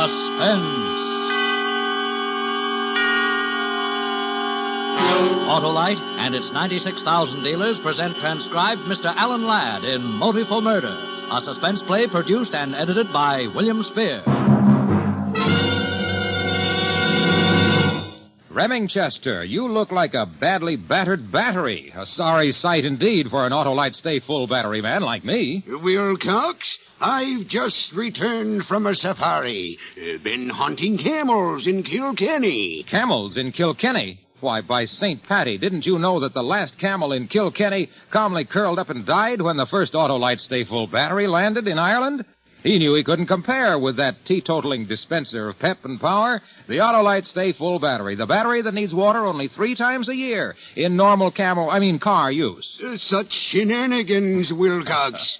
Suspense. Autolite and its 96,000 dealers present transcribed Mr. Alan Ladd in Motive for Murder, a suspense play produced and edited by William Spear. Remingchester, you look like a badly battered battery. A sorry sight indeed for an Autolite Stay Full battery man like me. Wilcox, I've just returned from a safari. Been hunting camels in Kilkenny. Camels in Kilkenny? Why, by St. Patty, didn't you know that the last camel in Kilkenny calmly curled up and died when the first Autolite Stay Full battery landed in Ireland? He knew he couldn't compare with that teetotaling dispenser of pep and power, the Autolite Stay Full battery, the battery that needs water only 3 times a year in normal car use. Such shenanigans, Wilcox.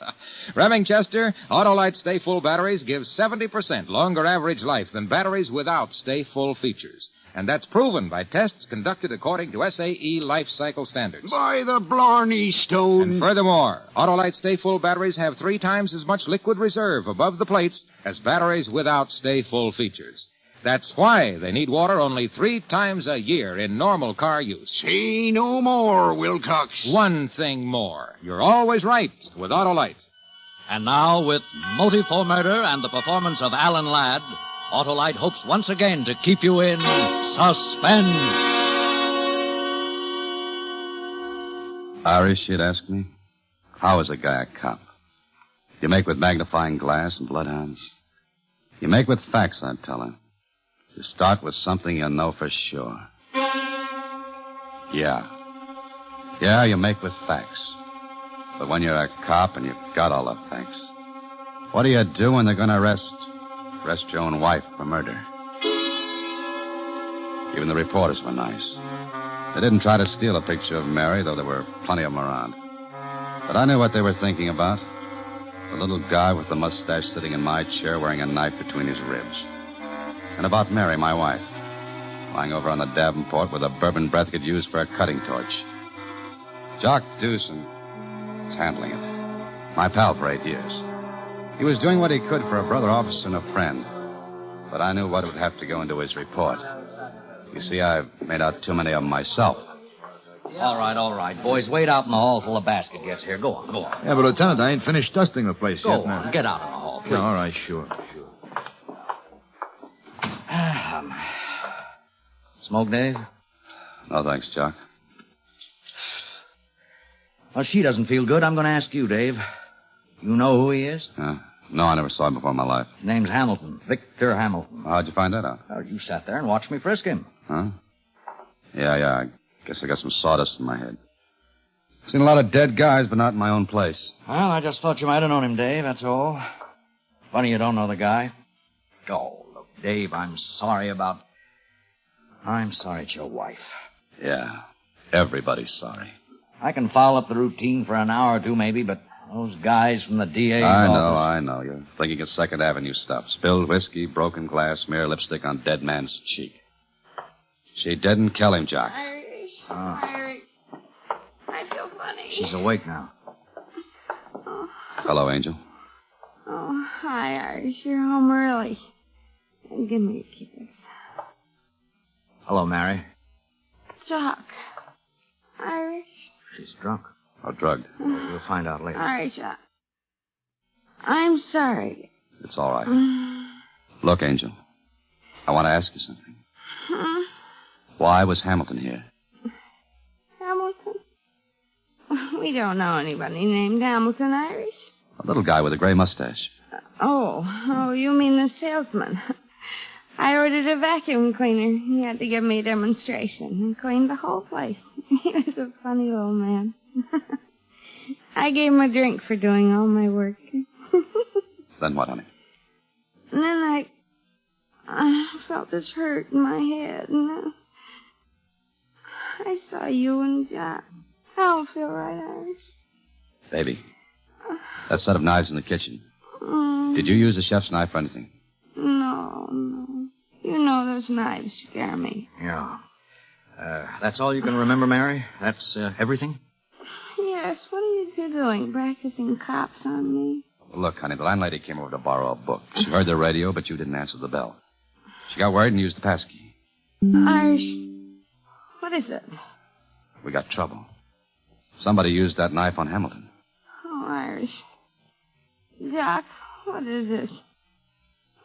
Remingchester, Autolite Stay Full batteries give 70% longer average life than batteries without Stay Full features. And that's proven by tests conducted according to SAE life cycle standards. By the Blarney Stone. And furthermore, Autolite Stay Full batteries have 3 times as much liquid reserve above the plates as batteries without Stay Full features. That's why they need water only 3 times a year in normal car use. Say no more, Wilcox. One thing more. You're always right with Autolite. And now, with Motive for Murder and the performance of Alan Ladd, Autolite hopes once again to keep you in suspense. Irish, you'd ask me? How is a guy a cop? You make with magnifying glass and bloodhounds. You make with facts, I'd tell him. You start with something you know for sure. Yeah, you make with facts. But when you're a cop and you've got all the facts, what do you do when they're going to arrest your own wife for murder? Even the reporters were nice. They didn't try to steal a picture of Mary, though there were plenty of them around. But I knew what they were thinking about. The little guy with the mustache sitting in my chair wearing a knife between his ribs. And about Mary, my wife, lying over on the Davenport with a bourbon breath could use for a cutting torch. Jock Dewson was handling it. My pal for 8 years. He was doing what he could for a brother officer and a friend. But I knew what would have to go into his report. You see, I've made out too many of them myself. All right. Boys, wait out in the hall till the basket gets here. Go on. Yeah, but, Lieutenant, I ain't finished dusting the place Go yet. on. Get out in the hall, please. Yeah, all right, sure. Smoke, Dave? No, thanks, Jock. Well, she doesn't feel good. I'm going to ask you, Dave. You know who he is? No, I never saw him before in my life. His name's Hamilton. Victor Hamilton. How'd you find that out? Well, you sat there and watched me frisk him. Huh? Yeah. I guess I got some sawdust in my head. Seen a lot of dead guys, but not in my own place. Well, I just thought you might have known him, Dave, that's all. Funny you don't know the guy. Oh, look, Dave, I'm sorry it's your wife. Yeah, everybody's sorry. I can foul up the routine for an hour or two, maybe, but those guys from the DA's I know. You're thinking of Second Avenue stuff. Spilled whiskey, broken glass, smear lipstick on dead man's cheek. She didn't kill him, Jock. Irish. I feel funny. She's awake now. Oh. Hello, Angel. Oh, hi, Irish. You're home early. Give me a kiss. Hello, Mary. Jock. Irish. She's drunk. Or drugged. We'll find out later. All right, Jock. I'm sorry. It's all right. Look, Angel, I want to ask you something. Huh? Why was Hamilton here? Hamilton? We don't know anybody named Hamilton, Irish. A little guy with a gray mustache. Oh, you mean the salesman. I ordered a vacuum cleaner. He had to give me a demonstration and cleaned the whole place. He was a funny little man. I gave him a drink for doing all my work. Then what, honey? And then I felt this hurt in my head, and I saw you and Jack. I don't feel right, Irish. Baby, that set of knives in the kitchen. Did you use the chef's knife for anything? No. You know those knives scare me. Yeah. That's all you can remember, Mary? That's everything? Yes, what are you two doing? Practicing cops on me? Look, honey, the landlady came over to borrow a book. She heard the radio, but you didn't answer the bell. She got worried and used the passkey. Irish, what is it? We got trouble. Somebody used that knife on Hamilton. Oh, Irish. Doc, what is this?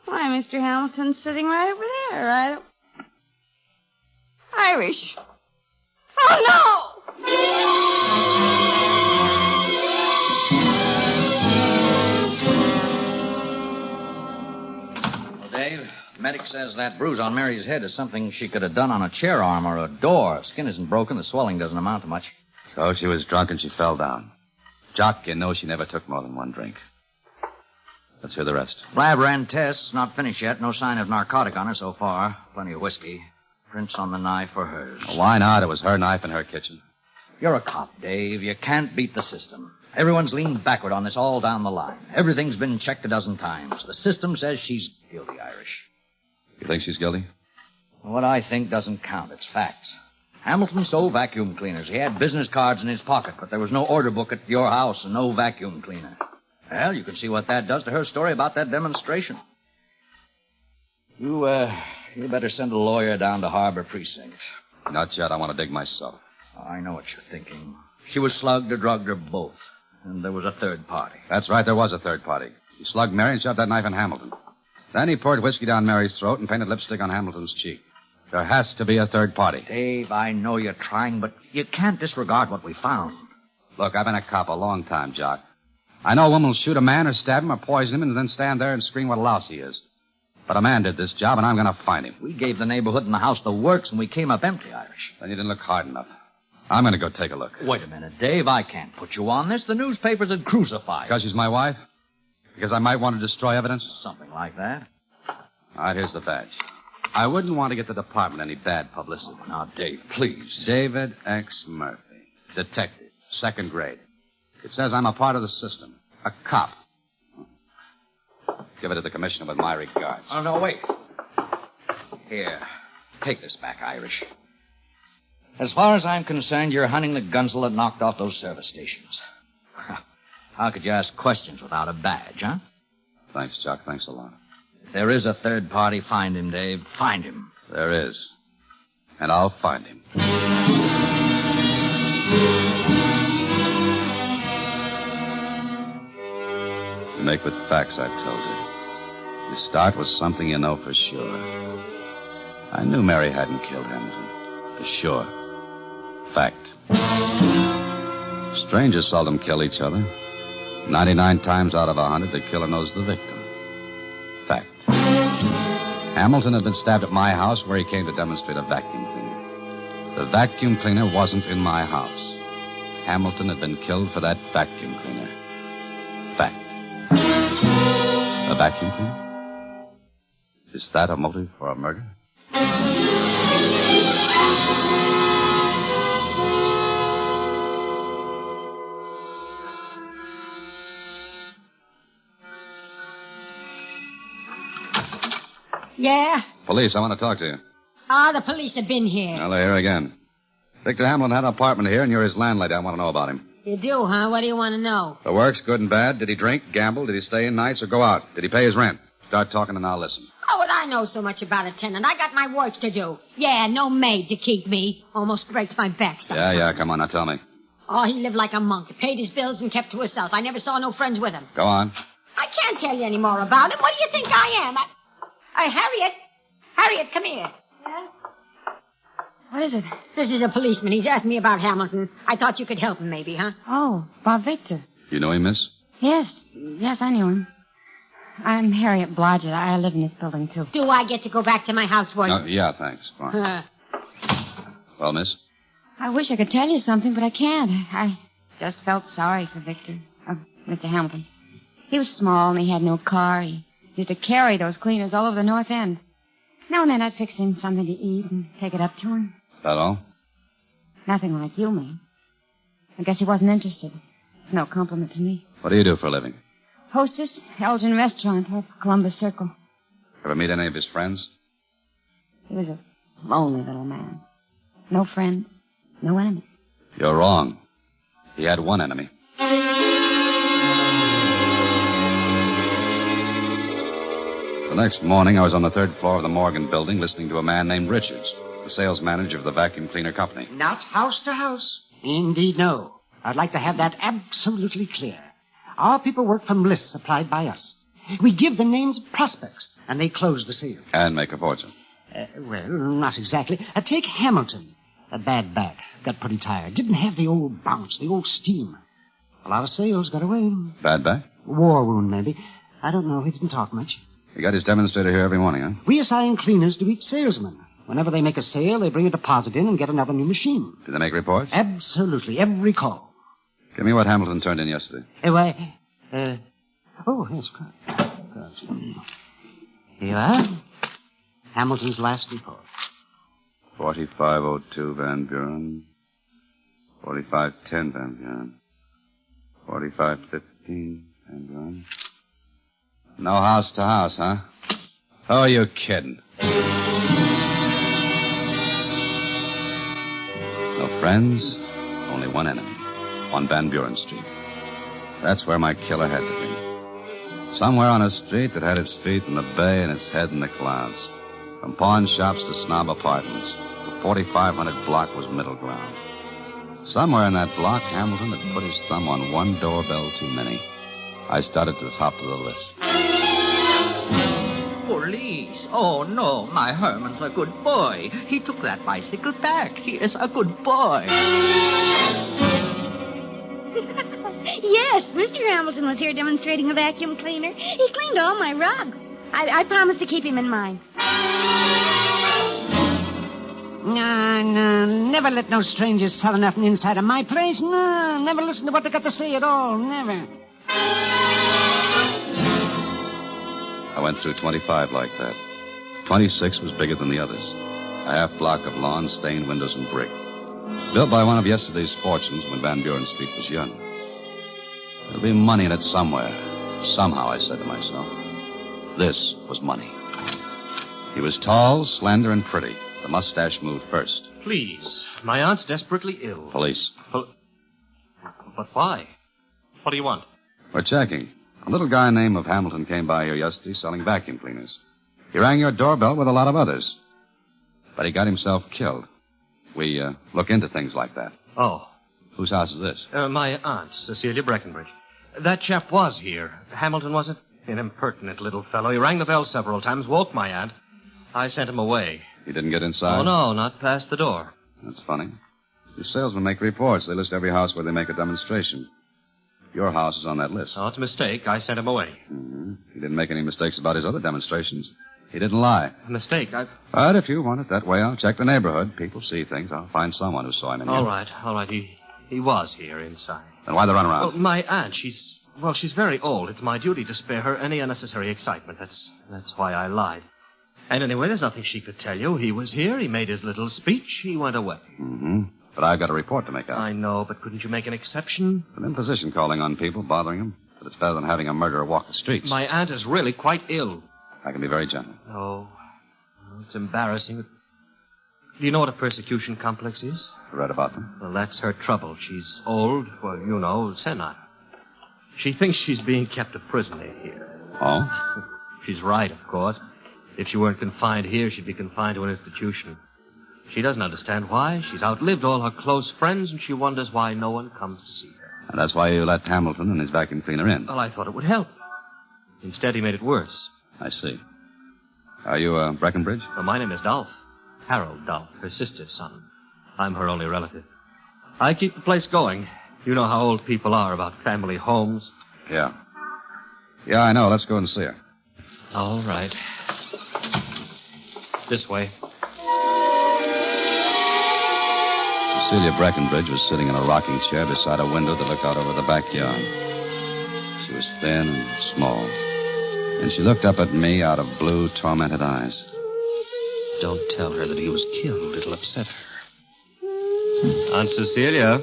Why, Mr. Hamilton's sitting right over there, Irish. Oh, no! Well, Dave, the medic says that bruise on Mary's head is something she could have done on a chair arm or a door. Skin isn't broken. The swelling doesn't amount to much. So she was drunk and she fell down. Jock, you know she never took more than one drink. Let's hear the rest. Lab ran tests. Not finished yet. No sign of narcotic on her so far. Plenty of whiskey. Prints on the knife were hers. Well, why not? It was her knife in her kitchen. You're a cop, Dave. You can't beat the system. Everyone's leaned backward on this all down the line. Everything's been checked a dozen times. The system says she's guilty, Irish. You think she's guilty? What I think doesn't count. It's facts. Hamilton sold vacuum cleaners. He had business cards in his pocket, but there was no order book at your house and no vacuum cleaner. Well, you can see what that does to her story about that demonstration. You better send a lawyer down to Harbor Precinct. Not yet. I want to dig myself. I know what you're thinking. She was slugged or drugged or both. And there was a third party. That's right, there was a third party. He slugged Mary and shoved that knife in Hamilton. Then he poured whiskey down Mary's throat and painted lipstick on Hamilton's cheek. There has to be a third party. Dave, I know you're trying, but you can't disregard what we found. Look, I've been a cop a long time, Jock. I know a woman will shoot a man or stab him or poison him and then stand there and scream what a louse he is. But a man did this job, and I'm going to find him. We gave the neighborhood and the house the works, and we came up empty, Irish. Then you didn't look hard enough. I'm going to go take a look. Wait a minute, Dave. I can't put you on this. The newspapers would crucify you. Because she's my wife? Because I might want to destroy evidence? Something like that. All right, here's the badge. I wouldn't want to get the department any bad publicity. Now, Dave, please. David X. Murphy. Detective. Second grade. It says I'm a part of the system. A cop. Give it to the commissioner with my regards. Oh, no, wait. Here. Take this back, Irish. As far as I'm concerned, you're hunting the gunsel that knocked off those service stations. How could you ask questions without a badge, huh? Thanks, Jock. Thanks a lot. If there is a third party, find him, Dave. Find him. There is. And I'll find him. You make with facts, I told you. You start with something you know for sure. I knew Mary hadn't killed Hamilton. For sure. Fact. Strangers seldom kill each other. 99 times out of 100, the killer knows the victim. Fact. Hamilton had been stabbed at my house where he came to demonstrate a vacuum cleaner. The vacuum cleaner wasn't in my house. Hamilton had been killed for that vacuum cleaner. Fact. A vacuum cleaner? Is that a motive for a murder? Yeah? Police, I want to talk to you. The police have been here. Well, they're here again. Victor Hamilton had an apartment here, and you're his landlady. I want to know about him. You do, huh? What do you want to know? The works, good and bad. Did he drink, gamble? Did he stay in nights or go out? Did he pay his rent? Start talking and I'll listen. How would I know so much about a tenant? I got my work to do. Yeah, no maid to keep me. Almost breaks my back sometimes. Yeah, come on, now tell me. Oh, he lived like a monk. Paid his bills and kept to himself. I never saw no friends with him. Go on. I can't tell you any more about him. What do you think I am? Harriet. Harriet, come here. Yeah? What is it? This is a policeman. He's asked me about Hamilton. I thought you could help him, maybe, huh? Oh, Bob Victor. You know him, miss? Yes, I knew him. I'm Harriet Blodgett. I live in this building, too. Do I get to go back to my house for you? Yeah, thanks. Go on. Well, miss? I wish I could tell you something, but I can't. I just felt sorry for Victor. Mr. Hamilton. He was small and he had no car. He used to carry those cleaners all over the North End. Now and then I'd fix him something to eat and take it up to him. That all? Nothing like you, man. I guess he wasn't interested. No compliment to me. What do you do for a living? Hostess, Elgin Restaurant off Columbus Circle. Ever meet any of his friends? He was a lonely little man. No friends, no enemies. You're wrong. He had one enemy. next morning, I was on the third floor of the Morgan building listening to a man named Richards, the sales manager of the vacuum cleaner company. Not house to house. Indeed, no. I'd like to have that absolutely clear. Our people work from lists supplied by us. We give them names of prospects, and they close the sale. And make a fortune. Well, not exactly. Take Hamilton. A bad back. Got pretty tired. Didn't have the old bounce, the old steam. A lot of sales got away. Bad back? War wound, maybe. I don't know. He didn't talk much. He got his demonstrator here every morning, huh? We assign cleaners to each salesman. Whenever they make a sale, they bring a deposit in and get another new machine. Do they make reports? Absolutely. Every call. Give me what Hamilton turned in yesterday. Oh, yes, correct. Here you are. Hamilton's last report. 4502 Van Buren. 4510 Van Buren. 4515 Van Buren. No house to house, huh? Who are you kidding? No friends, only one enemy. On Van Buren Street. That's where my killer had to be. Somewhere on a street that had its feet in the bay and its head in the clouds. From pawn shops to snob apartments, the 4500 block was middle ground. Somewhere in that block, Hamilton had put his thumb on one doorbell too many. I started to the top of the list. Police. Oh, no, my Herman's a good boy. He took that bicycle back. He is a good boy. Yes, Mr. Hamilton was here demonstrating a vacuum cleaner. He cleaned all my rugs. I promised to keep him in mind. No, never let no strangers sell nothing inside of my place. No, never listen to what they got to say at all. Never. I went through 25 like that. 26 was bigger than the others. A half block of lawn, stained windows, and brick. Built by one of yesterday's fortunes when Van Buren Street was young. There'll be money in it somewhere. Somehow, I said to myself. This was money. He was tall, slender, and pretty. The mustache moved first. Please. My aunt's desperately ill. Police. But why? What do you want? We're checking. A little guy named Hamilton came by here yesterday selling vacuum cleaners. He rang your doorbell with a lot of others. But he got himself killed. We look into things like that. Oh. Whose house is this? My aunt, Cecilia Breckenbridge. That chap was here. Hamilton, was it? An impertinent little fellow. He rang the bell several times, woke my aunt. I sent him away. He didn't get inside? Oh, no, not past the door. That's funny. The salesmen make reports. They list every house where they make a demonstration. Your house is on that list. Oh, it's a mistake. I sent him away. Mm-hmm. He didn't make any mistakes about his other demonstrations. He didn't lie. A mistake? But if you want it that way, I'll check the neighborhood. People see things. I'll find someone who saw him in here. All right. He was here inside. Then why the runaround? Well, my aunt, she's very old. It's my duty to spare her any unnecessary excitement. That's why I lied. And anyway, there's nothing she could tell you. He was here. He made his little speech. He went away. Mm-hmm. But I've got a report to make out. I know, but couldn't you make an exception? An imposition calling on people, bothering them. But it's better than having a murderer walk the streets. My aunt is really quite ill. I can be very gentle. Oh, it's embarrassing. Do you know what a persecution complex is? I read about them. Well, that's her trouble. She's old. Well, you know, senile. She thinks she's being kept a prisoner here. Oh? She's right, of course. If she weren't confined here, she'd be confined to an institution. She doesn't understand why. She's outlived all her close friends, and she wonders why no one comes to see her. And that's why you let Hamilton and his vacuum cleaner in. Well, I thought it would help. Instead, he made it worse. I see. Are you Breckenbridge? Well, my name is Dolph. Harold Dolph, her sister's son. I'm her only relative. I keep the place going. You know how old people are about family homes. Yeah. Yeah, I know. Let's go and see her. All right. This way. Cecilia Breckenbridge was sitting in a rocking chair beside a window that looked out over the backyard. She was thin and small. And she looked up at me out of blue, tormented eyes. Don't tell her that he was killed. It'll upset her. Aunt Cecilia.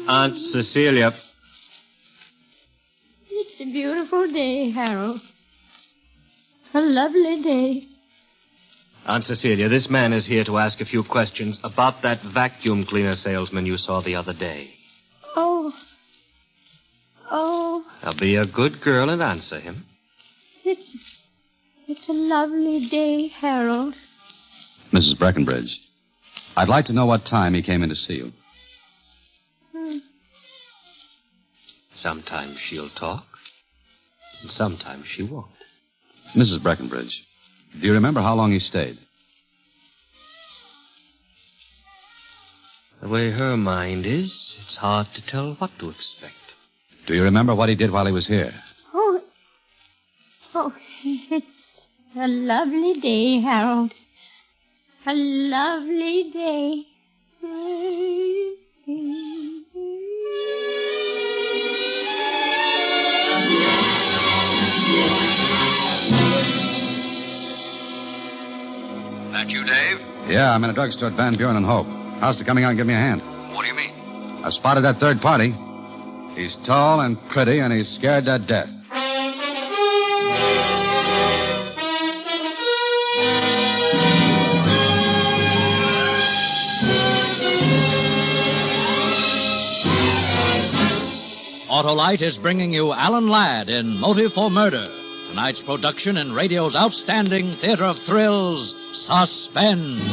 Aunt Cecilia. It's a beautiful day, Harold. A lovely day. Aunt Cecilia, this man is here to ask a few questions about that vacuum cleaner salesman you saw the other day. Oh. Now be a good girl and answer him. It's it's a lovely day, Harold. Mrs. Breckenbridge, I'd like to know what time he came in to see you. Sometimes she'll talk, and sometimes she won't. Mrs. Breckenbridge, do you remember how long he stayed? The way her mind is, it's hard to tell what to expect. Do you remember what he did while he was here? Oh, it's a lovely day, Harold. A lovely day. That you, Dave? Yeah, I'm in a drugstore at Van Buren and Hope. How's to coming out and give me a hand? What do you mean? I've spotted that third party. He's tall and pretty, and he's scared to death. Autolite is bringing you Alan Ladd in Motive for Murder. Tonight's production in radio's outstanding theater of thrills, Suspense.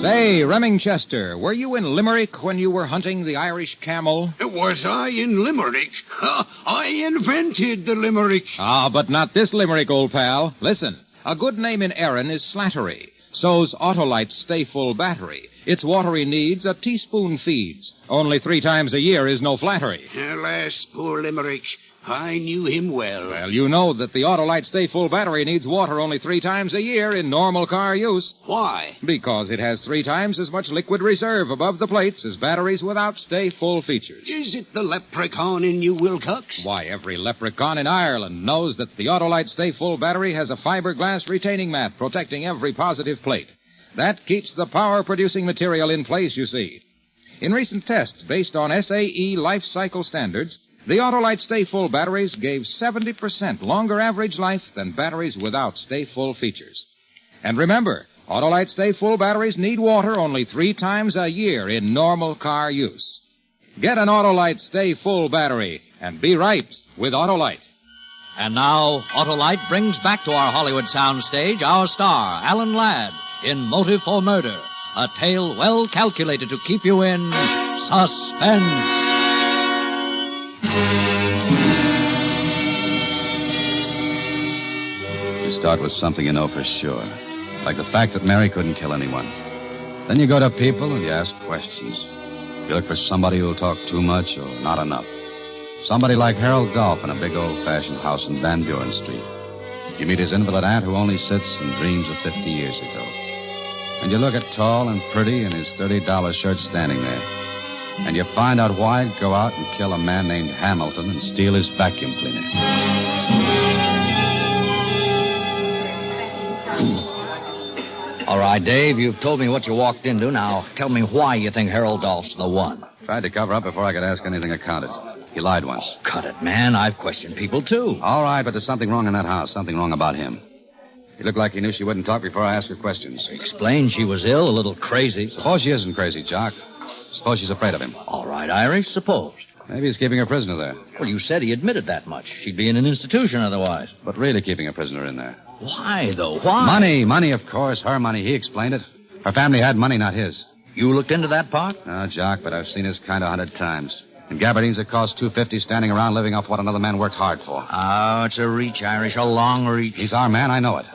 Say, Remingchester, were you in Limerick when you were hunting the Irish camel? Was I in Limerick? I invented the Limerick. Ah, but not this Limerick, old pal. Listen, a good name in Erin is Slattery. So's Autolite's Stay Full Battery. Its watery needs a teaspoon feeds. Only 3 times a year is no flattery. Alas, poor Limerick. I knew him well. Well, you know that the Autolite Stay Full Battery needs water only 3 times a year in normal car use. Why? Because it has 3 times as much liquid reserve above the plates as batteries without Stay Full features. Is it the leprechaun in New Wilcox? Why, every leprechaun in Ireland knows that the Autolite Stay Full Battery has a fiberglass retaining mat protecting every positive plate. That keeps the power-producing material in place, you see. In recent tests based on SAE life cycle standards, the Autolite Stay Full batteries gave 70% longer average life than batteries without Stay Full features. And remember, Autolite Stay Full batteries need water only 3 times a year in normal car use. Get an Autolite Stay Full battery and be right with Autolite. And now, Autolite brings back to our Hollywood soundstage our star, Alan Ladd, in Motive for Murder, a tale well calculated to keep you in suspense. You start with something you know for sure, like the fact that Mary couldn't kill anyone. Then you go to people and you ask questions. You look for somebody who'll talk too much or not enough. Somebody like Harold Dolph in a big old-fashioned house in Van Buren Street. You meet his invalid aunt who only sits and dreams of 50 years ago. And you look at tall and pretty in his $30 shirt standing there. And you find out why he'd go out and kill a man named Hamilton and steal his vacuum cleaner. All right, Dave, you've told me what you walked into. Now, tell me why you think Harold Dolph's the one. Tried to cover up before I could ask anything accounted. He lied once. Oh, cut it, man. I've questioned people, too. All right, but there's something wrong in that house. Something wrong about him. He looked like he knew she wouldn't talk before I asked her questions. Explained she was ill, a little crazy. Suppose she isn't crazy, Jock. Suppose she's afraid of him. All right, Irish, suppose. Maybe he's keeping her prisoner there. Well, you said he admitted that much. She'd be in an institution otherwise. But really keeping a prisoner in there. Why, though? Why? Money, of course. Her money. He explained it. Her family had money, not his. You looked into that part? No, Jock, but I've seen his kind 100 times. In gabardines that cost $250 standing around living off what another man worked hard for. Oh, it's a reach, Irish, a long reach. He's our man, I know it.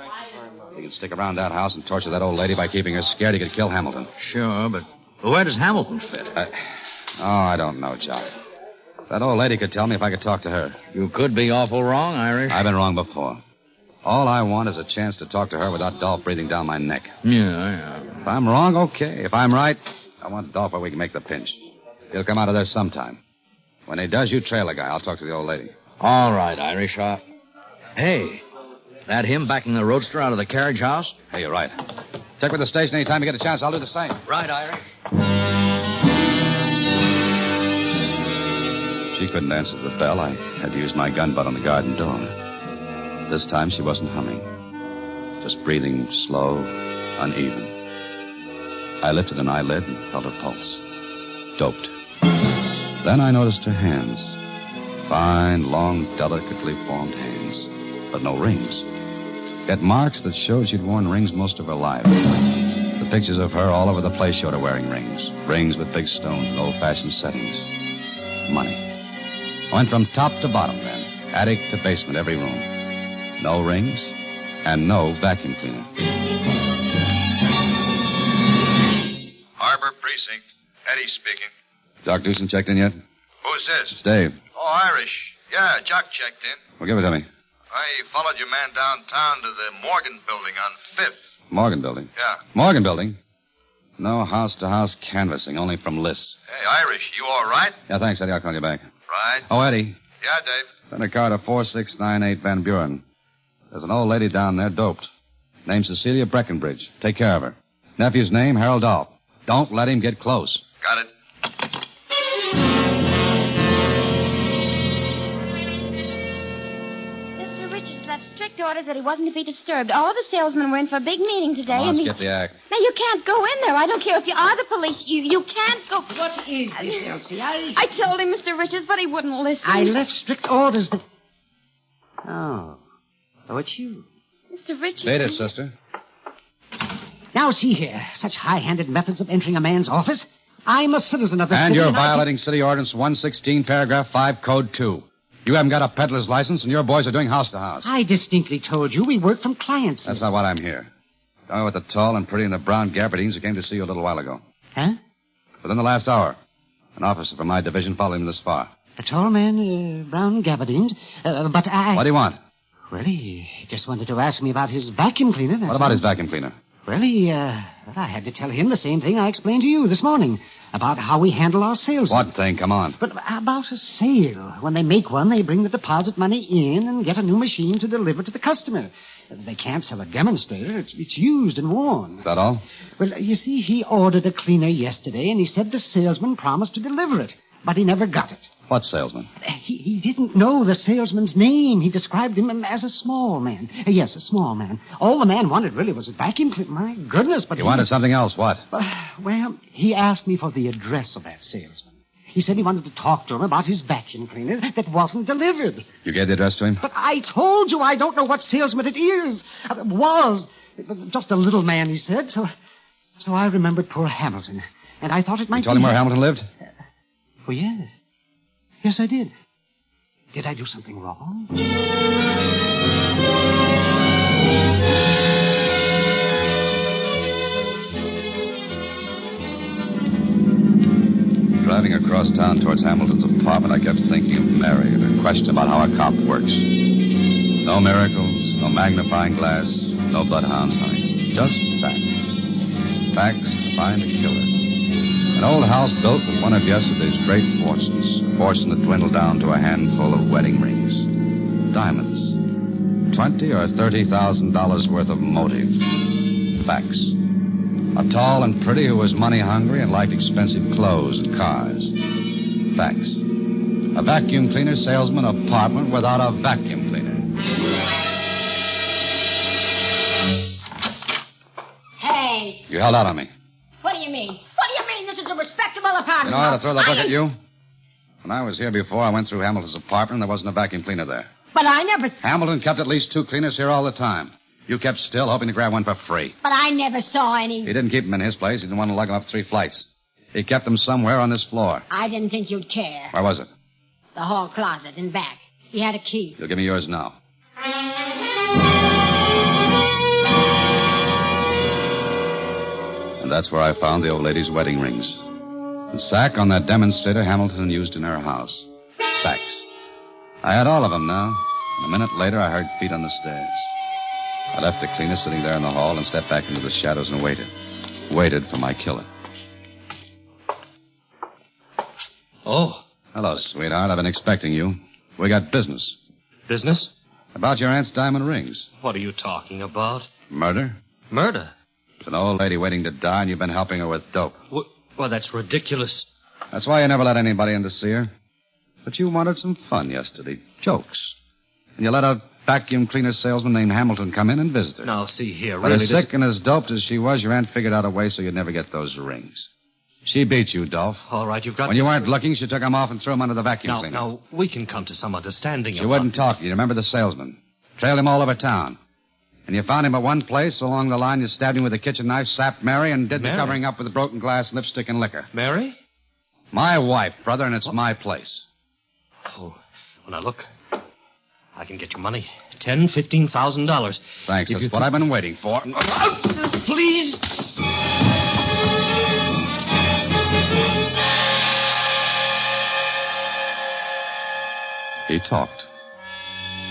He can stick around that house and torture that old lady by keeping her scared he could kill Hamilton. Sure, but where does Hamilton fit? I don't know, Jock. That old lady could tell me if I could talk to her. You could be awful wrong, Irish. I've been wrong before. All I want is a chance to talk to her without Dolph breathing down my neck. Yeah. If I'm wrong, okay. If I'm right, I want Dolph where we can make the pinch. He'll come out of there sometime. When he does, you trail the guy. I'll talk to the old lady. All right, Irish. Hey, that him backing the roadster out of the carriage house? Hey, you're right. Check with the station anytime you get a chance. I'll do the same. Right, Irish. She couldn't answer the bell. I had to use my gun butt on the garden door. This time she wasn't humming. Just breathing slow, uneven. I lifted an eyelid and felt her pulse. Doped. Then I noticed her hands. Fine, long, delicately formed hands. But no rings. Yet marks that showed she'd worn rings most of her life. The pictures of her all over the place showed her wearing rings. Rings with big stones and old-fashioned settings. Money. I went from top to bottom then. Attic to basement, every room. No rings and no vacuum cleaner. Harbor Precinct. Eddie speaking. Doc Dewson checked in yet? Who's this? It's Dave. Oh, Irish. Yeah, Jock checked in. Well, give it to me. I followed your man downtown to the Morgan building on 5th. Morgan building? Yeah. Morgan building? No house-to-house canvassing, only from lists. Hey, Irish, you all right? Yeah, thanks, Eddie. I'll call you back. Right. Oh, Eddie. Yeah, Dave. Send a car to 4698 Van Buren. There's an old lady down there, doped. Name's Cecilia Breckenbridge. Take care of her. Nephew's name, Harold Dolph. Don't let him get close. Got it. Mr. Richards left strict orders that he wasn't to be disturbed. All the salesmen were in for a big meeting today. Come on, and skip the act. Now, you can't go in there. I don't care if you are the police. You can't go. What is this, Elsie? I told him, Mr. Richards, but he wouldn't listen. I left strict orders that... Oh, it's you. Mr. Richards. Beat it, sister. Now, see here. Such high-handed methods of entering a man's office. I'm a citizen of the city. And you're violating City Ordinance 116, Paragraph 5, Code 2. You haven't got a peddler's license, and your boys are doing house-to-house. I distinctly told you we work from clients. That's not what I'm here. Tell me what the tall and pretty and the brown gabardines who came to see you a little while ago. Huh? Within the last hour, an officer from my division followed him this far. A tall man, brown gabardines, but I... What do you want? Well, he just wanted to ask me about his vacuum cleaner. What about his vacuum cleaner? Well, I had to tell him the same thing I explained to you this morning about how we handle our sales. What thing? Come on. But about a sale. When they make one, they bring the deposit money in and get a new machine to deliver to the customer. They can't sell a demonstrator. It's used and worn. Is that all? Well, you see, he ordered a cleaner yesterday, and he said the salesman promised to deliver it, but he never got it. What salesman? He didn't know the salesman's name. He described him as a small man. Yes, a small man. All the man wanted really was a vacuum cleaner. My goodness, but he wanted something else. What? Well, he asked me for the address of that salesman. He said he wanted to talk to him about his vacuum cleaner that wasn't delivered. You gave the address to him? But I told you I don't know what salesman it is. Was. Just a little man, he said. So I remembered poor Hamilton. And I thought it might be... You told him where Hamilton lived? Oh, yes. Yes, I did. Did I do something wrong? Driving across town towards Hamilton's apartment, I kept thinking of Mary and her question about how a cop works. No miracles, no magnifying glass, no bloodhounds hunting. Just facts. Facts to find a killer. An old house built with one of yesterday's great fortunes. A fortune that dwindled down to a handful of wedding rings. Diamonds. $20,000 or $30,000 worth of motive. Facts. A tall and pretty who was money hungry and liked expensive clothes and cars. Facts. A vacuum cleaner salesman apartment without a vacuum cleaner. Hey. You held out on me. What do you mean? What do you mean? This is a respectable apartment. You know how to throw the book at you? When I was here before, I went through Hamilton's apartment and there wasn't a vacuum cleaner there. But I never... Hamilton kept at least 2 cleaners here all the time. You kept still, hoping to grab one for free. But I never saw any... He didn't keep them in his place. He didn't want to lug them up 3 flights. He kept them somewhere on this floor. I didn't think you'd care. Where was it? The hall closet in back. He had a key. You'll give me yours now. And that's where I found the old lady's wedding rings. The sack on that demonstrator Hamilton used in her house. Facts. I had all of them now. And a minute later, I heard feet on the stairs. I left the cleaner sitting there in the hall and stepped back into the shadows and waited. Waited for my killer. Oh. Hello, sweetheart. I've been expecting you. We got business. Business? About your aunt's diamond rings. What are you talking about? Murder? Murder? There's an old lady waiting to die, and you've been helping her with dope. Well, that's ridiculous. That's why you never let anybody in to see her. But you wanted some fun yesterday. Jokes. And you let a vacuum cleaner salesman named Hamilton come in and visit her. Now, see here, But really... as sick and as doped as she was, your aunt figured out a way so you'd never get those rings. She beat you, Dolph. All right, you've got... When you weren't looking, she took him off and threw him under the vacuum cleaner. Now, we can come to some understanding. She wouldn't talk. You remember the salesman. Trailed him all over town. And you found him at one place. Along the line, you stabbed him with a kitchen knife, sapped Mary, and did the covering up with the broken glass, lipstick, and liquor. Mary? My wife, brother, and it's my place. Oh, well, now, look. I can get you money. $10,000, $15,000. Thanks. That's what I've been waiting for. Please. He talked.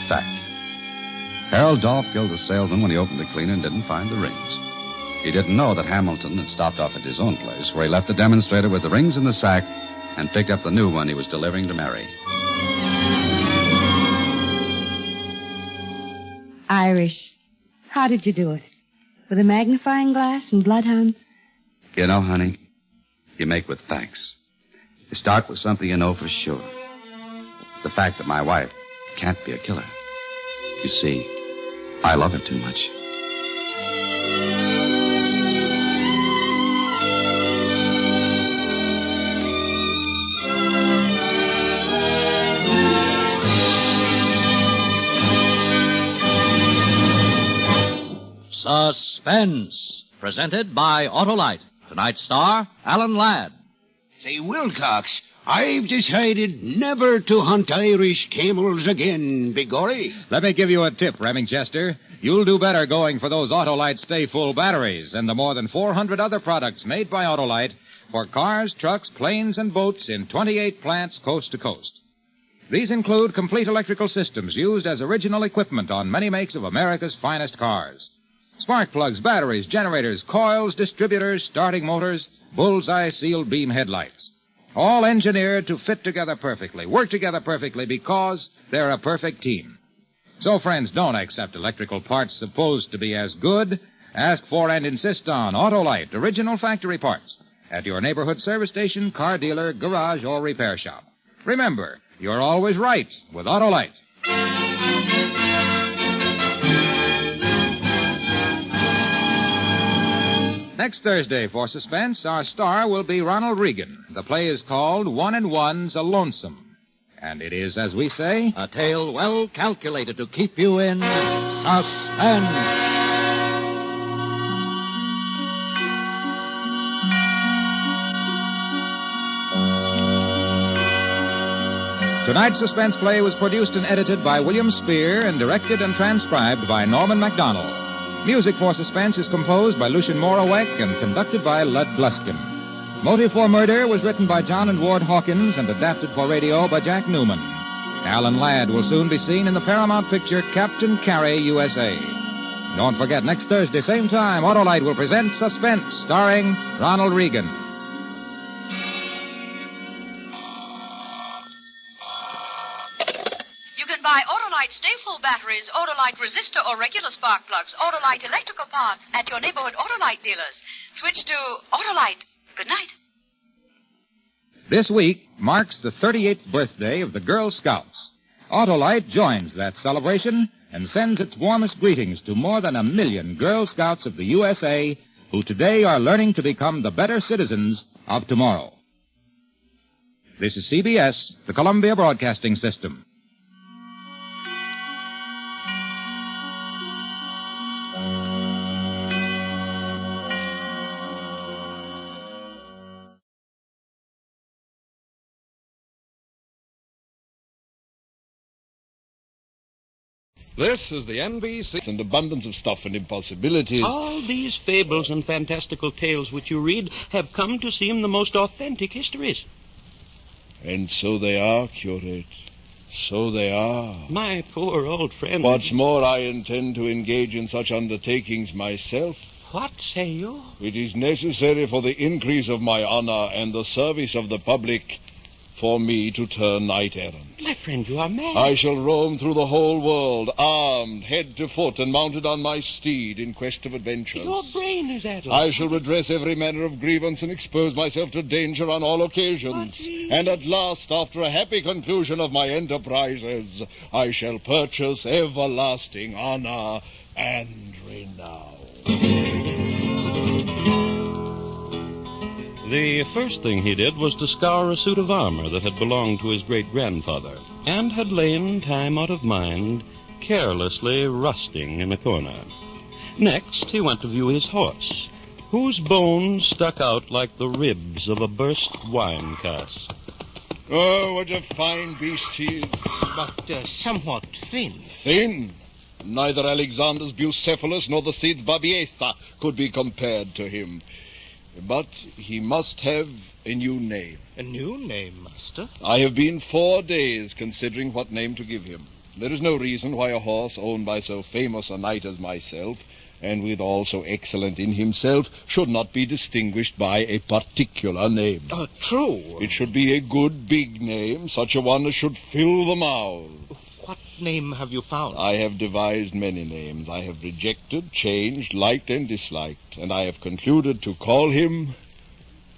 Fact. Harold Dolph killed the salesman when he opened the cleaner and didn't find the rings. He didn't know that Hamilton had stopped off at his own place, where he left the demonstrator with the rings in the sack and picked up the new one he was delivering to Mary. Irish, how did you do it? With a magnifying glass and bloodhounds? You know, honey, you make with facts. You start with something you know for sure. The fact that my wife can't be a killer. You see, I love her too much. Suspense, presented by Autolite. Tonight's star, Alan Ladd. Say, Wilcox, I've decided never to hunt Irish camels again, Biggory. Let me give you a tip, Remingchester. You'll do better going for those Autolite Stay Full batteries and the more than 400 other products made by Autolite for cars, trucks, planes, and boats in 28 plants coast to coast. These include complete electrical systems used as original equipment on many makes of America's finest cars. Spark plugs, batteries, generators, coils, distributors, starting motors, bullseye sealed beam headlights. All engineered to fit together perfectly, work together perfectly because they're a perfect team. So, friends, don't accept electrical parts supposed to be as good. Ask for and insist on Autolite, original factory parts, at your neighborhood service station, car dealer, garage, or repair shop. Remember, you're always right with Autolite. Next Thursday, for Suspense, our star will be Ronald Reagan. The play is called One and One's a Lonesome. And it is, as we say, a tale well calculated to keep you in suspense. Tonight's suspense play was produced and edited by William Spear and directed and transcribed by Norman MacDonald. Music for Suspense is composed by Lucien Morawek and conducted by Lud Gluskin. Motive for Murder was written by John and Ward Hawkins and adapted for radio by Jack Newman. Alan Ladd will soon be seen in the Paramount picture Captain Carey, USA. Don't forget, next Thursday, same time, Autolite will present Suspense, starring Ronald Reagan. You can buy Autolite Stay Full batteries, Autolite resistor or regular spark plugs, Autolite electrical parts at your neighborhood Autolite dealers. Switch to Autolite. Good night. This week marks the 38th birthday of the Girl Scouts. Autolite joins that celebration and sends its warmest greetings to more than 1 million Girl Scouts of the USA who today are learning to become the better citizens of tomorrow. This is CBS, the Columbia Broadcasting System. This is the NBC. An abundance of stuff and impossibilities. All these fables and fantastical tales which you read have come to seem the most authentic histories. And so they are, curate. So they are. My poor old friend. What's more, I intend to engage in such undertakings myself. What say you? It is necessary for the increase of my honor and the service of the public for me to turn knight-errant. My friend, you are mad. I shall roam through the whole world, armed, head to foot, and mounted on my steed in quest of adventures. Your brain is addled. I shall redress every manner of grievance and expose myself to danger on all occasions. And at last, after a happy conclusion of my enterprises, I shall purchase everlasting honor and renown. The first thing he did was to scour a suit of armor that had belonged to his great-grandfather and had lain, time out of mind, carelessly rusting in a corner. Next, he went to view his horse, whose bones stuck out like the ribs of a burst wine cask. Oh, what a fine beast he is. But somewhat thin. Thin? Neither Alexander's Bucephalus nor the Cid's Babietha could be compared to him. But he must have a new name. A new name, master? I have been 4 days considering what name to give him. There is no reason why a horse owned by so famous a knight as myself, and withal so excellent in himself, should not be distinguished by a particular name. True. It should be a good big name, such a one as should fill the mouth. What name have you found? I have devised many names. I have rejected, changed, liked, and disliked, and I have concluded to call him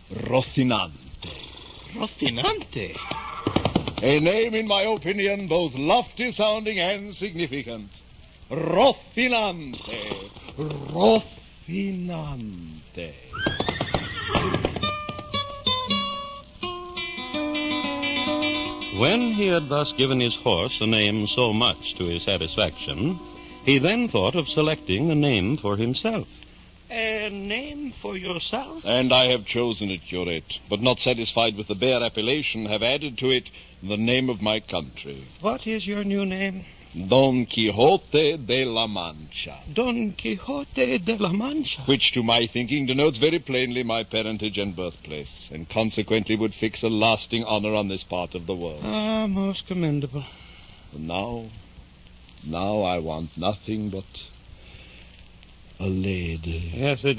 Rocinante. Rocinante? A name, in my opinion, both lofty-sounding and significant. Rocinante. Rocinante. When he had thus given his horse a name so much to his satisfaction, he then thought of selecting a name for himself. A name for yourself? And I have chosen it, curate, but not satisfied with the bare appellation, have added to it the name of my country. What is your new name? Don Quixote de la Mancha. Don Quixote de la Mancha? Which, to my thinking, denotes very plainly my parentage and birthplace, and consequently would fix a lasting honor on this part of the world. Ah, most commendable. And now I want nothing but a lady. Yes, a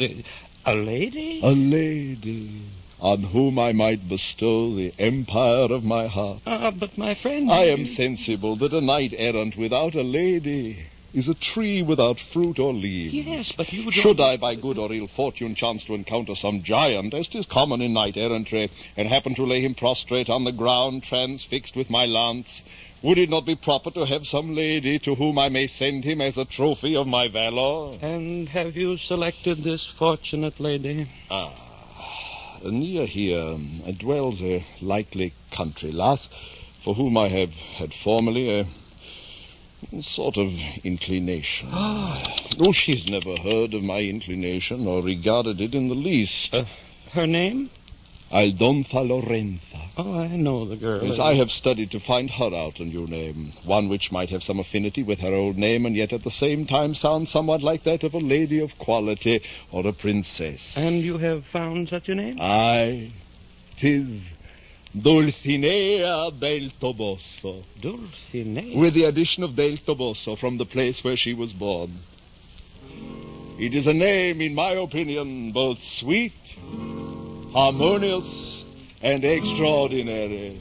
lady? A lady on whom I might bestow the empire of my heart. But my friend... I am sensible that a knight-errant without a lady is a tree without fruit or leaves. Yes, but you... Should I, by good or ill fortune, chance to encounter some giant, as 'tis common in knight-errantry, and happen to lay him prostrate on the ground, transfixed with my lance, would it not be proper to have some lady to whom I may send him as a trophy of my valor? And have you selected this fortunate lady? Near here dwells a likely country lass, for whom I have had formerly a sort of inclination. Oh, she's never heard of my inclination or regarded it in the least. Her name? Aldonza Lorenza. Oh, I know the girl. Yes, I have studied to find her out a new name, one which might have some affinity with her old name, and yet at the same time sound somewhat like that of a lady of quality or a princess. And you have found such a name? Aye, 'tis Dulcinea del Toboso. Dulcinea? With the addition of del Toboso from the place where she was born. It is a name, in my opinion, both sweet, harmonious, and extraordinary.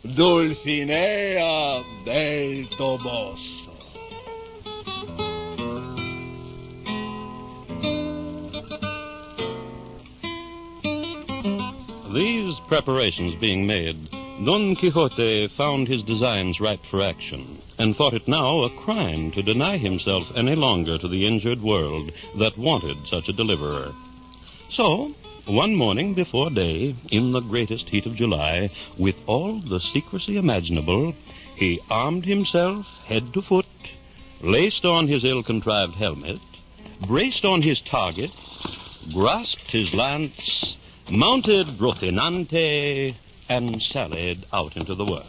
Dulcinea del Toboso. These preparations being made, Don Quixote found his designs ripe for action, and thought it now a crime to deny himself any longer to the injured world that wanted such a deliverer. So, one morning before day, in the greatest heat of July, with all the secrecy imaginable, he armed himself head to foot, laced on his ill-contrived helmet, braced on his target, grasped his lance, mounted Rocinante, and sallied out into the world.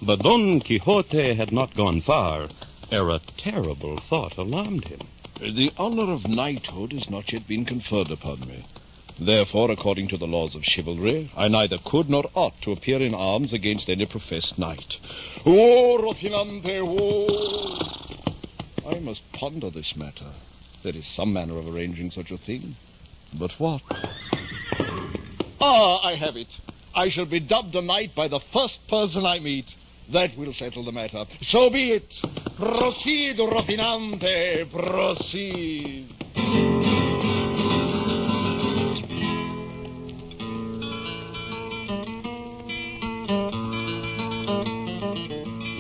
But Don Quixote had not gone far ere a terrible thought alarmed him. The honor of knighthood has not yet been conferred upon me. Therefore, according to the laws of chivalry, I neither could nor ought to appear in arms against any professed knight. Oh, Rocinante, oh! I must ponder this matter. There is some manner of arranging such a thing. But what? I have it. I shall be dubbed a knight by the first person I meet. That will settle the matter. So be it. Proceed, Rocinante, proceed.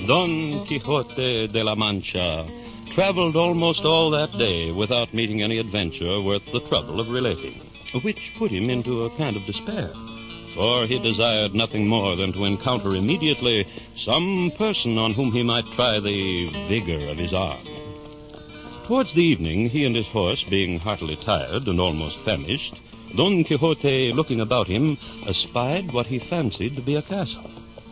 Don Quixote de la Mancha traveled almost all that day without meeting any adventure worth the trouble of relating. which put him into a kind of despair, for he desired nothing more than to encounter immediately some person on whom he might try the vigor of his arm. Towards the evening, he and his horse, being heartily tired and almost famished, Don Quixote, looking about him, espied what he fancied to be a castle.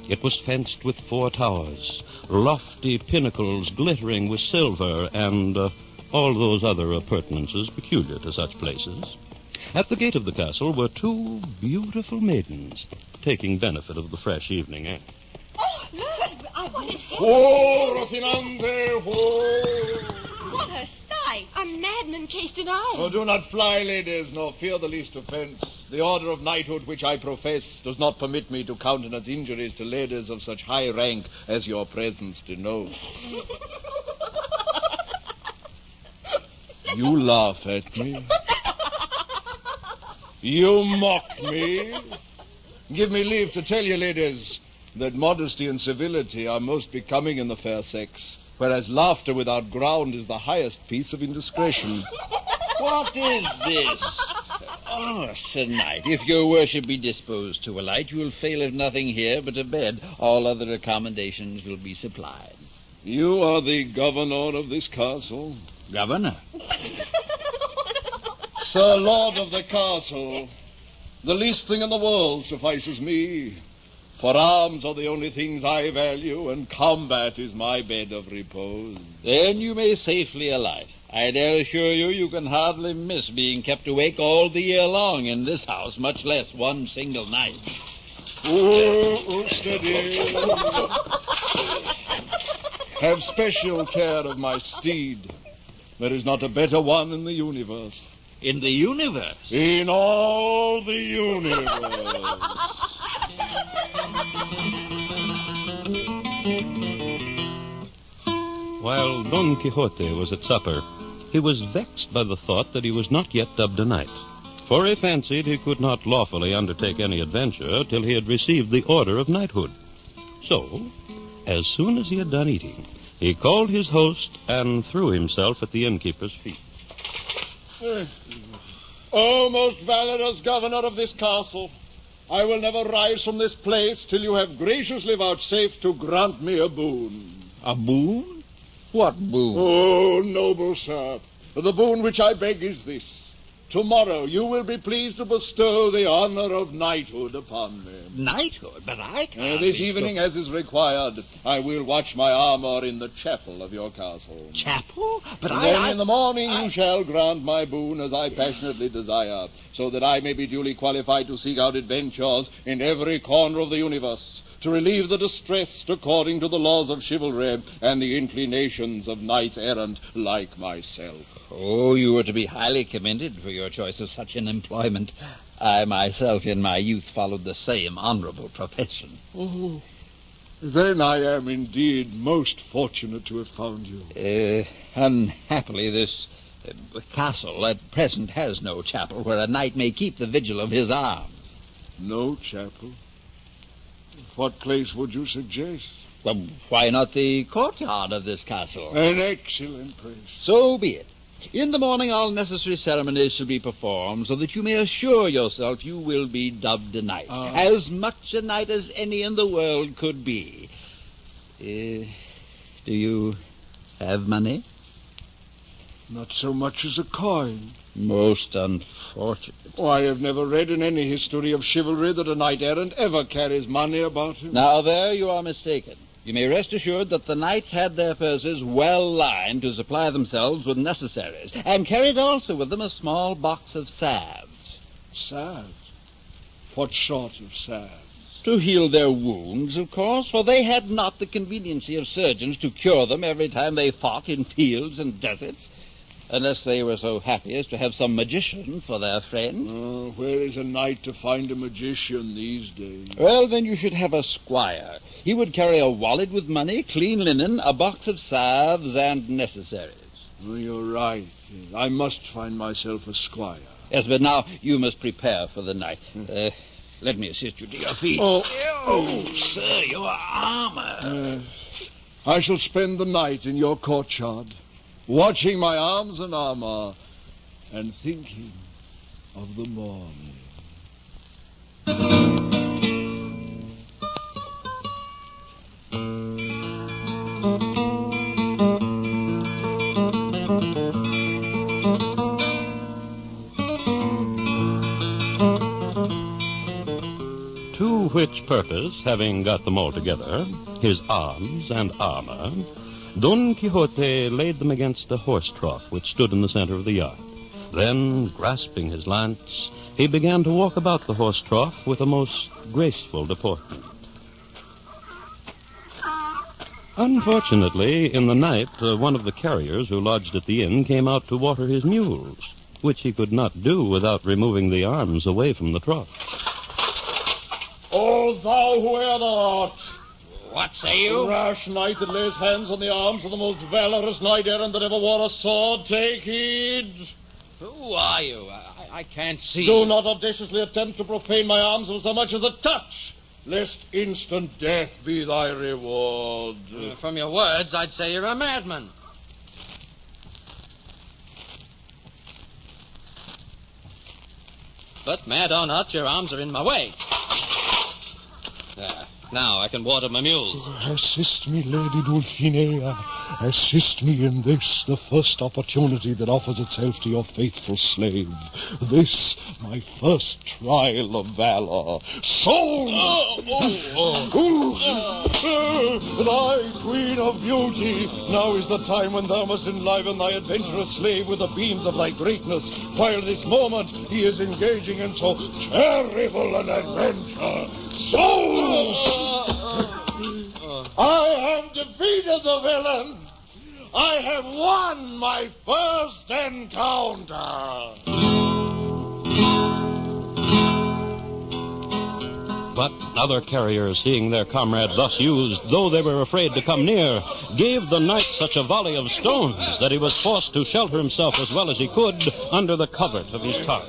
It was fenced with 4 towers, lofty pinnacles glittering with silver, and all those other appurtenances peculiar to such places. At the gate of the castle were 2 beautiful maidens, taking benefit of the fresh evening air. Oh, look! What is it? Oh, Rocinante, oh! What a sight! A madman cased in iron. Oh, do not fly, ladies, nor fear the least offense. The order of knighthood which I profess does not permit me to countenance injuries to ladies of such high rank as your presence denotes. You laugh at me. You mock me. Give me leave to tell you, ladies, that modesty and civility are most becoming in the fair sex, whereas laughter without ground is the highest piece of indiscretion. What is this? Oh, Sir Knight, if your worship be disposed to alight, you will fail of nothing here but a bed. All other accommodations will be supplied. You are the governor of this castle? Governor? Sir Lord of the castle, the least thing in the world suffices me. For arms are the only things I value, and combat is my bed of repose. Then you may safely alight. I dare assure you, you can hardly miss being kept awake all the year long in this house, much less one single night. Oh, steady. Have special care of my steed. There is not a better one in the universe. In the universe? In all the universe. While Don Quixote was at supper, he was vexed by the thought that he was not yet dubbed a knight, for he fancied he could not lawfully undertake any adventure till he had received the order of knighthood. So, as soon as he had done eating, he called his host and threw himself at the innkeeper's feet. Oh, most valorous governor of this castle, I will never rise from this place till you have graciously vouchsafed to grant me a boon. A boon? What boon? Oh, noble sir, the boon which I beg is this. Tomorrow you will be pleased to bestow the honor of knighthood upon me. Knighthood? But I can't. This evening, as is required, I will watch my armor in the chapel of your castle. Chapel? But and then in the morning you shall grant my boon as I passionately desire, so that I may be duly qualified to seek out adventures in every corner of the universe, to relieve the distressed according to the laws of chivalry and the inclinations of knights errant like myself. Oh, you are to be highly commended for your choice of such an employment. I myself in my youth followed the same honorable profession. Oh, then I am indeed most fortunate to have found you. Unhappily, this castle at present has no chapel where a knight may keep the vigil of his arms. No chapel? What place would you suggest? Well, why not the courtyard of this castle? An excellent place. So be it. In the morning all necessary ceremonies shall be performed, so that you may assure yourself you will be dubbed a knight. As much a knight as any in the world could be. Do you have money? Not so much as a coin. Most unfortunate. Oh, I have never read in any history of chivalry that a knight-errant ever carries money about him. Now, there you are mistaken. You may rest assured that the knights had their purses well lined to supply themselves with necessaries, and carried also with them a small box of salves. Salves? What sort of salves? To heal their wounds, of course, for they had not the conveniency of surgeons to cure them every time they fought in fields and deserts, unless they were so happy as to have some magician for their friend. Where is a knight to find a magician these days? Well, then you should have a squire. He would carry a wallet with money, clean linen, a box of salves, and necessaries. Oh, you're right. I must find myself a squire. Yes, but now you must prepare for the night. Let me assist you to your feet. Oh, sir, your armor. I shall spend the night in your courtyard, watching my arms and armor, and thinking of the morning. To which purpose, having got them all together, his arms and armor, Don Quixote laid them against a horse trough which stood in the center of the yard. Then, grasping his lance, he began to walk about the horse trough with a most graceful deportment. Unfortunately, in the night, one of the carriers who lodged at the inn came out to water his mules, which he could not do without removing the arms away from the trough. O thou whoever art! What say you? Rash knight that lays hands on the arms of the most valorous knight-errant that ever wore a sword, take heed! Who are you? I can't see. Do not audaciously attempt to profane my arms with so much as a touch, lest instant death be thy reward. From your words, I'd say you're a madman. But mad or not, your arms are in my way. There. Now I can water my mules. Assist me, Lady Dulcinea. Assist me in this, the first opportunity that offers itself to your faithful slave. This, my first trial of valor. Soul! Thy queen of beauty, now is the time when thou must enliven thy adventurous slave with the beams of thy greatness, while this moment he is engaging in so terrible an adventure. Soul! I have defeated the villain. I have won my first encounter. But other carriers, seeing their comrade thus used, though they were afraid to come near, gave the knight such a volley of stones that he was forced to shelter himself as well as he could under the covert of his tarp.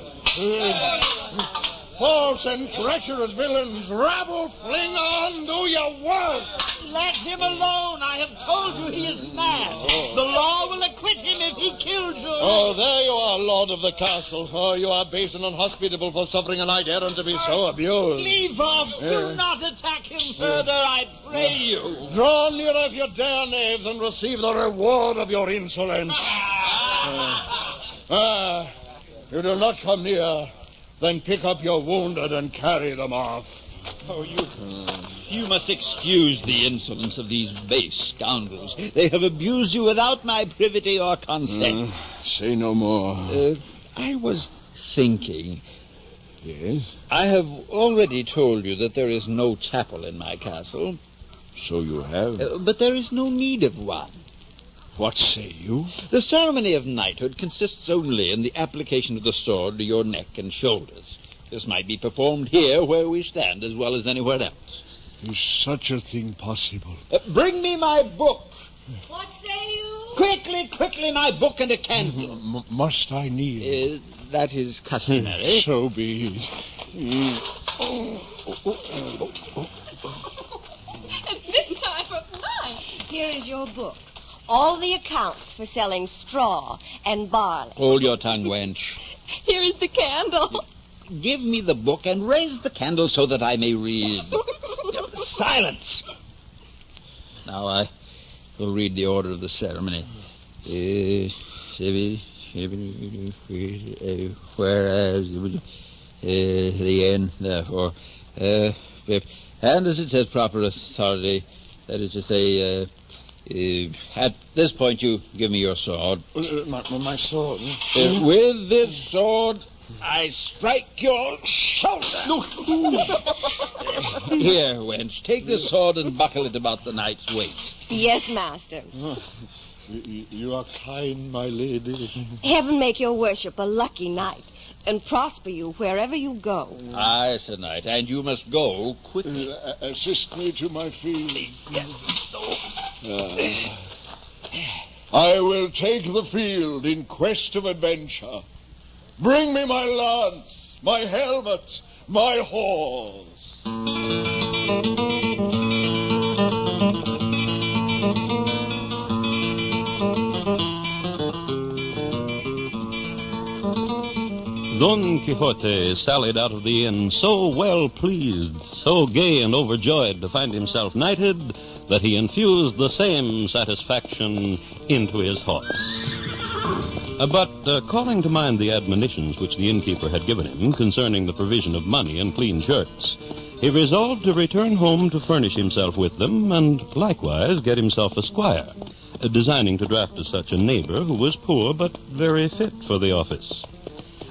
False and treacherous villains, rabble, fling on, do your work. Let him alone. I have told you he is mad. The law will acquit him if he kills you. Oh, there you are, Lord of the Castle. Oh, you are base and unhospitable for suffering a knight-errant to be so abused. Leave off. Do not attack him further, I pray you. Draw near if you dare, knaves, and receive the reward of your insolence. You do not come near. Then pick up your wounded and carry them off. Oh, you must excuse the insolence of these base scoundrels. They have abused you without my privity or consent. Say no more. I was thinking. Yes? I have already told you that there is no chapel in my castle. So you have? But there is no need of one. What say you? The ceremony of knighthood consists only in the application of the sword to your neck and shoulders. This might be performed here where we stand as well as anywhere else. Is such a thing possible? Bring me my book. What say you? Quickly, my book and a candle. Must I kneel? That is customary. So be it. This time of night. Here is your book. All the accounts for selling straw and barley. Hold your tongue, wench. Here is the candle. Give me the book and raise the candle so that I may read. Silence! Now I will read the order of the ceremony. Whereas the end, therefore, and as it says, proper authority, that is to say, at this point you give me your sword. My sword? With this sword, I strike your shoulder. Here, wench, take this sword and buckle it about the knight's waist. Yes, master. You are kind, my lady. Heaven make your worship a lucky knight and prosper you wherever you go. Aye, Sir Knight, and you must go quickly. Assist me to my feet. I will take the field in quest of adventure. Bring me my lance, my helmet, my horse. Don Quixote sallied out of the inn so well pleased, so gay and overjoyed to find himself knighted, that he infused the same satisfaction into his horse. But calling to mind the admonitions which the innkeeper had given him concerning the provision of money and clean shirts, he resolved to return home to furnish himself with them and likewise get himself a squire, designing to draft as such a neighbor who was poor but very fit for the office.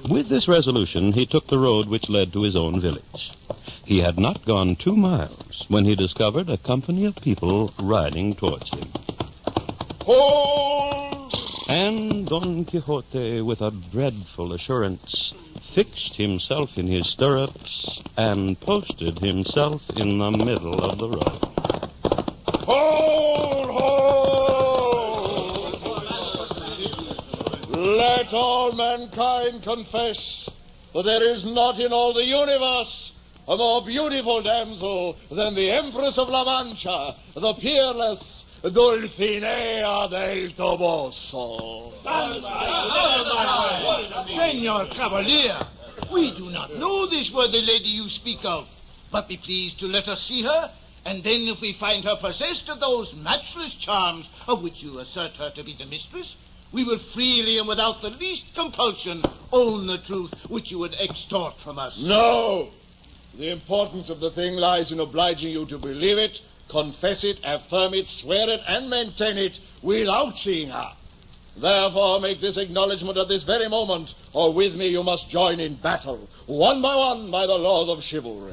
With this resolution, he took the road which led to his own village. He had not gone 2 miles when he discovered a company of people riding towards him. Hold! And Don Quixote, with a dreadful assurance, fixed himself in his stirrups and posted himself in the middle of the road. Hold! Let all mankind confess that there is not in all the universe a more beautiful damsel than the Empress of La Mancha, the peerless Dulcinea del Toboso. Senor Cavalier, we do not know this worthy lady you speak of, but be pleased to let us see her, and then if we find her possessed of those matchless charms of which you assert her to be the mistress, we will freely and without the least compulsion own the truth which you would extort from us. No! The importance of the thing lies in obliging you to believe it, confess it, affirm it, swear it, and maintain it without seeing her. Therefore, make this acknowledgment at this very moment, or with me you must join in battle, one, by the laws of chivalry.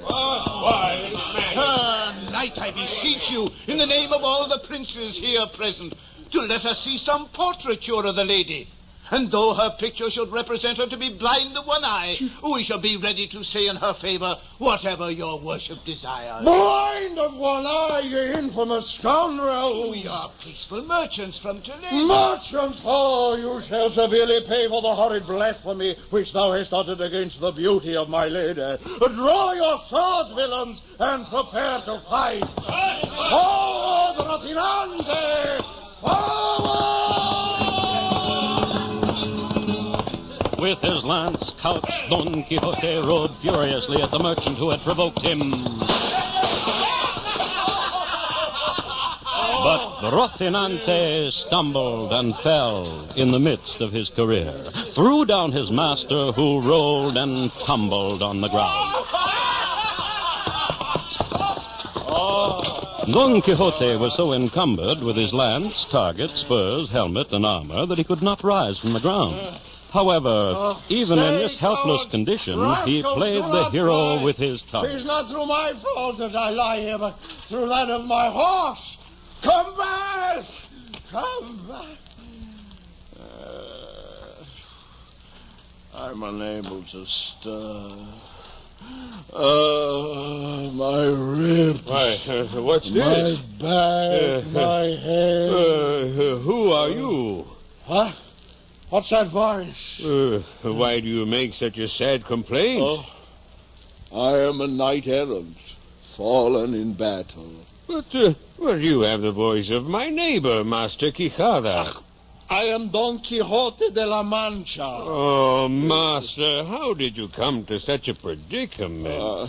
Knight, I beseech you, in the name of all the princes here present, to let us see some portraiture of the lady. And though her picture should represent her to be blind of one eye, we shall be ready to say in her favor whatever your worship desires. Blind of one eye, you infamous scoundrel! We are peaceful merchants from Toledo. Merchants? Oh, you shall severely pay for the horrid blasphemy which thou hast uttered against the beauty of my lady. Draw your swords, villains, and prepare to fight. Forward, Rocinante! Forward! With his lance couched, Don Quixote rode furiously at the merchant who had provoked him. But Rocinante stumbled and fell in the midst of his career, threw down his master, who rolled and tumbled on the ground. Don Quixote was so encumbered with his lance, target, spurs, helmet, and armor that he could not rise from the ground. However, even in this helpless condition, he played the hero with his tongue. It's not through my fault that I lie here, but through that of my horse. Come back! Come back! I'm unable to stir. My ribs. Why, what's this? My back, my head. Who are you? Huh? What's that voice? Why do you make such a sad complaint? Oh, I am a knight-errant, fallen in battle. But, you have the voice of my neighbor, Master Quijada. I am Don Quixote de la Mancha. Oh, Master, how did you come to such a predicament?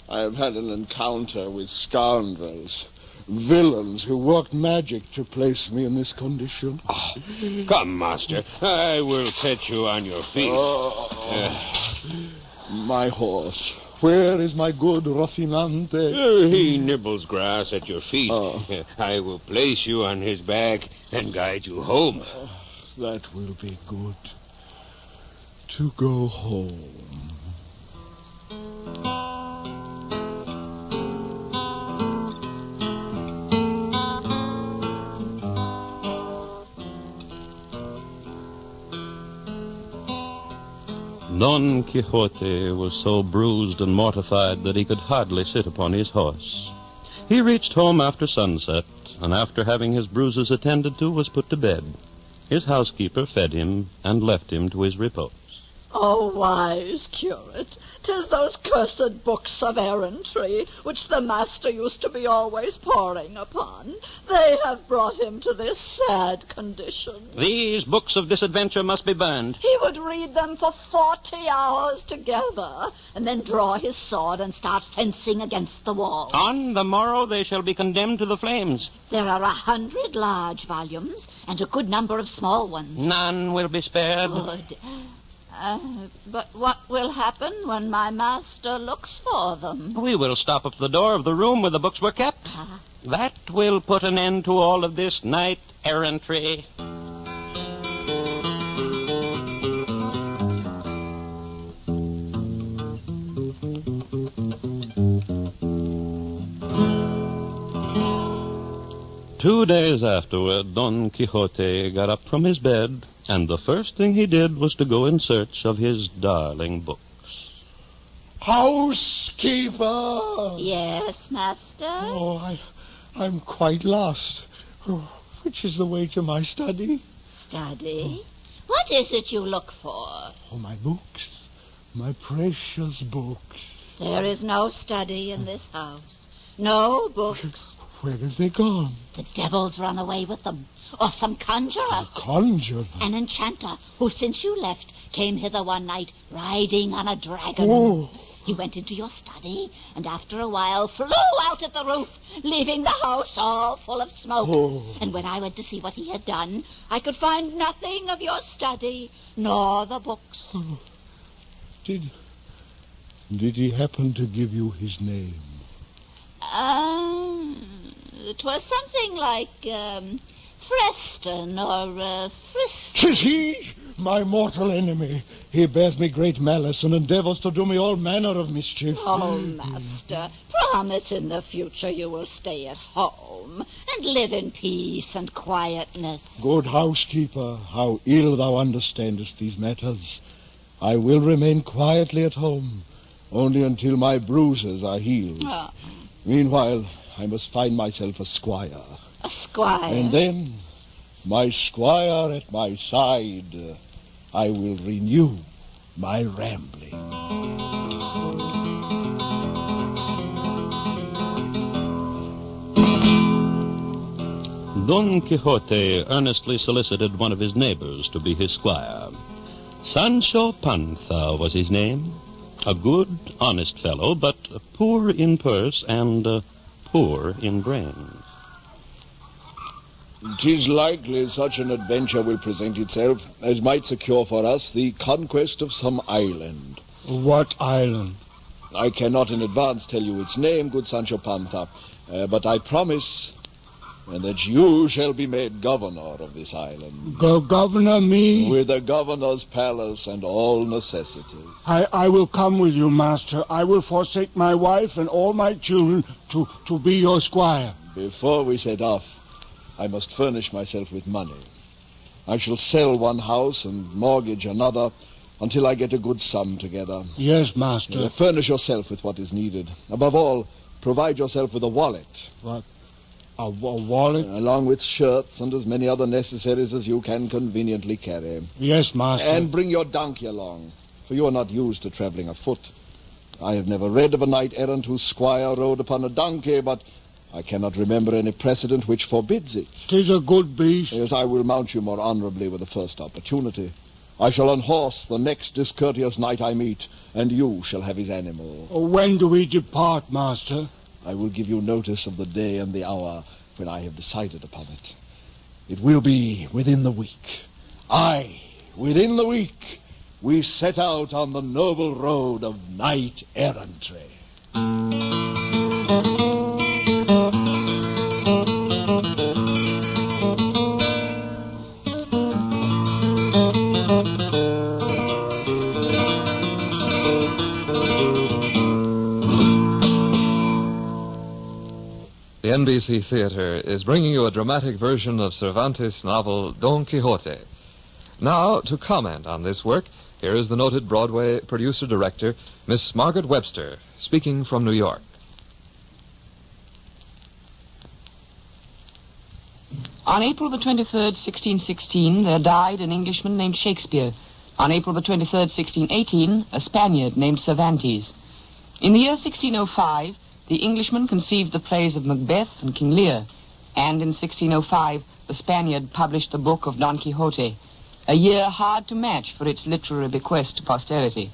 I have had an encounter with scoundrels, villains who worked magic to place me in this condition. Come, Master, I will set you on your feet. My horse. Where is my good Rocinante? He nibbles grass at your feet. I will place you on his back and guide you home. That will be good. To go home. Don Quixote was so bruised and mortified that he could hardly sit upon his horse. He reached home after sunset, and after having his bruises attended to, was put to bed. His housekeeper fed him and left him to his repose. Oh, wise curate, 'tis those cursed books of errantry which the master used to be always poring upon. They have brought him to this sad condition. These books of disadventure must be burned. He would read them for 40 hours together, and then draw his sword and start fencing against the wall. On the morrow they shall be condemned to the flames. There are 100 large volumes and a good number of small ones. None will be spared. Good. But what will happen when my master looks for them? We will stop up the door of the room where the books were kept. That will put an end to all of this night errantry. Two days afterward, Don Quixote got up from his bed, and the first thing he did was to go in search of his darling books. Housekeeper! Yes, master? Oh, I'm quite lost. Oh, which is the way to my study? Study? What is it you look for? Oh, my books. My precious books. There is no study in this house. No books. Where have they gone? The devil's run away with them. Or some conjurer. A conjurer? An enchanter who, since you left, came hither one night riding on a dragon. Oh. He went into your study and after a while flew out of the roof, leaving the house all full of smoke. Oh. And when I went to see what he had done, I could find nothing of your study, nor the books. Oh. Did he happen to give you his name? It was something like, Freston or, Friston. 'Tis he, my mortal enemy. He bears me great malice and endeavors to do me all manner of mischief. Oh, master, promise in the future you will stay at home and live in peace and quietness. Good housekeeper, how ill thou understandest these matters. I will remain quietly at home, only until my bruises are healed. Oh. Meanwhile, I must find myself a squire. A squire? And then, my squire at my side, I will renew my rambling. Don Quixote earnestly solicited one of his neighbors to be his squire. Sancho Panza was his name. A good, honest fellow, but poor in purse and poor in brains. 'Tis likely such an adventure will present itself as might secure for us the conquest of some island. What island? I cannot in advance tell you its name, good Sancho Panza, but I promise that you shall be made governor of this island. Governor me? With the governor's palace and all necessities. I will come with you, master. I will forsake my wife and all my children to be your squire. Before we set off, I must furnish myself with money. I shall sell one house and mortgage another until I get a good sum together. Yes, master. Furnish yourself with what is needed. Above all, provide yourself with a wallet. What? A wallet? Along with shirts and as many other necessaries as you can conveniently carry. Yes, master. And bring your donkey along, for you are not used to traveling afoot. I have never read of a knight-errant whose squire rode upon a donkey, but I cannot remember any precedent which forbids it. 'Tis a good beast. Yes, I will mount you more honorably with the first opportunity. I shall unhorse the next discourteous knight I meet, and you shall have his animal. When do we depart, master? I will give you notice of the day and the hour when I have decided upon it. It will be within the week. Aye, within the week, we set out on the noble road of knight-errantry. The NBC Theater is bringing you a dramatic version of Cervantes' novel Don Quixote. Now, to comment on this work, here is the noted Broadway producer-director, Miss Margaret Webster, speaking from New York. On April the 23rd, 1616, there died an Englishman named Shakespeare, On April the 23rd, 1618, a Spaniard named Cervantes. In the year 1605, the Englishman conceived the plays of Macbeth and King Lear, and in 1605, the Spaniard published the book of Don Quixote, a year hard to match for its literary bequest to posterity.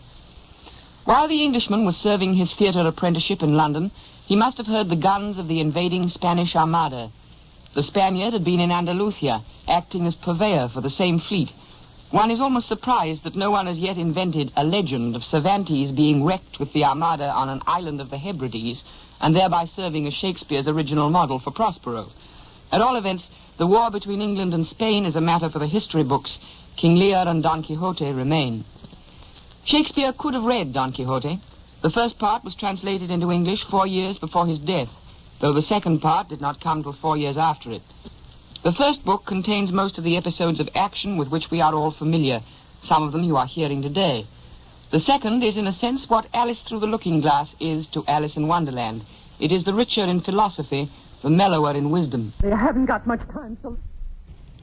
While the Englishman was serving his theatre apprenticeship in London, he must have heard the guns of the invading Spanish Armada. The Spaniard had been in Andalusia, acting as purveyor for the same fleet. One is almost surprised that no one has yet invented a legend of Cervantes being wrecked with the Armada on an island of the Hebrides, and thereby serving as Shakespeare's original model for Prospero. At all events, the war between England and Spain is a matter for the history books. King Lear and Don Quixote remain. Shakespeare could have read Don Quixote. The first part was translated into English 4 years before his death, though the second part did not come till 4 years after it. The first book contains most of the episodes of action with which we are all familiar. Some of them you are hearing today. The second is, in a sense, what Alice Through the Looking Glass is to Alice in Wonderland. It is the richer in philosophy, the mellower in wisdom. I haven't got much time, so...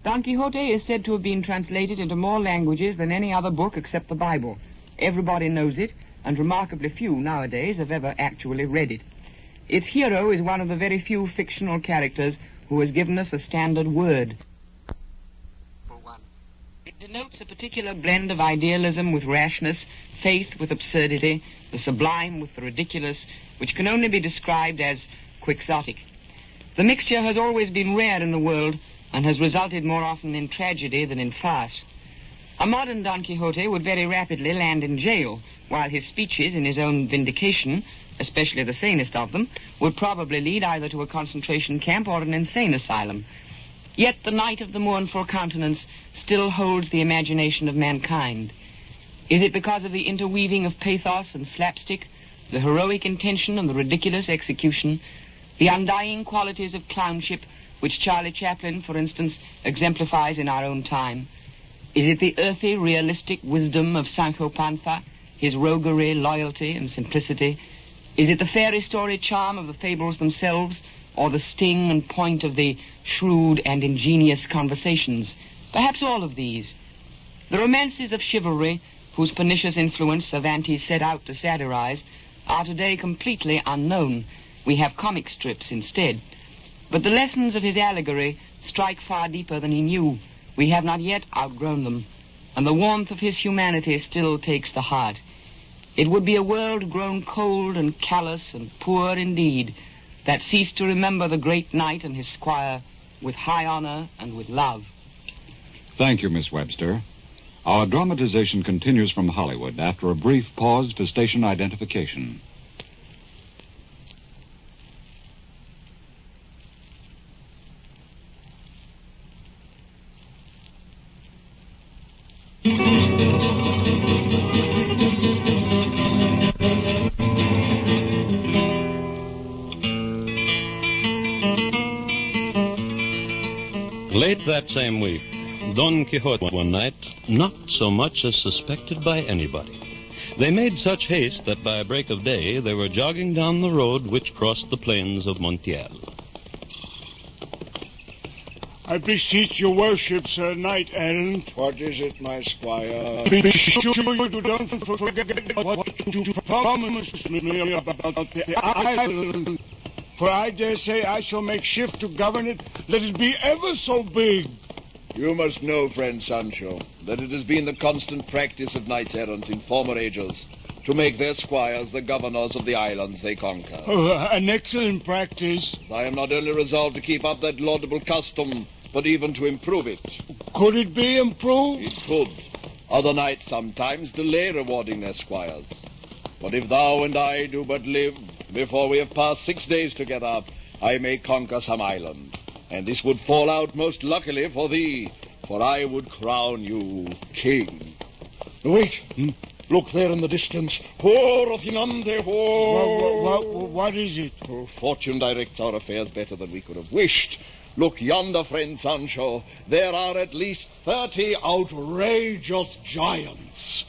Don Quixote is said to have been translated into more languages than any other book except the Bible. Everybody knows it, and remarkably few nowadays have ever actually read it. Its hero is one of the very few fictional characters who has given us a standard word. It denotes a particular blend of idealism with rashness, faith with absurdity, the sublime with the ridiculous, which can only be described as quixotic. The mixture has always been rare in the world and has resulted more often in tragedy than in farce. A modern Don Quixote would very rapidly land in jail, while his speeches in his own vindication, especially the sanest of them, would probably lead either to a concentration camp or an insane asylum. Yet the Knight of the Mournful Countenance still holds the imagination of mankind. Is it because of the interweaving of pathos and slapstick, the heroic intention and the ridiculous execution, the undying qualities of clownship which Charlie Chaplin, for instance, exemplifies in our own time? Is it the earthy, realistic wisdom of Sancho Panza, his roguery, loyalty, and simplicity? Is it the fairy story charm of the fables themselves, or the sting and point of the shrewd and ingenious conversations? Perhaps all of these. The romances of chivalry, whose pernicious influence Cervantes set out to satirize, are today completely unknown. We have comic strips instead. But the lessons of his allegory strike far deeper than he knew. We have not yet outgrown them, and the warmth of his humanity still takes the heart. It would be a world grown cold and callous and poor indeed that ceased to remember the great knight and his squire with high honor and with love. Thank you, Miss Webster. Our dramatization continues from Hollywood after a brief pause for station identification. Late that same week, Don Quixote one night not so much as suspected by anybody. They made such haste that by break of day they were jogging down the road which crossed the plains of Montiel. I beseech your worship, Sir Knight Errant. What is it, my squire? Be sure you don't forget what you promised me about the island. For I dare say I shall make shift to govern it, let it be ever so big. You must know, friend Sancho, that it has been the constant practice of knights-errant in former ages to make their squires the governors of the islands they conquer. An excellent practice. I am not only resolved to keep up that laudable custom, but even to improve it. Could it be improved? It could. Other knights sometimes delay rewarding their squires. But if thou and I do but live, before we have passed 6 days together, I may conquer some island. And this would fall out most luckily for thee, for I would crown you king. Wait. Look there in the distance. Rocinante, What is it? Fortune directs our affairs better than we could have wished. Look yonder, friend Sancho. There are at least 30 outrageous giants.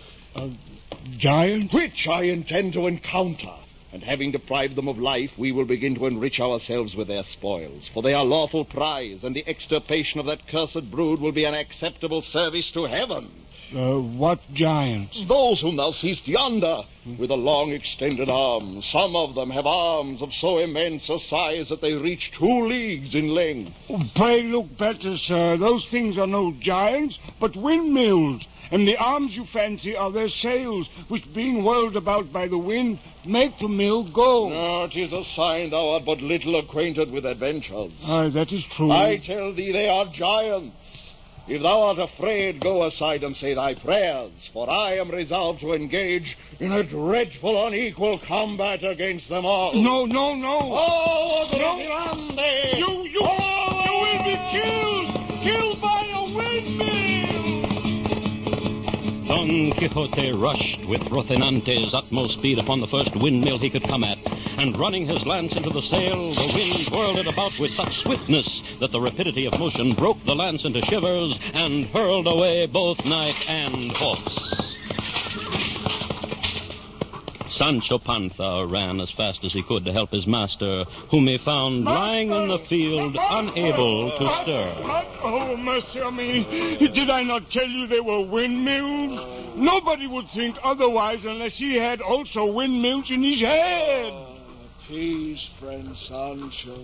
Giants? Which I intend to encounter. And having deprived them of life, we will begin to enrich ourselves with their spoils. For they are lawful prize, and the extirpation of that cursed brood will be an acceptable service to heaven. What giants? Those whom thou seest yonder, with the long extended arms. Some of them have arms of so immense a size that they reach 2 leagues in length. Pray look better, sir. Those things are no giants, but windmills. And the arms you fancy are their sails, which, being whirled about by the wind, make the mill go. No, it is a sign thou art but little acquainted with adventures. That is true. I tell thee they are giants. If thou art afraid, go aside and say thy prayers, for I am resolved to engage in a dreadful unequal combat against them all. No. Oh, Grande! You will be killed by a windmill! Don Quixote rushed with Rocinante's utmost speed upon the first windmill he could come at, and running his lance into the sail, the wind whirled it about with such swiftness that the rapidity of motion broke the lance into shivers and hurled away both knight and horse. Sancho Panza ran as fast as he could to help his master, whom he found lying in the field, unable to stir. Oh, mercy on me. Did I not tell you they were windmills? Nobody would think otherwise unless he had also windmills in his head. Peace, friend Sancho.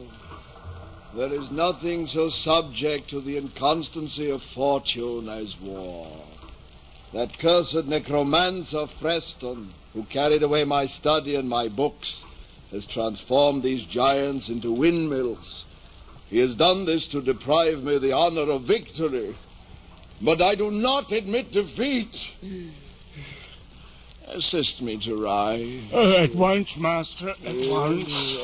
There is nothing so subject to the inconstancy of fortune as war. That cursed necromancer Freston, who carried away my study and my books, has transformed these giants into windmills. He has done this to deprive me of the honor of victory. But I do not admit defeat. Assist me to rise. At once, master, at once.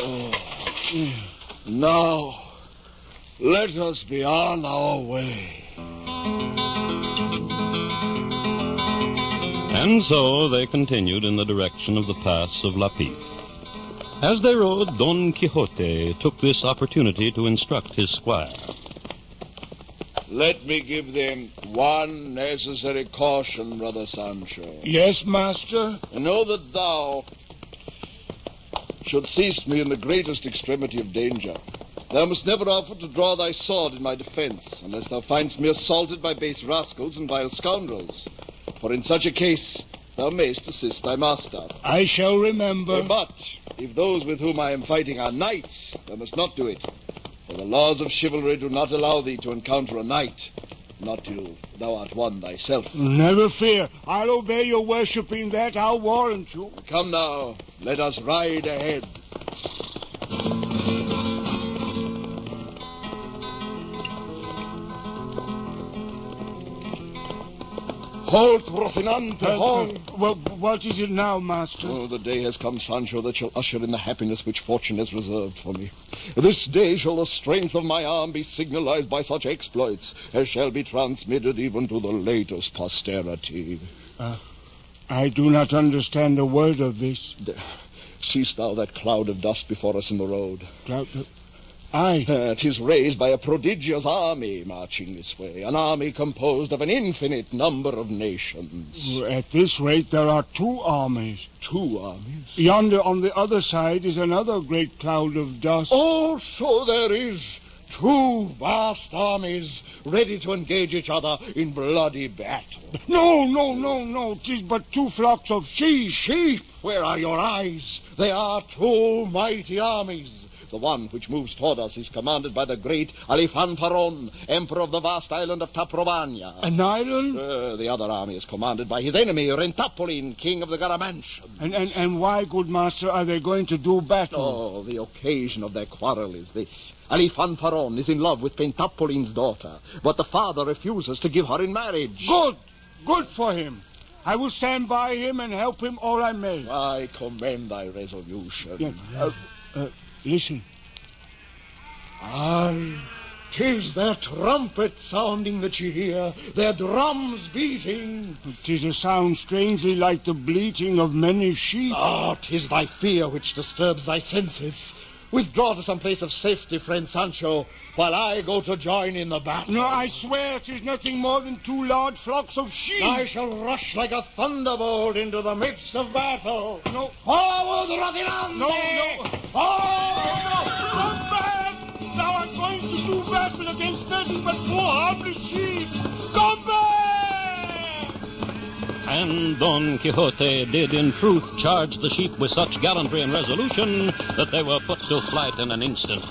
Now, let us be on our way. And so they continued in the direction of the pass of La Pique. As they rode, Don Quixote took this opportunity to instruct his squire. Let me give them one necessary caution, brother Sancho. Yes, master? Know that thou shouldst cease me in the greatest extremity of danger. Thou must never offer to draw thy sword in my defense, unless thou find'st me assaulted by base rascals and vile scoundrels. For in such a case, thou mayst assist thy master. I shall remember. But if those with whom I am fighting are knights, thou must not do it. For the laws of chivalry do not allow thee to encounter a knight, not till thou art one thyself. Never fear. I'll obey your worship in that, I'll warrant you. Come now, let us ride ahead. Halt, Rocinante, halt! What is it now, master? Oh, the day has come, Sancho, that shall usher in the happiness which fortune has reserved for me. This day shall the strength of my arm be signalized by such exploits as shall be transmitted even to the latest posterity. I do not understand a word of this. Seest thou that cloud of dust before us in the road? Aye. 'Tis raised by a prodigious army marching this way, an army composed of an infinite number of nations. At this rate, there are 2 armies. 2 armies? Yonder on the other side is another great cloud of dust. Oh, so there is 2 vast armies ready to engage each other in bloody battle. No. 'Tis but 2 flocks of sheep. Sheep? Where are your eyes? They are 2 mighty armies. The one which moves toward us is commanded by the great Alifanfaron, emperor of the vast island of Taprobania. An island? The other army is commanded by his enemy, Rentapolin, king of the Garamantians. And why, good master, are they going to do battle? Oh, the occasion of their quarrel is this. Alifanfaron is in love with Pentapolin's daughter, but the father refuses to give her in marriage. Good for him. I will stand by him and help him all I may. I commend thy resolution. Listen. Aye, 'tis their trumpet sounding that ye hear, their drums beating. 'Tis a sound strangely like the bleating of many sheep. 'Tis thy fear which disturbs thy senses. Withdraw to some place of safety, friend Sancho, while I go to join in the battle. No, I swear 'tis nothing more than 2 large flocks of sheep. I shall rush like a thunderbolt into the midst of battle. No. Forward, Rocinante! No. Come back! Thou art going to do battle against nothing but 4 harmless sheep. Come back! And Don Quixote did in truth charge the sheep with such gallantry and resolution that they were put to flight in an instant.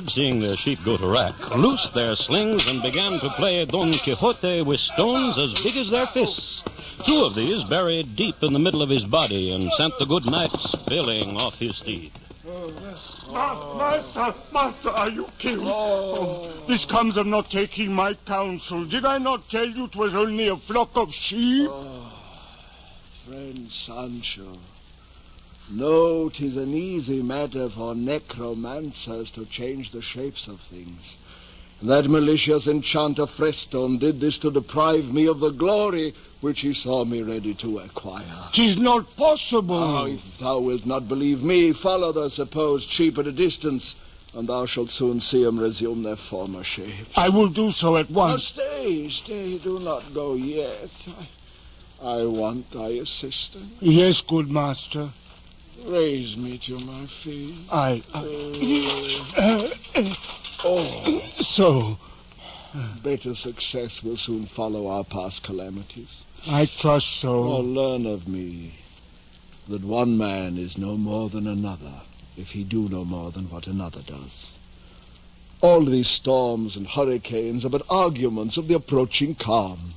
Seeing their sheep go to wrack, loosed their slings and began to play Don Quixote with stones as big as their fists. 2 of these buried deep in the middle of his body and sent the good knight spilling off his steed. Master, are you killed? This comes of not taking my counsel. Did I not tell you 'twas only a flock of sheep? Friend Sancho, no, 'tis an easy matter for necromancers to change the shapes of things. That malicious enchanter Freston did this to deprive me of the glory which he saw me ready to acquire. 'Tis not possible. If thou wilt not believe me, follow the supposed sheep at a distance, and thou shalt soon see them resume their former shape. I will do so at once. Now stay, do not go yet. I want thy assistance. Yes, good master. Raise me to my feet. So. Better success will soon follow our past calamities. I trust so. Oh, learn of me that one man is no more than another if he do no more than what another does. All these storms and hurricanes are but arguments of the approaching calm.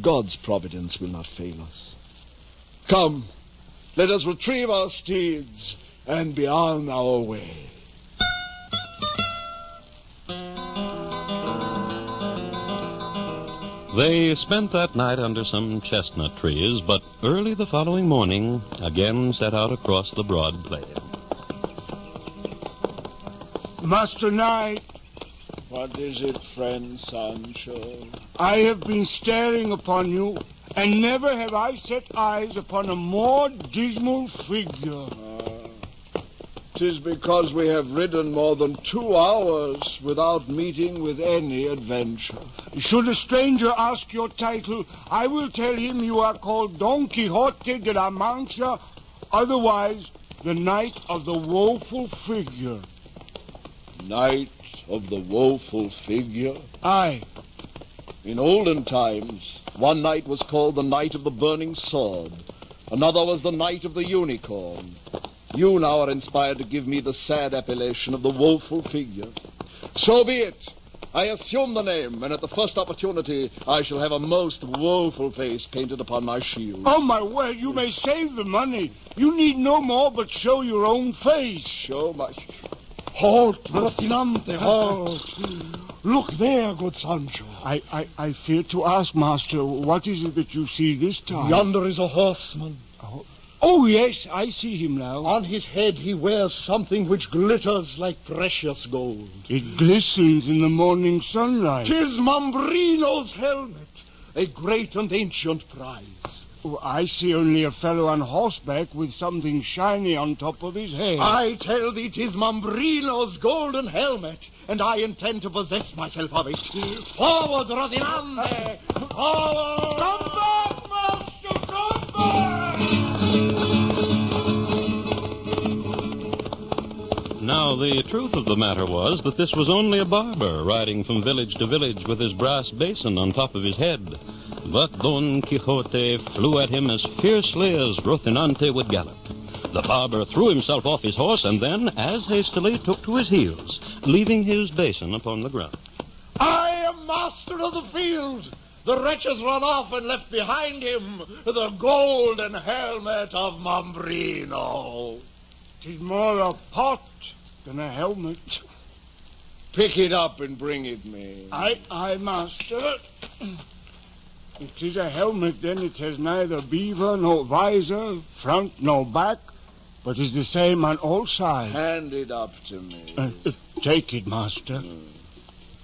God's providence will not fail us. Come, let us retrieve our steeds and be on our way. They spent that night under some chestnut trees, but early the following morning again set out across the broad plain. Master Knight. What is it, friend Sancho? I have been staring upon you, and never have I set eyes upon a more dismal figure. 'Tis because we have ridden more than 2 hours without meeting with any adventure. Should a stranger ask your title, I will tell him you are called Don Quixote de la Mancha, otherwise the Knight of the Woeful Figure. Knight of the Woeful Figure? Aye. In olden times, one knight was called the Knight of the Burning Sword. Another was the Knight of the Unicorn. You now are inspired to give me the sad appellation of the Woeful Figure. So be it. I assume the name, and at the first opportunity I shall have a most woeful face painted upon my shield. Oh, my word, you may save the money. You need no more but show your own face. Show my... Halt, Rocinante, halt. Look there, good Sancho. I fear to ask, master, what is it that you see this time? Yonder is a horseman. Oh, yes, I see him now. On his head he wears something which glitters like precious gold. It glistens in the morning sunlight. 'Tis Mambrino's helmet, a great and ancient prize. Oh, I see only a fellow on horseback with something shiny on top of his head. I tell thee 'tis Mambrino's golden helmet, and I intend to possess myself of it. Forward, Rocinante! Forward! Come back, master! Come back! Now, the truth of the matter was that this was only a barber riding from village to village with his brass basin on top of his head. But Don Quixote flew at him as fiercely as Rocinante would gallop. The barber threw himself off his horse and then, as hastily, took to his heels, leaving his basin upon the ground. I am master of the field. The wretch has run off and left behind him the golden helmet of Mambrino. 'Tis more a pot than a helmet. Pick it up and bring it me. Aye, master. If 'tis a helmet, then it has neither beaver nor visor, front nor back, but is the same on all sides. Hand it up to me. Take it, master.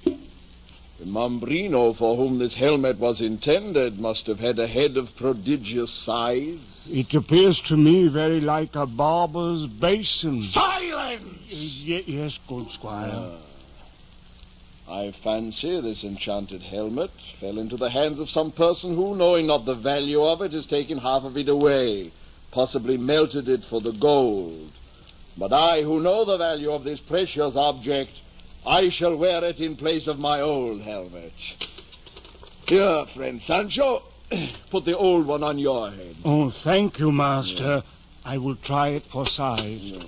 The Mambrino for whom this helmet was intended must have had a head of prodigious size. It appears to me very like a barber's basin. Silence! Yes, good squire. I fancy this enchanted helmet fell into the hands of some person who, knowing not the value of it, has taken half of it away, possibly melted it for the gold. But I, who know the value of this precious object, I shall wear it in place of my old helmet. Here, friend Sancho. Put the old one on your head. Oh, thank you, master. I will try it for size.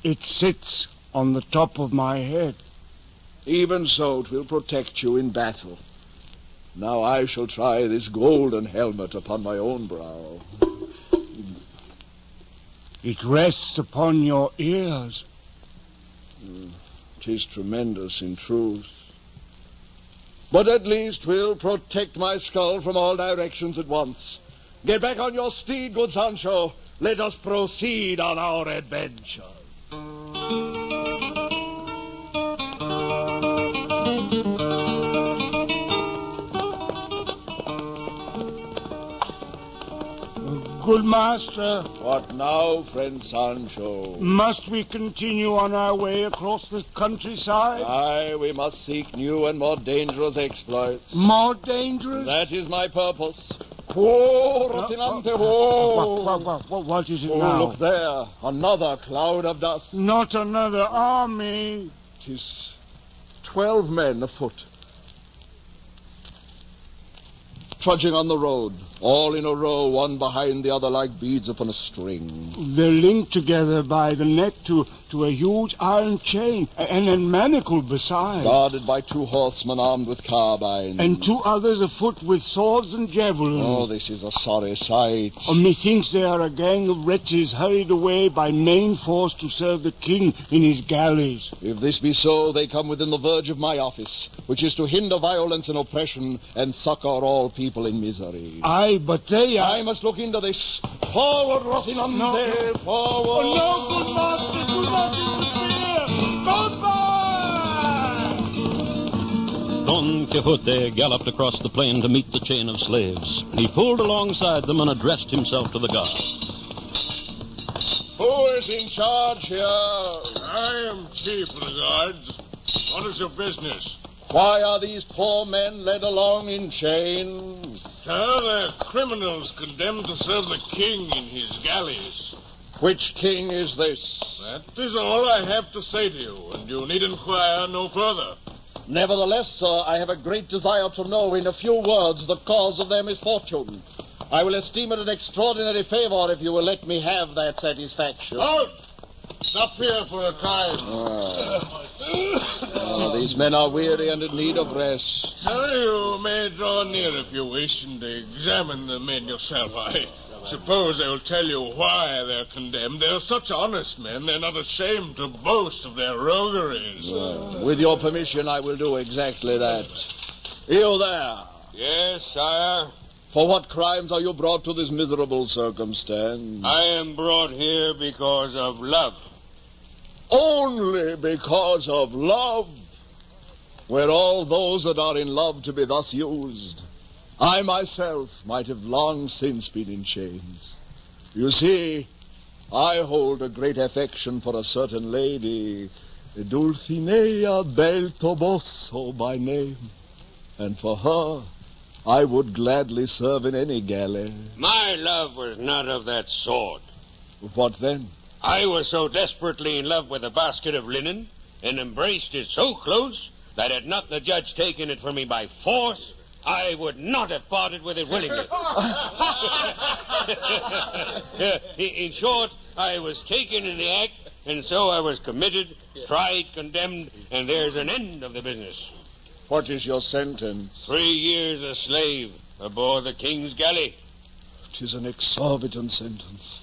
It sits on the top of my head. Even so, it will protect you in battle. Now I shall try this golden helmet upon my own brow. It rests upon your ears. 'Tis tremendous in truth. But at least will protect my skull from all directions at once. Get back on your steed, good Sancho. Let us proceed on our adventure. Good master. What now, friend Sancho? Must we continue on our way across the countryside? Aye, we must seek new and more dangerous exploits. More dangerous? That is my purpose. Whoa, Rocinante, whoa! What is it now? Look there, another cloud of dust. Not another army. 'Tis 12 men afoot. Trudging on the road, all in a row, one behind the other like beads upon a string. They're linked together by the neck to a huge iron chain, and then manacled besides. Guarded by 2 horsemen armed with carbines. And 2 others afoot with swords and javelins. Oh, this is a sorry sight. Methinks they are a gang of wretches hurried away by main force to serve the king in his galleys. If this be so, they come within the verge of my office, which is to hinder violence and oppression and succor all people in misery. Aye, but they are... I must look into this. Forward, Rocinante, no. Forward. Oh, no, good master, do not interfere. Goodbye! Don Quixote galloped across the plain to meet the chain of slaves. He pulled alongside them and addressed himself to the guard. Who is in charge here? I am chief of the guards. What is your business? Why are these poor men led along in chains? Sir, they're criminals condemned to serve the king in his galleys. Which king is this? That is all I have to say to you, and you need inquire no further. Nevertheless, sir, I have a great desire to know in a few words the cause of their misfortune. I will esteem it an extraordinary favor if you will let me have that satisfaction. Halt! Stop here for a time. These men are weary and in need of rest. Sir, you may draw near if you wish and examine the men yourself. I suppose they will tell you why they're condemned. They're such honest men, they're not ashamed to boast of their rogueries. With your permission, I will do exactly that. You there. Yes, sire? For what crimes are you brought to this miserable circumstance? I am brought here because of love. Only because of love? Were all those that are in love to be thus used, I myself might have long since been in chains. You see, I hold a great affection for a certain lady, Dulcinea Bel Toboso by name, and for her I would gladly serve in any galley. My love was not of that sort. What then? I was so desperately in love with a basket of linen and embraced it so close that had not the judge taken it from me by force, I would not have parted with it willingly. In short, I was taken in the act, and so I was committed, tried, condemned, and there's an end of the business. What is your sentence? 3 years a slave aboard the king's galley. 'Tis an exorbitant sentence.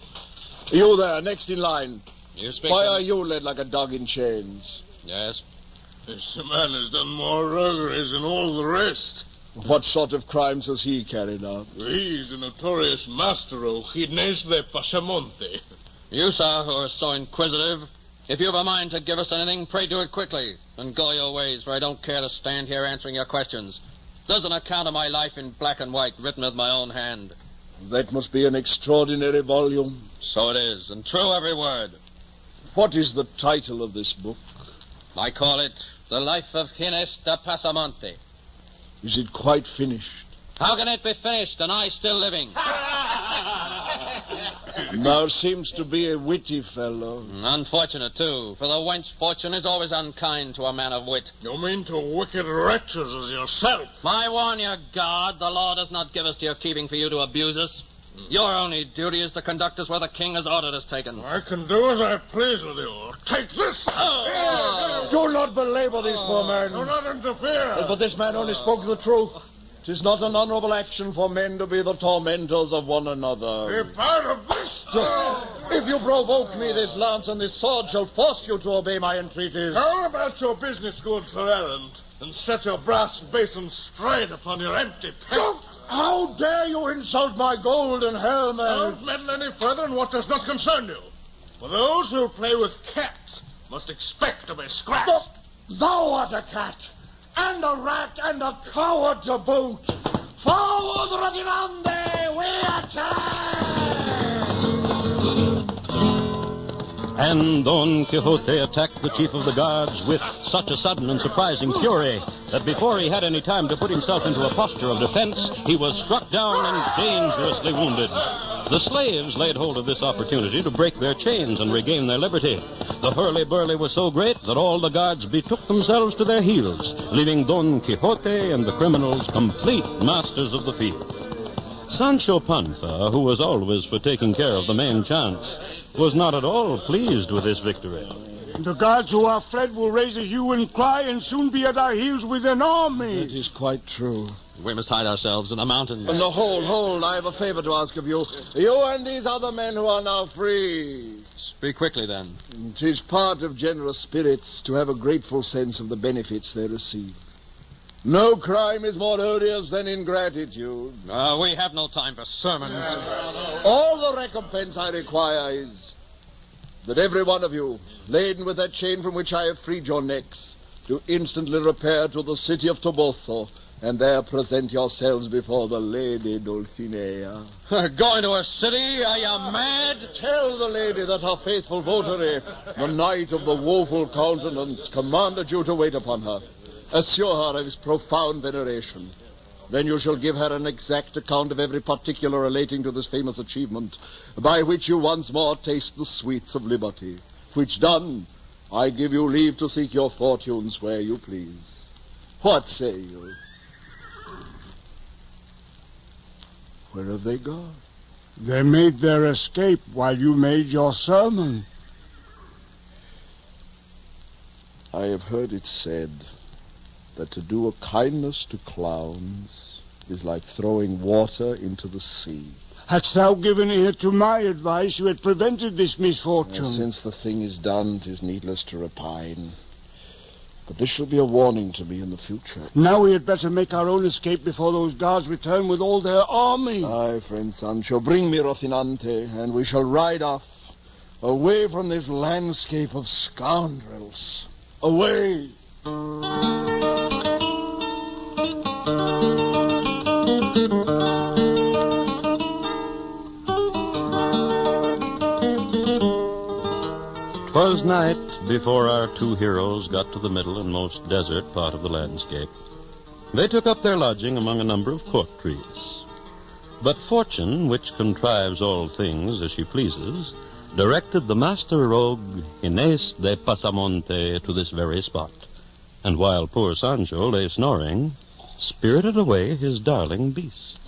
You there, next in line. You speak. Why are you led like a dog in chains? Yes. This man has done more rogueries than all the rest. What sort of crimes has he carried out? He's a notorious master of Gines de Pasamonte. You, sir, who are so inquisitive, if you have a mind to give us anything, pray do it quickly, and go your ways, for I don't care to stand here answering your questions. There's an account of my life in black and white, written with my own hand. That must be an extraordinary volume. So it is, and true every word. What is the title of this book? I call it The Life of Gines de Pasamonte. Is it quite finished? How can it be finished and I still living? Thou seems to be a witty fellow. Unfortunate, too, for the wench fortune is always unkind to a man of wit. You mean to wicked wretches as yourself? I warn you, guard, the law does not give us to your keeping for you to abuse us. Your only duty is to conduct us where the king has ordered us taken. I can do as I please with you. Take this! Do not belabor this poor man. Do not interfere. But this man only spoke the truth. 'Tis not an honorable action for men to be the tormentors of one another. Be part of this. If you provoke me, this lance and this sword shall force you to obey my entreaties. How about your business goods for errand, and set your brass basin straight upon your empty pate? How dare you insult my golden helmet? Don't meddle any further in what does not concern you. For those who play with cats must expect to be scratched. Thou art a cat, and a rat, and a coward to boot. Forward, Rocinante, we attack! And Don Quixote attacked the chief of the guards with such a sudden and surprising fury that before he had any time to put himself into a posture of defense, he was struck down and dangerously wounded. The slaves laid hold of this opportunity to break their chains and regain their liberty. The hurly-burly was so great that all the guards betook themselves to their heels, leaving Don Quixote and the criminals complete masters of the field. Sancho Panza, who was always for taking care of the main chance, was not at all pleased with this victory. The guards who are fled will raise a hue and cry and soon be at our heels with an army. That is quite true. We must hide ourselves in the mountains. No, hold. I have a favor to ask of you. You and these other men who are now free. Speak quickly, then. 'Tis part of generous spirits to have a grateful sense of the benefits they receive. No crime is more odious than ingratitude. We have no time for sermons. All the recompense I require is that every one of you, laden with that chain from which I have freed your necks, do instantly repair to the city of Toboso, and there present yourselves before the lady Dulcinea. Going to a city? Are you mad? Tell the lady that her faithful votary, the knight of the woeful countenance, commanded you to wait upon her. Assure her of his profound veneration. Then you shall give her an exact account of every particular relating to this famous achievement, by which you once more taste the sweets of liberty. Which done, I give you leave to seek your fortunes where you please. What say you? Where have they gone? They made their escape while you made your sermon. I have heard it said that to do a kindness to clowns is like throwing water into the sea. Hadst thou given ear to my advice, you had prevented this misfortune. Since the thing is done, 'tis needless to repine. But this shall be a warning to me in the future. Now we had better make our own escape before those guards return with all their army. Aye, friend Sancho, bring me Rocinante, and we shall ride off, away from this landscape of scoundrels. Away! 'Twas night before our two heroes got to the middle and most desert part of the landscape. They took up their lodging among a number of cork trees. But fortune, which contrives all things as she pleases, directed the master rogue Inés de Pasamonte to this very spot, and while poor Sancho lay snoring, spirited away his darling beast.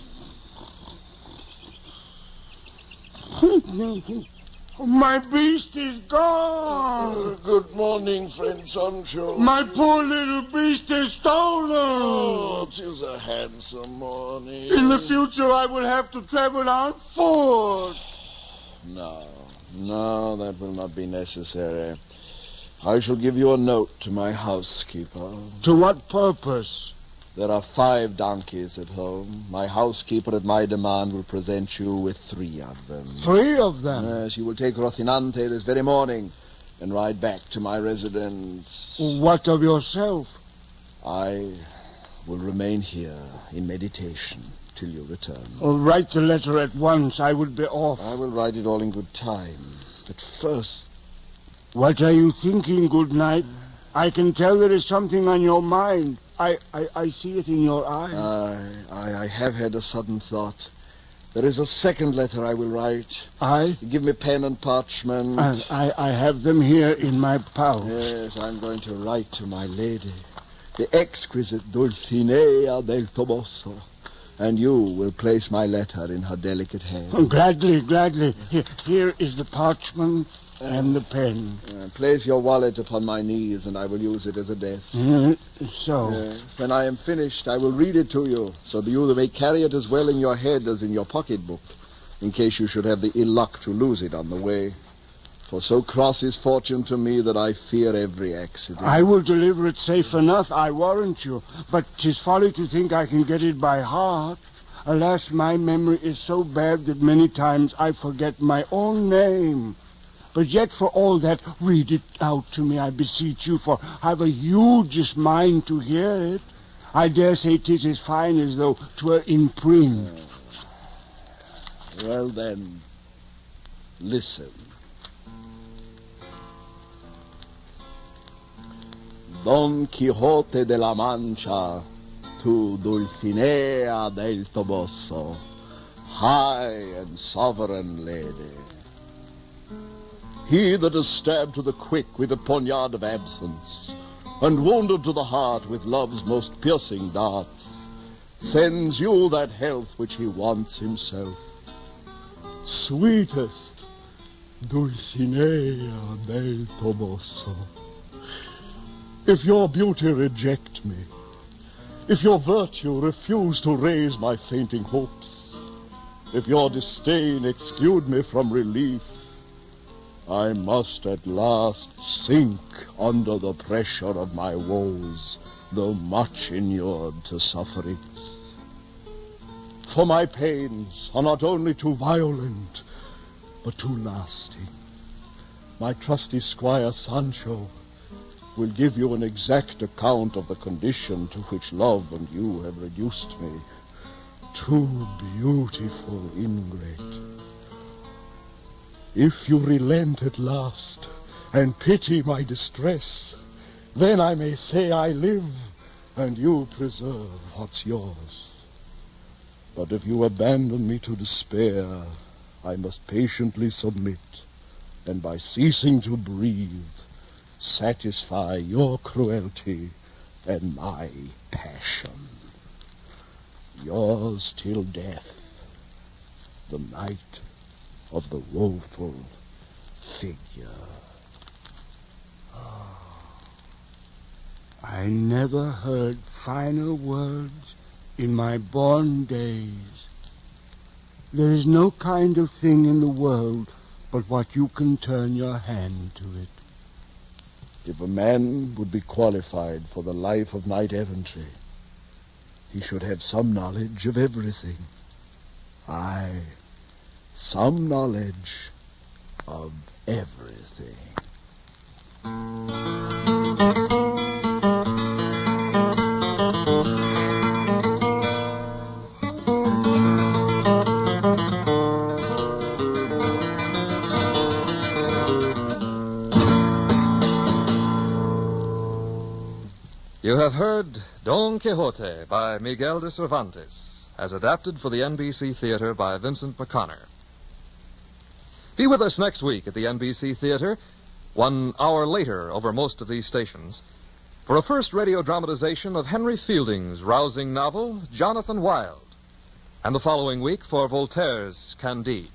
My beast is gone. Good morning, friend Sancho. My poor little beast is stolen. Oh, 'tis a handsome morning. In the future, I will have to travel on foot. No, that will not be necessary. I shall give you a note to my housekeeper. To what purpose? There are 5 donkeys at home. My housekeeper, at my demand, will present you with 3 of them. 3 of them? She will take Rocinante this very morning and ride back to my residence. What of yourself? I will remain here in meditation till you return. Write the letter at once. I will be off. I will write it all in good time. But first... What are you thinking, good night? I can tell there is something on your mind. I see it in your eyes. I have had a sudden thought. There is a second letter I will write. Give me pen and parchment. I have them here in my pouch. Yes, I'm going to write to my lady, the exquisite Dulcinea del Toboso. And you will place my letter in her delicate hand. Oh, gladly. Here is the parchment and the pen. Place your wallet upon my knees, and I will use it as a desk. When I am finished, I will read it to you, so that you may carry it as well in your head as in your pocketbook, in case you should have the ill luck to lose it on the way. For so cross is fortune to me that I fear every accident. I will deliver it safe enough, I warrant you. But 'tis folly to think I can get it by heart. Alas, my memory is so bad that many times I forget my own name. But yet, for all that, read it out to me, I beseech you, for I've a hugest mind to hear it. I dare say 'tis as fine as though 'twere in print. Well, then, listen. Don Quixote de la Mancha to Dulcinea del Toboso, high and sovereign lady. He that is stabbed to the quick with the poniard of absence, and wounded to the heart with love's most piercing darts, sends you that health which he wants himself. Sweetest Dulcinea del Toboso, if your beauty reject me, if your virtue refuse to raise my fainting hopes, if your disdain exclude me from relief, I must at last sink under the pressure of my woes, though much inured to sufferings. For my pains are not only too violent, but too lasting. My trusty squire Sancho will give you an exact account of the condition to which love and you have reduced me. Too beautiful ingrate. If you relent at last and pity my distress, then I may say I live and you preserve what's yours. But if you abandon me to despair, I must patiently submit, and by ceasing to breathe, satisfy your cruelty and my passion. Yours till death, the Knight of the Woeful Figure. I never heard finer words in my born days. There is no kind of thing in the world but what you can turn your hand to it. If a man would be qualified for the life of knight-errantry, he should have some knowledge of everything. Aye, some knowledge of everything. You have heard Don Quixote by Miguel de Cervantes, as adapted for the NBC Theater by Vincent McConnor. Be with us next week at the NBC Theater, 1 hour later over most of these stations, for a first radio dramatization of Henry Fielding's rousing novel, Jonathan Wild, and the following week for Voltaire's Candide.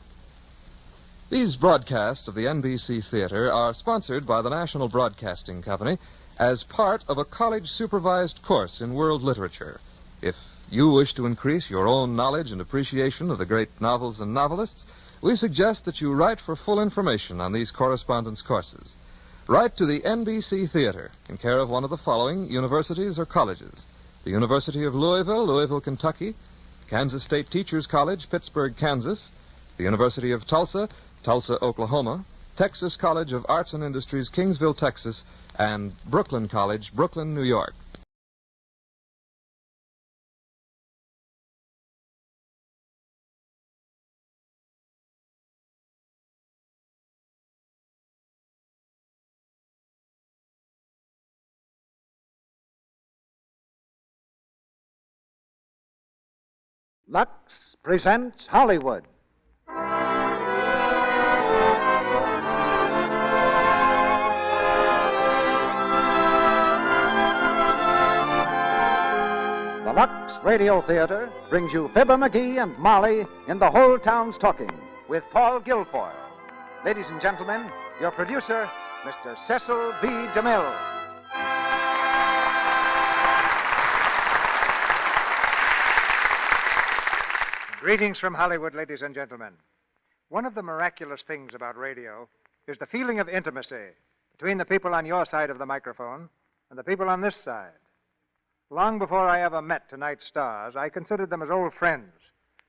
These broadcasts of the NBC Theater are sponsored by the National Broadcasting Company as part of a college-supervised course in world literature. If you wish to increase your own knowledge and appreciation of the great novels and novelists, we suggest that you write for full information on these correspondence courses. Write to the NBC Theater in care of one of the following universities or colleges: the University of Louisville, Louisville, Kentucky; Kansas State Teachers College, Pittsburgh, Kansas; the University of Tulsa, Tulsa, Oklahoma; Texas College of Arts and Industries, Kingsville, Texas; and Brooklyn College, Brooklyn, New York. Lux presents Hollywood. The Lux Radio Theater brings you Fibber McGee and Molly in The Whole Town's Talking with Paul Guilfoyle. Ladies and gentlemen, your producer, Mr. Cecil B. DeMille. Greetings from Hollywood, ladies and gentlemen. One of the miraculous things about radio is the feeling of intimacy between the people on your side of the microphone and the people on this side. Long before I ever met tonight's stars, I considered them as old friends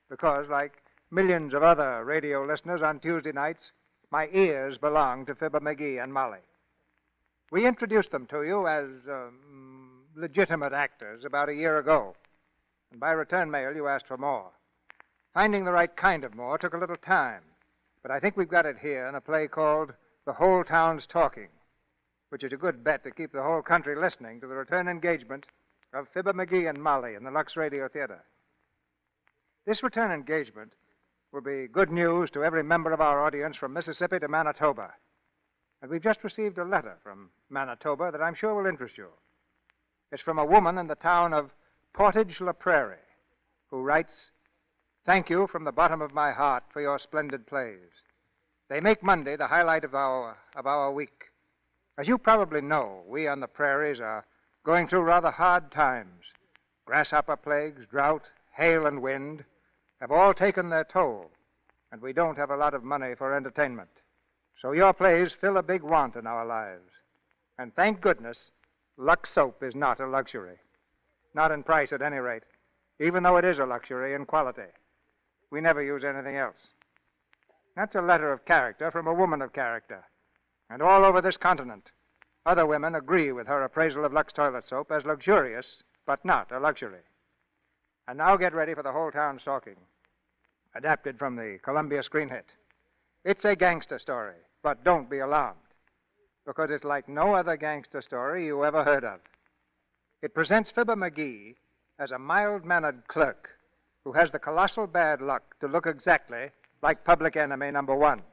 because, like millions of other radio listeners on Tuesday nights, my ears belong to Fibber McGee and Molly. We introduced them to you as legitimate actors about a year ago, and by return mail you asked for more. Finding the right kind of more took a little time, but I think we've got it here in a play called The Whole Town's Talking, which is a good bet to keep the whole country listening to the return engagement of Fibber McGee and Molly in the Lux Radio Theater. This return engagement will be good news to every member of our audience from Mississippi to Manitoba. And we've just received a letter from Manitoba that I'm sure will interest you. It's from a woman in the town of Portage La Prairie, who writes, "Thank you from the bottom of my heart for your splendid plays. They make Monday the highlight of our week. As you probably know, we on the prairies are going through rather hard times. Grasshopper plagues, drought, hail, and wind have all taken their toll, and we don't have a lot of money for entertainment. So your plays fill a big want in our lives. And thank goodness, Lux soap is not a luxury. Not in price at any rate, even though it is a luxury in quality. We never use anything else." That's a letter of character from a woman of character. And all over this continent, other women agree with her appraisal of Lux toilet soap as luxurious, but not a luxury. And now get ready for The Whole Town's Talking, adapted from the Columbia screen hit. It's a gangster story, but don't be alarmed, because it's like no other gangster story you ever heard of. It presents Fibber McGee as a mild-mannered clerk who has the colossal bad luck to look exactly like public enemy number one.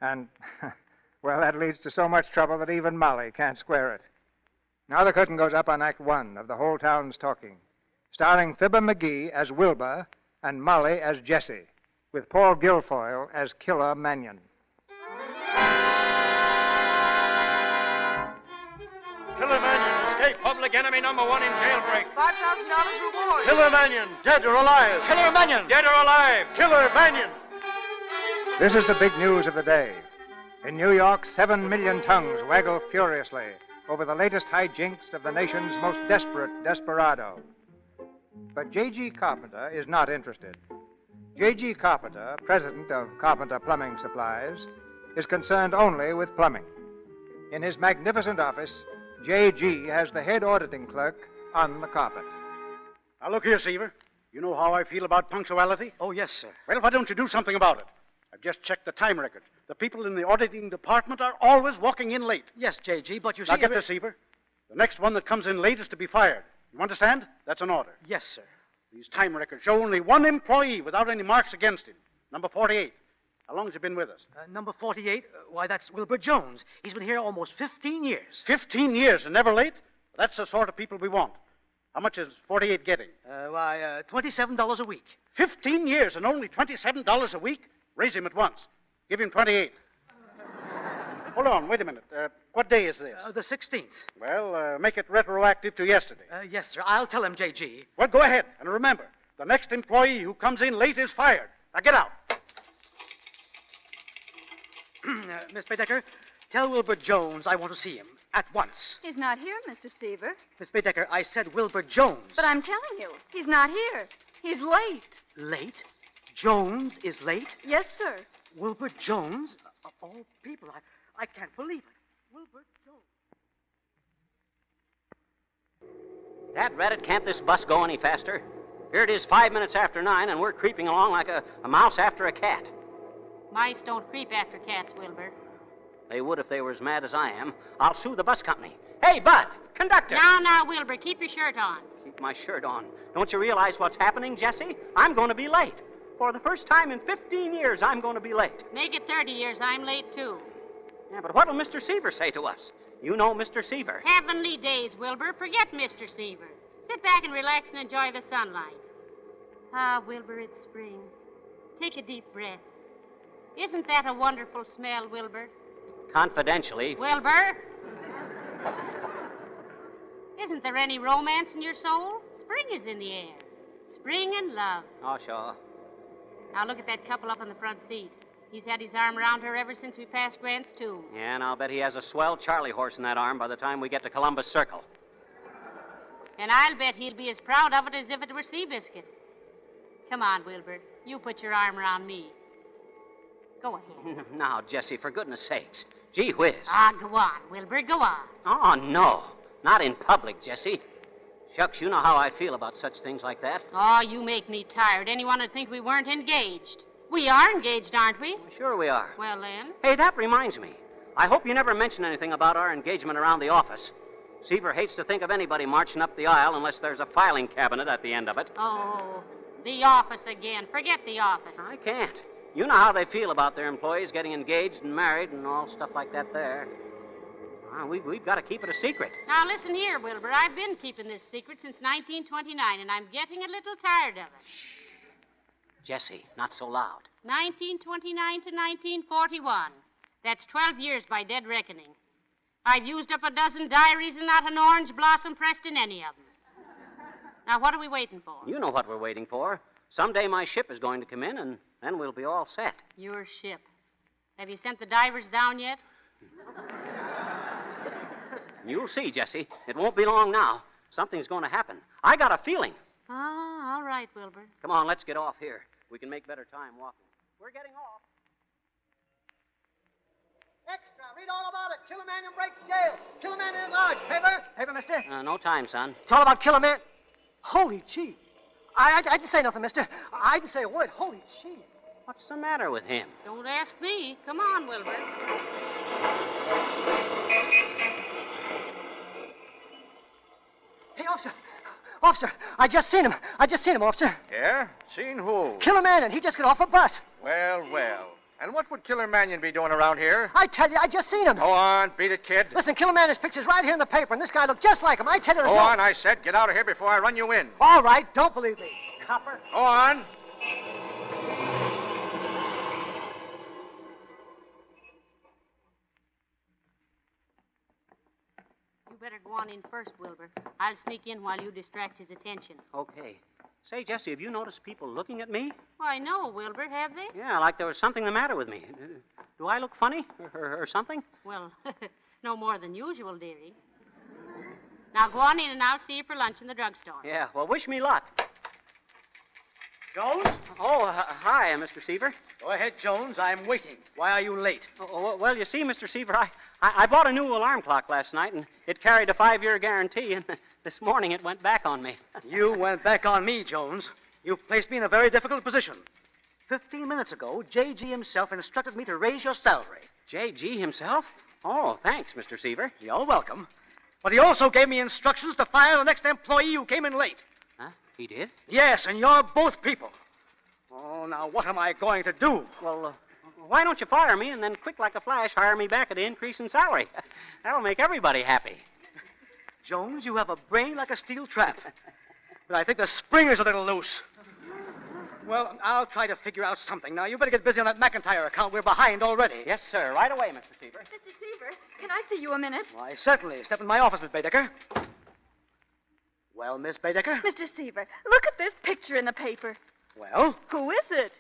And, well, that leads to so much trouble that even Molly can't square it. Now the curtain goes up on Act One of The Whole Town's Talking, starring Fibber McGee as Wilbur and Molly as Jessie, with Paul Guilfoyle as Killer Mannion. Killer Mannion, escape. Public enemy number one in jailbreak. $5,000 reward. Killer Mannion, dead or alive. Killer Mannion, dead or alive. Killer Mannion. This is the big news of the day. In New York, 7 million tongues waggle furiously over the latest hijinks of the nation's most desperate desperado. But J.G. Carpenter is not interested. J.G. Carpenter, president of Carpenter Plumbing Supplies, is concerned only with plumbing. In his magnificent office, J.G. has the head auditing clerk on the carpet. Now, look here, Seaver. You know how I feel about punctuality? Oh, yes, sir. Well, why don't you do something about it? I've just checked the time record. The people in the auditing department are always walking in late. Yes, J.G., but you see... Now, get this, Seaver. The next one that comes in late is to be fired. You understand? That's an order. Yes, sir. These time records show only one employee without any marks against him. Number 48. How long has he been with us? Number 48? Why, that's Wilbur Jones. He's been here almost 15 years. 15 years and never late? That's the sort of people we want. How much is 48 getting? $27 a week. 15 years and only $27 a week? Raise him at once. Give him 28. Hold on, wait a minute. What day is this? The 16th. Well, make it retroactive to yesterday. Yes, sir. I'll tell him, J.G. Well, go ahead. And remember, the next employee who comes in late is fired. Now, get out. Miss Baedecker, tell Wilbur Jones I want to see him at once. He's not here, Mr. Seaver. Miss Baedecker, I said Wilbur Jones. But I'm telling you, he's not here. He's late. Late? Jones is late? Yes, sir. Wilbur Jones? Of all people, I can't believe it. Wilbur Jones. Dad Reddit, can't this bus go any faster? Here it is 5 minutes after 9, and we're creeping along like a mouse after a cat. Mice don't creep after cats, Wilbur. They would if they were as mad as I am. I'll sue the bus company. Hey, Bud, conductor. Now, Wilbur, keep your shirt on. keep my shirt on. Don't you realize what's happening, Jesse? I'm going to be late. For the first time in 15 years, I'm going to be late. Make it 30 years. I'm late, too. Yeah, but what'll Mr. Seaver say to us? You know Mr. Seaver. Heavenly days, Wilbur. Forget Mr. Seaver. Sit back and relax and enjoy the sunlight. Ah, Wilbur, it's spring. Take a deep breath. Isn't that a wonderful smell, Wilbur? Confidentially. Wilbur? Isn't there any romance in your soul? Spring is in the air. Spring and love. Oh, sure. Now look at that couple up on the front seat. He's had his arm around her ever since we passed Grant's tomb. Yeah, and I'll bet he has a swell Charlie horse in that arm by the time we get to Columbus Circle. And I'll bet he'll be as proud of it as if it were Seabiscuit. Come on, Wilbur. You put your arm around me. Go ahead. Now, Jesse, for goodness sakes. Gee whiz. Ah, go on, Wilbur, go on. Oh, no. Not in public, Jesse. Shucks, you know how I feel about such things like that. Oh, you make me tired. Anyone would think we weren't engaged. We are engaged, aren't we? Sure we are. Well, then. Hey, that reminds me. I hope you never mention anything about our engagement around the office. Seaver hates to think of anybody marching up the aisle unless there's a filing cabinet at the end of it. Oh, the office again. Forget the office. I can't. You know how they feel about their employees getting engaged and married and all stuff like that there. We've got to keep it a secret. Now, listen here, Wilbur. I've been keeping this secret since 1929, and I'm getting a little tired of it. Jesse, not so loud. 1929 to 1941. That's 12 years by dead reckoning. I've used up a dozen diaries and not an orange blossom pressed in any of them. Now, what are we waiting for? You know what we're waiting for. Someday my ship is going to come in, and then we'll be all set. Your ship. Have you sent the divers down yet? You'll see, Jesse. It won't be long now. Something's going to happen. I got a feeling. Ah, all right, Wilbur. Come on, let's get off here. We can make better time walking. We're getting off. Extra, read all about it. Killer Man breaks jail. Killer Man in large. Paper? Paper, mister? No time, son. It's all about Killer Man. Holy gee. I didn't say nothing, mister. I didn't say a word. Holy gee. What's the matter with him? Don't ask me. Come on, Wilbur. Hey, officer. Officer, I just seen him. Officer. Yeah? Seen who? Killer Mannion. He just got off a bus. Well, well. And what would Killer Mannion be doing around here? I tell you, I just seen him. Go on, beat it, kid. Listen, Killer Mannion's picture's right here in the paper, and this guy looked just like him. I tell you... Go on, I said. Get out of here before I run you in. All right, don't believe me. Copper. Go on. You better go on in first, Wilbur. I'll sneak in while you distract his attention. Okay. Say, Jesse, have you noticed people looking at me? Why, no, Wilbur, have they? Yeah, like there was something the matter with me. Do I look funny or something? Well, no more than usual, dearie. Now go on in and I'll see you for lunch in the drugstore. Yeah, well, wish me luck. Jones? Oh, hi, Mr. Seaver. Go ahead, Jones. I'm waiting. Why are you late? Oh, well, you see, Mr. Seaver, I bought a new alarm clock last night, and it carried a 5-year guarantee, and this morning it went back on me. You went back on me, Jones. You've placed me in a very difficult position. 15 minutes ago, J.G. himself instructed me to raise your salary. J.G. himself? Oh, thanks, Mr. Seaver. You're welcome. But he also gave me instructions to fire the next employee who came in late. Huh? He did? Yes, and you're both people. Oh, now what am I going to do? Well, why don't you fire me and then, quick like a flash, hire me back at the increase in salary? That'll make everybody happy. Jones, you have a brain like a steel trap. But I think the spring is a little loose. Well, I'll try to figure out something. Now, you better get busy on that McIntyre account. We're behind already. Yes, sir. Right away, Mr. Seaver. Mr. Seaver, can I see you a minute? Why, certainly. Step in my office, Miss Baedeker. Well, Miss Baedeker? Mr. Seaver, look at this picture in the paper. Well? Who is it?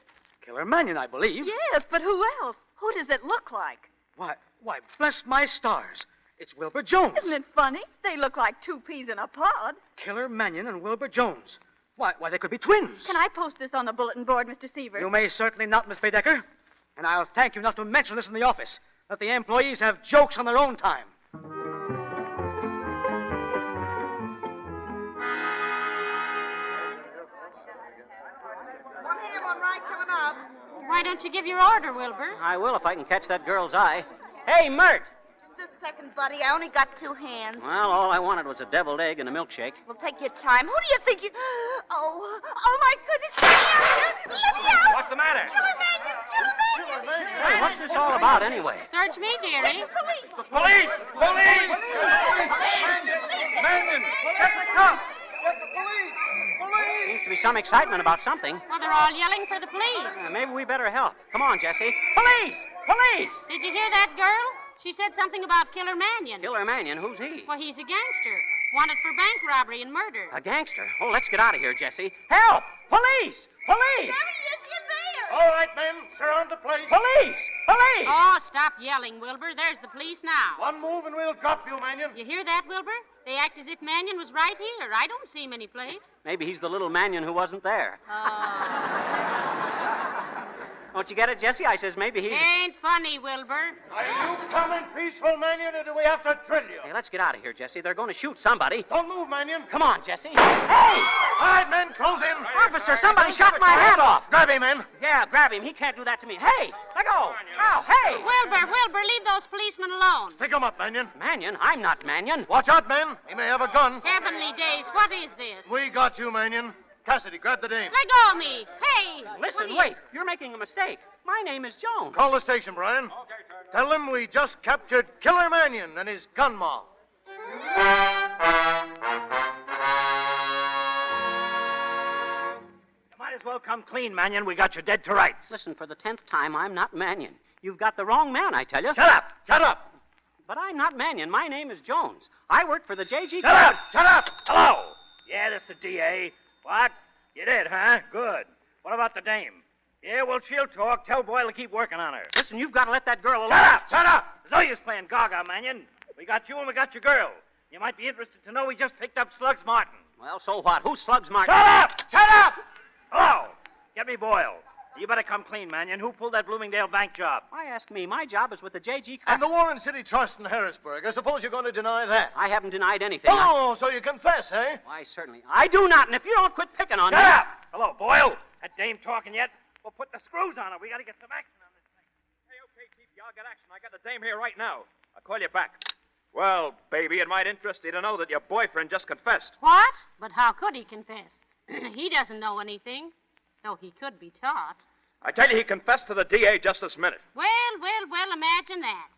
Killer Mannion, I believe. Yes, but who else? Who does it look like? Why, bless my stars. It's Wilbur Jones. Isn't it funny? They look like two peas in a pod. Killer Mannion and Wilbur Jones. Why, they could be twins. Can I post this on the bulletin board, Mr. Seaver? You may certainly not, Miss Baedeker. And I'll thank you not to mention this in the office. Let the employees have jokes on their own time. One here, one right, coming up. Why don't you give your order, Wilbur? I will if I can catch that girl's eye. Hey, Mert! Just second, buddy. I only got 2 hands. Well, all I wanted was a deviled egg and a milkshake. Well, take your time. Who do you think you... Oh, my goodness. Let me out. What's the matter? Killer Mannion. Hey, what's this all about, anyway? Search me, dearie. Police. Police! Police! Mannion! Get the cops! Get the police! Police! Seems to be some excitement about something. Well, they're all yelling for the police. Maybe we better help. Come on, Jesse. Police! Police! Did you hear that girl? She said something about Killer Mannion. Killer Mannion? Who's he? Well, he's a gangster. Wanted for bank robbery and murder. A gangster? Oh, let's get out of here, Jesse. Help! Police! Police! There he is. He's there. All right, men. Surround the place. Police! Police! Oh, stop yelling, Wilbur. There's the police now. One move and we'll drop you, Mannion. You hear that, Wilbur? They act as if Mannion was right here. I don't see him any place. Maybe he's the little Mannion who wasn't there. Oh. Don't you get it, Jesse? I says maybe he's... Ain't funny, Wilbur. Are you coming peaceful, Mannion, or do we have to drill you? Hey, let's get out of here, Jesse. They're going to shoot somebody. Don't move, Mannion. Come on, Jesse. Hey! All right, men, close in. Officer, somebody shot my hat off. Grab him, men. Yeah, grab him. He can't do that to me. Hey, let go. Oh, hey. Wilbur, leave those policemen alone. Stick him up, Mannion. Mannion? I'm not Mannion. Watch out, men. He may have a gun. Heavenly days, what is this? We got you, Mannion. Cassidy, grab the dame. Let go of me. Hey! Listen, wait. You're making a mistake. My name is Jones. Call the station, Brian. Tell them we just captured Killer Mannion and his gun mob. You might as well come clean, Mannion. We got you dead to rights. Listen, for the 10th time, I'm not Mannion. You've got the wrong man, I tell you. Shut up! Shut up! But I'm not Mannion. My name is Jones. I work for the J.G. Shut up! Shut up! Hello! Yeah, this is the D.A. What? You did, huh? Good. What about the dame? Yeah, well, she'll talk. Tell Boyle to keep working on her. Listen, you've got to let that girl alone. Shut up! Shut up! There's no use playing gaga, Mannion. We got you and we got your girl. You might be interested to know we just picked up Slugs Martin. Well, so what? Who's Slugs Martin? Shut up! Shut up! Hello! Get me Boyle. You better come clean, Mannion. Who pulled that Bloomingdale bank job? Why ask me? My job is with the J.G. And the Warren City Trust in Harrisburg. I suppose you're going to deny that. I haven't denied anything. Oh, so you confess, eh? Why, certainly. I do not, and if you don't quit picking on me... Shut up! Hello, Boyle. That dame talking yet? We'll put the screws on her. We got to get some action on this thing. Hey, okay, Chief, y'all get action. I got the dame here right now. I'll call you back. Well, baby, it might interest you to know that your boyfriend just confessed. What? But how could he confess? He doesn't know anything, though he could be taught. I tell you, he confessed to the D.A. just this minute. Well, imagine that.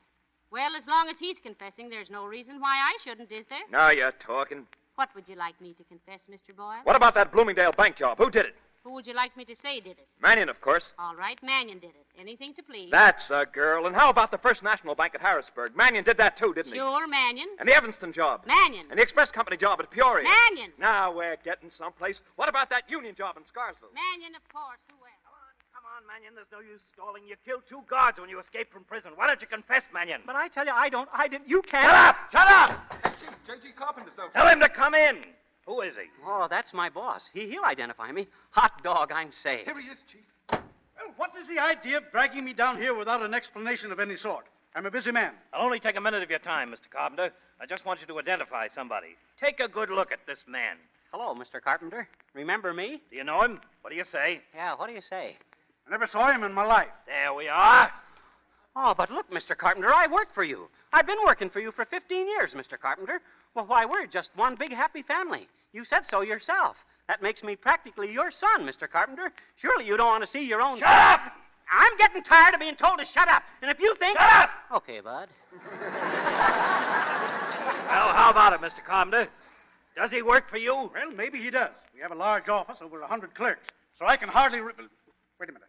Well, as long as he's confessing, there's no reason why I shouldn't, is there? Now you're talking. What would you like me to confess, Mr. Boyle? What about that Bloomingdale bank job? Who did it? Who would you like me to say did it? Mannion, of course. All right, Mannion did it. Anything to please. That's a girl. And how about the First National Bank at Harrisburg? Mannion did that too, didn't he? Sure, Mannion. And the Evanston job? Mannion. And the Express Company job at Peoria? Mannion. Now we're getting someplace. What about that union job in Scarsville? Mannion, of course. Who else? Come on, Mannion. There's no use stalling. You killed 2 guards when you escaped from prison. Why don't you confess, Mannion? But I tell you, I didn't. You can't. Shut up! Shut up! Chief, J.G. Carpenter's out. Tell him to come in. Who is he? Oh, that's my boss. He'll identify me. Hot dog, I'm saved. Here he is, Chief. Well, what is the idea of dragging me down here without an explanation of any sort? I'm a busy man. I'll only take a minute of your time, Mr. Carpenter. I just want you to identify somebody. Take a good look at this man. Hello, Mr. Carpenter. Remember me? Do you know him? What do you say? Yeah, what do you say? I never saw him in my life. There we are. Oh, but look, Mr. Carpenter, I work for you. I've been working for you for 15 years, Mr. Carpenter. Well, why, we're just one big happy family. You said so yourself. That makes me practically your son, Mr. Carpenter. Surely you don't want to see your own... Shut up! I'm getting tired of being told to shut up. And if you think... Shut up! Okay, bud. Well, how about it, Mr. Carpenter? Does he work for you? Well, maybe he does. We have a large office, over 100 clerks, so I can hardly... Wait a minute.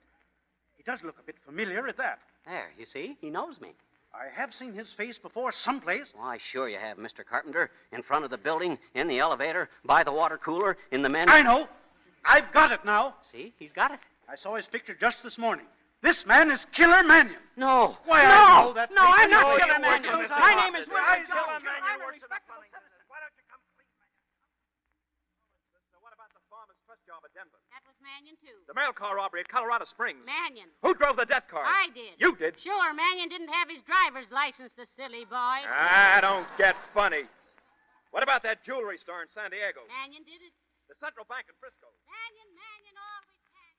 He does look a bit familiar at that. There, you see? He knows me. I have seen his face before someplace. Why, sure you have, Mr. Carpenter. In front of the building, in the elevator, by the water cooler, in the men's... I know. I've got it now. See? He's got it. I saw his picture just this morning. This man is Killer Mannion. No. Why, no. I know that... No, I'm not Oh, Killer you Mannion. work for My Mr. name is Carpenter. Wilbur Killer Jones. Mannion I'm a works for the respectable citizen. citizen. Why don't you come clean, What about the Farmers Trust job at Denver? That was Mannion, too. The mail car robbery at Colorado Springs. Mannion. Who drove the death car? I did. You did? Sure, Mannion didn't have his driver's license, the silly boy. I don't get funny. What about that jewelry store in San Diego? Mannion did it. The Central Bank in Frisco. Mannion, all we can.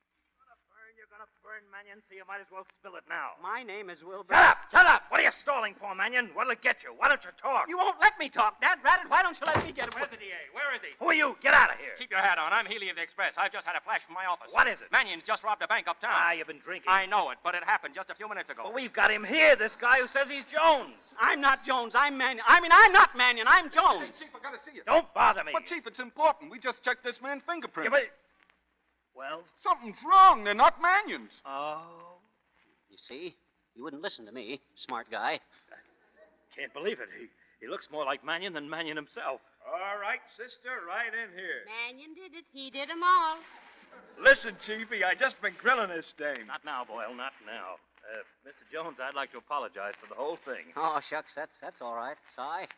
You're gonna burn Mannion, so you might as well spill it now. My name is Wilbur. Shut up! Shut up! What are you stalling for, Mannion? What'll it get you? Why don't you talk? You won't let me talk, Dad. Ratted, why don't you let me get away? Where's the DA? Where is he? Who are you? Get out of here. Keep your hat on. I'm Healy of the Express. I've just had a flash from my office. What is it? Mannion's just robbed a bank uptown. Ah, you've been drinking. I know it, but it happened just a few minutes ago. But we've got him here, this guy who says he's Jones. I'm not Jones. I'm Mannion. I mean, I'm not Mannion. I'm Jones. Hey, Chief, I gotta see you. Don't bother me. But, Chief, it's important. We just checked this man's fingerprints. Yeah, but... Well? Something's wrong. They're not Mannion's. Oh. You see? You wouldn't listen to me, smart guy. Can't believe it. He looks more like Mannion than Mannion himself. All right, sister, right in here. Mannion did it. He did 'em all. Listen, Chiefy, I just been grilling this dame. Not now, Boyle, not now. Mr. Jones, I'd like to apologize for the whole thing. Oh, shucks, that's all right. Sigh.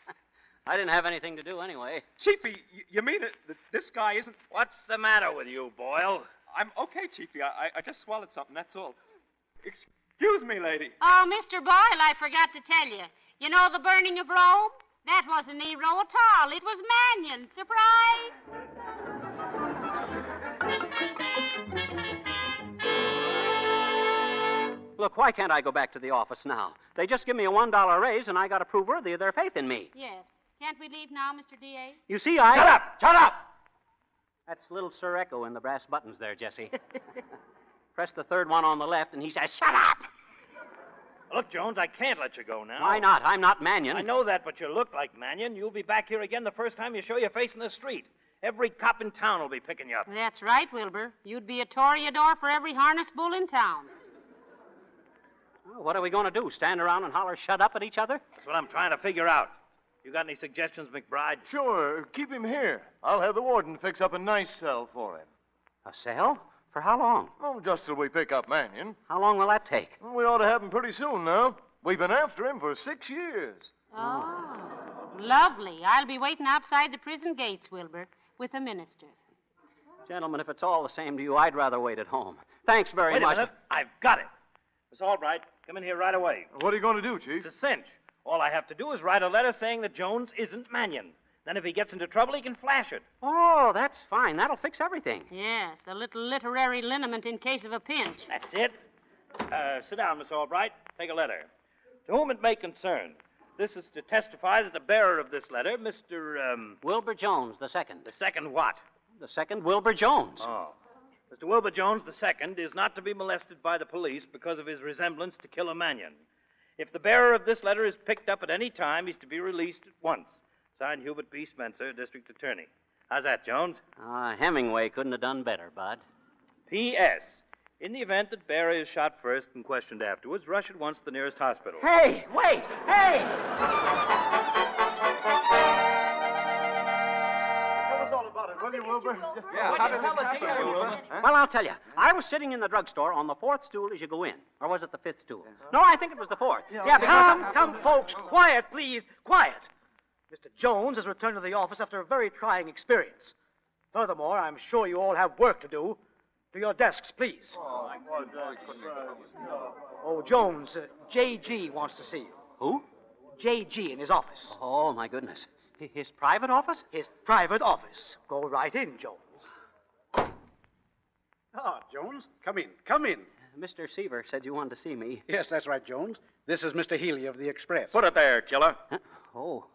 I didn't have anything to do anyway. Chiefy, you mean it? This guy isn't... What's the matter with you, Boyle? I'm okay, Chiefy. I just swallowed something, that's all. Excuse me, lady. Oh, Mr. Boyle, I forgot to tell you. You know the burning of Rome? That wasn't Nero at all. It was Mannion. Surprise! Look, why can't I go back to the office now? They just give me a $1 raise, and I got to prove worthy of their faith in me. Yes. Can't we leave now, Mr. D.A.? You see, I... Shut up! Shut up! That's little Sir Echo in the brass buttons there, Jesse. Press the third one on the left, and he says, shut up! Look, Jones, I can't let you go now. Why not? I'm not Mannion. I know that, but you look like Mannion. You'll be back here again the first time you show your face in the street. Every cop in town will be picking you up. That's right, Wilbur. You'd be a toreador for every harness bull in town. Well, what are we going to do? Stand around and holler shut up at each other? That's what I'm trying to figure out. You got any suggestions, McBride? Sure. Keep him here. I'll have the warden fix up a nice cell for him. A cell? For how long? Oh, just till we pick up Mannion. How long will that take? Well, we ought to have him pretty soon now. We've been after him for 6 years. Oh, lovely. I'll be waiting outside the prison gates, Wilbur, with the minister. Gentlemen, if it's all the same to you, I'd rather wait at home. Thanks very Wait much. a minute. I've got it. Miss Albright, come in here right away. What are you going to do, Chief? It's a cinch. All I have to do is write a letter saying that Jones isn't Mannion. Then if he gets into trouble, he can flash it. Oh, that's fine. That'll fix everything. Yes, a little literary liniment in case of a pinch. That's it. Sit down, Miss Albright. Take a letter. To whom it may concern. This is to testify that the bearer of this letter, Mr. Wilbur Jones, the second. The second what? The second Wilbur Jones. Oh. Mr. Wilbur Jones, the second, is not to be molested by the police because of his resemblance to Killer Mannion. If the bearer of this letter is picked up at any time, he's to be released at once. Signed, Hubert B. Spencer, District Attorney. How's that, Jones? Hemingway couldn't have done better, Bud. P.S. In the event that bearer is shot first and questioned afterwards, rush at once to the nearest hospital. Hey, wait! Hey! Tell us all about it, will you, Wilbur? Yeah, how did it happen, Wilbur? Well, I'll tell you. I was sitting in the drugstore on the fourth stool as you go in. Or was it the fifth stool? No, I think it was the fourth. Come, folks. Quiet, please. Quiet. Mr. Jones has returned to the office after a very trying experience. Furthermore, I'm sure you all have work to do. To your desks, please. Oh, Jones, J.G. wants to see you. Who? J.G. in his office. Oh, my goodness. His private office? His private office. Go right in, Jones. Ah, Jones, come in. Come in. Mr. Seaver said you wanted to see me. Yes, that's right, Jones. This is Mr. Healy of the Express. Put it there, killer. Huh? Oh,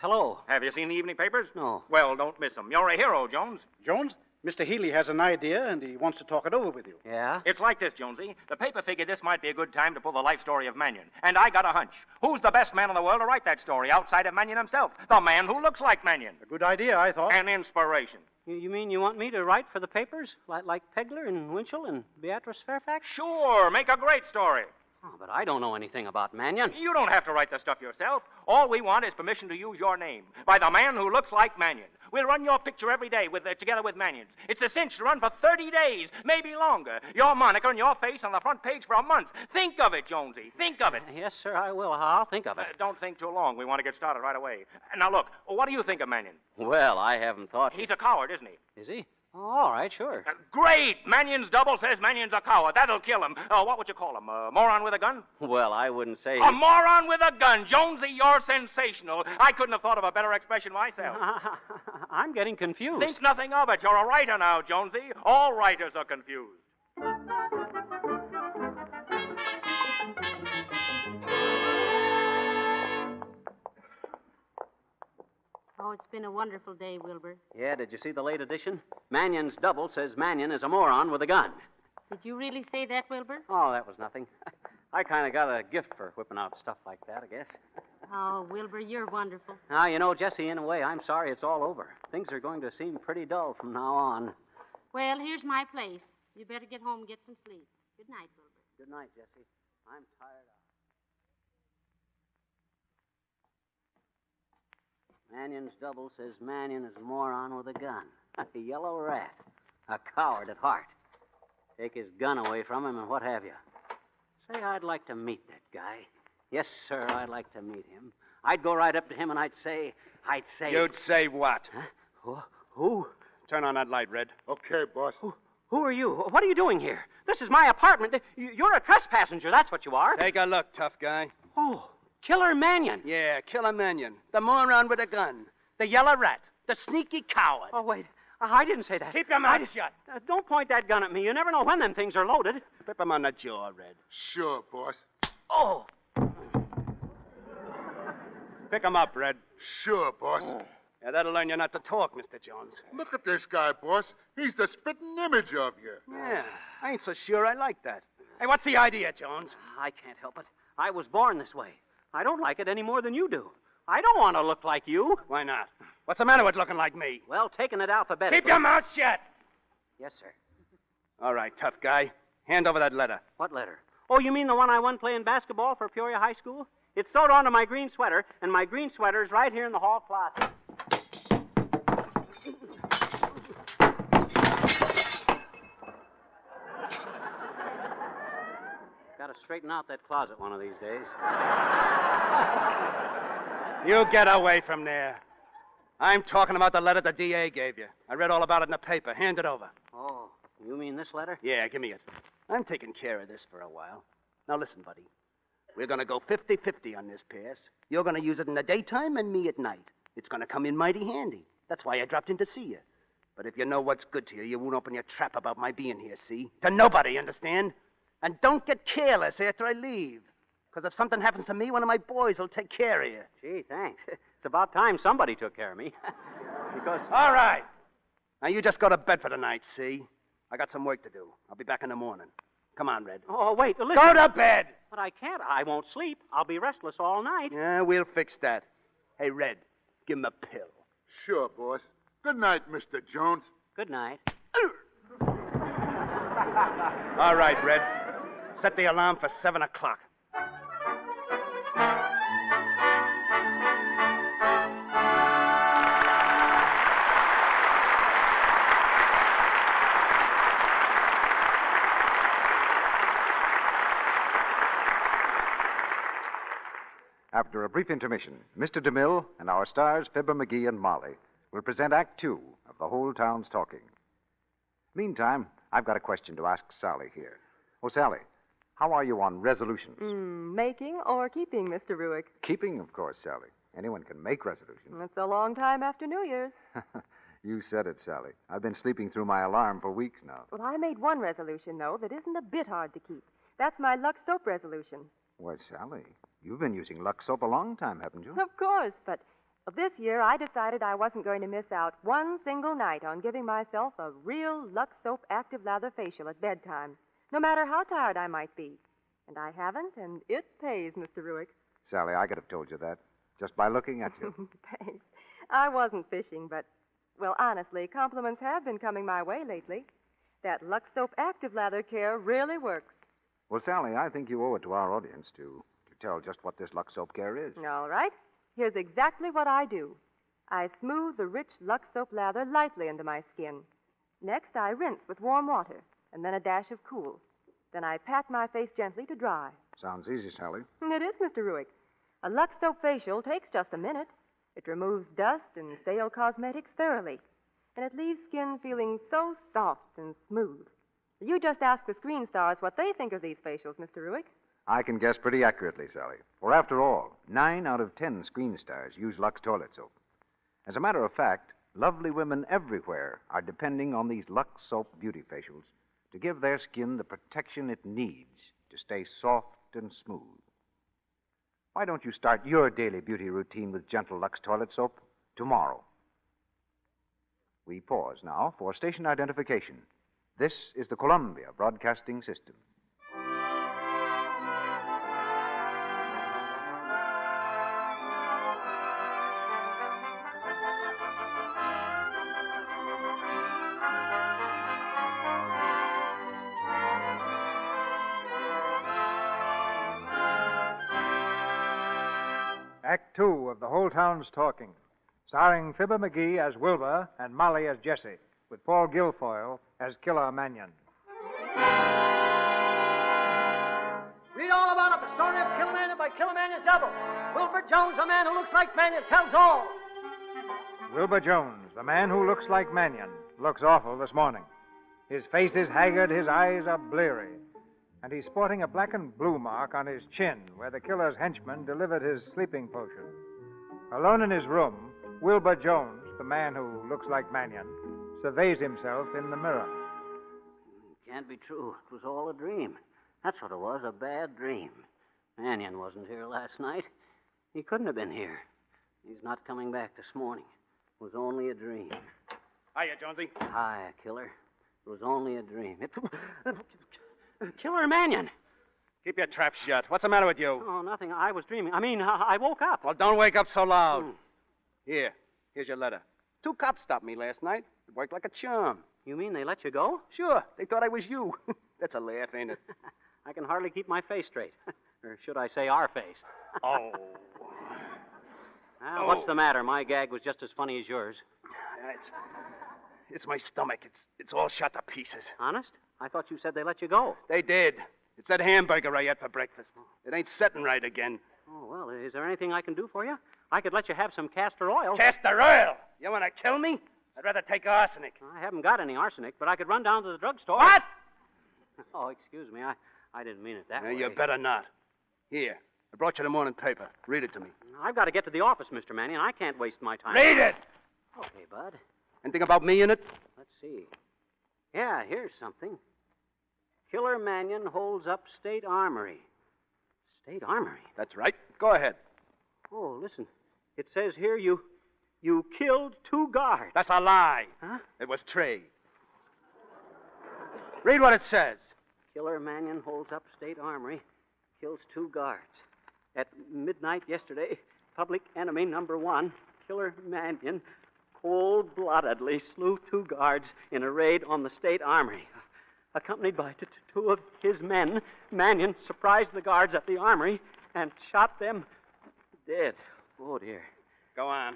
hello. Have you seen the evening papers? No. Well, don't miss them. You're a hero, Jones. Jones, Mr. Healy has an idea, and he wants to talk it over with you. Yeah? It's like this, Jonesy. The paper figured this might be a good time to pull the life story of Mannion. And I got a hunch. Who's the best man in the world to write that story outside of Mannion himself? The man who looks like Mannion. A good idea, I thought. An inspiration. You mean you want me to write for the papers? Like Pegler and Winchell and Beatrice Fairfax? Sure. Make a great story. Oh, but I don't know anything about Mannion. You don't have to write the stuff yourself. All we want is permission to use your name. By the man who looks like Mannion. We'll run your picture every day together with Mannion's. It's a cinch to run for 30 days, maybe longer. Your moniker and your face on the front page for a month. Think of it, Jonesy. Think of it. Yes, sir, I will. I'll think of it. Don't think too long. We want to get started right away. Now, look, what do you think of Mannion? Well, I haven't thought... He's a coward, isn't he? Is he? Oh, all right, sure. Great! Mannion's double says Mannion's a coward. That'll kill him. What would you call him? A moron with a gun? Well, I wouldn't say... A moron with a gun. Jonesy, you're sensational. I couldn't have thought of a better expression myself. I'm getting confused. Think nothing of it. You're a writer now, Jonesy. All writers are confused. Oh, it's been a wonderful day, Wilbur. Yeah, did you see the late edition? Mannion's double says Mannion is a moron with a gun. Did you really say that, Wilbur? Oh, that was nothing. I kind of got a gift for whipping out stuff like that, I guess. Oh, Wilbur, you're wonderful. Now, you know, Jesse, in a way, I'm sorry it's all over. Things are going to seem pretty dull from now on. Well, here's my place. You better get home and get some sleep. Good night, Wilbur. Good night, Jesse. I'm tired out. Mannion's double says Mannion is a moron with a gun. A yellow rat. A coward at heart. Take his gun away from him and what have you. Say, I'd like to meet that guy. Yes, sir, I'd like to meet him. I'd go right up to him and I'd say... You'd say what? Huh? Who? Turn on that light, Red. Okay, boss. Who are you? What are you doing here? This is my apartment. You're a trespassenger, that's what you are. Take a look, tough guy. Oh, Killer Mannion. Yeah, Killer Mannion. The moron with a gun. The yellow rat. The sneaky coward. Oh, wait. I didn't say that. Keep your mouth shut. Don't point that gun at me. You never know when them things are loaded. Whip him on the jaw, Red. Sure, boss. Oh. Pick him up, Red. Sure, boss. Yeah, that'll learn you not to talk, Mr. Jones. Look at this guy, boss. He's the spitting image of you. Yeah, I ain't so sure I like that. Hey, what's the idea, Jones? I can't help it. I was born this way. I don't like it any more than you do. I don't want to look like you. Why not? What's the matter with looking like me? Well, taking it alphabetically. Keep your mouth shut. Yes, sir. All right, tough guy. Hand over that letter. What letter? Oh, you mean the one I won playing basketball for Peoria High School? It's sewed onto my green sweater, and my green sweater is right here in the hall closet. Got to straighten out that closet one of these days. You get away from there. I'm talking about the letter the DA gave you. I read all about it in the paper. Hand it over. Oh, you mean this letter? Yeah, give me it. I'm taking care of this for a while. Now listen, buddy. We're going to go 50-50 on this pass. You're going to use it in the daytime and me at night. It's going to come in mighty handy. That's why I dropped in to see you. But if you know what's good to you, you won't open your trap about my being here, see? To nobody, understand? And don't get careless after I leave. Because if something happens to me, one of my boys will take care of you. Gee, thanks. It's about time somebody took care of me. Because... All right. Now you just go to bed for the night, see? I got some work to do. I'll be back in the morning. Come on, Red. Oh, wait. Listen. Go to bed. But I can't. I won't sleep. I'll be restless all night. Yeah, we'll fix that. Hey, Red, give him a pill. Sure, boss. Good night, Mr. Jones. Good night. All right, Red. Set the alarm for 7 o'clock. After a brief intermission, Mr. DeMille and our stars, Fibber McGee and Molly, will present Act Two of The Whole Town's Talking. Meantime, I've got a question to ask Sally here. Oh, Sally, how are you on resolutions? Making or keeping, Mr. Ruick? Keeping, of course, Sally. Anyone can make resolutions. It's a long time after New Year's. You said it, Sally. I've been sleeping through my alarm for weeks now. Well, I made one resolution, though, that isn't a bit hard to keep. That's my Lux soap resolution. Why, Sally, you've been using Lux soap a long time, haven't you? Of course, but this year I decided I wasn't going to miss out one single night on giving myself a real Lux soap active lather facial at bedtime, no matter how tired I might be. And I haven't, and it pays, Mr. Ruick. Sally, I could have told you that just by looking at you. Thanks. I wasn't fishing, but, well, honestly, compliments have been coming my way lately. That Lux soap active lather care really works. Well, Sally, I think you owe it to our audience to tell just what this Lux soap care is. All right. Here's exactly what I do. I smooth the rich Lux soap lather lightly into my skin. Next, I rinse with warm water, and then a dash of cool. Then I pat my face gently to dry. Sounds easy, Sally. It is, Mr. Ruick. A Lux soap facial takes just a minute. It removes dust and stale cosmetics thoroughly, and it leaves skin feeling so soft and smooth. You just ask the screen stars what they think of these facials, Mr. Ruick. I can guess pretty accurately, Sally. For after all, 9 out of 10 screen stars use Lux toilet soap. As a matter of fact, lovely women everywhere are depending on these Lux soap beauty facials to give their skin the protection it needs to stay soft and smooth. Why don't you start your daily beauty routine with gentle Lux toilet soap tomorrow. We pause now for station identification. This is the Columbia Broadcasting System. Act 2 of The Whole Town's Talking, starring Fibber McGee as Wilbur and Molly as Jessie, with Paul Guilfoyle as Killer Mannion. Read all about it. The story of Killer Mannion by Killer Mannion's double. Wilbur Jones, the man who looks like Mannion, tells all. Wilbur Jones, the man who looks like Mannion, looks awful this morning. His face is haggard, his eyes are bleary, and he's sporting a black and blue mark on his chin where the killer's henchman delivered his sleeping potion. Alone in his room, Wilbur Jones, the man who looks like Mannion, surveys himself in the mirror. Can't be true. It was all a dream. That's what it was, a bad dream. Mannion wasn't here last night. He couldn't have been here. He's not coming back this morning. It was only a dream. Hiya, Jonesy. Hi, Killer. It was only a dream. Killer Mannion. Keep your trap shut. What's the matter with you? Oh, nothing. I was dreaming. I woke up. Well, don't wake up so loud. Here's your letter. 2 cops stopped me last night. It worked like a charm. You mean they let you go? Sure. They thought I was you. That's a laugh, ain't it? I can hardly keep my face straight. Or should I say our face? Oh. Well, what's the matter? My gag was just as funny as yours. It's my stomach. It's all shot to pieces. Honest? I thought you said they let you go. They did. It's that hamburger I had for breakfast. It ain't setting right again. Oh, well, is there anything I can do for you? I could let you have some castor oil. Castor oil? You want to kill me? I'd rather take arsenic. I haven't got any arsenic, but I could run down to the drugstore. What? Oh, excuse me. I didn't mean it that way. You better not. Here, I brought you the morning paper. Read it to me. I've got to get to the office, Mr. Mannion. I can't waste my time. Read it! Okay, Bud. Anything about me in it? Let's see. Yeah, here's something. Killer Mannion holds up State Armory. State Armory? That's right. Go ahead. Oh, listen. It says here you killed 2 guards. That's a lie. Huh? It was trade. Read what it says. Killer Mannion holds up State Armory, kills 2 guards. At midnight yesterday, public enemy number 1, Killer Mannion, cold-bloodedly slew 2 guards in a raid on the State Armory. Accompanied by 2 of his men, Mannion surprised the guards at the armory and shot them dead. Oh, dear. Go on.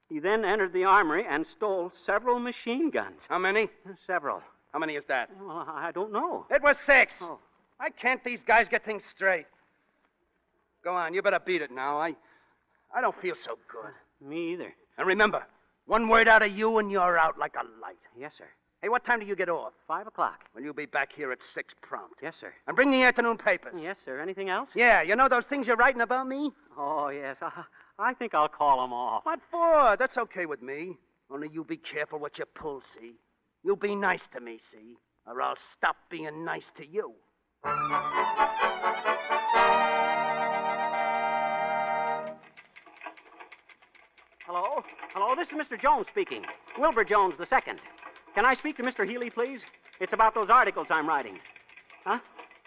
He then entered the armory and stole several machine guns. How many? Several. How many is that? Well, I don't know. It was 6. Oh. Why can't these guys get things straight? Go on, you better beat it now. I don't feel so good. Me either. And remember, 1 word out of you and you're out like a light. Yes, sir. Hey, what time do you get off? 5 o'clock. Well, you'll be back here at 6 prompt. Yes, sir. And bring the afternoon papers. Yes, sir. Anything else? Yeah, you know those things you're writing about me? Oh, yes. I think I'll call them off. What for? That's okay with me. Only you be careful what you pull, see? You be nice to me, see? Or I'll stop being nice to you. Hello? Hello, this is Mr. Jones speaking. Wilbur Jones II. Can I speak to Mr. Healy, please? It's about those articles I'm writing. Huh?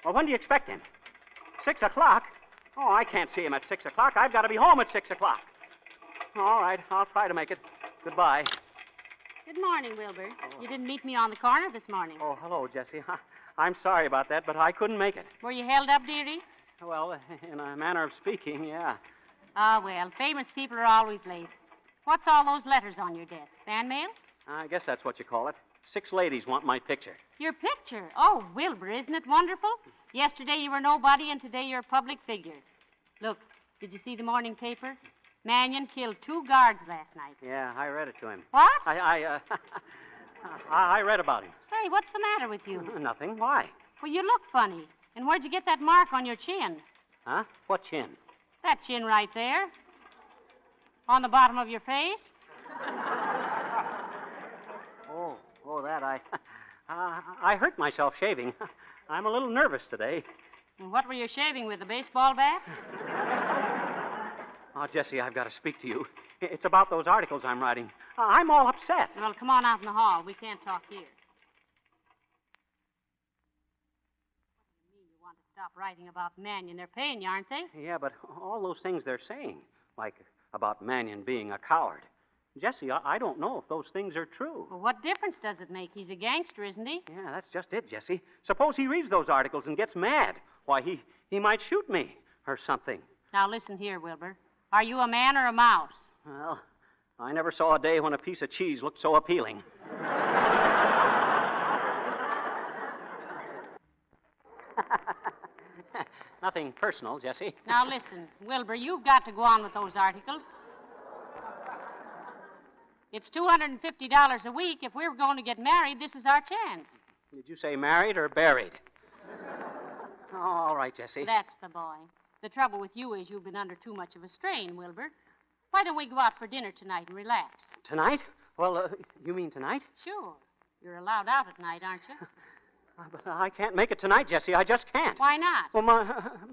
Well, when do you expect him? 6 o'clock? Oh, I can't see him at 6 o'clock. I've got to be home at 6 o'clock. All right, I'll try to make it. Goodbye. Good morning, Wilbur. You didn't meet me on the corner this morning. Oh, hello, Jessie. I'm sorry about that, but I couldn't make it. Were you held up, dearie? Well, in a manner of speaking, yeah. Ah, well, famous people are always late. What's all those letters on your desk? Fan mail? I guess that's what you call it. 6 ladies want my picture. Your picture? Oh, Wilbur, isn't it wonderful? Yesterday you were nobody, and today you're a public figure. Look, did you see the morning paper? Mannion killed 2 guards last night. Yeah, I read it to him. What? I read about him. Say, what's the matter with you? Nothing. Why? Well, you look funny. And where'd you get that mark on your chin? Huh? What chin? That chin right there. On the bottom of your face. Oh, that I hurt myself shaving. I'm a little nervous today. And what were you shaving with, a baseball bat? Oh, Jessie, I've got to speak to you. It's about those articles I'm writing. I'm all upset. Well, come on out in the hall. We can't talk here. What do you mean you want to stop writing about Mannion? They're paying you, aren't they? Yeah, but all those things they're saying, like about Mannion being a coward. Jesse, I don't know if those things are true. Well, what difference does it make? He's a gangster, isn't he? Yeah, that's just it, Jesse. Suppose he reads those articles and gets mad. Why, he might shoot me or something. Now, listen here, Wilbur. Are you a man or a mouse? Well, I never saw a day when a piece of cheese looked so appealing. Nothing personal, Jesse. Now, listen, Wilbur, you've got to go on with those articles. It's $250 a week. If we're going to get married, this is our chance. Did you say married or buried? Oh, all right, Jesse. That's the boy. The trouble with you is you've been under too much of a strain, Wilbur. Why don't we go out for dinner tonight and relax? Tonight? Well, you mean tonight? Sure. You're allowed out at night, aren't you? But I can't make it tonight, Jesse. I just can't. Why not? Well,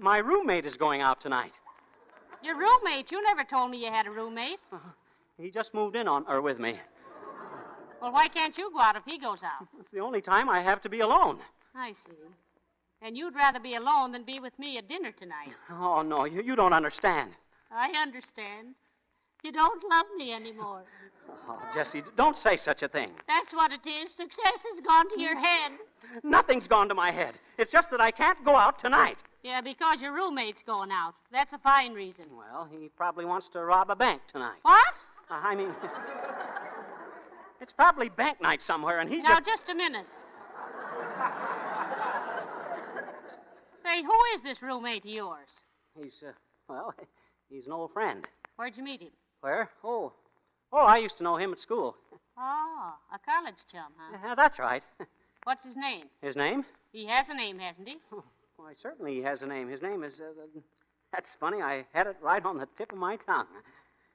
my roommate is going out tonight. Your roommate? You never told me you had a roommate. He just moved in with me. Well, why can't you go out if he goes out? It's the only time I have to be alone. I see. And you'd rather be alone than be with me at dinner tonight. Oh, no, you don't understand. I understand. You don't love me anymore. Oh, Jesse, don't say such a thing. That's what it is. Success has gone to your head. Nothing's gone to my head. It's just that I can't go out tonight. Yeah, because your roommate's going out. That's a fine reason. Well, he probably wants to rob a bank tonight. What? I mean, it's probably bank night somewhere, and he's Now, just a minute. Say, who is this roommate of yours? He's an old friend. Where'd you meet him? Where? Oh, I used to know him at school. Oh, a college chum, huh? Yeah, that's right. What's his name? His name? He has a name, hasn't he? Oh, why, certainly he has a name. His name is, that's funny. I had it right on the tip of my tongue.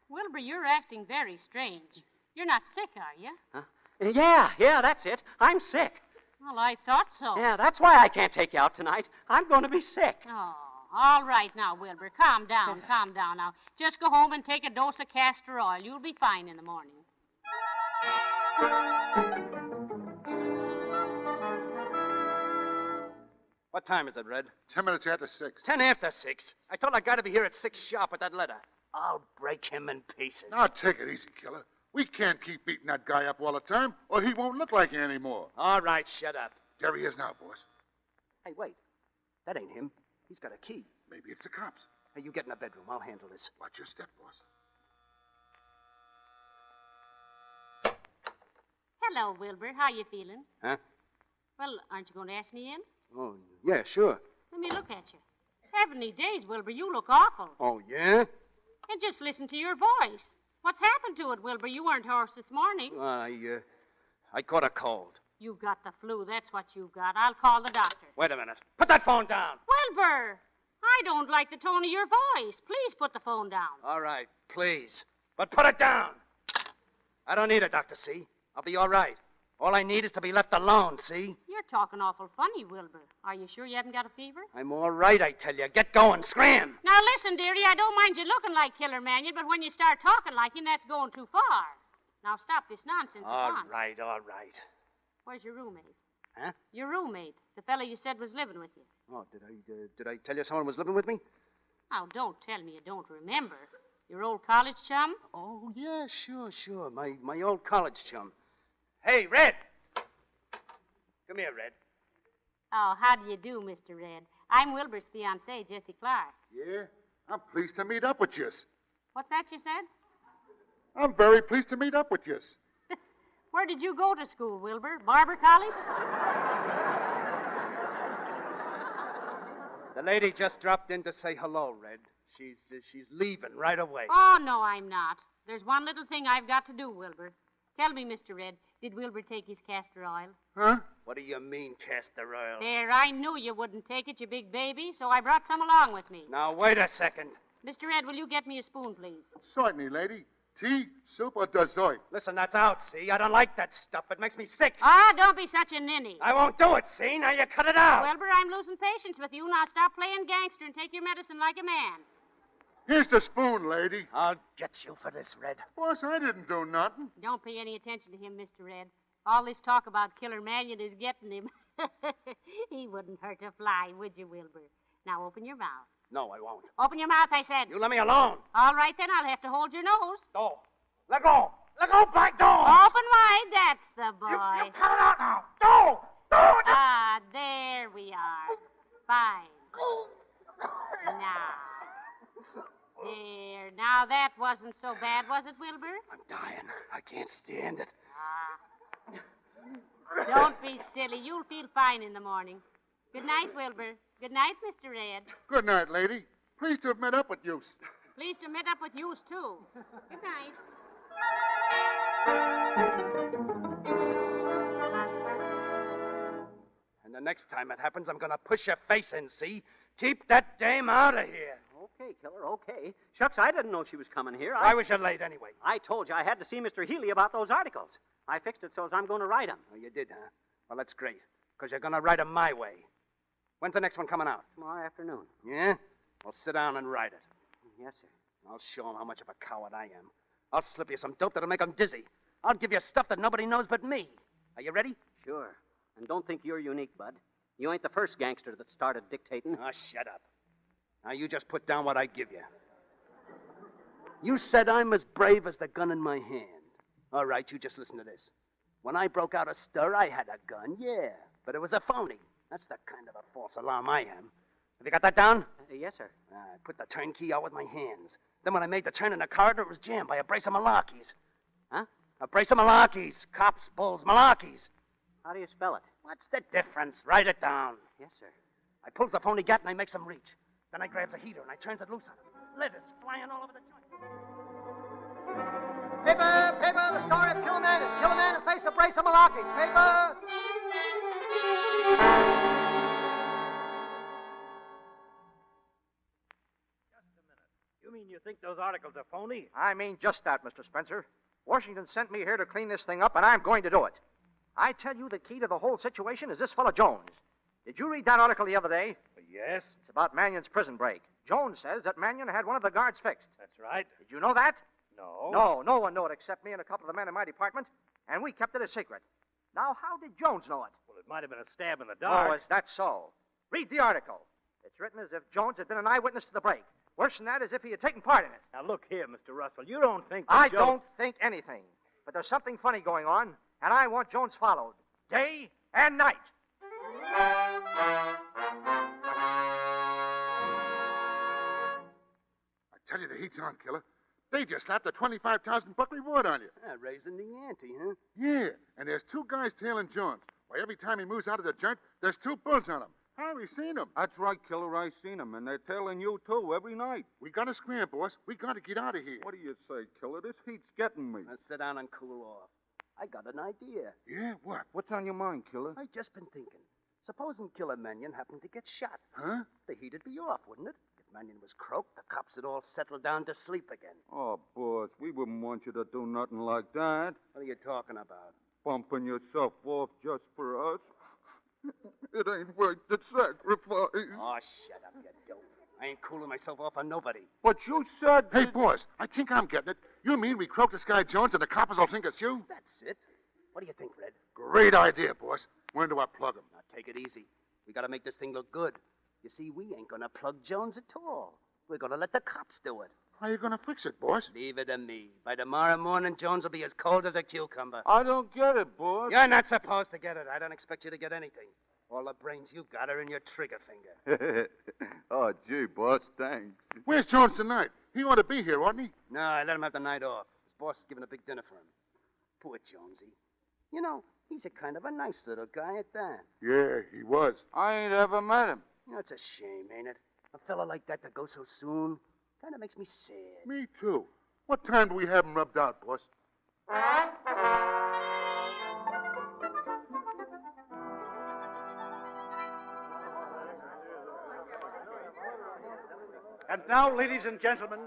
Wilbur, you're acting very strange. You're not sick, are you? Huh? Yeah, that's it. I'm sick. Well, I thought so. Yeah, that's why I can't take you out tonight. I'm going to be sick. Oh, all right now, Wilbur. Calm down now. Just go home and take a dose of castor oil. You'll be fine in the morning. What time is it, Red? 10 minutes after 6. 10 after 6? I told that guy to be here at 6 sharp with that letter. I'll break him in pieces. Now, take it easy, killer. We can't keep beating that guy up all the time, or he won't look like you anymore. All right, shut up. There he is now, boss. Hey, wait. That ain't him. He's got a key. Maybe it's the cops. Hey, you get in the bedroom. I'll handle this. Watch your step, boss. Hello, Wilbur. How you feeling? Huh? Well, aren't you going to ask me in? Oh, yeah, sure. Let me look at you. Heavenly days, Wilbur, you look awful. Oh, yeah? And just listen to your voice. What's happened to it, Wilbur? You weren't hoarse this morning. I caught a cold. You've got the flu. That's what you've got. I'll call the doctor. Wait a minute. Put that phone down. Wilbur, I don't like the tone of your voice. Please put the phone down. All right, please. But put it down. I don't need it, Dr. C. I'll be all right. All I need is to be left alone, see? You're talking awful funny, Wilbur. Are you sure you haven't got a fever? I'm all right, I tell you. Get going. Scram. Now, listen, dearie, I don't mind you looking like Killer Mannion, but when you start talking like him, that's going too far. Now, stop this nonsense at once. All right. Where's your roommate? Huh? Your roommate, the fellow you said was living with you. Oh, did I tell you someone was living with me? Now, don't tell me you don't remember. Your old college chum? Oh, yeah, sure. My old college chum. Hey, Red. Come here, Red. Oh, how do you do, Mr. Red? I'm Wilbur's fiancée, Jessie Clark. Yeah? I'm pleased to meet up with you. What's that you said? I'm very pleased to meet up with you. Where did you go to school, Wilbur? Barber College? The lady just dropped in to say hello, Red. She's leaving right away. Oh, no, I'm not. There's one little thing I've got to do, Wilbur. Tell me, Mr. Red, did Wilbur take his castor oil? Huh? What do you mean, castor oil? There, I knew you wouldn't take it, you big baby, so I brought some along with me. Now, wait a second. Mr. Red, will you get me a spoon, please? Certainly, lady. Tea, soup, or dessert? Listen, that's out, see? I don't like that stuff. It makes me sick. Ah, don't be such a ninny. I won't do it, see? Now you cut it out. Wilbur, I'm losing patience with you. Now stop playing gangster and take your medicine like a man. Here's the spoon, lady. I'll get you for this, Red. Boss, I didn't do nothing. Don't pay any attention to him, Mr. Red. All this talk about Killer Manion is getting him. He wouldn't hurt a fly, would you, Wilbur? Now open your mouth. No, I won't. Open your mouth, I said. You let me alone. All right, then. I'll have to hold your nose. Door. Let go. Let go, back door. Open wide. That's the boy. You cut it out now. Door. Door. Ah, there we are. Fine. Now. There. Now, that wasn't so bad, was it, Wilbur? I'm dying. I can't stand it. Don't be silly. You'll feel fine in the morning. Good night, Wilbur. Good night, Mr. Red. Good night, lady. Pleased to have met up with you. Pleased to meet up with you, too. Good night. And the next time it happens, I'm going to push your face in, see? Keep that dame out of here. Okay, Killer, okay. Shucks, I didn't know she was coming here. Why was you late anyway? I told you I had to see Mr. Healy about those articles. I fixed it so as I'm going to write them. Oh, you did, huh? Well, that's great, because you're going to write them my way. When's the next one coming out? Tomorrow afternoon. Yeah? Well, sit down and write it. Yes, sir. I'll show 'em how much of a coward I am. I'll slip you some dope that'll make 'em dizzy. I'll give you stuff that nobody knows but me. Are you ready? Sure. And don't think you're unique, Bud. You ain't the first gangster that started dictating. Oh, shut up. Now, you just put down what I give you. You said I'm as brave as the gun in my hand. All right, you just listen to this. When I broke out a stir, I had a gun, yeah. But it was a phony. That's the kind of a false alarm I am. Have you got that down? Yes, sir. I put the turnkey out with my hands. Then when I made the turn in the corridor, it was jammed by a brace of malarkeys. Huh? A brace of malarkeys. Cops, bulls, malarkeys. How do you spell it? What's the difference? Write it down. Yes, sir. I pulls the phony gat and I makes him reach. Then I grabs a heater and I turns it loose on him. Lead is flying all over the joint. Paper, paper, the story of Kill Man and face a brace of malarkeys. Paper. You mean you think those articles are phony? I mean just that, Mr. Spencer. Washington sent me here to clean this thing up, and I'm going to do it. I tell you, the key to the whole situation is this fellow Jones. Did you read that article the other day? Yes. It's about Mannion's prison break. Jones says that Mannion had one of the guards fixed. That's right. Did you know that? No. No one knew it except me and a couple of the men in my department, and we kept it a secret. Now, how did Jones know it? Well, it might have been a stab in the dark. Oh, is that so? Read the article. It's written as if Jones had been an eyewitness to the break. Worse than that, as if he had taken part in it. Now, look here, Mr. Russell. You don't think that I Jones... don't think anything. But there's something funny going on, and I want Jones followed. Day and night. I tell you, the heat's on, Killer. They just slapped a 25,000 buck reward on you. Raising the ante, huh? Yeah, and there's two guys tailing Jones. Why, every time he moves out of the joint, there's two bulls on him. How have we seen them? That's right, Killer. I seen them, and they're tailing you, too, every night. We gotta scram, boss. We gotta get out of here. What do you say, Killer? This heat's getting me. Now sit down and cool off. I got an idea. Yeah, what? What's on your mind, Killer? I just been thinking. Supposing Killer Mannion happened to get shot. Huh? The heat'd be off, wouldn't it? If Mannion was croaked, the cops would all settle down to sleep again. Oh, boss, we wouldn't want you to do nothing like that. What are you talking about? Bumping yourself off just for us. It ain't worth the sacrifice. Oh, shut up, you dope. I ain't cooling myself off on nobody. But you said... Hey, boss, I think I'm getting it. You mean we croak this guy Jones and the coppers will think it's you? That's it. What do you think, Red? Great idea, boss. When do I plug him? Now, take it easy. We gotta make this thing look good. You see, we ain't gonna plug Jones at all. We're gonna let the cops do it. How you gonna fix it, boss? Leave it to me. By tomorrow morning, Jones will be as cold as a cucumber. I don't get it, boss. You're not supposed to get it. I don't expect you to get anything. All the brains you got are in your trigger finger. Oh, gee, boss, thanks. Where's Jones tonight? He ought to be here, oughtn't he? No, I let him have the night off. His boss is giving a big dinner for him. Poor Jonesy. You know, he's a kind of a nice little guy at that. Yeah, he was. I ain't ever met him. You know, it's a shame, ain't it? A fella like that to go so soon. Kind of makes me sad. Me too. What time do we have him rubbed out, boss? And now, ladies and gentlemen,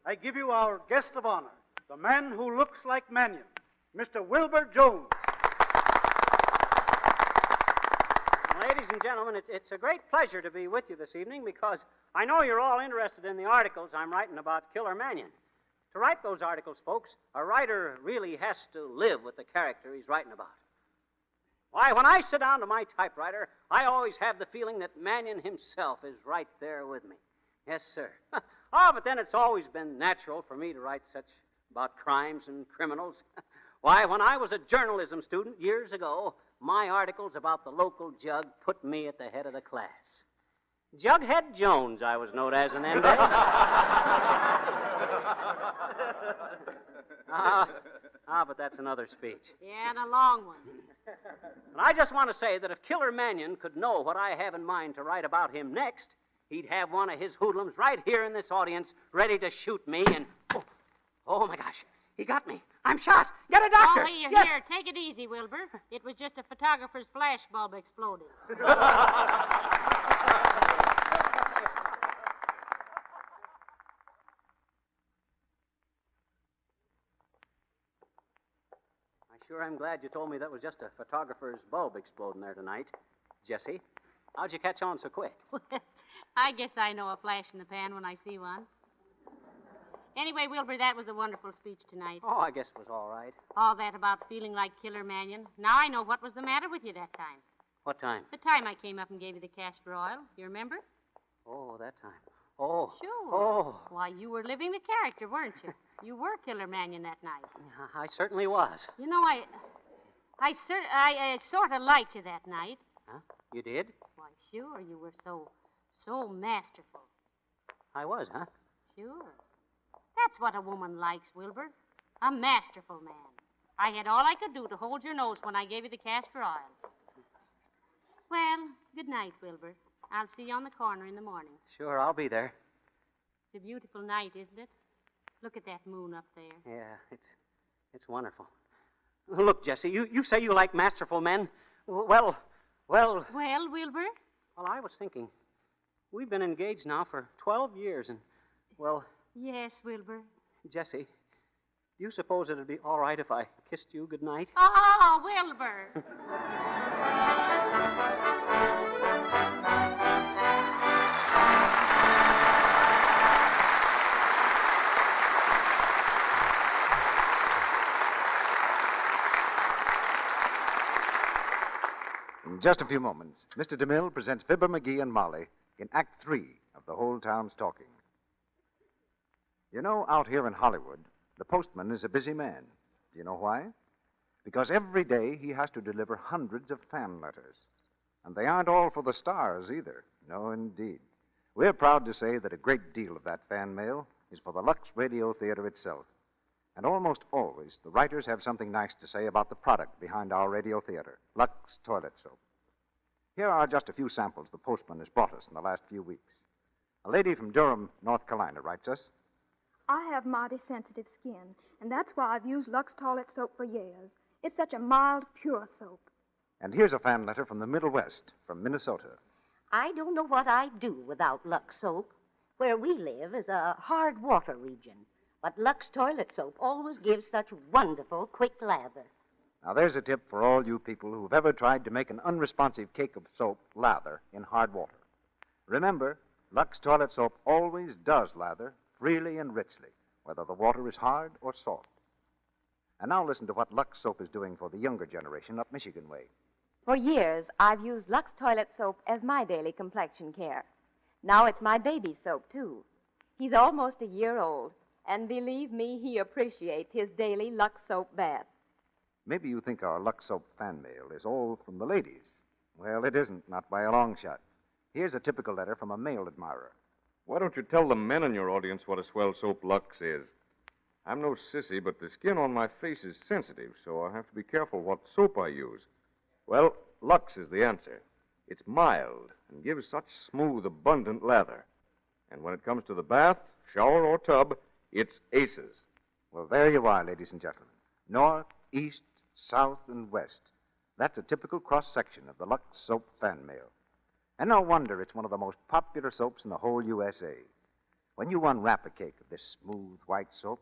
I give you our guest of honor, the man who looks like Mannion, Mr. Wilbur Jones. Ladies and gentlemen, it's a great pleasure to be with you this evening because I know you're all interested in the articles I'm writing about Killer Mannion. To write those articles, folks, a writer really has to live with the character he's writing about. Why, when I sit down to my typewriter, I always have the feeling that Mannion himself is right there with me. Yes, sir. But then it's always been natural for me to write such about crimes and criminals. Why, when I was a journalism student years ago, my articles about the local jug put me at the head of the class. Jughead Jones, I was known as in them days. But that's another speech. Yeah, and a long one. And I just want to say that if Killer Mannion could know what I have in mind to write about him next, he'd have one of his hoodlums right here in this audience ready to shoot me and... Oh, my gosh. He got me. I'm shot. Get a doctor. Oh, here. Take it easy, Wilbur. It was just a photographer's flash bulb exploded. Sure, I'm glad you told me that was just a photographer's bulb exploding there tonight. Jessie, how'd you catch on so quick? I guess I know a flash in the pan when I see one. Anyway, Wilbur, that was a wonderful speech tonight. Oh, I guess it was all right. All that about feeling like Killer Mannion. Now I know what was the matter with you that time. What time? The time I came up and gave you the castor oil. You remember? Oh, that time. Oh. Sure. Oh. Why, you were living the character, weren't you? You were Killer Mannion that night. I certainly was. You know, I sort of liked you that night. Huh? You did? Why, sure. You were so masterful. I was, huh? Sure. That's what a woman likes, Wilbur. A masterful man. I had all I could do to hold your nose when I gave you the castor oil. Well, good night, Wilbur. I'll see you on the corner in the morning. Sure, I'll be there. It's a beautiful night, isn't it? Look at that moon up there. Yeah, it's wonderful. Look, Jessie, you say you like masterful men. Well... Well, Wilbur? Well, I was thinking, we've been engaged now for 12 years, and, well... Yes, Wilbur. Jessie, do you suppose it'd be all right if I kissed you goodnight? Oh, Wilbur! In just a few moments, Mr. DeMille presents Fibber McGee and Molly in Act 3 of The Whole Town's Talking. You know, out here in Hollywood, the postman is a busy man. Do you know why? Because every day he has to deliver hundreds of fan letters. And they aren't all for the stars either. No, indeed. We're proud to say that a great deal of that fan mail is for the Lux Radio Theater itself. And almost always, the writers have something nice to say about the product behind our radio theater, Lux Toilet Soap. Here are just a few samples the postman has brought us in the last few weeks. A lady from Durham, North Carolina, writes us, I have mighty sensitive skin, and that's why I've used Lux Toilet Soap for years. It's such a mild, pure soap. And here's a fan letter from the Middle West, from Minnesota. I don't know what I'd do without Lux Soap. Where we live is a hard water region, but Lux Toilet Soap always gives such wonderful, quick lather. Now, there's a tip for all you people who've ever tried to make an unresponsive cake of soap lather in hard water. Remember, Lux Toilet Soap always does lather freely and richly, whether the water is hard or soft. And now listen to what Lux Soap is doing for the younger generation up Michigan way. For years, I've used Lux Toilet Soap as my daily complexion care. Now it's my baby's soap, too. He's almost a year old, and believe me, he appreciates his daily Lux Soap bath. Maybe you think our Lux Soap fan mail is all from the ladies. Well, it isn't, not by a long shot. Here's a typical letter from a male admirer. Why don't you tell the men in your audience what a swell soap Lux is? I'm no sissy, but the skin on my face is sensitive, so I have to be careful what soap I use. Well, Lux is the answer. It's mild and gives such smooth, abundant lather. And when it comes to the bath, shower, or tub, it's aces. Well, there you are, ladies and gentlemen. North, east, south, and west. That's a typical cross-section of the Lux Soap fan mail. And no wonder it's one of the most popular soaps in the whole USA. When you unwrap a cake of this smooth white soap,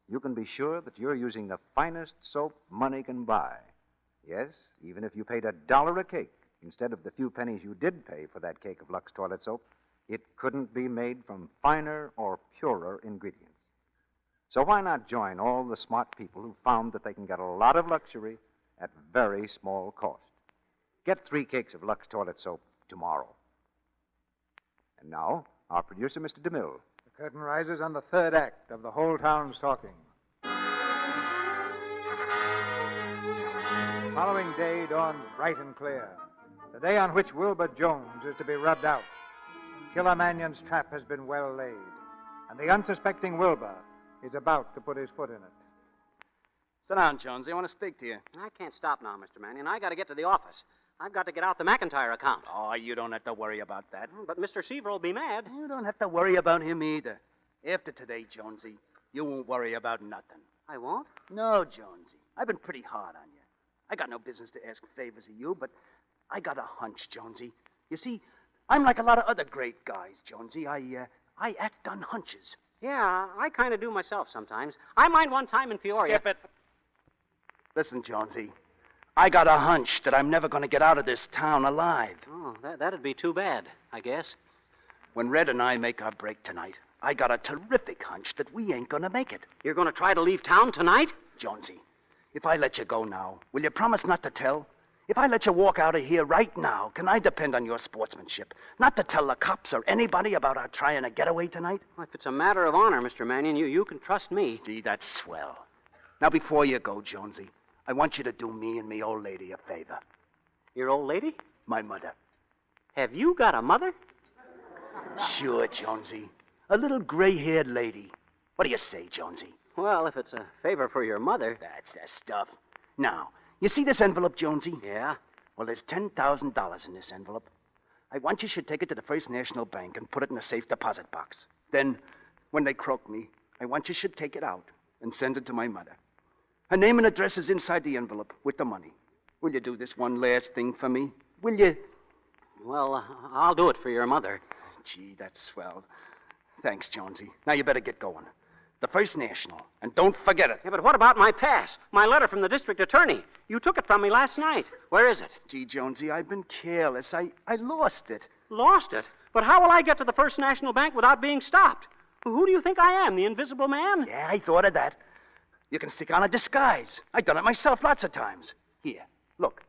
you can be sure that you're using the finest soap money can buy. Yes, even if you paid $1 a cake, instead of the few pennies you did pay for that cake of Lux toilet soap, it couldn't be made from finer or purer ingredients. So why not join all the smart people who found that they can get a lot of luxury at very small cost? Get 3 cakes of Lux toilet soap tomorrow. And now, our producer, Mr. DeMille. The curtain rises on the 3rd act of The Whole Town's Talking. The following day dawned bright and clear. The day on which Wilbur Jones is to be rubbed out. Killer Mannion's trap has been well laid, and the unsuspecting Wilbur is about to put his foot in it. Sit down, Jonesy. I want to speak to you. I can't stop now, Mr. Mannion. I got to get to the office. I've got to get out the McIntyre account. Oh, you don't have to worry about that. But Mr. Seaver will be mad. You don't have to worry about him either. After today, Jonesy, you won't worry about nothing. I won't? No, Jonesy. I've been pretty hard on you. I got no business to ask favors of you, but I got a hunch, Jonesy. You see, I'm like a lot of other great guys, Jonesy. I act on hunches. Yeah, I kind of do myself sometimes. I mind one time in Peoria. Skip it. Listen, Jonesy, I got a hunch that I'm never going to get out of this town alive. Oh, that'd be too bad, I guess. When Red and I make our break tonight, I got a terrific hunch that we ain't going to make it. You're going to try to leave town tonight? Jonesy, if I let you go now, will you promise not to tell? If I let you walk out of here right now, can I depend on your sportsmanship? Not to tell the cops or anybody about our trying a getaway tonight? Well, if it's a matter of honor, Mr. Mannion, you can trust me. Gee, that's swell. Now, before you go, Jonesy, I want you to do me and me old lady a favor. Your old lady? My mother. Have you got a mother? Sure, Jonesy. A little gray-haired lady. What do you say, Jonesy? Well, if it's a favor for your mother. That's the stuff. Now, you see this envelope, Jonesy? Yeah? Well, there's $10,000 in this envelope. I want you should take it to the First National Bank and put it in a safe deposit box. Then, when they croak me, I want you should take it out and send it to my mother. Her name and address is inside the envelope with the money. Will you do this one last thing for me? Will you? Well, I'll do it for your mother. Gee, that's swell. Thanks, Jonesy. Now you better get going. The First National. And don't forget it. Yeah, but what about my pass? My letter from the district attorney. You took it from me last night. Where is it? Gee, Jonesy, I've been careless. I lost it. Lost it? But how will I get to the First National Bank without being stopped? Who do you think I am, the invisible man? Yeah, I thought of that. You can stick on a disguise. I've done it myself lots of times. Here, look.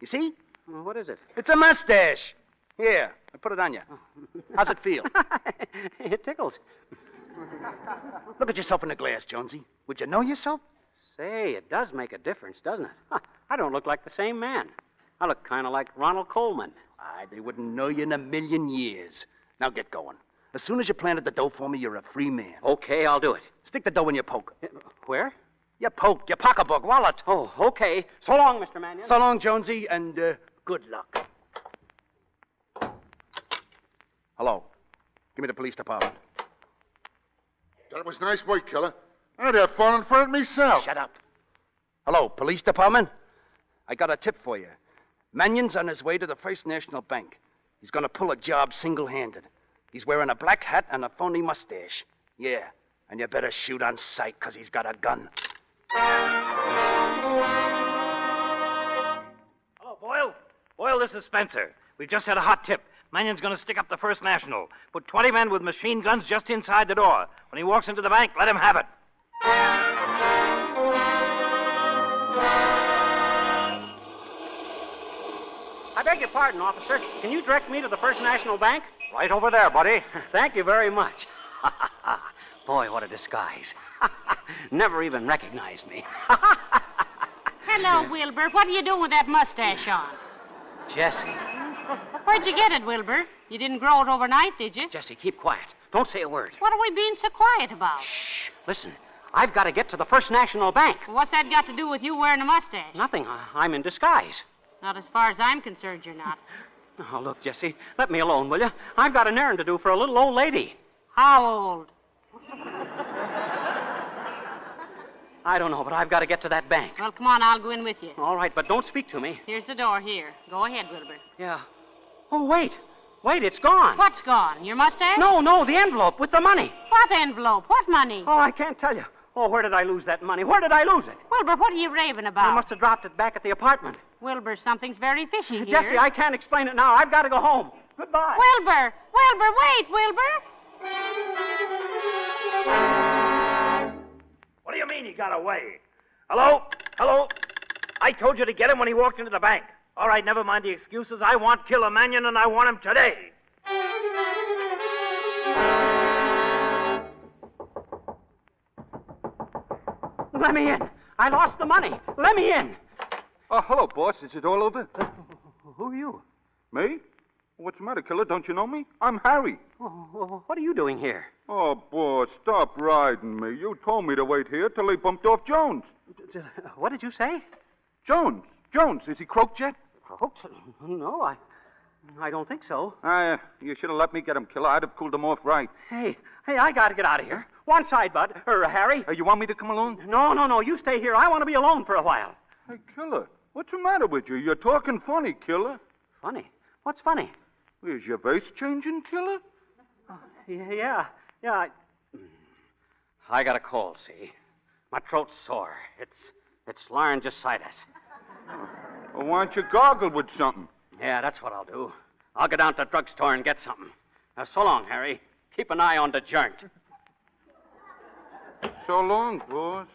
You see? What is it? It's a mustache. Here, I put it on you. How's it feel? It tickles. Look at yourself in the glass, Jonesy. Would you know yourself? Say, it does make a difference, doesn't it? Huh, I don't look like the same man. I look kind of like Ronald Coleman. They wouldn't know you in a million years. Now get going. As soon as you planted the dough for me, you're a free man. Okay, I'll do it. Stick the dough in your poke. Where? Your poke, your pocketbook, wallet. Oh, okay. So long, Mr. Mannion. So long, Jonesy, and good luck. Hello. Give me the police department. That was nice work, Killer. I'd have fallen for it myself. Shut up. Hello, police department? I got a tip for you. Mannion's on his way to the First National Bank. He's going to pull a job single-handed. He's wearing a black hat and a phony mustache. Yeah, and you better shoot on sight, because he's got a gun. Hello, Boyle. Boyle, this is Spencer. We've just had a hot tip. Mannion's going to stick up the First National. Put 20 men with machine guns just inside the door. When he walks into the bank, let him have it. I beg your pardon, officer. Can you direct me to the First National Bank? Right over there, buddy. Thank you very much. Boy, what a disguise. Never even recognized me. Hello, Wilbur. What are you doing with that mustache on? Jessie. Where'd you get it, Wilbur? You didn't grow it overnight, did you? Jessie, keep quiet. Don't say a word. What are we being so quiet about? Shh. Listen, I've got to get to the First National Bank. What's that got to do with you wearing a mustache? Nothing. I'm in disguise. Not as far as I'm concerned, you're not. Oh, look, Jessie, let me alone, will you? I've got an errand to do for a little old lady. How old? I don't know, but I've got to get to that bank. Well, come on, I'll go in with you. All right, but don't speak to me. Here's the door here. Go ahead, Wilbur. Yeah. Oh, wait. Wait, it's gone. What's gone? Your mustache? No, the envelope with the money. What envelope? What money? Oh, I can't tell you. Oh, where did I lose that money? Where did I lose it? Wilbur, what are you raving about? I must have dropped it back at the apartment. Wilbur, something's very fishy here. Jessie, I can't explain it now. I've got to go home. Goodbye. Wilbur! Wilbur, wait, Wilbur! What do you mean he got away? Hello? Hello? I told you to get him when he walked into the bank. All right, never mind the excuses. I want Killer Mannion, and I want him today. Let me in. I lost the money. Let me in. Oh, hello, boss. Is it all over? Who are you? Me? What's the matter, Killer? Don't you know me? I'm Harry. Oh, what are you doing here? Oh, boss, stop riding me. You told me to wait here till he bumped off Jones. What did you say? Jones. Is he croaked yet? Croaked? No, I don't think so. You should have let me get him, Killer. I'd have cooled him off right. Hey, I got to get out of here. One side, Bud. Harry. You want me to come along? No. You stay here. I want to be alone for a while. Hey, Killer, what's the matter with you? You're talking funny, Killer. Funny? What's funny? Is your voice changing, Killer? Yeah. I got a cold, see? My throat's sore. It's laryngitis. Well, why don't you gargle with something? Yeah, that's what I'll do. I'll go down to the drugstore and get something. Now, so long, Harry. Keep an eye on the joint. So long, boss.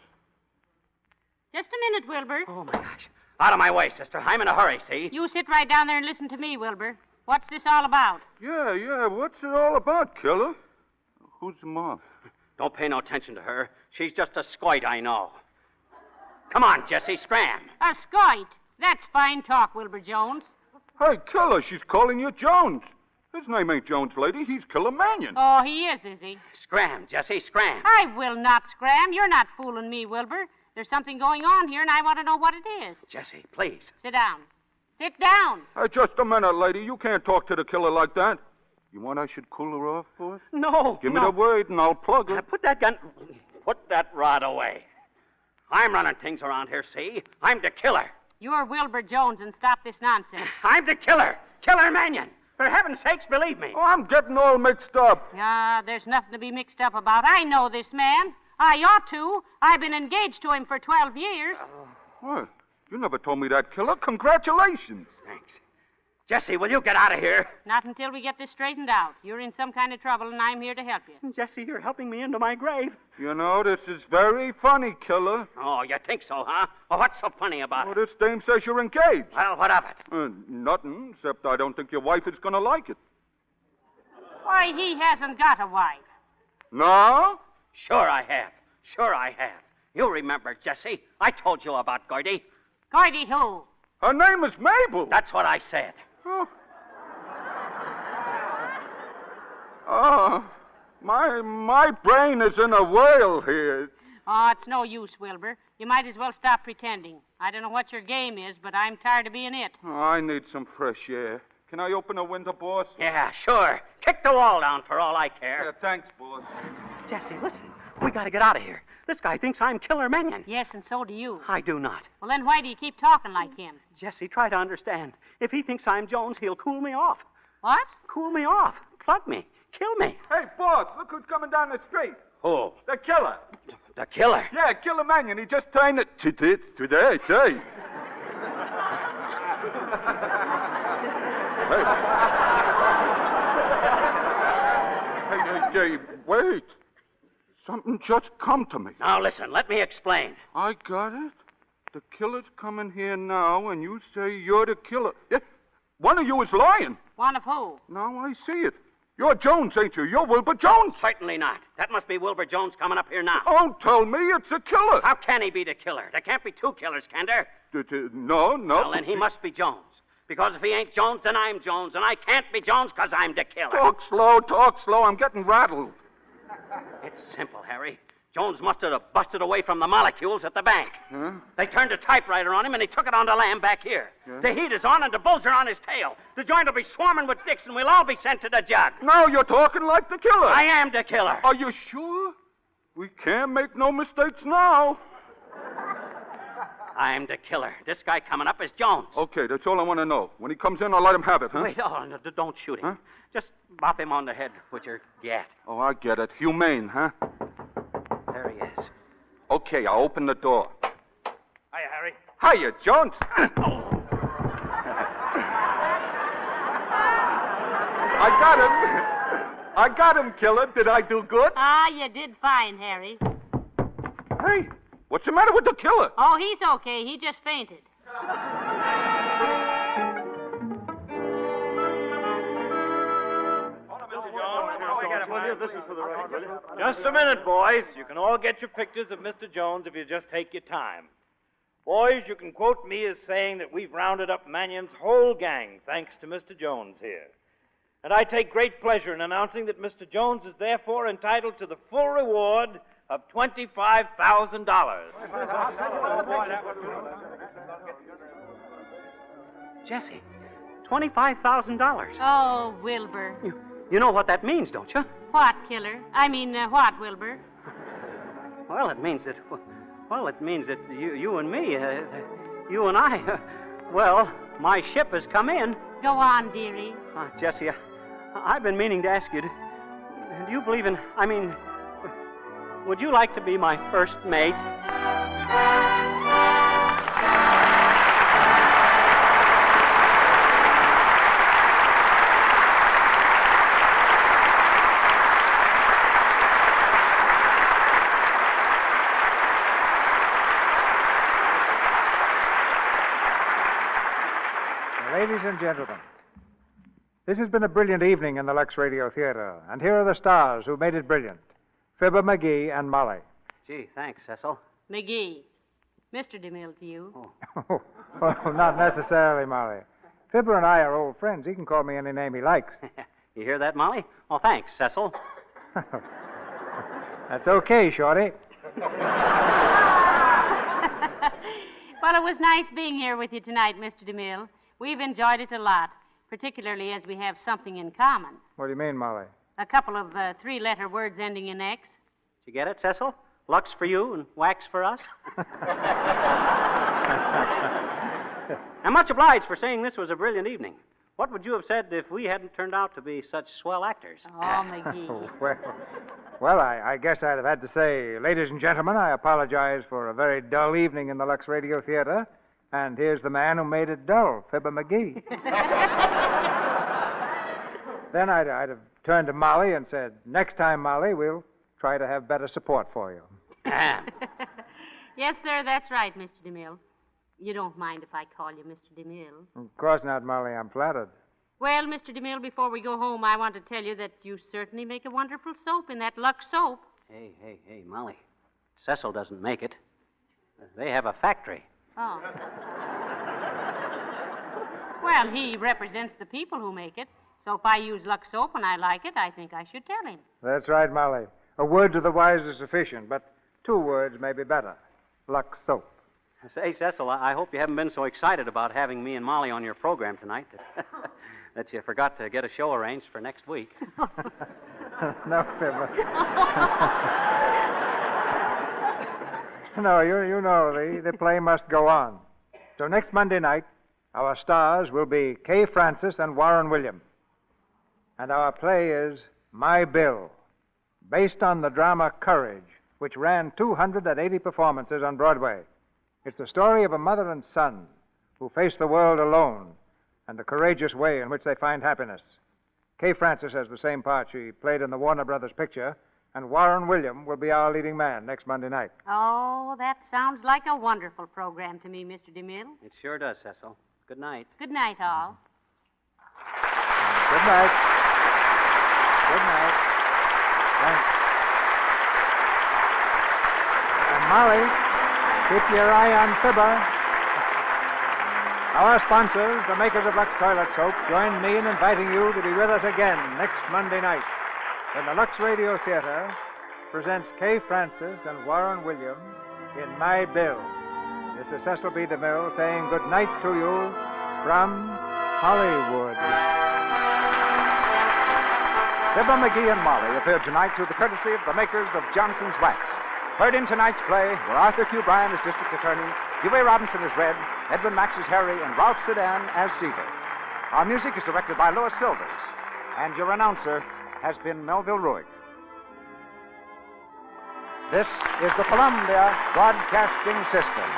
Just a minute, Wilbur. Oh, my gosh. Out of my way, sister. I'm in a hurry, see? You sit right down there and listen to me, Wilbur. What's this all about? Yeah. What's it all about, Killer? Who's the mom? Don't pay no attention to her. She's just a scoit, I know. Come on, Jessie, scram. A scoit? That's fine talk, Wilbur Jones. Hey, Killer, she's calling you Jones. His name ain't Jones, lady. He's Killer Mannion. Oh, he is he? Scram, Jessie, scram. I will not scram. You're not fooling me, Wilbur. There's something going on here, and I want to know what it is. Jessie, please. Sit down. Sit down. Hey, just a minute, lady. You can't talk to the killer like that. You want I should cool her off, boss? No. Give me the word, and I'll plug her. Put that rod away. I'm running things around here, see? I'm the killer. You're Wilbur Jones, and stop this nonsense. I'm the killer. Killer Mannion. For heaven's sakes, believe me. Oh, I'm getting all mixed up. There's nothing to be mixed up about. I know this man. I ought to. I've been engaged to him for 12 years. What? You never told me that, Killer. Congratulations. Thanks. Jessie, will you get out of here? Not until we get this straightened out. You're in some kind of trouble, and I'm here to help you. Jessie, you're helping me into my grave. You know, this is very funny, Killer. Oh, you think so, huh? Well, what's so funny about it? This dame says you're engaged. Well, what of it? Nothing, except I don't think your wife is going to like it. Why, he hasn't got a wife. No? Sure I have. You remember, Jessie. I told you about Gertie. Gertie who? Her name is Mabel. That's what I said. Oh, my brain is in a whirl here. Oh, it's no use, Wilbur. You might as well stop pretending. I don't know what your game is, but I'm tired of being it. Oh, I need some fresh air. Can I open a window, boss? Yeah, sure. Kick the wall down for all I care. Yeah, thanks, boss. Jessie, listen. We got to get out of here. This guy thinks I'm Killer Mannion. Yes, and so do you. I do not. Well, then why do you keep talking like him? Jessie, try to understand. If he thinks I'm Jones, he'll cool me off. What? Cool me off. Plug me. Kill me. Hey, boss, look who's coming down the street. Who? The killer. The killer? Yeah, Killer Mannion. He just turned it today, say. Hey, wait. Something just come to me. Now, listen, let me explain. I got it. The killer's coming here now, and you say you're the killer. Yeah, one of you is lying. One of who? Now I see it. You're Jones, ain't you? You're Wilbur Jones. Certainly not. That must be Wilbur Jones coming up here now. Don't tell me it's a killer. How can he be the killer? There can't be two killers, can there? No. Well, then he must be Jones. Because if he ain't Jones, then I'm Jones, and I can't be Jones because I'm the killer. Talk slow. I'm getting rattled. It's simple, Harry. Jones must have busted away from the molecules at the bank. Huh? They turned a typewriter on him, and he took it on the lamb back here. Yeah. The heat is on, and the bulls are on his tail. The joint will be swarming with dicks, and we'll all be sent to the jug. Now you're talking like the killer. I am the killer. Are you sure? We can't make no mistakes now. I'm the killer. This guy coming up is Jones. Okay, that's all I want to know. When he comes in, I'll let him have it, huh? Wait, no, don't shoot him. Huh? Just bop him on the head with your gat. Oh, I get it. Humane, huh? There he is. Okay, I'll open the door. Hiya, Harry. Hiya, Jones. I got him, killer. Did I do good? Ah, you did fine, Harry. Hey, what's the matter with the killer? Oh, he's okay. He just fainted. Just a minute, boys. You can all get your pictures of Mr. Jones if you just take your time. Boys, you can quote me as saying that we've rounded up Mannion's whole gang thanks to Mr. Jones here. And I take great pleasure in announcing that Mr. Jones is therefore entitled to the full reward of $25,000. Jesse, $25,000. Oh, Wilbur. You know what that means, don't you? What, Killer? What, Wilbur? Well, it means that you and me, you and I, my ship has come in. Go on, dearie. Jessie, I've been meaning to ask you, do you believe in, would you like to be my first mate? Ladies and gentlemen, this has been a brilliant evening in the Lux Radio Theater, and here are the stars who made it brilliant. Fibber McGee and Molly. Gee, thanks, Cecil. McGee. Mr. DeMille to you. Oh, well, not necessarily, Molly. Fibber and I are old friends. He can call me any name he likes. You hear that, Molly? Oh, thanks, Cecil. That's okay, Shorty. Well, it was nice being here with you tonight, Mr. DeMille. We've enjoyed it a lot, particularly as we have something in common. What do you mean, Molly? A couple of three-letter words ending in X. Did you get it, Cecil? Lux for you and wax for us? I'm much obliged for saying this was a brilliant evening. What would you have said if we hadn't turned out to be such swell actors? Oh, McGee. Well, I guess I'd have had to say, ladies and gentlemen, I apologize for a very dull evening in the Lux Radio Theater. And here's the man who made it dull, Fibber McGee. Then I'd have turned to Molly and said, next time, Molly, we'll try to have better support for you. Yes, sir, that's right, Mr. DeMille. You don't mind if I call you Mr. DeMille? Of course not, Molly. I'm flattered. Well, Mr. DeMille, before we go home, I want to tell you that you certainly make a wonderful soap in that Lux soap. Hey, Molly. Cecil doesn't make it. They have a factory. Oh. Well, he represents the people who make it. So if I use Lux soap and I like it, I think I should tell him. That's right, Molly. A word to the wise is sufficient, but 2 words may be better. Lux soap. Say, Cecil, I hope you haven't been so excited about having me and Molly on your program tonight that you forgot to get a show arranged for next week. No, Fibber. No, you know, the play must go on. So next Monday night, our stars will be Kay Francis and Warren William. And our play is My Bill, based on the drama Courage, which ran 280 performances on Broadway. It's the story of a mother and son who face the world alone and the courageous way in which they find happiness. Kay Francis has the same part she played in the Warner Brothers picture, and Warren William will be our leading man next Monday night. Oh, that sounds like a wonderful program to me, Mr. DeMille. It sure does, Cecil. Good night. Good night, all. Good night. Good night. Thanks. And Molly, keep your eye on Fibber. Our sponsors, the makers of Lux Toilet Soap, join me in inviting you to be with us again next Monday night when the Lux Radio Theater presents Kay Francis and Warren William in My Bill. This is Cecil B. DeMille saying good night to you from Hollywood. Fibber McGee and Molly appeared tonight through the courtesy of the makers of Johnson's Wax. Heard in tonight's play were Arthur Q. Bryan as District Attorney, Huey Robinson as Red, Edwin Max as Harry, and Ralph Sedan as Seaver. Our music is directed by Louis Silvers, and your announcer has been Melville Ruick. This is the Columbia Broadcasting System.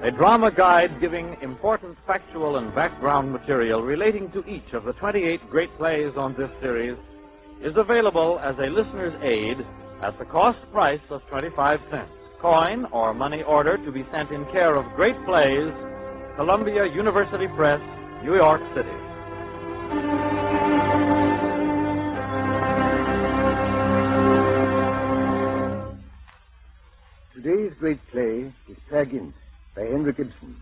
a drama guide giving important factual and background material relating to each of the 28 great plays on this series, is available as a listener's aid at the cost price of 25 cents. Coin or money order to be sent in care of Great Plays, Columbia University Press, New York City. Today's great play is Peer Gynt by Henrik Ibsen,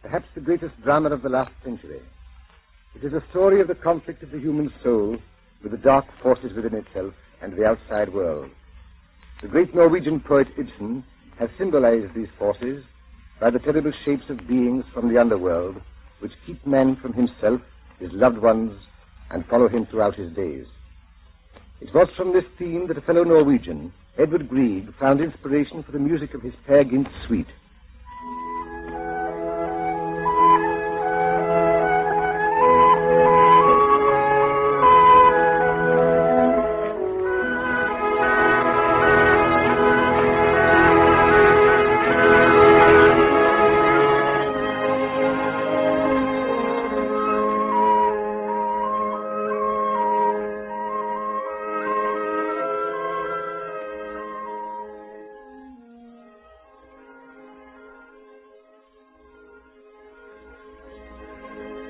perhaps the greatest drama of the last century. It is a story of the conflict of the human soul with the dark forces within itself and the outside world. The great Norwegian poet Ibsen has symbolized these forces by the terrible shapes of beings from the underworld which keep man from himself, his loved ones, and follow him throughout his days. It was from this theme that a fellow Norwegian, Edward Grieg, found inspiration for the music of his Peer Gynt suite.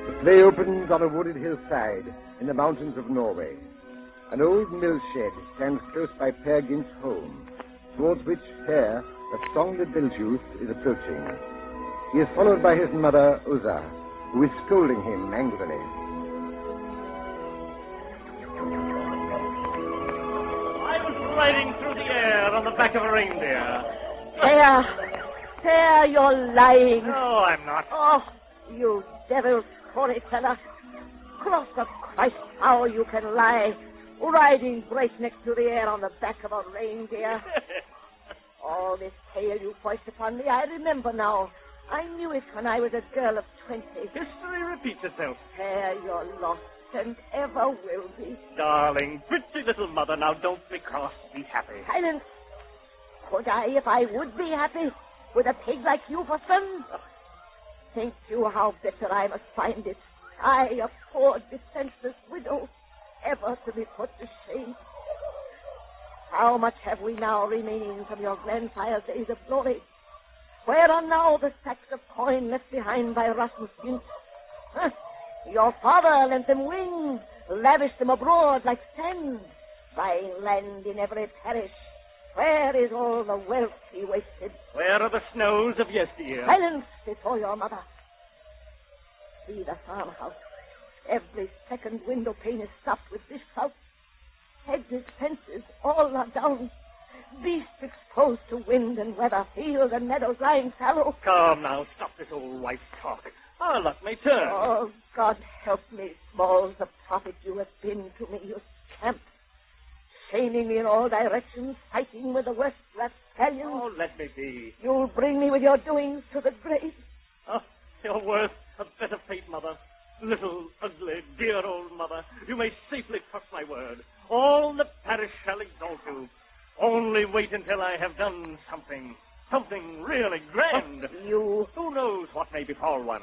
The play opens on a wooded hillside in the mountains of Norway. An old mill shed stands close by Peer Gynt's home, towards which Peer, the strong-willed youth, is approaching. He is followed by his mother, Uza, who is scolding him angrily. I was riding through the air on the back of a reindeer. Peer, you're lying. No, I'm not. Oh, you devil storyteller. Cross of Christ, how you can lie, riding breakneck through the air on the back of a reindeer. All this tale you foist upon me, I remember now. I knew it when I was a girl of 20. History repeats itself. Peer, you're lost and ever will be. Darling, pretty little mother, now don't be cross. Be happy. Silence. Could I, if I would be happy, with a pig like you for son? Think you how bitter I must find it. I, a poor, defenseless widow, ever to be put to shame. How much have we now remaining from your grandsire's days of glory? Where are now the sacks of coin left behind by Rasmus Gynt? Huh? Your father lent them wings, lavished them abroad like sand, buying land in every parish. Where is all the wealth he wasted? Where are the snows of yesteryear? Silence before your mother. See the farmhouse. Every second window pane is stopped with dish spouts. Hedges, fences, all are down. Beasts exposed to wind and weather. Fields and meadows lying fallow. Come now, stop this old wife talk. Our luck may turn. Oh, God help me, Smalls, the prophet you have been to me, you scamp. Shaming me in all directions, fighting with the worst rapscallions. Oh, let me be. You'll bring me with your doings to the grave. Oh, you're worth a better fate, Mother. Little, ugly, dear old Mother. You may safely trust my word. All the parish shall exalt you. Only wait until I have done something. Something really grand. You... Who knows what may befall one?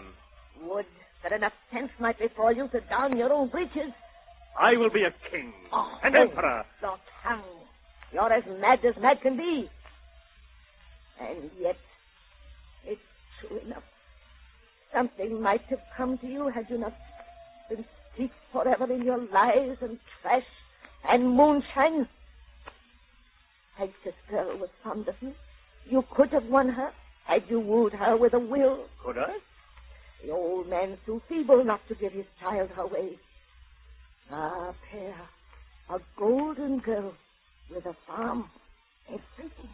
Would that enough sense might befall you to down your own breeches. I will be a king, an emperor. Your tongue. You're as mad can be. And yet, it's true enough. Something might have come to you had you not been steeped forever in your lies and trash and moonshine. Had this girl was fond of you, you could have won her had you wooed her with a will. Could I? The old man's too feeble not to give his child her way. Ah, Peer, a golden girl with a farm, everything.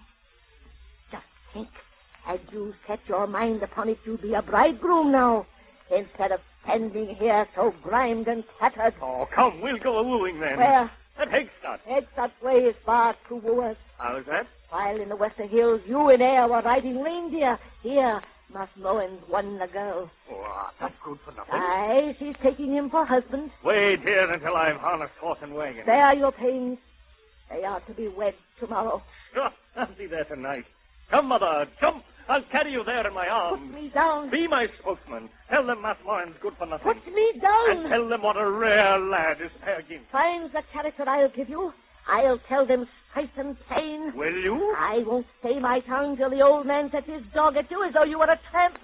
Just think, had you set your mind upon it, you'd be a bridegroom now, instead of standing here so grimed and tattered. Oh, come, we'll go a-wooing then. Where? At Hegstad. Hegstad's way is barred to wooers. How's that? While in the Western Hills, you and Eyre were riding reindeer. Here, Moen's won the girl. Oh, that's good for nothing. Aye, she's taking him for husband. Wait here until I've harnessed horse and wagon. There are your pains. They are to be wed tomorrow. Sure, I'll be there tonight. Come, Mother, jump. I'll carry you there in my arms. Put me down. Be my spokesman. Tell them Matt Moran's good for nothing. Put me down. And tell them what a rare lad is Peer Gynt. Find the character I'll give you. I'll tell them straight and plain. Will you? I won't stay my tongue till the old man sets his dog at you as though you were a tramp.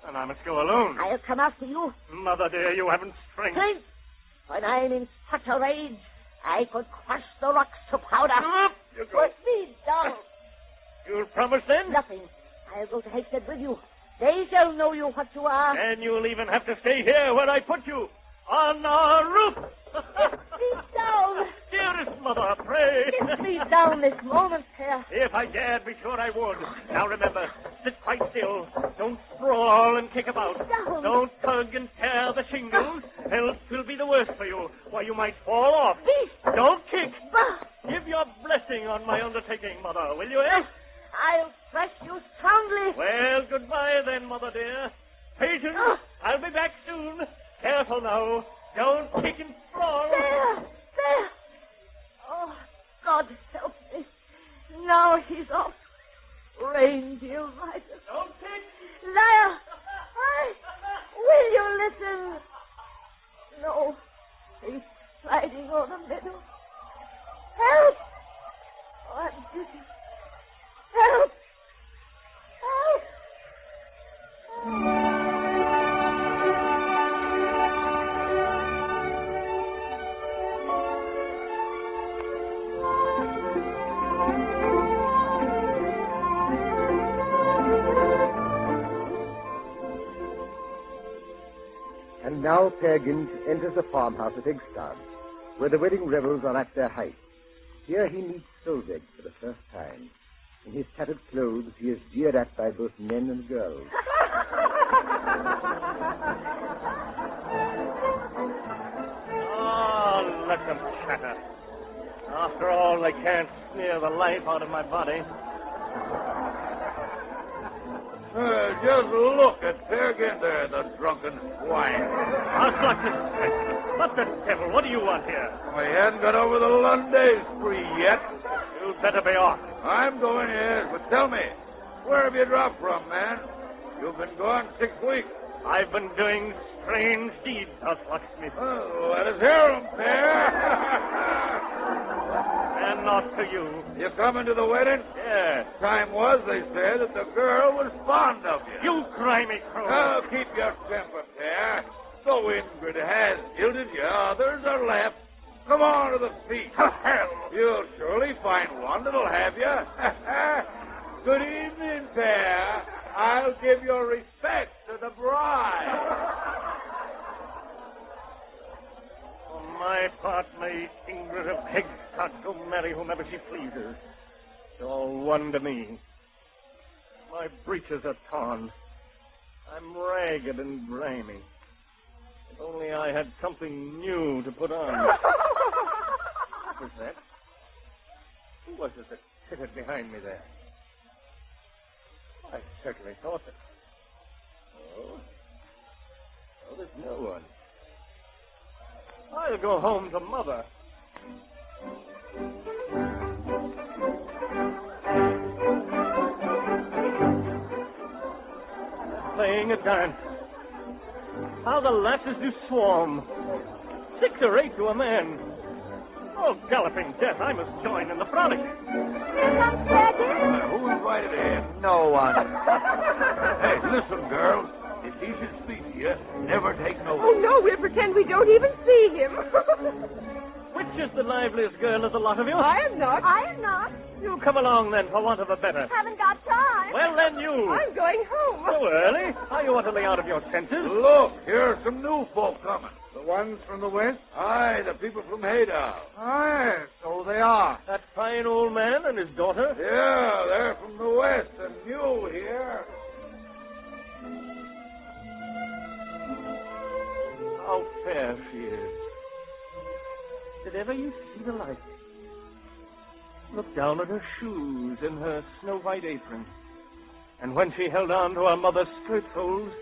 And I must go alone. I'll come after you. Mother dear, you haven't strength. Strength? When I'm in such a rage, I could crush the rocks to powder. You go. Put me down. You'll promise then? Nothing. I'll go to Hexted with you. They shall know you what you are. And you'll even have to stay here where I put you. On our roof. Get me down. Dearest mother, pray. Get me down this moment, Peer. If I dared, be sure I would. Now remember, sit quite still. Don't sprawl and kick about. Down. Don't tug and tear the shingles, else it'll be the worse for you. Why, you might fall off. Beast. Don't kick. Give your blessing on my undertaking, Mother, will you, eh? I'll thrash you soundly. Well, goodbye then, Mother dear. Patience. I'll be back soon. Careful now. Don't kick and sprawl. There. Oh, God help me. Now he's off. Reindeer rider. Don't kick. Liar. Will you listen? No. He's sliding over the meadow. Help! Oh, I'm dizzy. Help! And now Peer Gynt enters the farmhouse at Eggstad, where the wedding revels are at their height. Here he meets Solveig for the first time. In his tattered clothes, he is jeered at by both men and girls. Oh, let them chatter. After all, they can't sneer the life out of my body. Just look at Peer Gynt there, the drunken swine. What the devil? What do you want here? We hadn't got over the Lunday spree yet. You'd better be off. I'm going, yes, but tell me, where have you dropped from, man? You've been gone 6 weeks. I've been doing strange deeds, Locksmith. Oh, let us hear 'em, Peer. And not to you. You coming to the wedding? Yes. Time was, they said, that the girl was fond of you. You grimy crow. Oh, keep your temper, Peer. Though Ingrid has jilted you, others are left. Come on to the feast. Hell! You'll surely find one that'll have you. Good evening, Peer. I'll give your respects to the bride. For my part, may Ingrid of Hegstad go marry whomever she pleases. It's all one to me. My breeches are torn. I'm ragged and grimy. If only I had something new to put on. What was that? Who was it that tittered behind me there? I certainly thought that. Oh, there's no one. I'll go home to Mother. Playing a dance. How the lasses do swarm. 6 or 8 to a man. Oh, galloping death, I must join in the frolic. Who invited him? No one. Hey, listen, girls. If he should speak to you, never take notice. Oh, no, we'll pretend we don't even see him. Which is the liveliest girl of the lot of you? I am not. I am not. You come along, then, for want of a better. Haven't got time. Well, then you. I'm going home. So early? Are you utterly out of your senses? Look, here are some new folk coming. The ones from the west? Aye, the people from Haydow. Aye, so they are. That fine old man and his daughter? Yeah, they're from the west and new here. How fair she is. Did ever you see the like? Look down at her shoes and her snow-white apron. And when she held on to her mother's skirt folds,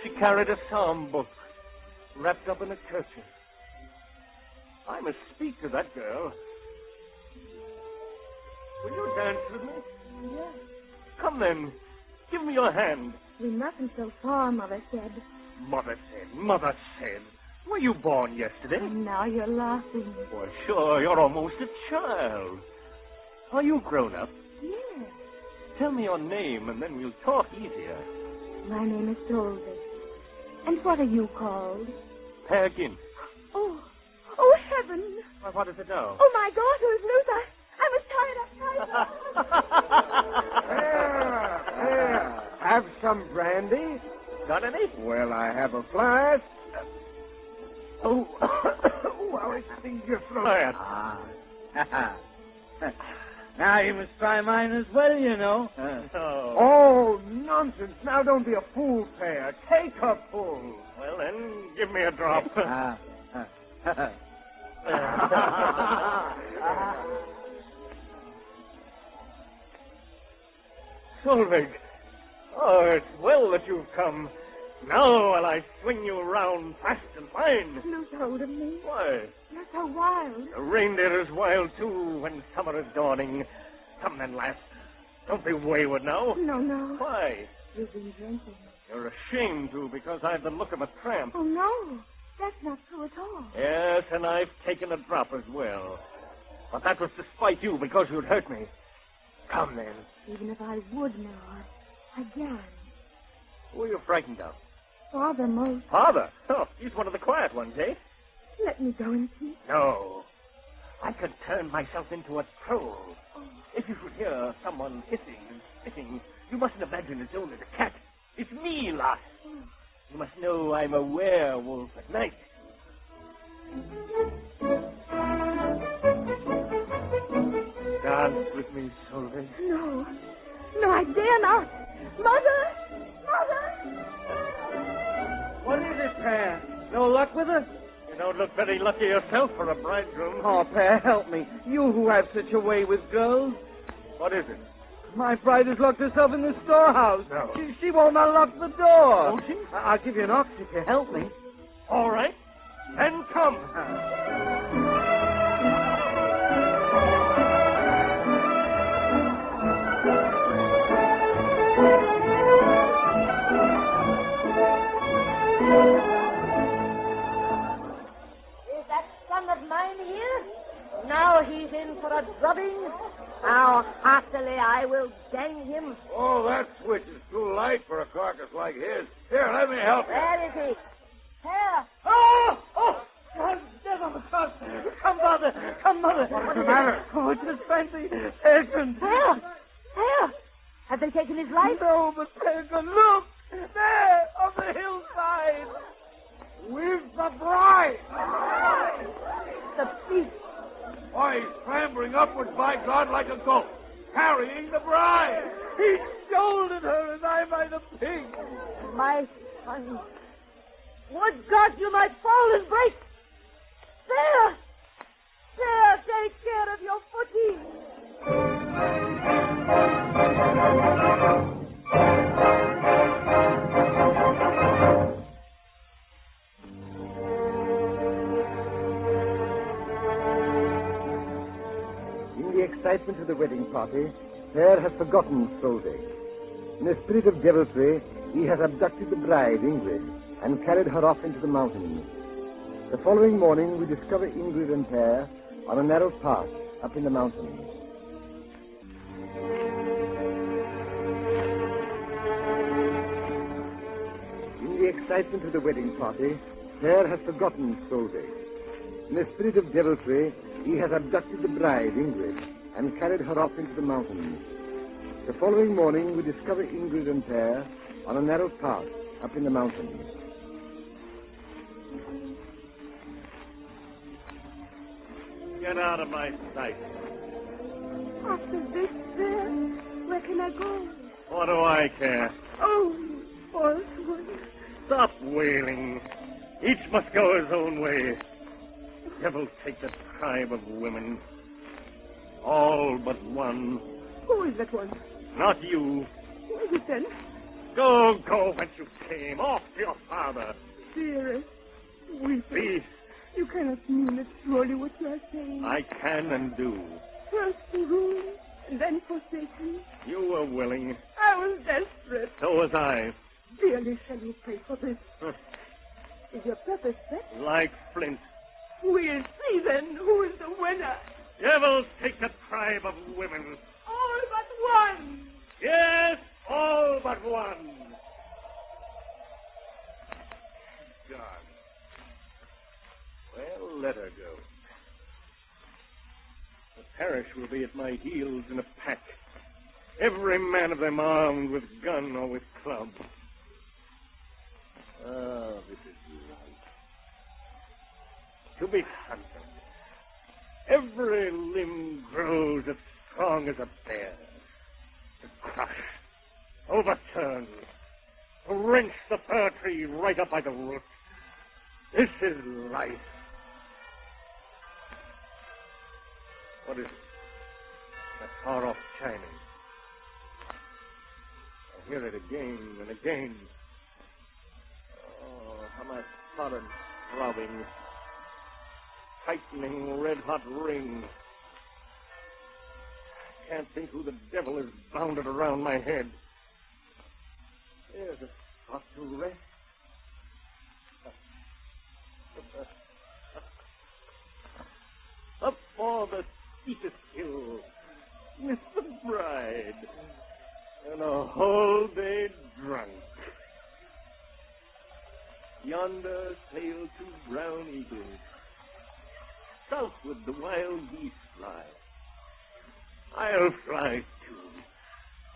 she carried a psalm book wrapped up in a kerchief. I must speak to that girl. Will you dance with me? Yes. Come then. Give me your hand. We mustn't so far, Mother said. Mother said. Were you born yesterday? And now you're laughing. Well, sure, you're almost a child. Are you grown up? Yes. Tell me your name, and then we'll talk easier. My name is Solveig. And what are you called? Peer Gynt. Oh, heaven. Well, what is it now? Oh, my garter is loose. I was tied up. Here. Have some brandy? Got any? Well, I have a flask. Oh, how it stings your throat. Now you must try mine as well, you know. Oh, nonsense. Now don't be a fool, Pear. Take a pull. Well, then, give me a drop. Solveig. Oh, it's well that you've come. Now will I swing you around fast and fine. Lose hold of me. Why? You're so wild. The reindeer is wild, too, when summer is dawning. Come then, lass. Don't be wayward now. No. Why? You've been drinking. You're ashamed to, because I've the look of a tramp. Oh, no. That's not true at all. Yes, and I've taken a drop as well. But that was to spite you, because you'd hurt me. Come then. Even if I would now, I can't. Who are you frightened of? Father most. Father? Oh, he's one of the quiet ones, eh? Let me go and see. No. I could turn myself into a troll. Oh. If you should hear someone hissing and spitting, you mustn't imagine it's only the cat. It's me, lass. Oh. You must know I'm a werewolf at night. Dance with me, Solveig. No, I dare not. Mother! What is it, Pear? No luck with her? You don't look very lucky yourself for a bridegroom. Oh, Pear, help me. You who have such a way with girls. What is it? My bride has locked herself in the storehouse. No. She won't unlock the door. Won't she? I'll give you an ox if you help me. All right. Then come. Is that son of mine here? Now he's in for a drubbing. How heartily I will gang him. Oh, that switch is too light for a carcass like his. Here, let me help you. Where is he? Here. Oh! God, dead on the cross. Come, Mother. What's the matter? Oh, it's Miss Fancy. Peregrine. Here. Have they taken his life? No, but Peregrine, look. There, on the hillside. With the bride. The thief. Why, he's clambering upwards, by God, like a goat, carrying the bride. He shouldered her as I might a pig. My son. Would God you might fall and break. There, take care of your footing. In the excitement of the wedding party, Pear has forgotten Solveig. In a spirit of deviltry, he has abducted the bride, Ingrid, and carried her off into the mountains. The following morning, we discover Ingrid and Pear on a narrow path up in the mountains. In the excitement of the wedding party, Pear has forgotten Solveig. In a spirit of deviltry, he has abducted the bride, Ingrid, and carried her off into the mountains. The following morning, we discover Ingrid and Pear on a narrow path up in the mountains. Get out of my sight. After this, Pear, where can I go? What do I care? Oh, false one. Stop wailing. Each must go his own way. Devil take the tribe of women. All but one. Who is that one? Not you. Who is it then? Go whence you came. Off to your father. Dearest, weeping. Please. You cannot mean it surely what you are saying. I can and do. First ruined, and then forsaken. You were willing. I was desperate. was I. Dearly shall you pay for this. Is your purpose set? Like flint. We'll see then who is the winner. Devils take the tribe of women. All but one. Yes, all but one. God. Well, let her go. The parish will be at my heels in a pack. Every man of them armed with gun or with club. Ah, this is right. To be hunted. Every limb grows as strong as a bear. To crush, overturn, to wrench the fir tree right up by the root. This is life. What is it? That far-off chiming. I hear it again and again. Oh, how my forehead throbbing. Tightening red-hot ring. I can't think who the devil is bounded around my head. There's a spot to rest. Up for the steepest hill with the bride and a whole day drunk. Yonder sail two brown eagles. Southward the wild geese fly. I'll fly too.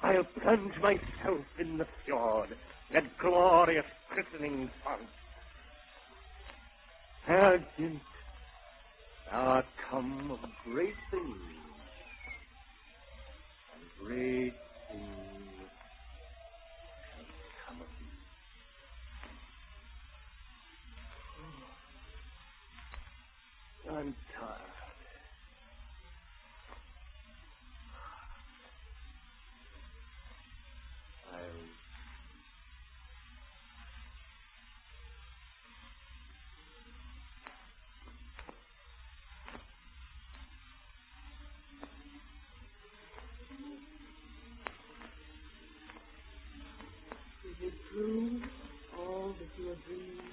I'll plunge myself in the fjord, that glorious christening font. Fair Gynt, thou art come of great things, and great things shall come of thee. I'm tired. Is it true, all that you have dreamed?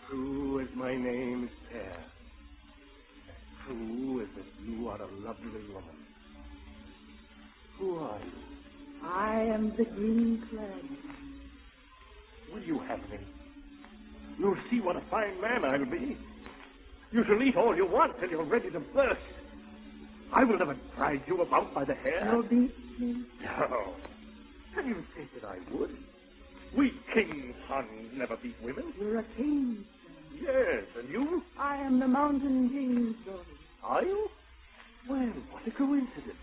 True as my name is fair. True as that you are a lovely woman. Who are you? I am the green clad. Will you have me? You'll see what a fine man I'll be. You shall eat all you want till you're ready to burst. I will never drag you about by the hair. You'll beat me? No. Can you think that I would? We king's sons never beat women. You're a king. Yes, and you? I am the mountain king's daughter. Are you? Well, what a coincidence.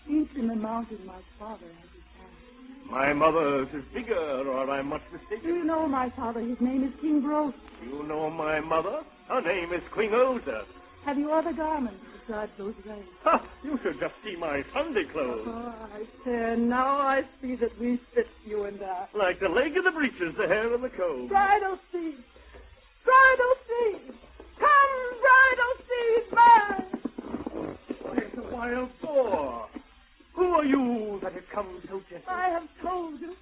Deep in the mountain, my father has his house. My mother's is bigger, or I'm much mistaken. Do you know my father? His name is King Gross. You know my mother? Her name is Queen Oza. Have you other garments besides those rags? Ha! You should just see my Sunday clothes. Oh, I say, now I see that we fit, you and I. Like the leg of the breeches, the hair of the coat. Bridal seed! Bridal seed! Come, bridal seed, burn! There's a wild boar. Who are you that has come so gently? I have told you.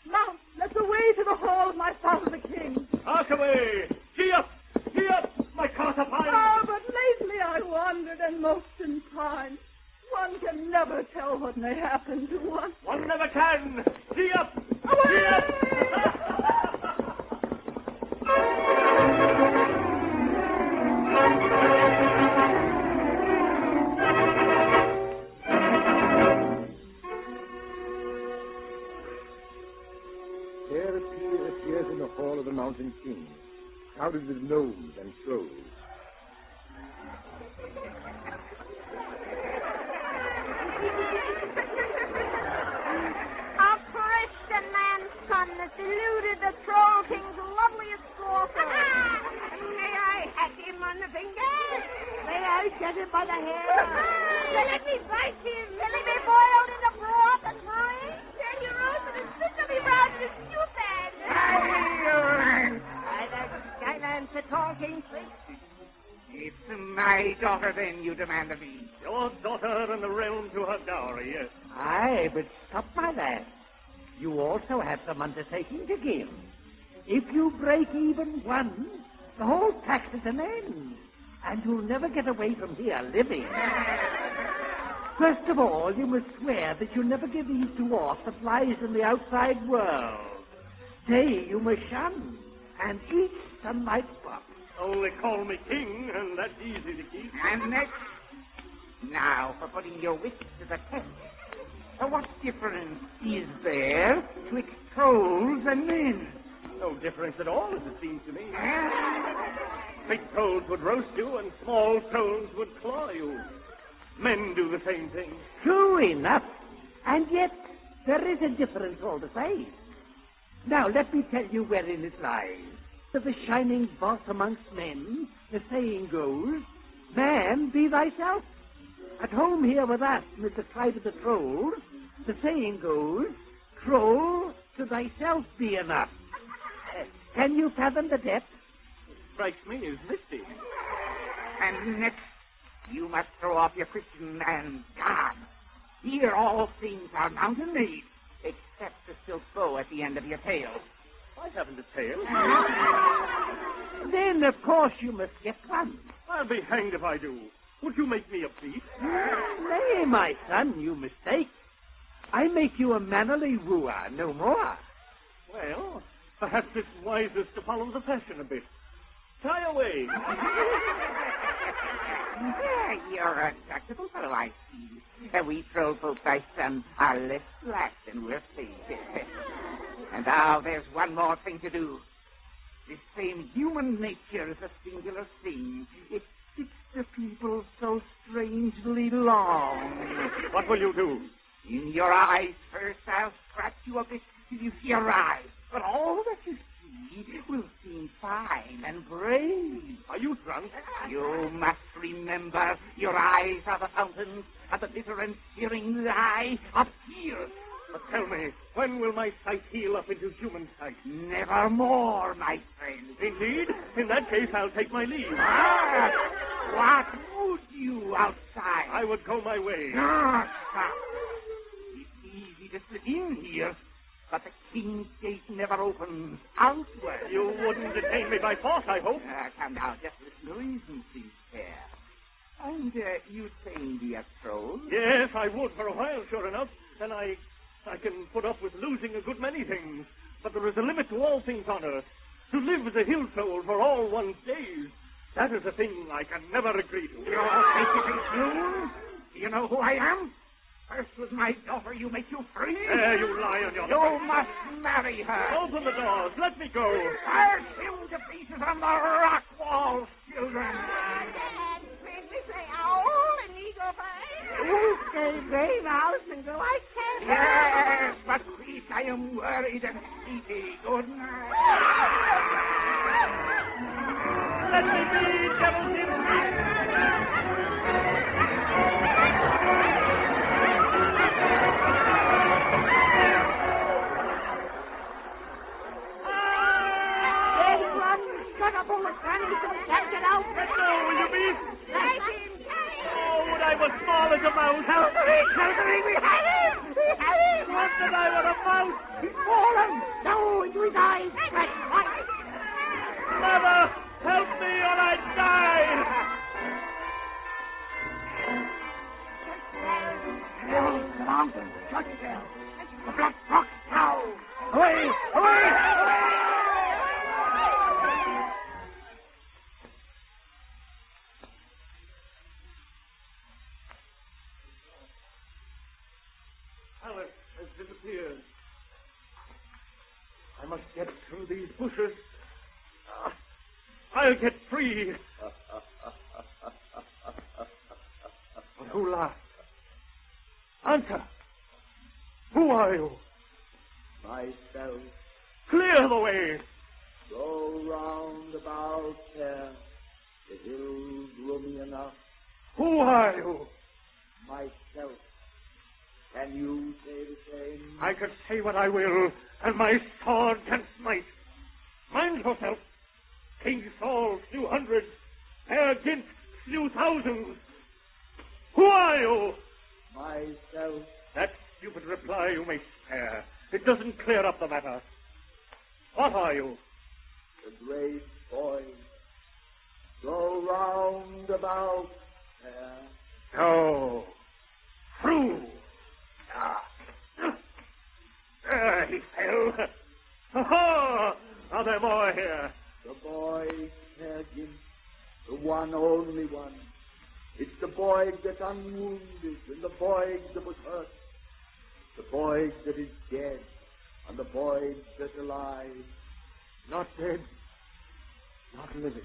Mount, let's away to the hall of my father the king. Hark away! Gee up! Gee up! My cart of iron! Ah, but lately I wandered and most in time. One can never tell what may happen to one. One never can! Gee up! Away! Gee up! There appears in the hall of the Mountain King, crowded with gnomes and trolls. A Christian man's son that deluded the Troll King's loveliest daughter. May I hack him on the finger? May I get him by the hair? Let me bite him. Let him be boiled in the broth and frying. Then you roast and spit to be brown in a stew pan. By the skylands, the Troll King's face. It's my daughter, then, you demand of me. Your daughter and the realm to her dowry, yes. Aye, but stop my lad. You also have some undertaking to give. If you break even once, the whole tax is an end, and you'll never get away from here living. First of all, you must swear that you'll never give these to aught that lies in the outside world. Day you must shun, and eat sunlight spot. Only call me king, and that's easy to keep. And next, now for putting your wits to the test. So what difference is there twixt trolls and men? No difference at all, as it seems to me. Big trolls would roast you, and small trolls would claw you. Men do the same thing. True enough. And yet, there is a difference all the same. Now, let me tell you wherein it lies. To the shining boss amongst men, the saying goes, man, be thyself. At home here with us, with the tribe of the trolls, the saying goes, troll, to thyself be enough. Can you fathom the depth? It strikes me as misty. And next, you must throw off your Christian and God. Here all things are mountain-made, except the silk bow at the end of your tail. I haven't a tail. Then, of course, you must get one. I'll be hanged if I do. Would you make me a thief? Nay, my son, you mistake. I make you a mannerly wooer, no more. Well, perhaps it's wisest to follow the fashion a bit. Tie away. You're a tractable fellow, I see. We troll folk, thy son, are less black than we're safe. And now there's one more thing to do. This same human nature is a singular thing. It sticks to people so strangely long. What will you do? In your eyes first, I'll scratch you a bit till you see your eyes. But all that you see will seem fine and brave. Are you drunk? You must remember, your eyes are the fountains of the bitter and searing lie of tears. But tell me, when will my sight heal up into human sight? Nevermore, my friend. Indeed? In that case, I'll take my leave. What would you outside? I would go my way. Stop. It's easy to slip in here, but the king's gate never opens outward. You wouldn't detain me by force, I hope. Come now, just listen to reason, please, fair. And you'd fain be a troll? Yes, I would for a while, sure enough. And I can put up with losing a good many things. But there is a limit to all things on earth. To live as a hill troll for all one's days, that is a thing I can never agree to. You're making loon? Do you know who I am? First with my daughter, you make you free. There you lie on your You must marry her. Open the doors. Let me go. I'll him to pieces on the rock wall, children. Dad, make me say owl and eagle face. You stay brave, Allison, go I can't. Yes, but please, I am worried and sleepy. Good night. Let me be, devil's instinct. Got a bullet, Granny, so can't get out. Let go, will you be? Take him, take him. Oh, would I was small as a mouse. Calvary, we have him! We have him! What that I were a mouse. He's fallen! Now into his eyes! Mother, help me or I die! The mountain, Chesterton, the Black Fox Tower. Away! Away! Away! Alice has disappeared. I must get through these bushes. I'll get free. But who laughed? Answer. Who are you? Myself. Clear the way. Go round about there. The hills roomy enough. Who are you? Myself. Can you say the same? I can say what I will, and my sword can smite. Mind yourself. King Saul slew hundreds. Against slew thousands. Who are you? Myself. That stupid reply you may spare. It doesn't clear up the matter. What are you? The great boy. Go round about there. No. Through. There he fell. Ha-ha! Are there more here? The boy, Sergeant. The one, only one. It's the boy that unwounded and the boy that was hurt. The boy that is dead and the boy that's alive. Not dead. Not living.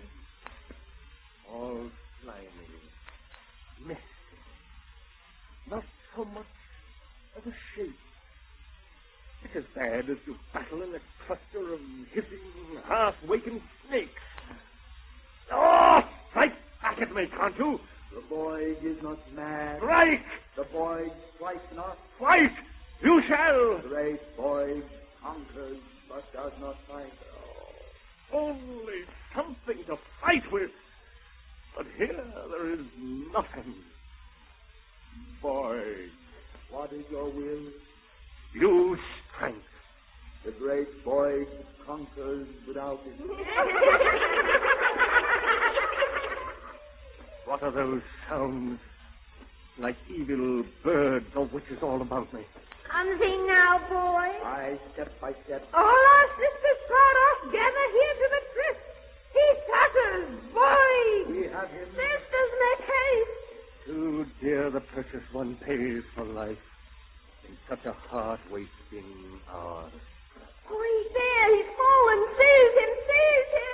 All slimy. Messy. Not so much as a shape. It's as bad as to battle in a cluster of hissing, half-wakened snakes. Oh! Strike back at me, can't you? The boy is not mad. Strike! The boy strike not. Strike! You shall! The great boy conquers but does not fight. Oh, only something to fight with. But here there is nothing. Boy. What is your will? Use strength. The great boy conquers without it. What are those sounds? Like evil birds or witches all about me. Comes he now, boy? Aye, step by step. All our sisters proud us gather here to the tryst. He totters, boy! We have him. Sisters, make haste! Too dear the purchase one pays for life in such a heart-wasting hour. Oh, he's there. He's fallen. Seize him, seize him!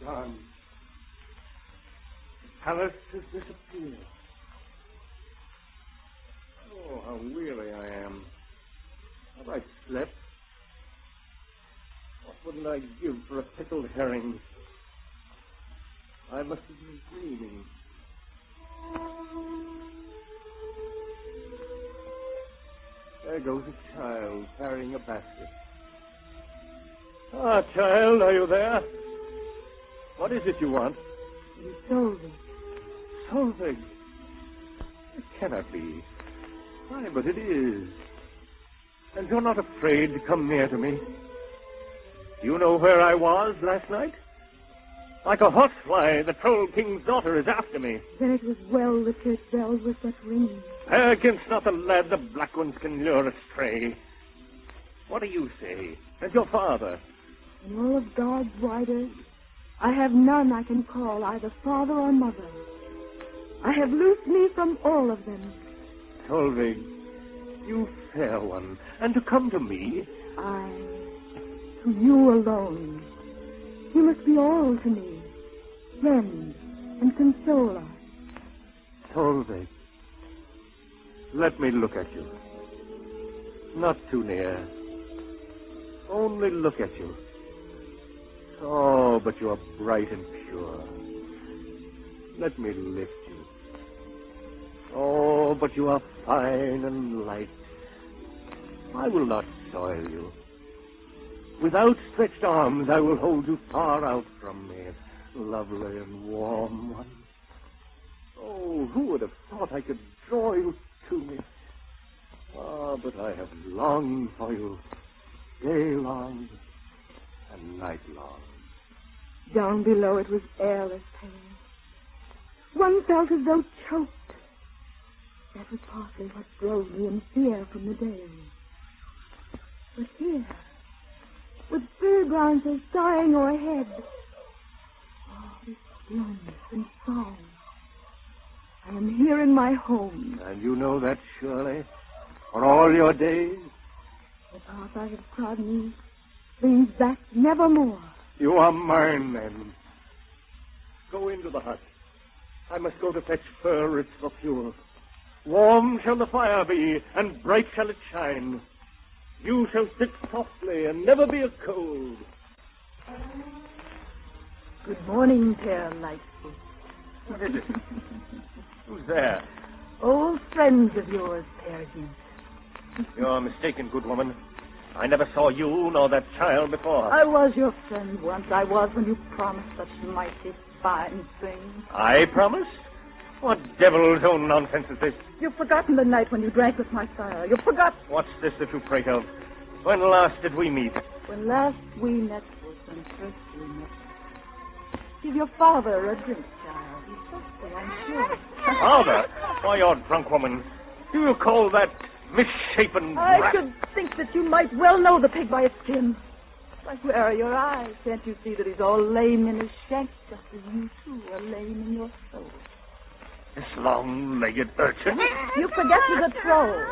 Gone. The palace has disappeared. Oh, how weary I am. Have I slept? What wouldn't I give for a pickled herring? I must have been dreaming. There goes a child carrying a basket. Ah, child, are you there? What is it you want? Solvig. Solvig? It cannot be. Why, but it is. And you're not afraid to come near to me? You know where I was last night? Like a horsefly, the Troll King's daughter is after me. Then it was well the church bells were but ringing. Against not the lad the black ones can lure astray. What do you say? And your father? In all of God's wide earth, I have none I can call either father or mother. I have loosed me from all of them. Solveig, you fair one, and to come to me? To you alone. You must be all to me, friend and consoler. Solveig, let me look at you. Not too near. Only look at you. Oh, but you are bright and pure. Let me lift you. Oh, but you are fine and light. I will not soil you. With outstretched arms, I will hold you far out from me, lovely and warm one. Oh, who would have thought I could draw you to me? Ah, but I have longed for you, day long and night long. Down below it was airless pain. One felt as though choked. That was partly what drove me in fear from the day. But here, with fir branches sighing o'erhead, all is stillness and song. I am here in my home. And you know that, surely, for all your days? The path I have trodden brings back nevermore. You are mine, then. Go into the hut. I must go to fetch fir roots for fuel. Warm shall the fire be, and bright shall it shine. You shall sit softly and never be a cold. Good morning, Père Lightfoot. What is it? Who's there? Old friends of yours, Père Gynt. You're mistaken, good woman. I never saw you nor that child before. I was your friend once. I was when you promised such mighty fine things. I promised? What devil's own nonsense is this? You've forgotten the night when you drank with my sire. You've forgotten. What's this that you prate of? When last did we meet? When last we met was when first we met. Give your father a drink, child. He's thirsty, I'm sure. Father? Why, you're drunk, woman. Do you call that misshapen I brat? should think that you might well know the pig by its skin. But where are your eyes? Can't you see that he's all lame in his shank, just as you, too, are lame in your soul? This long-legged urchin? You forget he's a troll.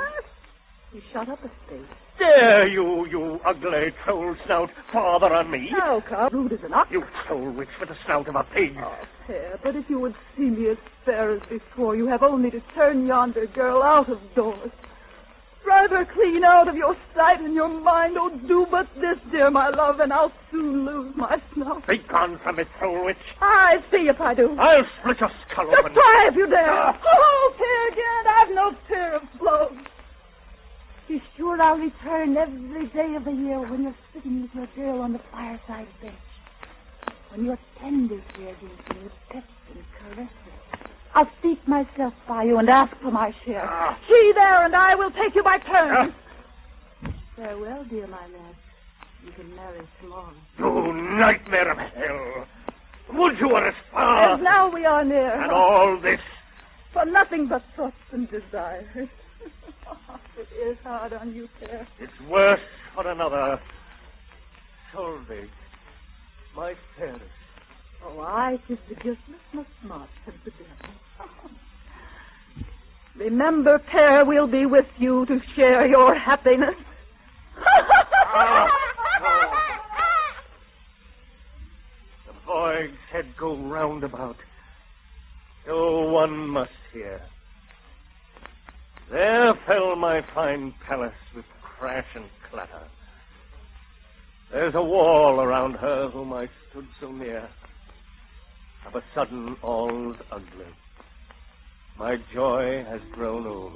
He shut up a space. Dare you ugly troll snout, father on me? Now, come. Rude as an ox. You troll witch with the snout of a pig. Oh, Père, but if you would see me as fair as before, you have only to turn yonder girl out of doors. Drive her clean out of your sight and your mind. Oh, do but this, dear my love, and I'll soon lose my snout. Be gone from it, troll witch. I see if I do. I'll split your skull Just open. try if you dare. Oh, Père, again, I've no fear of blows. Be sure I'll return every day of the year when you're sitting with your girl on the fireside bench. When you're tender, dear, and you pet and caress her. I'll seat myself by you and ask for my share. She there and I will take you by turns. Farewell, dear my lad. You can marry tomorrow. You nightmare of hell. Would you were as far? And now we are near. And all this. For nothing but thoughts and desires. It is hard on you, Père. It's worse for another. Solveig, my fairest. Oh, I, 'tis the guiltless must not, said the devil. Remember, Père, we'll be with you to share your happiness. The boy's head go roundabout. So one must hear. There fell my fine palace with crash and clatter. There's a wall around her whom I stood so near. Of a sudden all's ugly. My joy has grown old.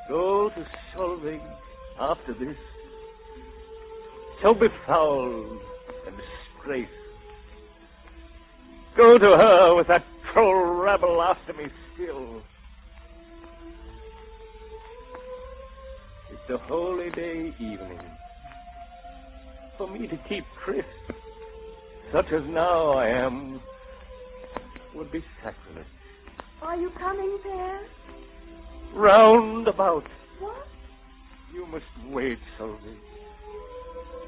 Go to Solveig after this, so befouled and disgraced. Go to her with that troll rabble after me still. It's a holy day evening. For me to keep tryst, such as now I am, would be sacrilege. Are you coming, Père? Round about. What? You must wait, Solveig.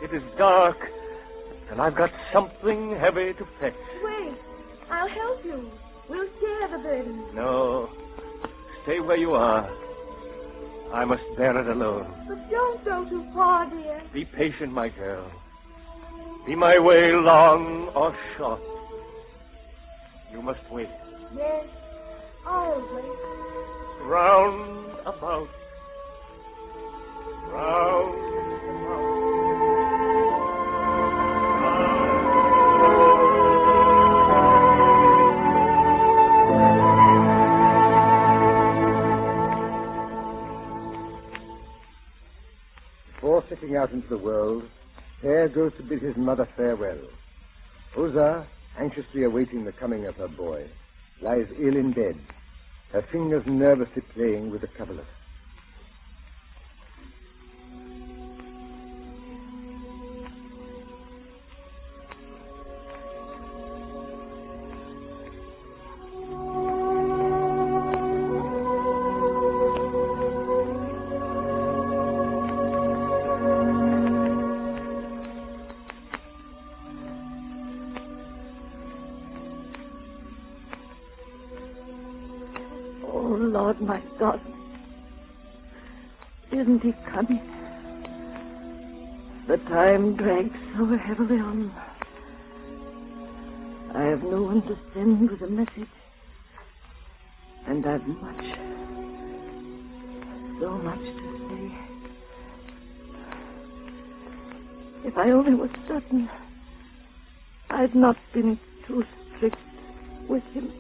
It is dark, and I've got something heavy to fetch. Wait. I'll help you. We'll share the burden. No. Stay where you are. I must bear it alone. But don't go too far, dear. Be patient, my girl. Be my way long or short. You must wait. Yes, I'll wait. Round about. Round about. Before setting out into the world, Père goes to bid his mother farewell. Rosa, anxiously awaiting the coming of her boy, lies ill in bed, her fingers nervously playing with the coverlet. Lord, my God. Isn't he coming? The time drags so heavily on. I have no one to send with a message. And I've so much to say. If I only was certain I'd not been too strict with him.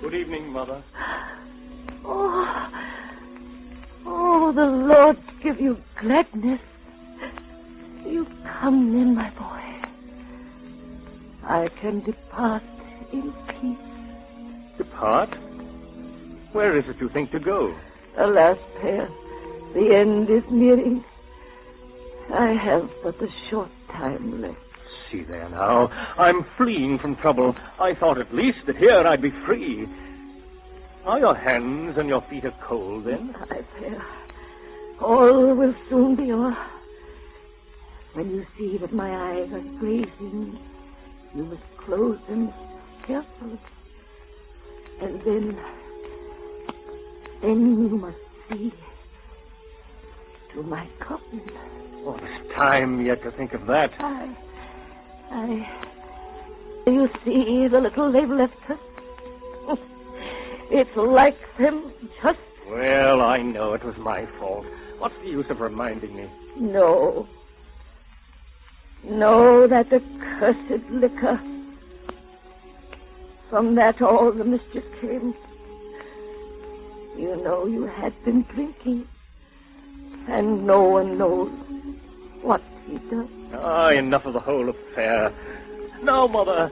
Good evening, Mother. Oh, the Lord give you gladness. You come then, my boy. I can depart in peace. Depart? Where is it you think to go? Alas, Père, the end is nearing. I have but a short time left. See there now. I'm fleeing from trouble. I thought at least that here I'd be free. Are your hands and your feet cold, then? Aye, Père. All will soon be o'er. When you see that my eyes are glazing, you must close them carefully. And then you must see to my coffin. Oh, there's time yet to think of that. You see the little they've left us? It's like them just... Well, I know it was my fault. What's the use of reminding me? No, that accursed liquor. From that all the mischief came. You know you had been drinking, and no one knows what he does. Enough of the whole affair. Now, Mother,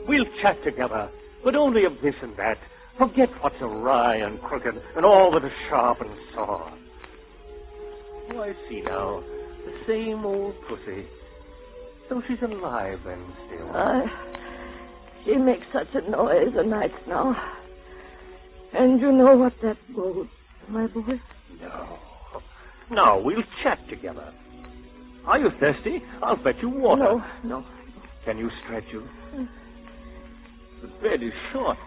we'll chat together, but only of this and that. Forget what's awry and crooked, and all that is sharp and sore. Oh, I see now. The same old pussy. So she's alive then still. She makes such a noise o' nights now. And you know what that bodes, my boy? No. Now, we'll chat together. Are you thirsty? I'll fetch you water. No. Can you stretch you? The bed is short.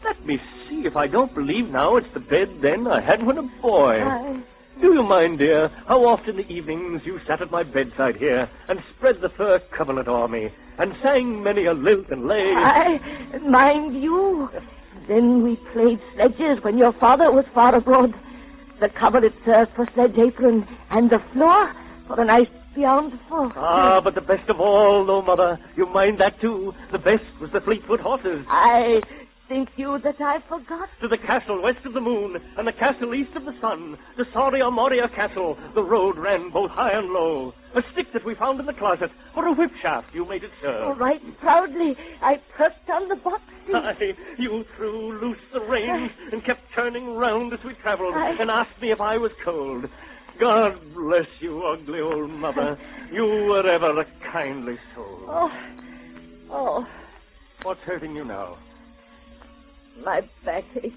Let me see. If I don't believe now it's the bed then I had when a boy. Do you mind, dear, how often in the evenings you sat at my bedside here and spread the fur coverlet o'er me and sang many a lilt and lay? Mind you. Then we played sledges when your father was far abroad. The coverlet served for sledge apron and the floor for a nice beyond folk. But the best of all, though, Mother, you mind that too. The best was the Fleetfoot horses. Think you that I forgot? To the castle west of the moon and the castle east of the sun, the Soria Moria castle, the road ran both high and low. A stick that we found in the closet, or a whip shaft you made it serve. Right proudly, I perched on the box seat. You threw loose the reins and kept turning round as we traveled and asked me if I was cold. God bless you, ugly old mother. You were ever a kindly soul. Oh. What's hurting you now? My back aches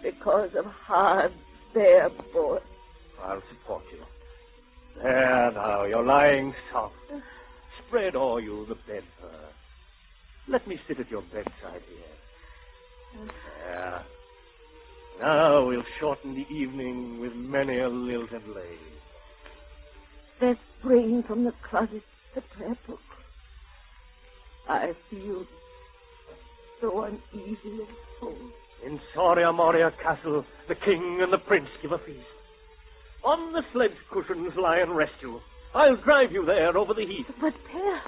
because of hard, bare board. I'll support you. There now, you're lying soft. Spread o'er you the bed fur. Let me sit at your bedside here. There. Now we'll shorten the evening with many a lilt and lay. There's spring from the closet the prayer book. I feel so uneasy and cold. In Soria Moria Castle, the king and the prince give a feast. On the sledge cushions lie and rest you. I'll drive you there over the heath. But, Père,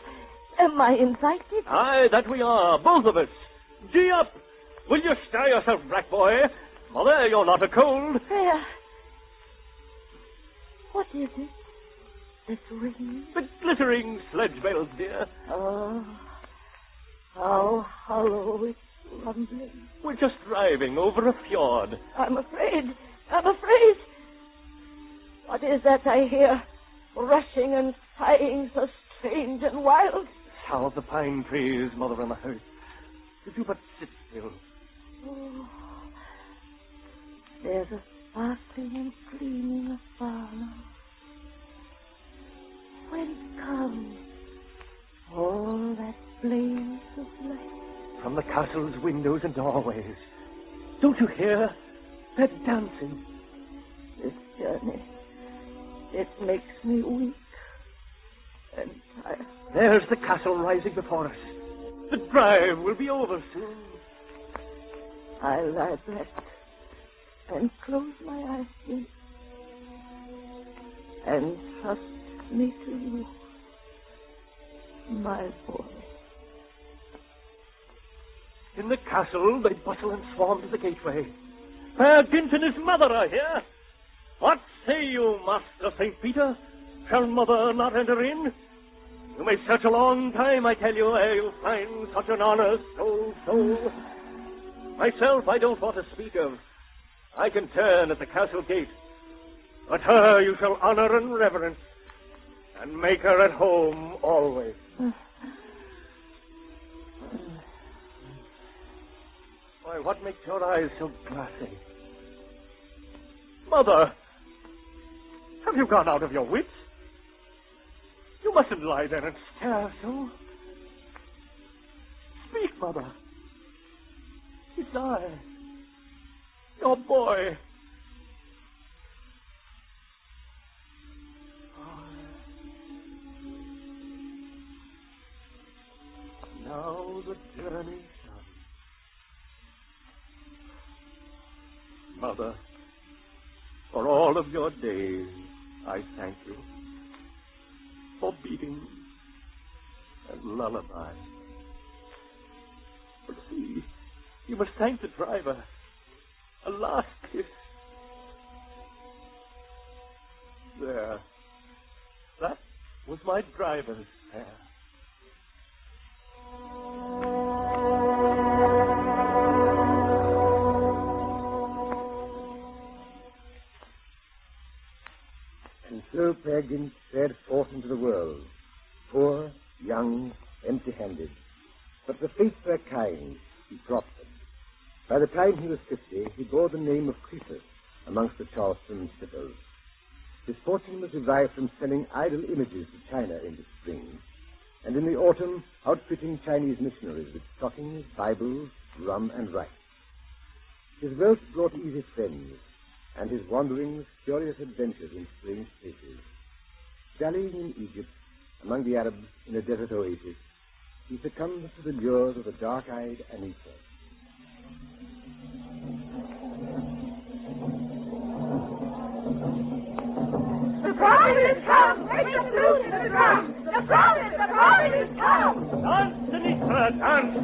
am I invited? Aye, that we are, both of us. Gee up! Will you stir yourself, black boy? Mother, you're not a cold. Père, what is it? This ring? The glittering sledge bells, dear. Oh, how hollow it's rumbling. We're just driving over a fjord. I'm afraid. What is that I hear? Rushing and sighing so strange and wild. Sound of the pine trees, Mother on the hearth. If you but sit still. Oh, there's a sparkling and gleaming afar now. Whence comes all that blaze of light? From the castle's windows and doorways. Don't you hear? They're dancing. This journey, it makes me weak. and tired. There's the castle rising before us. The drive will be over soon. I lie back and close my eyes again and trust me to you, my boy. In the castle, they bustle and swarm to the gateway. Fair Gint and his mother are here. What say you, Master St. Peter? Shall mother not enter in? You may search a long time, I tell you, ere you find such an honor so. Myself, I don't want to speak of. I can turn at the castle gate. But her you shall honor and reverence, and make her at home always. Why, what makes your eyes so glassy? Mother, have you gone out of your wits? You mustn't lie there and stare so. Speak, Mother. It's I, your boy. Now the journey's done. Mother, for all of your days, I thank you. For beating and lullaby. But see, you must thank the driver. A last kiss. There. That was my driver's fare. And so Peer Gynt fared forth into the world, poor, young, empty-handed. But the fates were kind. He prospered. By the time he was 50, he bore the name of Croesus amongst the Charleston sippers. His fortune was derived from selling idol images to China in the spring, and in the autumn outfitting Chinese missionaries with stockings, Bibles, rum, and rice. His wealth brought easy friends, and his wanderings curious adventures in strange places. Dallying in Egypt, among the Arabs in a desert oasis, he succumbed to the lures of the dark-eyed Anita. The prophet is come! Make the flute to the drum! The prophet is come! Dance, Anita, dance!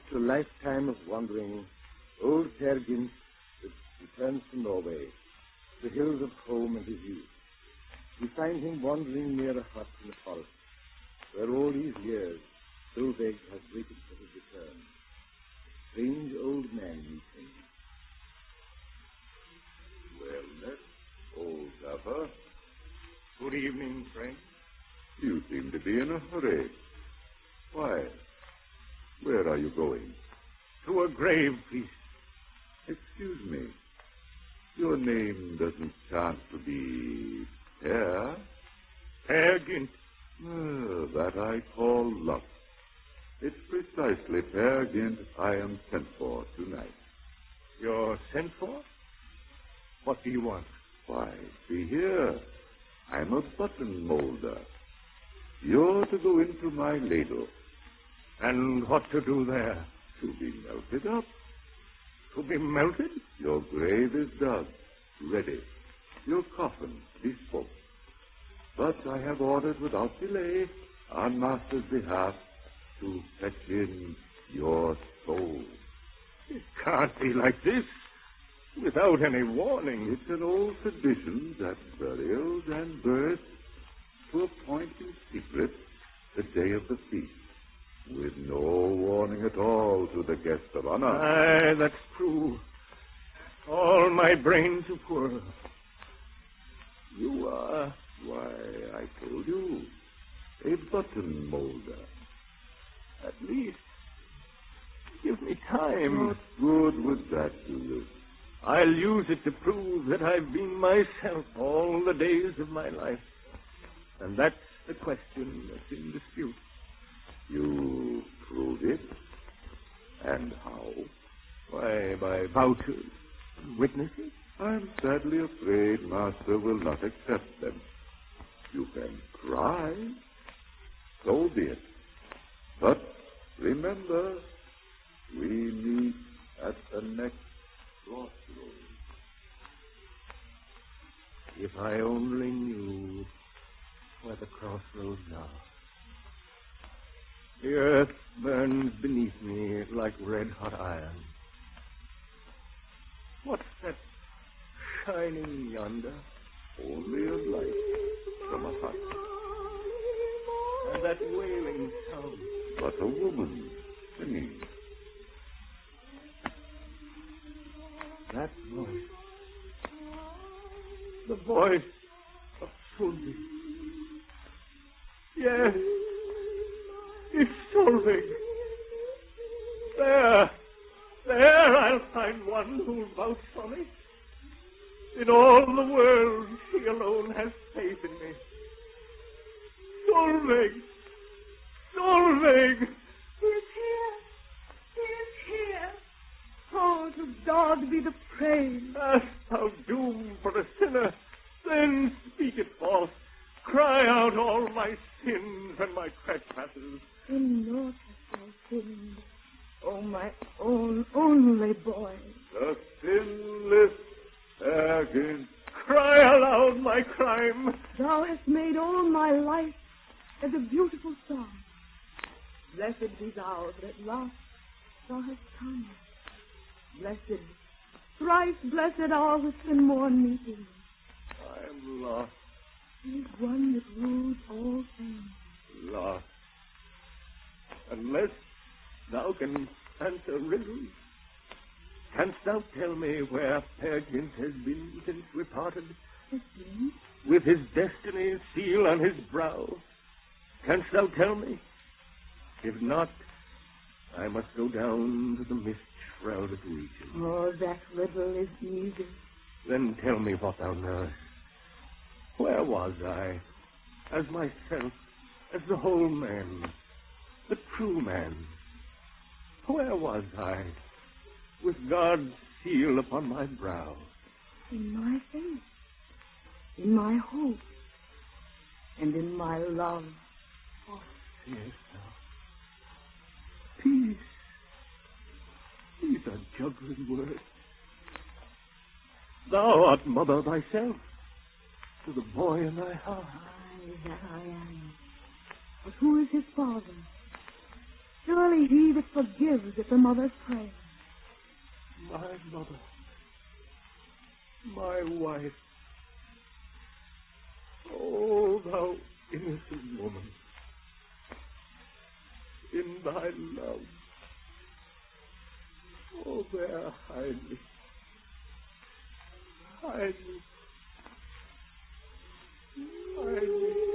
After a lifetime of wandering, old Peer Gynt returns to Norway, the hills of home and his youth. We find him wandering near a hut in the forest, where all these years Solveig has waited for his return. A strange old man meets him. Well met, old duffer. Good evening, friend. You seem to be in a hurry. Why? Where are you going? To a grave feast. Excuse me. Your name doesn't chance to be Peer? Peer Gynt. That I call luck. It's precisely Peer Gynt I am sent for tonight. You're sent for? What do you want? Why, see here. I'm a button molder. You're to go into my ladle. And what to do there? To be melted up. To be melted? Your grave is dug, ready. Your coffin bespoke. But I have ordered without delay, on Master's behalf, to fetch in your soul. It can't be like this, without any warning. It's an old tradition that burials and births to appoint in secret the day of the feast, with no warning at all to the guest of honor. Aye, that's true. All my brains are poor. You are... Why, I told you, a button molder. At least, give me time. What good would that do you? I'll use it to prove that I've been myself all the days of my life. And that's the question that's in dispute. You prove it? And how? Why, by vouchers and witnesses. I'm sadly afraid Master will not accept them. You can cry. So be it. But remember, we meet at the next crossroads. If I only knew where the crossroads are. The earth burns beneath me like red-hot iron. What's that shining yonder? Only a light from a hut. And that wailing sound. But a woman singing. That voice. The voice of Solveig. Yes. It's Solveig. There I'll find one who'll vouch for me. In all the world, she alone has faith in me. Solveig! Solveig! He is here. He is here. Oh, to God be the praise. Hast thou doom for a sinner? Then speak it forth. Cry out all my sins and my trespasses. In naught hast thou sinned, oh, my own only boy. The sinless Peer Gynt. Cry aloud my crime. Thou hast made all my life as a beautiful song. Blessed be thou that at last thou hast come. Blessed, thrice blessed hour which can more meeting. I am lost. He is one that rules all things. Lost. Unless thou can answer riddles. Canst thou tell me where Peer Gynt has been since we parted? Has been? With his destiny seal on his brow. Canst thou tell me? If not, I must go down to the mist-shrouded region. Oh, that riddle is easy. Then tell me what thou knowest. Where was I? As myself, as the whole man, the true man. Where was I? With God's seal upon my brow. In my faith, in my hope, and in my love. Oh, seest thou? Peace. These are juggling words. Thou art mother thyself to the boy in thy heart. Aye, that I am. But who is his father? Surely he that forgives at the mother's prayer. My mother. My wife. Oh, thou innocent woman. In thy love. Oh, there, hide me. Hide me. Hide me.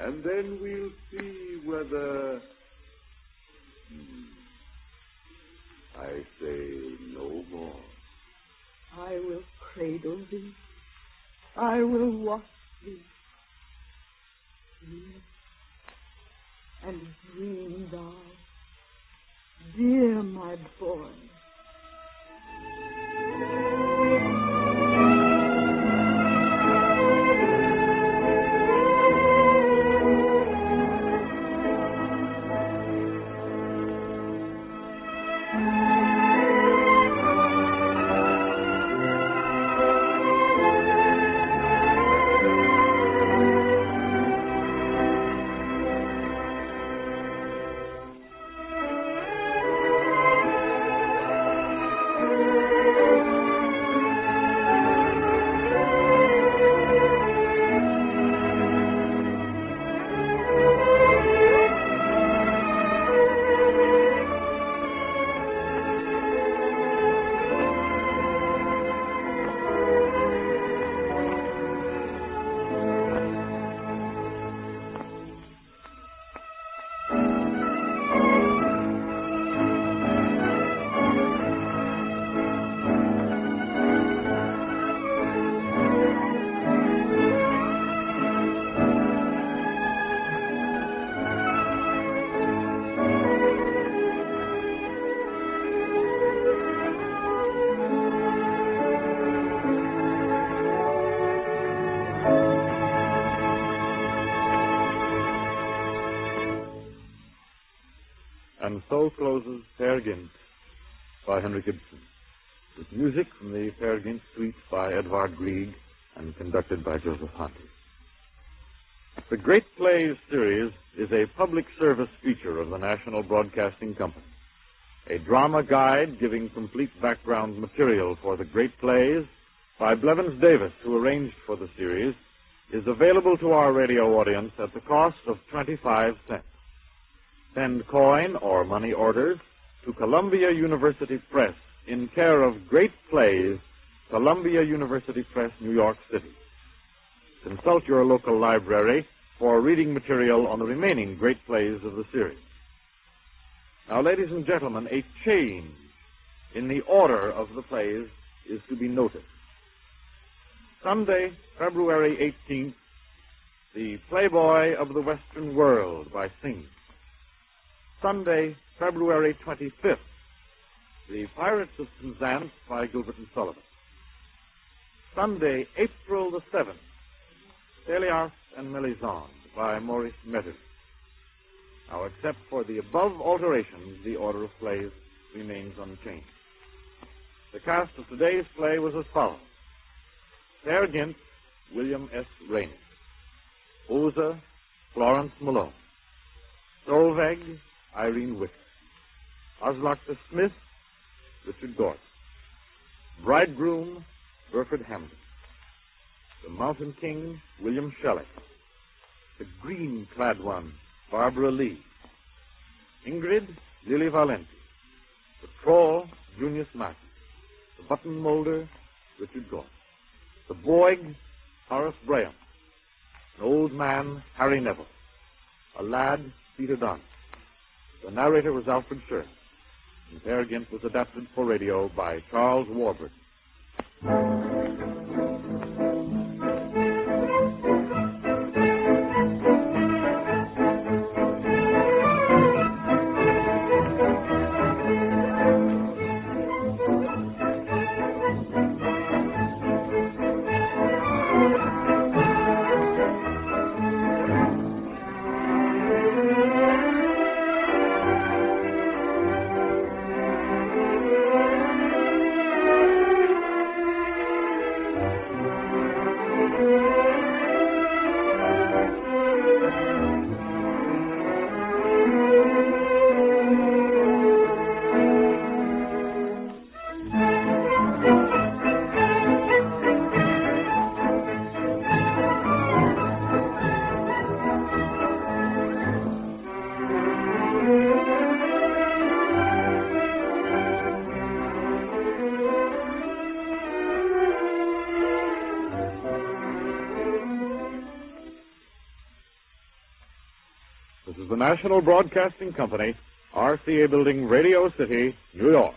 And then we'll see whether... I say no more. I will cradle thee. I will wash thee. Sleep and dream thou, dear my boy. And so closes Peer Gynt by Henry Gibson, with music from the Peer Gynt Suite by Edvard Grieg and conducted by Joseph Hanti. The Great Plays series is a public service feature of the National Broadcasting Company. A drama guide giving complete background material for the Great Plays by Blevins Davis, who arranged for the series, is available to our radio audience at the cost of 25 cents. Send coin or money orders to Columbia University Press in care of Great Plays, Columbia University Press, New York City. Consult your local library for reading material on the remaining great plays of the series. Now, ladies and gentlemen, a change in the order of the plays is to be noted. Sunday, February 18th, The Playboy of the Western World by Synge. Sunday, February 25th, The Pirates of Penzance by Gilbert and Sullivan. Sunday, April the 7th, Célias and Mélisande by Maurice Metter. Now, except for the above alterations, the order of plays remains unchanged. The cast of today's play was as follows. Peer Gynt, William S. Rainey. Oza, Florence Malone. Solveig, Irene Wicker. Oslach the Smith, Richard Gordon. Bridegroom, Burford Hamden. The Mountain King, William Shelley. The green-clad one, Barbara Lee. Ingrid, Lily Valenti. The Troll, Junius Massey. The Button Molder, Richard Gordon. The Boig, Horace Braham. An old man, Harry Neville. A lad, Peter Donner. The narrator was Alfred Sherman. And Peer Gynt was adapted for radio by Charles Warburton. This is the National Broadcasting Company, RCA Building, Radio City, New York.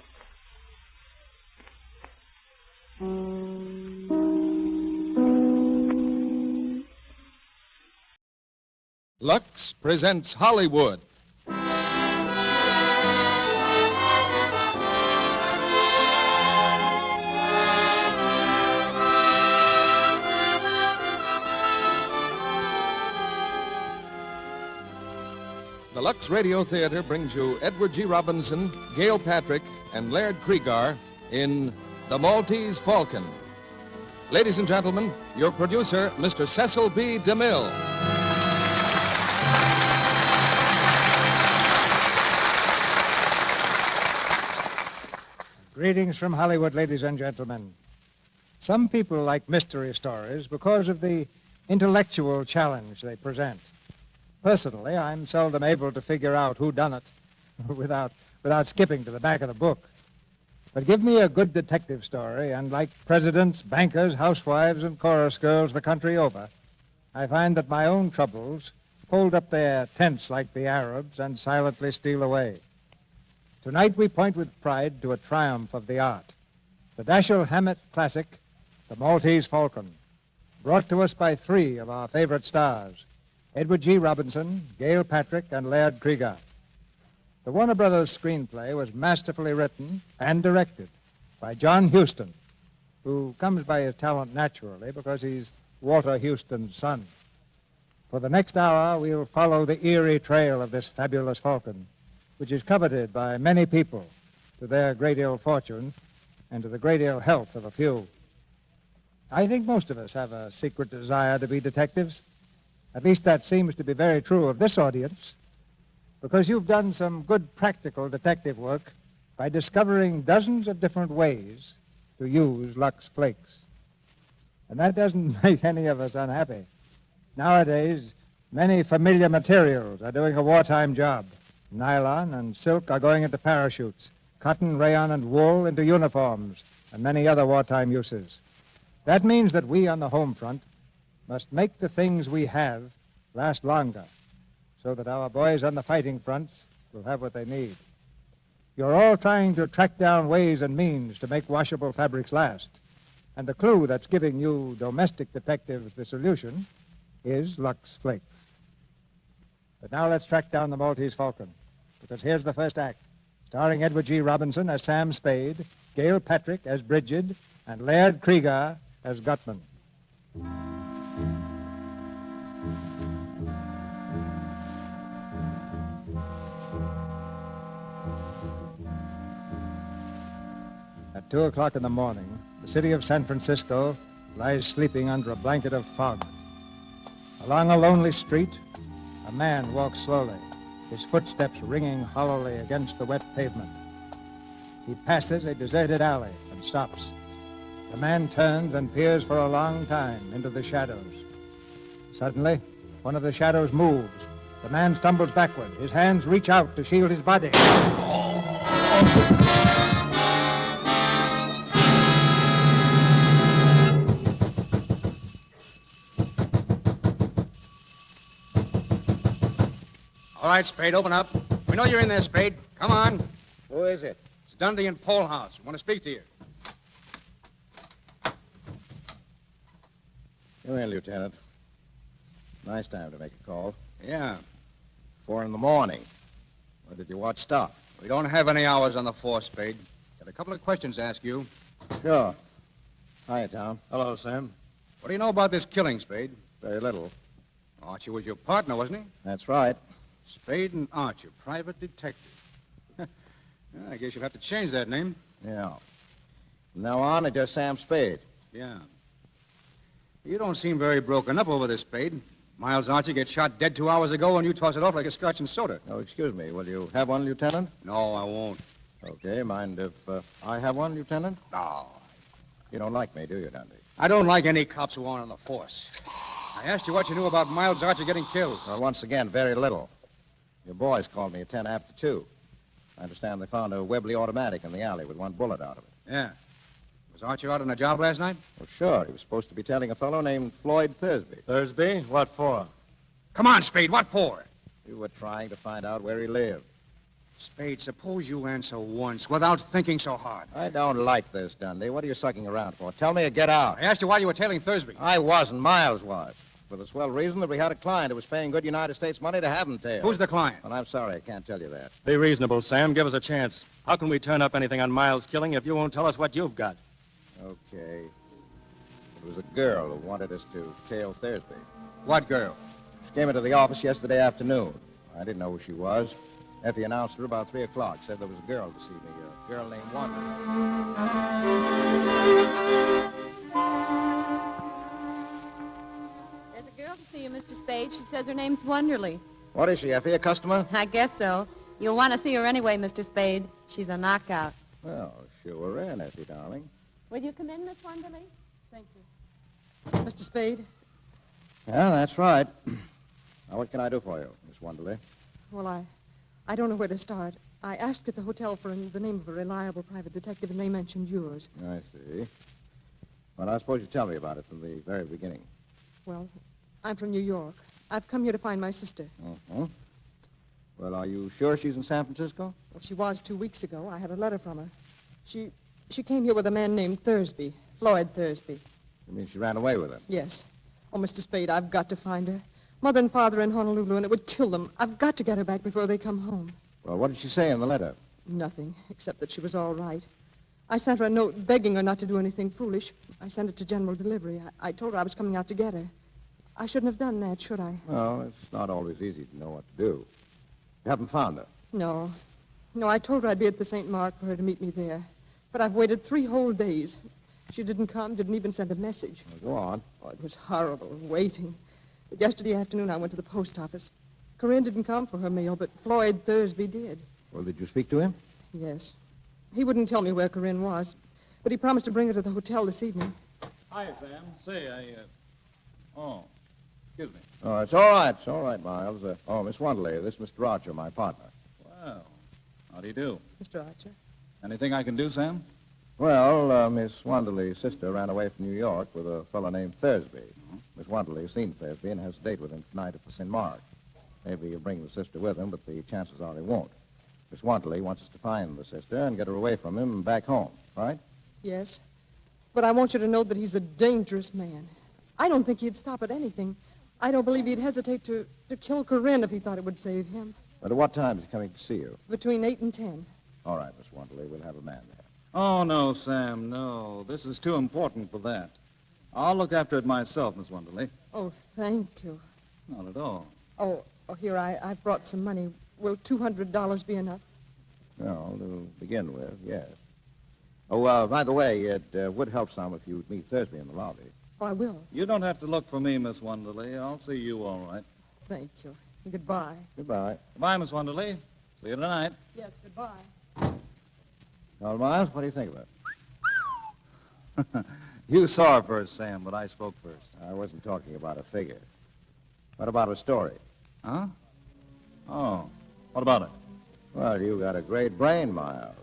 Lux presents Hollywood. The Lux Radio Theater brings you Edward G. Robinson, Gail Patrick, and Laird Cregar in The Maltese Falcon. Ladies and gentlemen, your producer, Mr. Cecil B. DeMille. Greetings from Hollywood, ladies and gentlemen. Some people like mystery stories because of the intellectual challenge they present. Personally, I'm seldom able to figure out who done it without skipping to the back of the book. But give me a good detective story, and like presidents, bankers, housewives, and chorus girls the country over, I find that my own troubles fold up their tents like the Arabs and silently steal away. Tonight we point with pride to a triumph of the art, the Dashiell Hammett classic, The Maltese Falcon, brought to us by three of our favorite stars, Edward G. Robinson, Gail Patrick, and Laird Cregar. The Warner Brothers screenplay was masterfully written and directed by John Huston, who comes by his talent naturally because he's Walter Huston's son. For the next hour, we'll follow the eerie trail of this fabulous falcon, which is coveted by many people to their great ill fortune and to the great ill health of a few. I think most of us have a secret desire to be detectives. At least that seems to be very true of this audience, because you've done some good practical detective work by discovering dozens of different ways to use Lux Flakes. And that doesn't make any of us unhappy. Nowadays, many familiar materials are doing a wartime job. Nylon and silk are going into parachutes, cotton, rayon, and wool into uniforms, and many other wartime uses. That means that we on the home front must make the things we have last longer so that our boys on the fighting fronts will have what they need. You're all trying to track down ways and means to make washable fabrics last. And the clue that's giving you domestic detectives the solution is Lux Flakes. But now let's track down the Maltese Falcon, because here's the first act, starring Edward G. Robinson as Sam Spade, Gail Patrick as Bridget, and Laird Krieger as Gutman. At 2 o'clock in the morning, the city of San Francisco lies sleeping under a blanket of fog. Along a lonely street, a man walks slowly, his footsteps ringing hollowly against the wet pavement. He passes a deserted alley and stops. The man turns and peers for a long time into the shadows. Suddenly, one of the shadows moves. The man stumbles backward. His hands reach out to shield his body. All right, Spade, open up. We know you're in there, Spade. Come on. Who is it? It's Dundee and Pole House. We want to speak to you. Come in, Lieutenant. Nice time to make a call. Yeah. 4 in the morning. When did your watch stop? We don't have any hours on the force, Spade. Got a couple of questions to ask you. Sure. Hi, Tom. Hello, Sam. What do you know about this killing, Spade? Very little. Archie was your partner, wasn't he? That's right. Spade and Archer, private detective. Well, I guess you'll have to change that name. Yeah. From now on, it's just Sam Spade. Yeah. You don't seem very broken up over this, Spade. Miles Archer gets shot dead 2 hours ago, and you toss it off like a scotch and soda. Oh, excuse me. Will you have one, Lieutenant? No, I won't. Okay. Mind if I have one, Lieutenant? No. You don't like me, do you, Dundee? I don't like any cops who aren't on the force. I asked you what you knew about Miles Archer getting killed. Well, once again, very little. Your boys called me at 10 after 2. I understand they found a Webley automatic in the alley with one bullet out of it. Yeah. Was Archer out on a job last night? Well, sure. He was supposed to be tailing a fellow named Floyd Thursby. Thursby? What for? Come on, Spade. What for? We were trying to find out where he lived. Spade, suppose you answer once without thinking so hard. I don't like this, Dundee. What are you sucking around for? Tell me or get out. I asked you why you were tailing Thursby. I wasn't. Miles was. For the swell reason that we had a client who was paying good United States money to have him tailed. Who's the client? Well, I'm sorry. I can't tell you that. Be reasonable, Sam. Give us a chance. How can we turn up anything on Miles' killing if you won't tell us what you've got? Okay. It was a girl who wanted us to tail Thursby. What girl? She came into the office yesterday afternoon. I didn't know who she was. Effie announced her about 3 o'clock. Said there was a girl to see me, a girl named Wanda. There's a girl to see you, Mr. Spade. She says her name's Wonderly. What is she, Effie, a customer? I guess so. You'll want to see her anyway, Mr. Spade. She's a knockout. Well, sure in, Effie, darling. Will you come in, Miss Wonderly? Thank you. Mr. Spade? Yeah, that's right. Now, what can I do for you, Miss Wonderly? Well, I don't know where to start. I asked at the hotel for the name of a reliable private detective, and they mentioned yours. I see. Well, I suppose you tell me about it from the very beginning. Well, I'm from New York. I've come here to find my sister. Uh-huh. Well, are you sure she's in San Francisco? Well, she was 2 weeks ago. I had a letter from her. She came here with a man named Thursby, Floyd Thursby. You mean she ran away with him? Yes. Oh, Mr. Spade, I've got to find her. Mother and father in Honolulu, and it would kill them. I've got to get her back before they come home. Well, what did she say in the letter? Nothing, except that she was all right. I sent her a note begging her not to do anything foolish. I sent it to General Delivery. I told her I was coming out to get her. I shouldn't have done that, should I? Well, it's not always easy to know what to do. You haven't found her? No. No, I told her I'd be at the St. Mark for her to meet me there. But I've waited 3 whole days. She didn't come, didn't even send a message. Well, go on. Oh, it was horrible, waiting. But yesterday afternoon, I went to the post office. Corinne didn't come for her mail, but Floyd Thursby did. Well, did you speak to him? Yes. He wouldn't tell me where Corinne was, but he promised to bring her to the hotel this evening. Hi, Sam. Say, Oh, excuse me. Oh, it's all right, Miles. Miss Wonderly, this is Mr. Archer, my partner. Well, how do you do? Mr. Archer. Anything I can do, Sam? Well, Miss Wanderley's sister ran away from New York with a fellow named Thursby. Mm-hmm. Miss Wanderley's seen Thursby and has a date with him tonight at the St. Mark. Maybe he'll bring the sister with him, but the chances are he won't. Miss Wanderley wants us to find the sister and get her away from him and back home, right? Yes. But I want you to know that he's a dangerous man. I don't think he'd stop at anything. I don't believe he'd hesitate to kill Corinne if he thought it would save him. But at what time is he coming to see you? Between 8 and 10. All right, Miss Wanderley, we'll have a man there. Oh, no, Sam, no. This is too important for that. I'll look after it myself, Miss Wanderley. Oh, thank you. Not at all. Oh, here, I've brought some money. Will $200 be enough? No, to begin with, yes. Oh, by the way, it would help some if you'd meet Thursby in the lobby. Oh, I will. You don't have to look for me, Miss Wanderley. I'll see you all right. Thank you. Goodbye. Goodbye. Goodbye, Miss Wanderley. See you tonight. Yes, goodbye. Well, Miles, what do you think of it? You saw her first, Sam, but I spoke first. I wasn't talking about a figure. What about her story? Huh? Oh, what about it? Well, you got a great brain, Miles.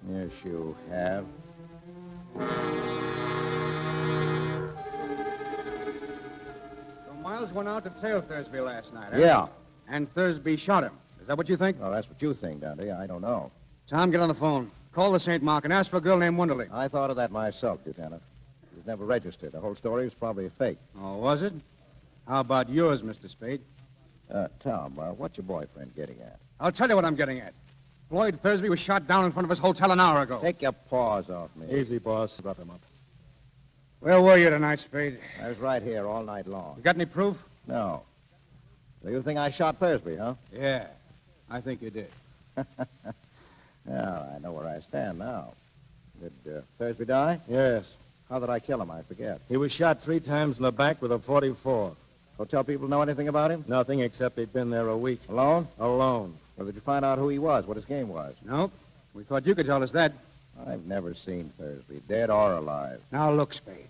Yes, you have. So Miles went out to tail Thursby last night, Yeah. And Thursby shot him. Is that what you think? Well, that's what you think, Dundee. I don't know. Tom, get on the phone. Call the St. Mark and ask for a girl named Wonderly. I thought of that myself, Lieutenant. She was never registered. The whole story was probably a fake. Oh, was it? How about yours, Mr. Spade? Tom, what's your boyfriend getting at? I'll tell you what I'm getting at. Floyd Thursby was shot down in front of his hotel an hour ago. Take your paws off me. Easy, boss. Rough him up. Where were you tonight, Spade? I was right here all night long. You got any proof? No. So you think I shot Thursby, huh? Yeah, I think you did. Yeah, I know where I stand now. Did Thursby die? Yes. How did I kill him? I forget. He was shot 3 times in the back with a .44. Hotel people know anything about him? Nothing except he'd been there a week. Alone? Alone. Well, did you find out who he was, what his game was? Nope. We thought you could tell us that. I've never seen Thursby, dead or alive. Now, look, Spade.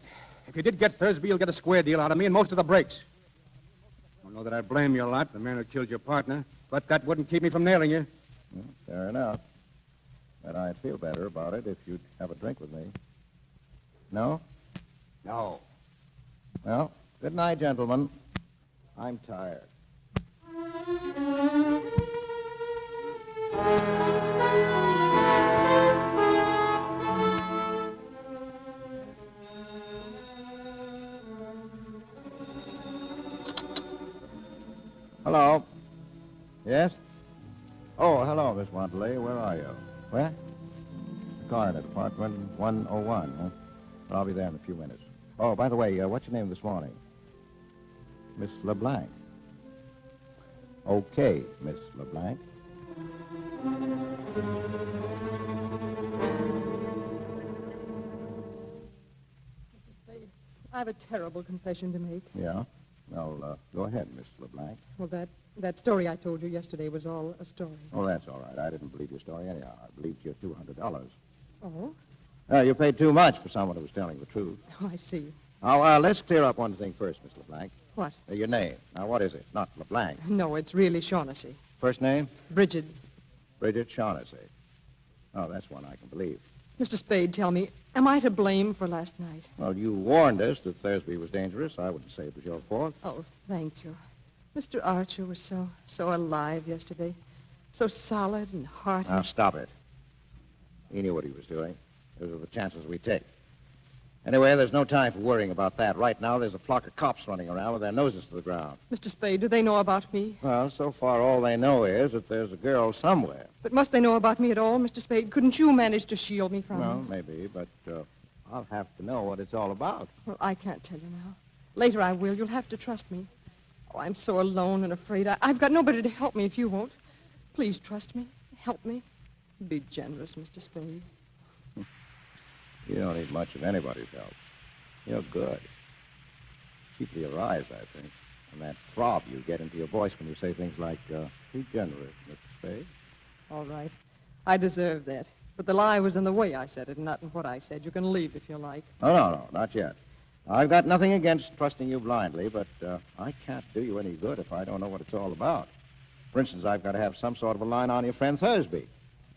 If you did get Thursby, you'll get a square deal out of me and most of the breaks. I don't know that I blame you a lot, the man who killed your partner, but that wouldn't keep me from nailing you. Well, fair enough. But I'd feel better about it if you'd have a drink with me. No? No. Well, good night, gentlemen. I'm tired. Hello. Yes? Oh, hello, Miss Wanderley. Where are you? Where? The coroner, Department 101, huh? Well, I'll be there in a few minutes. Oh, by the way, what's your name this morning? Miss LeBlanc. Okay, Miss LeBlanc. Mr. Spade, I have a terrible confession to make. Yeah? Well, go ahead, Miss LeBlanc. Well, that story I told you yesterday was all a story. Oh, that's all right. I didn't believe your story anyhow. I believed your $200. Oh? You paid too much for someone who was telling the truth. Oh, I see. Now, let's clear up one thing first, Miss LeBlanc. What? Your name. Now, what is it? Not LeBlanc. No, it's really Shaughnessy. First name? Bridget. Bridget Shaughnessy. Oh, that's one I can believe. Mr. Spade, tell me, am I to blame for last night? Well, you warned us that Thursby was dangerous. I wouldn't say it was your fault. Oh, thank you. Mr. Archer was so alive yesterday. So solid and hearty. Now, stop it. He knew what he was doing. Those are the chances we take. Anyway, there's no time for worrying about that. Right now, there's a flock of cops running around with their noses to the ground. Mr. Spade, do they know about me? Well, so far, all they know is that there's a girl somewhere. But must they know about me at all, Mr. Spade? Couldn't you manage to shield me from Well, them? maybe, but I'll have to know what it's all about. Well, I can't tell you now. Later I will. You'll have to trust me. Oh, I'm so alone and afraid. I've got nobody to help me if you won't. Please trust me. Help me. Be generous, Mr. Spade. You don't need much of anybody's help. You're good. Chiefly your eyes, I think. And that throb you get into your voice when you say things like, be generous, Mr. Spade. All right. I deserve that. But the lie was in the way I said it, not in what I said. You can leave if you like. Oh, no, not yet. I've got nothing against trusting you blindly, but I can't do you any good if I don't know what it's all about. For instance, I've got to have some sort of a line on your friend Thursby.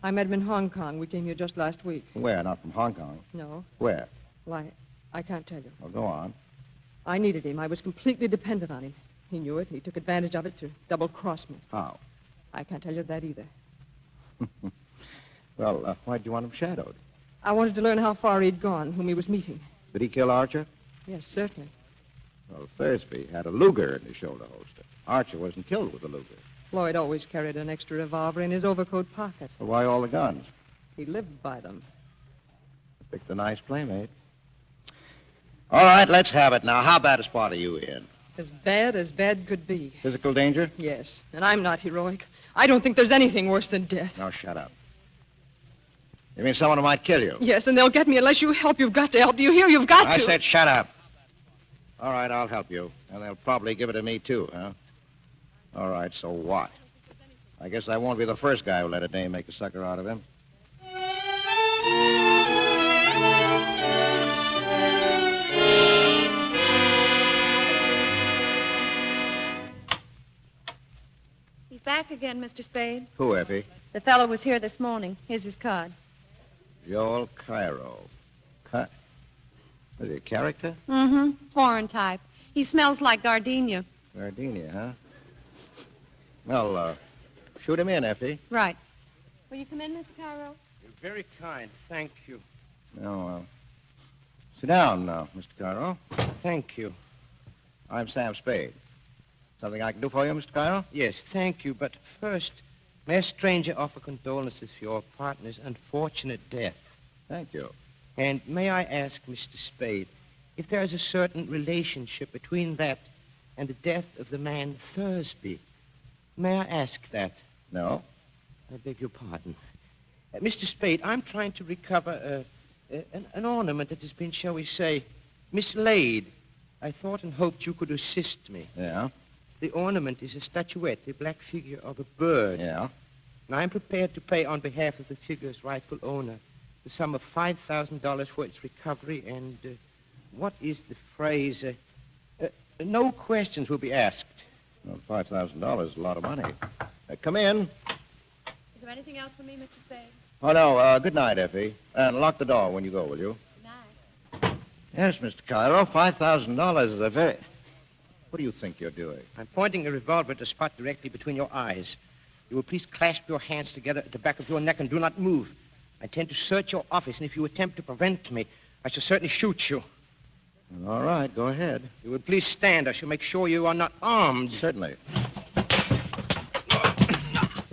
I met him in Hong Kong. We came here just last week. Where? Not from Hong Kong. No. Where? Well, I can't tell you. Well, go on. I needed him. I was completely dependent on him. He knew it, and he took advantage of it to double-cross me. How? I can't tell you that either. Well, why'd you want him shadowed? I wanted to learn how far he'd gone, whom he was meeting. Did he kill Archer? Yes, certainly. Well, Thursby had a Luger in his shoulder holster. Archer wasn't killed with a Luger. Floyd always carried an extra revolver in his overcoat pocket. So why all the guns? He lived by them. Picked a nice playmate. All right, let's have it now. How bad a spot are you in? As bad could be. Physical danger? Yes, and I'm not heroic. I don't think there's anything worse than death. Now, shut up. You mean someone who might kill you? Yes, and they'll get me unless you help. You've got to help. Do you hear? You've got to. I said shut up. All right, I'll help you. And they'll probably give it to me, too, huh? All right, so what? I guess I won't be the first guy who let a dame make a sucker out of him. He's back again, Mr. Spade. Who, Effie? The fellow was here this morning. Here's his card. Joel Cairo. What is he, a character? Mm-hmm. Foreign type. He smells like gardenia. Gardenia, huh? Well, shoot him in, Effie. Right. Will you come in, Mr. Cairo? You're very kind. Thank you. No, sit down now, Mr. Cairo. Thank you. I'm Sam Spade. Something I can do for you, Mr. Cairo? Yes, thank you. But first, may a stranger offer condolences for your partner's unfortunate death. Thank you. And may I ask, Mr. Spade, if there is a certain relationship between that and the death of the man Thursby? May I ask that? No. I beg your pardon. Mr. Spade, I'm trying to recover an ornament that has been, shall we say, mislaid. I thought and hoped you could assist me. Yeah? The ornament is a statuette, a black figure of a bird. Yeah? And I'm prepared to pay on behalf of the figure's rightful owner the sum of $5,000 for its recovery and, what is the phrase? No questions will be asked. Well, $5,000 is a lot of money. Come in. Is there anything else for me, Mr. Spade? Oh, no. Good night, Effie. And lock the door when you go, will you? Good night. Yes, Mr. Cairo. $5,000 is a very... What do you think you're doing? I'm pointing a revolver at a spot directly between your eyes. You will please clasp your hands together at the back of your neck and do not move. I intend to search your office, and if you attempt to prevent me, I shall certainly shoot you. All right, go ahead. You will please stand. I shall make sure you are not armed. Certainly.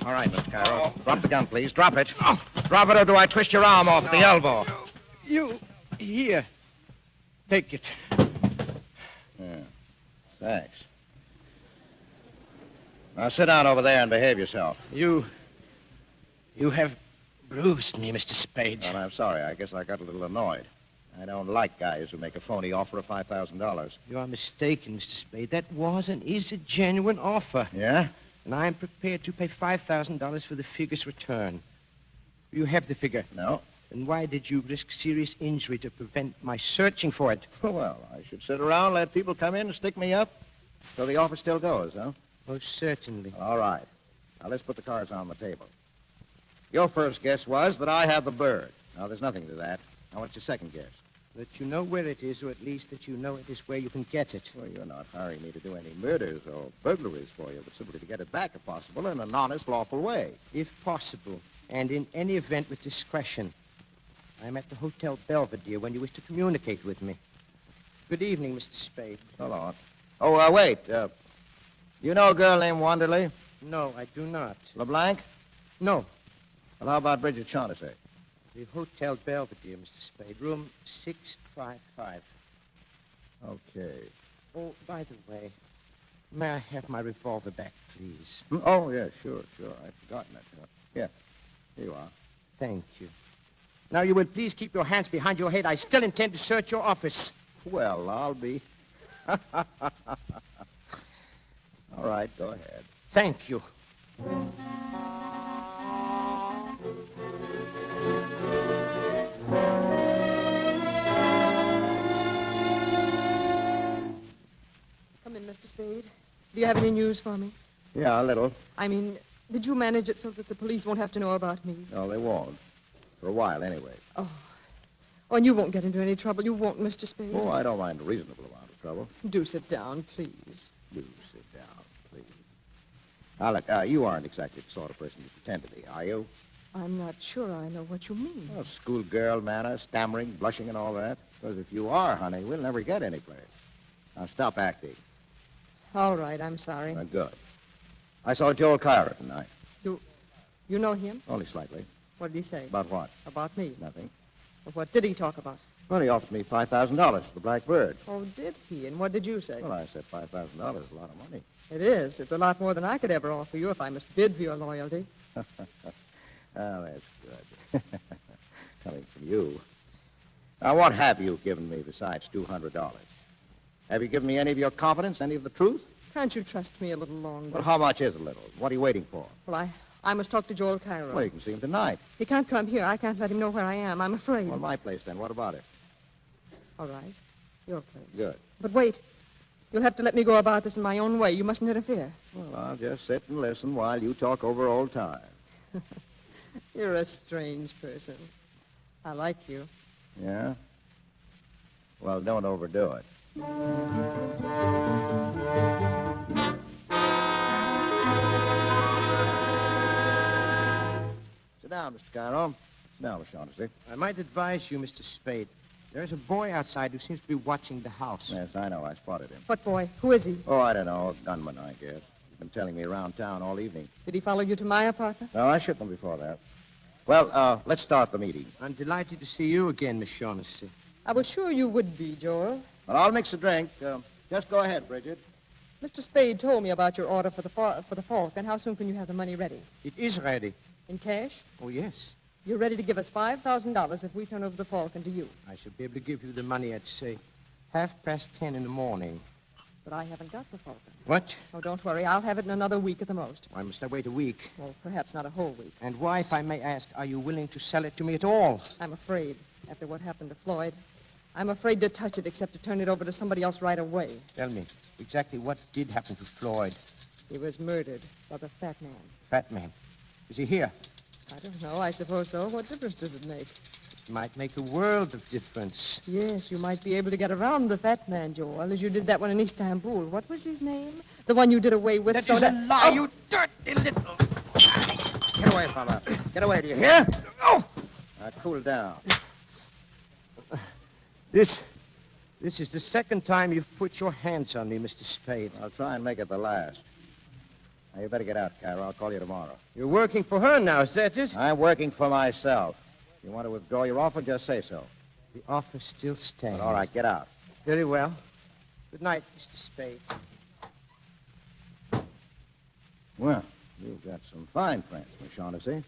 All right, Mr. Cairo. Drop the gun, please. Drop it. Drop it, or do I twist your arm off at the elbow? You, here. Take it. Yeah. Thanks. Now sit down over there and behave yourself. You have bruised me, Mr. Spade. Well, I'm sorry. I guess I got a little annoyed. I don't like guys who make a phony offer of $5,000. You are mistaken, Mr. Spade. That was and is a genuine offer. Yeah? And I am prepared to pay $5,000 for the figure's return. You have the figure? No. Then why did you risk serious injury to prevent my searching for it? Well, I should sit around, let people come in and stick me up. So the offer still goes, huh? Most certainly. All right. Now, let's put the cards on the table. Your first guess was that I had the bird. Now, there's nothing to that. Now, what's your second guess? That you know where it is, or at least that you know it is where you can get it. Well, you're not hiring me to do any murders or burglaries for you, but simply to get it back, if possible, in an honest, lawful way. If possible, and in any event with discretion. I'm at the Hotel Belvedere when you wish to communicate with me. Good evening, Mr. Spade. So long. Oh, wait. You know a girl named Wanderley? No, I do not. LeBlanc? No. Well, how about Bridget Shaughnessy? The Hotel Belvedere, Mr. Spade, room 655. Okay. Oh, by the way, may I have my revolver back, please? Oh, yeah, sure. I'd forgotten it. Yeah, here you are. Thank you. Now, you will please keep your hands behind your head. I still intend to search your office. Well, I'll be... All right, go ahead. Thank you. Come in, Mr. Spade. Do you have any news for me? Yeah, a little. I mean, Did you manage it so that the police won't have to know about me? No, they won't. For a while, anyway. Oh, and you won't get into any trouble. You won't, Mr. Spade. Oh, I don't mind a reasonable amount of trouble. Do sit down, please. Do sit down, please. Now, look, you aren't exactly the sort of person you pretend to be, are you? I'm not sure I know what you mean. Oh, schoolgirl manner, stammering, blushing, and all that. Because if you are, honey, we'll never get anyplace. Now, stop acting. All right, I'm sorry. Good. I saw Joel Kyra tonight. You know him? Only slightly. What did he say? About what? About me. Nothing. Well, what did he talk about? Well, he offered me $5,000 for the Black Bird. Oh, did he? And what did you say? Well, I said $5,000 is a lot of money. It is. It's a lot more than I could ever offer you if I must bid for your loyalty. Oh, that's good. Coming from you. Now, what have you given me besides $200? Have you given me any of your confidence, any of the truth? Can't you trust me a little longer? Well, how much is a little? What are you waiting for? Well, I must talk to Joel Cairo. Well, you can see him tonight. He can't come here. I can't let him know where I am. I'm afraid. Well, my place, then. What about it? All right. Your place. Good. But wait. You'll have to let me go about this in my own way. You mustn't interfere. Well, I'll just sit and listen while you talk over old times. You're a strange person. I like you. Yeah? Well, don't overdo it. Sit down, Mr. Cairo. Sit down, Miss Shaughnessy. I might advise you, Mr. Spade. There's a boy outside who seems to be watching the house. Yes, I know. I spotted him. What boy? Who is he? Oh, I don't know. A gunman, I guess. He's been telling me around town all evening. Did he follow you to my apartment? No, I shook him before that. Well, let's start the meeting. I'm delighted to see you again, Miss Shaughnessy. I was sure you would be, Joel. Well, I'll mix a drink. Just go ahead, Bridget. Mr. Spade told me about your order for the Falcon. How soon can you have the money ready? It is ready. In cash? Oh, yes. You're ready to give us $5,000 if we turn over the Falcon to you. I shall be able to give you the money at, say, 10:30 in the morning. But I haven't got the Falcon. What? Oh, don't worry. I'll have it in another week at the most. Why must I wait a week? Well, perhaps not a whole week. And why, if I may ask, are you willing to sell it to me at all? I'm afraid, after what happened to Floyd. I'm afraid to touch it except to turn it over to somebody else right away. Tell me, exactly what did happen to Floyd? He was murdered by the fat man. Fat man? Is he here? I don't know. I suppose so. What difference does it make? It might make a world of difference. Yes, you might be able to get around the fat man, Joel, as you did that one in Istanbul. What was his name? The one you did away with. That is a lie, you dirty little... Get away, fella. Get away, do you hear? Oh! Now, cool down. This is the second time you've put your hands on me, Mr. Spade. I'll try and make it the last. Now, you better get out, Cairo. I'll call you tomorrow. You're working for her now, is that it? I'm working for myself. If you want to withdraw your offer, just say so. The offer still stands. Well, all right, get out. Very well. Good night, Mr. Spade. Well, you've got some fine friends, Miss Shaughnessy.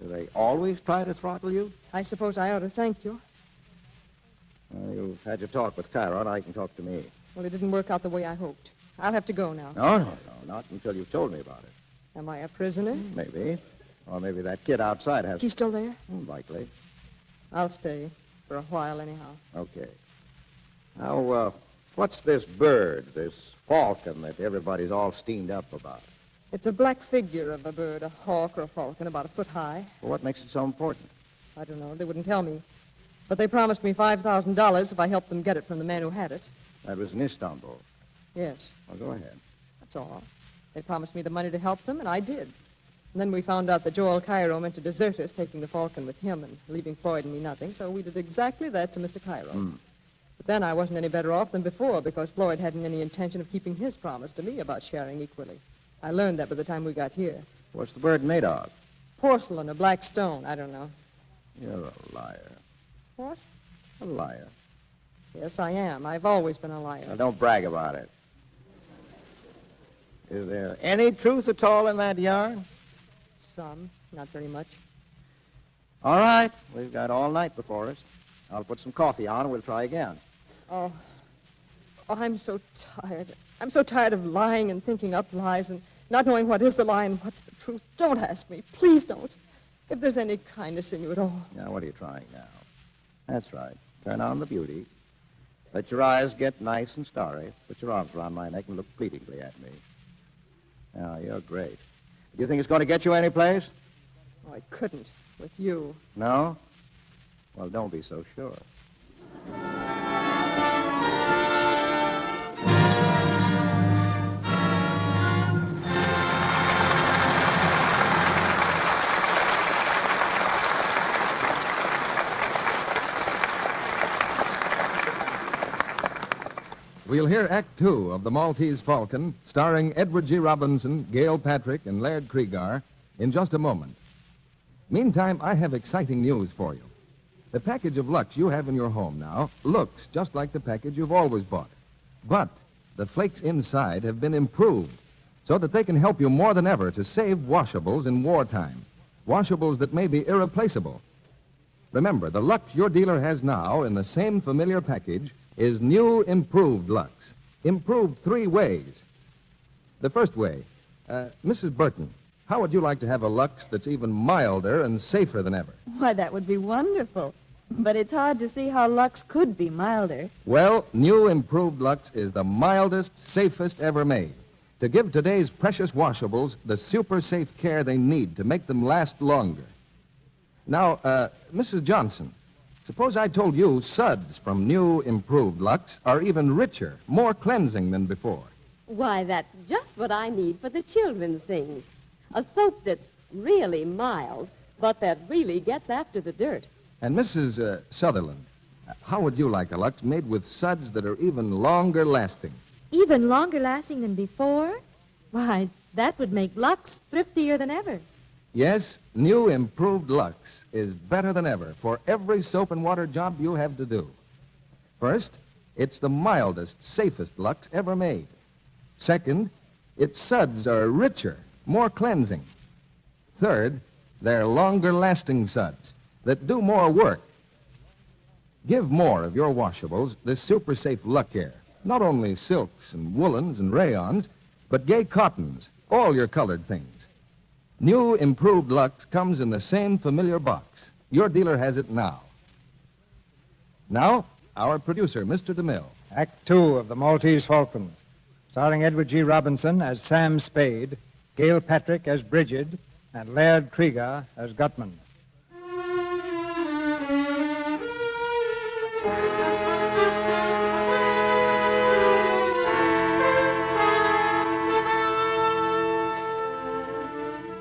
Do they always try to throttle you? I suppose I ought to thank you. Well, you've had your talk with Cairo, and I can talk to me. Well, it didn't work out the way I hoped. I'll have to go now. No, not until you've told me about it. Am I a prisoner? Maybe. Or maybe that kid outside has... He's still there? Likely. I'll stay. For a while, anyhow. Okay. Now, what's this bird, this falcon that everybody's all steamed up about? It's a black figure of a bird, a hawk or a falcon, about a foot high. Well, what makes it so important? I don't know. They wouldn't tell me. But they promised me $5,000 if I helped them get it from the man who had it. That was in Istanbul. Yes. Well, go ahead. That's all. They promised me the money to help them, and I did. And then we found out that Joel Cairo meant to desert us, taking the Falcon with him and leaving Floyd and me nothing, so we did exactly that to Mr. Cairo. But then I wasn't any better off than before, because Floyd hadn't any intention of keeping his promise to me about sharing equally. I learned that by the time we got here. What's the bird made of? Porcelain or black stone, I don't know. You're a liar. What? A liar. Yes, I am. I've always been a liar. Now, don't brag about it. Is there any truth at all in that yarn? Some. Not very much. All right. We've got all night before us. I'll put some coffee on and we'll try again. Oh, I'm so tired. I'm so tired of lying and thinking up lies and not knowing what is the lie and what's the truth. Don't ask me. Please don't. If there's any kindness in you at all. Now, what are you trying now? That's right. Turn on the beauty. Let your eyes get nice and starry. Put your arms around my neck and look pleadingly at me. Now, you're great. You think it's going to get you anyplace? Oh, I couldn't with you. No? Well, don't be so sure. We'll hear Act Two of The Maltese Falcon, starring Edward G. Robinson, Gail Patrick, and Laird Kriegar, in just a moment. Meantime, I have exciting news for you. The package of Lux you have in your home now looks just like the package you've always bought. But the flakes inside have been improved so that they can help you more than ever to save washables in wartime. Washables that may be irreplaceable. Remember, the Lux your dealer has now in the same familiar package is new improved Lux. Improved 3 ways. The first way, Mrs. Burton, how would you like to have a Lux that's even milder and safer than ever? Why, that would be wonderful. But it's hard to see how Lux could be milder. Well, new improved Lux is the mildest, safest ever made. To give today's precious washables the super safe care they need to make them last longer. Now, Mrs. Johnson, suppose I told you suds from new improved Lux are even richer, more cleansing than before. Why, that's just what I need for the children's things. A soap that's really mild, but that really gets after the dirt. And Mrs. Sutherland, how would you like a Lux made with suds that are even longer lasting? Even longer lasting than before? Why, that would make Lux thriftier than ever. Yes, new improved Lux is better than ever for every soap and water job you have to do. First, it's the mildest, safest Lux ever made. Second, its suds are richer, more cleansing. Third, they're longer-lasting suds that do more work. Give more of your washables this super-safe Lux Care. Not only silks and woolens and rayons, but gay cottons, all your colored things. New improved Lux comes in the same familiar box. Your dealer has it now. Now, our producer, Mr. DeMille. Act Two of The Maltese Falcon, starring Edward G. Robinson as Sam Spade, Gail Patrick as Bridget, and Laird Kriegar as Gutman.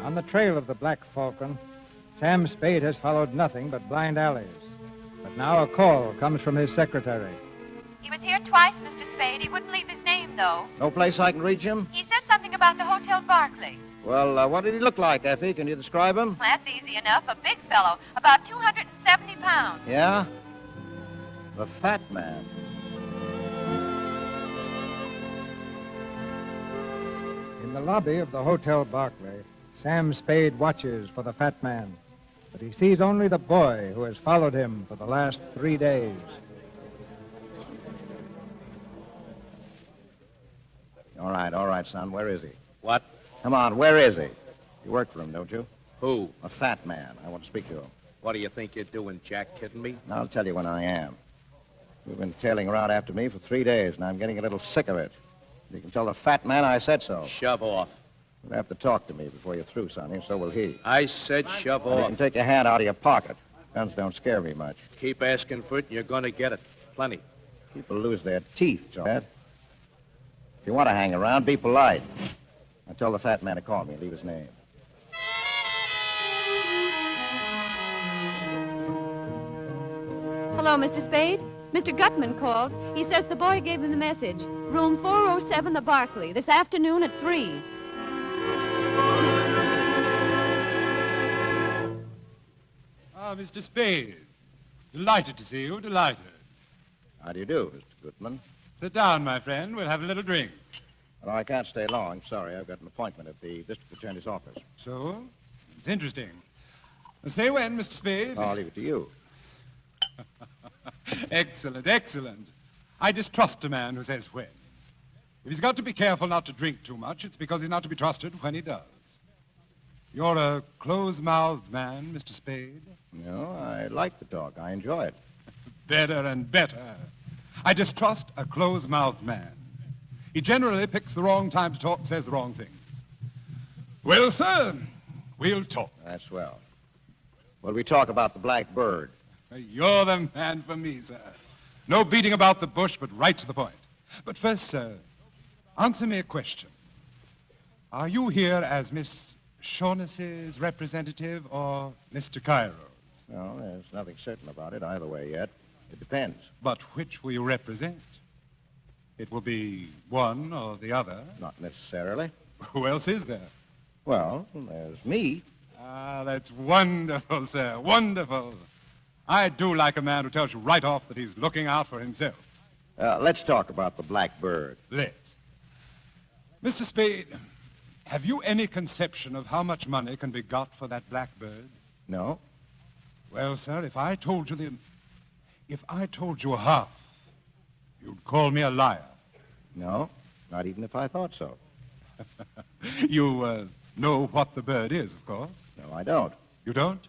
On the trail of the Black Falcon, Sam Spade has followed nothing but blind alleys. But now a call comes from his secretary. He was here twice, Mr. Spade. He wouldn't leave his name, though. No place I can reach him? He said something about the Hotel Barclay. Well, what did he look like, Effie? Can you describe him? That's easy enough. A big fellow, about 270 pounds. Yeah? The fat man. In the lobby of the Hotel Barclay, Sam Spade watches for the fat man, but he sees only the boy who has followed him for the last 3 days. All right, son. Where is he? What? Come on, where is he? You work for him, don't you? Who? A fat man. I want to speak to him. What do you think you're doing, Jack? Kidding me? I'll tell you when I am. You've been tailing around after me for 3 days, and I'm getting a little sick of it. You can tell the fat man I said so. Shove off. You'll have to talk to me before you're through, Sonny, so will he. I said shove And you off. can take your hand out of your pocket. Guns don't scare me much. Keep asking for it, and you're going to get it. Plenty. People lose their teeth, Joe. If you want to hang around, be polite. I tell the fat man to call me and leave his name. Hello, Mr. Spade. Mr. Gutman called. He says the boy gave him the message. Room 407, the Barclay, this afternoon at 3. Ah, Mr. Spade. Delighted to see you, delighted. How do you do, Mr. Gutman? Sit down, my friend. We'll have a little drink. Well, I can't stay long. Sorry, I've got an appointment at the district attorney's office. So? It's interesting. Say when, Mr. Spade? I'll leave it to you. Excellent, excellent. I distrust a man who says when. If he's got to be careful not to drink too much, it's because he's not to be trusted when he does. You're a close-mouthed man, Mr. Spade. No, I like the talk. I enjoy it. Better and better. I distrust a close-mouthed man. He generally picks the wrong time to talk and says the wrong things. Well, sir, we'll talk. That's swell. Well, we talk about the black bird. You're the man for me, sir. No beating about the bush, but right to the point. But first, sir, answer me a question. Are you here as Miss Shaughnessy's representative or Mr. Cairo's? No, there's nothing certain about it either way yet. It depends. But which will you represent? It will be one or the other. Not necessarily. Who else is there? Well, there's me. Ah, that's wonderful, sir. Wonderful. I do like a man who tells you right off that he's looking out for himself. Let's talk about the black bird. Let's. Mr. Spade, have you any conception of how much money can be got for that black bird? No. Well, sir, if I told you half, you'd call me a liar. No, not even if I thought so. You know what the bird is, of course. No, I don't. You don't?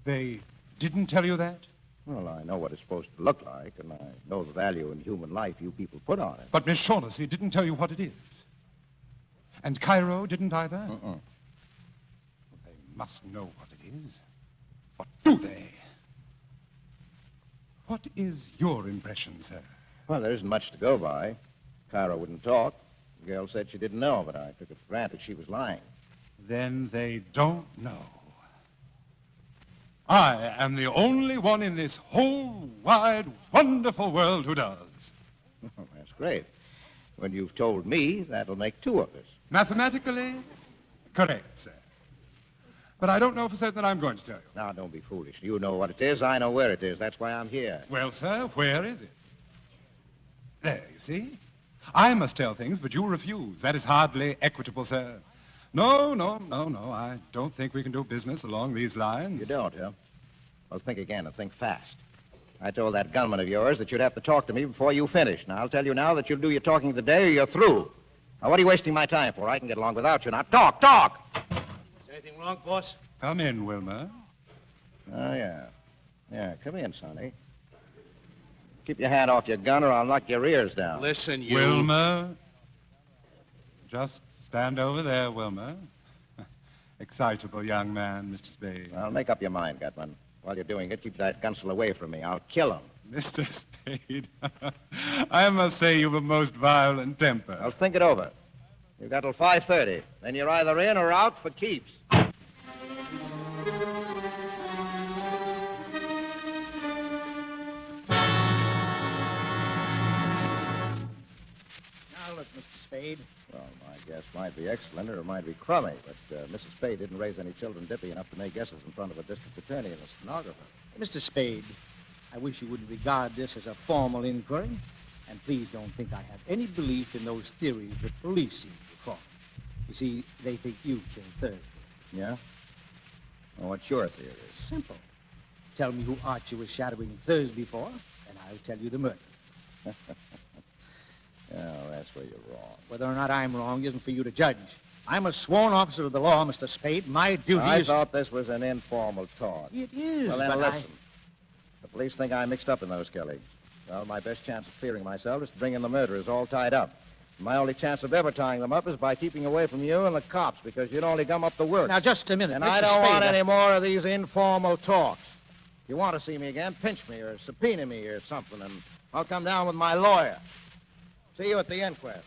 They didn't tell you that? Well, I know what it's supposed to look like, and I know the value in human life you people put on it. But Miss Shaughnessy didn't tell you what it is. And Cairo didn't either? Uh-uh. They must know what it is. What do they? What is your impression, sir? Well, there isn't much to go by. Cairo wouldn't talk. The girl said she didn't know, but I took it for granted she was lying. Then they don't know. I am the only one in this whole wide, wonderful world who does. Oh, that's great. When you've told me, that'll make two of us. Mathematically, correct, sir. But I don't know for certain that I'm going to tell you. Now, don't be foolish. You know what it is. I know where it is. That's why I'm here. Well, sir, where is it? There, you see? I must tell things, but you refuse. That is hardly equitable, sir. No. I don't think we can do business along these lines. You don't, huh? Well, think again and think fast. I told that gunman of yours that you'd have to talk to me before you finish. Now, I'll tell you now that you'll do your talking today or you're through. Now, what are you wasting my time for? I can get along without you. Now, talk! Is anything wrong, boss? Come in, Wilmer. Oh, yeah. Yeah, come in, Sonny. Keep your hand off your gun or I'll knock your ears down. Listen, you... Wilmer. Just stand over there, Wilmer. Excitable young man, Mr. Spade. Well, make up your mind, Gutman. While you're doing it, keep that gunsel away from me. I'll kill him. Mr. Spade, I must say you've a most violent temper. I'll think it over. You've got till 5:30. Then you're either in or out for keeps. Now, look, Mr. Spade. Well, my guess might be excellent or it might be crummy, but Mrs. Spade didn't raise any children dippy enough to make guesses in front of a district attorney and a stenographer. Mr. Spade, I wish you wouldn't regard this as a formal inquiry. And please don't think I have any belief in those theories that police seem to form. You see, they think you killed Thursby. Yeah? Well, what's your theory? Simple. Tell me who Archie was shadowing Thursby for, and I'll tell you the murder. Yeah, that's where you're wrong. Whether or not I'm wrong isn't for you to judge. I'm a sworn officer of the law, Mr. Spade. My duty I is... thought this was an informal talk. It is, Well, then but listen. The police think I'm mixed up in those killings. Well, my best chance of clearing myself is to bring in the murderers all tied up. My only chance of ever tying them up is by keeping away from you and the cops, because you'd only gum up the works. Now, just a minute, And Mr. I don't Spade, want any more of these informal talks. If you want to see me again, pinch me or subpoena me or something, and I'll come down with my lawyer. See you at the inquest.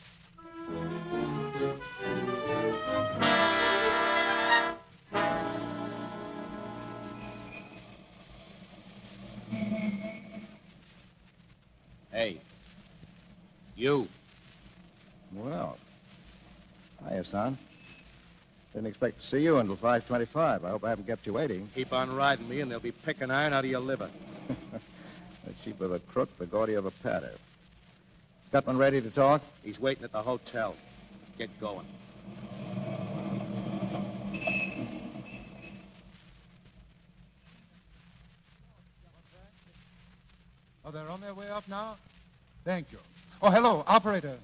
Hey. You. Well, hiya, son. Didn't expect to see you until 5:25. I hope I haven't kept you waiting. Keep on riding me, and they'll be picking iron out of your liver. The cheaper the crook, the gaudier the patter. Is Gutman ready to talk? He's waiting at the hotel. Get going. Oh, they're on their way up now? Thank you. Oh, hello, operator.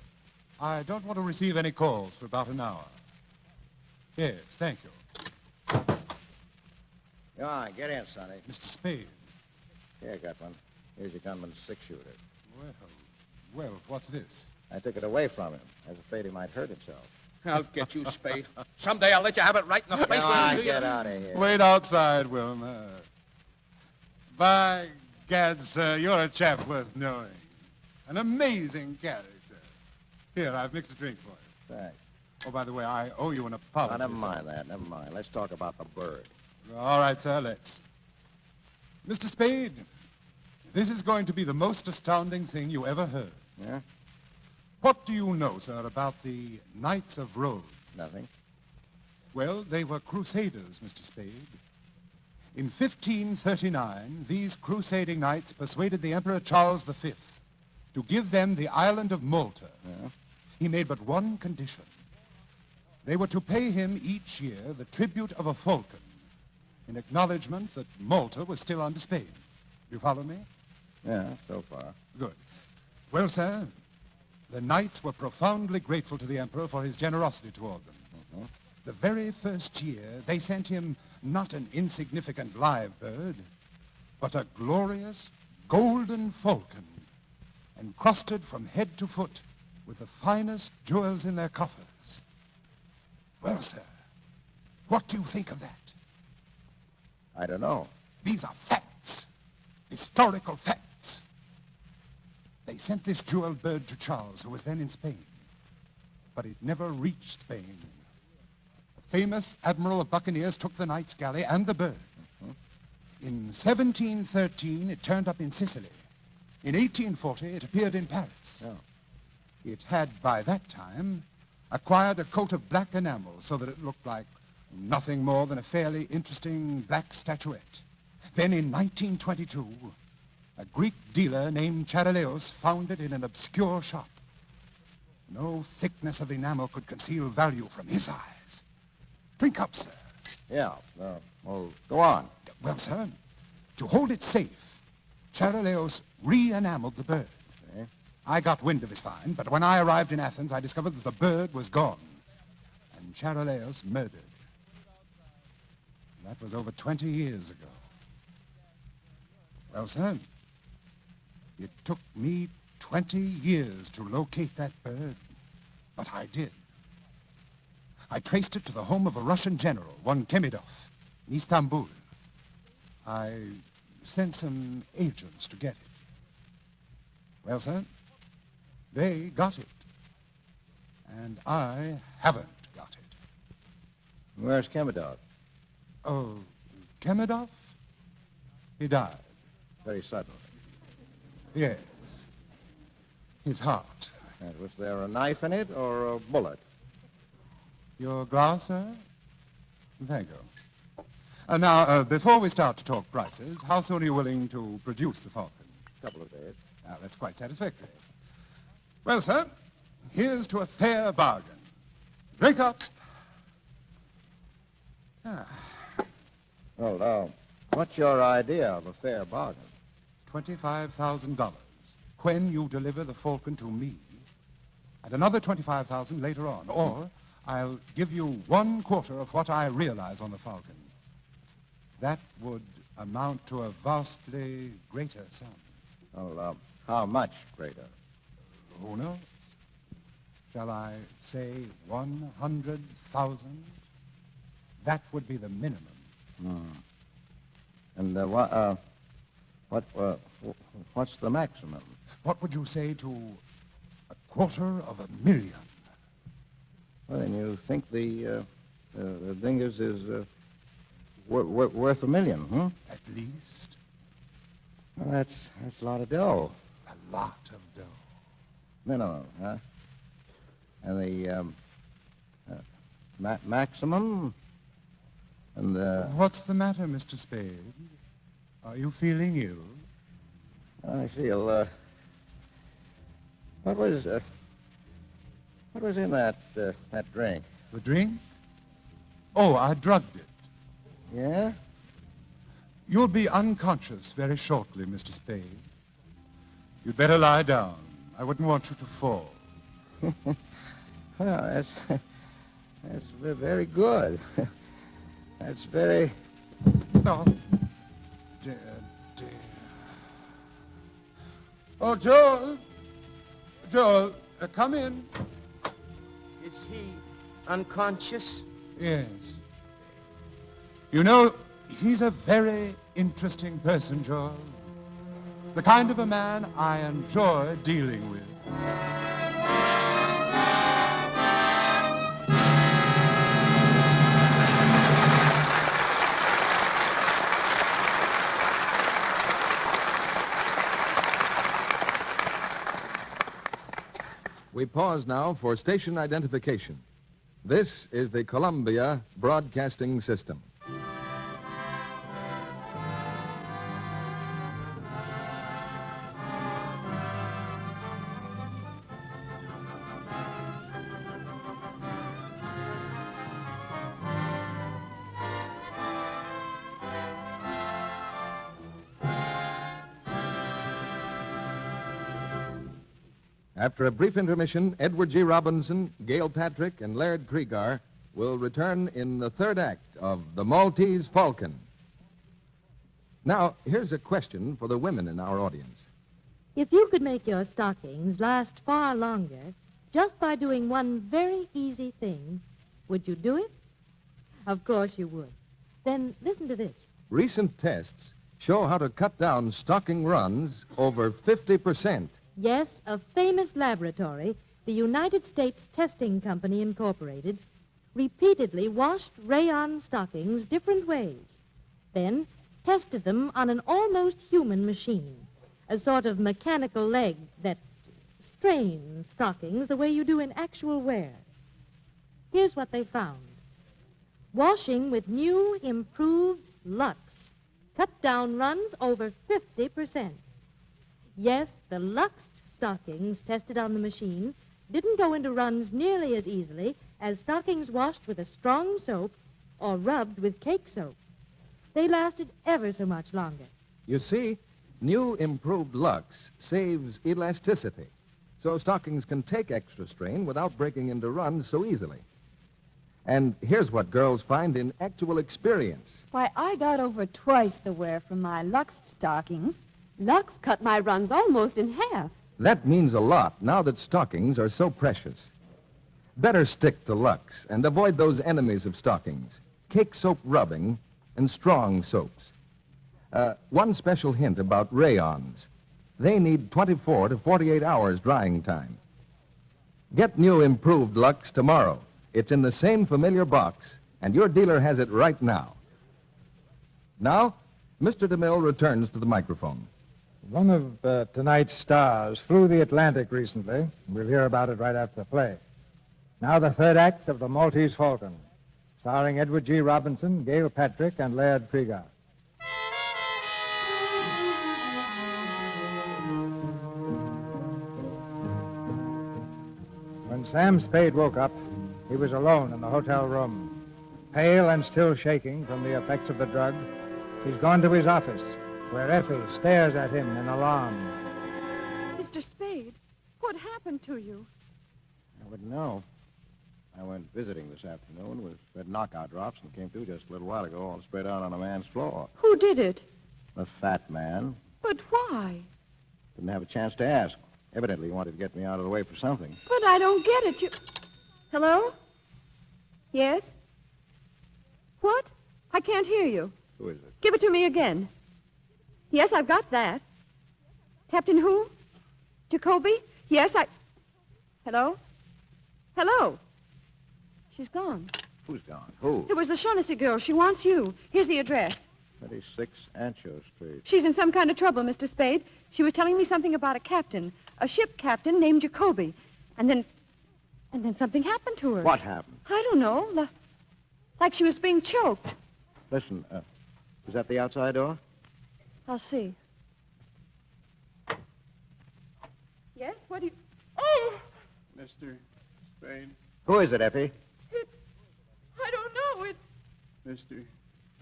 I don't want to receive any calls for about an hour. Yes, thank you. Come on, get in, Sonny. Mr. Spade. Here, Gutman. Here's your gunman's six-shooter. Well, what's this? I took it away from him. I was afraid he might hurt himself. I'll get you, Spade. Someday I'll let you have it right in the face. Get out of here. Wait outside, Wilmer. By gad, sir, you're a chap worth knowing. An amazing character. Here, I've mixed a drink for you. Thanks. Oh, by the way, I owe you an apology. Never mind that. Never mind. Let's talk about the bird. All right, sir, let's. Mr. Spade, this is going to be the most astounding thing you ever heard. Yeah? What do you know, sir, about the Knights of Rhodes? Nothing. Well, they were crusaders, Mr. Spade. In 1539, these crusading knights persuaded the Emperor Charles V to give them the island of Malta. Yeah? He made but one condition. They were to pay him each year the tribute of a falcon in acknowledgement that Malta was still under Spain. You follow me? Yeah, so far. Good. Well, sir, the knights were profoundly grateful to the Emperor for his generosity toward them. Mm-hmm. The very first year, they sent him not an insignificant live bird, but a glorious golden falcon, encrusted from head to foot with the finest jewels in their coffers. Well, sir, what do you think of that? I don't know. These are facts, historical facts. They sent this jeweled bird to Charles, who was then in Spain, but it never reached Spain. The famous admiral of buccaneers took the knight's galley and the bird. Mm-hmm. In 1713, it turned up in Sicily. In 1840, it appeared in Paris. Oh. It had, by that time, acquired a coat of black enamel so that it looked like nothing more than a fairly interesting black statuette. Then in 1922, a Greek dealer named Charaleos found it in an obscure shop. No thickness of enamel could conceal value from his eyes. Drink up, sir. Yeah, well, go on. Well, sir, to hold it safe, Charaleos re-enameled the bird. Okay. I got wind of his find, but when I arrived in Athens, I discovered that the bird was gone, and Charaleos murdered. That was over 20 years ago. Well, sir, it took me 20 years to locate that bird, but I did. I traced it to the home of a Russian general, one Kemidov, in Istanbul. I sent some agents to get it. Well, sir, they got it, and I haven't got it. Where's Kemidov? Oh, Kemidov? He died. Very suddenly. Yes. His heart. And was there a knife in it or a bullet? Your glass, sir? Thank you. Now, before we start to talk prices, how soon are you willing to produce the falcon? A couple of days. Now, that's quite satisfactory. Well, sir, here's to a fair bargain. Drink up. Well, what's your idea of a fair bargain? $25,000 when you deliver the falcon to me, and another $25,000 later on, or I'll give you 1/4 of what I realize on the falcon. That would amount to a vastly greater sum. Well, how much greater? Who knows? Shall I say 100,000? That would be the minimum. And what's the maximum? What would you say to $250,000? Well, then you think the thing is worth $1 million, huh? At least. Well, that's a lot of dough. A lot of dough. Minimum, huh? And the maximum? And What's the matter, Mr. Spade? Are you feeling ill? I feel, what was in that drink? The drink? Oh, I drugged it. Yeah? You'll be unconscious very shortly, Mr. Spade. You'd better lie down. I wouldn't want you to fall. Well, that's very good. That's very... Oh, dear. Oh, Joel! Joel, come in. It's he. unconscious? Yes. You know, he's a very interesting person, George. The kind of a man I enjoy dealing with. We pause now for station identification. This is the Columbia Broadcasting System. After a brief intermission, Edward G. Robinson, Gail Patrick, and Laird Kriegar will return in the third act of The Maltese Falcon. Now, here's a question for the women in our audience. If you could make your stockings last far longer just by doing one very easy thing, would you do it? Of course you would. Then listen to this. Recent tests show how to cut down stocking runs over 50%. Yes, a famous laboratory, the United States Testing Company, Incorporated, repeatedly washed rayon stockings different ways, then tested them on an almost human machine, a sort of mechanical leg that strains stockings the way you do in actual wear. Here's what they found. Washing with new, improved Lux cut down runs over 50%. Yes, the Lux stockings tested on the machine didn't go into runs nearly as easily as stockings washed with a strong soap or rubbed with cake soap. They lasted ever so much longer. You see, new improved Lux saves elasticity, so stockings can take extra strain without breaking into runs so easily. And here's what girls find in actual experience. Why, I got over twice the wear from my Lux stockings. Lux cut my runs almost in half. That means a lot now that stockings are so precious. Better stick to Lux and avoid those enemies of stockings, cake soap rubbing and strong soaps. One special hint about rayons. They need 24 to 48 hours drying time. Get new improved Lux tomorrow. It's in the same familiar box, and your dealer has it right now. Now, Mr. DeMille returns to the microphone. One of tonight's stars flew the Atlantic recently. We'll hear about it right after the play. Now the third act of The Maltese Falcon, starring Edward G. Robinson, Gail Patrick, and Laird Kriegar. When Sam Spade woke up, he was alone in the hotel room. Pale and still shaking from the effects of the drug, he's gone to his office, where Effie stares at him in alarm. Mr. Spade, what happened to you? I wouldn't know. I went visiting this afternoon with red knockout drops and came to just a little while ago, all spread out on a man's floor. Who did it? A fat man. But why? Didn't have a chance to ask. Evidently he wanted to get me out of the way for something. But I don't get it. You... Hello? Yes? What? I can't hear you. Who is it? Give it to me again. Yes, I've got that. Captain who? Jacoby? Yes, Hello? Hello? She's gone. Who's gone? Who? It was the Shaughnessy girl. She wants you. Here's the address. 36 Ancho Street. She's in some kind of trouble, Mr. Spade. She was telling me something about a captain, a ship captain named Jacoby. And then something happened to her. What happened? I don't know. Like she was being choked. Listen, is that the outside door? I'll see. Yes? What do you... Oh! Mr. Spade? Who is it, Effie? I don't know. It's... Mr.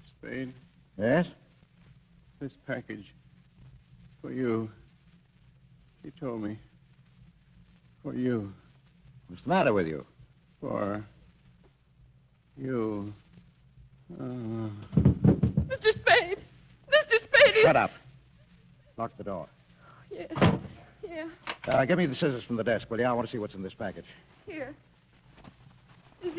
Spade? Yes? This package. For you. She told me. For you. What's the matter with you? For you. Mr. Spade! Mr. Spade! Shut up. Lock the door. Yes. Yeah. Give me the scissors from the desk, will you? I want to see what's in this package. Here. Is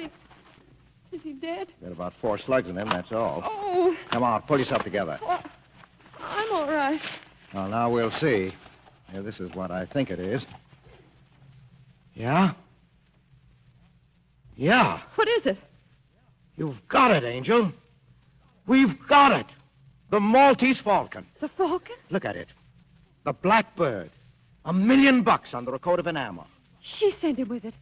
he dead? Got about 4 slugs in him, that's all. Oh. Come on, pull yourself together. Oh, I'm all right. Well, now we'll see. Yeah, this is what I think it is. Yeah? Yeah. What is it? You've got it, Angel. We've got it. The Maltese falcon. The falcon? Look at it. The blackbird. $1 million under a coat of enamel. She sent him with it.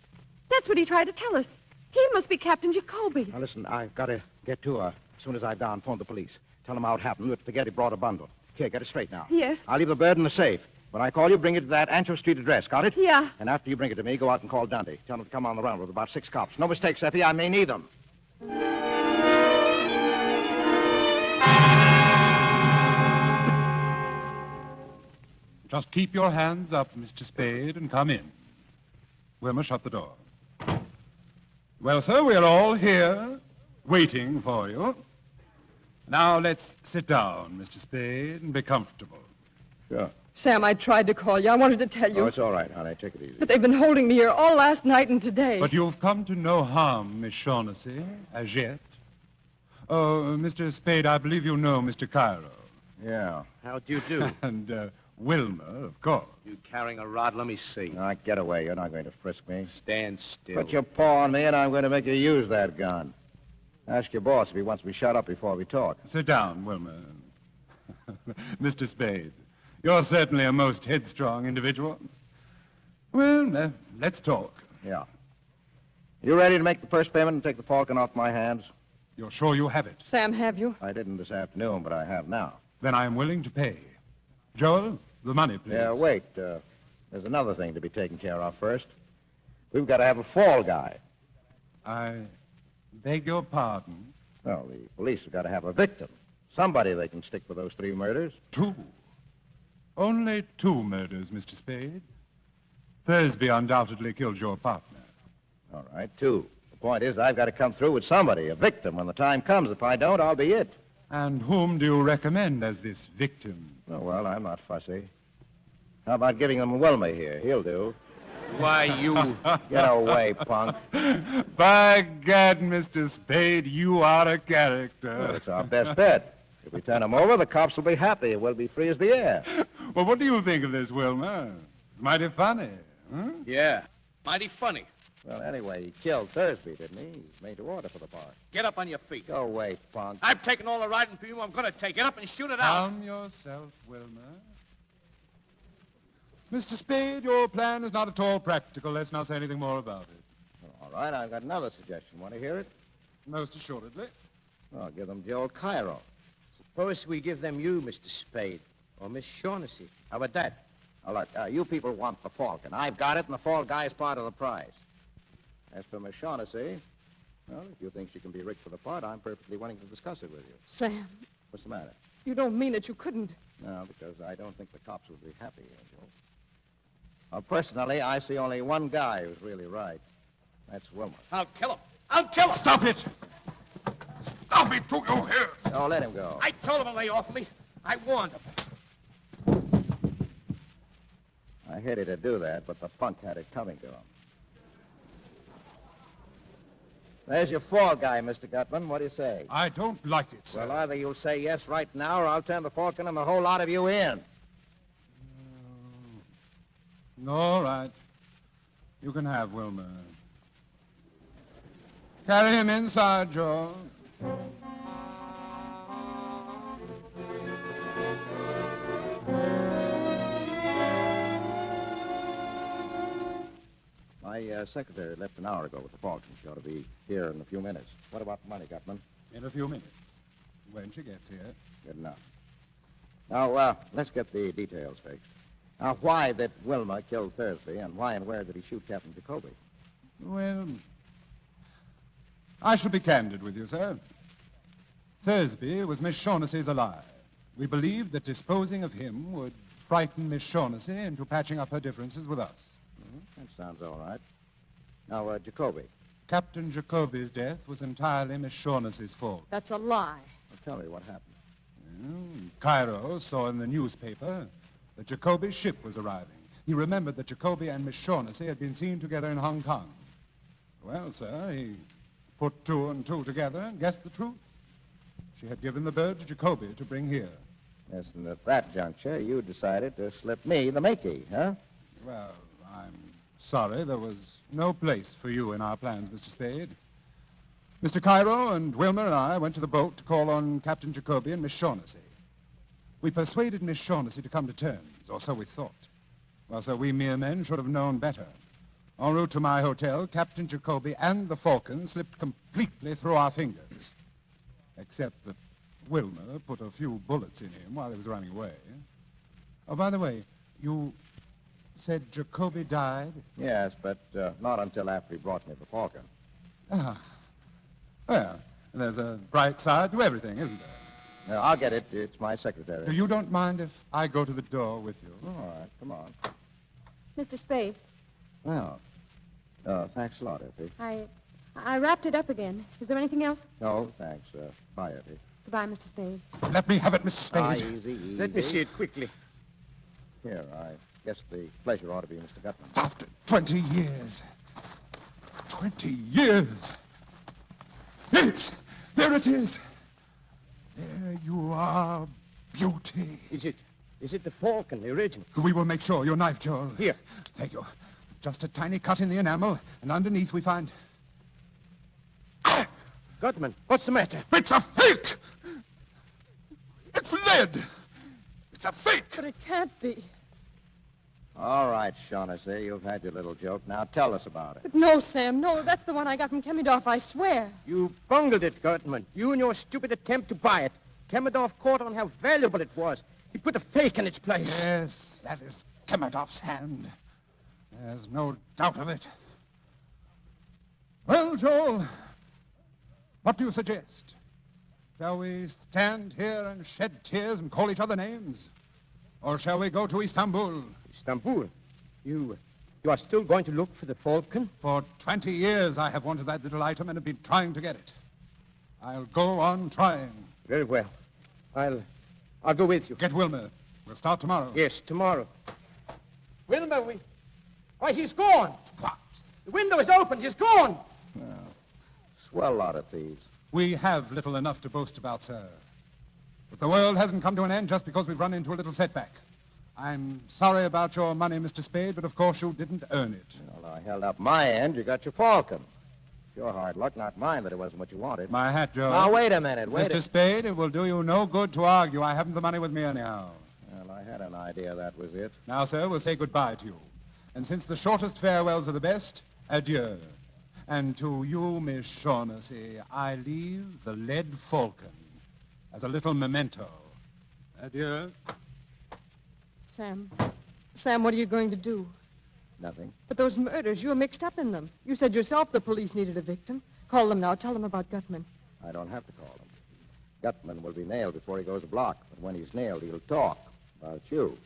That's what he tried to tell us. He must be Captain Jacoby. Now, listen, I've got to get to her. As soon as I've done, phone the police. Tell them how it happened. Don't forget he brought a bundle. Here, get it straight now. Yes. I'll leave the bird in the safe. When I call you, bring it to that Ancho Street address. Got it? Yeah. And after you bring it to me, go out and call Dundee. Tell him to come on the run with about 6 cops. No mistakes, Effie. I may need them. Just keep your hands up, Mr. Spade, and come in. Wilma, shut the door. Well, sir, we're all here, waiting for you. Now, let's sit down, Mr. Spade, and be comfortable. Sure. Sam, I tried to call you. I wanted to tell you. Oh, it's all right, honey. Take it easy. But they've been holding me here all last night and today. But you've come to no harm, Miss Shaughnessy, as yet. Oh, Mr. Spade, I believe you know Mr. Cairo. Yeah. How do you do? And Wilma, of course. You carrying a rod? Let me see. Now, get away. You're not going to frisk me. Stand still. Put your paw on me, and I'm going to make you use that gun. Ask your boss if he wants me shut up before we talk. Sit down, Wilma. Mr. Spade, you're certainly a most headstrong individual. Well, let's talk. Yeah. You ready to make the first payment and take the falcon off my hands? You're sure you have it? Sam, have you? I didn't this afternoon, but I have now. Then I am willing to pay. Joel, the money, please. Yeah, wait. There's another thing to be taken care of first. We've got to have a fall guy. I beg your pardon? Well, the police have got to have a victim. Somebody they can stick for those 3 murders. 2? Only 2 murders, Mr. Spade. Thursby undoubtedly killed your partner. All right, 2. The point is, I've got to come through with somebody, a victim, when the time comes. If I don't, I'll be it. And whom do you recommend as this victim? Oh, well, I'm not fussy. How about giving them Wilma here? He'll do. Why, you... Get away, punk. By gad, Mr. Spade, you are a character. Well, it's our best bet. If we turn him over, the cops will be happy. We'll be free as the air. Well, what do you think of this, Wilma? Mighty funny, huh? Yeah, mighty funny. Well, anyway, he killed Thursby, didn't he? He's made to order for the part. Get up on your feet. Go away, punk. I've taken all the riding for you. I'm going to take it up and shoot it out. Calm yourself, Wilma. Mr. Spade, your plan is not at all practical. Let's not say anything more about it. All right, I've got another suggestion. Want to hear it? Most assuredly. I'll give them Joel Cairo. Suppose we give them you, Mr. Spade, or Miss Shaughnessy. How about that? Now, look, you people want the falcon. I've got it, and the fall guy is part of the prize. As for Miss Shaughnessy, well, if you think she can be rigged for the part, I'm perfectly willing to discuss it with you. Sam, What's the matter? you don't mean that you couldn't. No, because I don't think the cops would be happy, Angel. Well, personally, I see only one guy who's really right. That's Wilma. I'll kill him. I'll kill him. Stop it! Stop it, do you hear? Oh, let him go. I told him to lay off me. I warned him. I hated to do that, but the punk had it coming to him. There's your fall guy, Mr. Gutman. What do you say? I don't like it, sir. Well, either you'll say yes right now, or I'll turn the falcon and the whole lot of you in. All right. You can have Wilma. Carry him inside, Joe. My secretary left an hour ago with the falcon. She ought to be here in a few minutes. What about the money, Gutman? In a few minutes. When she gets here. Good enough. Now, let's get the details fixed. Now, why did Wilma kill Thursby, and why and where did he shoot Captain Jacoby? Well, I shall be candid with you, sir. Thursby was Miss Shaughnessy's ally. We believed that disposing of him would frighten Miss Shaughnessy into patching up her differences with us. That sounds all right. Now, Jacoby. Captain Jacoby's death was entirely Miss Shaughnessy's fault. That's a lie. Well, tell me what happened. Cairo saw in the newspaper that Jacoby's ship was arriving. He remembered that Jacoby and Miss Shaughnessy had been seen together in Hong Kong. Well, sir, he put two and two together and guessed the truth. She had given the bird to Jacoby to bring here. Yes, and at that juncture, you decided to slip me the Mickey, huh? Well, I'm sorry there was no place for you in our plans, Mr. Spade. Mr. Cairo and Wilmer and I went to the boat to call on Captain Jacoby and Miss Shaughnessy. We persuaded Miss Shaughnessy to come to terms, or so we thought. Well, sir, we mere men should have known better. En route to my hotel, Captain Jacoby and the Falcon slipped completely through our fingers. Except that Wilmer put a few bullets in him while he was running away. Oh, by the way, you said Jacoby died? Yes, but not until after he brought me the Falcon. Ah. Well, there's a bright side to everything, isn't there? I'll get it. It's my secretary. You don't mind if I go to the door with you? All right, come on. Mr. Spade, Well, thanks a lot, Effie. I wrapped it up again. Is there anything else? No, thanks. Bye, Effie. Goodbye, Mr. Spade. Let me have it, Mr. Spade. Ah, easy. Let me see it quickly. Here, I guess the pleasure ought to be Mr. Gutman. After 20 years. 20 years. Yes, there it is. There you are, beauty. Is it the Falcon, the original? We will make sure. Your knife, Joel. Here. Thank you. Just a tiny cut in the enamel, and underneath we find... Gutman, what's the matter? It's a fake! It's lead! It's a fake! But it can't be. All right, Shaughnessy, you've had your little joke. Now tell us about it. But no, Sam, no. That's the one I got from Kemidorf, I swear. You bungled it, Gutman. You and your stupid attempt to buy it. Kemidorf caught on how valuable it was. He put a fake in its place. Yes, that is Kemidorf's hand. There's no doubt of it. Well, Joel, what do you suggest? Shall we stand here and shed tears and call each other names? Or shall we go to Istanbul? Istanbul? You are still going to look for the Falcon? For 20 years I have wanted that little item and have been trying to get it. I'll go on trying. Very well. I'll go with you. Get Wilmer. We'll start tomorrow. Yes, tomorrow. Wilmer, why, he's gone. What? The window is open. He's gone. Well, swell lot of thieves. We have little enough to boast about, sir. But the world hasn't come to an end just because we've run into a little setback. I'm sorry about your money, Mr. Spade, but of course you didn't earn it. Well, I held up my end. You got your Falcon. Your hard luck, not mine, that it wasn't what you wanted. My hat, Joe. Now, wait a minute. Mr. Spade, it will do you no good to argue. I haven't the money with me anyhow. Well, I had an idea that was it. Now, sir, we'll say goodbye to you. And since the shortest farewells are the best, adieu. And to you, Miss Shaughnessy, I leave the lead Falcon as a little memento. Adieu. Sam, what are you going to do? Nothing. But those murders, you're mixed up in them. You said yourself the police needed a victim. Call them now. Tell them about Gutman. I don't have to call him. Gutman will be nailed before he goes a block. But when he's nailed, he'll talk about you.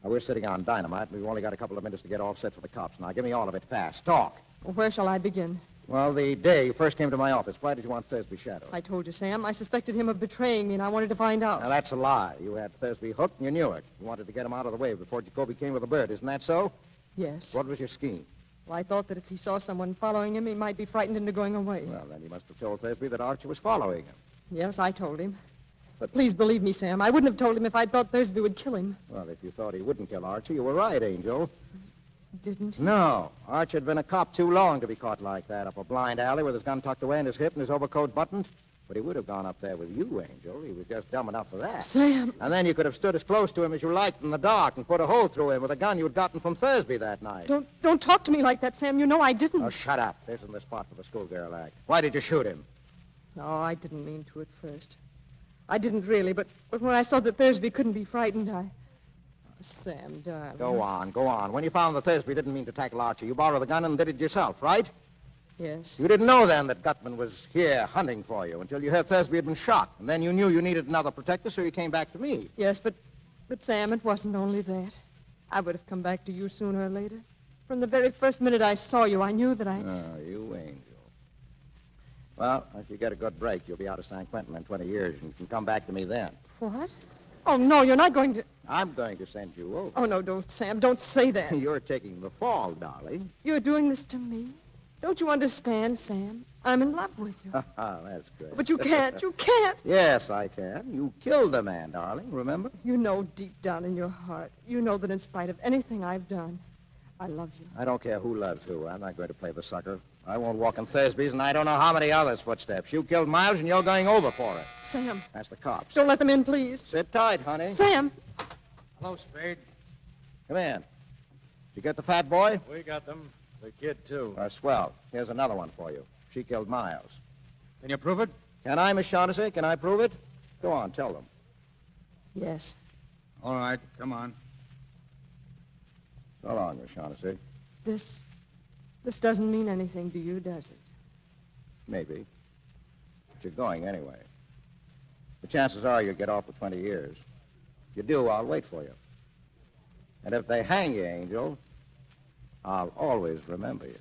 Now, we're sitting on dynamite, and we've only got a couple of minutes to get all set for the cops. Now, give me all of it fast. Talk. Well, where shall I begin? Well, the day you first came to my office, why did you want Thursby shadowed? I told you, Sam. I suspected him of betraying me, and I wanted to find out. Now, that's a lie. You had Thursby hooked, and you knew it. You wanted to get him out of the way before Jacoby came with the bird. Isn't that so? Yes. What was your scheme? Well, I thought that if he saw someone following him, he might be frightened into going away. Well, then you must have told Thursby that Archer was following him. Yes, I told him. But please believe me, Sam. I wouldn't have told him if I'd thought Thursby would kill him. Well, if you thought he wouldn't kill Archer, you were right, Angel. Didn't he? No. Archer had been a cop too long to be caught like that, up a blind alley with his gun tucked away in his hip and his overcoat buttoned. But he would have gone up there with you, Angel. He was just dumb enough for that. Sam! And then you could have stood as close to him as you liked in the dark and put a hole through him with a gun you'd gotten from Thursby that night. Don't talk to me like that, Sam. You know I didn't. Oh, shut up. This isn't the spot for the schoolgirl act. Why did you shoot him? No, I didn't mean to at first. I didn't really, but when I saw that Thursby couldn't be frightened, Oh, Sam, darling. Go on. When you found that Thursby didn't mean to tackle Archer, you borrowed the gun and did it yourself, right? Yes. You didn't know then that Gutman was here hunting for you until you heard Thursby had been shot. And then you knew you needed another protector, so you came back to me. Yes, but Sam, it wasn't only that. I would have come back to you sooner or later. From the very first minute I saw you, I knew that I... Oh, you angel. Well, if you get a good break, you'll be out of San Quentin in 20 years, and you can come back to me then. What? Oh, no, you're not going to... I'm going to send you over. Oh, no, don't, Sam. Don't say that. You're taking the fall, darling. You're doing this to me? Don't you understand, Sam? I'm in love with you. That's great. But you can't. You can't. Yes, I can. You killed the man, darling, remember? You know deep down in your heart, you know that in spite of anything I've done, I love you. I don't care who loves who. I'm not going to play the sucker. I won't walk in Thursby's, and I don't know how many others' footsteps. You killed Miles, and you're going over for it. Sam. That's the cops. Don't let them in, please. Sit tight, honey. Sam. Hello, Spade. Come in. Did you get the fat boy? We got them. The kid, too. Swell. Here's another one for you. She killed Miles. Can you prove it? Can I, Miss Shaughnessy? Can I prove it? Go on, tell them. Yes. All right, come on. So long, Miss Shaughnessy. This doesn't mean anything to you, does it? Maybe. But you're going anyway. The chances are you'll get off for 20 years. If you do, I'll wait for you. And if they hang you, Angel, I'll always remember you.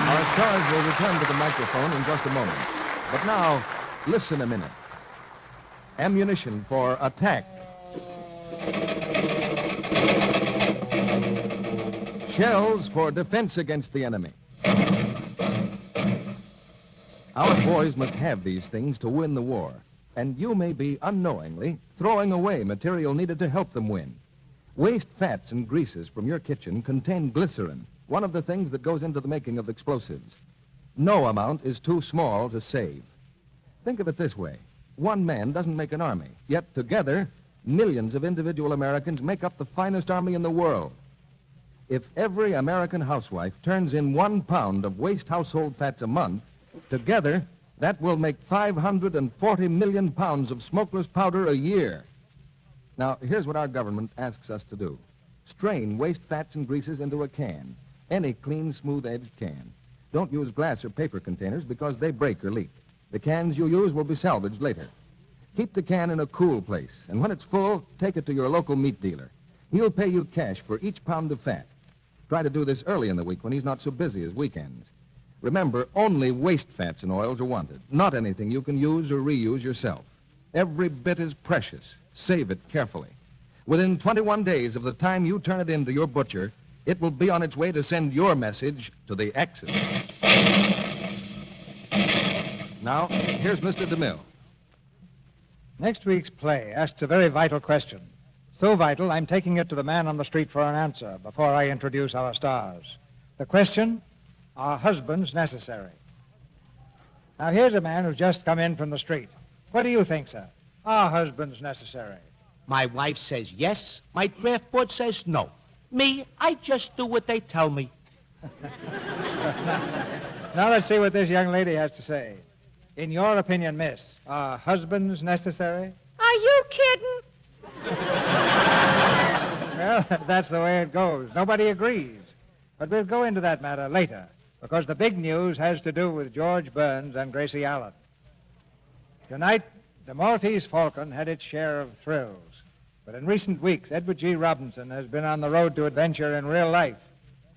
Our stars will return to the microphone in just a moment. But now, listen a minute. Ammunition for attack. Shells for defense against the enemy. Our boys must have these things to win the war, and you may be unknowingly throwing away material needed to help them win. Waste fats and greases from your kitchen contain glycerin, one of the things that goes into the making of explosives. No amount is too small to save. Think of it this way. One man doesn't make an army, yet together, millions of individual Americans make up the finest army in the world. If every American housewife turns in 1 pound of waste household fats a month, together, that will make 540 million pounds of smokeless powder a year. Now, here's what our government asks us to do. Strain waste fats and greases into a can, any clean, smooth-edged can. Don't use glass or paper containers because they break or leak. The cans you use will be salvaged later. Keep the can in a cool place, and when it's full, take it to your local meat dealer. He'll pay you cash for each pound of fat. Try to do this early in the week when he's not so busy as weekends. Remember, only waste fats and oils are wanted, not anything you can use or reuse yourself. Every bit is precious. Save it carefully. Within 21 days of the time you turn it in to your butcher, it will be on its way to send your message to the Axis. Now, here's Mr. DeMille. Next week's play asks a very vital question. So vital, I'm taking it to the man on the street for an answer before I introduce our stars. The question, are husbands necessary? Now, here's a man who's just come in from the street. What do you think, sir? Are husbands necessary? My wife says yes. My draft board says no. Me, I just do what they tell me. Now let's see what this young lady has to say. In your opinion, miss, are husbands necessary? Are you kidding? Well, that's the way it goes. Nobody agrees. But we'll go into that matter later, because the big news has to do with George Burns and Gracie Allen. Tonight, the Maltese Falcon had its share of thrills. But in recent weeks, Edward G. Robinson has been on the road to adventure in real life.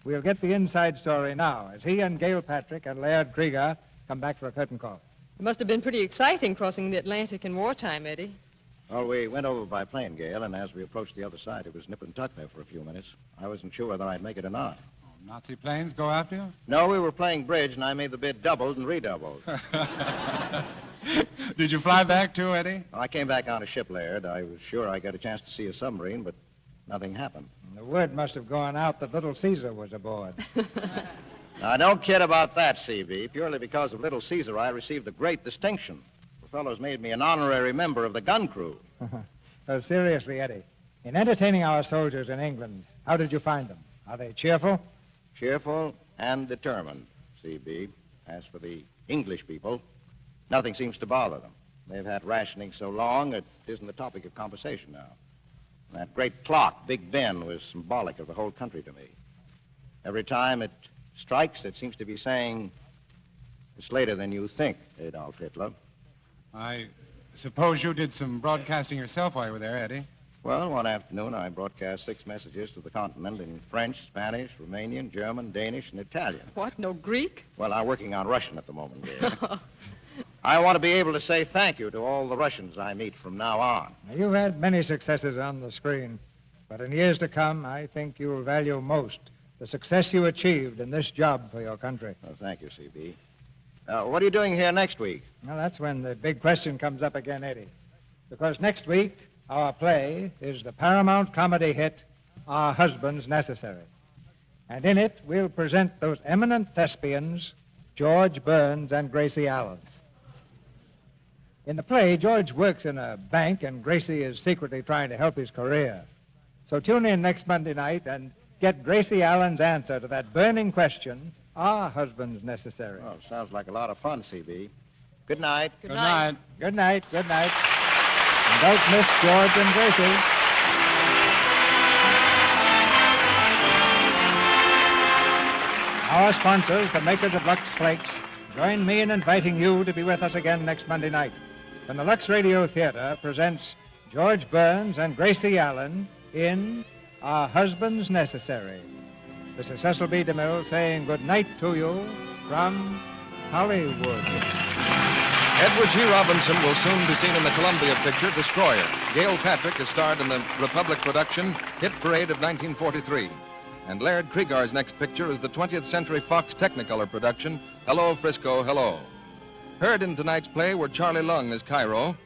We'll get the inside story now, as he and Gail Patrick and Laird Krieger come back for a curtain call. It must have been pretty exciting crossing the Atlantic in wartime, Eddie. Well, we went over by plane, Gail, and as we approached the other side, it was nip and tuck there for a few minutes. I wasn't sure whether I'd make it or not. Nazi planes go after you? No, we were playing bridge, and I made the bid doubled and redoubled. Did you fly back too, Eddie? Well, I came back on a ship, Laird. I was sure I got a chance to see a submarine, but nothing happened. The word must have gone out that Little Caesar was aboard. Now, don't kid about that, CB. Purely because of Little Caesar, I received a great distinction. The fellows made me an honorary member of the gun crew. Well, seriously, Eddie, in entertaining our soldiers in England, how did you find them? Are they cheerful? Cheerful and determined, CB. As for the English people, nothing seems to bother them. They've had rationing so long, it isn't the topic of conversation now. That great clock, Big Ben, was symbolic of the whole country to me. Every time it strikes, it seems to be saying, it's later than you think, Adolf Hitler. I suppose you did some broadcasting yourself while you were there, Eddie. Well, one afternoon I broadcast 6 messages to the continent in French, Spanish, Romanian, German, Danish, and Italian. What, no Greek? Well, I'm working on Russian at the moment, dear. I want to be able to say thank you to all the Russians I meet from now on. Now, you've had many successes on the screen, but in years to come, I think you'll value most the success you achieved in this job for your country. Oh, thank you, C.B. What are you doing here next week? Well, that's when the big question comes up again, Eddie. Because next week, our play is the Paramount comedy hit, Our Husbands Necessary. And in it, we'll present those eminent thespians, George Burns and Gracie Allen. In the play, George works in a bank, and Gracie is secretly trying to help his career. So tune in next Monday night and get Gracie Allen's answer to that burning question, are husbands necessary? Oh, sounds like a lot of fun, C.B. Good night. Good night. Good night. Good night. And don't miss George and Gracie. Our sponsors, the makers of Lux Flakes, join me in inviting you to be with us again next Monday night when the Lux Radio Theater presents George Burns and Gracie Allen in Are Husbands Necessary? This is Cecil B. DeMille saying good night to you from Hollywood. Edward G. Robinson will soon be seen in the Columbia picture Destroyer. Gail Patrick has starred in the Republic production Hit Parade of 1943. And Laird Kriegar's next picture is the 20th Century Fox Technicolor production Hello, Frisco, Hello. Heard in tonight's play were Charlie Lung as Cairo,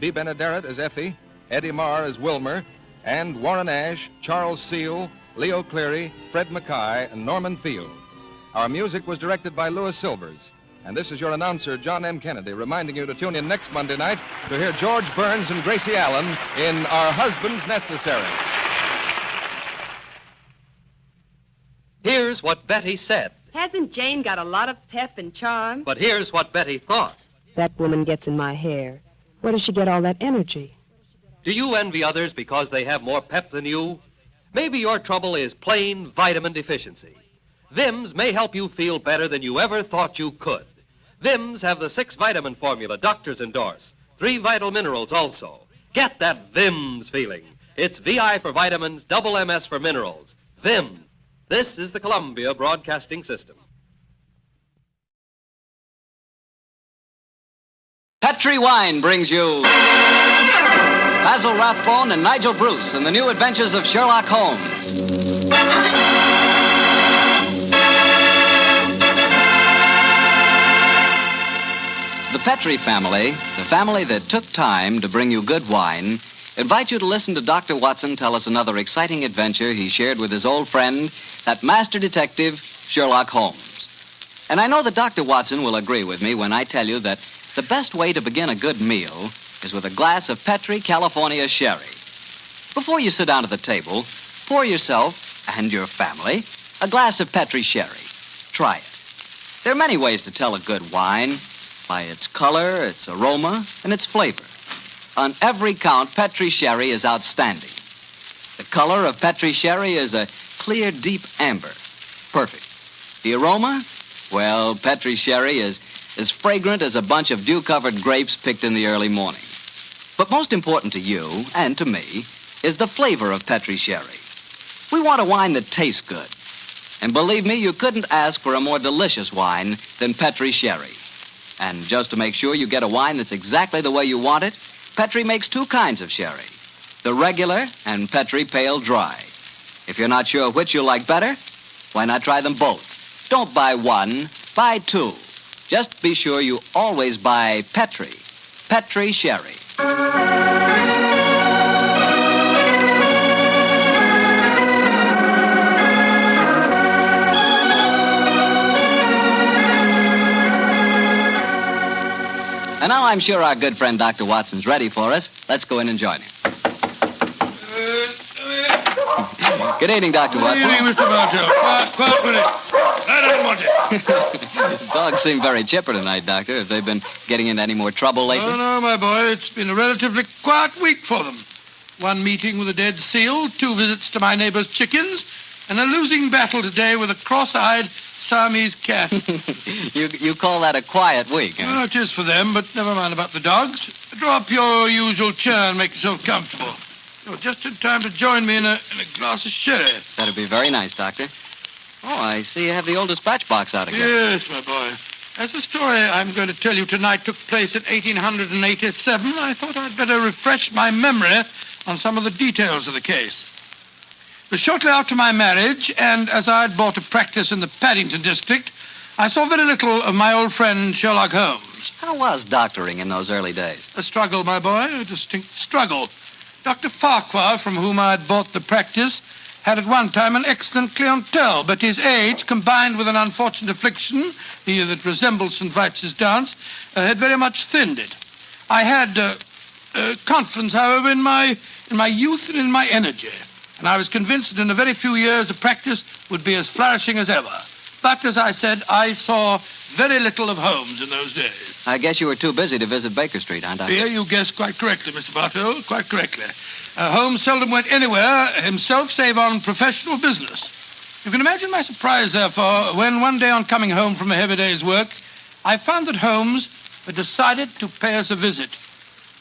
Bea Benaderet as Effie, Eddie Marr as Wilmer, and Warren Ash, Charles Seal, Leo Cleary, Fred Mackay, and Norman Field. Our music was directed by Louis Silvers. And this is your announcer, John M. Kennedy, reminding you to tune in next Monday night to hear George Burns and Gracie Allen in Our Husbands Necessary. Here's what Betty said. Hasn't Jane got a lot of pep and charm? But here's what Betty thought. That woman gets in my hair. Where does she get all that energy? Do you envy others because they have more pep than you? Maybe your trouble is plain vitamin deficiency. Vims may help you feel better than you ever thought you could. Vims have the 6-vitamin formula doctors endorse. 3 vital minerals also. Get that Vims feeling. It's VI for vitamins, double MS for minerals. Vims. This is the Columbia Broadcasting System. Petri Wine brings you Basil Rathbone and Nigel Bruce in the new adventures of Sherlock Holmes. The Petri family, the family that took time to bring you good wine, invite you to listen to Dr. Watson tell us another exciting adventure he shared with his old friend, that master detective, Sherlock Holmes. And I know that Dr. Watson will agree with me when I tell you that the best way to begin a good meal is with a glass of Petri California sherry. Before you sit down at the table, pour yourself and your family a glass of Petri sherry. Try it. There are many ways to tell a good wine, by its color, its aroma, and its flavor. On every count, Petri sherry is outstanding. The color of Petri sherry is a clear, deep amber. Perfect. The aroma? Well, Petri sherry is as fragrant as a bunch of dew-covered grapes picked in the early morning. But most important to you, and to me, is the flavor of Petri sherry. We want a wine that tastes good. And believe me, you couldn't ask for a more delicious wine than Petri sherry. And just to make sure you get a wine that's exactly the way you want it, Petri makes 2 kinds of sherry, the regular and Petri Pale Dry. If you're not sure which you like better, why not try them both? Don't buy one, buy 2. Just be sure you always buy Petri Sherry. And now I'm sure our good friend Dr. Watson's ready for us. Let's go in and join him. Good evening, Dr. Watson. Good evening, Mr. Marshall. Quiet minute. I don't want it. Dogs seem very chipper tonight, Doctor. Have they been getting into any more trouble lately? Oh, no, my boy. It's been a relatively quiet week for them. 1 meeting with a dead seal, 2 visits to my neighbor's chickens, and a losing battle today with a cross-eyed Siamese cat. You call that a quiet week, huh? Well, it is for them, but never mind about the dogs. Draw up your usual chair and make yourself comfortable. You're just in time to join me in a glass of sherry. That'd be very nice, Doctor. Oh, I see you have the old dispatch box out again. Yes, my boy. As the story I'm going to tell you tonight took place in 1887, I thought I'd better refresh my memory on some of the details of the case. It was shortly after my marriage, and as I had bought a practice in the Paddington district, I saw very little of my old friend Sherlock Holmes. How was doctoring in those early days? A struggle, my boy, a distinct struggle. Dr. Farquhar, from whom I had bought the practice, had at one time an excellent clientele, but his age, combined with an unfortunate affliction, the that resembled St. Vitus's dance, had very much thinned it. I had confidence, however, in my youth and in my energy, and I was convinced that in a very few years the practice would be as flourishing as ever. But, as I said, I saw very little of Holmes in those days. I guess you were too busy to visit Baker Street, huh, Doctor? Yeah, you guessed quite correctly, Mr. Bartow, quite correctly. Holmes seldom went anywhere himself save on professional business. You can imagine my surprise, therefore, when one day on coming home from a heavy day's work, I found that Holmes had decided to pay us a visit.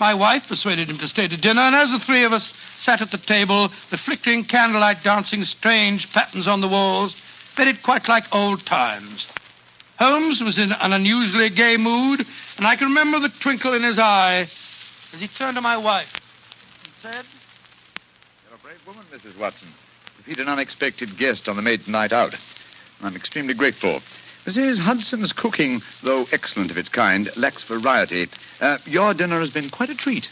My wife persuaded him to stay to dinner, and as the three of us sat at the table, the flickering candlelight dancing strange patterns on the walls, faded quite like old times. Holmes was in an unusually gay mood, and I can remember the twinkle in his eye as he turned to my wife and said, "You're a brave woman, Mrs. Watson, to feed an unexpected guest on the maiden night out. I'm extremely grateful. Mrs. Hudson's cooking, though excellent of its kind, lacks variety. Your dinner has been quite a treat."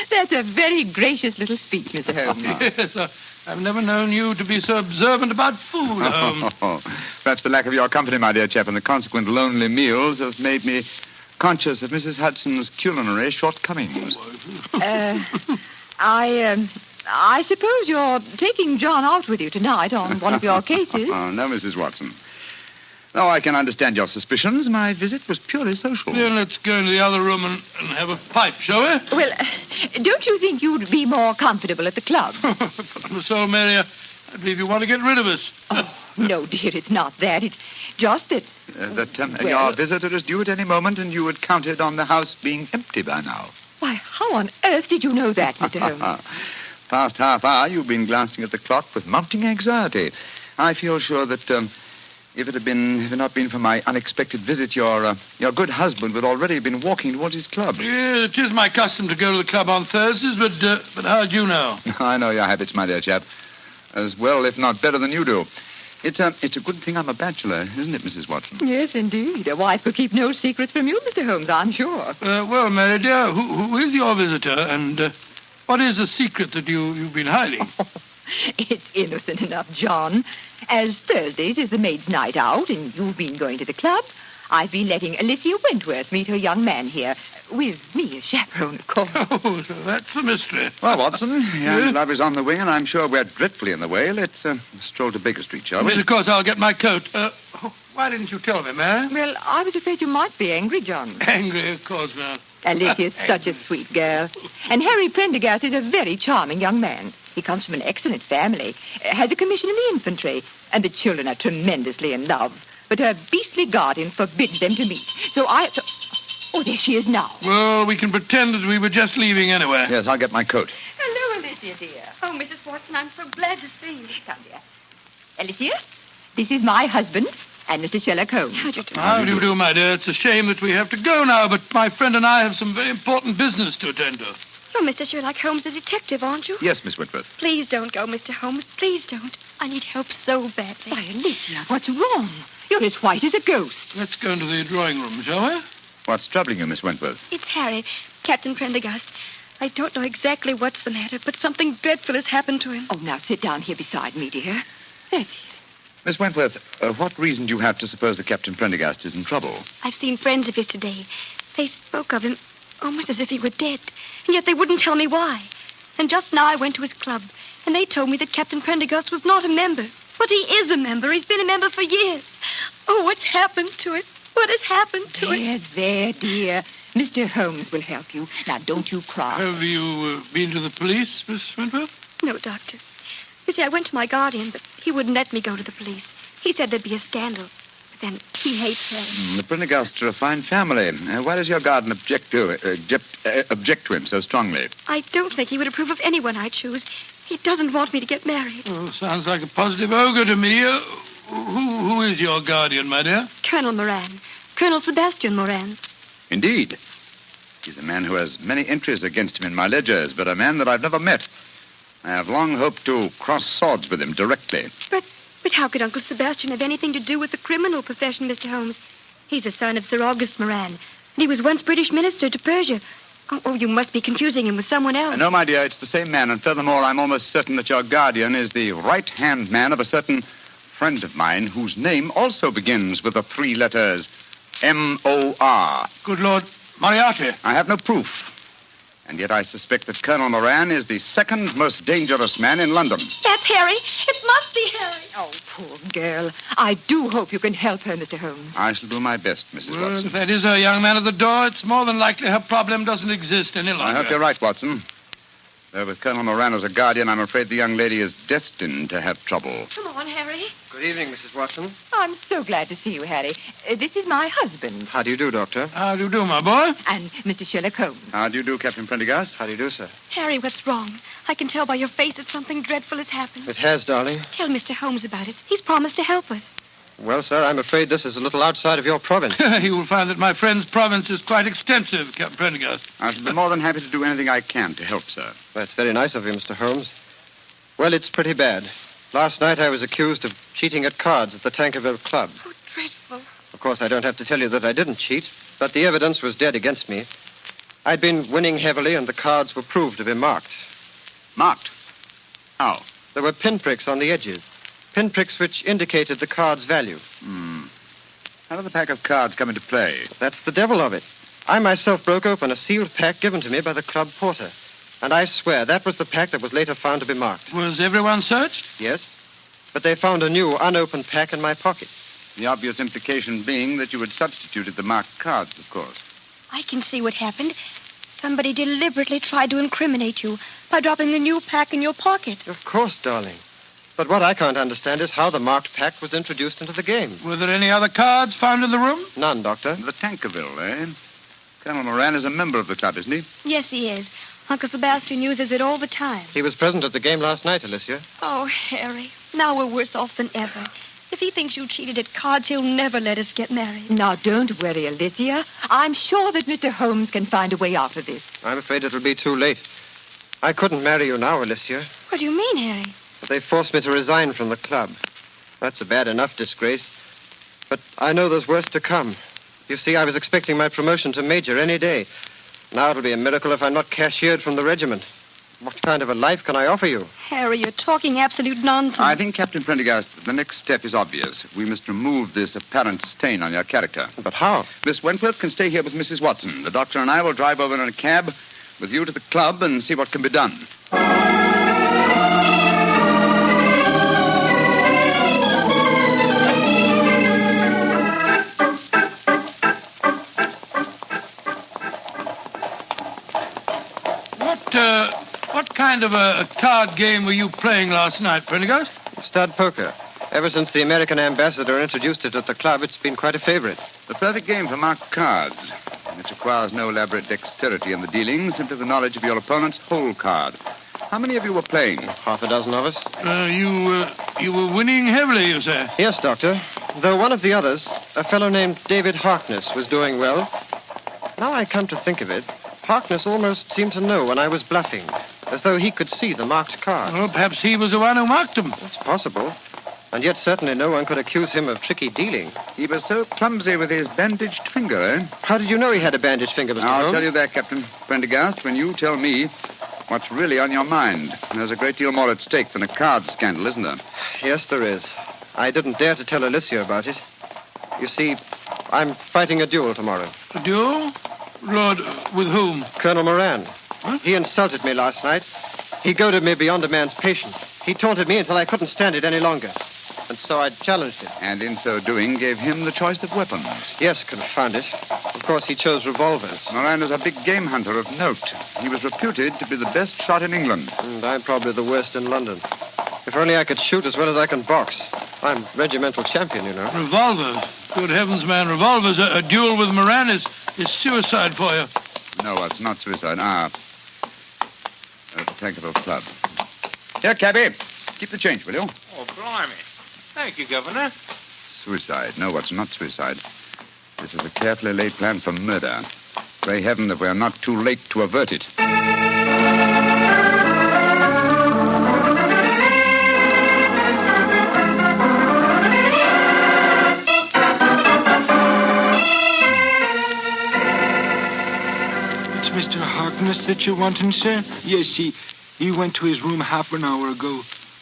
That's a very gracious little speech, Mr. Holmes. Yes, I've never known you to be so observant about food, Holmes. Perhaps the lack of your company, my dear chap, and the consequent lonely meals have made me conscious of Mrs. Hudson's culinary shortcomings. I suppose you're taking John out with you tonight on one of your cases. Oh, no, Mrs. Watson. Oh, I can understand your suspicions. My visit was purely social. Then let's go into the other room and have a pipe, shall we? Well, don't you think you'd be more comfortable at the club? Miss Mary, I believe you want to get rid of us. Oh, no, dear, it's not that. It's just that... Your visitor is due at any moment, and you had counted on the house being empty by now. Why, how on earth did you know that, Mr. Holmes? Past half hour, you've been glancing at the clock with mounting anxiety. I feel sure that... If it had not been for my unexpected visit, your good husband would already have been walking towards his club. Yeah, it is my custom to go to the club on Thursdays, but how'd you know? I know your habits, my dear chap. As well, if not better than you do. It's a good thing I'm a bachelor, isn't it, Mrs. Watson? Yes, indeed. A wife could keep no secrets from you, Mr. Holmes, I'm sure. Well, Mary dear, who is your visitor, and what is the secret that you've been hiding? It's innocent enough, John. As Thursdays is the maid's night out, and you've been going to the club, I've been letting Alicia Wentworth meet her young man here. With me as chaperone, of course. Oh, so that's the mystery. Well, Watson, young love is on the wing, and I'm sure we're dreadfully in the way. Let's stroll to Baker Street, shall we? Yes, of course, I'll get my coat. Why didn't you tell me, Mary? Well, I was afraid you might be angry, John. Angry, of course, now. Alicia's such a sweet girl. And Harry Prendergast is a very charming young man. He comes from an excellent family, has a commission in the infantry, and the children are tremendously in love. But her beastly guardian forbids them to meet. So Oh, there she is now. Well, we can pretend that we were just leaving anyway. Yes, I'll get my coat. Hello, Alicia, dear. Oh, Mrs. Watson, I'm so glad to see you. Come, dear. Alicia, this is my husband and Mr. Sherlock Holmes. How do you do, my dear? It's a shame that we have to go now, but my friend and I have some very important business to attend to. You're Mr. Sherlock Holmes, the detective, aren't you? Yes, Miss Wentworth. Please don't go, Mr. Holmes. Please don't. I need help so badly. Why, Alicia, what's wrong? You're as white as a ghost. Let's go into the drawing room, shall we? What's troubling you, Miss Wentworth? It's Harry, Captain Prendergast. I don't know exactly what's the matter, but something dreadful has happened to him. Oh, now sit down here beside me, dear. That's it. Miss Wentworth, what reason do you have to suppose that Captain Prendergast is in trouble? I've seen friends of his today. They spoke of him almost as if he were dead, and yet they wouldn't tell me why. And just now I went to his club, and they told me that Captain Prendergast was not a member. But he is a member. He's been a member for years. Oh, what's happened to him? What has happened to him? There, dear. Mr. Holmes will help you. Now, don't you cry. Have you been to the police, Miss Wentworth? No, Doctor. You see, I went to my guardian, but he wouldn't let me go to the police. He said there'd be a scandal. But then he hates her. The Prendergasts are a fine family. Why does your guardian object to him so strongly? I don't think he would approve of anyone I choose. He doesn't want me to get married. Oh, sounds like a positive ogre to me. Who is your guardian, my dear? Colonel Moran. Colonel Sebastian Moran. Indeed. He's a man who has many entries against him in my ledgers, but a man that I've never met. I have long hoped to cross swords with him directly. But how could Uncle Sebastian have anything to do with the criminal profession, Mr. Holmes? He's the son of Sir August Moran, and he was once British minister to Persia. Oh, you must be confusing him with someone else. No, my dear, it's the same man, and furthermore, I'm almost certain that your guardian is the right-hand man of a certain friend of mine whose name also begins with the 3 letters M-O-R. Good Lord, Moriarty. I have no proof. And yet I suspect that Colonel Moran is the second most dangerous man in London. That's Harry. It must be Harry. Oh, poor girl. I do hope you can help her, Mr. Holmes. I shall do my best, Mrs. Well, Watson. if that is her young man at the door, it's more than likely her problem doesn't exist any longer. I hope you're right, Watson. Though with Colonel Moran as a guardian, I'm afraid the young lady is destined to have trouble. Come on, Harry. Good evening, Mrs. Watson. I'm so glad to see you, Harry. This is my husband. How do you do, Doctor? How do you do, my boy? And Mr. Sherlock Holmes. How do you do, Captain Prendergast? How do you do, sir? Harry, what's wrong? I can tell by your face that something dreadful has happened. It has, darling. Tell Mr. Holmes about it. He's promised to help us. Well, sir, I'm afraid this is a little outside of your province. You will find that my friend's province is quite extensive, Captain Prendergast. I shall be more than happy to do anything I can to help, sir. That's very nice of you, Mr. Holmes. Well, it's pretty bad. Last night I was accused of cheating at cards at the Tankerville Club. Oh, dreadful. Of course, I don't have to tell you that I didn't cheat, but the evidence was dead against me. I'd been winning heavily, and the cards were proved to be marked. Marked? How? There were pinpricks on the edges. Pinpricks which indicated the card's value. How did the pack of cards come into play? That's the devil of it. I myself broke open a sealed pack given to me by the club porter. And I swear that was the pack that was later found to be marked. Was everyone searched? Yes. But they found a new, unopened pack in my pocket. The obvious implication being that you had substituted the marked cards, of course. I can see what happened. Somebody deliberately tried to incriminate you by dropping the new pack in your pocket. Of course, darling. But what I can't understand is how the marked pack was introduced into the game. Were there any other cards found in the room? None, Doctor. The Tankerville, eh? Colonel Moran is a member of the club, isn't he? Yes, he is. Uncle Sebastian uses it all the time. He was present at the game last night, Alicia. Oh, Harry, now we're worse off than ever. If he thinks you cheated at cards, he'll never let us get married. Now, don't worry, Alicia. I'm sure that Mr. Holmes can find a way out of this. I'm afraid it'll be too late. I couldn't marry you now, Alicia. What do you mean, Harry? They forced me to resign from the club. That's a bad enough disgrace. But I know there's worse to come. You see, I was expecting my promotion to major any day. Now it'll be a miracle if I'm not cashiered from the regiment. What kind of a life can I offer you? Harry, you're talking absolute nonsense. I think, Captain Prendergast, that the next step is obvious. We must remove this apparent stain on your character. But how? Miss Wentworth can stay here with Mrs. Watson. The doctor and I will drive over in a cab with you to the club and see what can be done. What kind of a card game were you playing last night, Prendergast? Stud poker. Ever since the American ambassador introduced it at the club, it's been quite a favorite. The perfect game for marked cards. It requires no elaborate dexterity in the dealing, simply the knowledge of your opponent's whole card. How many of you were playing? Half a dozen of us. You were winning heavily, you say? Yes, Doctor. Though one of the others, a fellow named David Harkness, was doing well. Now I come to think of it, Harkness almost seemed to know when I was bluffing, as though he could see the marked card. Well, perhaps he was the one who marked them. It's possible. And yet certainly no one could accuse him of tricky dealing. He was so clumsy with his bandaged finger, eh? How did you know he had a bandaged finger, Mr. I'll Holmes? tell you that, Captain Prendergast, when you tell me what's really on your mind. There's a great deal more at stake than a card scandal, isn't there? Yes, there is. I didn't dare to tell Alicia about it. You see, I'm fighting a duel tomorrow. A duel? Lord, with whom? Colonel Moran. Huh? He insulted me last night. He goaded me beyond a man's patience. He taunted me until I couldn't stand it any longer. And so I challenged him. And in so doing, gave him the choice of weapons. Yes, confound it. Of course, he chose revolvers. Moran is a big game hunter of note. He was reputed to be the best shot in England. And I'm probably the worst in London. If only I could shoot as well as I can box. I'm regimental champion, you know. Revolvers? Good heavens, man, revolvers. A duel with Moran is suicide for you. No, it's not suicide. At the Tankerville Club. Here, cabby. Keep the change, will you? Oh, blimey. Thank you, Governor. Suicide. No, it's not suicide. This is a carefully laid plan for murder. Pray heaven that we are not too late to avert it. It's Mr. Harkness that you're wanting, sir? Yes, he went to his room half an hour ago.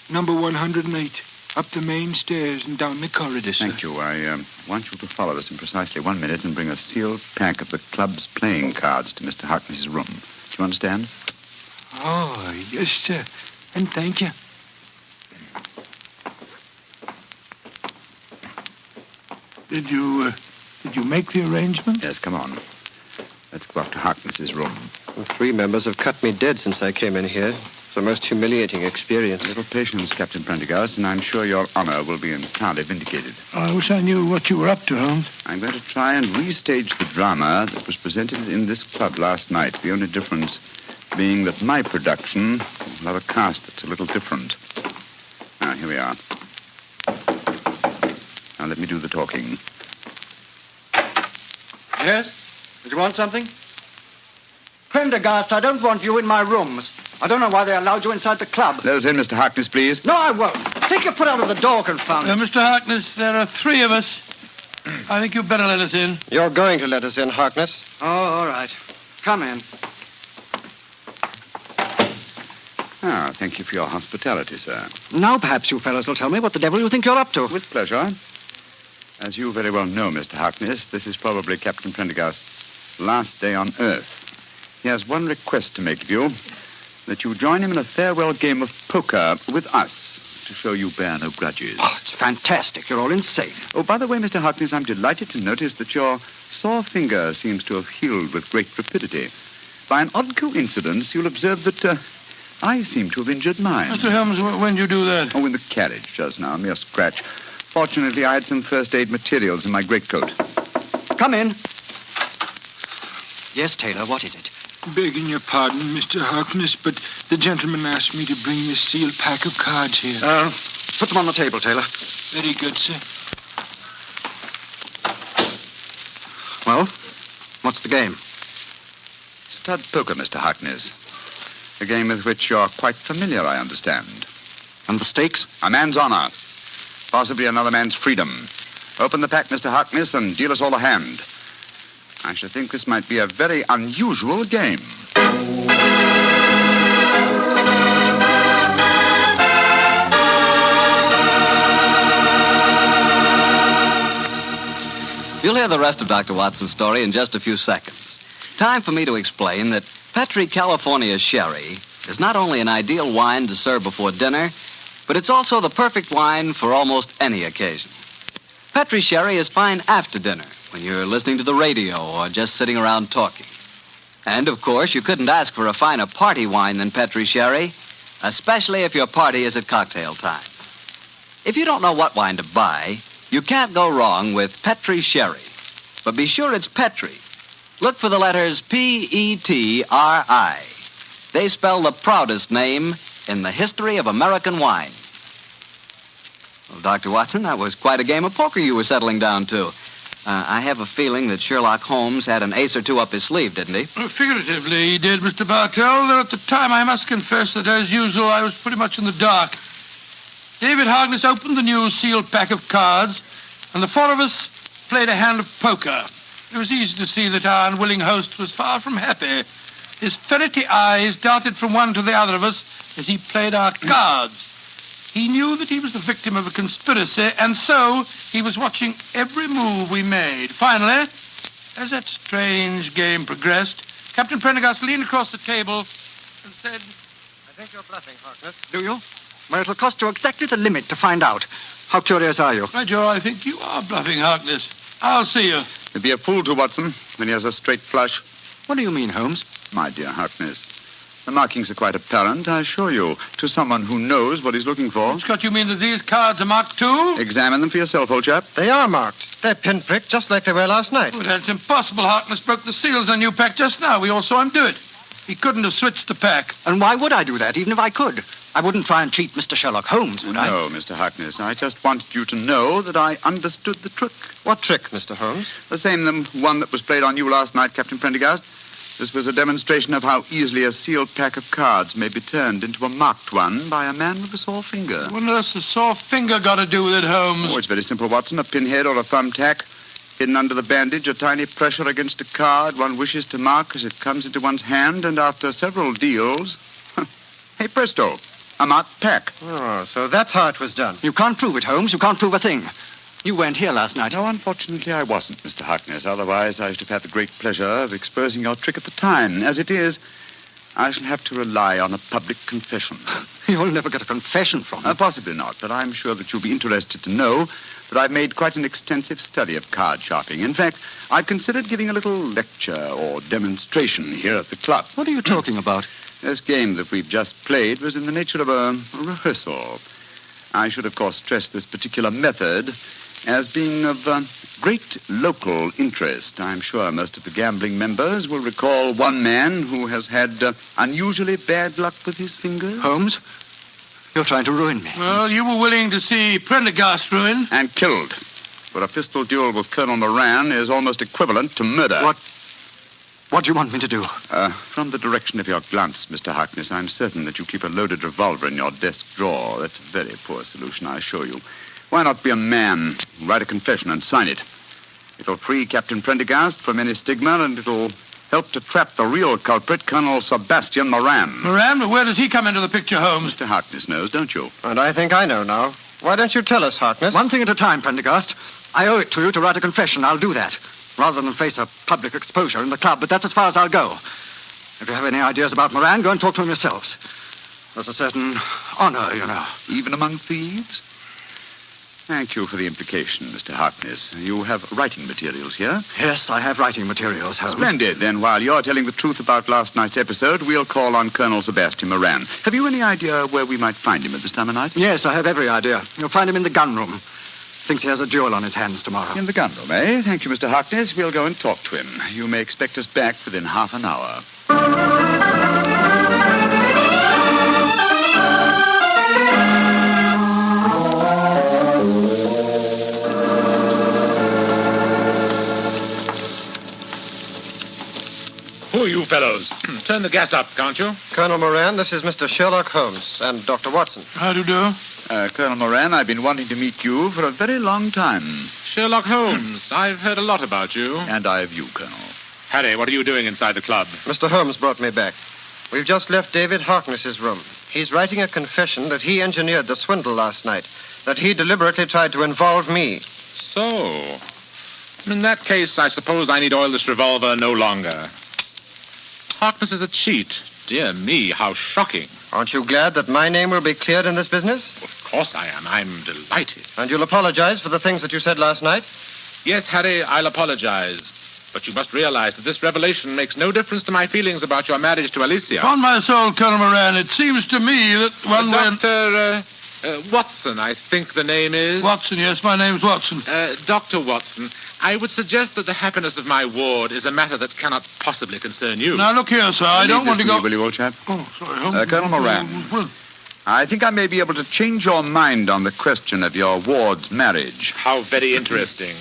Number 108. Up the main stairs and down the corridor, sir. Thank you. I want you to follow us in precisely 1 minute and bring a sealed pack of the club's playing cards to Mr. Harkness's room. Do you understand? Oh, yes, sir. And thank you. Did you make the arrangement? Yes, come on. Let's go up to Harkness's room. Well, 3 members have cut me dead since I came in here. It's the most humiliating experience. A little patience, Captain Prendergast, and I'm sure your honor will be entirely vindicated. I wish I knew what you were up to, Holmes. I'm going to try and restage the drama that was presented in this club last night. The only difference being that my production will have a cast that's a little different. Now, here we are. Now, let me do the talking. Yes? Did you want something? Prendergast, I don't want you in my rooms. I don't know why they allowed you inside the club. Let us in, Mr. Harkness, please. No, I won't. Take your foot out of the door, confound it. Mr. Harkness, there are 3 of us. I think you'd better let us in. You're going to let us in, Harkness. Oh, all right. Come in. Ah, thank you for your hospitality, sir. Now perhaps you fellows will tell me what the devil you think you're up to. With pleasure. As you very well know, Mr. Harkness, this is probably Captain Prendergast's last day on Earth. He has one request to make of you, that you join him in a farewell game of poker with us, to show you bear no grudges. Oh, it's fantastic. You're all insane. Oh, by the way, Mr. Harkness, I'm delighted to notice that your sore finger seems to have healed with great rapidity. By an odd coincidence, you'll observe that I seem to have injured mine. Mr. Holmes, when did you do that? Oh, in the carriage just now, a mere scratch. Fortunately, I had some first aid materials in my greatcoat. Come in. Yes, Taylor, what is it? Begging your pardon, Mr. Harkness, but the gentleman asked me to bring this sealed pack of cards here. Put them on the table, Taylor. Very good, sir. Well, what's the game? Stud poker, Mr. Harkness. A game with which you're quite familiar, I understand. And the stakes? A man's honor. Possibly another man's freedom. Open the pack, Mr. Harkness, and deal us all a hand. I should think this might be a very unusual game. You'll hear the rest of Dr. Watson's story in just a few seconds. Time for me to explain that Petri California Sherry is not only an ideal wine to serve before dinner, but it's also the perfect wine for almost any occasion. Petri Sherry is fine after dinner, when you're listening to the radio or just sitting around talking. And, of course, you couldn't ask for a finer party wine than Petri Sherry, especially if your party is at cocktail time. If you don't know what wine to buy, you can't go wrong with Petri Sherry. But be sure it's Petri. Look for the letters P-E-T-R-I. They spell the proudest name in the history of American wine. Well, Dr. Watson, that was quite a game of poker you were settling down to. I have a feeling that Sherlock Holmes had an ace or two up his sleeve, didn't he? Figuratively, he did, Mr. Bartell, though at the time I must confess that, as usual, I was pretty much in the dark. David Harkness opened the new sealed pack of cards, and the 4 of us played a hand of poker. It was easy to see that our unwilling host was far from happy. His ferrety eyes darted from one to the other of us as he played our cards. He knew that he was the victim of a conspiracy, and so he was watching every move we made. Finally, as that strange game progressed, Captain Prendergast leaned across the table and said, I think you're bluffing, Harkness. Do you? Well, it'll cost you exactly the limit to find out. How curious are you? By Joe, I think you are bluffing, Harkness. I'll see you. He'd be a fool to, Watson, when he has a straight flush. What do you mean, Holmes? My dear Harkness, the markings are quite apparent, I assure you, to someone who knows what he's looking for. Scott, you mean that these cards are marked too? Examine them for yourself, old chap. They are marked. They're pinpricked just like they were last night. Oh, that's impossible. Harkness broke the seals on your pack just now. We all saw him do it. He couldn't have switched the pack. And why would I do that, even if I could? I wouldn't try and cheat Mr. Sherlock Holmes, would I? No, Mr. Harkness. I just wanted you to know that I understood the trick. What trick, Mr. Holmes? The same one that was played on you last night, Captain Prendergast. This was a demonstration of how easily a sealed pack of cards may be turned into a marked one by a man with a sore finger. What on earth's a sore finger got to do with it, Holmes? Oh, it's very simple, Watson. A pinhead or a thumbtack hidden under the bandage, a tiny pressure against a card one wishes to mark as it comes into one's hand, and after several deals, hey, presto, a marked pack. Oh, so that's how it was done. You can't prove it, Holmes. You can't prove a thing. You weren't here last night. No, unfortunately, I wasn't, Mr. Harkness. Otherwise, I should have had the great pleasure of exposing your trick at the time. As it is, I shall have to rely on a public confession. You'll never get a confession from me. Possibly not, but I'm sure that you'll be interested to know that I've made quite an extensive study of card sharping. In fact, I've considered giving a little lecture or demonstration here at the club. What are you talking about? This game that we've just played was in the nature of a rehearsal. I should, of course, stress this particular method as being of great local interest. I'm sure most of the gambling members will recall one man who has had unusually bad luck with his fingers. Holmes, you're trying to ruin me. Well, you were willing to see Prendergast ruined. And killed. But a pistol duel with Colonel Moran is almost equivalent to murder. What do you want me to do? From the direction of your glance, Mr. Harkness, I'm certain that you keep a loaded revolver in your desk drawer. That's a very poor solution, I assure you. Why not be a man, write a confession and sign it? It'll free Captain Prendergast from any stigma, and it'll help to trap the real culprit, Colonel Sebastian Moran. Moran? But where does he come into the picture, Holmes? Mr. Harkness knows, don't you? And I think I know now. Why don't you tell us, Harkness? One thing at a time, Prendergast. I owe it to you to write a confession. I'll do that, rather than face a public exposure in the club, but that's as far as I'll go. If you have any ideas about Moran, go and talk to him yourselves. There's a certain honor, you know. Even among thieves? Thank you for the implication, Mr. Harkness. You have writing materials here? Yes, I have writing materials, Holmes. Splendid. Then while you're telling the truth about last night's episode, we'll call on Colonel Sebastian Moran. Have you any idea where we might find him at this time of night? Yes, I have every idea. You'll find him in the gun room. Thinks he has a duel on his hands tomorrow. In the gun room, eh? Thank you, Mr. Harkness. We'll go and talk to him. You may expect us back within half an hour. Who are you fellows? Turn the gas up, can't you? Colonel Moran, this is Mr. Sherlock Holmes and Dr. Watson. How do you do? Colonel Moran, I've been wanting to meet you for a very long time. Sherlock Holmes. I've heard a lot about you. And I of you, Colonel. Harry, what are you doing inside the club? Mr. Holmes brought me back. We've just left David Harkness's room. He's writing a confession that he engineered the swindle last night, that he deliberately tried to involve me. So, in that case, I suppose I need oil this revolver no longer. Harkness is a cheat. Dear me, how shocking. Aren't you glad that my name will be cleared in this business? Of course I am. I'm delighted. And you'll apologize for the things that you said last night? Yes, Harry, I'll apologize. But you must realize that this revelation makes no difference to my feelings about your marriage to Alicia. Upon my soul, Colonel Moran, it seems to me that one Dr. Watson, I think the name is. Watson, yes, my name's Watson. Dr. Watson, I would suggest that the happiness of my ward is a matter that cannot possibly concern you. Now, look here, sir, I don't want to go... Will you, old chap? Oh, sorry, Holmes. Colonel Moran, I think I may be able to change your mind on the question of your ward's marriage. How very interesting.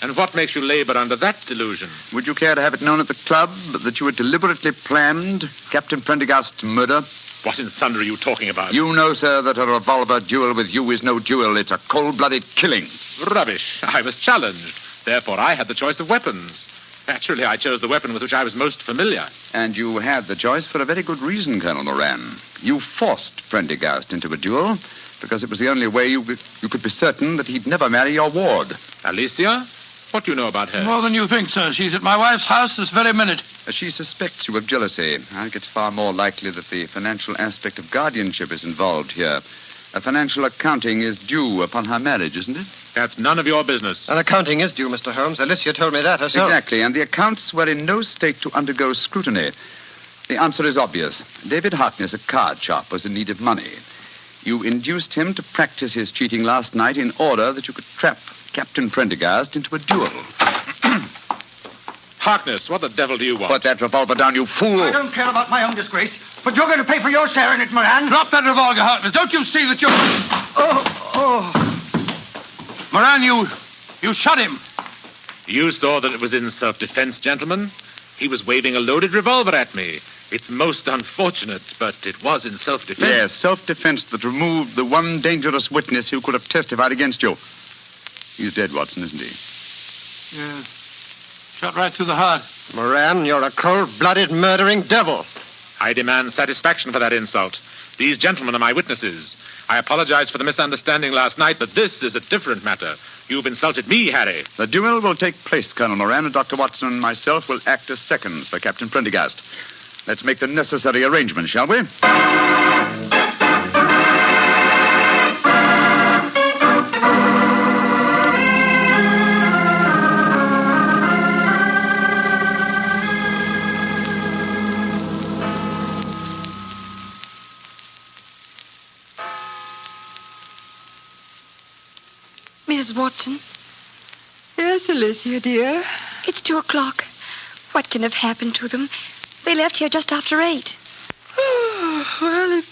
And what makes you labor under that delusion? Would you care to have it known at the club that you had deliberately planned Captain Prendergast's murder? What in thunder are you talking about? You know, sir, that a revolver duel with you is no duel. It's a cold-blooded killing. Rubbish. I was challenged. Therefore, I had the choice of weapons. Naturally, I chose the weapon with which I was most familiar. And you had the choice for a very good reason, Colonel Moran. You forced Prendergast into a duel because it was the only way you could be certain that he'd never marry your ward. Alicia? What do you know about her? More than you think, sir. She's at my wife's house this very minute. She suspects you of jealousy. I think it's far more likely that the financial aspect of guardianship is involved here. A financial accounting is due upon her marriage, isn't it? That's none of your business. An accounting is due, Mr. Holmes. Alicia told me that herself. Exactly, and the accounts were in no state to undergo scrutiny. The answer is obvious. David Harkness, a card sharp, was in need of money. You induced him to practice his cheating last night in order that you could trap Captain Prendergast into a duel. Harkness, what the devil do you want? Put that revolver down, you fool. I don't care about my own disgrace, but you're going to pay for your share in it, Moran. Drop that revolver, Harkness. Don't you see that you're... Oh. Moran, you shot him. You saw that it was in self-defense, gentlemen. He was waving a loaded revolver at me. It's most unfortunate, but it was in self-defense. Yes, self-defense that removed the one dangerous witness who could have testified against you. He's dead, Watson, isn't he? Yeah. Shot right through the heart. Moran, you're a cold-blooded, murdering devil. I demand satisfaction for that insult. These gentlemen are my witnesses. I apologize for the misunderstanding last night, but this is a different matter. You've insulted me, Harry. The duel will take place, Colonel Moran, and Dr. Watson and myself will act as seconds for Captain Prendergast. Let's make the necessary arrangements, shall we? Mrs. Watson? Yes, Alicia, dear? It's 2:00. What can have happened to them? They left here just after 8. Well,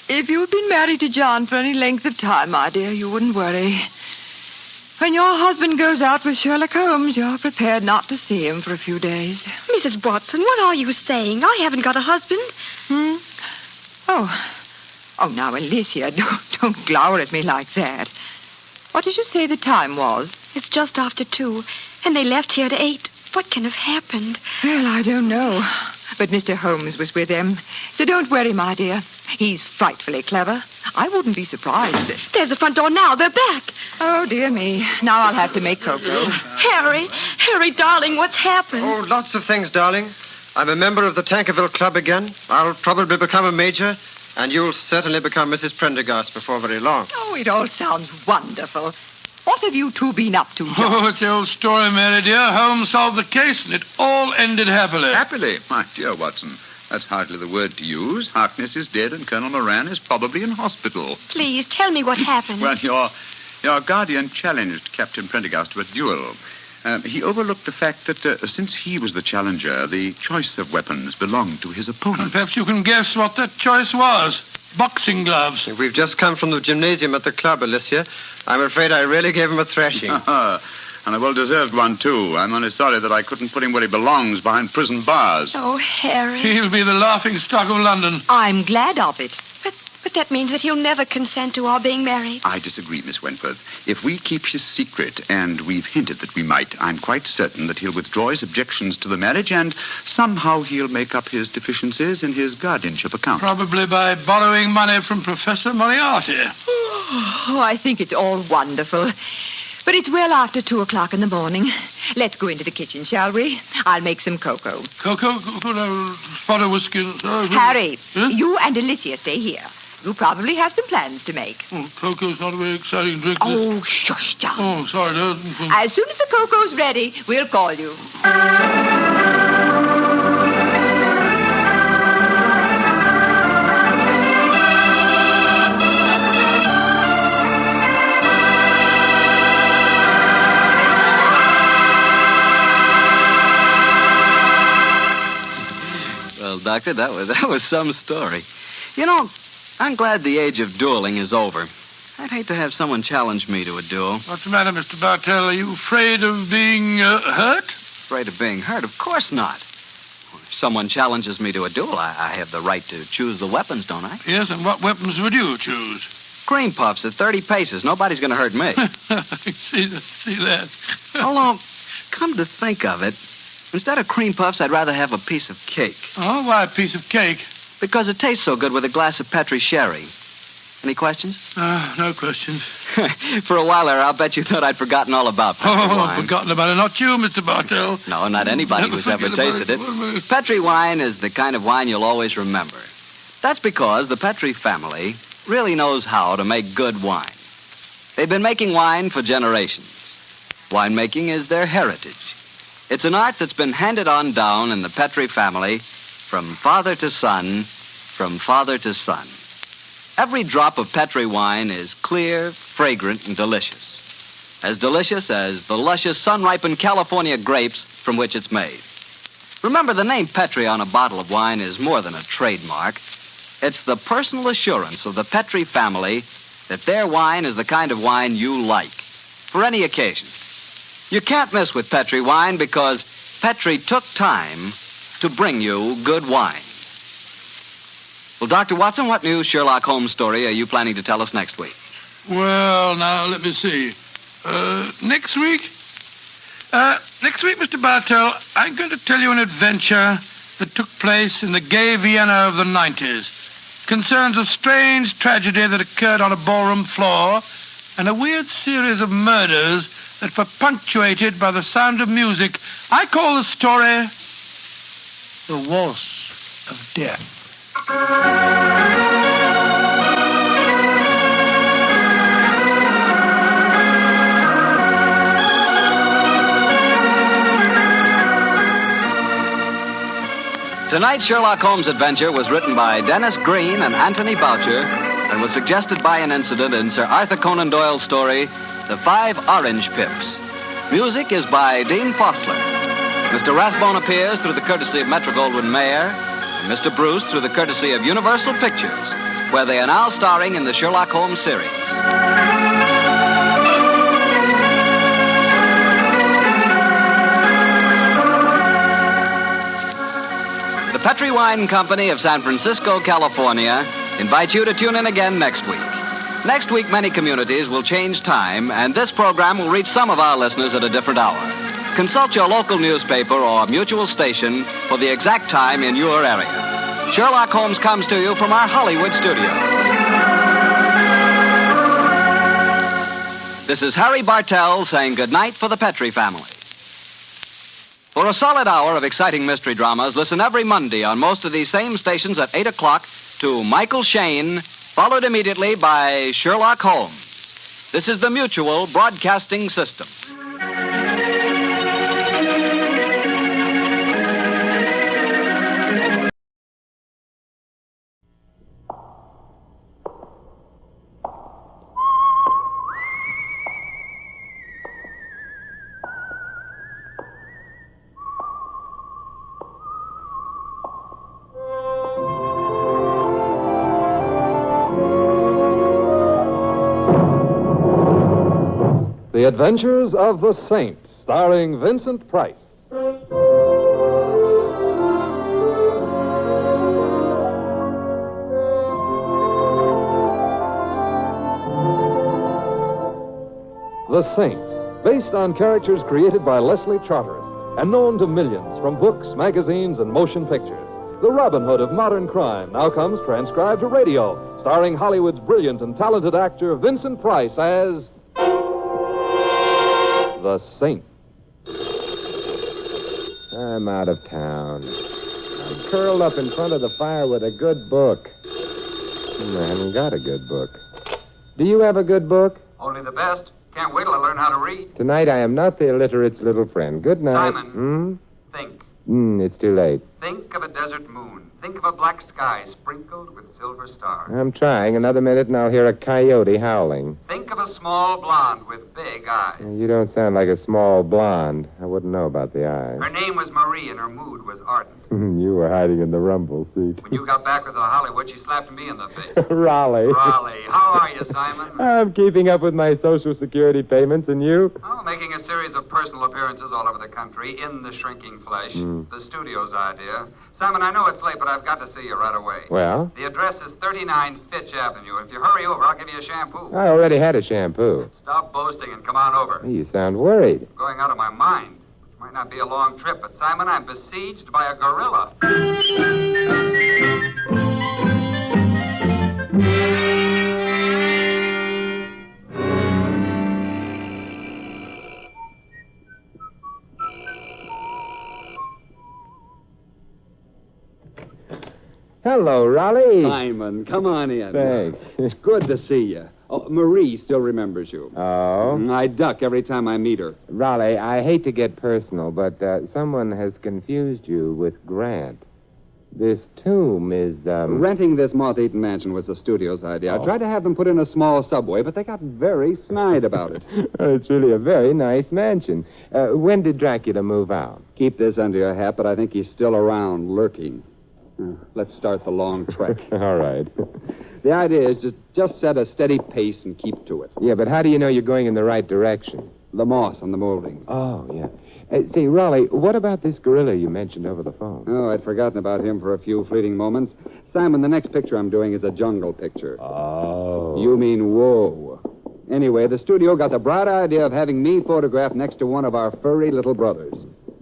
if you had been married to John for any length of time, my dear, you wouldn't worry. When your husband goes out with Sherlock Holmes, you're prepared not to see him for a few days. Mrs. Watson, what are you saying? I haven't got a husband. Oh, now, Alicia, don't glower at me like that. What did you say the time was? It's just after 2, and they left here at 8. What can have happened? Well, I don't know. But Mr. Holmes was with them. So don't worry, my dear. He's frightfully clever. I wouldn't be surprised. There's the front door now. They're back. Oh, dear me. Now I'll have to make cocoa. Harry, darling, what's happened? Oh, lots of things, darling. I'm a member of the Tankerville Club again. I'll probably become a major, and you'll certainly become Mrs. Prendergast before very long. Oh, it all sounds wonderful. What have you two been up to, John? Oh, it's the old story, Mary, dear. Holmes solved the case, and it all ended happily. Happily? My dear Watson, that's hardly the word to use. Harkness is dead, and Colonel Moran is probably in hospital. Please, tell me what happened. Well, your guardian challenged Captain Prendergast to a duel. He overlooked the fact that since he was the challenger, the choice of weapons belonged to his opponent. Perhaps you can guess what that choice was. Boxing gloves. We've just come from the gymnasium at the club, Alicia. I'm afraid I really gave him a thrashing. And a well-deserved one, too. I'm only sorry that I couldn't put him where he belongs, behind prison bars. Oh, Harry. He'll be the laughing stock of London. I'm glad of it. But that means that he'll never consent to our being married. I disagree, Miss Wentworth. If we keep his secret, and we've hinted that we might, I'm quite certain that he'll withdraw his objections to the marriage, and somehow he'll make up his deficiencies in his guardianship account. Probably by borrowing money from Professor Moriarty. Oh, I think it's all wonderful. But it's well after 2:00 in the morning. Let's go into the kitchen, shall we? I'll make some cocoa. Cocoa? Spot of whiskey. Harry, you and Alicia stay here. You probably have some plans to make. Oh, cocoa's not a very exciting drink. Oh, shush, John. Oh, sorry, dear. As soon as the cocoa's ready, we'll call you. Well, Doctor, that was some story. You know, I'm glad the age of dueling is over. I'd hate to have someone challenge me to a duel. What's the matter, Mr. Bartell? Are you afraid of being hurt? Afraid of being hurt? Of course not. If someone challenges me to a duel, I have the right to choose the weapons, don't I? Yes, and what weapons would you choose? Cream puffs at 30 paces. Nobody's going to hurt me. see that. Although, come to think of it, instead of cream puffs, I'd rather have a piece of cake. Oh, why a piece of cake? Because it tastes so good with a glass of Petri sherry. Any questions? No questions. For a while there, I'll bet you thought I'd forgotten all about Petri wine. Forgotten about it. Not you, Mr. Bartell. No, not anybody who's ever tasted it. Petri wine is the kind of wine you'll always remember. That's because the Petri family really knows how to make good wine. They've been making wine for generations. Winemaking is their heritage. It's an art that's been handed on down in the Petri family from father to son, from father to son. Every drop of Petri wine is clear, fragrant, and delicious. As delicious as the luscious sun-ripened California grapes from which it's made. Remember, the name Petri on a bottle of wine is more than a trademark. It's the personal assurance of the Petri family that their wine is the kind of wine you like, for any occasion. You can't miss with Petri wine because Petri took time to bring you good wine. Well, Dr. Watson, what new Sherlock Holmes story are you planning to tell us next week? Well, now, let me see. Next week? Next week, Mr. Bartell, I'm going to tell you an adventure that took place in the gay Vienna of the 90s. It concerns a strange tragedy that occurred on a ballroom floor and a weird series of murders that were punctuated by the sound of music. I call the story The Waltz of Death. Tonight's Sherlock Holmes adventure was written by Dennis Green and Anthony Boucher and was suggested by an incident in Sir Arthur Conan Doyle's story, The 5 Orange Pips. Music is by Dean Fossler. Mr. Rathbone appears through the courtesy of Metro-Goldwyn-Mayer, and Mr. Bruce through the courtesy of Universal Pictures, where they are now starring in the Sherlock Holmes series. The Petri Wine Company of San Francisco, California, invites you to tune in again next week. Next week, many communities will change time, and this program will reach some of our listeners at a different hour. Consult your local newspaper or mutual station for the exact time in your area. Sherlock Holmes comes to you from our Hollywood studios. This is Harry Bartell saying goodnight for the Petri family. For a solid hour of exciting mystery dramas, listen every Monday on most of these same stations at 8 o'clock to Michael Shayne, followed immediately by Sherlock Holmes. This is the Mutual Broadcasting System. The Adventures of the Saint, starring Vincent Price. The Saint, based on characters created by Leslie Charteris and known to millions from books, magazines, and motion pictures. The Robin Hood of modern crime now comes transcribed to radio, starring Hollywood's brilliant and talented actor Vincent Price as The Saint. I'm out of town. I'm curled up in front of the fire with a good book. I haven't got a good book. Do you have a good book? Only the best. Can't wait till I learn how to read. Tonight I am not the illiterate's little friend. Good night. Simon. Think. It's too late. Think of a desert moon. Think of a black sky sprinkled with silver stars. I'm trying. Another minute and I'll hear a coyote howling. Think of a small blonde with big eyes. You don't sound like a small blonde. I wouldn't know about the eyes. Her name was Marie and her mood was ardent. You were hiding in the rumble seat. When you got back with her to Hollywood, she slapped me in the face. Raleigh. Raleigh. How are you, Simon? I'm keeping up with my Social Security payments, and you? Oh, making a series of personal appearances all over the country in the shrinking flesh. The studio's idea. Simon, I know it's late, but I've got to see you right away. Well? The address is 39 Fitch Avenue. If you hurry over, I'll give you a shampoo. I already had a shampoo. Stop boasting and come on over. You sound worried. I'm going out of my mind. It might not be a long trip, but Simon, I'm besieged by a gorilla. Hello, Raleigh. Simon, come on in. Thanks. It's good to see you. Oh, Marie still remembers you. Oh? I duck every time I meet her. Raleigh, I hate to get personal, but someone has confused you with Grant. This tomb is, Renting this moth-eaten mansion was the studio's idea. I tried to have them put in a small subway, but they got very snide about it. It's really a very nice mansion. When did Dracula move out? Keep this under your hat, but I think he's still around, lurking. Let's start the long trek. All right. The idea is just set a steady pace and keep to it. Yeah, but how do you know you're going in the right direction? The moss on the moldings. Oh, yeah. Say, Raleigh, what about this gorilla you mentioned over the phone? Oh, I'd forgotten about him for a few fleeting moments. Simon, the next picture I'm doing is a jungle picture. Oh. You mean whoa. Anyway, the studio got the bright idea of having me photographed next to one of our furry little brothers.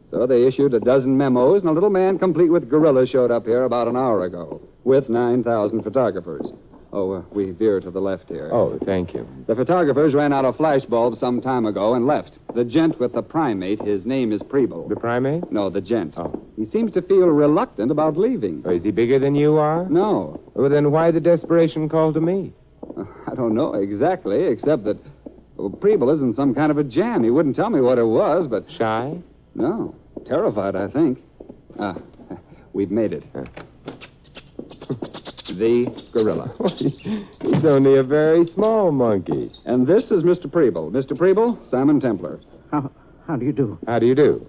So they issued a dozen memos, and a little man complete with gorillas showed up here about an hour ago with 9,000 photographers. Oh, we veer to the left here. Oh, thank you. The photographers ran out of flash bulbs some time ago and left. The gent with the primate, his name is Preble. The primate? No, the gent. Oh. He seems to feel reluctant about leaving. Oh, is he bigger than you are? No. Well, then why the desperation call to me? I don't know exactly, except that Preble isn't some kind of a jam. He wouldn't tell me what it was, but... Shy? No. Terrified, I think. We've made it. The gorilla. He's only a very small monkey. And this is Mr. Preble. Mr. Preble, Simon Templar. How do you do? How do you do?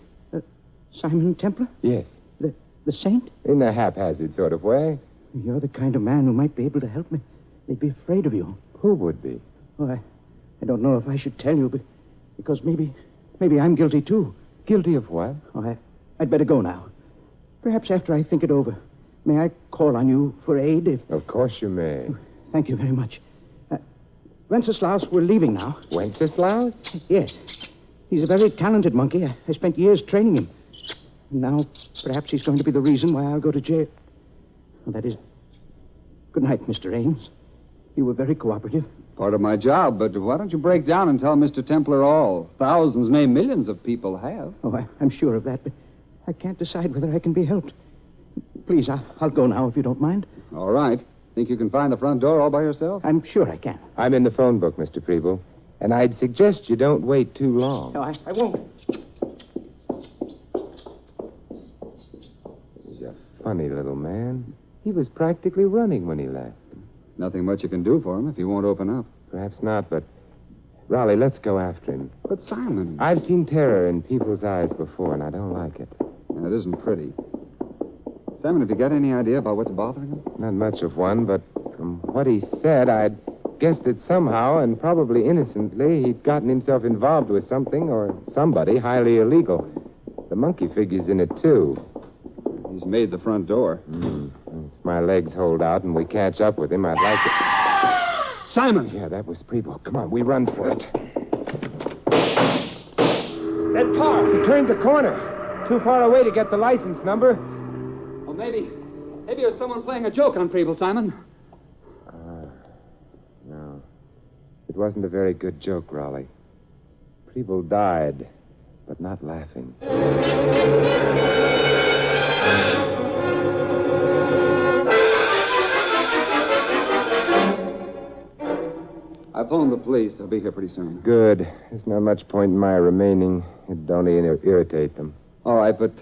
Simon Templar? Yes. The saint? In a haphazard sort of way. You're the kind of man who might be able to help me. They'd be afraid of you. Who would be? Oh, I don't know if I should tell you, but because maybe I'm guilty, too. Guilty of what? Oh, I'd better go now. Perhaps after I think it over. May I call on you for aid if... Of course you may. Thank you very much. Wenceslaus, we're leaving now. Wenceslaus? Yes. He's a very talented monkey. I spent years training him. Now, perhaps he's going to be the reason why I'll go to jail. Well, that is... Good night, Mr. Ames. You were very cooperative. Part of my job, but why don't you break down and tell Mr. Templar all? Thousands, nay, millions of people have. Oh, I'm sure of that, but I can't decide whether I can be helped. Please, I'll go now if you don't mind. All right. Think you can find the front door all by yourself? I'm sure I can. I'm in the phone book, Mr. Preble. And I'd suggest you don't wait too long. No, I won't. He's a funny little man. He was practically running when he left. Nothing much you can do for him if he won't open up. Perhaps not, but... Raleigh, let's go after him. But Simon... I've seen terror in people's eyes before, and I don't like it. It isn't pretty. Simon, have you got any idea about what's bothering him? Not much of one, but from what he said, I'd guessed that somehow, and probably innocently, he'd gotten himself involved with something or somebody highly illegal. The monkey figures in it, too. He's made the front door. If my legs hold out and we catch up with him, I'd like to... Simon! Yeah, that was Preble. Come on, we run for it. That car! He turned the corner. Too far away to get the license number. Oh, maybe there's someone playing a joke on Preble, Simon. No. It wasn't a very good joke, Raleigh. Preble died, but not laughing. I phoned the police. They'll be here pretty soon. Good. There's not much point in my remaining. It'd only irritate them. All right, but,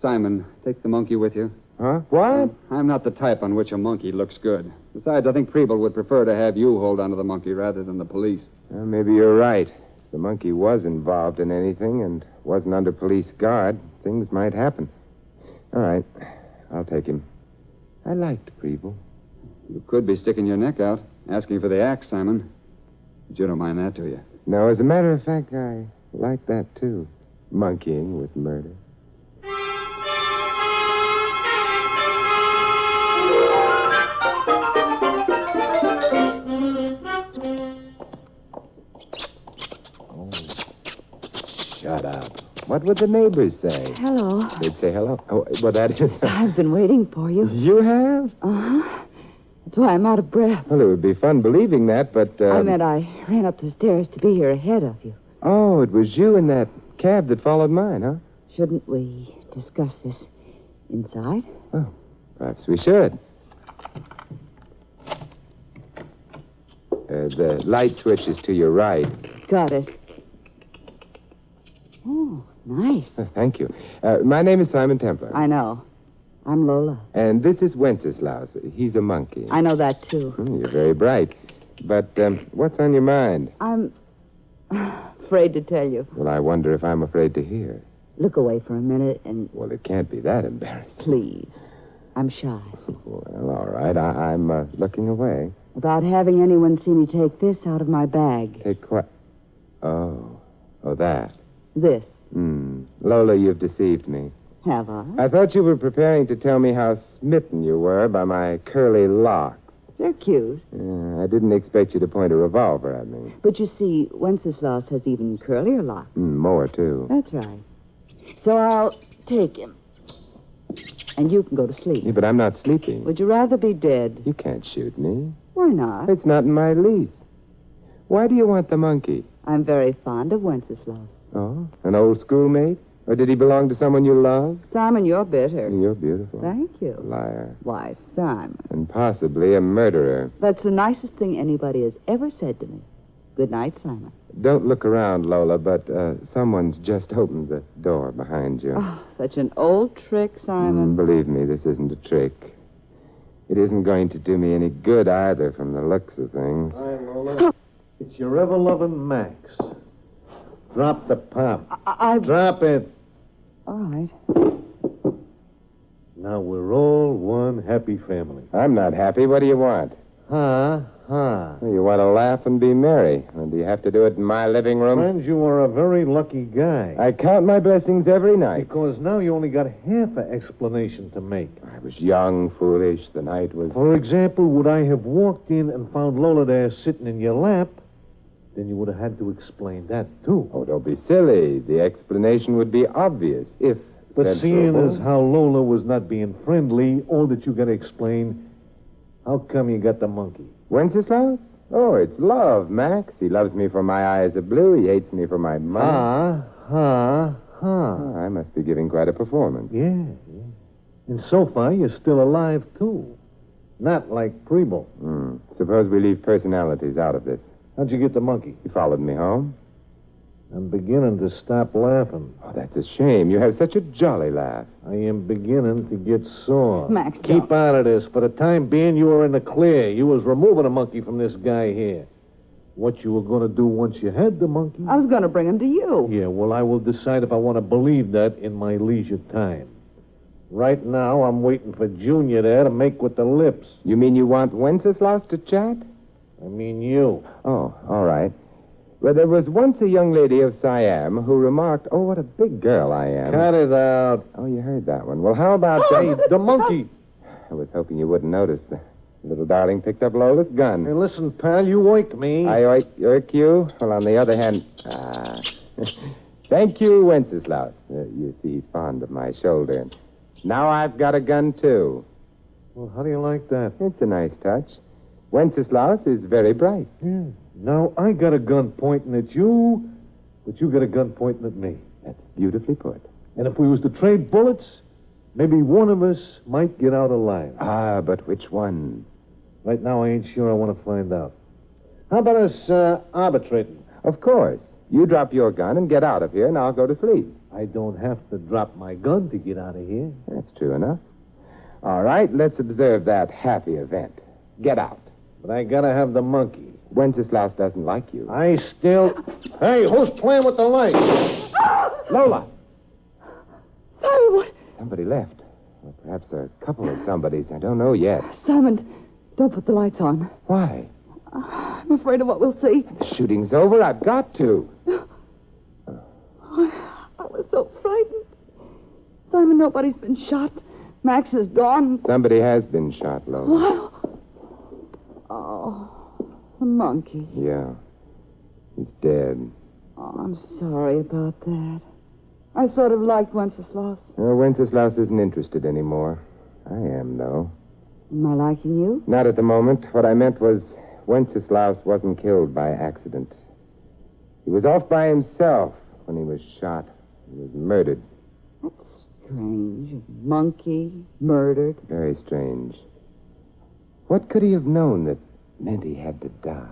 Simon, take the monkey with you. Huh? What? I'm not the type on which a monkey looks good. Besides, I think Preble would prefer to have you hold onto the monkey rather than the police. Well, maybe you're right. If the monkey was involved in anything and wasn't under police guard, things might happen. All right. I'll take him. I liked Preble. You could be sticking your neck out, asking for the axe, Simon. But you don't mind that, do you? No, as a matter of fact, I like that, too. Monkeying with murder. Shut up. What would the neighbors say? Hello. They'd say hello. Oh, well, that is... I've been waiting for you. You have? Uh-huh. That's why I'm out of breath. Well, it would be fun believing that, but... I meant I ran up the stairs to be here ahead of you. Oh, it was you in that cab that followed mine, huh? Shouldn't we discuss this inside? Oh, perhaps we should. The light switch is to your right. Got it. Oh, nice. Thank you. My name is Simon Templar. I know. I'm Lola. And this is Wenceslaus. He's a monkey. I know that, too. You're very bright. But what's on your mind? I'm afraid to tell you. Well, I wonder if I'm afraid to hear. Look away for a minute and... Well, it can't be that embarrassing. Please. I'm shy. Well, all right. I'm looking away. About having anyone see me take this out of my bag. Take what? Oh, that. This. Lola, you've deceived me. Have I? I thought you were preparing to tell me how smitten you were by my curly locks. They're cute. I didn't expect you to point a revolver at me. But you see, Wenceslaus has even curlier locks. More, too. That's right. So I'll take him. And you can go to sleep. Yeah, but I'm not sleeping. Would you rather be dead? You can't shoot me. Why not? It's not in my lease. Why do you want the monkey? I'm very fond of Wenceslaus. Oh, an old schoolmate? Or did he belong to someone you love? Simon, you're bitter. You're beautiful. Thank you. Liar. Why, Simon. And possibly a murderer. That's the nicest thing anybody has ever said to me. Good night, Simon. Don't look around, Lola, but someone's just opened the door behind you. Oh, such an old trick, Simon. Believe me, this isn't a trick. It isn't going to do me any good either from the looks of things. Hi, Lola. It's your ever-loving Max. Drop the pop. Drop it. All right. Now we're all one happy family. I'm not happy. What do you want? Ha. You want to laugh and be merry. And do you have to do it in my living room? Friends, you are a very lucky guy. I count my blessings every night. Because now you only got half an explanation to make. I was young, foolish. The night was... For example, would I have walked in and found Lola there sitting in your lap, then you would have had to explain that, too. Oh, don't be silly. The explanation would be obvious if... But seeing as how Lola was not being friendly, all that you got to explain, how come you got the monkey? Wenceslaus? Oh, it's love, Max. He loves me for my eyes of blue. He hates me for my money. Oh, I must be giving quite a performance. Yeah. And so far, you're still alive, too. Not like Preble. Suppose we leave personalities out of this. How'd you get the monkey? He followed me home. I'm beginning to stop laughing. Oh, that's a shame. You have such a jolly laugh. I am beginning to get sore. Max, keep out of this. For the time being, you were in the clear. You was removing a monkey from this guy here. What you were going to do once you had the monkey? I was going to bring him to you. Yeah, well, I will decide if I want to believe that in my leisure time. Right now, I'm waiting for Junior there to make with the lips. You mean you want Wenceslaus to chat? I mean you. Oh, all right. Well, there was once a young lady of Siam who remarked, "Oh, what a big girl I am." Cut it out. Oh, you heard that one. Well, how about... Hey, the monkey. I was hoping you wouldn't notice. The little darling picked up Lola's gun. Hey, listen, pal, you oik me. I oik you? Well, on the other hand... Thank you, Wenceslaus. You see, he's fond of my shoulder. Now I've got a gun, too. Well, how do you like that? It's a nice touch. Wenceslaus is very bright. Yeah. Now I got a gun pointing at you, but you got a gun pointing at me. That's beautifully put. And if we was to trade bullets, maybe one of us might get out alive. But which one? Right now I ain't sure. I want to find out. How about us arbitrating? Of course. You drop your gun and get out of here, and I'll go to sleep. I don't have to drop my gun to get out of here. That's true enough. All right, let's observe that happy event. Get out. But I gotta have the monkey. Wenceslaus doesn't like you. I still... Hey, who's playing with the light? Lola! Simon, what? Somebody left. Or perhaps a couple of somebodies. I don't know yet. Simon, don't put the lights on. Why? I'm afraid of what we'll see. The shooting's over. I've got to. I was so frightened. Simon, nobody's been shot. Max is gone. Somebody has been shot, Lola. What? Oh, the monkey. Yeah. He's dead. Oh, I'm sorry about that. I sort of liked Wenceslaus. Wenceslaus isn't interested anymore. I am, though. Am I liking you? Not at the moment. What I meant was Wenceslaus wasn't killed by accident. He was off by himself when he was shot. He was murdered. That's strange. A monkey murdered. Very strange. What could he have known that meant he had to die?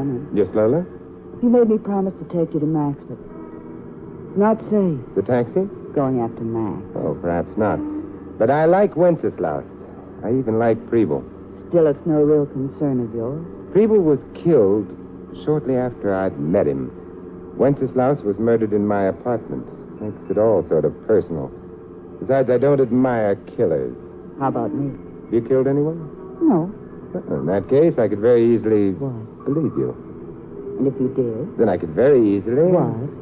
Simon. Yes, Lola? You made me promise to take you to Max, but it's not safe. The taxi? Going after Max. Oh, perhaps not. But I like Wenceslaus. I even like Preble. Still, it's no real concern of yours. Preble was killed shortly after I'd met him. Wenceslaus was murdered in my apartment. Makes it all sort of personal. Besides, I don't admire killers. How about me? You killed anyone? No. In that case, I could very easily What? believe you. And if you did? Then I could very easily... What?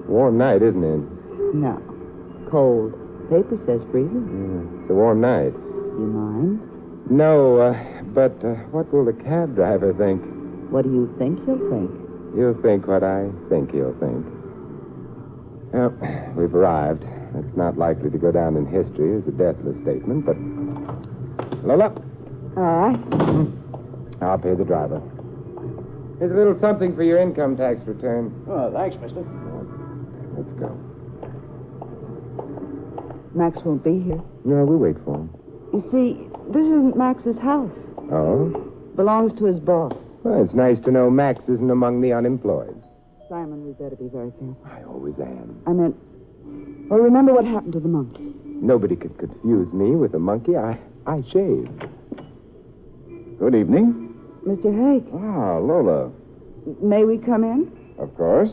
Warm night, isn't it? No. Cold. Paper says freezing. Yeah, it's a warm night. You mind? No, but what will the cab driver think? What do you think he'll think? He'll think what I think he'll think. Well, we've arrived. It's not likely to go down in history as a deathless statement, but... Lola? All right. I'll pay the driver. Here's a little something for your income tax return. Oh, thanks, mister. Let's go. Max won't be here. No, we'll wait for him. You see, this isn't Max's house. Oh? Belongs to his boss. Well, it's nice to know Max isn't among the unemployed. Simon, we better be very careful. I always am. I meant... Well, remember what happened to the monkey. Nobody could confuse me with a monkey. I shaved. Good evening. Mr. Hake. Ah, Lola. May we come in? Of course.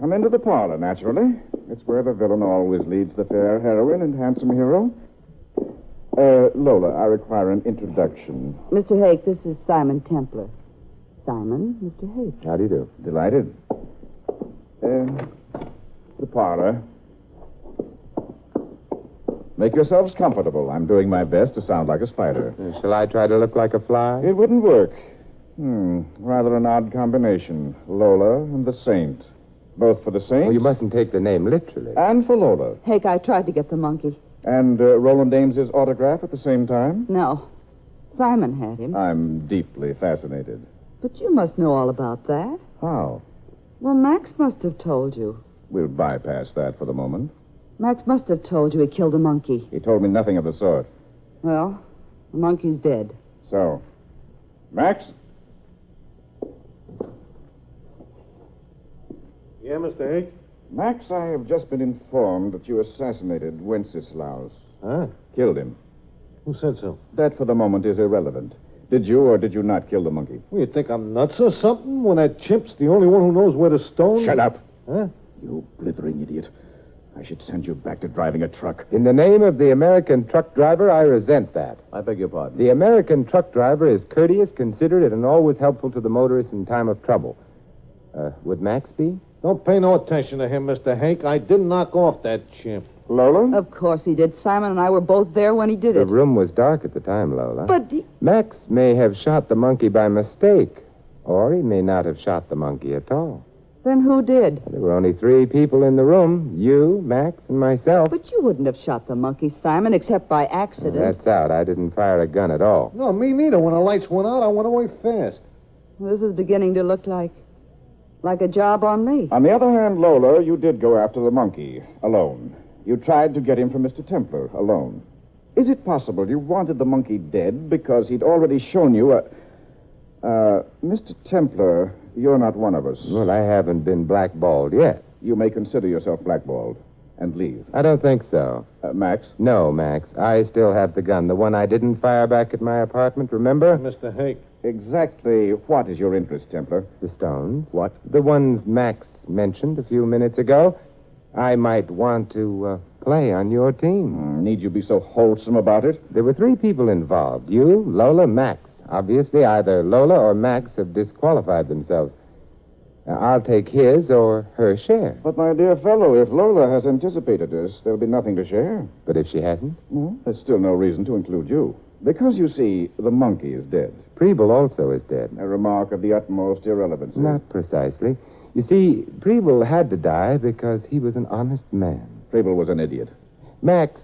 Come into the parlor, naturally. It's where the villain always leads the fair heroine and handsome hero. Lola, I require an introduction. Mr. Hake, this is Simon Templar. Simon, Mr. Hake. How do you do? Delighted. The parlor. Make yourselves comfortable. I'm doing my best to sound like a spider. Shall I try to look like a fly? It wouldn't work. Rather an odd combination. Lola and the Saint. Both for the Saint. Well, you mustn't take the name literally. And for Lola. Hake, I tried to get the monkey. And Roland Ames's autograph at the same time? No. Simon had him. I'm deeply fascinated. But you must know all about that. How? Well, Max must have told you. We'll bypass that for the moment. Max must have told you he killed a monkey. He told me nothing of the sort. Well, the monkey's dead. So, Max? Yeah, Mr. Hake? Max, I have just been informed that you assassinated Wenceslaus. Huh? Killed him. Who said so? That, for the moment, is irrelevant. Did you or did you not kill the monkey? Well, you think I'm nuts or something when that chimp's the only one who knows where to stone? Shut up. Huh? You blithering idiot. I should send you back to driving a truck. In the name of the American truck driver, I resent that. I beg your pardon. The American truck driver is courteous, considerate, and always helpful to the motorist in time of trouble. Would Max be? Don't pay no attention to him, Mr. Hank. I didn't knock off that chimp. Lola? Of course he did. Simon and I were both there when he did The it. room was dark at the time, Lola. But Max may have shot the monkey by mistake, or he may not have shot the monkey at all. then who did? There were only 3 people in the room, you, Max, and myself. But you wouldn't have shot the monkey, Simon, except by accident. That's out. I didn't fire a gun at all. No, me neither. When the lights went out, I went away fast. This is beginning to look like a job on me. On the other hand, Lola, you did go after the monkey, alone. You tried to get him from Mr. Templar, alone. Is it possible you wanted the monkey dead because he'd already shown you a... Mr. Templar, you're not one of us. Well, I haven't been blackballed yet. You may consider yourself blackballed and leave. I don't think so. Max? No, Max. I still have the gun. The one I didn't fire back at my apartment, remember? Mr. Hake. Exactly what is your interest, Templar? The stones. What? The ones Max mentioned a few minutes ago. I might want to play on your team. Need you be so wholesome about it? There were 3 people involved. You, Lola, Max. Obviously, either Lola or Max have disqualified themselves. I'll take his or her share. But, my dear fellow, if Lola has anticipated this, there'll be nothing to share. But if she hasn't? There's still no reason to include you. Because, you see, the monkey is dead. Preble also is dead. A remark of the utmost irrelevancy. Not precisely. You see, Preble had to die because he was an honest man. Preble was an idiot. Max,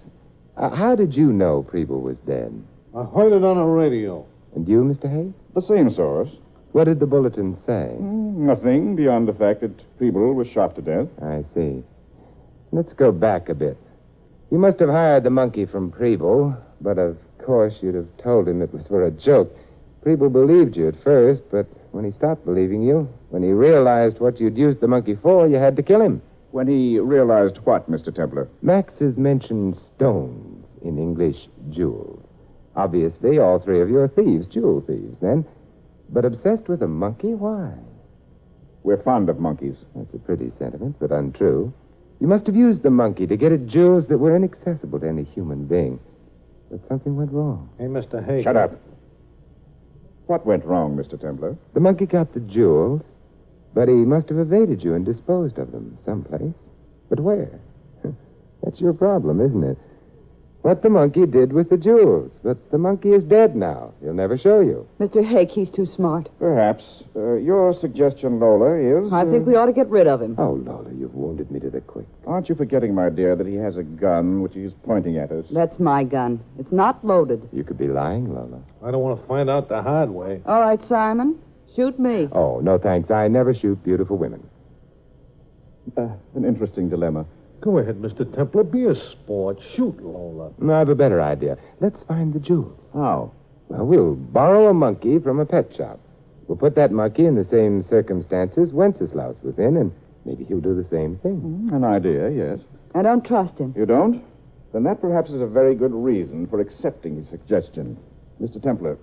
how did you know Preble was dead? I heard it on the radio. And you, Mr. Hay? The same source. What did the bulletin say? Nothing beyond the fact that Preble was shot to death. I see. Let's go back a bit. You must have hired the monkey from Preble, but have course, you'd have told him it was for a joke. Preble believed you at first, but when he stopped believing you, when he realized what you'd used the monkey for, you had to kill him. When he realized what, Mr. Templar? Max has mentioned stones, in English, jewels. Obviously, all three of you are thieves, jewel thieves, then. But obsessed with a monkey? Why? We're fond of monkeys. That's a pretty sentiment, but untrue. You must have used the monkey to get at jewels that were inaccessible to any human being. But something went wrong. Hey, Mr. Hay. Shut up. What went wrong, Mr. Templar? The monkey got the jewels, but he must have evaded you and disposed of them someplace. But where? That's your problem, isn't it? What the monkey did with the jewels. But the monkey is dead now. He'll never show you. Mr. Hake, he's too smart. Perhaps. Your suggestion, Lola, is... I think we ought to get rid of him. Oh, Lola, you've wounded me to the quick. Aren't you forgetting, my dear, that he has a gun which he's pointing at us? That's my gun. It's not loaded. You could be lying, Lola. I don't want to find out the hard way. All right, Simon. Shoot me. Oh, no thanks. I never shoot beautiful women. An interesting dilemma. Go ahead, Mr. Templar. Be a sport. Shoot, Lola. No, I have a better idea. Let's find the jewels. How? Well, we'll borrow a monkey from a pet shop. We'll put that monkey in the same circumstances Wenceslaus was in, and maybe he'll do the same thing. An idea, yes. I don't trust him. You don't? Then that perhaps is a very good reason for accepting his suggestion. Mr. Templar,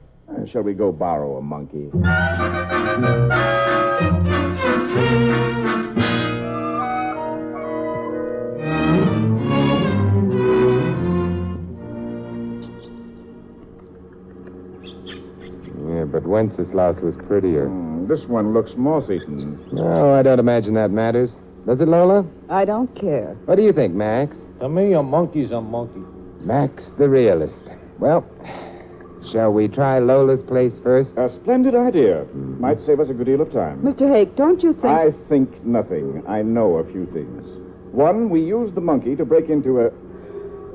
shall we go borrow a monkey? But Wenceslaus was prettier. This one looks moth-eaten. No, I don't imagine that matters. Does it, Lola? I don't care. What do you think, Max? To me, a monkey's a monkey. Max the realist. Well, shall we try Lola's place first? A splendid idea. Might save us a good deal of time. Mr. Hake, don't you think... I think nothing. I know a few things. One, we used the monkey to break into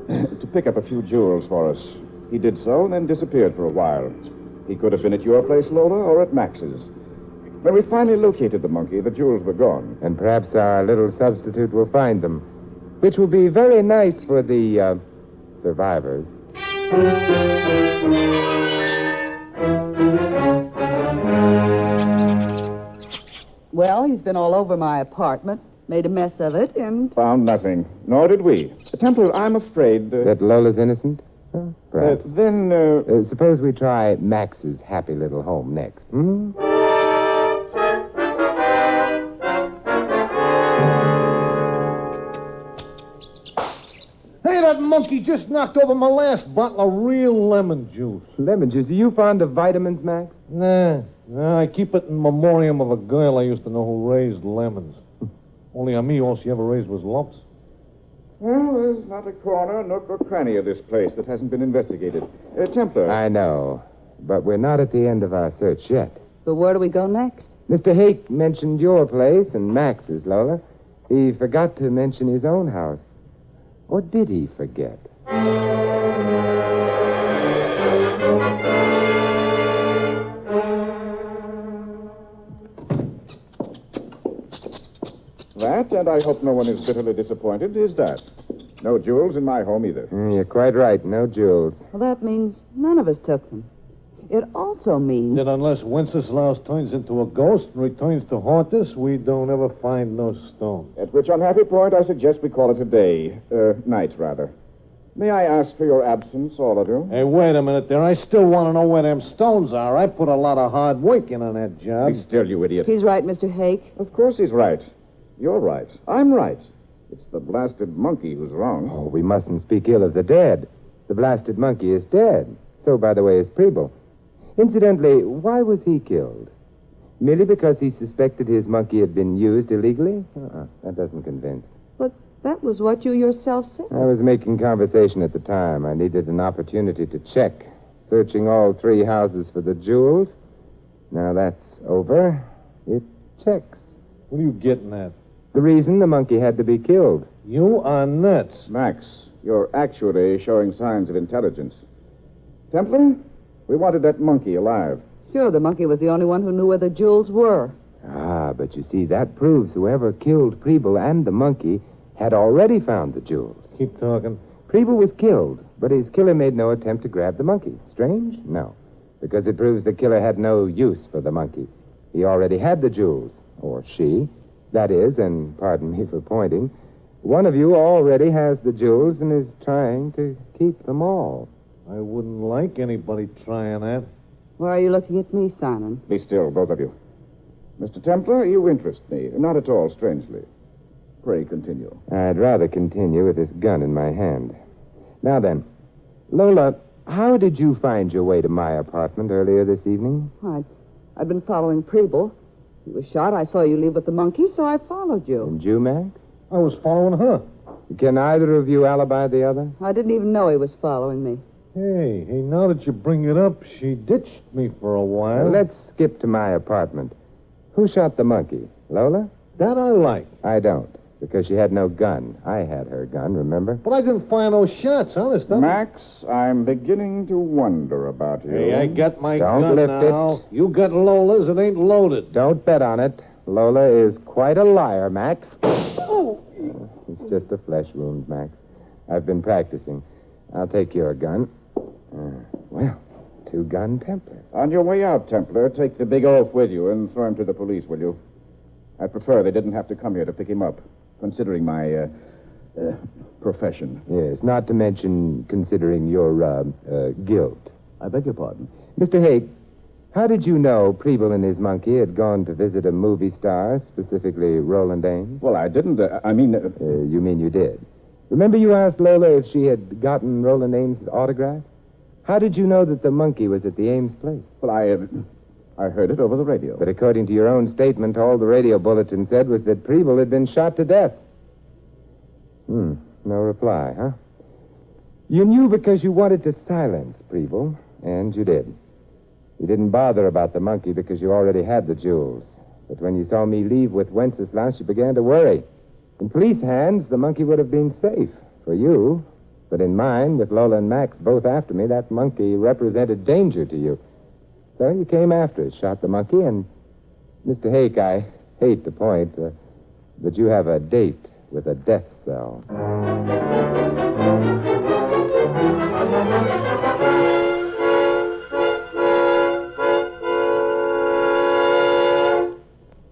to pick up a few jewels for us. He did so and then disappeared for a while. He could have been at your place, Lola, or at Max's. When we finally located the monkey, the jewels were gone. And perhaps our little substitute will find them, which will be very nice for the, survivors. Well, he's been all over my apartment, made a mess of it, and... Found nothing. Nor did we. Temple, I'm afraid... That Lola's innocent? Perhaps. Then, suppose we try Max's happy little home next. Hmm? Hey, that monkey just knocked over my last bottle of real lemon juice. Lemon juice? Are you fond of vitamins, Max? Nah, I keep it in memoriam of a girl I used to know who raised lemons. Only on me, all she ever raised was lumps. Well, there's not a corner, nook, or cranny of this place that hasn't been investigated. Templar. I know, but we're not at the end of our search yet. But where do we go next? Mr. Hake mentioned your place and Max's, Lola. He forgot to mention his own house. Or did he forget? That, and I hope no one is bitterly disappointed, is that. No jewels in my home either. You're quite right. No jewels. Well, that means none of us took them. It also means... That unless Wenceslaus turns into a ghost and returns to haunt us, we don't ever find no stone. At which unhappy point I suggest we call it a day. Night, rather. May I ask for your absence, all of you? Hey, wait a minute there. I still want to know where them stones are. I put a lot of hard work in on that job. Be still, you idiot. He's right, Mr. Hake. Of course he's right. You're right. I'm right. It's the blasted monkey who's wrong. Oh, we mustn't speak ill of the dead. The blasted monkey is dead. So, by the way, is Preble. Incidentally, why was he killed? Merely because he suspected his monkey had been used illegally? That doesn't convince. But that was what you yourself said. I was making conversation at the time. I needed an opportunity to check. Searching all three houses for the jewels. Now that's over. It checks. What are you getting at? The reason the monkey had to be killed. You are nuts. Max, you're actually showing signs of intelligence. Templar, we wanted that monkey alive. Sure, the monkey was the only one who knew where the jewels were. But you see, that proves whoever killed Preble and the monkey had already found the jewels. Keep talking. Preble was killed, but his killer made no attempt to grab the monkey. Strange? No, because it proves the killer had no use for the monkey. He already had the jewels, or she. That is, and pardon me for pointing, one of you already has the jewels and is trying to keep them all. I wouldn't like anybody trying that. Why are you looking at me, Simon? Be still, both of you. Mr. Templar, you interest me. Not at all strangely. Pray continue. I'd rather continue with this gun in my hand. Now then, Lola, how did you find your way to my apartment earlier this evening? I'd been following Preble. He was shot. I saw you leave with the monkey, so I followed you. And you, Max? I was following her. Can either of you alibi the other? I didn't even know he was following me. Hey, now that you bring it up, she ditched me for a while. Let's skip to my apartment. Who shot the monkey? Lola? That I like. I don't, because she had no gun. I had her gun, remember? But I didn't fire no shots, honest. Max, I'm beginning to wonder about you. Hey, I got my Don't gun lift now. it. You got Lola's. It ain't loaded. Don't bet on it. Lola is quite a liar, Max. Oh. It's just a flesh wound, Max. I've been practicing. I'll take your gun. Well, two-gun Templar. On your way out, Templar, take the big oaf with you and throw him to the police, will you? I'd prefer they didn't have to come here to pick him up, considering my profession. Yes, not to mention considering your guilt. I beg your pardon. Mr. Hake, how did you know Preble and his monkey had gone to visit a movie star, specifically Roland Ames? Well, I didn't. You mean you did? Remember you asked Lola if she had gotten Roland Ames' autograph? How did you know that the monkey was at the Ames place? Well, I heard it over the radio. But according to your own statement, all the radio bulletin said was that Preble had been shot to death. No reply, huh? You knew because you wanted to silence Preble, and you did. You didn't bother about the monkey because you already had the jewels. But when you saw me leave with Wenceslas, you began to worry. In police hands, the monkey would have been safe for you. But in mine, with Lola and Max both after me, that monkey represented danger to you. So you came after it, shot the monkey, and... Mr. Hake, I hate to point, but you have a date with a death cell.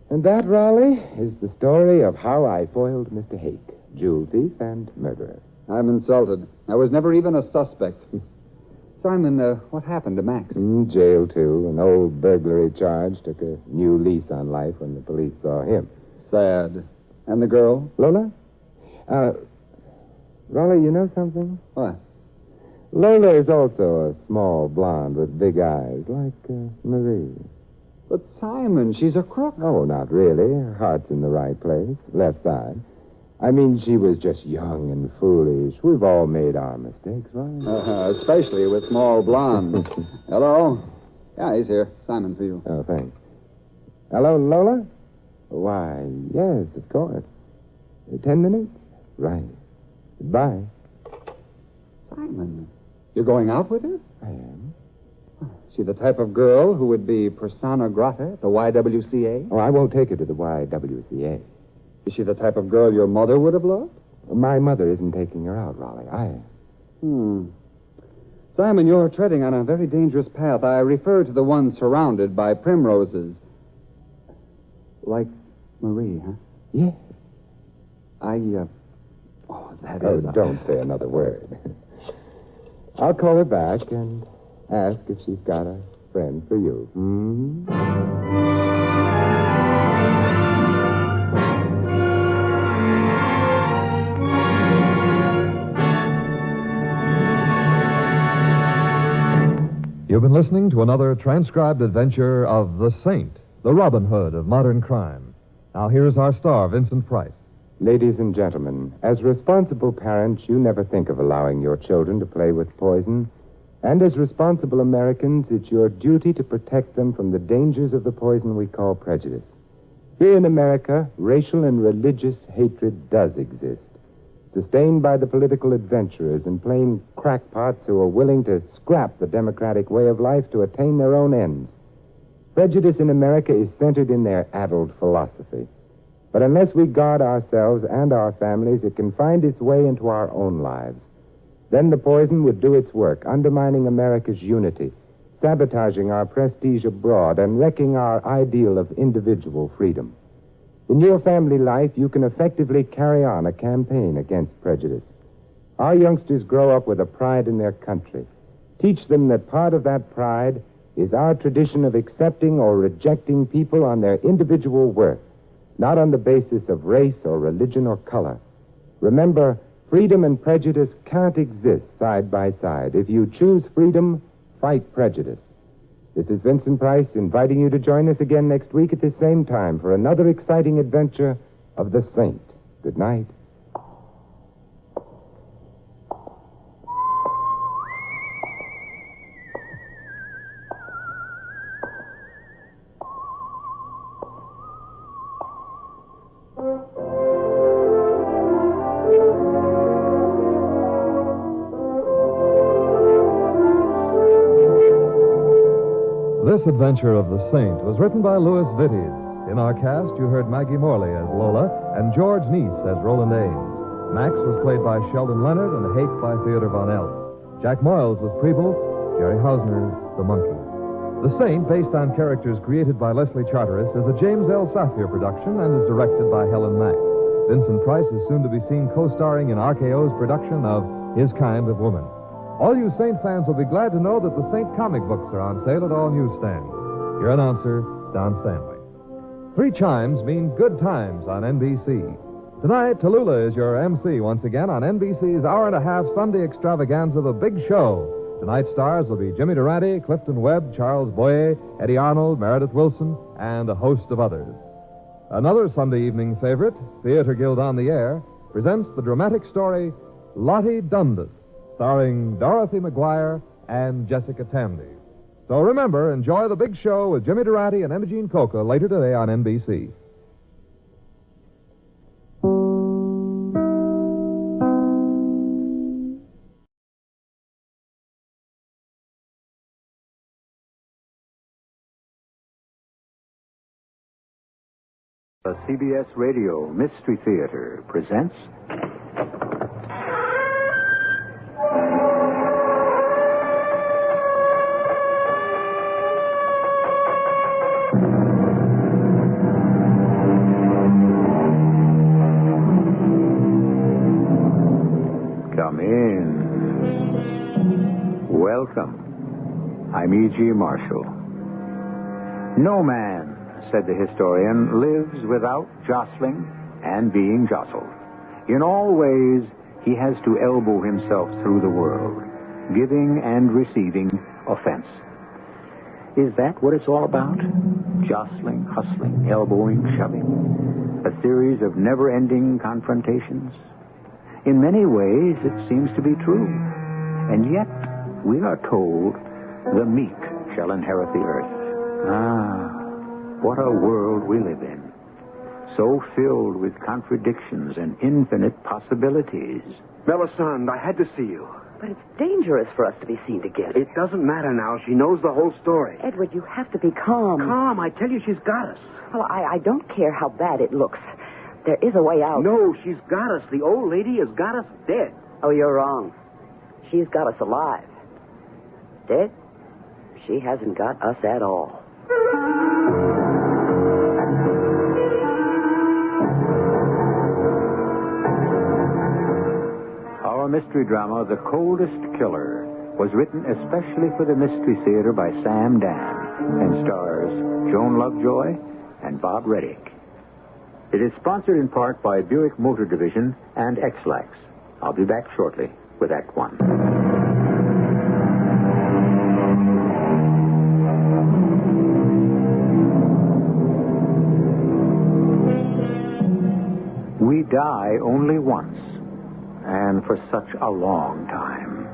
And that, Raleigh, is the story of how I foiled Mr. Hake, jewel thief and murderer. I'm insulted. I was never even a suspect. Simon, what happened to Max? Jail, too. An old burglary charge took a new lease on life when the police saw him. Sad. And the girl? Lola? Raleigh, you know something? What? Lola is also a small blonde with big eyes, like Marie. But Simon, she's a crook. Oh, not really. Her heart's in the right place, left side. I mean, she was just young and foolish. We've all made our mistakes, right? Especially with small blondes. Hello? Yeah, he's here. Simon for you. Oh, thanks. Hello, Lola? Why, yes, of course. 10 minutes? Right. Goodbye. Simon, you're going out with her? I am. She the type of girl who would be persona grata at the YWCA? Oh, I won't take her to the YWCA. Is she the type of girl your mother would have loved? My mother isn't taking her out, Raleigh. Simon, you're treading on a very dangerous path. I refer to the one surrounded by primroses. Like Marie, huh? Yeah. Don't say another word. I'll call her back and ask if she's got a friend for you. You've been listening to another transcribed adventure of The Saint, the Robin Hood of modern crime. Now here's our star, Vincent Price. Ladies and gentlemen, as responsible parents, you never think of allowing your children to play with poison. And as responsible Americans, it's your duty to protect them from the dangers of the poison we call prejudice. Here in America, racial and religious hatred does exist, sustained by the political adventurers and plain crackpots who are willing to scrap the democratic way of life to attain their own ends. Prejudice in America is centered in their addled philosophy. But unless we guard ourselves and our families, it can find its way into our own lives. Then the poison would do its work, undermining America's unity, sabotaging our prestige abroad, and wrecking our ideal of individual freedom. In your family life, you can effectively carry on a campaign against prejudice. Our youngsters grow up with a pride in their country. Teach them that part of that pride is our tradition of accepting or rejecting people on their individual worth, not on the basis of race or religion or color. Remember, freedom and prejudice can't exist side by side. If you choose freedom, fight prejudice. This is Vincent Price inviting you to join us again next week at this same time for another exciting adventure of the Saint. Good night. This adventure of the Saint was written by Louis Vittes. In our cast, you heard Maggie Morley as Lola and George Neese as Roland Ames. Max was played by Sheldon Leonard and Hake by Theodore Von Eltz. Jack Moyles was Preble, Jerry Hausner, the monkey. The Saint, based on characters created by Leslie Charteris, is a James L. Safier production and is directed by Helen Mack. Vincent Price is soon to be seen co-starring in RKO's production of His Kind of Woman. All you Saint fans will be glad to know that the Saint comic books are on sale at all newsstands. Your announcer, Don Stanley. 3 chimes mean good times on NBC. Tonight, Tallulah is your MC once again on NBC's hour-and-a-half Sunday extravaganza, The Big Show. Tonight's stars will be Jimmy Durante, Clifton Webb, Charles Boyer, Eddie Arnold, Meredith Wilson, and a host of others. Another Sunday evening favorite, Theater Guild on the Air, presents the dramatic story Lottie Dundas, starring Dorothy McGuire and Jessica Tandy. So remember, enjoy The Big Show with Jimmy Durante and Imogene Coca later today on NBC. The CBS Radio Mystery Theater presents... Come in. Welcome. I'm E.G. Marshall. No man, said the historian, lives without jostling and being jostled. In all ways, he has to elbow himself through the world, giving and receiving offense. Is that what it's all about? Jostling, hustling, elbowing, shoving? A series of never-ending confrontations? In many ways, it seems to be true. And yet, we are told, the meek shall inherit the earth. Ah, what a world we live in. So filled with contradictions and infinite possibilities. Melisande, I had to see you. But it's dangerous for us to be seen together. It doesn't matter now. She knows the whole story. Edward, you have to be calm. Calm? I tell you, she's got us. Well, I don't care how bad it looks. There is a way out. No, she's got us. The old lady has got us dead. Oh, you're wrong. She's got us alive. Dead? She hasn't got us at all. Our mystery drama, The Coldest Killer, was written especially for the Mystery Theater by Sam Dan and stars Joan Lovejoy and Bob Reddick. It is sponsored in part by Buick Motor Division and X-Lax. I'll be back shortly with Act One. We die only once, and for such a long time.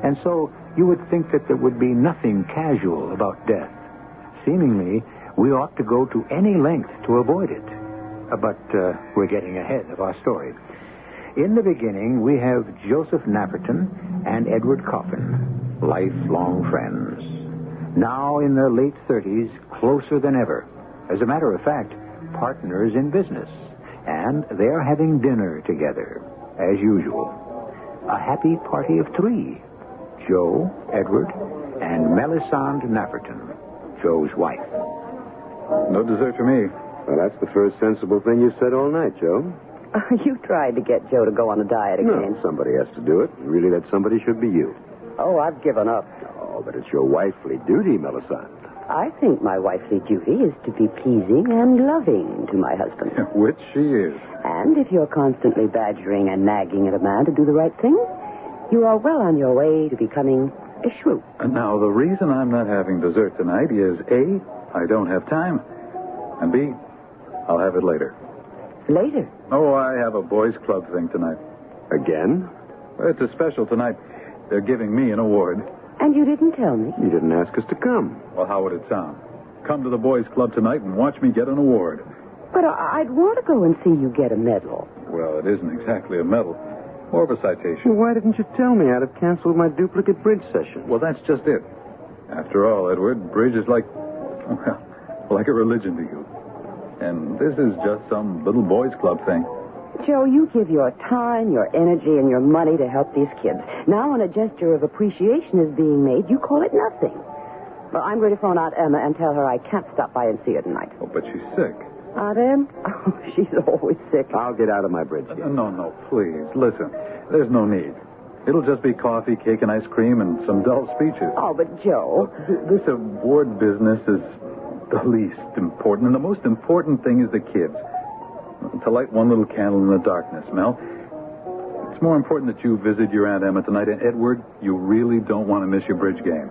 And so you would think that there would be nothing casual about death. Seemingly, we ought to go to any length to avoid it. But we're getting ahead of our story. In the beginning, we have Joseph Napperton and Edward Coffin, lifelong friends. Now in their late 30s, closer than ever. As a matter of fact, partners in business. And they're having dinner together, as usual. A happy party of three. Joe, Edward, and Melisande Nafferton, Joe's wife. No dessert for me. Well, that's the first sensible thing you said all night, Joe. You tried to get Joe to go on a diet again. No, somebody has to do it. Really, that somebody should be you. Oh, I've given up. Oh, but it's your wifely duty, Melisande. I think my wifely duty is to be pleasing and loving to my husband. Which she is. And if you're constantly badgering and nagging at a man to do the right thing, you are well on your way to becoming a shrew. And now, the reason I'm not having dessert tonight is, A, I don't have time, and B, I'll have it later. Later? Oh, I have a boys' club thing tonight. Again? Well, it's a special tonight. They're giving me an award. And you didn't tell me? You didn't ask us to come. Well, how would it sound? Come to the boys' club tonight and watch me get an award. But I'd want to go and see you get a medal. Well, it isn't exactly a medal. More of a citation. Well, why didn't you tell me? I'd have canceled my duplicate bridge session. Well, that's just it. After all, Edward, bridge is like a religion to you. And this is just some little boys' club thing. Joe, you give your time, your energy, and your money to help these kids. Now, when a gesture of appreciation is being made, you call it nothing. Well, I'm going to phone Aunt Emma and tell her I can't stop by and see her tonight. Oh, but she's sick. Aunt Em? Oh, she's always sick. I'll get out of my bridge game. No, please. Listen, there's no need. It'll just be coffee, cake, and ice cream, and some dull speeches. Oh, but Joe... This award business is the least important, and the most important thing is the kids. To light one little candle in the darkness, Mel. It's more important that you visit your Aunt Emma tonight. And, Edward, you really don't want to miss your bridge game.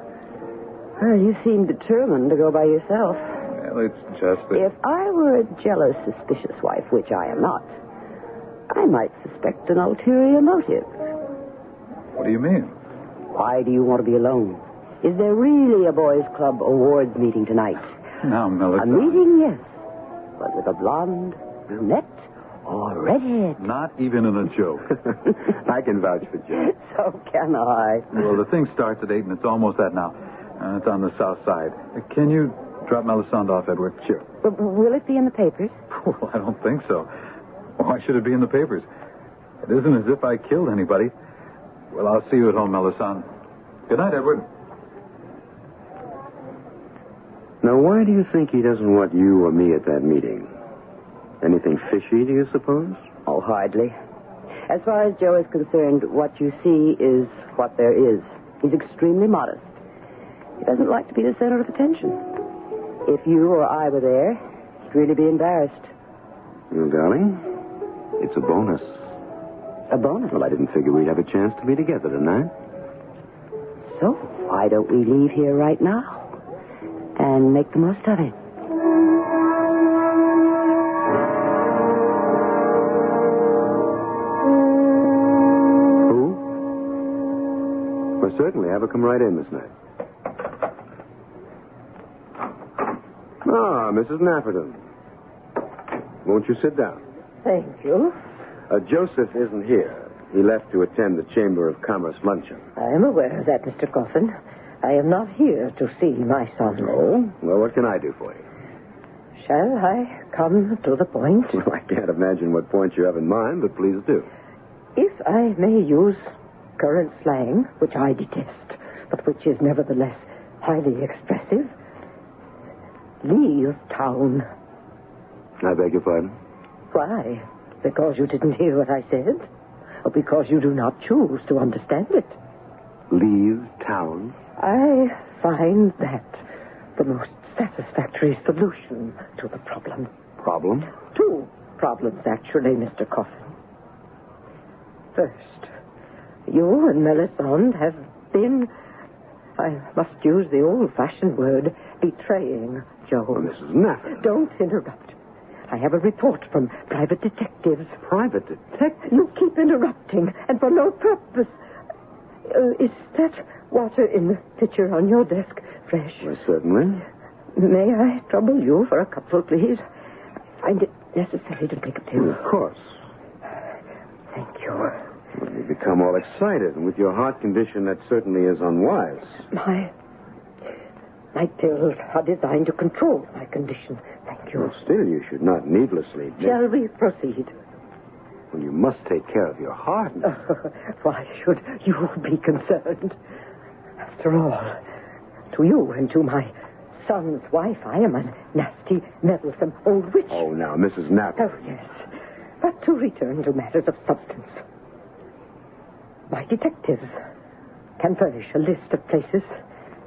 Well, you seem determined to go by yourself. Well, it's just that... If I were a jealous, suspicious wife, which I am not, I might suspect an ulterior motive. What do you mean? Why do you want to be alone? Is there really a boys' club awards meeting tonight? Now, Melisande... A meeting, yes. But with a blonde, brunette, or redhead. Not even in a joke. I can vouch for Joe. So can I. Well, the thing starts at 8, and it's almost that now. It's on the south side. Can you drop Melisande off, Edward? Sure. But will it be in the papers? Well, I don't think so. Why should it be in the papers? It isn't as if I killed anybody. Well, I'll see you at home, Melisande. Good night, Edward. Now, why do you think he doesn't want you or me at that meeting? Anything fishy, do you suppose? Oh, hardly. As far as Joe is concerned, what you see is what there is. He's extremely modest. He doesn't like to be the center of attention. If you or I were there, he'd really be embarrassed. Well, darling, it's a bonus. A bonus? Well, I didn't figure we'd have a chance to be together tonight. So, why don't we leave here right now and make the most of it? Who? Well, certainly. Have her come right in this night. Ah, Mrs. Nafferton. Won't you sit down? Thank you. Joseph isn't here. He left to attend the Chamber of Commerce luncheon. I am aware of that, Mr. Coffin. I am not here to see my son. Oh? Well, what can I do for you? Shall I come to the point? Well, I can't imagine what point you have in mind, but please do. If I may use current slang, which I detest, but which is nevertheless highly expressive, leave town. I beg your pardon? Why? Because you didn't hear what I said? Or because you do not choose to understand it? Leave town? I find that the most satisfactory solution to the problem. Problem? 2 problems, actually, Mr. Coffin. First, you and Melisande have been, I must use the old-fashioned word, betraying Joe. Oh, Mrs. Nafferton. Don't interrupt. I have a report from private detectives. Private detectives? You keep interrupting, and for no purpose. Is that water in the pitcher on your desk fresh? Well, certainly. May I trouble you for a cupful, please? I find it necessary to make a tea. Of course. Thank you. Well, you become all excited, and with your heart condition, that certainly is unwise. My pills are designed to control my condition. Thank you. Well, still, you should not needlessly... Shall we proceed? Well, you must take care of your heart. Why should you be concerned? After all, to you and to my son's wife, I am a nasty, meddlesome old witch. Oh, now, Mrs. Knapp. Oh, yes. But to return to matters of substance. My detectives can furnish a list of places,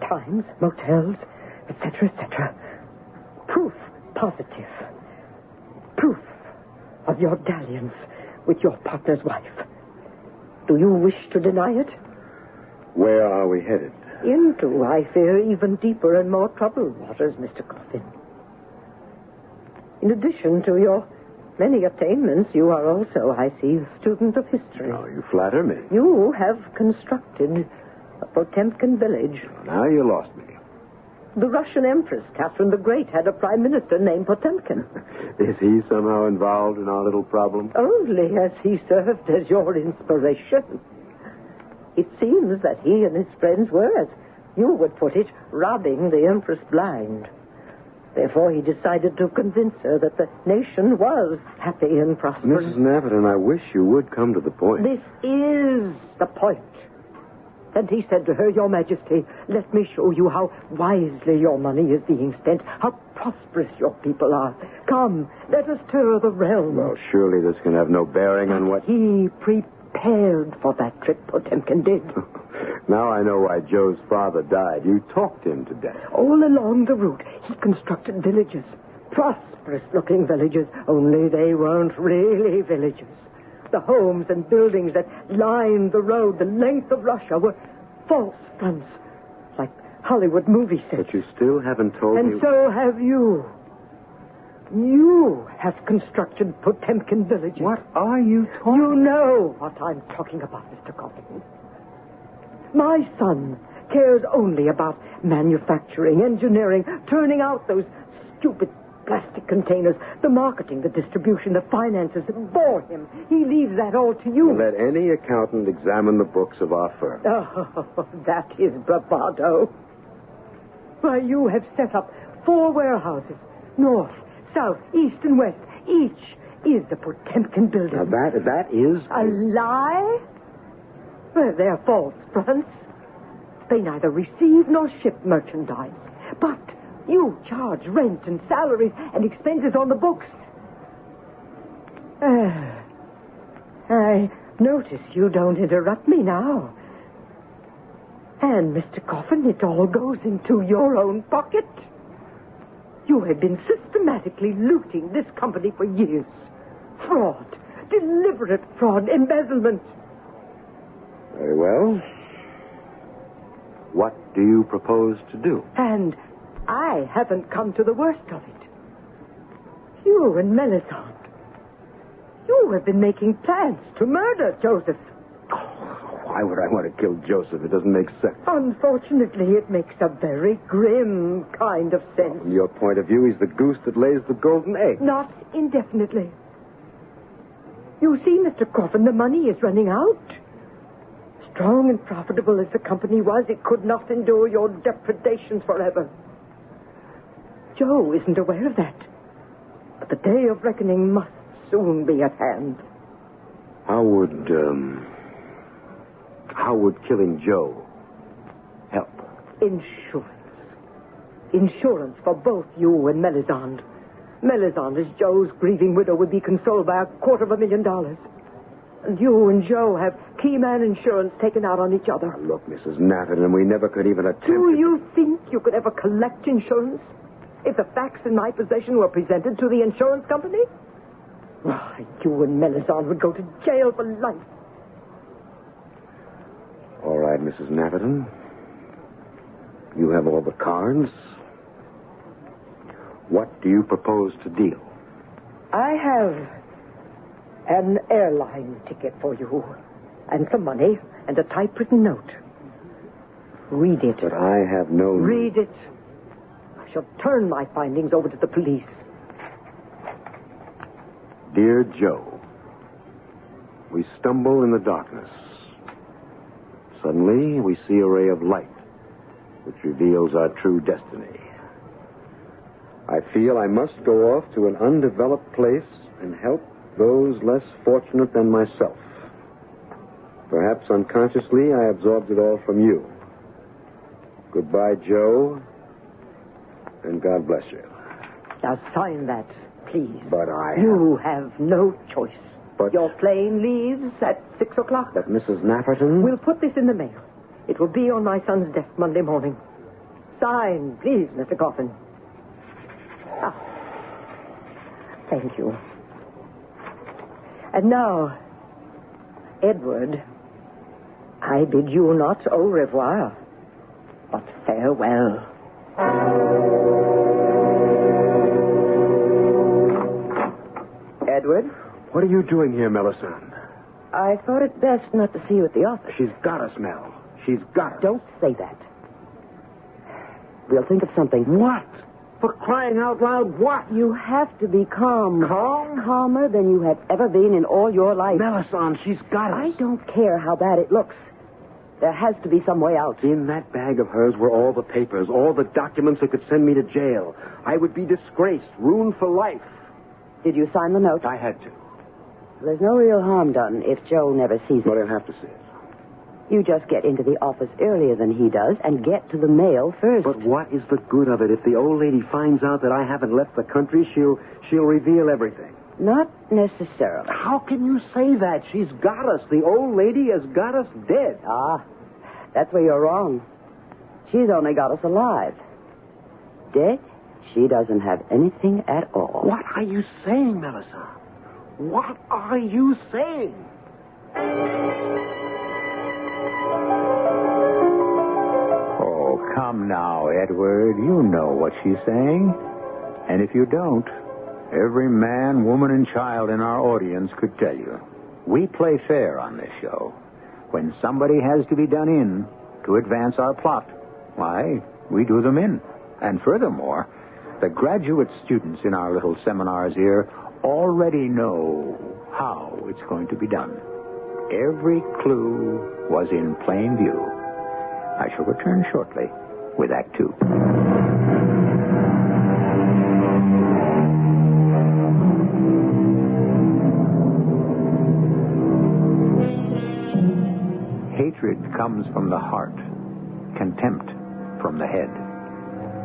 times, motels, etc., etc. Proof positive. Proof of your dalliance with your partner's wife. Do you wish to deny it? Where are we headed? Into, I fear, even deeper and more troubled waters, Mr. Coffin. In addition to your many attainments, you are also, I see, a student of history. Oh, you flatter me. You have constructed a Potemkin village. Now you lost me. The Russian Empress, Catherine the Great, had a prime minister named Potemkin. Is he somehow involved in our little problem? Only as he served as your inspiration. It seems that he and his friends were, as you would put it, robbing the Empress blind. Therefore, he decided to convince her that the nation was happy and prosperous. Mrs. Nafferton, I wish you would come to the point. This is the point. And he said to her, Your Majesty, let me show you how wisely your money is being spent, how prosperous your people are. Come, let us tour the realm. Well, surely this can have no bearing on what... He prepared for that trip, Potemkin did. Now I know why Joe's father died. You talked him to death. All along the route, he constructed villages. Prosperous-looking villages, only they weren't really villages. The homes and buildings that lined the road the length of Russia were false fronts, like Hollywood movie sets. But you still haven't told me... And so have you. You have constructed Potemkin villages. What are you talking... You know what I'm talking about, Mr. Coffin. My son cares only about manufacturing, engineering, turning out those stupid plastic containers, the marketing, the distribution, the finances. Bore him. He leaves that all to you. Let any accountant examine the books of our firm. Oh, that is bravado. Why, you have set up 4 warehouses, north, south, east, and west. Each is the Potemkin building. Now, that is... A lie? Well, they're false fronts. They neither receive nor ship merchandise. But you charge rent and salaries and expenses on the books. I notice you don't interrupt me now. And, Mr. Coffin, it all goes into your own pocket. You have been systematically looting this company for years. Fraud, deliberate fraud, embezzlement. Very well. What do you propose to do? And I haven't come to the worst of it. You and Melisande, you have been making plans to murder Joseph. Why would I want to kill Joseph? It doesn't make sense. Unfortunately, it makes a very grim kind of sense. From your point of view, he's the goose that lays the golden egg. Not indefinitely. You see, Mr. Coffin, the money is running out. Strong and profitable as the company was, it could not endure your depredations forever. Joe isn't aware of that. But the day of reckoning must soon be at hand. How would killing Joe help? Insurance. Insurance for both you and Melisande. Melisande, as Joe's grieving widow, would be consoled by $250,000. And you and Joe have key man insurance taken out on each other. Now, look, Mrs. Nafferton, we never could even attempt... Do you think you could ever collect insurance if the facts in my possession were presented to the insurance company? Why, you and Melisande would go to jail for life. All right, Mrs. Nafferton. You have all the cards. What do you propose to deal? I have an airline ticket for you, and some money, and a typewritten note. Read it. But I have no... Read it. I shall turn my findings over to the police. Dear Joe, we stumble in the darkness. Suddenly, we see a ray of light, which reveals our true destiny. I feel I must go off to an undeveloped place and help those less fortunate than myself. Perhaps unconsciously, I absorbed it all from you. Goodbye, Joe, and God bless you. Now sign that, please. But I... You have no choice. But... Your plane leaves at 6 o'clock. But Mrs. Nafferton... We'll put this in the mail. It will be on my son's desk Monday morning. Sign, please, Mr. Coffin. Ah. Thank you. And now, Edward, I bid you not au revoir, but farewell. Edward? What are you doing here, Melisande? I thought it best not to see you at the office. She's got us, Mel. She's got us. Don't say that. We'll think of something. What? For crying out loud, what? You have to be calm. Calm? Calmer than you have ever been in all your life. Melisande, she's got us. I don't care how bad it looks. There has to be some way out. In that bag of hers were all the papers, all the documents that could send me to jail. I would be disgraced, ruined for life. Did you sign the note? I had to. There's no real harm done if Joe never sees it. But I'll have to see it. You just get into the office earlier than he does and get to the mail first. But what is the good of it? If the old lady finds out that I haven't left the country, she'll reveal everything. Not necessarily. How can you say that? She's got us. The old lady has got us dead. Ah, that's where you're wrong. She's only got us alive. Dead, she doesn't have anything at all. What are you saying, Melisande? What are you saying? Oh, come now, Edward. You know what she's saying. And if you don't, every man, woman, and child in our audience could tell you. We play fair on this show. When somebody has to be done in to advance our plot, why, we do them in. And furthermore, the graduate students in our little seminars here already know how it's going to be done. Every clue was in plain view. I shall return shortly with Act Two. Hatred comes from the heart, contempt from the head.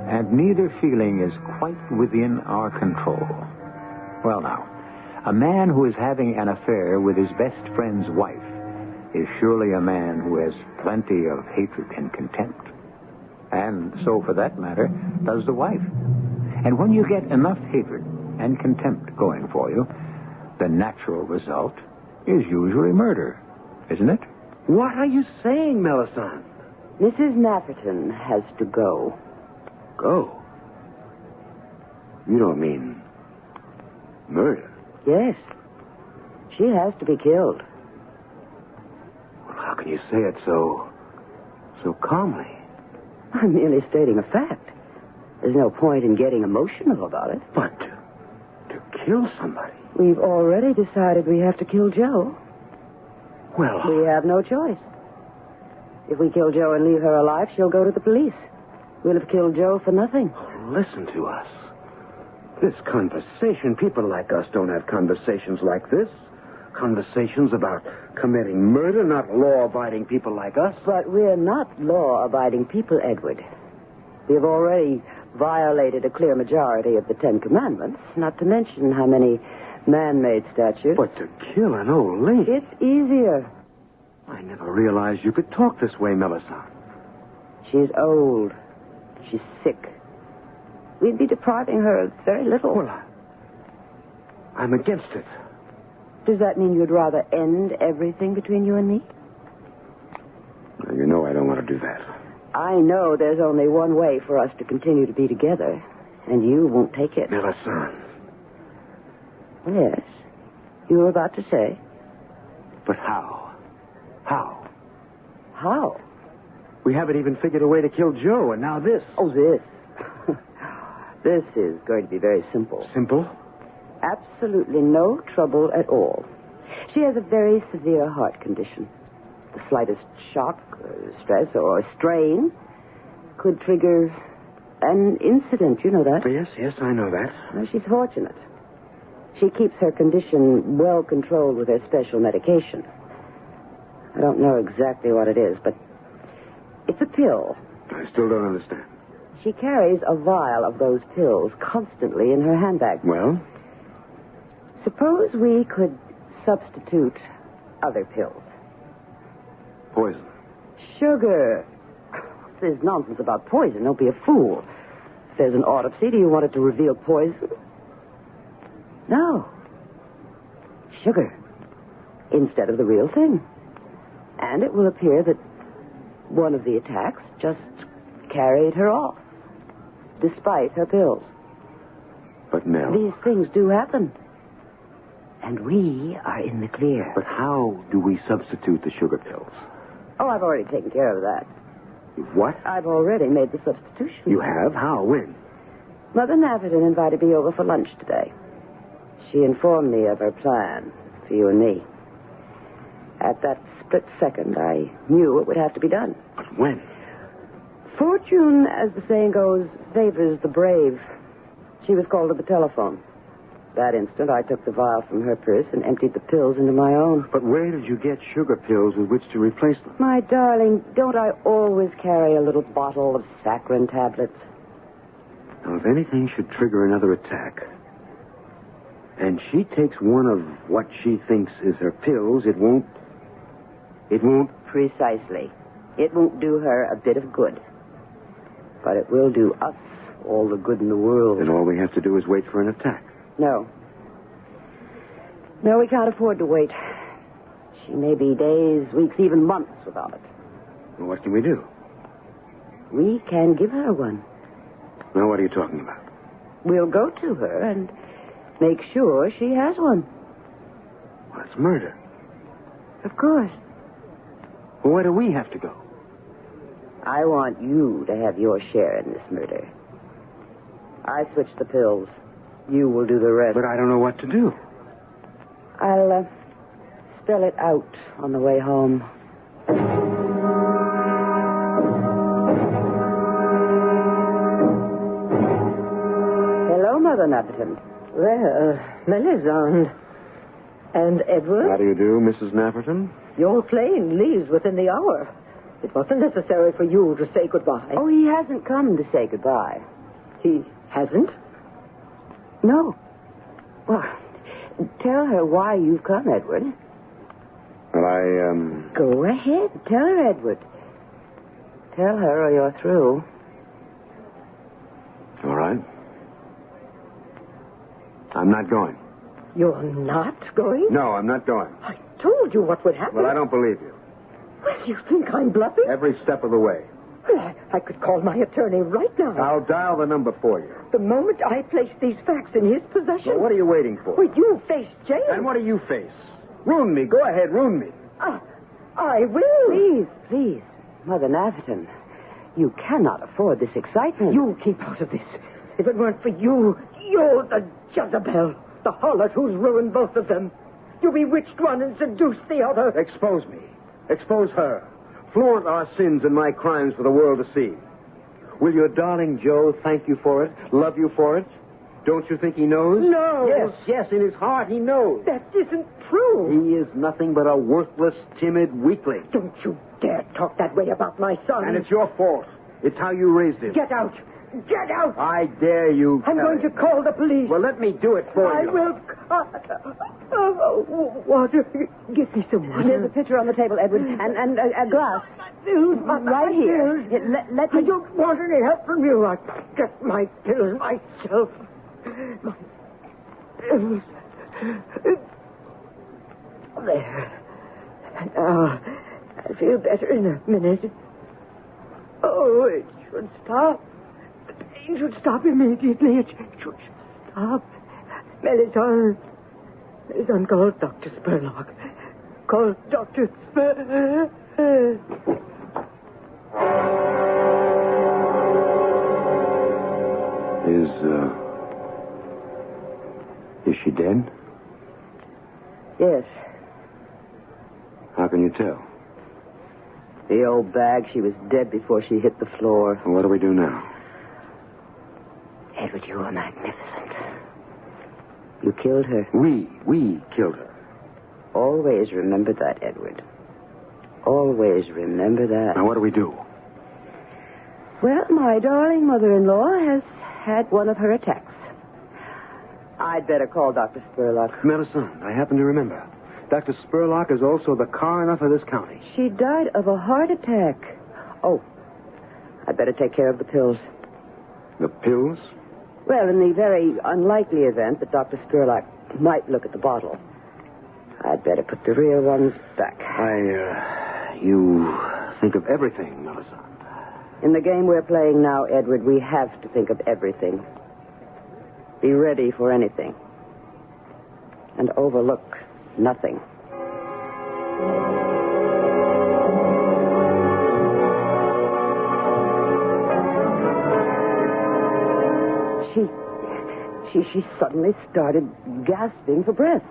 And neither feeling is quite within our control. Well, now, a man who is having an affair with his best friend's wife is surely a man who has plenty of hatred and contempt. And so, for that matter, does the wife. And when you get enough hatred and contempt going for you, the natural result is usually murder, isn't it? What are you saying, Melisande? Mrs. Nafferton has to go. Go? You don't mean murder? Yes. She has to be killed. Well, how can you say it so calmly? I'm merely stating a fact. There's no point in getting emotional about it. But to kill somebody? We've already decided we have to kill Joe. Well... We have no choice. If we kill Joe and leave her alive, she'll go to the police. We'll have killed Joe for nothing. Listen to us. This conversation, people like us don't have conversations like this. Conversations about committing murder, not law-abiding people like us. But we're not law-abiding people, Edward. We've already violated a clear majority of the Ten Commandments, not to mention how many man-made statutes. But to kill an old lady... It's easier. I never realized you could talk this way, Melisande. She's old. She's sick. We'd be depriving her of very little. Well, I'm against it. Does that mean you'd rather end everything between you and me? Well, you know I don't want to do that. I know there's only one way for us to continue to be together, and you won't take it. Melisande. Yes. You were about to say. But how? How? How? We haven't even figured a way to kill Joe, and now this. Oh, this. This is going to be very simple. Simple? Absolutely no trouble at all. She has a very severe heart condition. The slightest shock, or stress, or strain could trigger an incident. You know that? Yes, I know that. Well, she's fortunate. She keeps her condition well controlled with her special medication. I don't know exactly what it is, but it's a pill. I still don't understand. She carries a vial of those pills constantly in her handbag. Well? Suppose we could substitute other pills. Poison. Sugar. If there's nonsense about poison, don't be a fool. If there's an autopsy, do you want it to reveal poison? No. Sugar. Instead of the real thing. And it will appear that one of the attacks just carried her off, despite her pills. But, Nell... These things do happen. And we are in the clear. But how do we substitute the sugar pills? Oh, I've already taken care of that. What? I've already made the substitution. You have? How? When? Mother Nafferton invited me over for lunch today. She informed me of her plan for you and me. At that split second, I knew it would have to be done. But when? Fortune, as the saying goes, favors the brave. She was called to the telephone. That instant, I took the vial from her purse and emptied the pills into my own. But where did you get sugar pills with which to replace them? My darling, don't I always carry a little bottle of saccharin tablets? Now, if anything should trigger another attack, and she takes one of what she thinks is her pills, it won't... Precisely. It won't do her a bit of good. But it will do us all the good in the world. Then all we have to do is wait for an attack. No. No, we can't afford to wait. She may be days, weeks, even months without it. Well, what can we do? We can give her one. Now, what are you talking about? We'll go to her and make sure she has one. Well, it's murder. Of course. Well, where do we have to go? I want you to have your share in this murder. I switched the pills. You will do the rest. But I don't know what to do. I'll spell it out on the way home. Hello, Mother Nafferton. Well, Melisande. And Edward? How do you do, Mrs. Nafferton? Your plane leaves within the hour. It wasn't necessary for you to say goodbye. Oh, he hasn't come to say goodbye. He hasn't? No. Well, tell her why you've come, Edward. Well, Go ahead. Tell her, Edward. Tell her or you're through. All right. I'm not going. You're not going? No, I'm not going. I told you what would happen. Well, I don't believe you. Well, you think I'm bluffing? Every step of the way. Well, I could call my attorney right now. I'll dial the number for you. The moment I place these facts in his possession... Well, what are you waiting for? Well, you face jail. And what do you face? Ruin me. Go ahead, ruin me. I will. Please, Mother Nafferton. You cannot afford this excitement. You keep out of this. If it weren't for you, you're the Jezebel, the harlot who's ruined both of them. You bewitched one and seduced the other. Expose me. Expose her. Flaunt our sins and my crimes for the world to see. Will your darling Joe thank you for it? Love you for it? Don't you think he knows? No. Yes, in his heart he knows. That isn't true. He is nothing but a worthless, timid weakling. Don't you dare talk that way about my son. And it's your fault. It's how you raised him. Get out. Get out. I dare you. I'm going to call the police. Well, let me do it for you. I will. Water. Give me some water. There's a pitcher on the table, Edward, and a glass. Right here. Let me... I don't want any help from you. I get my pills myself. My pills. There. Now, I feel better in a minute. Oh, it should stop. The pain should stop immediately. It should stop. Melisande, call Dr. Spurlock. Call Dr. Spurlock. Is she dead? Yes. How can you tell? The old bag, she was dead before she hit the floor. Well, what do we do now? Edward, you are magnificent. You killed her. We killed her. Always remember that, Edward. Always remember that. Now, what do we do? Well, my darling mother-in-law has had one of her attacks. I'd better call Dr. Spurlock. Melisande, I happen to remember. Dr. Spurlock is also the coroner for this county. She died of a heart attack. Oh, I'd better take care of the pills. The pills? Well, in the very unlikely event that Dr. Spurlock might look at the bottle, I'd better put the real ones back. You think of everything, Melisande. In the game we're playing now, Edward, we have to think of everything. Be ready for anything. And overlook nothing. She suddenly started gasping for breath.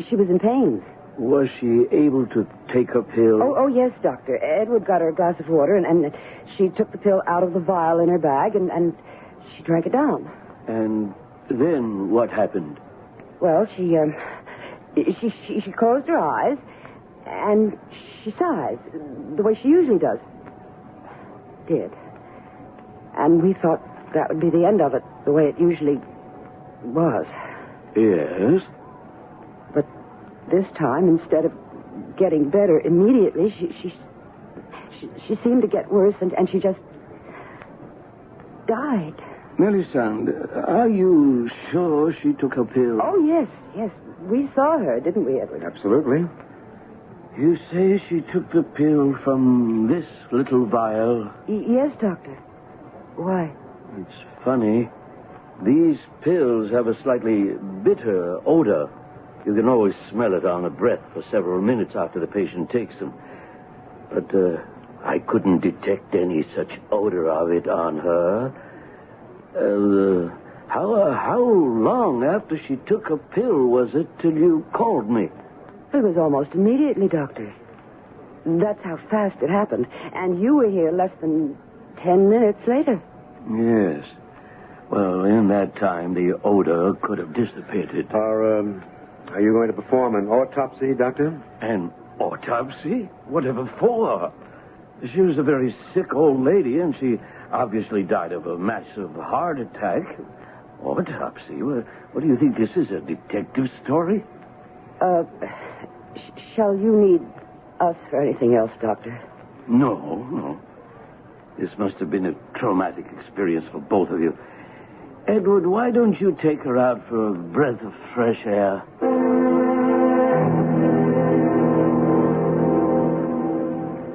She was in pain. Was she able to take her pill? Oh, yes, Doctor. Edward got her a glass of water, and she took the pill out of the vial in her bag, and she drank it down. And then what happened? Well, she closed her eyes, and she sighed, the way she usually does. Did. And we thought that would be the end of it, the way it usually was. Yes? But this time, instead of getting better immediately, she seemed to get worse, and she just died. Melisande, are you sure she took her pill? Oh, yes. We saw her, didn't we, Edward? Absolutely. You say she took the pill from this little vial? Yes, Doctor. Why? It's funny. These pills have a slightly bitter odor. You can always smell it on the breath for several minutes after the patient takes them. But I couldn't detect any such odor of it on her. How long after she took a pill was it till you called me? It was almost immediately, Doctor. That's how fast it happened. And you were here less than 10 minutes later. Yes. Well, in that time, the odor could have dissipated. Are you going to perform an autopsy, Doctor? An autopsy? Whatever for? She was a very sick old lady, and she obviously died of a massive heart attack. Autopsy? What do you think this is, a detective story? Shall you need us for anything else, Doctor? No. This must have been a traumatic experience for both of you. Edward, why don't you take her out for a breath of fresh air?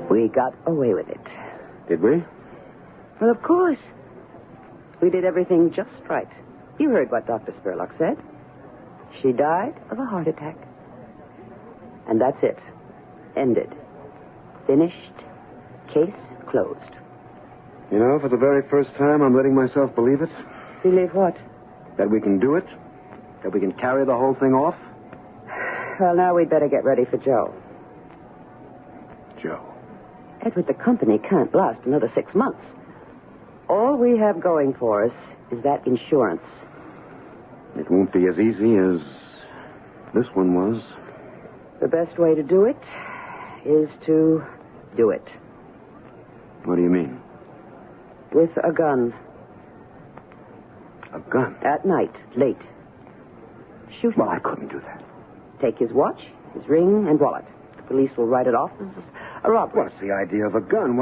We got away with it. Did we? Well, of course. We did everything just right. You heard what Dr. Spurlock said. She died of a heart attack. And that's it. Ended. Finished. Case closed. You know, for the very first time, I'm letting myself believe it. Believe what? That we can do it. That we can carry the whole thing off. Well, now we'd better get ready for Joe. Joe. Edward, the company can't last another 6 months. All we have going for us is that insurance. It won't be as easy as this one was. The best way to do it is to do it. What do you mean? With a gun. A gun? At night, late. Shoot him. Well, I couldn't do that. Take his watch, his ring, and wallet. The police will write it off as a robbery. What's the idea of a gun?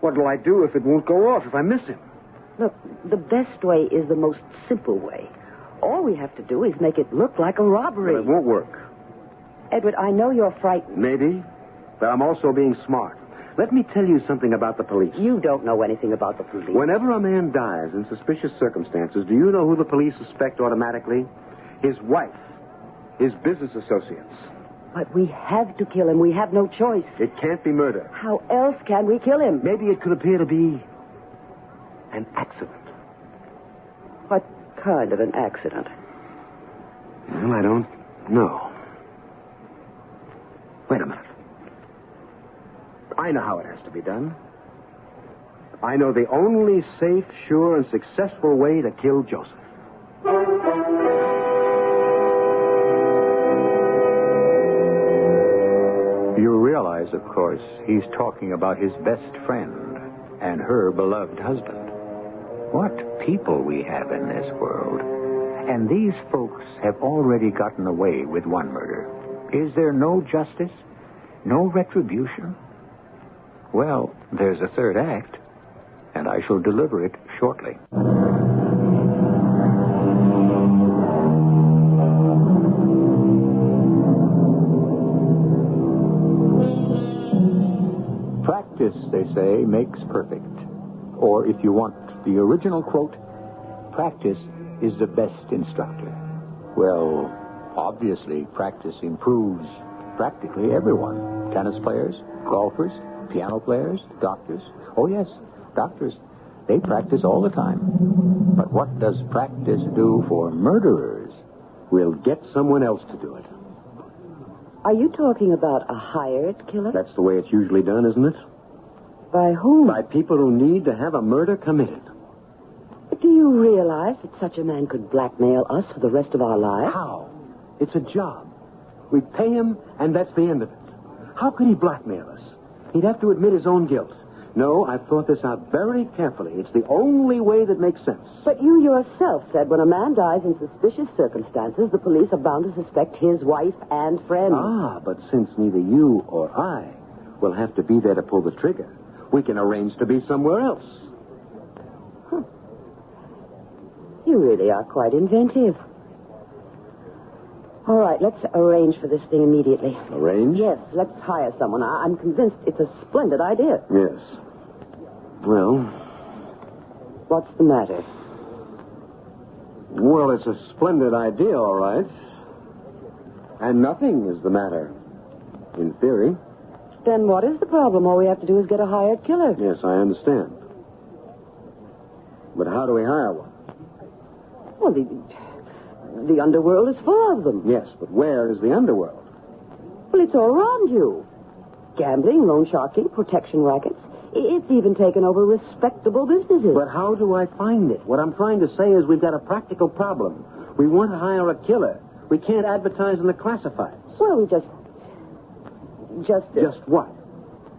What'll I do if it won't go off, if I miss him? Look, the best way is the most simple way. All we have to do is make it look like a robbery. But it won't work. Edward, I know you're frightened. Maybe, but I'm also being smart. Let me tell you something about the police. You don't know anything about the police. Whenever a man dies in suspicious circumstances, do you know who the police suspect automatically? His wife. His business associates. But we have to kill him. We have no choice. It can't be murder. How else can we kill him? Maybe it could appear to be an accident. What kind of an accident? Well, I don't know. Wait a minute. I know how it has to be done. I know the only safe, sure, and successful way to kill Joseph. says, of course, he's talking about his best friend and her beloved husband. What people we have in this world. And these folks have already gotten away with one murder. Is there no justice? No retribution? Well, there's a third act, and I shall deliver it shortly. Practice, they say, makes perfect. Or if you want the original quote, practice is the best instructor. Well, obviously, practice improves practically everyone. Tennis players, golfers, piano players, doctors. Oh, yes, doctors. They practice all the time. But what does practice do for murderers? We'll get someone else to do it. Are you talking about a hired killer? That's the way it's usually done, isn't it? By whom? By people who need to have a murder committed. Do you realize that such a man could blackmail us for the rest of our lives? How? It's a job. We pay him, and that's the end of it. How could he blackmail us? He'd have to admit his own guilt. No, I've thought this out very carefully. It's the only way that makes sense. But you yourself said when a man dies in suspicious circumstances, the police are bound to suspect his wife and friends. Ah, but since neither you or I will have to be there to pull the trigger, we can arrange to be somewhere else. You really are quite inventive. All right, let's arrange for this thing immediately. Arrange? Yes, let's hire someone. I'm convinced it's a splendid idea. Yes. Well... What's the matter? Well, it's a splendid idea, all right. And nothing is the matter, in theory. Then what is the problem? All we have to do is get a hired killer. Yes, I understand. But how do we hire one? Well, the underworld is full of them. Yes, but where is the underworld? Well, it's all around you. Gambling, loan sharking, protection rackets. It's even taken over respectable businesses. But how do I find it? What I'm trying to say is we've got a practical problem. We want to hire a killer. We can't advertise in the classifieds. Well, we just... Just what?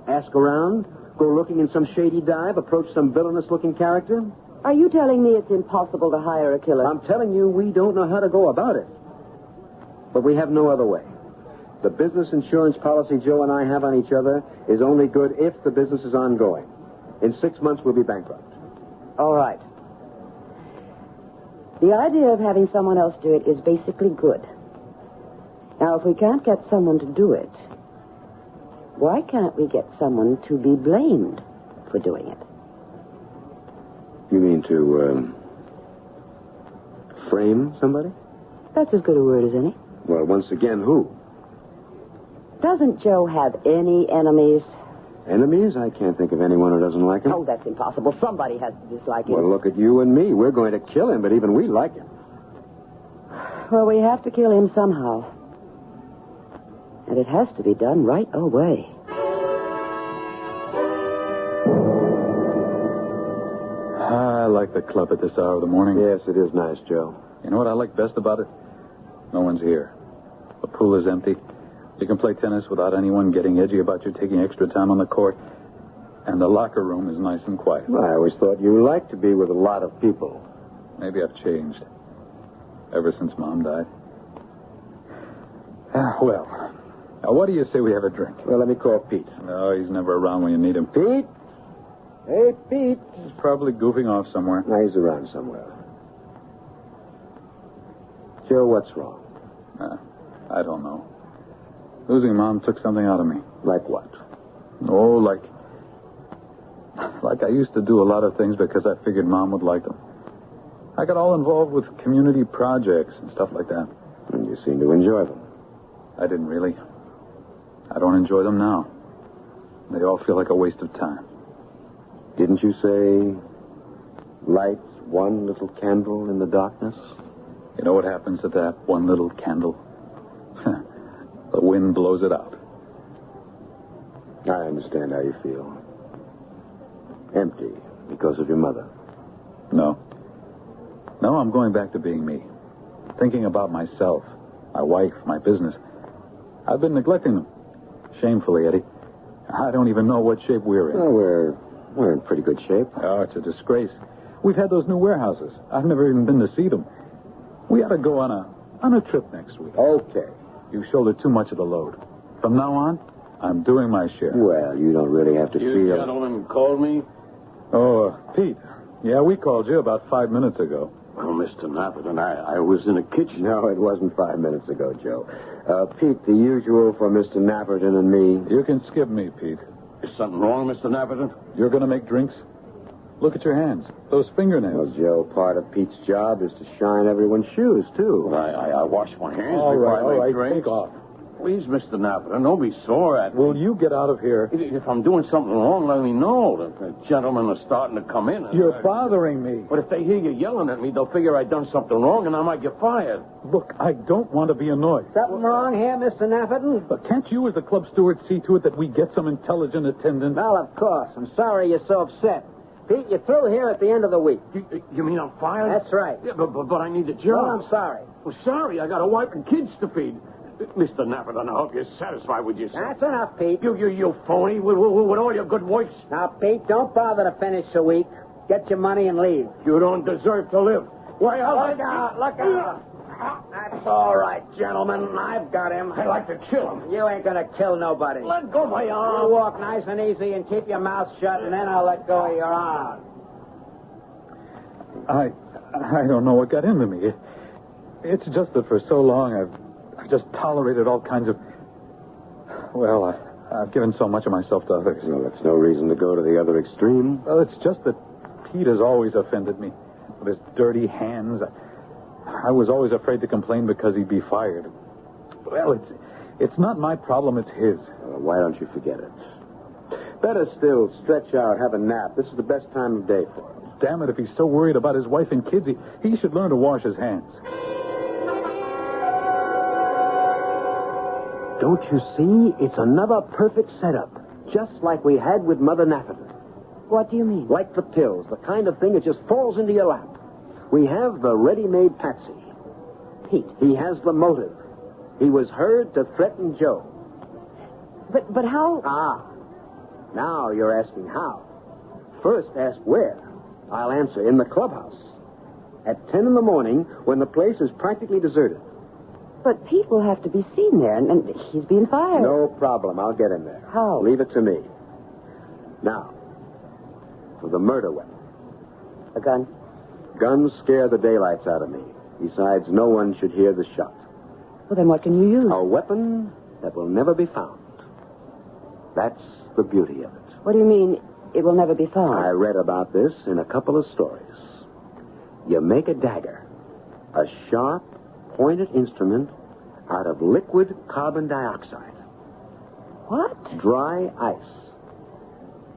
Ask around? Go looking in some shady dive? Approach some villainous-looking character? Are you telling me it's impossible to hire a killer? I'm telling you we don't know how to go about it. But we have no other way. The business insurance policy Joe and I have on each other is only good if the business is ongoing. In 6 months, we'll be bankrupt. All right. The idea of having someone else do it is basically good. Now, if we can't get someone to do it, why can't we get someone to be blamed for doing it? You mean to, frame somebody? That's as good a word as any. Well, once again, who? Doesn't Joe have any enemies? Enemies? I can't think of anyone who doesn't like him. Oh, that's impossible. Somebody has to dislike him. Well, look at you and me. We're going to kill him, but even we like him. Well, we have to kill him somehow. And it has to be done right away. I like the club at this hour of the morning. Yes, it is nice, Joe. You know what I like best about it? No one's here. The pool is empty. You can play tennis without anyone getting edgy about you taking extra time on the court. And the locker room is nice and quiet. Well, I always thought you liked to be with a lot of people. Maybe I've changed. Ever since Mom died. Well, now what do you say we have a drink? Well, let me call Pete. No, he's never around when you need him. Pete? Hey, Pete. He's probably goofing off somewhere. No, he's around somewhere. Joe, what's wrong? I don't know. Losing Mom took something out of me. Like what? Oh, like I used to do a lot of things because I figured Mom would like them. I got all involved with community projects and stuff like that. And you seem to enjoy them. I didn't really. I don't enjoy them now. They all feel like a waste of time. Didn't you say light one little candle in the darkness? You know what happens to that one little candle? The wind blows it out. I understand how you feel. Empty because of your mother. No. No, I'm going back to being me. Thinking about myself, my wife, my business. I've been neglecting them. Shamefully, Eddie. I don't even know what shape we're in. Well, we're in pretty good shape. Oh, it's a disgrace. We've had those new warehouses. I've never even been to see them. We ought to go on a trip next week. Okay. You shouldered too much of the load. From now on, I'm doing my share. Well, you don't really have to You feel... gentlemen called me? Oh, Pete. Yeah, we called you about 5 minutes ago. Well, Mr. Napperton, I was in the kitchen. No, it wasn't 5 minutes ago, Joe. Pete, the usual for Mr. Napperton and me. You can skip me, Pete. Is something wrong, Mr. Napperton? You're going to make drinks? Look at your hands. Those fingernails. Well, Joe, part of Pete's job is to shine everyone's shoes, too. Well, I wash my hands All before I right, make drinks. take off. Please, Mr. Napperton, don't be sore at me. Will you get out of here? If I'm doing something wrong, let me know. The gentlemen are starting to come in. You're bothering me. But if they hear you yelling at me, they'll figure I've done something wrong and I might get fired. Look, I don't want to be annoyed. Something wrong here, Mr. Napperton? But can't you, as the club steward, see to it that we get some intelligent attendance? Well, of course. I'm sorry you're so upset. Pete, you're through here at the end of the week. You mean I'm fired? That's right. Yeah, but I need a job. Well, I'm sorry. Well, sorry, I got a wife and kids to feed. Mr. Napperton, I hope you're satisfied with yourself. That's enough, Pete. You phony, with all your good works. Now, Pete, don't bother to finish the week. Get your money and leave. You don't deserve to live. Why, Look out. That's all right, gentlemen. I've got him. I'd like to kill him. You ain't gonna kill nobody. Let go of my arm. You walk nice and easy and keep your mouth shut, and then I'll let go of your arm. I don't know what got into me. It's just that for so long I've just tolerated all kinds of... Well, I've given so much of myself to others. Well, that's no reason to go to the other extreme. Well, it's just that Pete has always offended me with his dirty hands. I was always afraid to complain because he'd be fired. Well, it's not my problem, it's his. Why don't you forget it? Better still, stretch out, have a nap. This is the best time of day for it. Damn it, if he's so worried about his wife and kids, he should learn to wash his hands. Don't you see? It's another perfect setup. Just like we had with Mother Napperton. What do you mean? Like the pills, the kind of thing that just falls into your lap. We have the ready-made patsy. Pete. He has the motive. He was heard to threaten Joe. But how? Now you're asking how. First, ask where. I'll answer. In the clubhouse. At 10 in the morning, when the place is practically deserted. But Pete will have to be seen there, and he's being fired. No problem. I'll get him there. How? Leave it to me. Now, for the murder weapon. A gun? Guns scare the daylights out of me. Besides, no one should hear the shot. Well, then what can you use? A weapon that will never be found. That's the beauty of it. What do you mean, it will never be found? I read about this in a couple of stories. You make a dagger, a sharp, pointed instrument out of liquid carbon dioxide. What? Dry ice.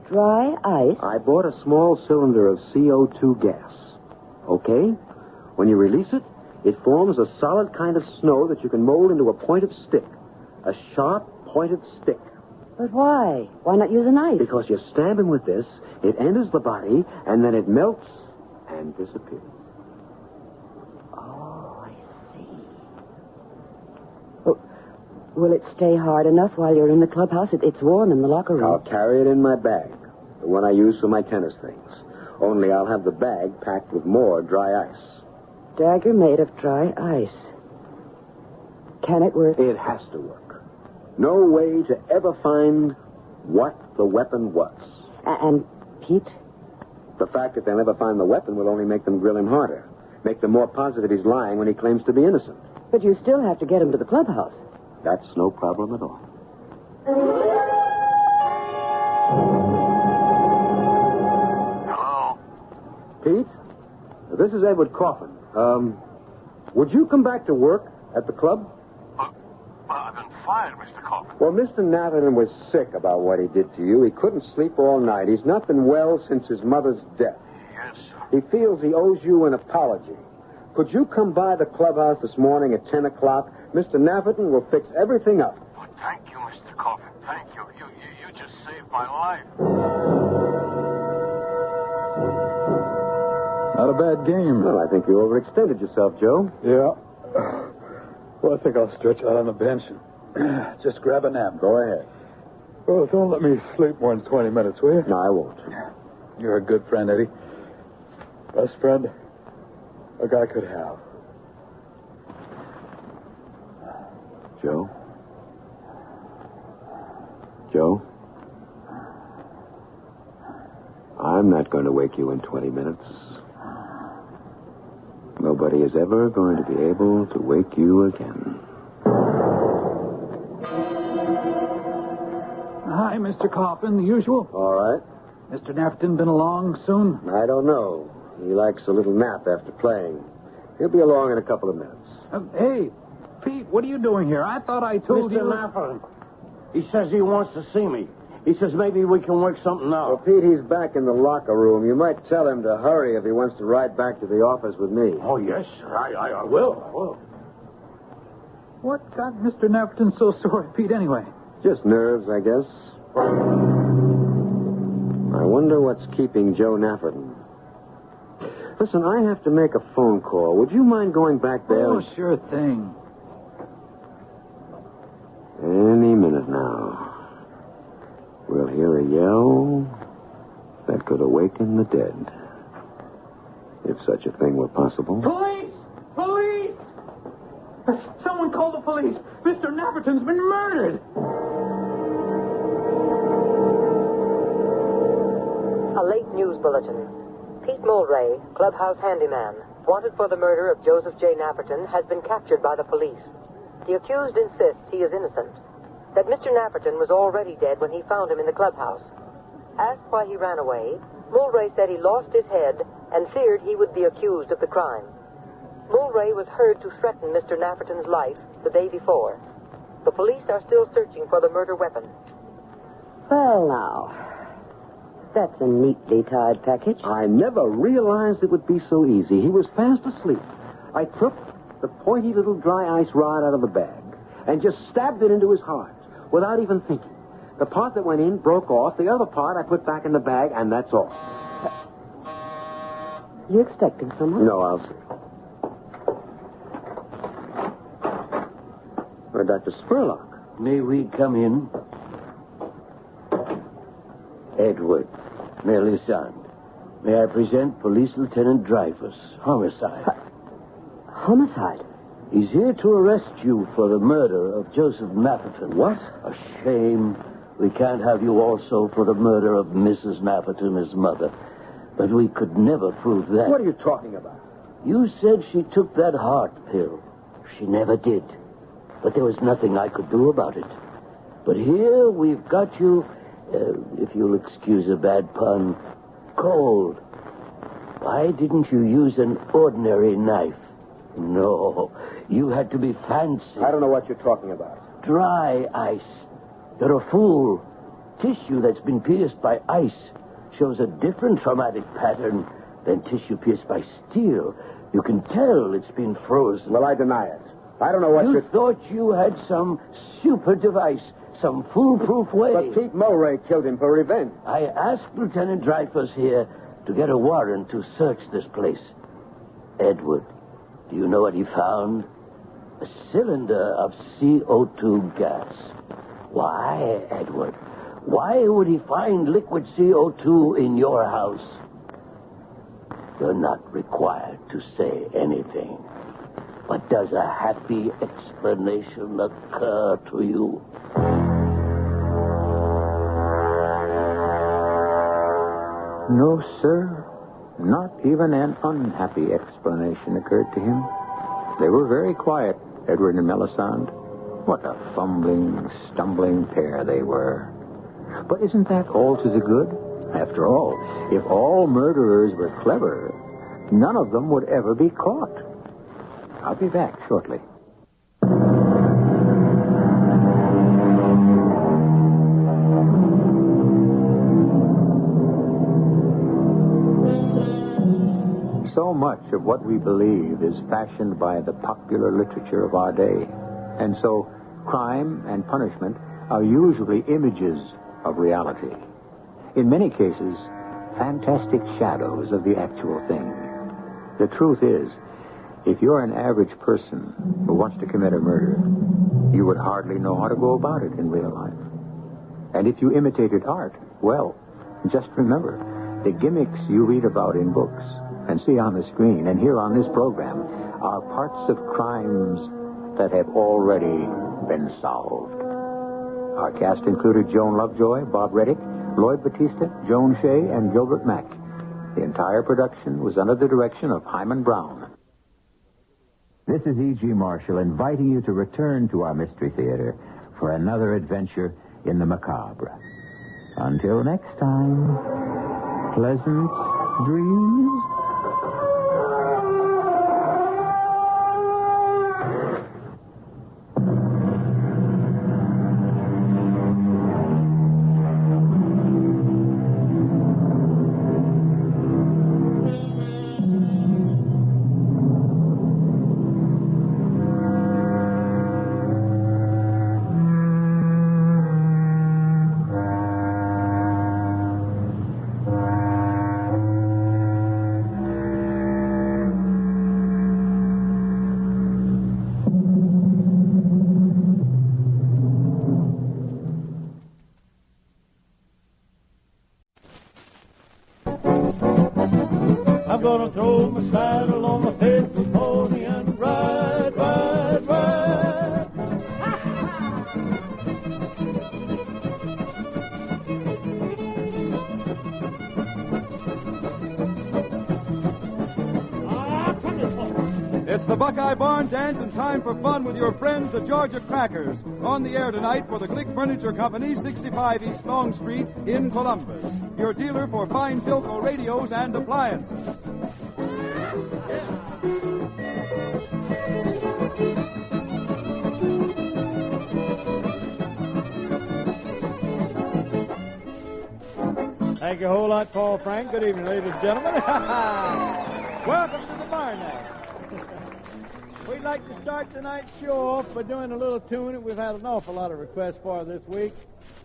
Dry ice? I bought a small cylinder of CO2 gas. Okay? When you release it, it forms a solid kind of snow that you can mold into a pointed stick. A sharp, pointed stick. But why? Why not use a knife? Because you stab him with this, it enters the body, and then it melts and disappears. Oh, I see. Oh, will it stay hard enough while you're in the clubhouse? It's warm in the locker room. I'll carry it in my bag, the one I use for my tennis things. Only I'll have the bag packed with more dry ice. Dagger made of dry ice. Can it work? It has to work. No way to ever find what the weapon was. And Pete? The fact that they'll never find the weapon will only make them grill him harder. Make them more positive he's lying when he claims to be innocent. But you still have to get him to the clubhouse. That's no problem at all. Hello? Pete? This is Edward Coffin. Would you come back to work at the club? I've been fired, Mr. Coffin. Well, Mr. Natherton was sick about what he did to you. He couldn't sleep all night. He's not been well since his mother's death. Yes, sir. He feels he owes you an apology. Could you come by the clubhouse this morning at 10 o'clock? Mr. Natherton will fix everything up. Well, thank you, Mr. Coffin. Thank you. You just saved my life. Not a bad game. Well, I think you overextended yourself, Joe. Yeah. Well, I think I'll stretch out on the bench and just grab a nap. Go ahead. Well, don't let me sleep more than 20 minutes, will you? No, I won't. You're a good friend, Eddie. Best friend a guy could have. Joe? Joe? I'm not going to wake you in 20 minutes. Nobody is ever going to be able to wake you again. Hi, Mr. Coffin, the usual. All right. Mr. Nafton been along soon? I don't know. He likes a little nap after playing. He'll be along in a couple of minutes. Hey, Pete, what are you doing here? I thought I told you... Mr. Nafton. He says he wants to see me. He says maybe we can work something out. Well, Pete, he's back in the locker room. You might tell him to hurry if he wants to ride back to the office with me. Oh, yes. I will. What got Mr. Nafton so sore, Pete, anyway? Just nerves, I guess. I wonder what's keeping Joe Nafferton. Listen, I have to make a phone call. Would you mind going back there? Oh, sure thing. Any minute now. We'll hear a yell that could awaken the dead. If such a thing were possible. Police! Police! Someone call the police. Mr. Nafferton's been murdered. A late news bulletin. Pete Mulray, clubhouse handyman, wanted for the murder of Joseph J. Nafferton, has been captured by the police. The accused insists he is innocent, that Mr. Nafferton was already dead when he found him in the clubhouse. Asked why he ran away, Mulray said he lost his head and feared he would be accused of the crime. Mulray was heard to threaten Mr. Nafferton's life the day before. The police are still searching for the murder weapon. Well, now, that's a neatly tied package. I never realized it would be so easy. He was fast asleep. I took the pointy little dry ice rod out of the bag and just stabbed it into his heart without even thinking. The part that went in broke off. The other part I put back in the bag, and that's all. You expecting someone? No, I'll see. Dr. Spurlock. May we come in? Edward, Melisande. May I present Police Lieutenant Dreyfus, homicide. Homicide? He's here to arrest you for the murder of Joseph Nafferton. What? A shame. We can't have you also for the murder of Mrs. Nafferton, his mother. But we could never prove that. What are you talking about? You said she took that heart pill. She never did. But there was nothing I could do about it. But here we've got you, if you'll excuse a bad pun, cold. Why didn't you use an ordinary knife? No, you had to be fancy. I don't know what you're talking about. Dry ice. You're a fool. Tissue that's been pierced by ice shows a different traumatic pattern than tissue pierced by steel. You can tell it's been frozen. Well, I deny it. I don't know what you thought you had some super device, some foolproof way. But Pete Mulray killed him for revenge. I asked Lieutenant Dreyfus here to get a warrant to search this place. Edward, do you know what he found? A cylinder of CO2 gas. Why, Edward? Why would he find liquid CO2 in your house? You're not required to say anything. But does a happy explanation occur to you? No, sir. Not even an unhappy explanation occurred to him. They were very quiet, Edward and Melisande. What a fumbling, stumbling pair they were. But isn't that all to the good? After all, if all murderers were clever, none of them would ever be caught. I'll be back shortly. So much of what we believe is fashioned by the popular literature of our day. And so crime and punishment are usually images of reality. In many cases, fantastic shadows of the actual thing. The truth is, if you're an average person who wants to commit a murder, you would hardly know how to go about it in real life. And if you imitated art, well, just remember, the gimmicks you read about in books and see on the screen and hear on this program are parts of crimes that have already been solved. Our cast included Joan Lovejoy, Bob Reddick, Lloyd Batista, Joan Shea, and Gilbert Mack. The entire production was under the direction of Hyman Brown. This is E.G. Marshall inviting you to return to our Mystery Theater for another adventure in the macabre. Until next time, pleasant dreams. Gonna throw my saddle on my faithful pony and ride, ride, ride. It's the Buckeye Barn Dance and time for fun with your friends, the Georgia Crackers. On the air tonight for the Glick Furniture Company, 65 East Long Street in Columbus. Your dealer for fine Philco radios and appliances. Thank you a whole lot, Paul Frank. Good evening, ladies and gentlemen. Welcome to the Barn Dance. We'd like to start tonight's show off by doing a little tune that we've had an awful lot of requests for this week,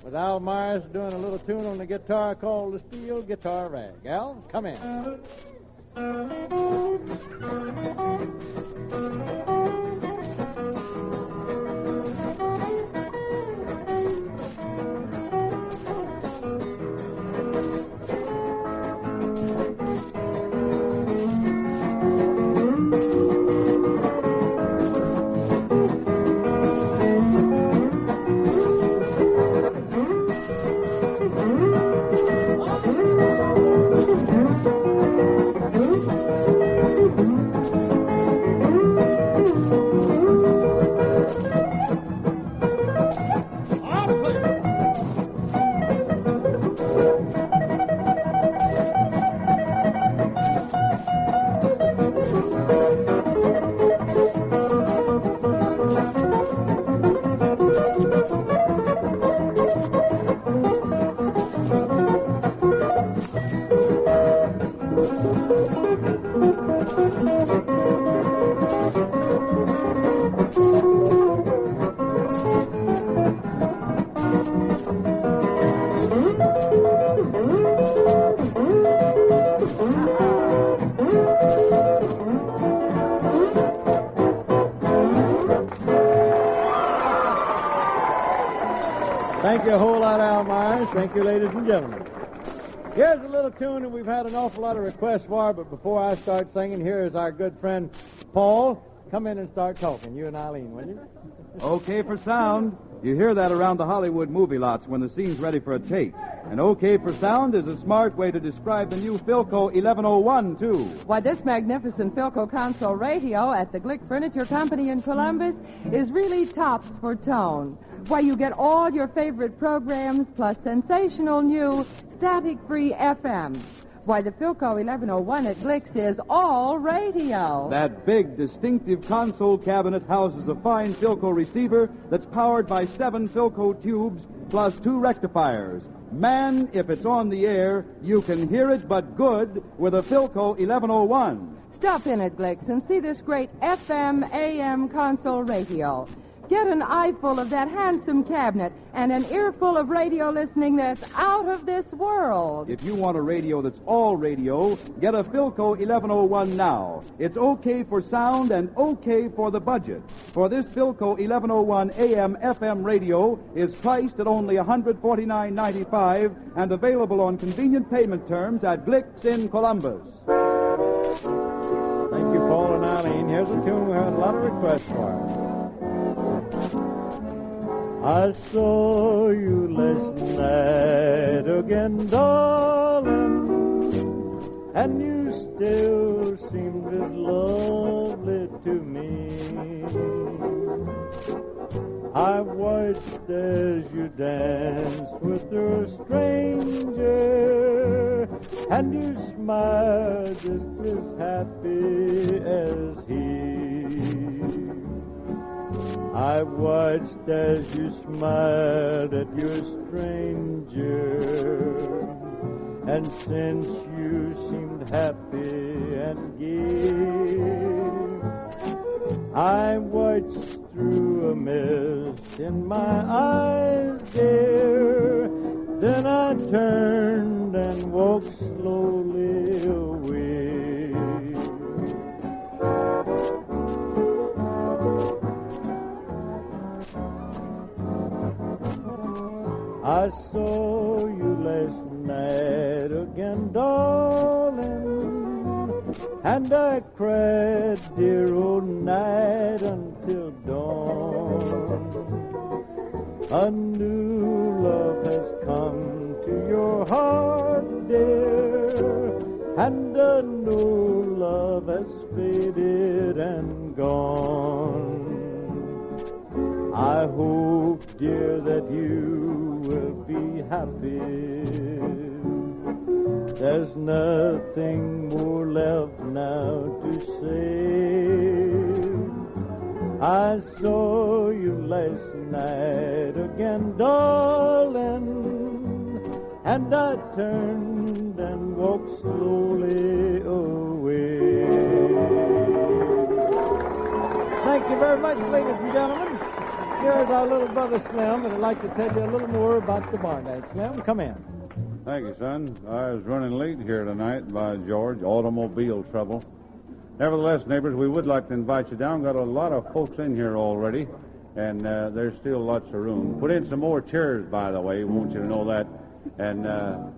with Al Myers doing a little tune on the guitar called the Steel Guitar Rag. Al, come in. Thank you a whole lot, Al Myers. Thank you, ladies and gentlemen. Here's a little tune that we've had an awful lot of requests for, but before I start singing, here is our good friend, Paul. Come in and start talking, you and Eileen, will you? Okay for sound. You hear that around the Hollywood movie lots when the scene's ready for a take. And okay for sound is a smart way to describe the new Philco 1101, too. Why, this magnificent Philco console radio at the Glick Furniture Company in Columbus is really tops for tone. Why, you get all your favorite programs plus sensational new static-free FM. Why, the Philco 1101 at Glick's is all radio. That big, distinctive console cabinet houses a fine Philco receiver that's powered by 7 Philco tubes plus 2 rectifiers. Man, if it's on the air, you can hear it but good with a Philco 1101. Stop in at Glick's and see this great FM, AM console radio. Get an eyeful of that handsome cabinet and an earful of radio listening that's out of this world. If you want a radio that's all radio, get a Philco 1101 now. It's okay for sound and okay for the budget. For this Philco 1101 AM/FM radio is priced at only $149.95 and available on convenient payment terms at Glick's in Columbus. Thank you, Paul and Eileen. Here's a tune we had a lot of requests for. I saw you last night again, darling, and you still seemed as lovely to me. I watched as you danced with a stranger, and you smiled just as happy as he. I watched as you smiled at your stranger, and since you seemed happy and gay, I watched through a mist in my eyes, dear. Then I turned and walked slowly away. I saw you last night again, darling, and I cried, dear old night, until dawn. A new love has come to your heart, dear, and a new love has faded and gone. I hope, dear, that you will be happy. There's nothing more left now to say. I saw you last night again, darling, and I turned and walked slowly away. Thank you very much, ladies and gentlemen. Here's our little brother Slim, and I'd like to tell you a little more about the barn dance. Slim, come in. Thank you, son. I was running late here tonight by George, automobile trouble. Nevertheless, neighbors, we would like to invite you down. Got a lot of folks in here already, and there's still lots of room. Put in some more chairs, by the way, want you to know that, and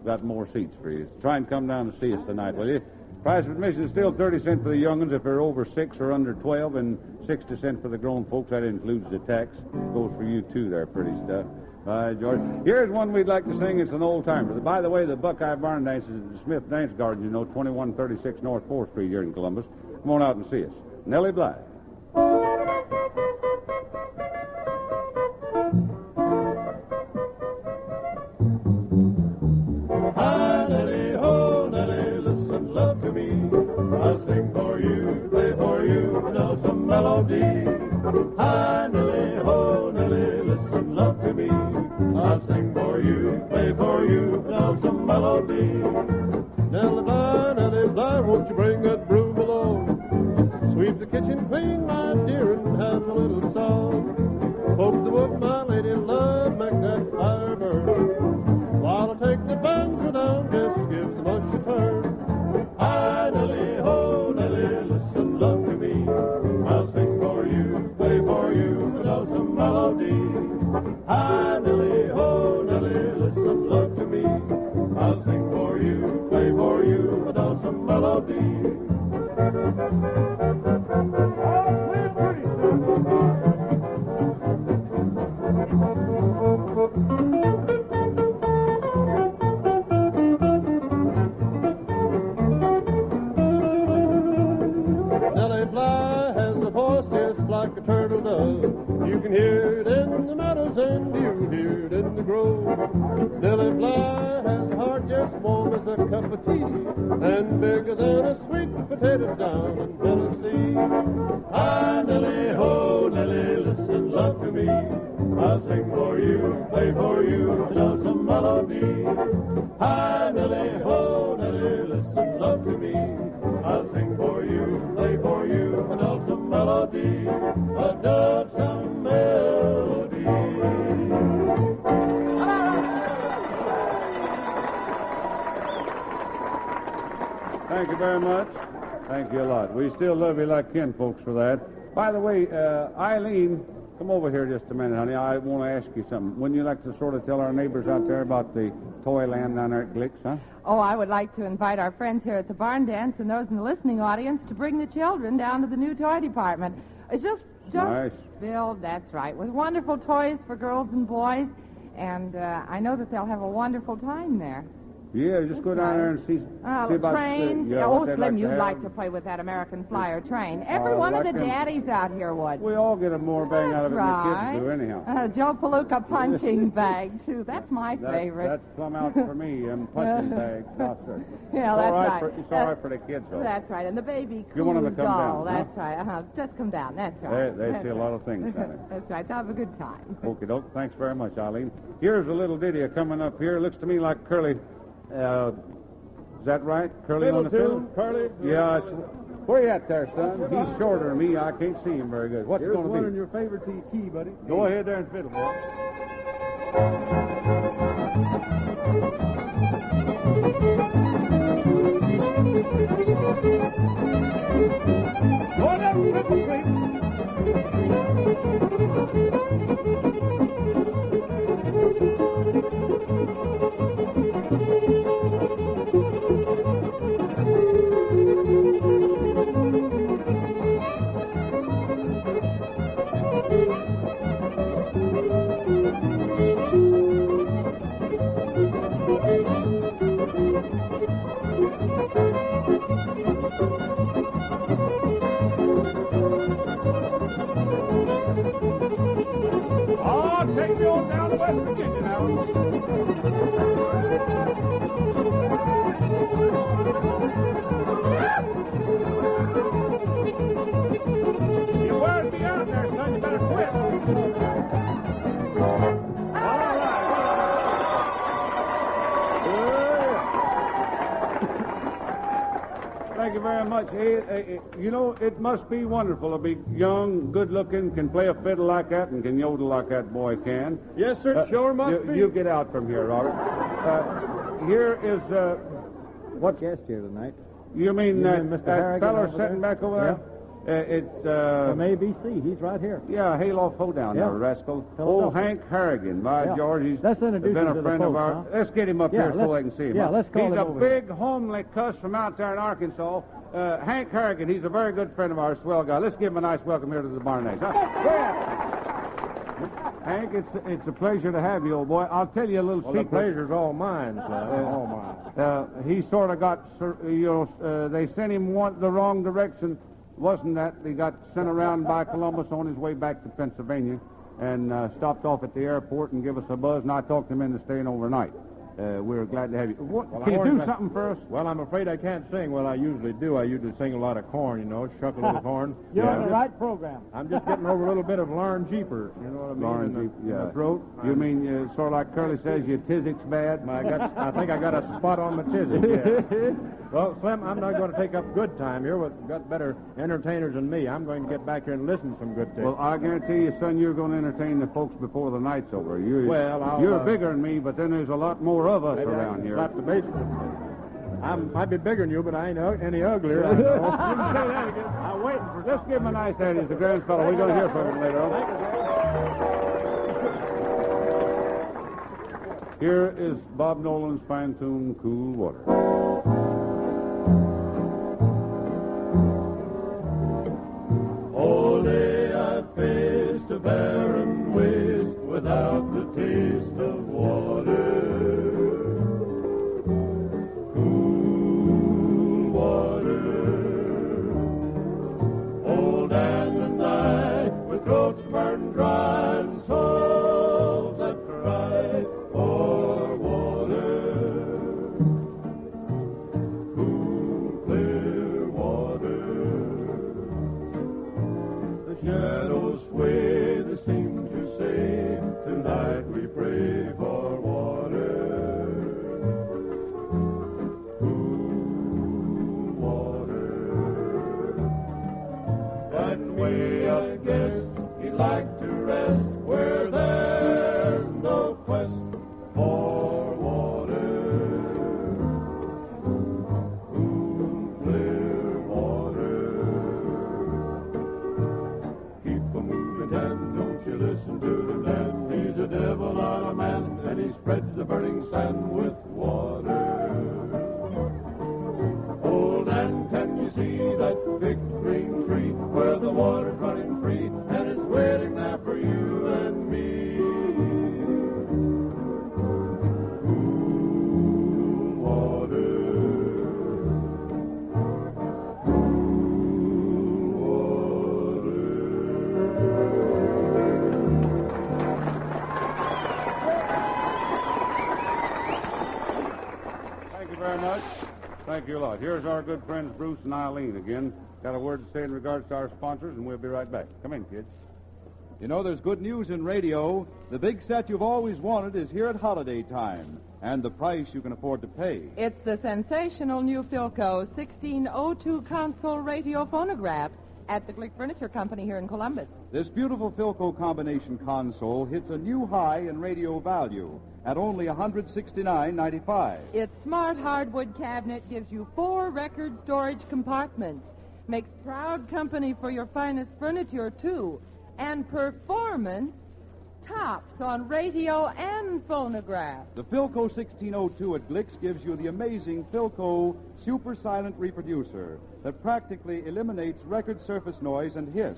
got more seats for you. Try and come down and see us tonight, will you? Price of admission is still 30 cents for the young'uns if they're over 6 or under 12, and 60 cents for the grown folks. That includes the tax. Goes for you, too, there, pretty stuff. George. Here's one we'd like to sing. It's an old-timer. By the way, the Buckeye Barn Dance is at the Smith Dance Garden, 2136 North 4th Street here in Columbus. Come on out and see us. Nellie Bly. Hi, Nellie, ho, Nellie, listen, love to me. I sing for you, play for you, know some melody. Hi, Nellie, ho, Nellie, listen, love to me. I sing for you, play for you, know some melody. Nellie Bly, won't you bring that broom along? Sweep the kitchen clean, my dear, and have a little song. Poke the wood, my lady love, make that fire burn. While I take the banjo down, just give the mush a turn. Hi, Nellie, ho, Nellie, listen, love to me. I'll sing for you, play for you, and know some melody. Hi, Nellie, ho, Nellie, listen, love to me. I'll sing for you, play for you, and know some melody. Nellie Bly has a voice just like a turtle does. You can hear it in the meadows and you hear it in the grove. Nellie Bly has a heart just warm as a cup of tea and bigger than a sweet potato down in Tennessee. Hi, Nellie, ho, Nellie, listen, love to me. I'll sing for you, play for you, know some melody. Hi, Nellie, ho, Nellie, listen, love to me. I'll sing for you, play for you, know some melody. Know some melody. Thank you very much. Thank you a lot. We still love you like kin folks for that. By the way, Eileen, come over here just a minute, honey. I want to ask you something. Wouldn't you like to sort of tell our neighbors out there about the toy land down there at Glick's, huh? Oh, I would like to invite our friends here at the barn dance and those in the listening audience to bring the children down to the new toy department. It's just Nice. filled, that's right, with wonderful toys for girls and boys. And I know that they'll have a wonderful time there. Yeah, just go down there and see about trains. what Oh, they'd Slim, to you'd have. like to play with that American Flyer train. Every one of like the them. daddies out here would. We all get a more bang out of it than the Right. kids do, anyhow. Joe Palooka punching bag, too. That's my favorite. That's plumb out for me, punching bags. No, sir. Yeah, It's all that's right. right. It's all right for the kids, though. That's right. And the baby You want 'em to Cool come doll. down, huh? That's right. Just come down. That's right. They That's see a right. lot of things down there. That's right. Have a good time. Okie doke. Thanks very much, Eileen. Here's a little ditty coming up here. Looks to me like Curly. Is that right? Curly on the fiddle? Curly. Yeah. Where you at there, son? He's shorter than me. I can't see him very good. What's it Here's going one to in be? your favorite key, buddy. Go ahead there and fiddle, boy. Go down, triple creep. Oh, take me on down to West Virginia now. You wearing me out there, son. You better quit. Thank you very much. Hey, you know, it must be wonderful to be young, good-looking, can play a fiddle like that, and can yodel like that boy can. Yes, sir. It sure must be. You get out from here, Robert. Here is, What guest here tonight? you mean that, Mr. that Harrigan feller over sitting there? back over there? From ABC. He's right here. Yeah, Hayloft Hoedown Yeah. there, rascal. Philadelphia. Old Hank Harrigan, by Yeah. George. He's Let's introduce been him a to the friend of folks, ours. huh? Let's get him up Yeah, here so let's- they can see him. yeah, huh? let's call He's him a over big, homely cuss from out there in Arkansas. Hank Harrigan, he's a very good friend of ours, swell guy. Let's give him a nice welcome here to the Barn Eggs. Huh? Go ahead. Hank, it's a pleasure to have you, old boy. I'll tell you a little Well, the secret. pleasure's all mine, son. All mine. He sort of got, they sent him the wrong direction. Wasn't that he got sent around by Columbus on his way back to Pennsylvania and stopped off at the airport and gave us a buzz, and I talked him into staying overnight. We're glad to have you. Can you do something for us? Well, I'm afraid I can't sing. Well, I usually do. I usually sing a lot of corn, you know, shuck a little corn. You're on I'm the just- right program. I'm just getting over a little bit of Lauren Jeeper. You know what I mean? Lauren in the, Jeep, in yeah. the throat. You mean sort of like Curly says, your tizic's bad? I think I got a spot on my tizzy. Yeah. Well, Slim, I'm not going to take up good time here. We've got better entertainers than me. I'm going to get back here and listen to some good things. Well, I guarantee you, son, you're going to entertain the folks before the night's over. Well, you're bigger than me, but then there's a lot more of us maybe I around can here. slap the bass. I might be bigger than you, but I ain't any uglier. I know. Didn't say that again. I'm waiting for. Let's give him a nice hand. He's a grand fellow. We're going to hear from him later on. Here is Bob Nolan's fine tune, Cool Water. All day I faced a barren waste without the taste of water. Cool water. Old and I, with throats burned dry and souls that cry for water. spreads the burning sand with water. Oh, Dan, can you see that big green tree where the water's running free and it's waiting there for you and me? Cool water. Very much. Thank you a lot. Here's our good friends Bruce and Eileen again. Got a word to say in regards to our sponsors, and we'll be right back. Come in, kids. You know, there's good news in radio. The big set you've always wanted is here at holiday time, and the price you can afford to pay. It's the sensational new Philco 1602 console radio phonograph at the Glick Furniture Company here in Columbus. This beautiful Philco combination console hits a new high in radio value at only $169.95. Its smart hardwood cabinet gives you 4 record storage compartments, makes proud company for your finest furniture, too, and performance tops on radio and phonograph. The Philco 1602 at Glick's gives you the amazing Philco super silent reproducer that practically eliminates record surface noise and hiss.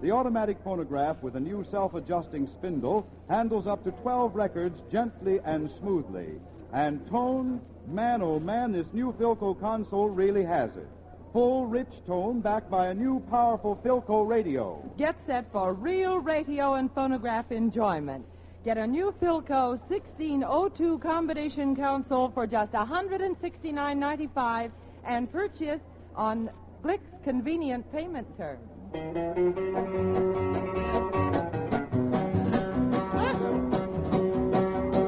The automatic phonograph with a new self-adjusting spindle handles up to 12 records gently and smoothly. And tone, man, oh man, this new Philco console really has it. Full, rich tone backed by a new powerful Philco radio. Get set for real radio and phonograph enjoyment. Get a new Philco 1602 combination console for just $169.95 and purchase on Glick's convenient payment terms.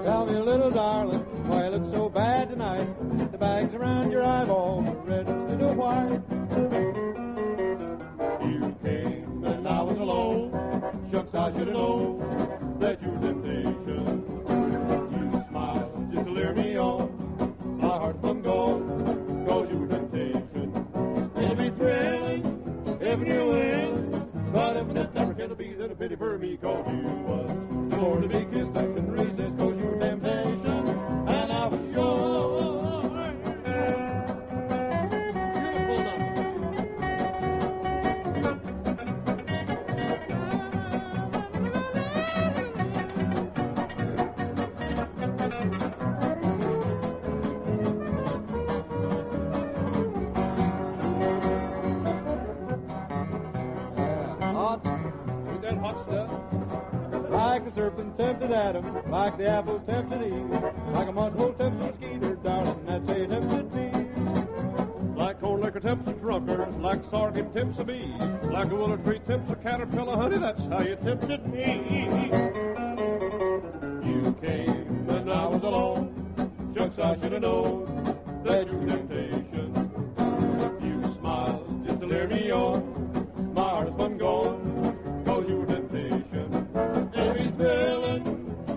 Tell me, little darling, why you look so bad tonight? The bags around your eyeballs are red instead of white. You came and I was alone. Shucks, I should have known that you were temptation. You smiled just to lure me on. My heart's from gone, 'cause you were temptation. It'll be thrilling if you win, but if it never can be, then a pity for me, 'cause you was the more to be kissed I can resist, 'cause you were temptation, and I was yours. Like the serpent tempted Adam, like the apple tempted Eve, like a mudhole tempted Skeeter, darling, that's how you tempted me. Like cold liquor tempts a drunkard, like sorghum tempts a bee, like a willow tree tempts a caterpillar, honey, that's how you tempted me. You came and I was alone, shucks, I should have known that you were temptation. You smiled just to lure me on, my heart has been gone, 'cause you were temptation.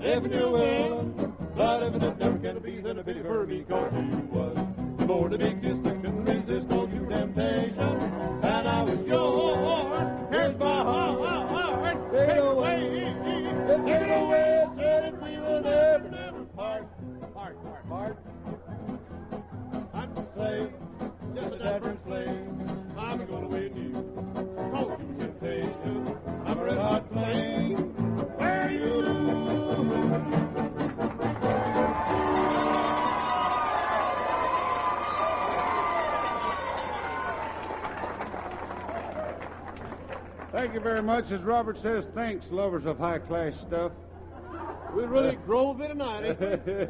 If you're willing, but if it never can be, then a pity for me, 'cause you was the more to be kissed I couldn't resist, 'cause you were temptation, and I was yours. Here's my heart, take it away, said it, we will never part. Part. I'm a slave, just a different slave. I'm gonna win you, 'cause you were temptation. I'm a red hot flame. Where you? Thank you very much. As Robert says, thanks, lovers of high-class stuff. We really grove it tonight, ain't we?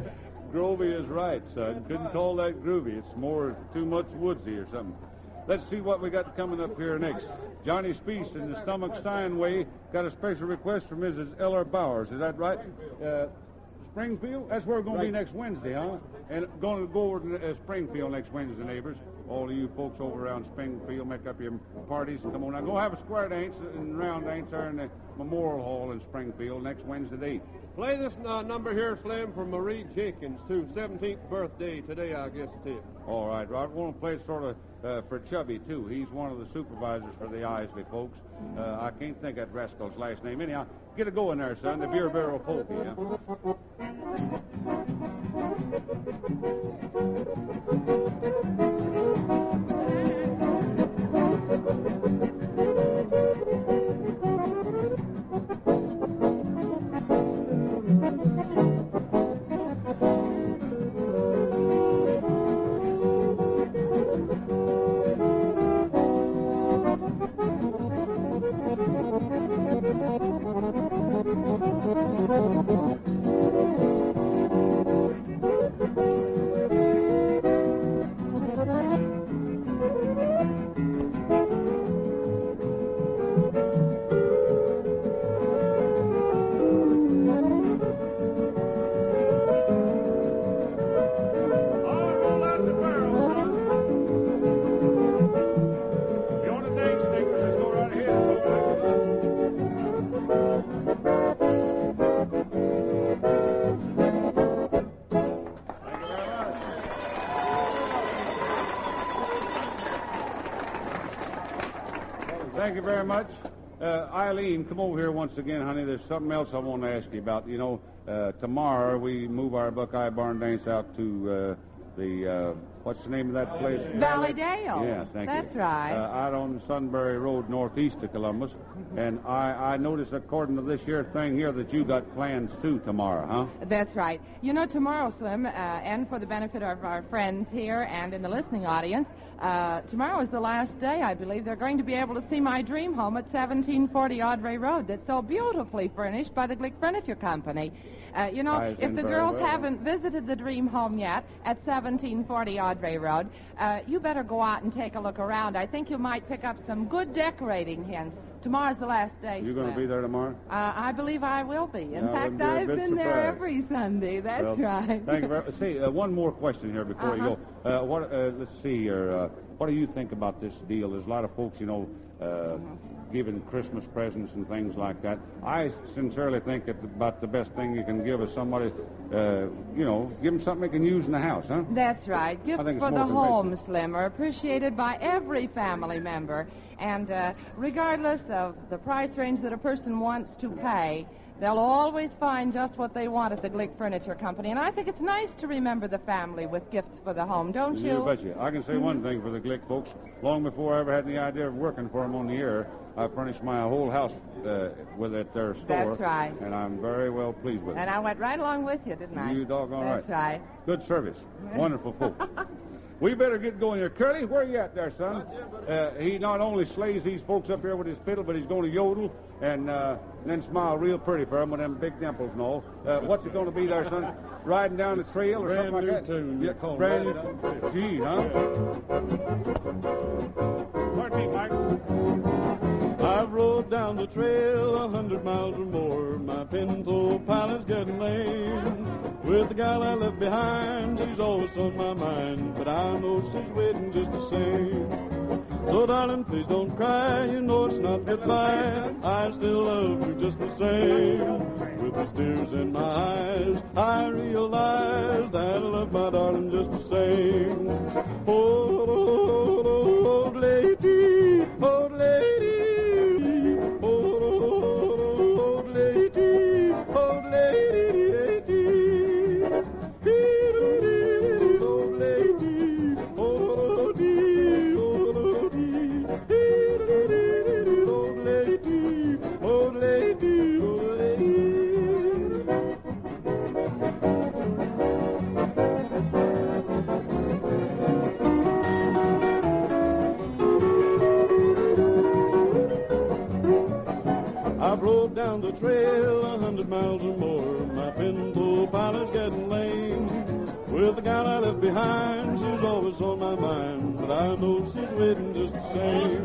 Grovey is right, son. Couldn't call that groovy. It's more too much woodsy or something. Let's see what we got coming up here next. Johnny Speece in the Stomach Steinway got a special request from Mrs. Eller Bowers. Is that right? Springfield? That's where we're going to be next Wednesday, huh? And going to go over to Springfield next Wednesday, neighbors. All of you folks over around Springfield, make up your parties and come on out. Go have a square dance and round dance there in the Memorial Hall in Springfield next Wednesday night. Play this number here, Slim, for Marie Jenkins, whose 17th birthday today, I guess it is. All right, Robert. We're going to play it sort of for Chubby, too. He's one of the supervisors for the Isley folks. I can't think of that rascal's last name. Anyhow, get it going there, son. The Beer Barrel Polka, yeah? Thank you very much. Eileen, come over here once again, honey. There's something else I want to ask you about. You know, tomorrow we move our Buckeye Barn Dance out to what's the name of that place? Valleydale. Yeah, thank you. That's right. Out on Sunbury Road, northeast of Columbus. And I noticed, according to this here thing here, that you got plans, too, tomorrow, huh? That's right. You know, tomorrow, Slim, and for the benefit of our friends here and in the listening audience, tomorrow is the last day, I believe. They're going to be able to see my dream home at 1740 Audrey Road that's so beautifully furnished by the Glick Furniture Company. You know, if the girls haven't visited the dream home yet at 1740 Audrey Road, you better go out and take a look around. I think you might pick up some good decorating hints. Tomorrow's the last day, You going to be there tomorrow? I believe I will be. In fact, be a I've bit been there surprised. every Sunday. That's right. Thank you very much. Say, one more question here before you go. Let's see here. What do you think about this deal? There's a lot of folks, you know, giving Christmas presents and things like that. I sincerely think that about the best thing you can give is somebody, you know, give them something they can use in the house, huh? That's right. Gifts for the home, Slim, are appreciated by every family member. And regardless of the price range that a person wants to pay, they'll always find just what they want at the Glick Furniture Company. And I think it's nice to remember the family with gifts for the home, don't you? You betcha. I can say one thing for the Glick folks. Long before I ever had any idea of working for them on the air, I furnished my whole house with it, their store. That's right. And I'm very well pleased with it. And I went right along with you, didn't I? You doggone right. That's right. Good service. Wonderful folks. We better get going here. Curly, where you at there, son? He not only slays these folks up here with his fiddle, but he's going to yodel and then smile real pretty for them with them big dimples and all. What's it going to be there, son? Riding down the trail or something like that? Tune. Yeah, brand new tune. Gee, huh? Pardon me, Mike. I've rode down the trail 100 miles or more. My pinto pilot's getting lame. With the gal I left behind, she's always on my mind, but I know she's waiting just the same. So, darling, please don't cry, you know it's not goodbye. I still love you just the same. With the tears in my eyes, I realize that I love my darling just the same. Oh, lady, oh, lady. Down the trail 100 miles or more, my pinto pilot's getting lame. With the gal I left behind, she's always on my mind, but I know she's waiting just the same.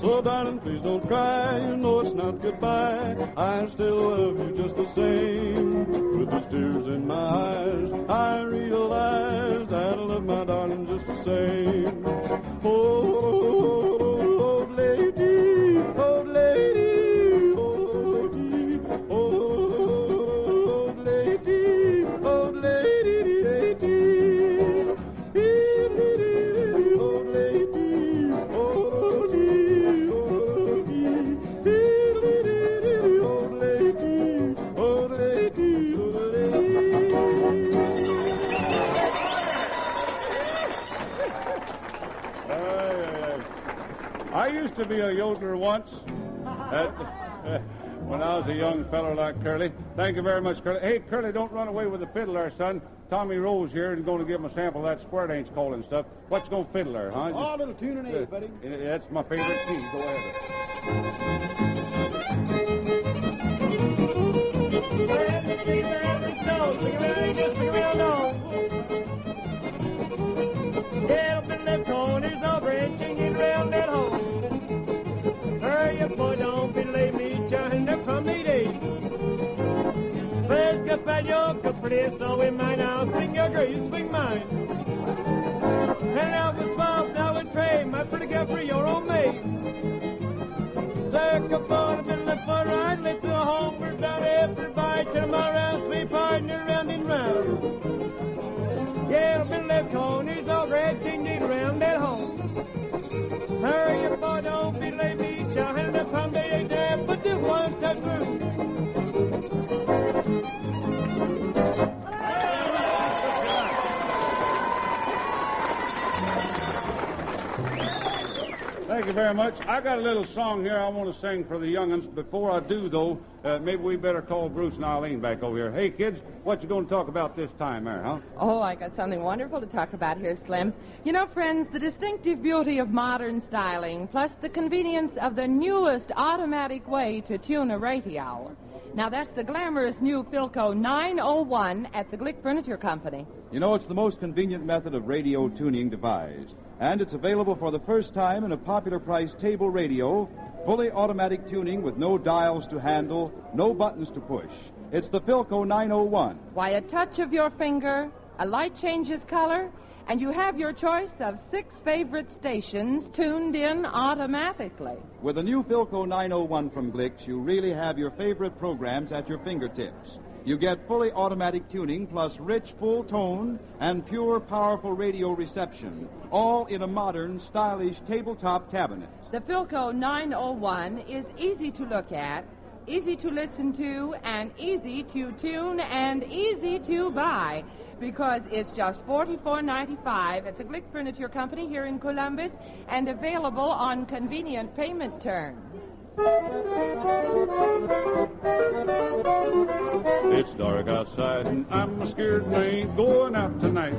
So, darling, please don't cry, you know it's not goodbye. I still love you just the same. With the tears in my eyes, I realize that I love my darling just the same. Oh, lady, oh, lady. I used to be a yodeler once when I was a young feller like Curly. Thank you very much, Curly. Hey, Curly, don't run away with the fiddle there, son. Tommy Rose here is going to give him a sample of that square dance calling stuff. What's going to fiddle there, huh? Oh, a little tune and eight, buddy. That's my favorite key. Go ahead. Get up in the corners of branching and round that hole. Hurry up, boy, don't belay me, trying to from the day. First up at your caprice, so we might now swing your grace, swing mine. And now the swamp, now a tray, my pretty girl for your own maid. Circle forward and left for right, let's go home, we're down everybody, tomorrow, we partner round and round. Yeah, up in the corners, all red changing round at home. Hurry up, boy, don't belay me, that groove. Thank you very much. I got a little song here I want to sing for the young'uns. Before I do, though, maybe we better call Bruce and Eileen back over here. Hey, kids, what you going to talk about this time there, huh? Oh, I got something wonderful to talk about here, Slim. You know, friends, the distinctive beauty of modern styling, plus the convenience of the newest automatic way to tune a radio. Now, that's the glamorous new Philco 901 at the Glick Furniture Company. You know, it's the most convenient method of radio tuning devised. And it's available for the first time in a popular price table radio, fully automatic tuning with no dials to handle, no buttons to push. It's the Philco 901. Why, a touch of your finger, a light changes color, and you have your choice of 6 favorite stations tuned in automatically. With the new Philco 901 from Glick's, you really have your favorite programs at your fingertips. You get fully automatic tuning plus rich, full tone and pure, powerful radio reception, all in a modern, stylish tabletop cabinet. The Philco 901 is easy to look at, easy to listen to, and easy to tune, and easy to buy, because it's just $44.95 at the Glick Furniture Company here in Columbus, and available on convenient payment terms. It's dark outside and I'm scared and I ain't going out tonight.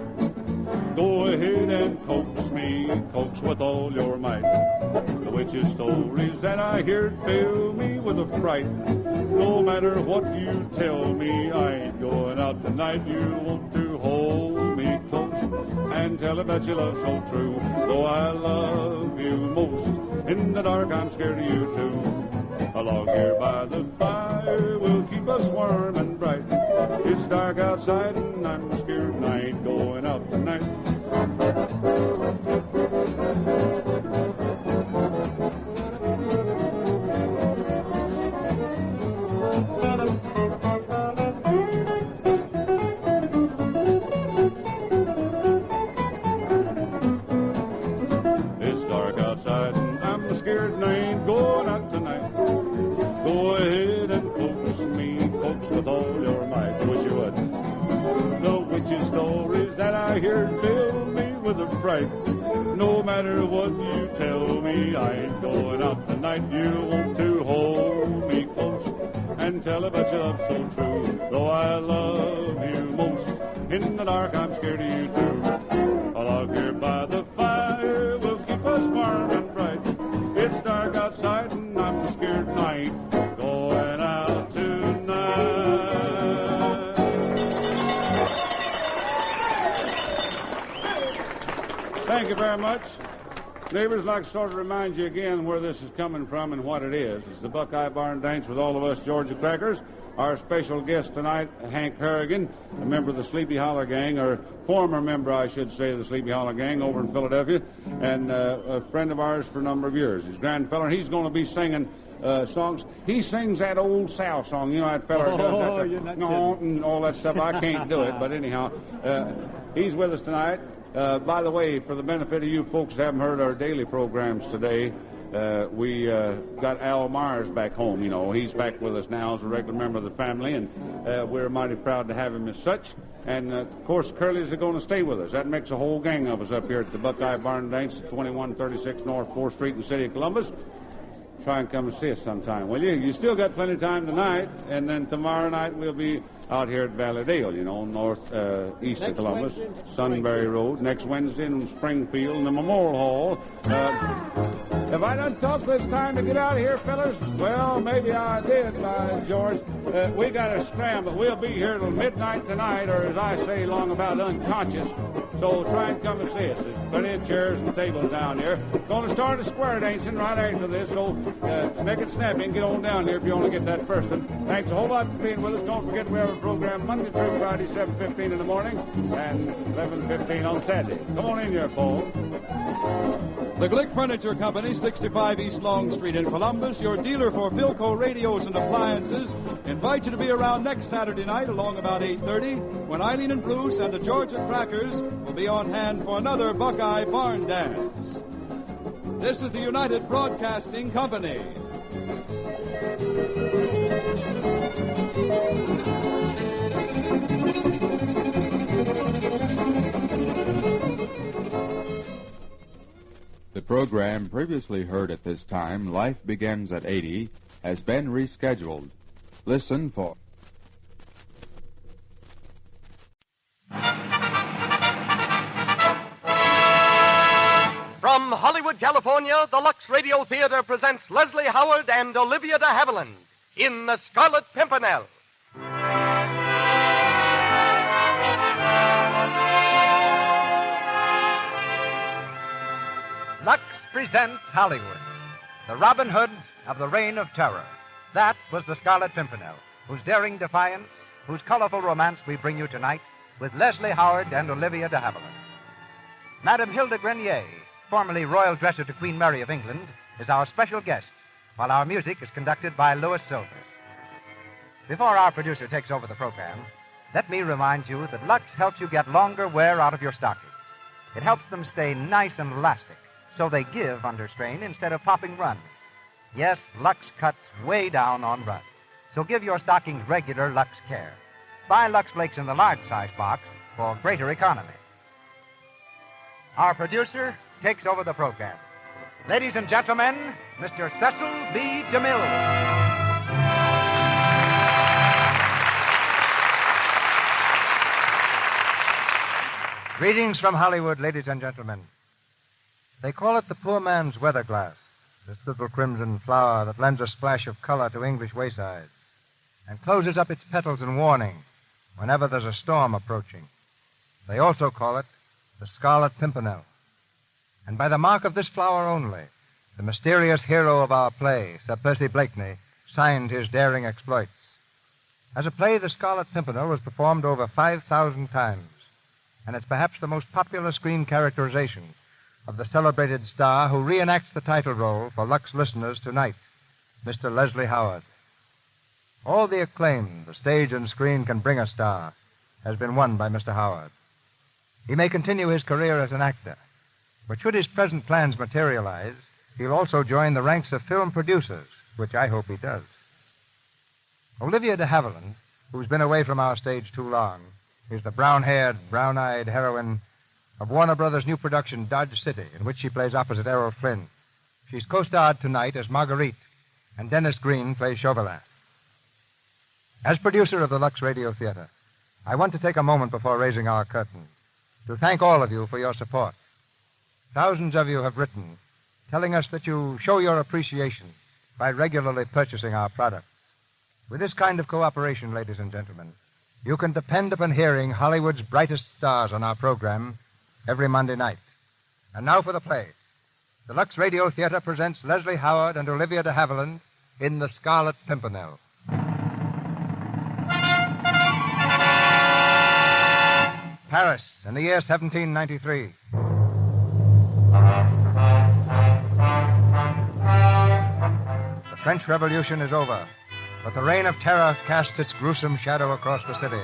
Go ahead and coax me, coax with all your might. The witches' stories that I hear fill me with a fright. No matter what you tell me, I ain't going out tonight. You want to hold me close and tell about your love so true. Though I love you most, in the dark I'm scared of you too. A log here by the fire will keep us warm and bright. It's dark outside and I'm scared and I ain't going out tonight. It's dark outside and I'm scared and I ain't going out tonight. Go ahead and coax me, coax with all your might. Wish you would. The witches' stories that I hear fill me with a fright. No matter what you tell me, I ain't going out tonight. You want to hold me close and tell about your love so true. Though I love you most, in the dark I'm scared of you too. A log here by the fire will keep us warm and bright. It's dark outside and I'm scared and I ain't going out tonight. Thank you very much. Neighbors, I'd like to sort of remind you again where this is coming from and what it is. It's the Buckeye Barn Dance with all of us Georgia Crackers. Our special guest tonight, Hank Harrigan, a member of the Sleepy Hollow Gang, or former member, I should say, of the Sleepy Hollow Gang over in Philadelphia, and a friend of ours for a number of years. He's a grand fella, and he's going to be singing songs. He sings that old South song. You know that fella does that, and all that stuff. I can't do it, but anyhow, he's with us tonight. By the way, for the benefit of you folks who haven't heard our daily programs today, we got Al Myers back home. You know, he's back with us now as a regular member of the family, and we're mighty proud to have him as such. And, of course, Curly's are going to stay with us. That makes a whole gang of us up here at the Buckeye Barn Dance, 2136 North 4th Street in the city of Columbus. Try and come and see us sometime, will you? You still got plenty of time tonight, and then tomorrow night we'll be out here at Valledale, you know, east of Columbus, Sunbury Road. Next Wednesday in Springfield in the Memorial Hall. Have I done tough this time to get out of here, fellas? Well, maybe I did, by George. We got to scramble. We'll be here till midnight tonight, or as I say, long about unconscious. So try and come and see us. There's plenty of chairs and tables down here. Going to start a square dancing right after this, so make it snappy and get on down here if you want to get that first one. Thanks a whole lot for being with us. Don't forget we have a program Monday through Friday, 7:15 in the morning and 11:15 on Saturday. Come on in here, Paul. The Glick Furniture Company, 65 East Long Street in Columbus, your dealer for Philco radios and appliances, invite you to be around next Saturday night along about 8:30 when Eileen and Bruce and the Georgia Crackers will be on hand for another Buckeye Barn Dance. This is the United Broadcasting Company. The program previously heard at this time, Life Begins at 80, has been rescheduled. Listen for... From Hollywood, California, the Lux Radio Theater presents Leslie Howard and Olivia de Havilland in The Scarlet Pimpernel. Lux presents Hollywood, the Robin Hood of the Reign of Terror. That was the Scarlet Pimpernel, whose daring defiance, whose colorful romance we bring you tonight with Leslie Howard and Olivia de Havilland. Madame Hilda Grenier, formerly royal dresser to Queen Mary of England, is our special guest, while our music is conducted by Louis Silvers. Before our producer takes over the program, let me remind you that Lux helps you get longer wear out of your stockings. It helps them stay nice and elastic, so they give under strain instead of popping runs. Yes, Lux cuts way down on runs, so give your stockings regular Lux care. Buy Lux Flakes in the large size box for greater economy. Our producer takes over the program. Ladies and gentlemen, Mr. Cecil B. DeMille. Greetings from Hollywood, ladies and gentlemen. They call it the poor man's weather glass, this little crimson flower that lends a splash of color to English waysides and closes up its petals in warning whenever there's a storm approaching. They also call it the Scarlet Pimpernel. And by the mark of this flower only, the mysterious hero of our play, Sir Percy Blakeney, signed his daring exploits. As a play, the Scarlet Pimpernel was performed over 5,000 times, and it's perhaps the most popular screen characterization of the celebrated star who reenacts the title role for Lux listeners tonight, Mr. Leslie Howard. All the acclaim the stage and screen can bring a star has been won by Mr. Howard. He may continue his career as an actor, but should his present plans materialize, he'll also join the ranks of film producers, which I hope he does. Olivia de Havilland, who's been away from our stage too long, is the brown-haired, brown-eyed heroine of Warner Brothers' new production, Dodge City, in which she plays opposite Errol Flynn. She's co-starred tonight as Marguerite, and Dennis Green plays Chauvelin. As producer of the Lux Radio Theater, I want to take a moment before raising our curtain to thank all of you for your support. Thousands of you have written, telling us that you show your appreciation by regularly purchasing our products. With this kind of cooperation, ladies and gentlemen, you can depend upon hearing Hollywood's brightest stars on our program every Monday night. And now for the play. The Lux Radio Theater presents Leslie Howard and Olivia de Havilland in The Scarlet Pimpernel. Paris, in the year 1793. The French Revolution is over, but the reign of terror casts its gruesome shadow across the city.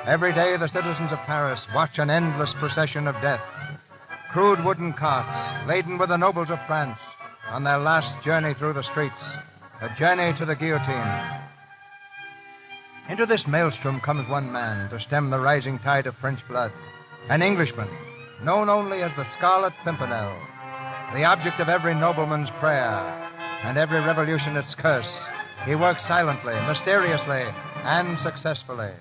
Every day, the citizens of Paris watch an endless procession of death. Crude wooden carts, laden with the nobles of France, on their last journey through the streets, a journey to the guillotine. Into this maelstrom comes one man to stem the rising tide of French blood, an Englishman, known only as the Scarlet Pimpernel, the object of every nobleman's prayer and every revolutionist's curse. He works silently, mysteriously, and successfully.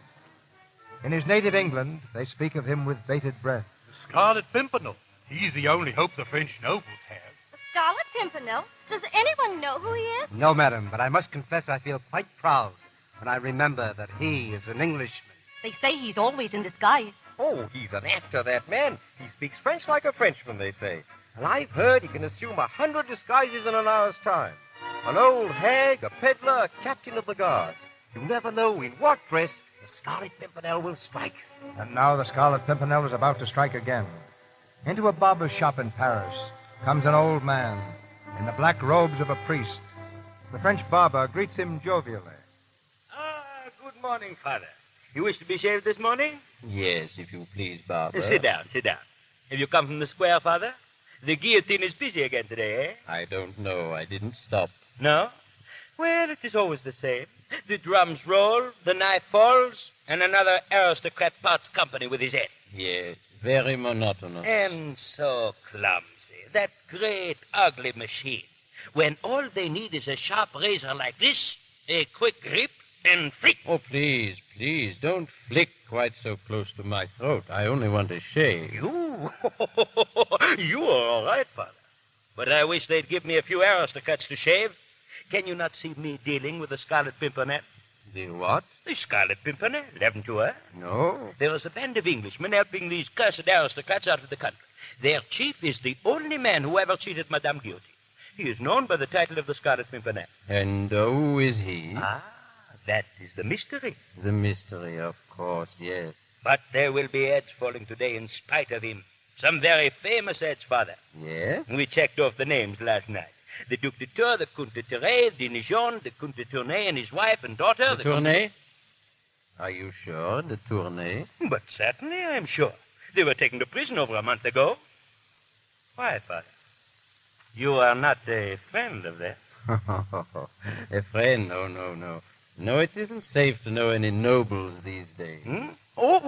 In his native England, they speak of him with bated breath. The Scarlet Pimpernel. He's the only hope the French nobles have. The Scarlet Pimpernel? Does anyone know who he is? No, madam, but I must confess I feel quite proud when I remember that he is an Englishman. They say he's always in disguise. Oh, he's an actor, that man. He speaks French like a Frenchman, they say. And I've heard he can assume 100 disguises in an hour's time. An old hag, a peddler, a captain of the guards. You never know in what dress the Scarlet Pimpernel will strike. And now the Scarlet Pimpernel is about to strike again. Into a barber's shop in Paris comes an old man in the black robes of a priest. The French barber greets him jovially. Good morning, Father. You wish to be shaved this morning? Yes, if you please, Barber. Sit down, sit down. Have you come from the square, Father? The guillotine is busy again today, eh? I don't know. I didn't stop. No? Well, it is always the same. The drums roll, the knife falls, and another aristocrat parts company with his head. Yes, very monotonous. And so clumsy. That great, ugly machine. When all they need is a sharp razor like this, a quick grip, and flick. Oh, please, don't flick quite so close to my throat. I only want to shave. You? You are all right, Father. But I wish they'd give me a few aristocrats to shave. Can you not see me dealing with the Scarlet Pimpernel? The what? The Scarlet Pimpernel, haven't you heard? No. There is a band of Englishmen helping these cursed aristocrats out of the country. Their chief is the only man who ever cheated Madame Guilty. He is known by the title of the Scarlet Pimpernel. And who is he? That is the mystery. The mystery, of course, yes. But there will be heads falling today in spite of him. Some very famous heads, Father. Yes? We checked off the names last night. The Duc de Tours, the Comte de Terray, de Nijon, the Comte de Tournay and his wife and daughter. The Tournay? Are you sure, the Tournay? But certainly I am sure. They were taken to prison over a month ago. Why, Father? You are not a friend of theirs? A friend? No. No, it isn't safe to know any nobles these days. Oh,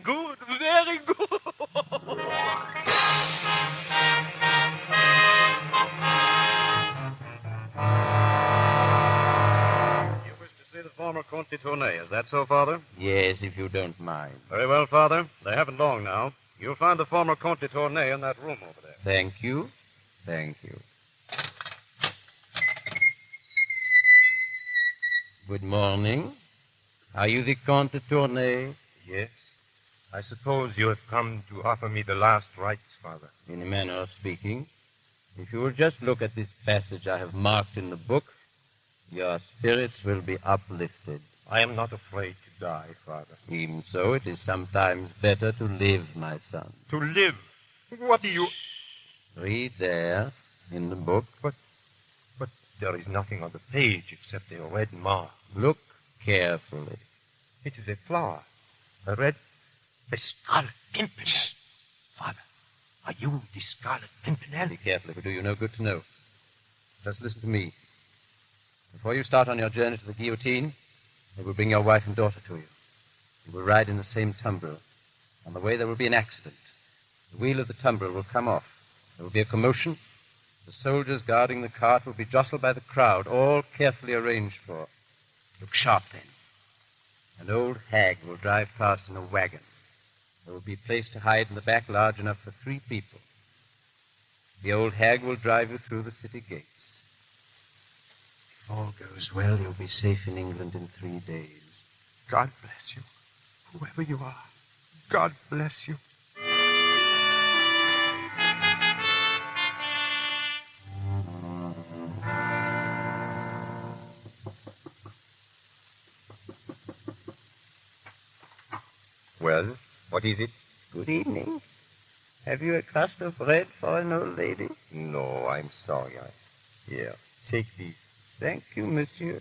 good, very good. You wish to see the former Comte de Tournay, is that so, Father? Yes, if you don't mind. Very well, Father. They haven't long now. You'll find the former Comte de Tournay in that room over there. Thank you. Good morning. Are you the Comte de Tournay? Yes. I suppose you have come to offer me the last rites, Father. In a manner of speaking. If you will just look at this passage I have marked in the book, your spirits will be uplifted. I am not afraid to die, Father. Even so, it is sometimes better to live, my son. To live? What do you... Read there, in the book. But there is nothing on the page except a red mark. Look carefully. It is a flower. A scarlet pimpernel. Father, are you the Scarlet Pimpernel? Be careful, it will do you no good to know. Just listen to me. Before you start on your journey to the guillotine, they will bring your wife and daughter to you. You will ride in the same tumbril. On the way there will be an accident. The wheel of the tumbril will come off. There will be a commotion. The soldiers guarding the cart will be jostled by the crowd, all carefully arranged for. Look sharp, then. An old hag will drive past in a wagon. There will be a place to hide in the back large enough for 3 people. The old hag will drive you through the city gates. If all goes well, you'll be safe in England in 3 days. God bless you, whoever you are. God bless you. Well, what is it? Good evening. Have you a crust of bread for an old lady? No, I'm sorry. Here, take these. Thank you, monsieur.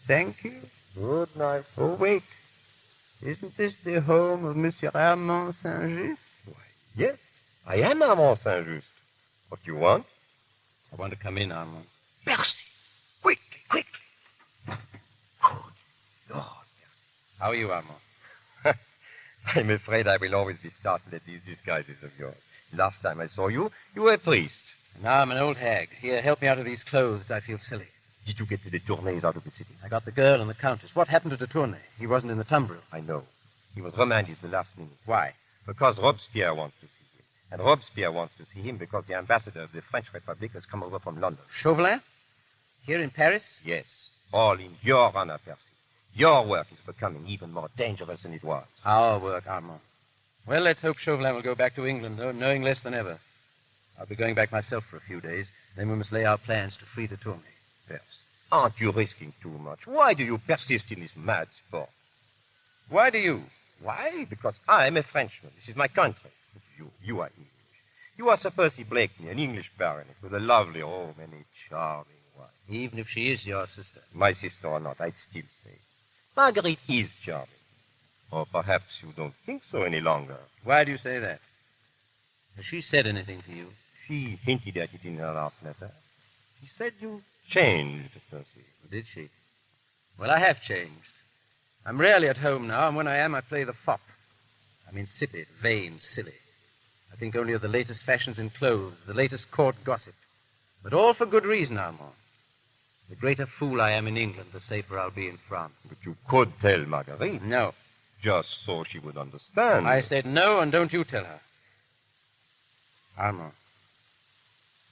Thank you. Good night. Oh, wait. Isn't this the home of Monsieur Armand Saint-Just? Why, yes, I am Armand Saint-Just. What do you want? I want to come in, Armand. Merci. Quickly. Good Lord, merci. How are you, Armand? I'm afraid I will always be startled at these disguises of yours. Last time I saw you, you were a priest. Now I'm an old hag. Here, help me out of these clothes. I feel silly. Did you get to the Tournays out of the city? I got the girl and the countess. What happened to the Tournay? He wasn't in the tumbril. I know. He was remanded the last minute. Why? Because Robespierre wants to see him. And Robespierre wants to see him because the ambassador of the French Republic has come over from London. Chauvelin? Here in Paris? Yes. All in your honor, Percy. Your work is becoming even more dangerous than it was. Our work, Armand. Well, let's hope Chauvelin will go back to England, knowing less than ever. I'll be going back myself for a few days. Then we must lay our plans to free the Tournay. Percy, aren't you risking too much? Why do you persist in this mad sport? Why do you? Why? Because I'm a Frenchman. This is my country. You are English. You are Sir Percy Blakeney, an English baronet with a lovely home and a charming wife. Even if she is your sister. My sister or not, I'd still say Marguerite is charming. Or perhaps you don't think so any longer. Why do you say that? Has she said anything to you? She hinted at it in her last letter. She said you changed, Percy. Did she? Well, I have changed. I'm rarely at home now, and when I am, I play the fop. I'm insipid, vain, silly. I think only of the latest fashions in clothes, the latest court gossip. But all for good reason, Armand. The greater fool I am in England, the safer I'll be in France. But you could tell Marguerite. No. Just so she would understand. I said no, and don't you tell her. Armand,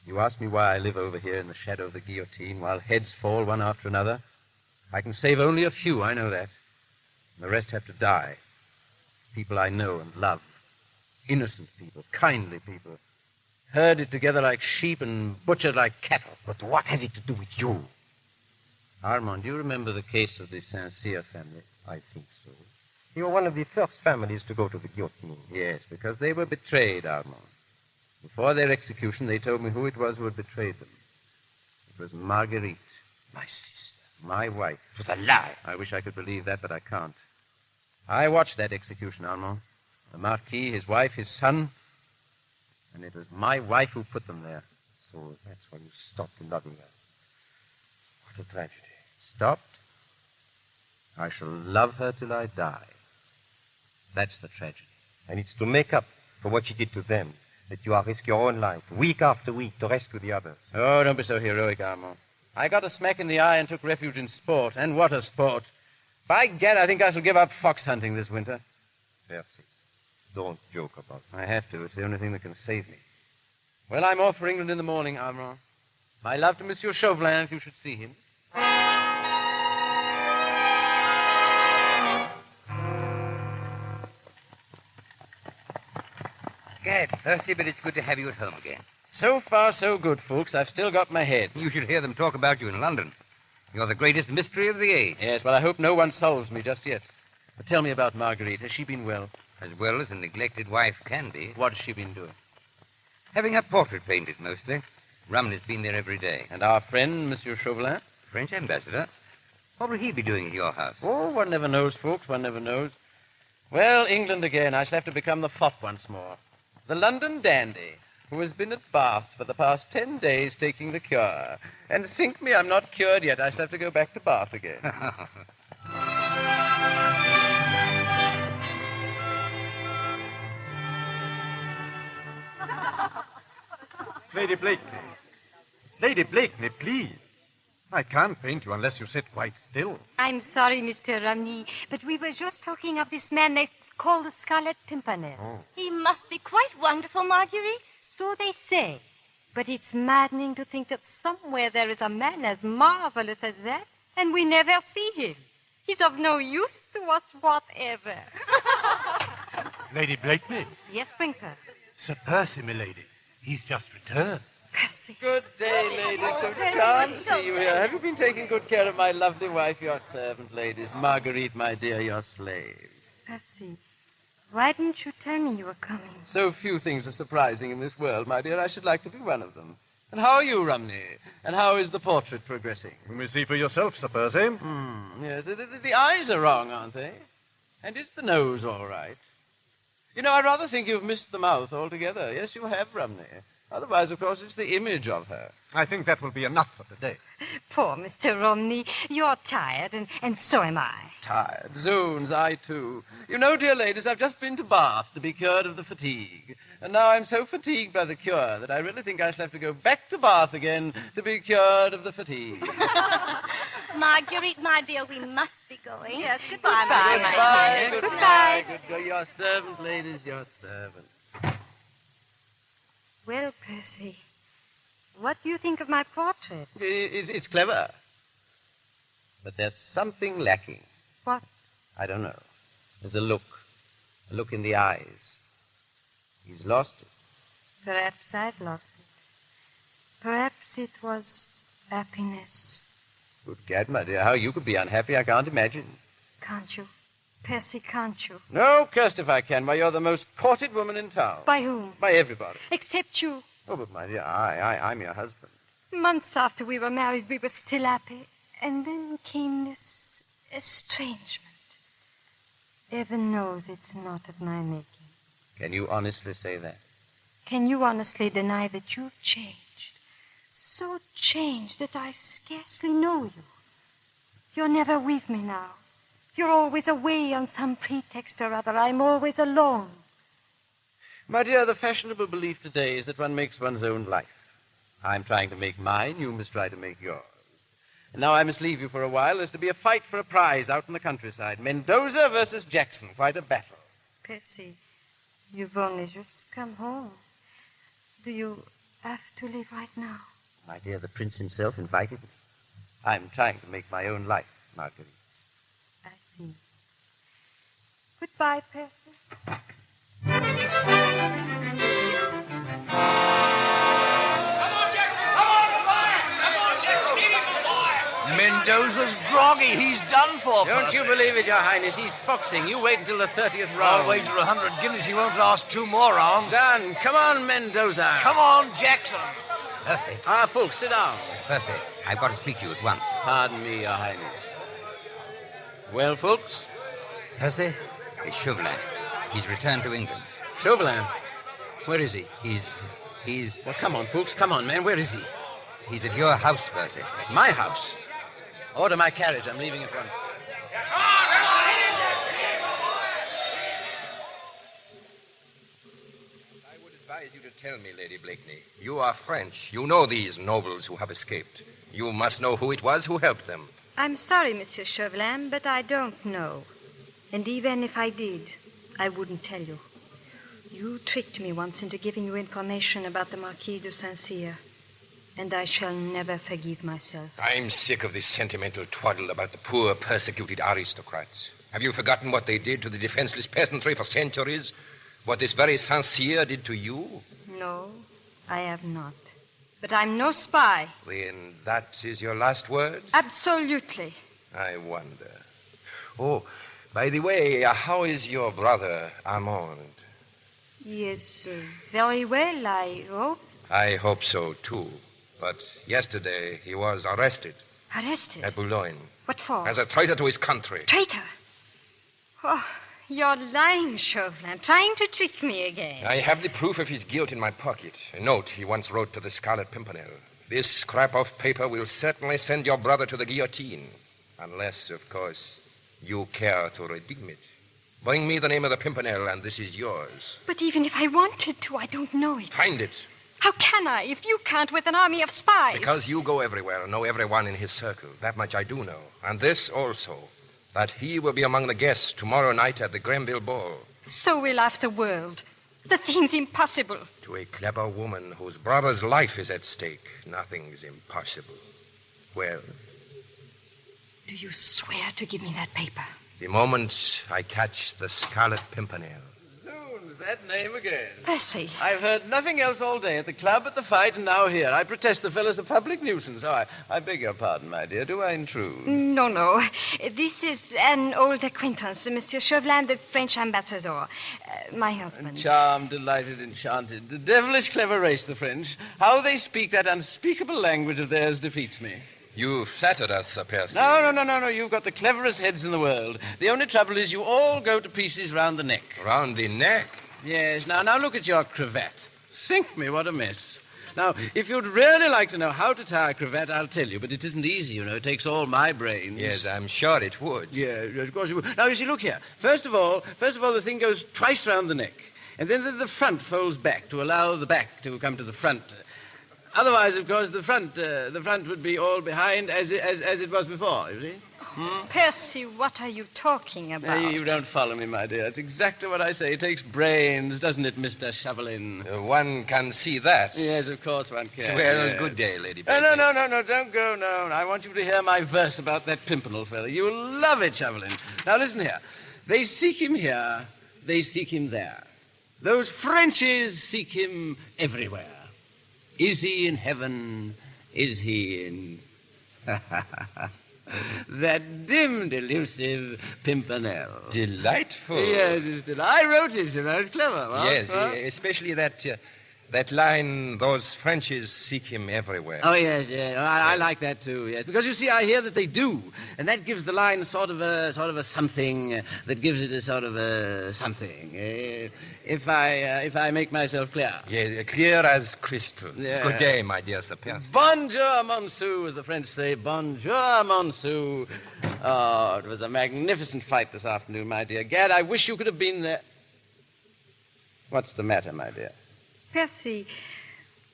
you ask me why I live over here in the shadow of the guillotine while heads fall one after another. I can save only a few, I know that. The rest have to die. People I know and love. Innocent people, kindly people. Herded together like sheep and butchered like cattle. But what has it to do with you? Armand, do you remember the case of the Saint-Cyr family? I think so. You were one of the first families to go to the guillotine. Yes, because they were betrayed, Armand. Before their execution, they told me who it was who had betrayed them. It was Marguerite. My sister. My wife. It was a lie. I wish I could believe that, but I can't. I watched that execution, Armand. The Marquis, his wife, his son. And it was my wife who put them there. So that's when you stopped loving her. What a tragedy. Stopped? I shall love her till I die. That's the tragedy. And it's to make up for what she did to them that you are risk your own life, week after week, to rescue the others. Oh, don't be so heroic, Armand. I got a smack in the eye and took refuge in sport. And what a sport. By gad, I think I shall give up fox hunting this winter. Percy, don't joke about it. I have to. It's the only thing that can save me. Well, I'm off for England in the morning, Armand. My love to Monsieur Chauvelin, if you should see him. Gad, Percy, but it's good to have you at home again. So far, so good, Fuchs. I've still got my head. You should hear them talk about you in London. You're the greatest mystery of the age. Yes, well, I hope no one solves me just yet. But tell me about Marguerite. Has she been well? As well as a neglected wife can be. What has she been doing? Having her portrait painted, mostly. Rumney's been there every day. And our friend, Monsieur Chauvelin? French ambassador. What will he be doing at your house? Oh, one never knows, Fuchs. One never knows. Well, England again. I shall have to become the fop once more. The London dandy, who has been at Bath for the past 10 days taking the cure. And sink me, I'm not cured yet. I shall have to go back to Bath again. Lady Blakeney. Lady Blakeney, please. I can't paint you unless you sit quite still. I'm sorry, Mr. Rumney, but we were just talking of this man they call the Scarlet Pimpernel. Oh. He must be quite wonderful, Marguerite. So they say. But it's maddening to think that somewhere there is a man as marvelous as that, and we never see him. He's of no use to us whatever. Lady Blakeney. Yes, Sprinkler. Sir Percy, milady. He's just returned. Percy. Good day, ladies. So charmed to see you here. Have you been taking good care of my lovely wife, your servant, ladies? Marguerite, my dear, your slave. Percy, why didn't you tell me you were coming? So few things are surprising in this world, my dear. I should like to be one of them. And how are you, Rumney? And how is the portrait progressing? You may see for yourself, Sir Percy. Yes, the eyes are wrong, aren't they? And is the nose all right? You know, I rather think you've missed the mouth altogether. Yes, you have, Rumney. Otherwise, of course, it's the image of her. I think that will be enough for today. Poor Mr. Romney. You're tired, and so am I. Tired? Zoons, I too. You know, dear ladies, I've just been to Bath to be cured of the fatigue. And now I'm so fatigued by the cure that I really think I shall have to go back to Bath again to be cured of the fatigue. Marguerite, my dear, we must be going. Yes, goodbye, Goodbye, my dear. goodbye. Goodbye. Your servant, ladies, your servant. Well, Percy, what do you think of my portrait? It's clever. But there's something lacking. What? I don't know. There's a look in the eyes. He's lost it. Perhaps I've lost it. Perhaps it was happiness. Good gad, my dear, how you could be unhappy, I can't imagine. Can't you? Percy, can't you? No, cursed if I can. Why, you're the most courted woman in town. By whom? By everybody. Except you. Oh, but my dear, I'm your husband. Months after we were married, we were still happy. And then came this estrangement. Heaven knows it's not of my making. Can you honestly say that? Can you honestly deny that you've changed? So changed that I scarcely know you. You're never with me now. You're always away on some pretext or other. I'm always alone. My dear, the fashionable belief today is that one makes one's own life. I'm trying to make mine. You must try to make yours. And now I must leave you for a while. There's to be a fight for a prize out in the countryside. Mendoza versus Jackson. Quite a battle. Percy, you've only just come home. Do you have to leave right now? My dear, the prince himself invited me. I'm trying to make my own life, Marguerite. I see. Goodbye, Percy. Mendoza's groggy. He's done for. Don't you believe it, Your Highness. He's foxing. You wait until the 30th round. I'll wager 100 guineas he won't last 2 more rounds. Done. Come on, Mendoza. Come on, Jackson. Percy. Fulks, sit down. Percy, I've got to speak to you at once. Pardon me, Your Highness. Well, Fulks? Percy, it's Chauvelin. He's returned to England. Chauvelin? Where is he? He's... Well, come on, Fulks. Come on, man. Where is he? He's at your house, Percy. My house? Order my carriage. I'm leaving at once. I would advise you to tell me, Lady Blakeney. You are French. You know these nobles who have escaped. You must know who it was who helped them. I'm sorry, Monsieur Chauvelin, but I don't know. And even if I did, I wouldn't tell you. You tricked me once into giving you information about the Marquis de Saint-Cyr, and I shall never forgive myself. I'm sick of this sentimental twaddle about the poor, persecuted aristocrats. Have you forgotten what they did to the defenseless peasantry for centuries? What this very Saint-Cyr did to you? No, I have not. But I'm no spy. Then that is your last word? Absolutely. I wonder. Oh, by the way, how is your brother, Armand? He is very well, I hope. I hope so, too. But yesterday he was arrested. Arrested? At Boulogne. What for? As a traitor to his country. Traitor? Oh, you're lying, Chauvelin, trying to trick me again. I have the proof of his guilt in my pocket. A note he once wrote to the Scarlet Pimpernel. This scrap of paper will certainly send your brother to the guillotine. Unless, of course, you care to redeem it. Bring me the name of the Pimpernel, and this is yours. But even if I wanted to, I don't know it. Find it. How can I, if you can't with an army of spies? Because you go everywhere and know everyone in his circle. That much I do know. And this also, that he will be among the guests tomorrow night at the Grenville Ball. So will half the world. The thing's impossible. To a clever woman whose brother's life is at stake, nothing's impossible. Well? Do you swear to give me that paper? The moment I catch the Scarlet Pimpernel. Zoons, that name again. Percy. I've heard nothing else all day, at the club, at the fight, and now here. I protest the fellow's a public nuisance. Oh, I beg your pardon, my dear. Do I intrude? No. This is an old acquaintance, Monsieur Chauvelin, the French ambassador. My husband. Charmed, delighted, enchanted. The devilish clever race, the French. How they speak that unspeakable language of theirs defeats me. You flattered us, Sir Percy. No. You've got the cleverest heads in the world. The only trouble is you all go to pieces round the neck. Round the neck? Yes. Now look at your cravat. Sink me, what a mess. Now, if you'd really like to know how to tie a cravat, I'll tell you. But it isn't easy, you know. It takes all my brains. Yes, I'm sure it would. Yes, of course it would. Now, you see, look here. First of all, the thing goes twice round the neck. And then the front folds back to allow the back to come to the front. Otherwise, of course, the front would be all behind as it was before, you see? Percy, what are you talking about? You don't follow me, my dear. It's exactly what I say. It takes brains, doesn't it, Mr. Chauvelin? One can see that. Yes, of course one can. Well, yes. Good day, Lady No, Blakeney. don't go, no. I want you to hear my verse about that Pimpernel fellow. You'll love it, Chauvelin. Now, listen here. They seek him here, they seek him there. Those Frenchies seek him everywhere. Is he in heaven? Is he in... that dim, delusive Pimpernel. Delightful. Yes, I wrote it, you know. It's clever. Huh? Yes, huh? especially that That line, those Frenchies seek him everywhere. Oh, yes, yeah. I like that, too, yes. Because, you see, I hear that they do. And that gives the line sort of a something that gives it a sort of a something. If I make myself clear. Yeah, clear as crystal. Yeah. Good day, my dear Sir Pierce. Bonjour, monsieur, as the French say. Bonjour, monsieur. Oh, it was a magnificent fight this afternoon, my dear. Gad, I wish you could have been there. What's the matter, my dear? Percy,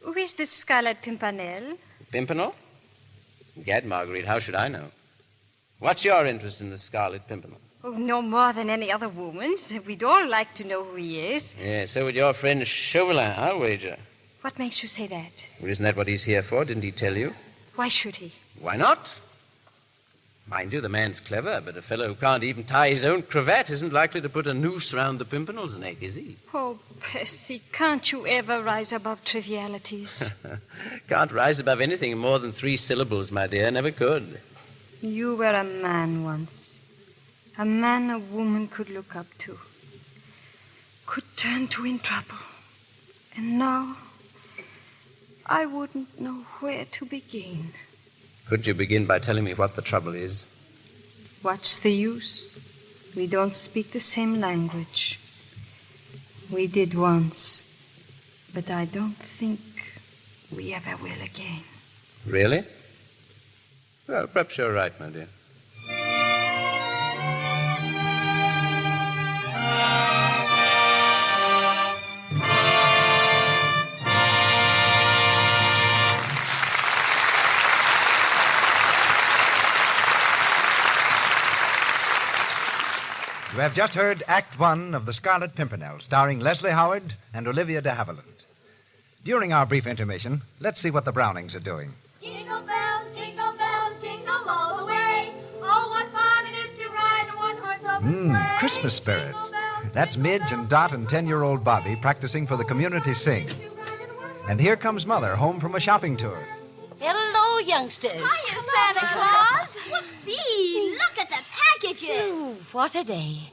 who is this Scarlet Pimpernel? Pimpernel? Gad, Marguerite, how should I know? What's your interest in the Scarlet Pimpernel? Oh, no more than any other woman's. We'd all like to know who he is. Yeah, so would your friend Chauvelin, I'll wager. What makes you say that? Well, isn't that what he's here for? Didn't he tell you? Why should he? Why not? Mind you, the man's clever, but a fellow who can't even tie his own cravat isn't likely to put a noose round the Pimpernel's neck, is he? Oh, Percy, can't you ever rise above trivialities? Can't rise above anything more than 3 syllables, my dear. Never could. You were a man once. A man a woman could look up to. Could turn to in trouble. And now, I wouldn't know where to begin. Could you begin by telling me what the trouble is? What's the use? We don't speak the same language. We did once, but I don't think we ever will again. Really? Well, perhaps you're right, my dear. You have just heard Act One of The Scarlet Pimpernel, starring Leslie Howard and Olivia de Havilland. During our brief intermission, let's see what the Brownings are doing. Jingle bells, jingle all the way. Oh, what fun it is to ride in one horse open sleigh. Christmas spirit. That's Midge and Dot and 10-year-old Bobby practicing for the community sing. And here comes Mother, home from a shopping tour. Hello, youngsters. Hiya, Santa Claus. Whoopee, look at the packages. Oh, what a day.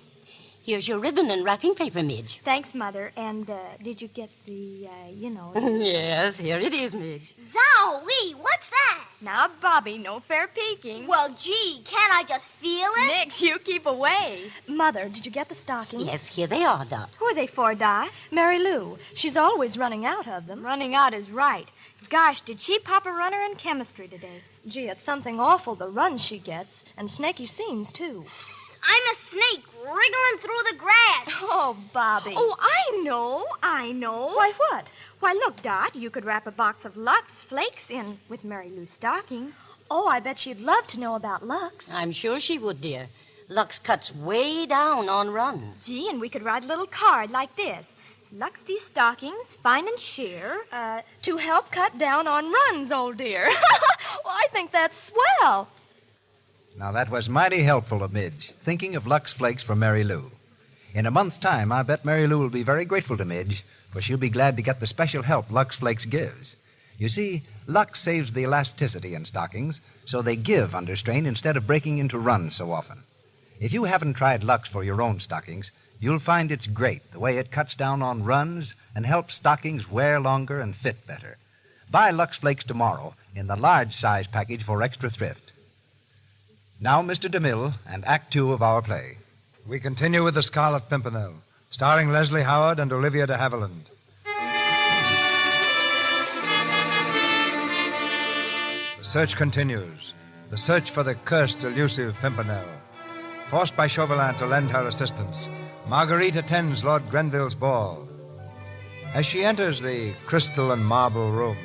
Here's your ribbon and wrapping paper, Midge. Thanks, Mother. And did you get the, Yes, here it is, Midge. Zowie, what's that? Now, Bobby, no fair peeking. Well, gee, can't I just feel it? Nix, you keep away. Mother, did you get the stockings? Yes, here they are, Dot. Who are they for, Dot? Mary Lou. She's always running out of them. Running out is right. Gosh, did she pop a runner in chemistry today? Gee, it's something awful, the runs she gets. And snaky scenes, too. I'm a snake wriggling through the grass. Oh, Bobby. Oh, I know. Why, what? Why, look, Dot, you could wrap a box of Lux Flakes in with Mary Lou's stocking. Oh, I bet she'd love to know about Lux. I'm sure she would, dear. Lux cuts way down on runs. Gee, and we could write a little card like this. Lux these stockings, fine and sheer, to help cut down on runs, old dear. Well, I think that's swell. Now, that was mighty helpful of Midge, thinking of Lux Flakes for Mary Lou. In a month's time, I bet Mary Lou will be very grateful to Midge, for she'll be glad to get the special help Lux Flakes gives. You see, Lux saves the elasticity in stockings, so they give under strain instead of breaking into runs so often. If you haven't tried Lux for your own stockings, you'll find it's great, the way it cuts down on runs and helps stockings wear longer and fit better. Buy Lux Flakes tomorrow in the large size package for extra thrift. Now, Mr. DeMille and Act Two of our play. We continue with The Scarlet Pimpernel, starring Leslie Howard and Olivia de Havilland. The search continues. The search for the cursed, elusive Pimpernel. Forced by Chauvelin to lend her assistance, Marguerite attends Lord Grenville's ball. As she enters the crystal and marble room,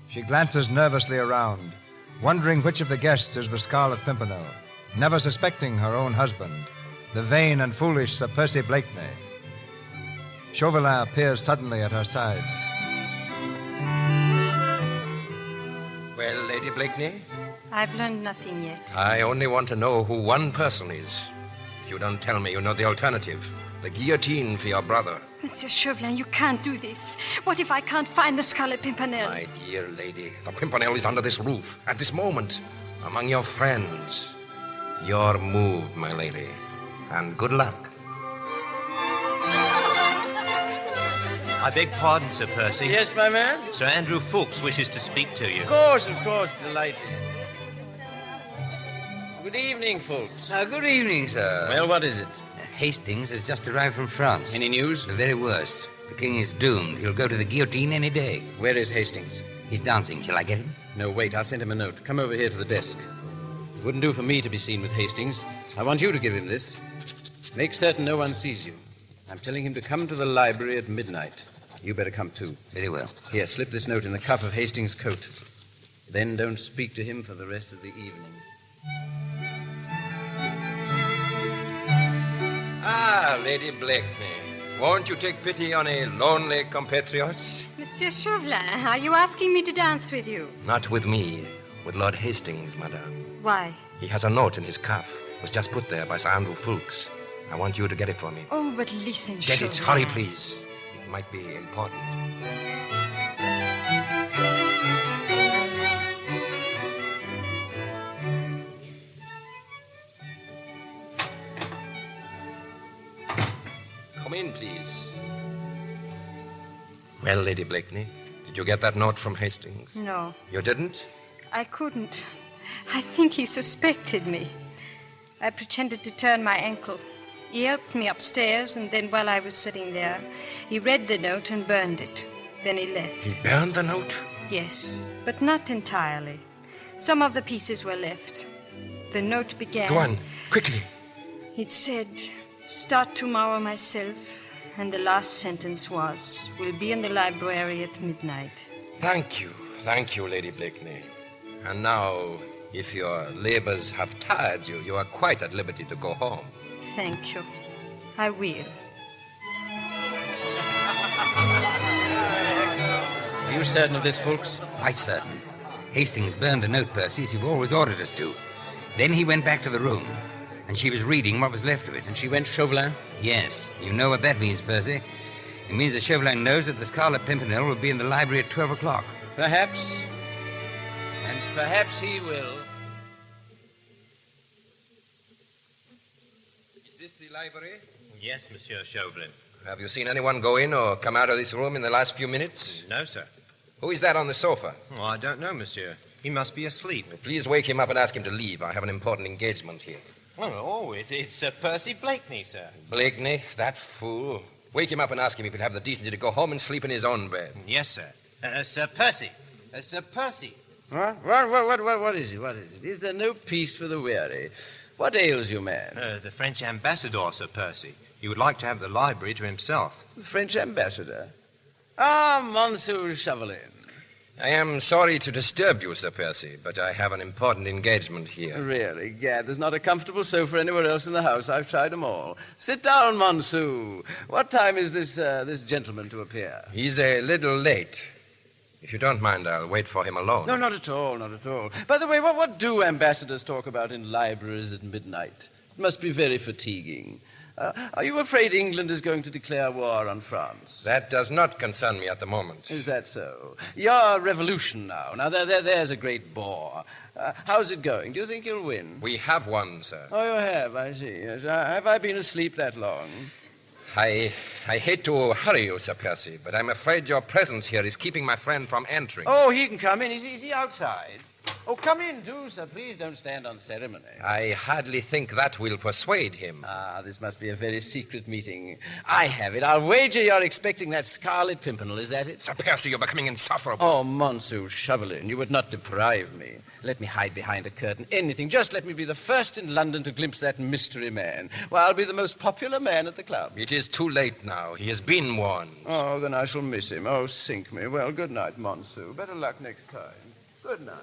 she glances nervously around, wondering which of the guests is the Scarlet Pimpernel, never suspecting her own husband, the vain and foolish Sir Percy Blakeney. Chauvelin appears suddenly at her side. Well, Lady Blakeney? I've learned nothing yet. I only want to know who one person is. If you don't tell me, you know the alternative. The guillotine for your brother. Monsieur Chauvelin, you can't do this. What if I can't find the Scarlet Pimpernel? My dear lady, the Pimpernel is under this roof, at this moment, among your friends. Your move, my lady. And good luck. I beg pardon, Sir Percy. Yes, my man? Sir Andrew Fawkes wishes to speak to you. Of course. Delighted. Good evening, folks. Good evening, sir. Well, what is it? Hastings has just arrived from France. Any news? The very worst. The king is doomed. He'll go to the guillotine any day. Where is Hastings? He's dancing. Shall I get him? No, wait. I'll send him a note. Come over here to the desk. It wouldn't do for me to be seen with Hastings. I want you to give him this. Make certain no one sees you. I'm telling him to come to the library at midnight. You better come, too. Very well. Here, slip this note in the cuff of Hastings' coat. Then don't speak to him for the rest of the evening. Ah, Lady Blakeney. Won't you take pity on a lonely compatriot? Monsieur Chauvelin, are you asking me to dance with you? Not with me. With Lord Hastings, madame. Why? He has a note in his cuff. It was just put there by Sir Andrew Fawkes. I want you to get it for me. Oh, but listen, Get Chauvelin. it. Hurry, please. It might be important. Come in, please. Well, Lady Blakeney, did you get that note from Hastings? No, You didn't? I couldn't. I think he suspected me. I pretended to turn my ankle. He helped me upstairs, and then while I was sitting there, he read the note and burned it. Then he left. He burned the note? Yes, but not entirely. Some of the pieces were left. The note began... Go on, quickly. It said, "Start tomorrow myself," and the last sentence was, "Will be in the library at midnight." Thank you, Lady Blakeney. And now, if your labors have tired you, you are quite at liberty to go home. Thank you. I will. Are you certain of this, Fawkes? Quite certain. Hastings burned the note, Percy, as you've always ordered us to. Then he went back to the room, and she was reading what was left of it. And she went to Chauvelin? Yes. You know what that means, Percy. It means that Chauvelin knows that the Scarlet Pimpernel will be in the library at 12 o'clock. Perhaps. And perhaps he will. Is this the library? Yes, Monsieur Chauvelin. Have you seen anyone go in or come out of this room in the last few minutes? No, sir. Who is that on the sofa? Oh, I don't know, monsieur. He must be asleep. Please wake him up and ask him to leave. I have an important engagement here. It's Sir Percy Blakeney, sir. Blakeney, that fool. Wake him up and ask him if he'll have the decency to go home and sleep in his own bed. Yes, sir. Sir Percy. Sir Percy. What is it? What is it? Is there no peace for the weary? What ails you, man? The French ambassador, Sir Percy. He would like to have the library to himself. The French ambassador? Ah, Monsieur Chauvelin. I am sorry to disturb you, Sir Percy, but I have an important engagement here. Really, Gad, there's not a comfortable sofa anywhere else in the house. I've tried them all. Sit down, Monsieur. What time is this gentleman to appear? He's a little late. If you don't mind, I'll wait for him alone. No, not at all, not at all. By the way, what do ambassadors talk about in libraries at midnight? It must be very fatiguing. Are you afraid England is going to declare war on France? That does not concern me at the moment. Is that so? Your revolution now. Now, there's a great bore. How's it going? Do you think you'll win? We have won, sir. Oh, you have, I see. Yes. Have I been asleep that long? I hate to hurry you, Sir Percy, but I'm afraid your presence here is keeping my friend from entering. Oh, he can come in. Is he outside? Oh, come in, do, sir. Please don't stand on ceremony. I hardly think that will persuade him. Ah, this must be a very secret meeting. I have it. I'll wager you're expecting that Scarlet Pimpernel. Is that it? Sir Percy, you're becoming insufferable. Oh, Monsieur Chauvelin, you would not deprive me. Let me hide behind a curtain. Anything. Just let me be the first in London to glimpse that mystery man. Well, I'll be the most popular man at the club. It is too late now. He has been warned. Oh, then I shall miss him. Oh, sink me. Well, good night, Monsieur. Better luck next time. Good night.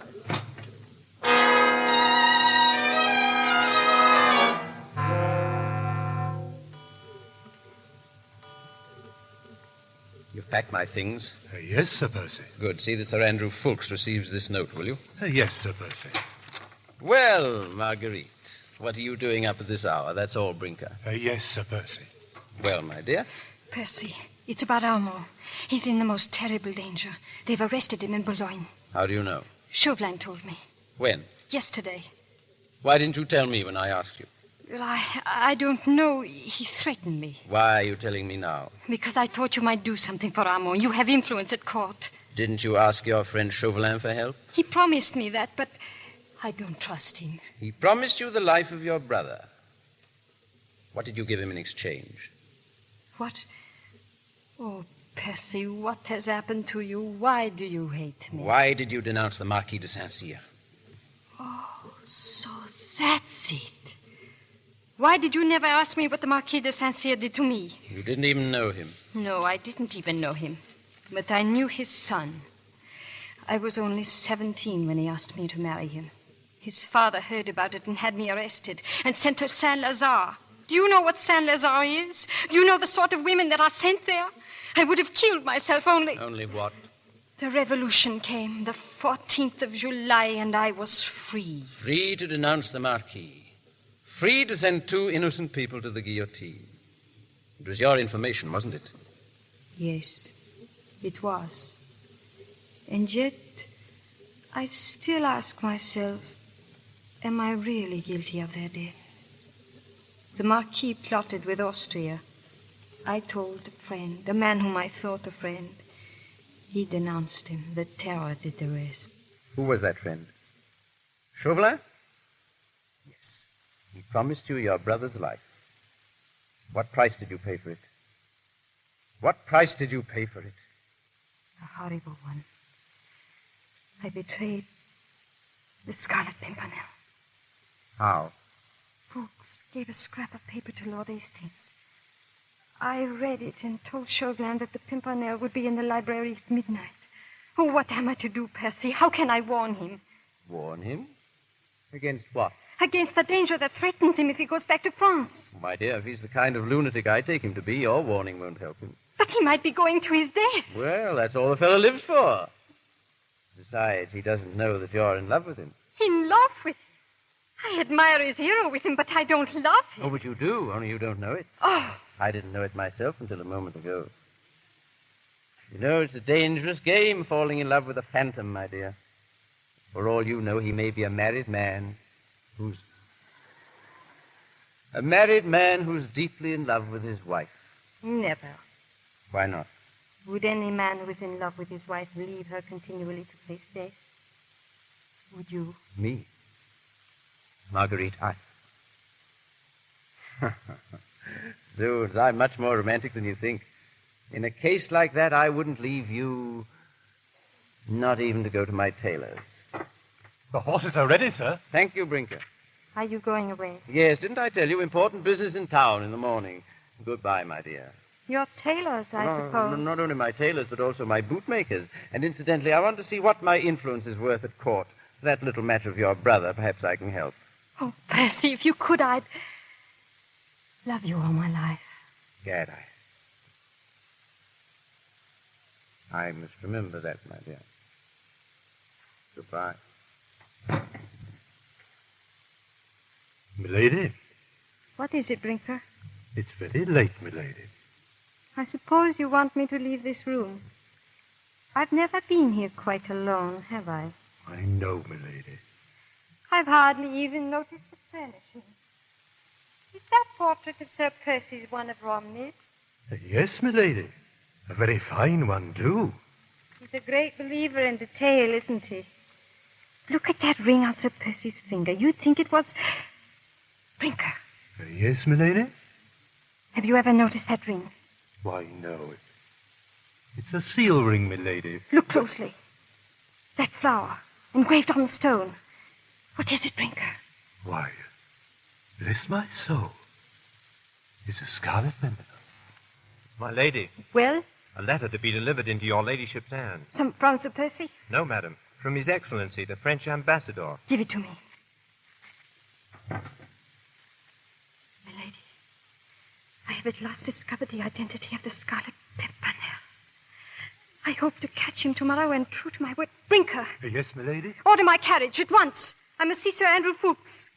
You've packed my things? Yes, Sir Percy. Good. See that Sir Andrew Fawkes receives this note, will you? Yes, Sir Percy. Well, Marguerite, what are you doing up at this hour? That's all, Brinker. Yes, Sir Percy. Well, my dear? Percy, it's about Armand. He's in the most terrible danger. They've arrested him in Boulogne. How do you know? Chauvelin told me. When? Yesterday. Why didn't you tell me when I asked you? Well, I don't know. He threatened me. Why are you telling me now? Because I thought you might do something for Armand. You have influence at court. Didn't you ask your friend Chauvelin for help? He promised me that, but I don't trust him. He promised you the life of your brother. What did you give him in exchange? What? Oh, Percy, what has happened to you? Why do you hate me? Why did you denounce the Marquis de Saint-Cyr? Oh, so that's it. Why did you never ask me what the Marquis de Saint-Cyr did to me? You didn't even know him. No, I didn't even know him. But I knew his son. I was only 17 when he asked me to marry him. His father heard about it and had me arrested and sent to Saint-Lazare. Do you know what Saint-Lazare is? Do you know the sort of women that are sent there? I would have killed myself only... Only what? The revolution came, the 14th of July, and I was free. Free to denounce the Marquis. Free to send 2 innocent people to the guillotine. It was your information, wasn't it? Yes, it was. And yet, I still ask myself, am I really guilty of their death? The Marquis plotted with Austria. I told a friend, a man whom I thought a friend. He denounced him. The terror did the rest. Who was that friend? Chauvelin? Yes. He promised you your brother's life. What price did you pay for it? What price did you pay for it? A horrible one. I betrayed the Scarlet Pimpernel. How? Fuchs gave a scrap of paper to Lord Hastings. I read it and told Chauvelin that the Pimpernel would be in the library at midnight. Oh, what am I to do, Percy? How can I warn him? Warn him? Against what? Against the danger that threatens him if he goes back to France. My dear, if he's the kind of lunatic I take him to be, your warning won't help him. But he might be going to his death. Well, that's all the fellow lives for. Besides, he doesn't know that you're in love with him. In love with him? I admire his heroism, but I don't love him. Oh, but you do, only you don't know it. Oh. I didn't know it myself until a moment ago. You know, it's a dangerous game, falling in love with a phantom, my dear. For all you know, he may be a married man who's deeply in love with his wife. Never. Why not? Would any man who is in love with his wife leave her continually to face death? Would you? Me? Marguerite, I. Zoons, I'm much more romantic than you think. In a case like that, I wouldn't leave you, not even to go to my tailor's. The horses are ready, sir. Thank you, Brinker. Are you going away? Yes, didn't I tell you? Important business in town in the morning. Goodbye, my dear. Your tailors, I suppose. Not only my tailors, but also my bootmakers. And incidentally, I want to see what my influence is worth at court. For that little matter of your brother, perhaps I can help. Oh, Percy, if you could, I'd love you all my life. Gad, I must remember that, my dear. Goodbye. Milady? What is it, Brinker? It's very late, milady. I suppose you want me to leave this room. I've never been here quite alone, have I? I know, milady. I've hardly even noticed the furnishings. Is that portrait of Sir Percy one of Romney's? Yes, milady. A very fine one, too. He's a great believer in detail, isn't he? Look at that ring on Sir Percy's finger. You'd think it was... Brinker. Yes, milady? Have you ever noticed that ring? Why, no. It's a seal ring, milady. Look closely. That flower, engraved on the stone. What is it, Brinker? Why, bless my soul. It's a scarlet pimpernel. My lady. Well? A letter to be delivered into your ladyship's hands. From Sir Percy? No, madam. From His Excellency, the French ambassador. Give it to me. My lady, I have at last discovered the identity of the Scarlet Pimpernel. I hope to catch him tomorrow, and true to my word... Brinker! Yes, milady? Order my carriage at once. I must see Sir Andrew Fuchs.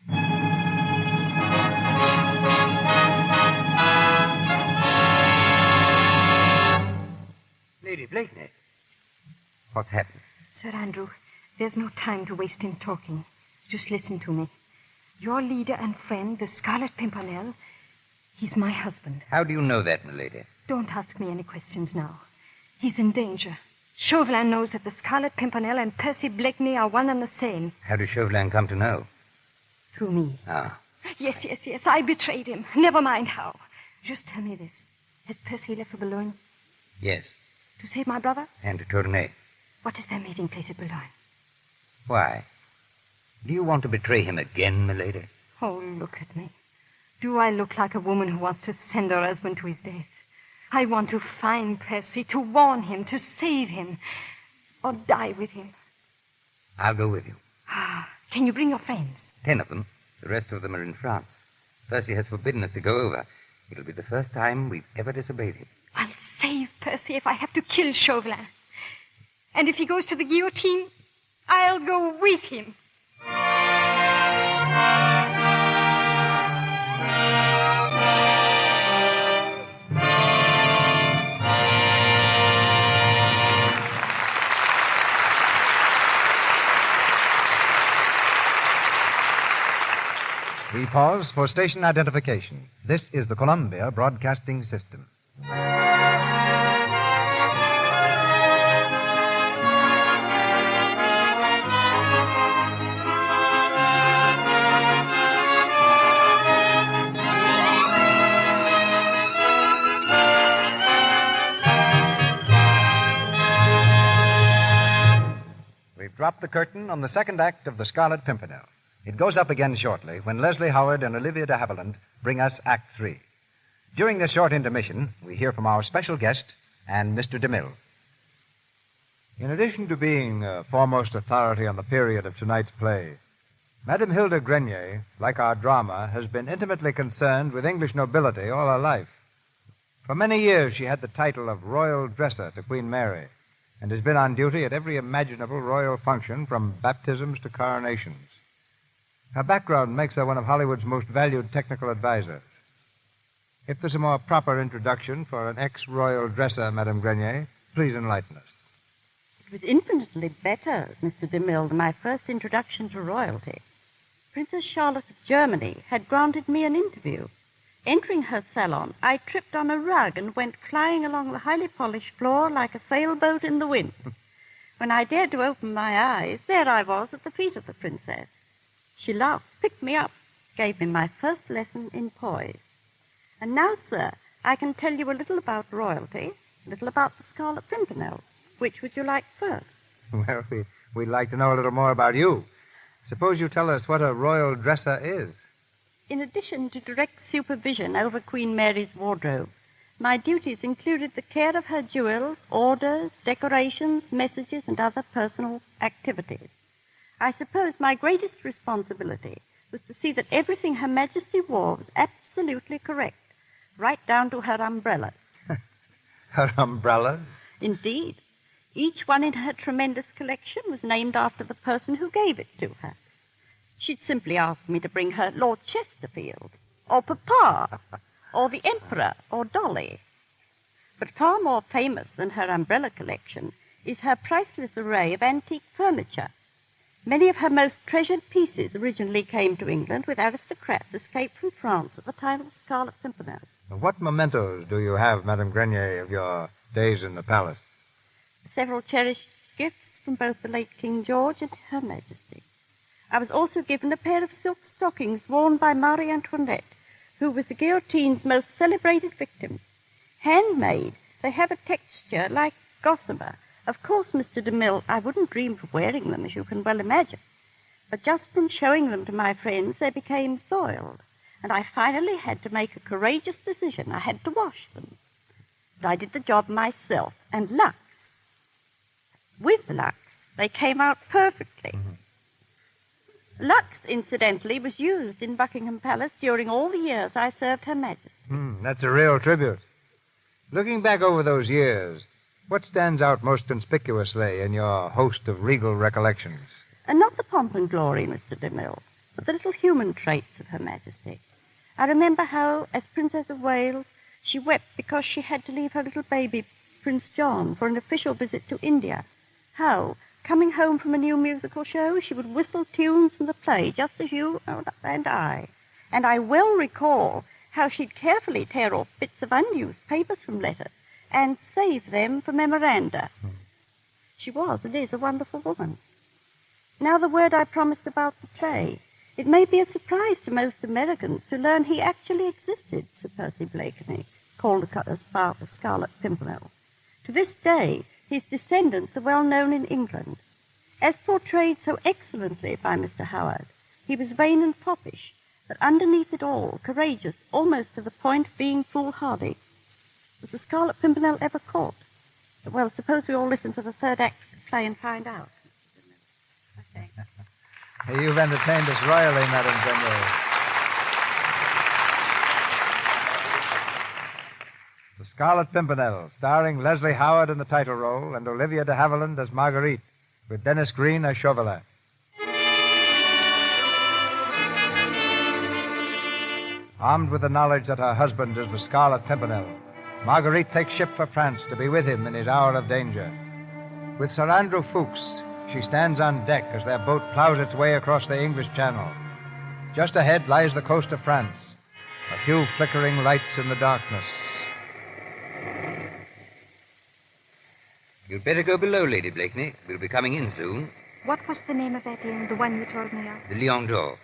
Lady Blakeney. What's happened? Sir Andrew, there's no time to waste in talking. Just listen to me. Your leader and friend, the Scarlet Pimpernel, he's my husband. How do you know that, milady? Don't ask me any questions now. He's in danger. Chauvelin knows that the Scarlet Pimpernel and Percy Blakeney are one and the same. How did Chauvelin come to know? Through me. Ah. Yes. I betrayed him. Never mind how. Just tell me this. Has Percy left for Boulogne? Yes. To save my brother? And to Tournai. What is their meeting place at Boulogne? Why? Do you want to betray him again, milady? Oh, look at me. Do I look like a woman who wants to send her husband to his death? I want to find Percy, to warn him, to save him, or die with him. I'll go with you. Can you bring your friends? 10 of them. The rest of them are in France. Percy has forbidden us to go over. It'll be the first time we've ever disobeyed him. I'll save Percy if I have to kill Chauvelin. And if he goes to the guillotine, I'll go with him. We pause for station identification. This is the Columbia Broadcasting System. We've dropped the curtain on the second act of The Scarlet Pimpernel. It goes up again shortly when Leslie Howard and Olivia de Havilland bring us Act 3. During this short intermission, we hear from our special guest and Mr. DeMille. In addition to being foremost authority on the period of tonight's play, Madame Hilda Grenier, like our drama, has been intimately concerned with English nobility all her life. For many years, she had the title of Royal Dresser to Queen Mary and has been on duty at every imaginable royal function from baptisms to coronations. Her background makes her one of Hollywood's most valued technical advisors. If there's a more proper introduction for an ex-royal dresser, Madame Grenier, please enlighten us. It was infinitely better, Mr. DeMille, than my first introduction to royalty. Princess Charlotte of Germany had granted me an interview. Entering her salon, I tripped on a rug and went flying along the highly polished floor like a sailboat in the wind. When I dared to open my eyes, there I was at the feet of the princess. She laughed, picked me up, gave me my first lesson in poise. And now, sir, I can tell you a little about royalty, a little about the Scarlet Pimpernel. Which would you like first? Well, we'd like to know a little more about you. Suppose you tell us what a royal dresser is. In addition to direct supervision over Queen Mary's wardrobe, my duties included the care of her jewels, orders, decorations, messages, and other personal activities. I suppose my greatest responsibility was to see that everything Her Majesty wore was absolutely correct, right down to her umbrellas. Her umbrellas? Indeed. Each one in her tremendous collection was named after the person who gave it to her. She'd simply ask me to bring her Lord Chesterfield, or Papa, or the Emperor, or Dolly. But far more famous than her umbrella collection is her priceless array of antique furniture. Many of her most treasured pieces originally came to England with aristocrats escaped from France at the time of the Scarlet Pimpernel. What mementos do you have, Madame Grenier, of your days in the palace? Several cherished gifts from both the late King George and Her Majesty. I was also given a pair of silk stockings worn by Marie Antoinette, who was the guillotine's most celebrated victim. Handmade, they have a texture like gossamer. Of course, Mr. DeMille, I wouldn't dream of wearing them, as you can well imagine. But just from showing them to my friends, they became soiled, and I finally had to make a courageous decision. I had to wash them. But I did the job myself, and Lux. With Lux, they came out perfectly. Lux, incidentally, was used in Buckingham Palace during all the years I served Her Majesty. That's a real tribute. Looking back over those years, what stands out most conspicuously in your host of regal recollections? And not the pomp and glory, Mr. DeMille, but the little human traits of Her Majesty. I remember how, as Princess of Wales, she wept because she had to leave her little baby, Prince John, for an official visit to India. How, Coming home from a new musical show, she would whistle tunes from the play, just as you and I. And I well recall how she'd carefully tear off bits of unused papers from letters and save them for memoranda. She was and is a wonderful woman. Now the word I promised about the play. It may be a surprise to most Americans to learn he actually existed, Sir Percy Blakeney, called as Father Scarlet Pimpernel. To this day, his descendants are well known in England. As portrayed so excellently by Mr. Howard, he was vain and foppish, but underneath it all, courageous, almost to the point of being foolhardy. Was the Scarlet Pimpernel ever caught? Well, suppose we all listen to the third act of the play and find out. Okay. You've entertained us royally, Madame Grenier. The Scarlet Pimpernel, starring Leslie Howard in the title role and Olivia de Havilland as Marguerite, with Dennis Green as Chauvelin. Armed with the knowledge that her husband is the Scarlet Pimpernel, Marguerite takes ship for France to be with him in his hour of danger. With Sir Andrew Fuchs, she stands on deck as their boat plows its way across the English Channel. Just ahead lies the coast of France, a few flickering lights in the darkness. You'd better go below, Lady Blakeney. We'll be coming in soon. What was the name of that inn, the one you told me of? The Lion d'Or.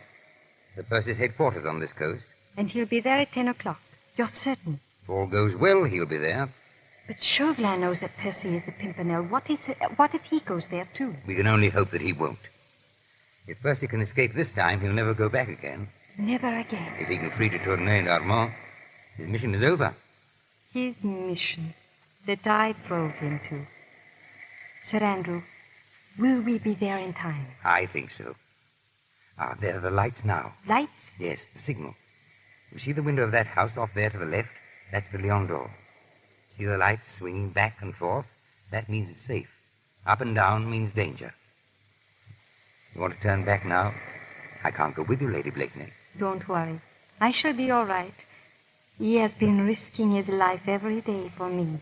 Sir Percy's headquarters on this coast. And he'll be there at 10 o'clock. You're certain? If all goes well, he'll be there. But Chauvelin knows that Percy is the Pimpernel. What if he goes there, too? We can only hope that he won't. If Percy can escape this time, he'll never go back again. Never again. If he can free de Tournai and Armand, his mission is over. His mission that I drove him to. Sir Andrew, will we be there in time? I think so. Ah, there are the lights now. Lights? Yes, the signal. You see the window of that house off there to the left? That's the Lion d'Or. See the light swinging back and forth? That means it's safe. Up and down means danger. You want to turn back now? I can't go with you, Lady Blakeney. Don't worry. I shall be all right. He has been risking his life every day for me.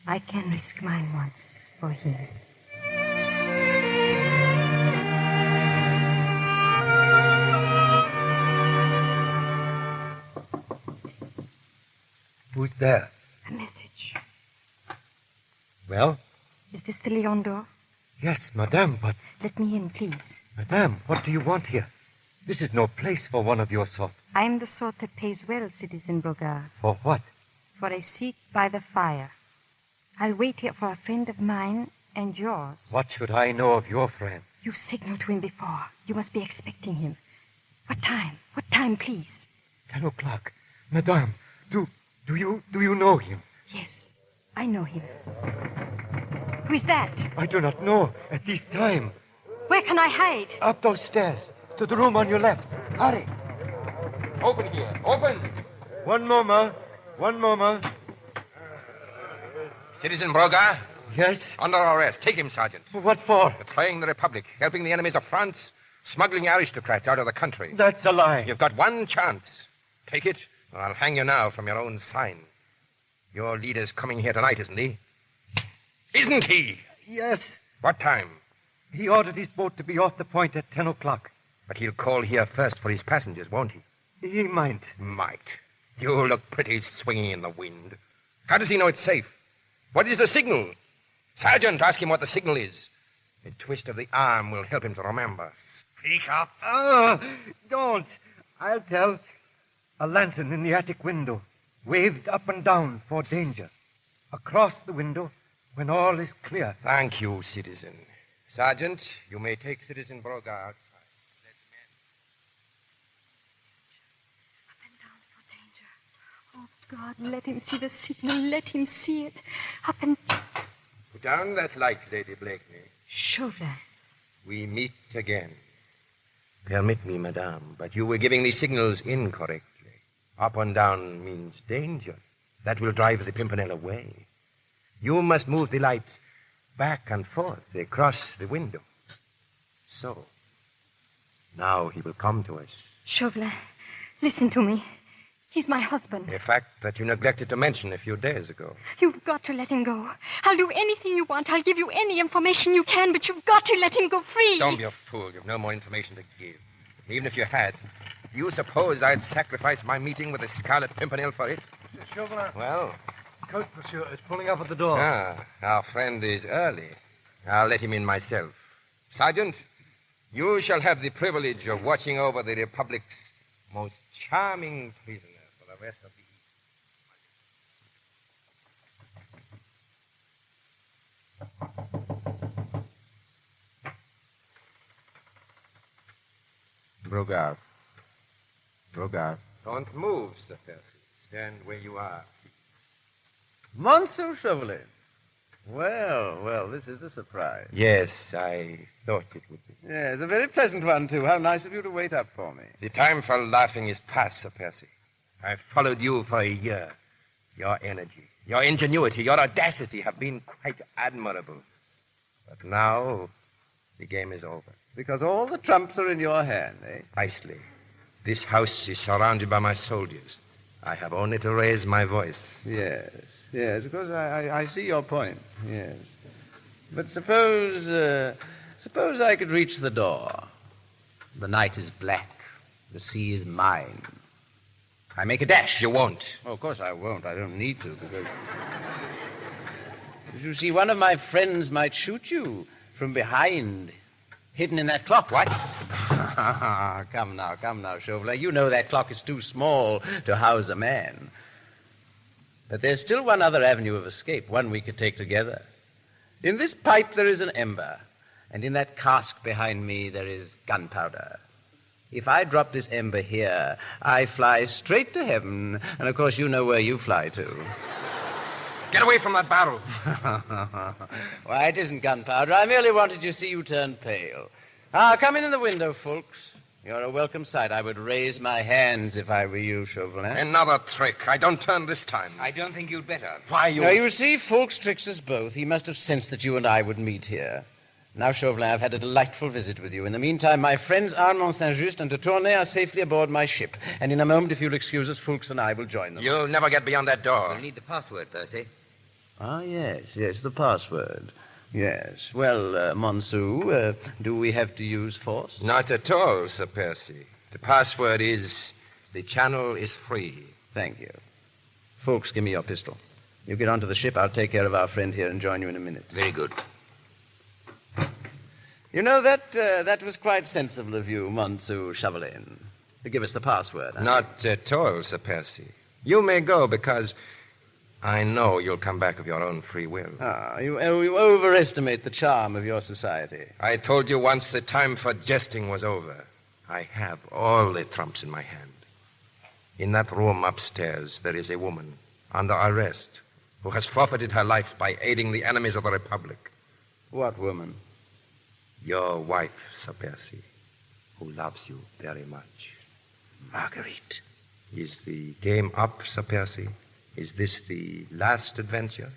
I can risk mine once for him. Who's there? A message. Well? Is this the Lion d'Or? Yes, madame, but... Let me in, please. Madame, what do you want here? This is no place for one of your sort. I'm the sort that pays well, Citizen Brogard. For what? For a seat by the fire. I'll wait here for a friend of mine and yours. What should I know of your friend? You signaled to him before. You must be expecting him. What time? What time, please? 10 o'clock. Madame, do you know him? Yes, I know him. Who is that? I do not know at this time. Where can I hide? Up those stairs, to the room on your left. Hurry. Open here. Open. One moment. Citizen Brogard? Yes? Under arrest. Take him, Sergeant. What for? Betraying the Republic, helping the enemies of France, smuggling aristocrats out of the country. That's a lie. You've got one chance. Take it, or I'll hang you now from your own sign. Your leader's coming here tonight, isn't he? Isn't he? Yes. What time? He ordered his boat to be off the point at 10 o'clock. But he'll call here first for his passengers, won't he? He might. Might. You look pretty swinging in the wind. How does he know it's safe? What is the signal? Sergeant, ask him what the signal is. A twist of the arm will help him to remember. Speak up. Don't. I'll tell. A lantern in the attic window, waved up and down for danger. Across the window, when all is clear. Thank you, citizen. Sergeant, you may take Citizen Brogard outside. God, let him see the signal. Let him see it. Up and... Put down that light, Lady Blakeney. Chauvelin. We meet again. Permit me, madame, but you were giving the signals incorrectly. Up and down means danger. That will drive the Pimpernel away. You must move the lights back and forth across the window. So. Now he will come to us. Chauvelin, listen to me. He's my husband. A fact that you neglected to mention a few days ago. You've got to let him go. I'll do anything you want. I'll give you any information you can, but you've got to let him go free. Don't be a fool. You've no more information to give. Even if you had, do you suppose I'd sacrifice my meeting with the Scarlet Pimpernel for it? Monsieur Chauvelin. Well? Coach, monsieur, is pulling up at the door. Our friend is early. I'll let him in myself. Sergeant, you shall have the privilege of watching over the Republic's most charming prisoner for the rest of the Brogard. Don't move, Sir Percy. Stand where you are. Monsieur Chauvelin. Well, this is a surprise. Yes, I thought it would be. Yes, a very pleasant one, too. How nice of you to wait up for me. The time for laughing is past, Sir Percy. I've followed you for a year. Your energy, your ingenuity, your audacity have been quite admirable. But now, the game is over. Because all the trumps are in your hand, eh? Precisely. This house is surrounded by my soldiers. I have only to raise my voice. Yes, of course, I see your point, yes. But suppose I could reach the door. The night is black. The sea is mine. I make a dash. You won't. Oh, of course I won't. I don't need to, because... You see, one of my friends might shoot you from behind, hidden in that clock. What? Come now, Chauvelin. You know that clock is too small to house a man. But there's still one other avenue of escape, one we could take together. In this pipe there is an ember, and in that cask behind me there is gunpowder. If I drop this ember here, I fly straight to heaven, and of course you know where you fly to. Get away from that barrel. Why, it isn't gunpowder. I merely wanted to see you turn pale. Come in the window, folks. You're a welcome sight. I would raise my hands if I were you, Chauvelin. Another trick. I don't turn this time. I don't think you'd better. Why, you... Now, you see, Fulks tricks us both. He must have sensed that you and I would meet here. Now, Chauvelin, I've had a delightful visit with you. In the meantime, my friends Armand Saint-Just and de Tournay are safely aboard my ship. And in a moment, if you'll excuse us, Fulks and I will join them. You'll never get beyond that door. We'll need the password, Percy. Yes, the password. Yes. Well, Monsieur, do we have to use force? Not at all, Sir Percy. The password is, the channel is free. Thank you. Folks, give me your pistol. You get onto the ship, I'll take care of our friend here and join you in a minute. Very good. You know, that was quite sensible of you, Monsieur Chauvelin, to give us the password. Not at all, Sir Percy. You may go because I know you'll come back of your own free will. You overestimate the charm of your society. I told you once the time for jesting was over. I have all the trumps in my hand. In that room upstairs, there is a woman under arrest who has forfeited her life by aiding the enemies of the Republic. What woman? Your wife, Sir Percy, who loves you very much. Marguerite. Is the game up, Sir Percy? Is this the last adventure?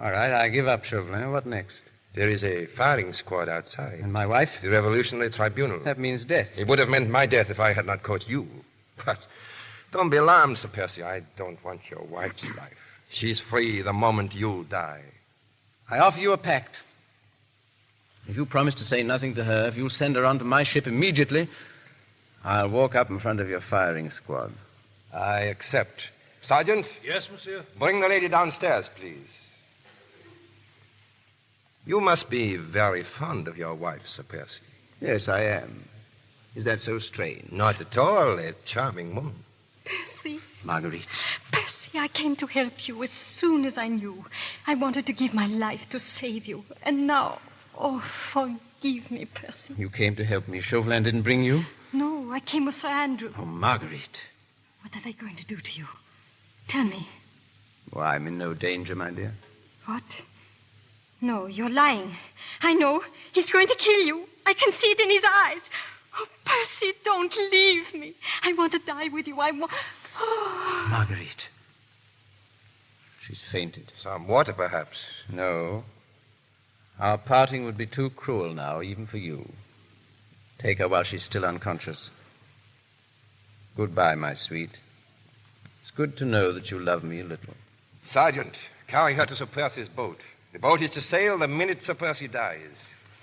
All right, I give up, Chauvelin. What next? There is a firing squad outside. And my wife? The Revolutionary Tribunal. That means death. It would have meant my death if I had not caught you. But don't be alarmed, Sir Percy. I don't want your wife's life. She's free the moment you die. I offer you a pact. If you promise to say nothing to her, if you'll send her onto my ship immediately, I'll walk up in front of your firing squad. I accept. Sergeant? Yes, monsieur? Bring the lady downstairs, please. You must be very fond of your wife, Sir Percy. Yes, I am. Is that so strange? Not at all. A charming woman. Percy. Marguerite. Percy, I came to help you as soon as I knew. I wanted to give my life to save you. And now, forgive me, Percy. You came to help me. Chauvelin didn't bring you? No, I came with Sir Andrew. Oh, Marguerite. What are they going to do to you? Tell me. Well, I'm in no danger, my dear. What? No, you're lying. I know. He's going to kill you. I can see it in his eyes. Oh, Percy, don't leave me. I want to die with you. Marguerite. She's fainted. Some water, perhaps. No. Our parting would be too cruel now, even for you. Take her while she's still unconscious. Goodbye, my sweet. It's good to know that you love me a little. Sergeant, carry her to Sir Percy's boat. The boat is to sail the minute Sir Percy dies.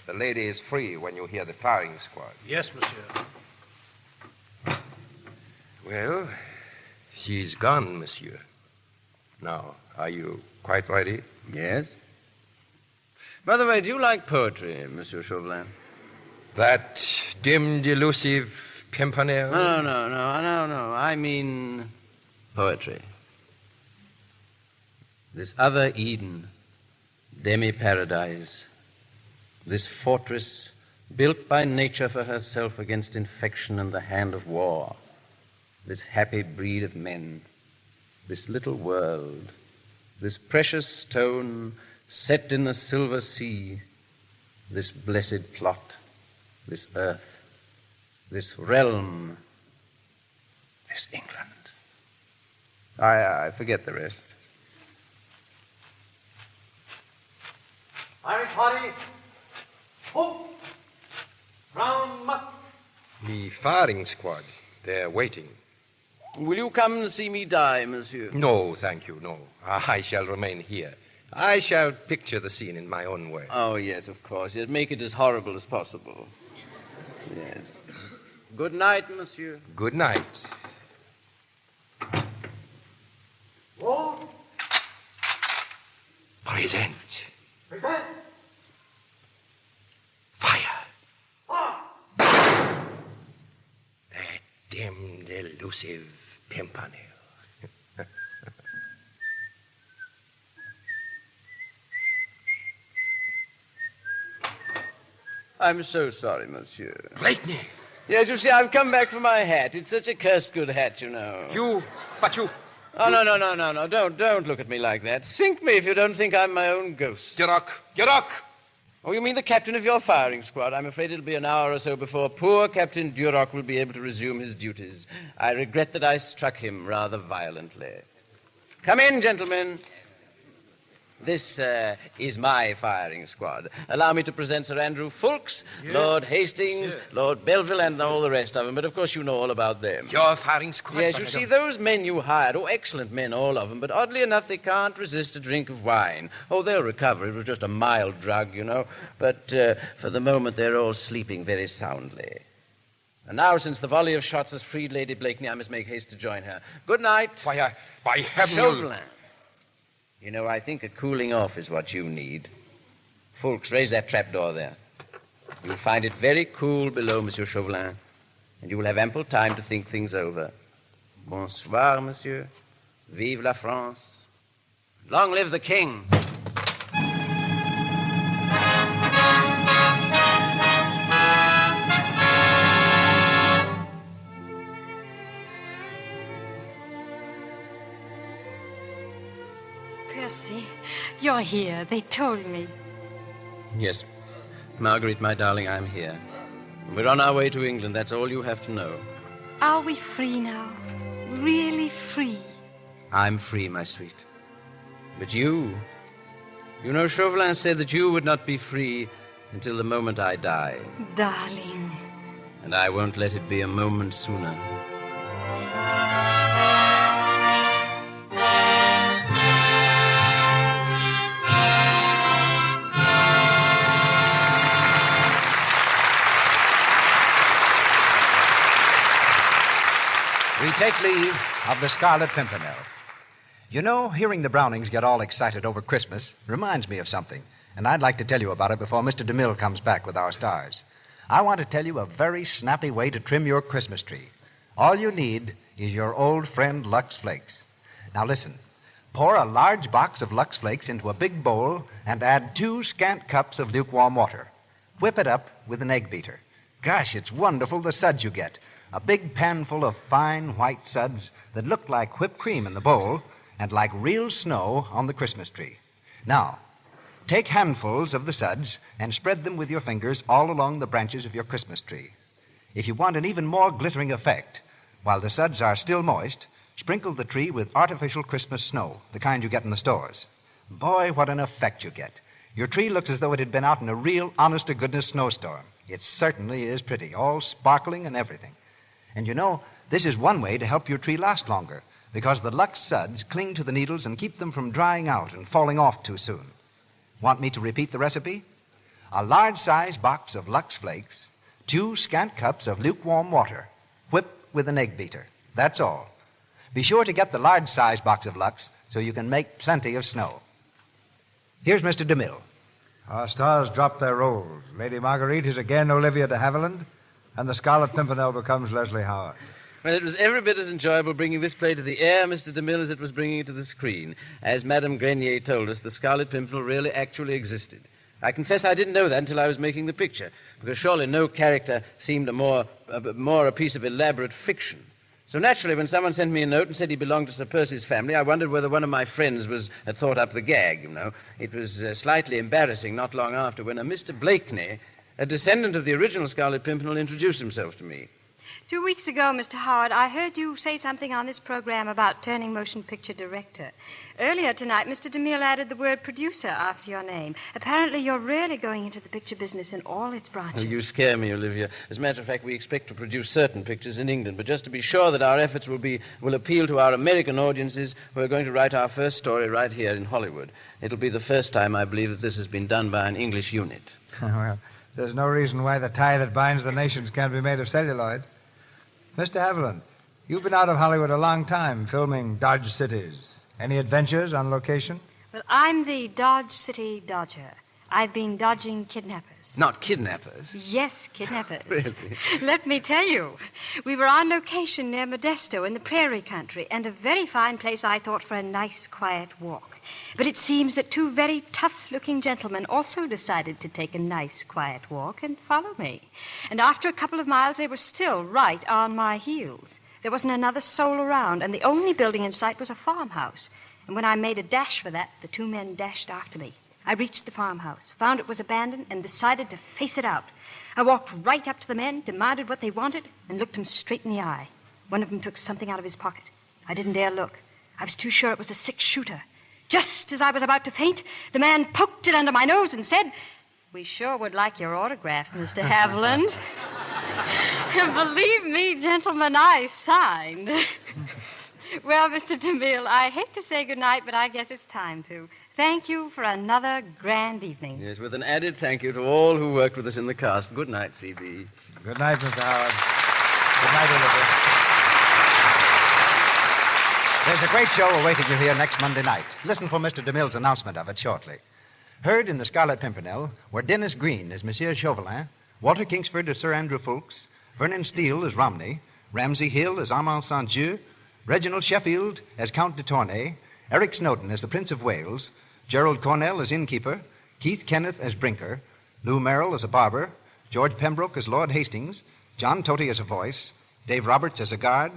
The lady is free when you hear the firing squad. Yes, monsieur. Well, she's gone, monsieur. Now, are you quite ready? Yes. By the way, do you like poetry, Monsieur Chauvelin? That dim, delusive Pimpernel? No. I mean poetry. This other Eden, demi-paradise, this fortress built by nature for herself against infection and the hand of war, this happy breed of men, this little world, this precious stone set in the silver sea, this blessed plot, this earth, this realm, this England. I forget the rest. Firing party. Hope. Round muck. The firing squad. They're waiting. Will you come and see me die, monsieur? No, thank you, no. I shall remain here. I shall picture the scene in my own way. Oh, yes, of course. Yes, make it as horrible as possible. Yes. Good night, monsieur. Good night. Roll. Present. Present. Fire. Fire. That dim, delusive Pimpernel. I'm so sorry, monsieur. Blakeney! Yes, you see, I've come back for my hat. It's such a cursed good hat, you know. You. Oh, no. Don't look at me like that. Sink me if you don't think I'm my own ghost. Duroc! Oh, you mean the captain of your firing squad? I'm afraid it'll be an hour or so before poor Captain Duroc will be able to resume his duties. I regret that I struck him rather violently. Come in, gentlemen. This is my firing squad. Allow me to present Sir Andrew Fulks, Yes. Lord Hastings, Yes. Lord Belleville, and all the rest of them. But, of course, you know all about them. Your firing squad? Yes, you see, those men you hired, excellent men, all of them, but oddly enough, they can't resist a drink of wine. Oh, they'll recover. It was just a mild drug, you know. But for the moment, they're all sleeping very soundly. And now, since the volley of shots has freed Lady Blakeney, I must make haste to join her. Good night. By heaven, Chauvelin. You know, I think a cooling off is what you need. Fulks, raise that trapdoor there. You'll find it very cool below, Monsieur Chauvelin, and you will have ample time to think things over. Bonsoir, monsieur. Vive la France. Long live the king. Percy, you're here. They told me. Yes. Marguerite, my darling, I'm here. We're on our way to England. That's all you have to know. Are we free now? Really free? I'm free, my sweet. But you know, Chauvelin said that you would not be free until the moment I die. Darling. And I won't let it be a moment sooner. We take leave of the Scarlet Pimpernel. You know, hearing the Brownings get all excited over Christmas reminds me of something, and I'd like to tell you about it before Mr. DeMille comes back with our stars. I want to tell you a very snappy way to trim your Christmas tree. All you need is your old friend Lux Flakes. Now listen, pour a large box of Lux Flakes into a big bowl and add 2 scant cups of lukewarm water. Whip it up with an egg beater. Gosh, it's wonderful the suds you get. A big pan full of fine white suds that look like whipped cream in the bowl and like real snow on the Christmas tree. Now, take handfuls of the suds and spread them with your fingers all along the branches of your Christmas tree. If you want an even more glittering effect, while the suds are still moist, sprinkle the tree with artificial Christmas snow, the kind you get in the stores. Boy, what an effect you get. Your tree looks as though it had been out in a real honest-to-goodness snowstorm. It certainly is pretty, all sparkling and everything. And you know, This is one way to help your tree last longer, because the Lux suds cling to the needles and keep them from drying out and falling off too soon. Want me to repeat the recipe? A large-sized box of Lux Flakes, 2 scant cups of lukewarm water, whip with an egg beater. That's all. Be sure to get the large-sized box of Lux so you can make plenty of snow. Here's Mr. DeMille. Our stars drop their roles. Lady Marguerite is again Olivia de Havilland, and the Scarlet Pimpernel becomes Leslie Howard. Well, it was every bit as enjoyable bringing this play to the air, Mr. DeMille, as it was bringing it to the screen. As Madame Grenier told us, the Scarlet Pimpernel really actually existed. I confess I didn't know that until I was making the picture, because surely no character seemed more a piece of elaborate fiction. So naturally, when someone sent me a note and said he belonged to Sir Percy's family, I wondered whether one of my friends had thought up the gag, you know. It was slightly embarrassing not long after when a Mr. Blakeney, a descendant of the original Scarlet Pimpernel, introduced himself to me. 2 weeks ago, Mr. Howard, I heard you say something on this program about turning motion picture director. Earlier tonight, Mr. DeMille added the word producer after your name. Apparently, you're really going into the picture business in all its branches. Oh, you scare me, Olivia. As a matter of fact, we expect to produce certain pictures in England, but just to be sure that our efforts will appeal to our American audiences, we're going to write our first story right here in Hollywood. It'll be the first time, I believe, that this has been done by an English unit. Well, there's no reason why the tie that binds the nations can't be made of celluloid. Mr. Haviland, you've been out of Hollywood a long time, filming Dodge Cities. Any adventures on location? Well, I'm the Dodge City Dodger. I've been dodging kidnappers. Not kidnappers? Yes, kidnappers. Really? Let me tell you. We were on location near Modesto in the prairie country, and a very fine place, I thought, for a nice, quiet walk. But it seems that 2 very tough-looking gentlemen also decided to take a nice, quiet walk and follow me. And after a couple of miles, they were still right on my heels. There wasn't another soul around, and the only building in sight was a farmhouse. And when I made a dash for that, the 2 men dashed after me. I reached the farmhouse, found it was abandoned, and decided to face it out. I walked right up to the men, demanded what they wanted, and looked them straight in the eye. One of them took something out of his pocket. I didn't dare look. I was too sure it was a 6-shooter. Just as I was about to faint, the man poked it under my nose and said, "We sure would like your autograph, Mr. Haviland." And believe me, gentlemen, I signed. Well, Mr. DeMille, I hate to say goodnight, but I guess it's time to. Thank you for another grand evening. Yes, with an added thank you to all who worked with us in the cast. Good night, C.B. Good night, Mr. Howard. Good night, Olivia. There's a great show awaiting you here next Monday night. Listen for Mr. DeMille's announcement of it shortly. Heard in The Scarlet Pimpernel were Dennis Green as Monsieur Chauvelin, Walter Kingsford as Sir Andrew Ffoulkes, Vernon Steele as Romney, Ramsay Hill as Armand St. Reginald Sheffield as Count de Tournay, Eric Snowden as the Prince of Wales, Gerald Cornell as innkeeper, Keith Kenneth as Brinker, Lou Merrill as a barber, George Pembroke as Lord Hastings, John Toty as a voice, Dave Roberts as a guard,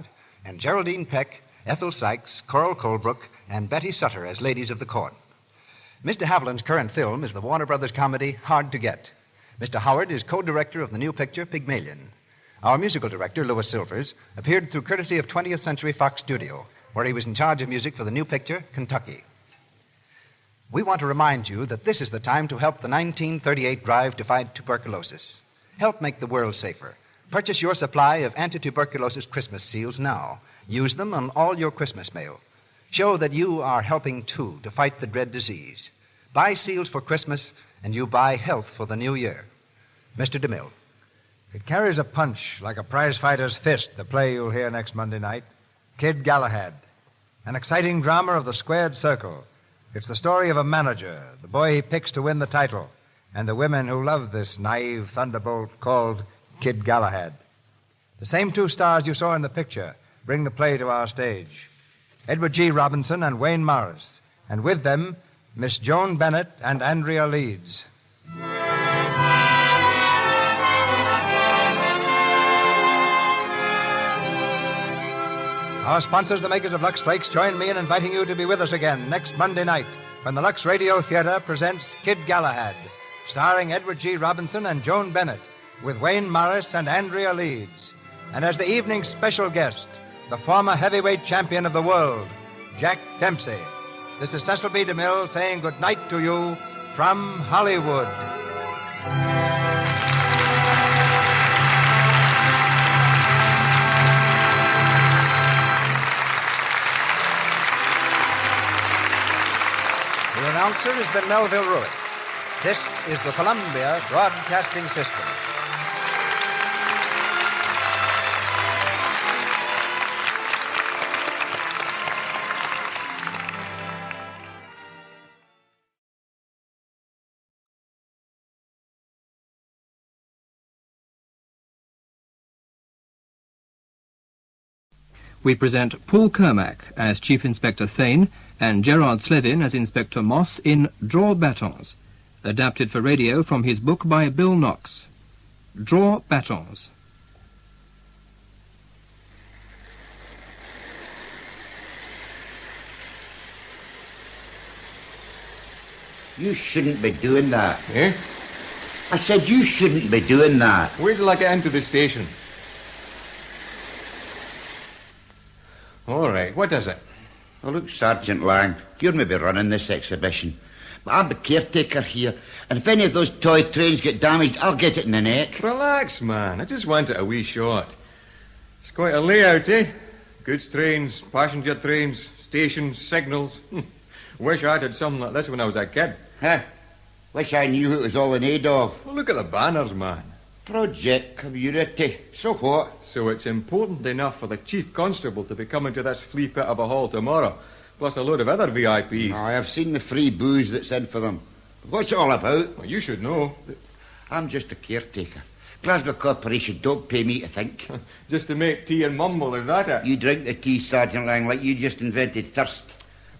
and Geraldine Peck, Ethel Sykes, Coral Colebrook, and Betty Sutter as ladies of the court. Mr. Haviland's current film is the Warner Brothers comedy Hard to Get. Mr. Howard is co-director of the new picture Pygmalion. Our musical director, Louis Silvers, appeared through courtesy of 20th Century Fox Studio, where he was in charge of music for the new picture Kentucky. We want to remind you that this is the time to help the 1938 drive to fight tuberculosis. Help make the world safer. Purchase your supply of anti-tuberculosis Christmas seals now. Use them on all your Christmas mail. Show that you are helping, too, to fight the dread disease. Buy seals for Christmas, and you buy health for the new year. Mr. DeMille. It carries a punch like a prize-fighter's fist, the play you'll hear next Monday night. Kid Galahad. An exciting drama of the squared circle. It's the story of a manager, the boy he picks to win the title, and the women who love this naive thunderbolt called Kid Galahad. The same 2 stars you saw in the picture bring the play to our stage. Edward G. Robinson and Wayne Morris, and with them, Miss Joan Bennett and Andrea Leeds. Our sponsors, the makers of Lux Flakes, join me in inviting you to be with us again next Monday night when the Lux Radio Theater presents Kid Galahad, starring Edward G. Robinson and Joan Bennett, with Wayne Morris and Andrea Leeds. And as the evening's special guest, the former heavyweight champion of the world, Jack Dempsey. This is Cecil B. DeMille saying good night to you from Hollywood. The announcer is the Melville Ruick. This is the Columbia Broadcasting System. We present Paul Kermack as Chief Inspector Thane and Gerard Slevin as Inspector Moss in Draw Batons, adapted for radio from his book by Bill Knox. Draw Batons. You shouldn't be doing that. Eh? I said you shouldn't be doing that. Wait till I get into the station. All right, what is it? Oh, look, Sergeant Lang, you're maybe running this exhibition. But I'm the caretaker here, and if any of those toy trains get damaged, I'll get it in the neck. Relax, man. I just wanted a wee shot. It's quite a layout, eh? Goods trains, passenger trains, stations, signals. Wish I'd had something like this when I was a kid. Huh? Wish I knew who it was all in aid of. Well, look at the banners, man. Project Community. So what? So it's important enough for the Chief Constable to be coming to this flea pit of a hall tomorrow, plus a load of other VIPs. Oh, I have seen the free booze that's in for them. What's it all about? Well, you should know. I'm just a caretaker. Glasgow Corporation don't pay me to think. Just to make tea and mumble, is that it? You drink the tea, Sergeant Lang, like you just invented thirst.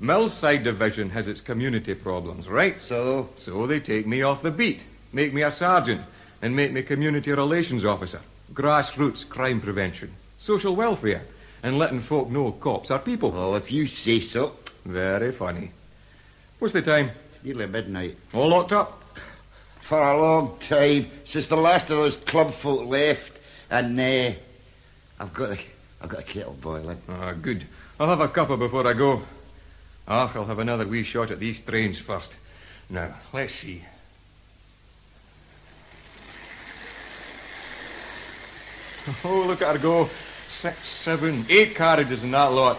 Millside Division has its community problems, right? So? So they take me off the beat, make me a sergeant, and make me community relations officer, grassroots crime prevention, social welfare, and letting folk know cops are people. Oh, if you say so. Very funny. What's the time? Nearly midnight. All locked up? For a long time, since the last of those club folk left, and I've got a kettle boiling. Ah, good. I'll have a cuppa before I go. I'll have another wee shot at these trains first. Now, let's see. Oh, look at her go. 6, 7, 8 carriages in that lot.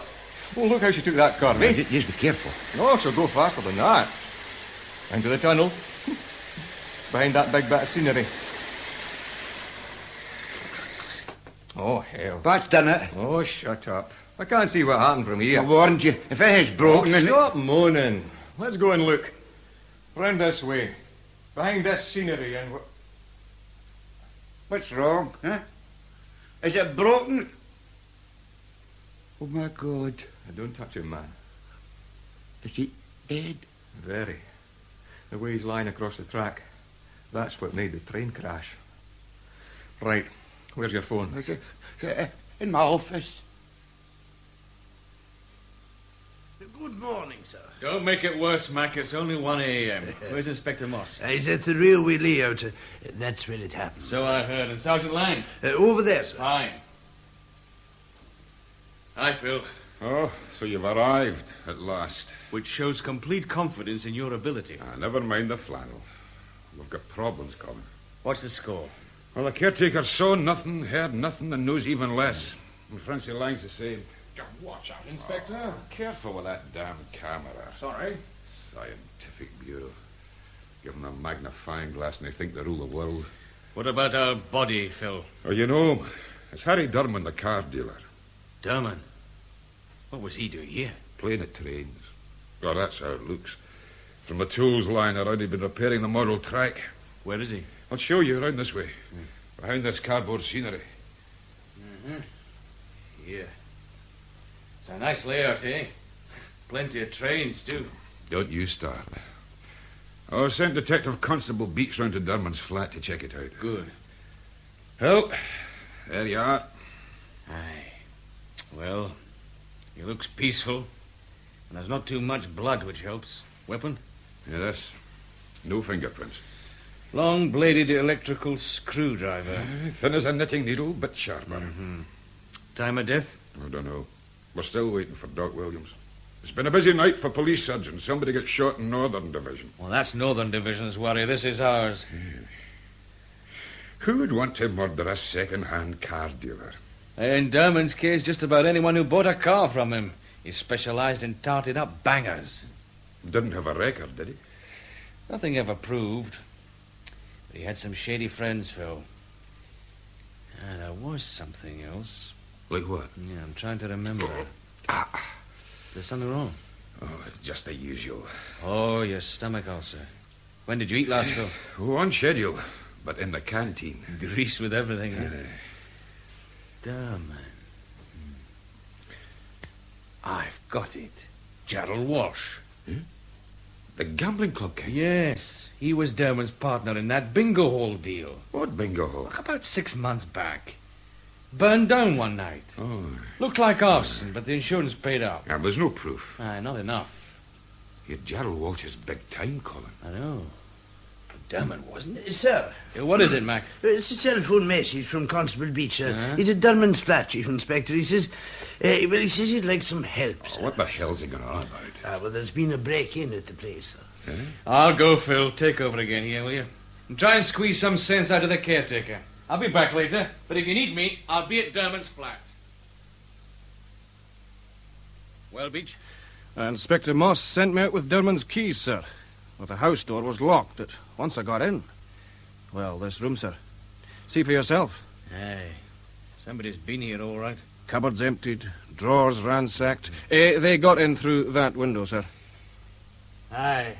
Oh, look how she took that car, eh? Just be careful. No, she'll go faster than that. Into the tunnel. Behind that big bit of scenery. Oh, hell. That's done it. Oh, shut up. I can't see what happened from here. I warned you. If anything's broken... Stop moaning. Let's go and look. Round this way. Behind this scenery and... What's wrong, huh? Is it broken? Oh, my God. Don't touch him, man. Is he dead? Very. The way he's lying across the track. That's what made the train crash. Right. Where's your phone? In my office. Good morning, sir. Don't make it worse, Mac. It's only 1 a.m. Where's Inspector Moss? He's at the railway layout. That's where it happened. So I heard. And Sergeant Lang? Over there, sir. Fine. Hi, Phil. Oh, so you've arrived at last. Which shows complete confidence in your ability. Never mind the flannel. We've got problems coming. What's the score? Well, the caretaker saw nothing, heard nothing, and knows even less. And Francie Lang's the same. Watch out, Inspector. Oh, careful with that damn camera. Sorry. Scientific Bureau. Give them a magnifying glass and they think they rule the world. What about our body, Phil? Oh, you know, it's Harry Durman, the car dealer. Durman? What was he doing here? Playing at trains. Oh, that's how it looks. From the tools lying around, he'd been repairing the model track. Where is he? I'll show you around this way. Behind this cardboard scenery. Mm-hmm. Here. It's a nice layout, eh? Plenty of trains, too. Don't you start. I sent Detective Constable Beeks round to Durman's flat to check it out. Good. Well, there you are. Aye. Well, he looks peaceful. And there's not too much blood, which helps. Weapon? Yes. No fingerprints. Long-bladed electrical screwdriver. Thin as a knitting needle, but sharper. Mm-hmm. Time of death? I don't know. We're still waiting for Doc Williams. It's been a busy night for police surgeons. Somebody gets shot in Northern Division. Well, that's Northern Division's worry. This is ours. Who would want to murder a second-hand car dealer? In Durman's case, just about anyone who bought a car from him. He specialized in tarted-up bangers. Didn't have a record, did he? Nothing ever proved. But he had some shady friends, Phil. Ah, there was something else. Like what? Yeah, I'm trying to remember. There's something wrong. Oh, just the usual. Oh, your stomach ulcer. When did you eat last, Phil? On schedule, but in the canteen. Grease with everything, huh? Damn, man. I've got it. Gerald Walsh. Hmm? The gambling club king? Yes. He was Derwent's partner in that bingo hall deal. What bingo hall? About 6 months back. Burned down one night. Oh. Looked like arson, but the insurance paid out. And there's no proof. Not enough. You're Gerald Walsh's big time, Colin. I know. But damn it, wasn't it? Sir. What is it, Mac? It's a telephone message from Constable Beecher. He's at Dunman's flat, Chief Inspector. He says, he says he'd like some help, sir. What the hell's he going on about? Well, there's been a break-in at the place, sir. I'll go, Phil. Take over again here, will you? And try and squeeze some sense out of the caretaker. I'll be back later, but if you need me, I'll be at Dermot's flat. Well, Beach? Inspector Moss sent me out with Derman's keys, sir. But the house door was locked. Once I got in. Well, this room, sir. See for yourself. Aye. Somebody's been here, all right. Cupboards emptied, drawers ransacked. They got in through that window, sir. Aye.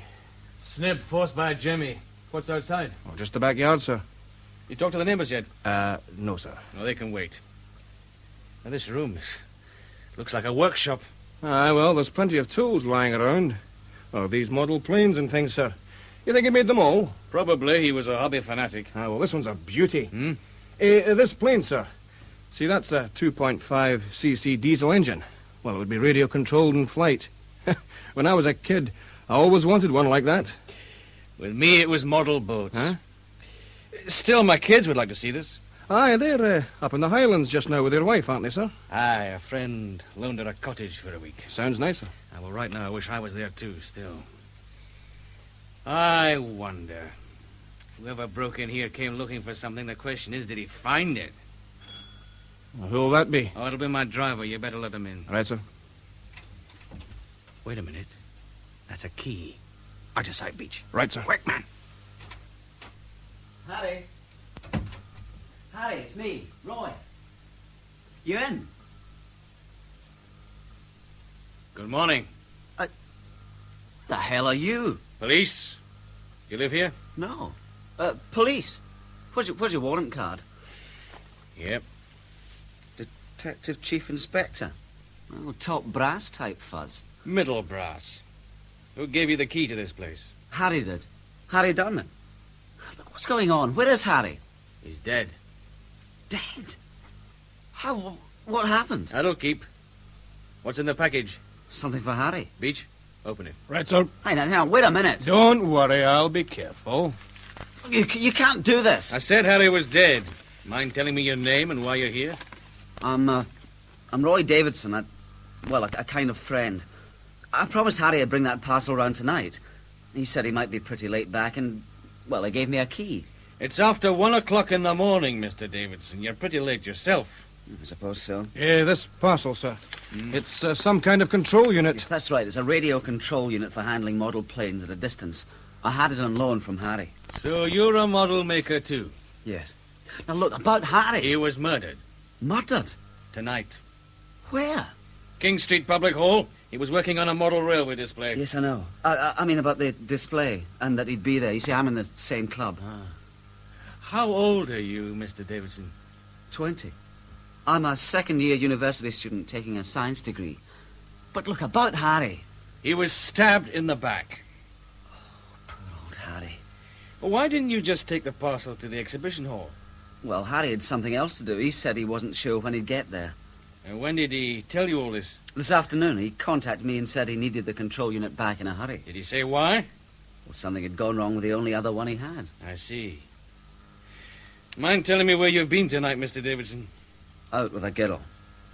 Snip forced by Jimmy. What's outside? Oh, just the backyard, sir. You talked to the neighbors yet? No, sir. No, they can wait. Now, this room looks like a workshop. Aye, well, there's plenty of tools lying around. Oh, these model planes and things, sir. You think he made them all? Probably. He was a hobby fanatic. Ah, well, this one's a beauty. This plane, sir. See, that's a 2.5cc diesel engine. Well, it would be radio-controlled in flight. When I was a kid, I always wanted one like that. With me, it was model boats. Huh? Still, my kids would like to see this. Aye, they're up in the Highlands just now with their wife, aren't they, sir? Aye, a friend loaned her a cottage for a week. Sounds nicer. Well, right now, I wish I was there, too, still. I wonder. Whoever broke in here came looking for something. The question is, did he find it? Well, who'll that be? Oh, it'll be my driver. You better let him in. Right, sir. Wait a minute. That's a key. Out of sight, Beach. Right, sir. Quick, man. Harry. Harry, it's me, Roy. You in? Good morning. The hell are you? Police? You live here? No. Police. Where's your warrant card? Yep. Detective Chief Inspector. Oh, top brass type fuzz. Middle brass. Who gave you the key to this place? Harry did. Harry Dunman. Look, what's going on? Where is Harry? He's dead. Dead? How? What happened? That'll keep. What's in the package? Something for Harry. Beach, open it. Right, sir. Hey, now, wait a minute. Don't worry, I'll be careful. You can't do this. I said Harry was dead. Mind telling me your name and why you're here? I'm Roy Davidson. A kind of friend. I promised Harry I'd bring that parcel round tonight. He said he might be pretty late back and, well, he gave me a key. It's after 1 o'clock in the morning, Mr. Davidson. You're pretty late yourself. I suppose so. This parcel, sir. It's some kind of control unit. Yes, that's right. It's a radio control unit for handling model planes at a distance. I had it on loan from Harry. So you're a model maker, too? Yes. Now, look, about Harry. He was murdered. Murdered? Tonight. Where? King Street Public Hall. He was working on a model railway display. Yes, I know. I mean about the display and that he'd be there. You see, I'm in the same club. How old are you, Mr. Davidson? 20. I'm a second-year university student taking a science degree. But look, about Harry. He was stabbed in the back. Oh, poor old Harry. Well, why didn't you just take the parcel to the exhibition hall? Well, Harry had something else to do. He said he wasn't sure when he'd get there. And when did he tell you all this? This afternoon. He contacted me and said he needed the control unit back in a hurry. Did he say why? Well, something had gone wrong with the only other one he had. I see. Mind telling me where you've been tonight, Mr. Davidson? Out with a girl.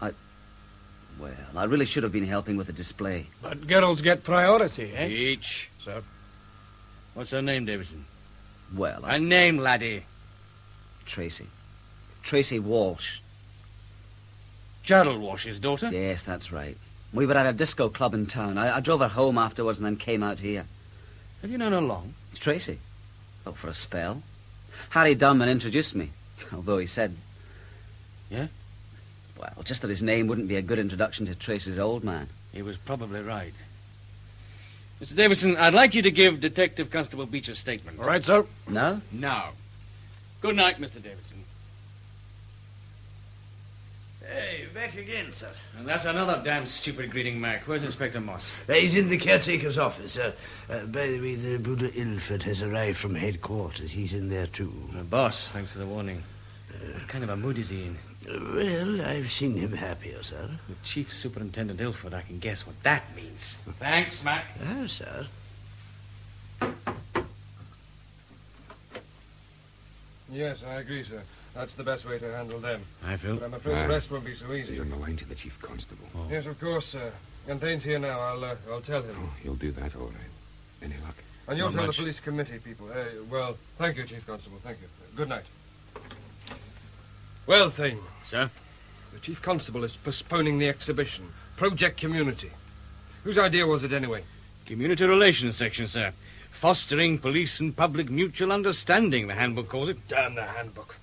I really should have been helping with the display. But girls get priority, eh? Each. Sir. What's her name, Davidson? Well, Her name, laddie. Tracy. Tracy Walsh. Gerald Walsh's daughter? Yes, that's right. We were at a disco club in town. I drove her home afterwards and then came out here. Have you known her long? It's Tracy. Oh, for a spell. Harry Dunman introduced me, although he said... Yeah? Well, just that his name wouldn't be a good introduction to Tracy's old man. He was probably right. Mr. Davidson, I'd like you to give Detective Constable Beach a statement. All right, sir. No? Now. Good night, Mr. Davidson. Hey, back again, sir. And that's another damn stupid greeting, Mac. Where's Inspector Moss? He's in the caretaker's office, sir. By the way, the Buddha Ilford has arrived from headquarters. He's in there, too. The boss, thanks for the warning. What kind of a mood is he in? Well, I've seen him happier, sir. With Chief Superintendent Ilford, I can guess what that means. Thanks, Mac. Oh, sir. Yes, I agree, sir. That's the best way to handle them. I feel. But I'm afraid the rest won't be so easy. He's on the line to the Chief Constable. Oh. Yes, of course, sir. And Dane's here now. I'll tell him. Oh, you'll do that, all right. Any luck? And you'll Not tell much. the police committee people. Well, thank you, Chief Constable. Thank you. Good night. Well, Thane. Sir? The Chief Constable is postponing the exhibition. Project Community. Whose idea was it, anyway? Community Relations section, sir. Fostering police and public mutual understanding, the handbook calls it. Damn the handbook.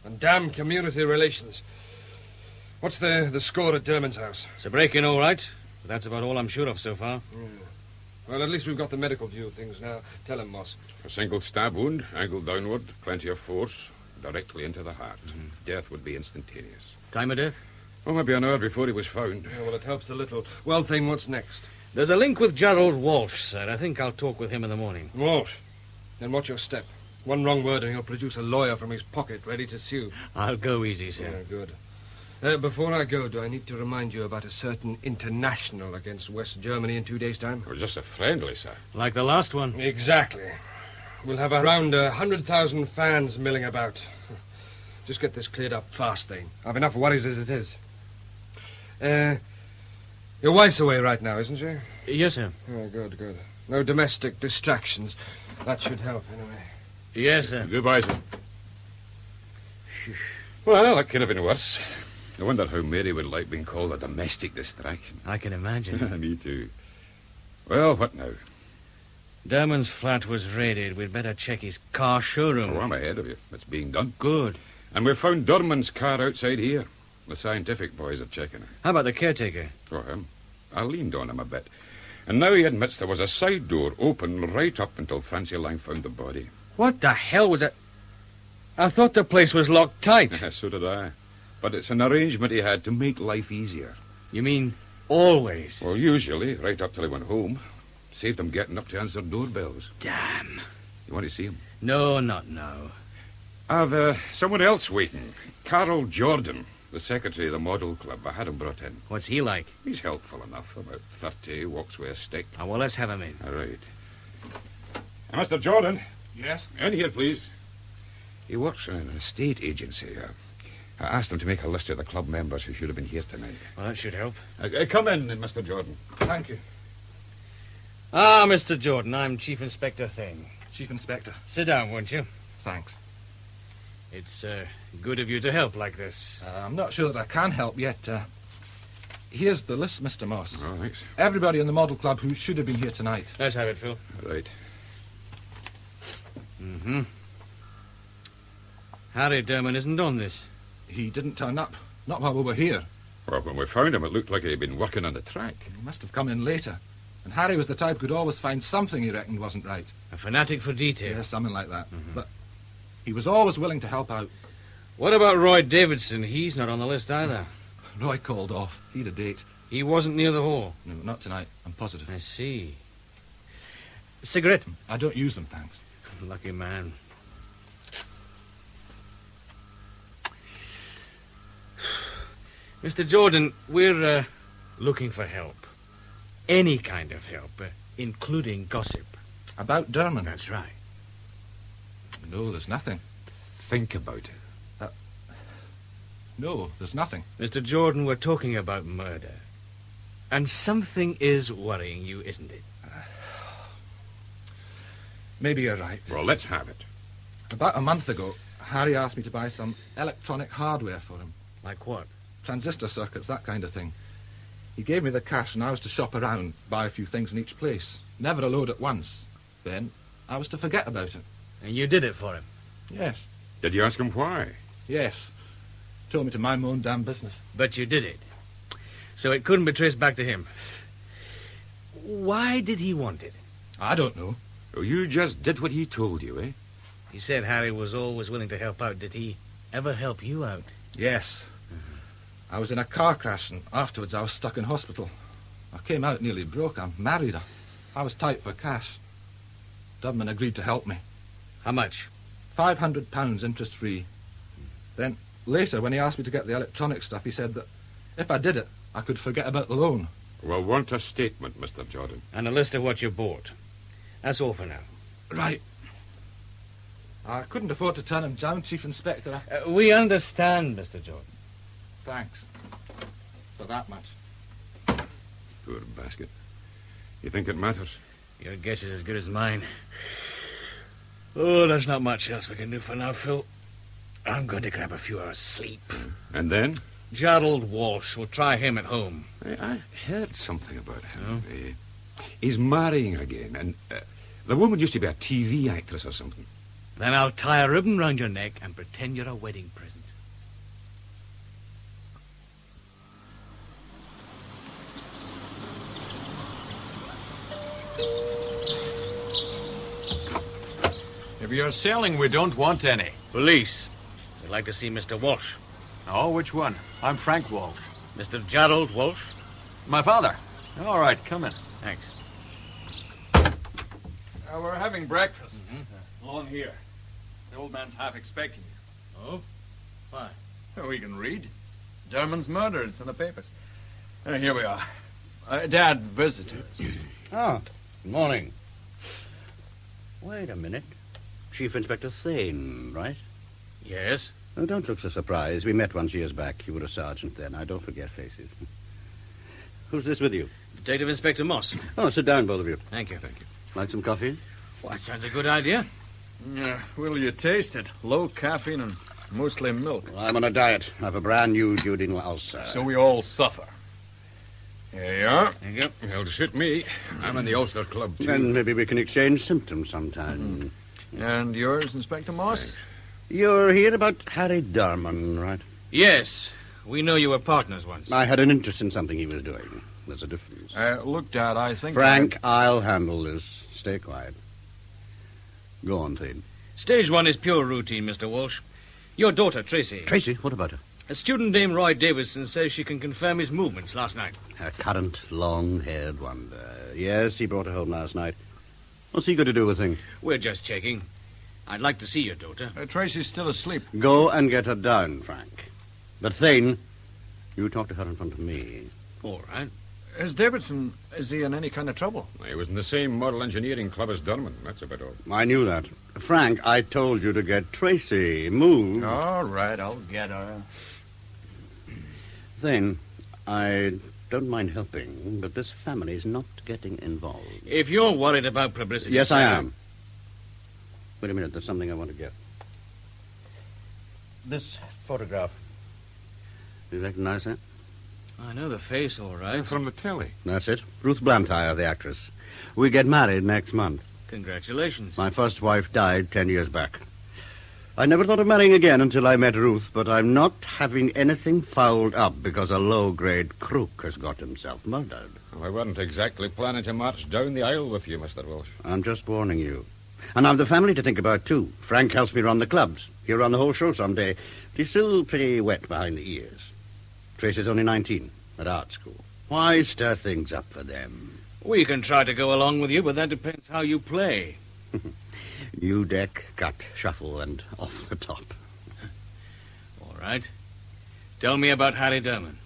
And damn community relations. What's the score at Derman's house? It's a break-in, all right. But that's about all I'm sure of so far. Yeah. Well, at least we've got the medical view of things now. Tell him, Moss. A single stab wound, angle downward, plenty of force, directly into the heart. Death would be instantaneous. Time of death? Well, maybe an hour before he was found. Yeah, well, it helps a little. Well, Thane, what's next? There's a link with Gerald Walsh, sir. I think I'll talk with him in the morning. Walsh? Then watch your step. One wrong word and he'll produce a lawyer from his pocket ready to sue. I'll go easy, sir. Yeah, good. Before I go, do I need to remind you about a certain international against West Germany in 2 days' time? It was just a friendly, sir. Like the last one? Exactly. We'll have around 100,000 fans milling about. Just get this cleared up fast, Thane. I've enough worries as it is. Your wife's away right now, isn't she? Yes, sir. Oh, good. No domestic distractions. That should help, anyway. Yes, sir. Goodbye, sir. Well, that could have been worse. I wonder how Mary would like being called a domestic distraction. I can imagine. Me too. Well, what now? Derman's flat was raided. We'd better check his car showroom. Oh, I'm ahead of you. It's being done. Good. And we've found Derman's car outside here. The scientific boys are checking it. How about the caretaker? Oh, him. I leaned on him a bit. And now he admits there was a side door open right up until Francie Lang found the body. What the hell was that? I thought the place was locked tight. So did I. But it's an arrangement he had to make life easier. You mean always? Well, usually, right up till he went home. Saved him getting up to answer doorbells. Damn. You want to see him? No, not now. I've someone else waiting. Carol Jordan, the secretary of the Model Club. I had him brought in. What's he like? He's helpful enough. About 30, walks with a stick. Oh, well, let's have him in. All right. Mr. Jordan. Yes? In here, please. He works in an estate agency. I asked him to make a list of the club members who should have been here tonight. Well, that should help. Come in, Mr. Jordan. Thank you. Ah, Mr. Jordan, I'm Chief Inspector Thane. Chief Inspector. Sit down, won't you? Thanks. It's good of you to help like this. I'm not sure that I can help yet. Here's the list, Mr. Moss. Oh, thanks. Everybody in the Model Club who should have been here tonight. Let's have it, Phil. Right. Mm-hmm. Harry Derman isn't on this. He didn't turn up. Not while we were here. Well, when we found him, it looked like he'd been working on the track. He must have come in later. And Harry was the type who'd always find something he reckoned wasn't right. A fanatic for detail. Yeah, something like that. Mm-hmm. But he was always willing to help out. What about Roy Davidson? He's not on the list either. Roy called off. He'd a date. He wasn't near the hall? No, not tonight. I'm positive. I see. Cigarette? I don't use them, thanks. Lucky man. Mr. Jordan, we're looking for help. Any kind of help, including gossip. About Derman? That's right. No, there's nothing. Think about it. No, there's nothing. Mr. Jordan, we're talking about murder. And something is worrying you, isn't it? Maybe you're right. Well, let's have it. About a month ago, Harry asked me to buy some electronic hardware for him. Like what? Transistor circuits, that kind of thing. He gave me the cash and I was to shop around, buy a few things in each place. Never a load at once. Then I was to forget about it. And you did it for him? Yes. Did you ask him why? Yes. Told me to mind my own damn business. But you did it. So it couldn't be traced back to him. Why did he want it? I don't know. Oh, you just did what he told you, eh? He said Harry was always willing to help out. Did he ever help you out? Yes. I was in a car crash, and afterwards I was stuck in hospital. I came out nearly broke. I'm married. I was tight for cash. Dubman agreed to help me. How much? £500 interest-free. Then, later, when he asked me to get the electronic stuff, he said that if I did it, I could forget about the loan. We'll want a statement, Mr. Jordan. And a list of what you bought. That's all for now. Right. I couldn't afford to turn him down, Chief Inspector. We understand, Mr. Jordan. Thanks. For that much. Poor basket. You think it matters? Your guess is as good as mine. Oh, there's not much else we can do for now, Phil. I'm going to grab a few hours' sleep. And then? Gerald Walsh. We'll try him at home. I heard something about him. He's marrying again, and the woman used to be a TV actress or something. Then I'll tie a ribbon round your neck and pretend you're a wedding present. If you're selling, we don't want any. Police. We'd like to see Mr. Walsh. Oh, which one? I'm Frank Walsh. Mr. Gerald Walsh? My father. All right, come in. Thanks. We're having breakfast. Along here. The old man's half expecting you. Oh? Why? We can read. Derman's murder. It's in the papers. Here we are. Dad, visitors. Ah, good morning. Wait a minute. Chief Inspector Thane, right? Yes? Oh, don't look so surprised. We met once years back. You were a sergeant then. I don't forget faces. Who's this with you? Detective Inspector Moss. Oh, sit down, both of you. Thank you. Thank you. Like some coffee? Well, that sounds a good idea. Will you taste it? Low caffeine and mostly milk. Well, I'm on a diet. I have a brand new duodenal ulcer. So we all suffer. Here you are. Thank you. It'll suit me. I'm in the ulcer club, too. Then maybe we can exchange symptoms sometime. And yours, Inspector Moss? Thanks. You're here about Harry Darman, right? Yes. We know you were partners once. I had an interest in something he was doing. There's a difference. Look, Dad, I think... Frank, I'll handle this. Stay quiet. Go on, Thane. Stage one is pure routine, Mr. Walsh. Your daughter, Tracy. Tracy? What about her? A student named Roy Davidson says she can confirm his movements last night. A current, long-haired wonder. Yes, he brought her home last night. What's he got to do with things? We're just checking. I'd like to see your daughter. Tracy's still asleep. Go and get her down, Frank. But Thane, you talk to her in front of me. All right. Is Davidson, is he in any kind of trouble? He was in the same model engineering club as Durman. That's about all. I knew that. Frank, I told you to get Tracy. Move. All right, I'll get her. Thane, I don't mind helping, but this family's not getting involved. If you're worried about publicity... Yes, I am. Wait a minute, there's something I want to get. This photograph. You recognize that? I know the face, all right. From the telly. That's it. Ruth Blantyre, the actress. We get married next month. Congratulations. My first wife died 10 years back. I never thought of marrying again until I met Ruth, but I'm not having anything fouled up because a low-grade crook has got himself murdered. Well, I wasn't exactly planning to march down the aisle with you, Mr. Walsh. I'm just warning you. And I've the family to think about, too. Frank helps me run the clubs. He'll run the whole show someday. But he's still pretty wet behind the ears. Tracy's only 19, at art school. Why stir things up for them? We can try to go along with you, but that depends how you play. New deck, cut, shuffle, and off the top. All right. Tell me about Harry Durman.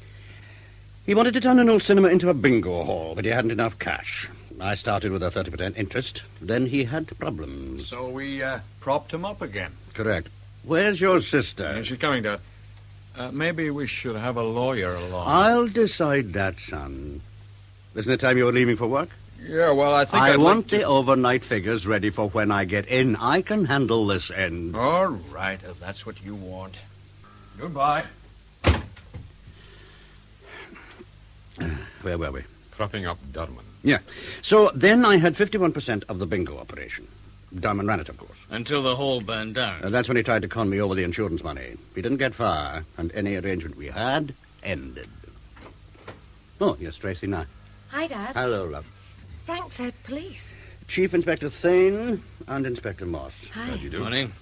He wanted to turn an old cinema into a bingo hall, but he hadn't enough cash. I started with a 30% interest. Then he had problems. So we propped him up again. Correct. Where's your sister? Yeah, she's coming, Dad. Maybe we should have a lawyer along. I'll decide that, son. Isn't it time you were leaving for work? Yeah, well, I think I want the overnight figures ready for when I get in. I can handle this end. All right, if that's what you want. Goodbye. Where were we? Propping up Durman. Yeah. So then I had 51% of the bingo operation. Durman ran it, of course. Until the hall burned down. That's when he tried to con me over the insurance money. He didn't get far, and any arrangement we had ended. Oh, here's Tracy now. Hi, Dad. Hello, love. Frank said police. Chief Inspector Thane and Inspector Moss. Hi. How do you do? Morning.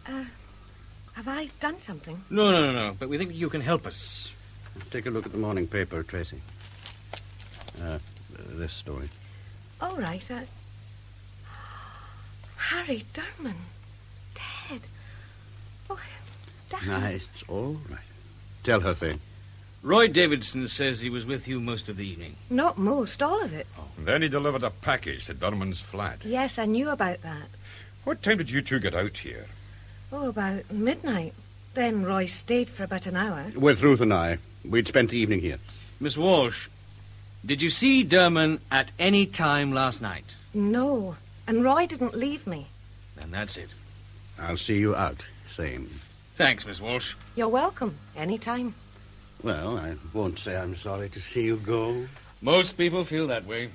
Have I done something? No. But we think you can help us. Take a look at the morning paper, Tracy. This story. All right. Harry Durman. Dead. Oh, Dad. Nice. It's all right. Tell her, Thane. Roy Davidson says he was with you most of the evening. Not most, all of it. Then he delivered a package to Durman's flat. Yes, I knew about that. What time did you two get out here? Oh, about midnight. Then Roy stayed for about an hour. With Ruth and I. We'd spent the evening here. Miss Walsh, did you see Durman at any time last night? No, and Roy didn't leave me. Then that's it. I'll see you out. Same. Thanks, Miss Walsh. You're welcome. Any time. Well, I won't say I'm sorry to see you go. Most people feel that way.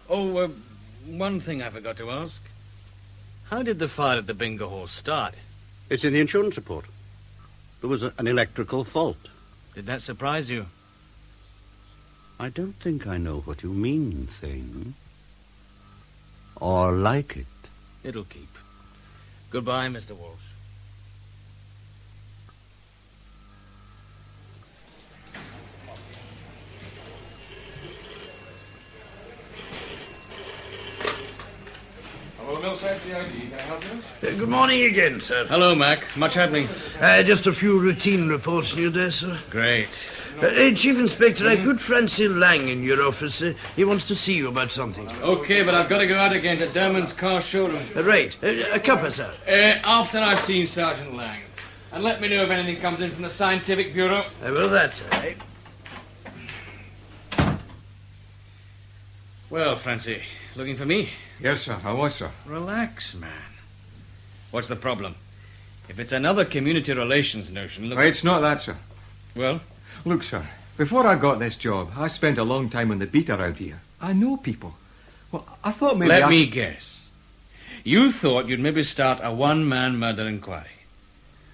Oh, one thing I forgot to ask. How did the fire at the bingo hall start? It's in the insurance report. There was an electrical fault. Did that surprise you? I don't think I know what you mean, Thane. Or like it. It'll keep. Goodbye, Mr. Walsh. Hello, Millside CID. Can I help you? Good morning again, sir. Hello, Mac. Much happening? Just a few routine reports in your desk, sir. Great. Chief Inspector, I put Francine Lang in your office. He wants to see you about something. Okay, but I've got to go out again to Durman's car showroom. Right. A cuppa, sir. After I've seen Sergeant Lang. And let me know if anything comes in from the Scientific Bureau. I will that, sir. Well, Francie, looking for me? Yes, sir. How was, sir? Relax, man. What's the problem? If it's another community relations notion, look... It's not that, sir. Well? Look, sir, before I got this job, I spent a long time on the beat around here. I know people. Well, I thought maybe Let me guess. You thought you'd maybe start a one-man murder inquiry.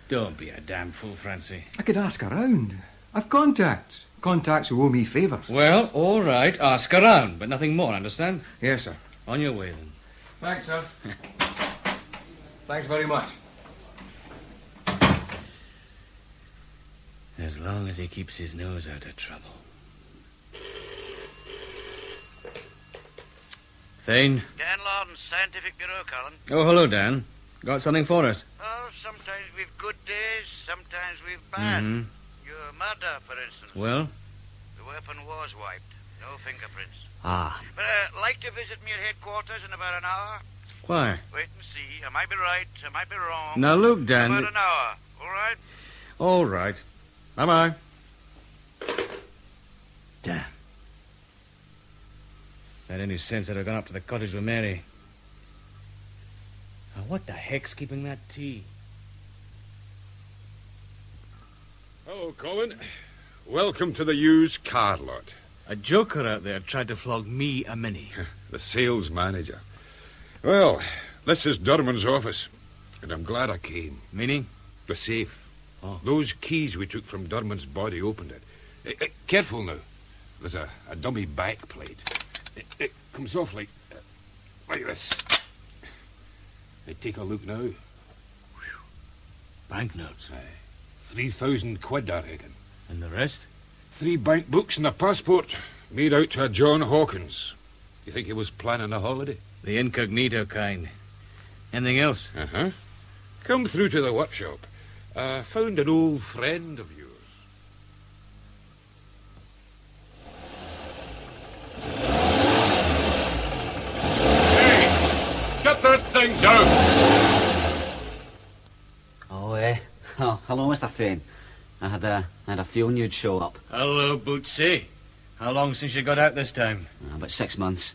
Don't be a damn fool, Francie. I could ask around. I've contacts. Contacts who owe me favours. Well, all right, ask around, but nothing more, understand? Yes, sir. On your way, then. Thanks, sir. Thanks very much. As long as he keeps his nose out of trouble. Thane? Dan Lawden's Scientific Bureau, Colin. Oh, hello, Dan. Got something for us? Oh, sometimes we've good days, sometimes we've bad. Mm-hmm. Your murder, for instance. Well? The weapon was wiped. No fingerprints. Ah. But like to visit me at headquarters in about an hour? Why? Wait and see. I might be right, I might be wrong. Now, look, Dan... About an hour, all right? All right. Bye-bye. Damn. Had any sense I'd have gone up to the cottage with Mary. Now, what the heck's keeping that tea? Hello, Colin. Welcome to the used car lot. A joker out there tried to flog me a Mini. The sales manager. Well, this is Durman's office, and I'm glad I came. Meaning? The safe. Oh. Those keys we took from Durman's body opened it. Careful now. There's a dummy back plate. It comes off like this. Take a look now. Banknotes. 3,000 quid, I reckon. And the rest? 3 bank books and a passport made out to a John Hawkins. You think he was planning a holiday? The incognito kind. Anything else? Uh-huh. Come through to the workshop. Found an old friend of yours. Hey! Shut that thing down! Oh, hello, Mr. Thane. I had a feeling you'd show up. Hello, Bootsy. How long since you got out this time? About 6 months.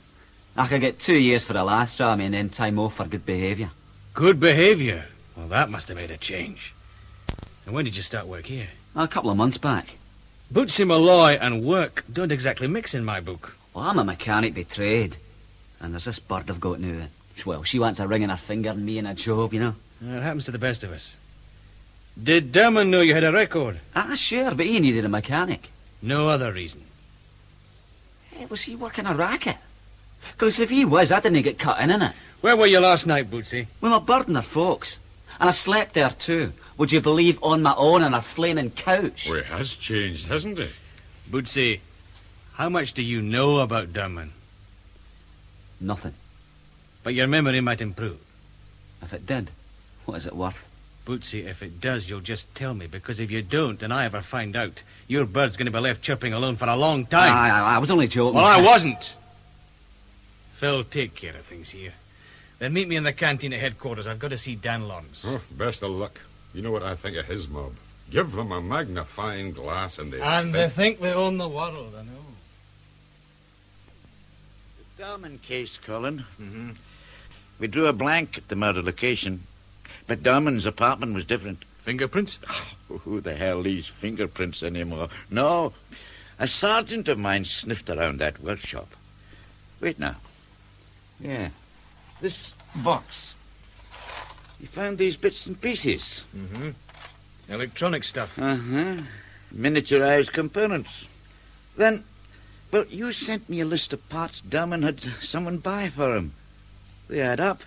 I could get 2 years for the last army and then time off for good behaviour. Good behaviour? Well, that must have made a change. And when did you start work here? A couple of months back. Bootsy Malloy and work don't exactly mix in my book. Well, I'm a mechanic by trade. And there's this bird I've got now. Well, she wants a ring in her finger and me in a job, you know. It happens to the best of us. Did Dermond know you had a record? Ah, sure, but he needed a mechanic. No other reason. Hey, was he working a racket? Because if he was, I didn't get cut in it. Where were you last night, Bootsy? With my bird and her folks. And I slept there too. Would you believe, on my own on a flaming couch? Well, it has changed, hasn't it? Bootsy, how much do you know about Dermond? Nothing. But your memory might improve. If it did, what is it worth? Bootsy, if it does, you'll just tell me, because if you don't, and I ever find out, your bird's going to be left chirping alone for a long time. I was only joking. Well, I wasn't. Phil, take care of things here. Then meet me in the canteen at headquarters. I've got to see Dan Lawrence. Oh, best of luck. You know what I think of his mob. Give them a magnifying glass and they... And they think they own the world, I know. The Darman case, Colin. Mm-hmm. We drew a blank at the murder location. But Darman's apartment was different. Fingerprints? Oh, who the hell leaves fingerprints anymore? No. A sergeant of mine sniffed around that workshop. Wait now. Yeah. This box. He found these bits and pieces. Mm-hmm. Electronic stuff. Uh-huh. Miniaturized components. Then, well, you sent me a list of parts Darman had someone buy for him. They add up.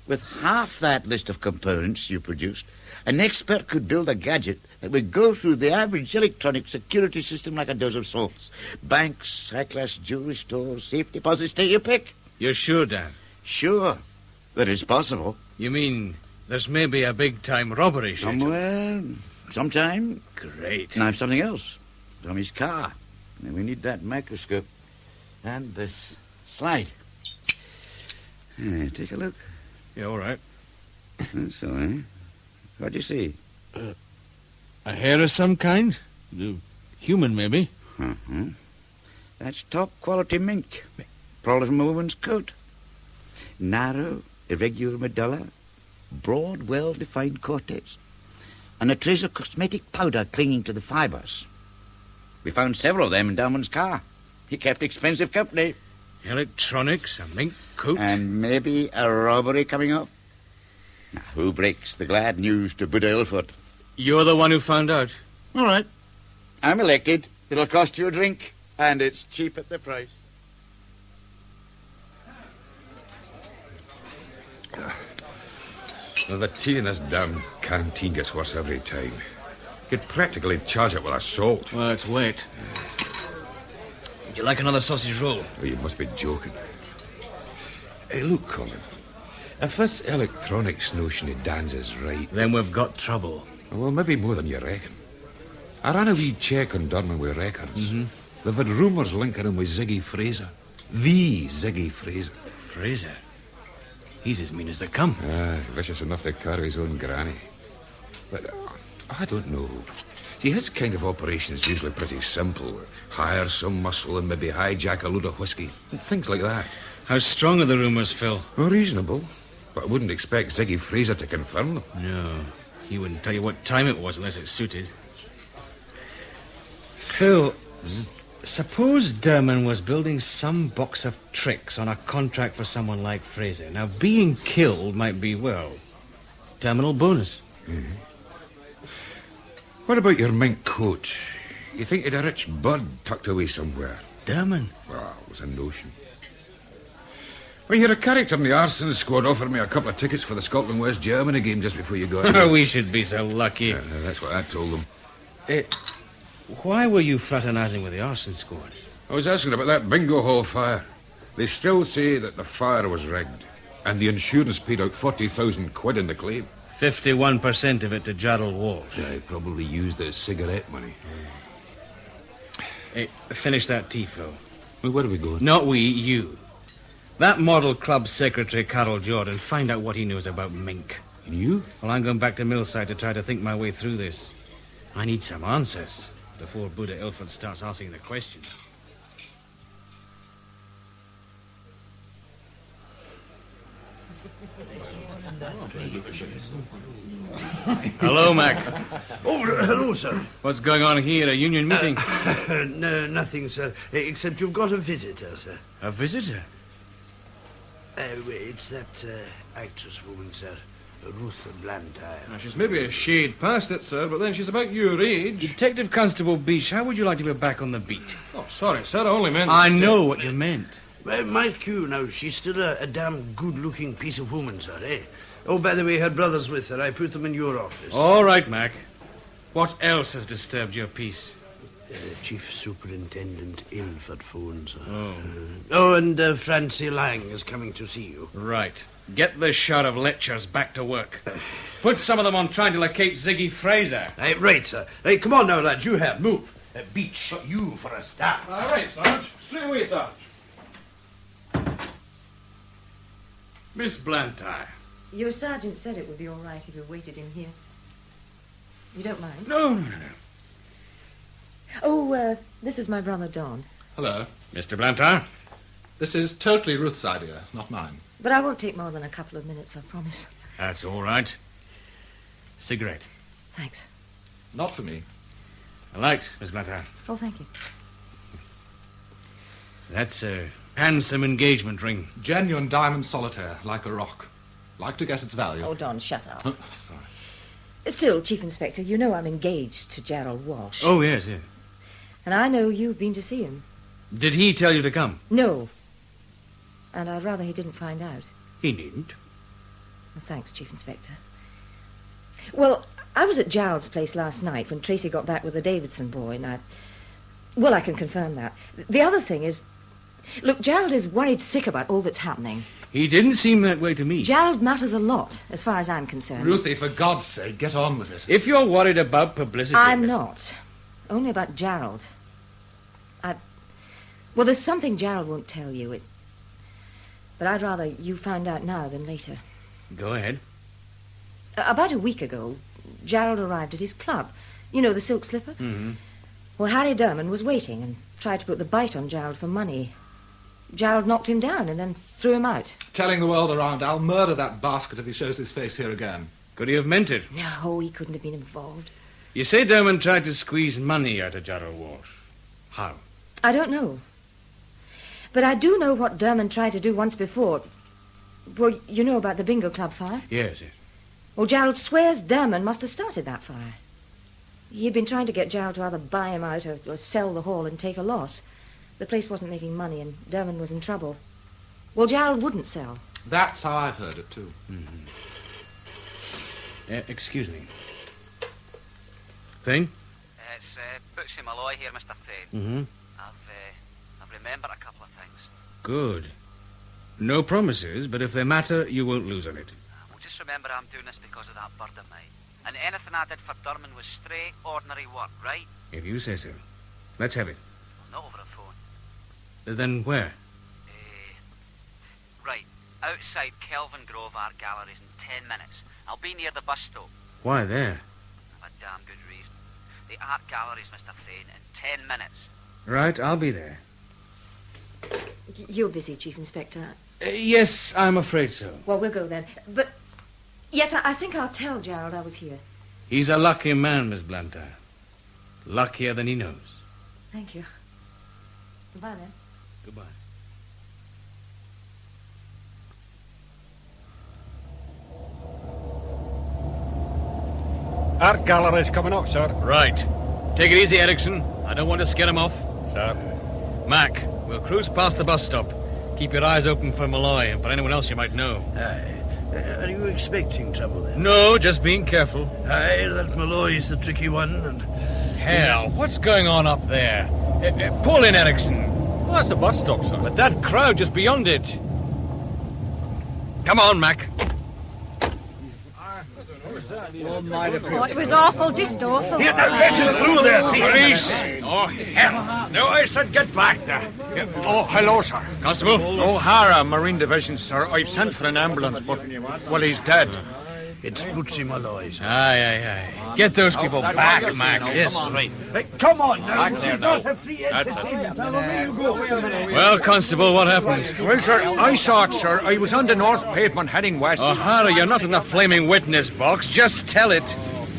With half that list of components you produced, an expert could build a gadget that would go through the average electronic security system like a dozen salts. Banks, high-class jewelry stores, safe deposits, take your pick. You're sure, Dan? Sure. That is possible. You mean there's maybe a big-time robbery schedule? Somewhere, sometime. Great. And I have something else. Tommy's car. And we need that microscope. And this slide. Take a look. Yeah, all right. So, eh? What do you see? A hair of some kind? Human, maybe. Uh-huh. That's top-quality mink. Probably from a woman's coat. Narrow, irregular medulla, broad, well-defined cortex, and a trace of cosmetic powder clinging to the fibers. We found several of them in Darman's car. He kept expensive company. Electronics, a mink coat. And maybe a robbery coming up. Now, who breaks the glad news to Buddha Ilford? You're the one who found out. All right. I'm elected. It'll cost you a drink, and it's cheap at the price. Well, the tea in this damn canteen gets worse every time. You could practically charge it with assault. Well, it's wet. Would you like another sausage roll? Oh, you must be joking. Hey, look, Colin. If this electronics notion of Dan's is right... Then we've got trouble. Well, maybe more than you reckon. I ran a wee check on Durham with records. Mm-hmm. They've had rumours linking him with Ziggy Fraser. The Ziggy Fraser. Fraser? He's as mean as they come. Ah, vicious enough to carry his own granny. But I don't know. See, his kind of operation is usually pretty simple. Hire some muscle and maybe hijack a load of whiskey. Things like that. How strong are the rumours, Phil? Well, reasonable. But I wouldn't expect Ziggy Fraser to confirm them. No. He wouldn't tell you what time it was unless it suited. Phil, suppose Derman was building some box of tricks on a contract for someone like Fraser. Now, being killed might be, well, terminal bonus. Mm-hmm. What about your mink coat? You think you'd a rich bird tucked away somewhere? Derman? Well, it was a notion. Well, you're a character in the arson squad. Offered me a couple of tickets for the Scotland-West Germany game just before you got in. We should be so lucky. Yeah, that's what I told them. Why were you fraternizing with the arson squad? I was asking about that bingo hall fire. They still say that the fire was rigged, and the insurance paid out 40,000 quid in the claim. 51% of it to Gerald Walsh. Yeah, he probably used it as cigarette money. Hey, finish that tea, Phil. Well, where are we going? Not we, you. That model club secretary, Carol Jordan, find out what he knows about mink. And you? Well, I'm going back to Millside to try to think my way through this. I need some answers before Buddha Ilford starts asking the questions. Hello, Mac. Oh, hello, sir. What's going on here, a union meeting? No, nothing, sir, except you've got a visitor, sir. A visitor? It's that actress woman, sir, Ruth Blantyre. Now, she's maybe a shade past it, sir, but then she's about your age. Detective Constable Beach, how would you like to be back on the beat? Oh, sorry, sir, I only meant... I know what you meant. Well, mark you, now, she's still a damn good-looking piece of woman, sir, eh? Oh, by the way, her brother's with her. I put them in your office. All right, Mac. What else has disturbed your peace? Chief Superintendent Ilford phones her. Oh. And Francie Lang is coming to see you. Right. Get the shot of lectures back to work. Put some of them on trying to locate Ziggy Fraser. Right, sir. Right, come on now, lads. You have. Move. Beach, you for a start. All right, Sarge. Straight away, Sarge. Miss Blantyre. Your sergeant said it would be all right if you waited in here. You don't mind? No. Oh, this is my brother, Don. Hello. Mr. Blantyre. This is totally Ruth's idea, not mine. But I won't take more than a couple of minutes, I promise. That's all right. Cigarette. Thanks. Not for me. A light, Miss Blantyre. Oh, thank you. That's a handsome engagement ring. Genuine diamond solitaire, like a rock. Like to guess its value. Oh, Don, shut up. Sorry. Still, Chief Inspector, you know I'm engaged to Gerald Walsh. Oh, yes. And I know you've been to see him. Did he tell you to come? No. And I'd rather he didn't find out. He needn't. Well, thanks, Chief Inspector. Well, I was at Gerald's place last night when Tracy got back with the Davidson boy, and I can confirm that. The other thing is... Look, Gerald is worried sick about all that's happening. He didn't seem that way to me. Gerald matters a lot, as far as I'm concerned. Ruthie, for God's sake, get on with it. If you're worried about publicity... I'm not. Only about Gerald. Well, there's something Gerald won't tell you. But I'd rather you found out now than later. Go ahead. About a week ago, Gerald arrived at his club. You know, the Silk Slipper? Mm-hmm. Well, Harry Derman was waiting and tried to put the bite on Gerald for money. Gerald knocked him down and then threw him out. Telling the world around, I'll murder that basket if he shows his face here again. Could he have meant it? No, he couldn't have been involved. You say Derman tried to squeeze money out of Gerald Walsh. How? I don't know. But I do know what Derman tried to do once before. Well, you know about the bingo club fire? Yes. Well, Gerald swears Derman must have started that fire. He'd been trying to get Gerald to either buy him out or sell the hall and take a loss. The place wasn't making money and Derman was in trouble. Well, Gerald wouldn't sell. That's how I've heard it, too. Mm-hmm. Excuse me. Thing? It's Bootsy Malloy here, Mr. Thane. Mm-hmm. I've remembered a couple of things. Good. No promises, but if they matter, you won't lose on it. Well, just remember I'm doing this because of that bird of mine. And anything I did for Derman was straight, ordinary work, right? If you say so. Let's have it. Not over the phone. Then where? Right. Outside Kelvin Grove Art Galleries in 10 minutes. I'll be near the bus stop. Why there? For a damn good reason. The Art Galleries, Mr. Thane, in 10 minutes. Right, I'll be there. You're busy, Chief Inspector. Yes, I'm afraid so. Well, we'll go then. But, yes, I think I'll tell Gerald I was here. He's a lucky man, Miss Blantyre. Luckier than he knows. Thank you. Goodbye, then. Goodbye. Art gallery's coming up, sir. Right. Take it easy, Erickson. I don't want to scare him off. Sir. Mac, we'll cruise past the bus stop. Keep your eyes open for Malloy and for anyone else you might know. Aye. Are you expecting trouble then? No, just being careful. Aye, that Malloy's the tricky one, and... Hell, what's going on up there? Pull in, Erickson. Well, that's the bus stop, sir. But that crowd just beyond it. Come on, Mac. Oh, it was awful, just awful. Here, now, let us through there, police! Oh, hell. No, I said get back there. Oh, hello, sir. Constable? O'Hara, Marine Division, sir. I've sent for an ambulance, but, well, he's dead. It's Bootsy Malloy's. Aye. Get those people back, Mac. Yes, right. Come on, now. This is not a free entertainment. Now, away you go. Well, Constable, what happened? Well, sir, I saw it, sir. I was on the north pavement heading west. Oh, Harry, you're not in the flaming witness box. Just tell it.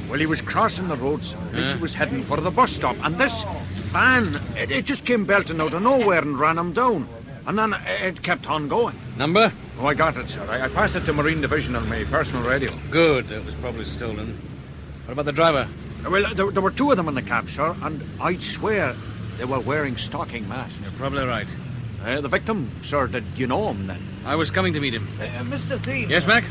Well, he was crossing the road, sir. He was heading for the bus stop, and this van, it just came belting out of nowhere and ran him down. And then it kept on going. Number? Oh, I got it, sir. I passed it to Marine Division on my personal radio. Good. It was probably stolen. What about the driver? Well, there were two of them in the cab, sir, and I'd swear they were wearing stocking masks. You're probably right. The victim, sir, did you know him then? I was coming to meet him. Mr. Thane. Yes, Mac?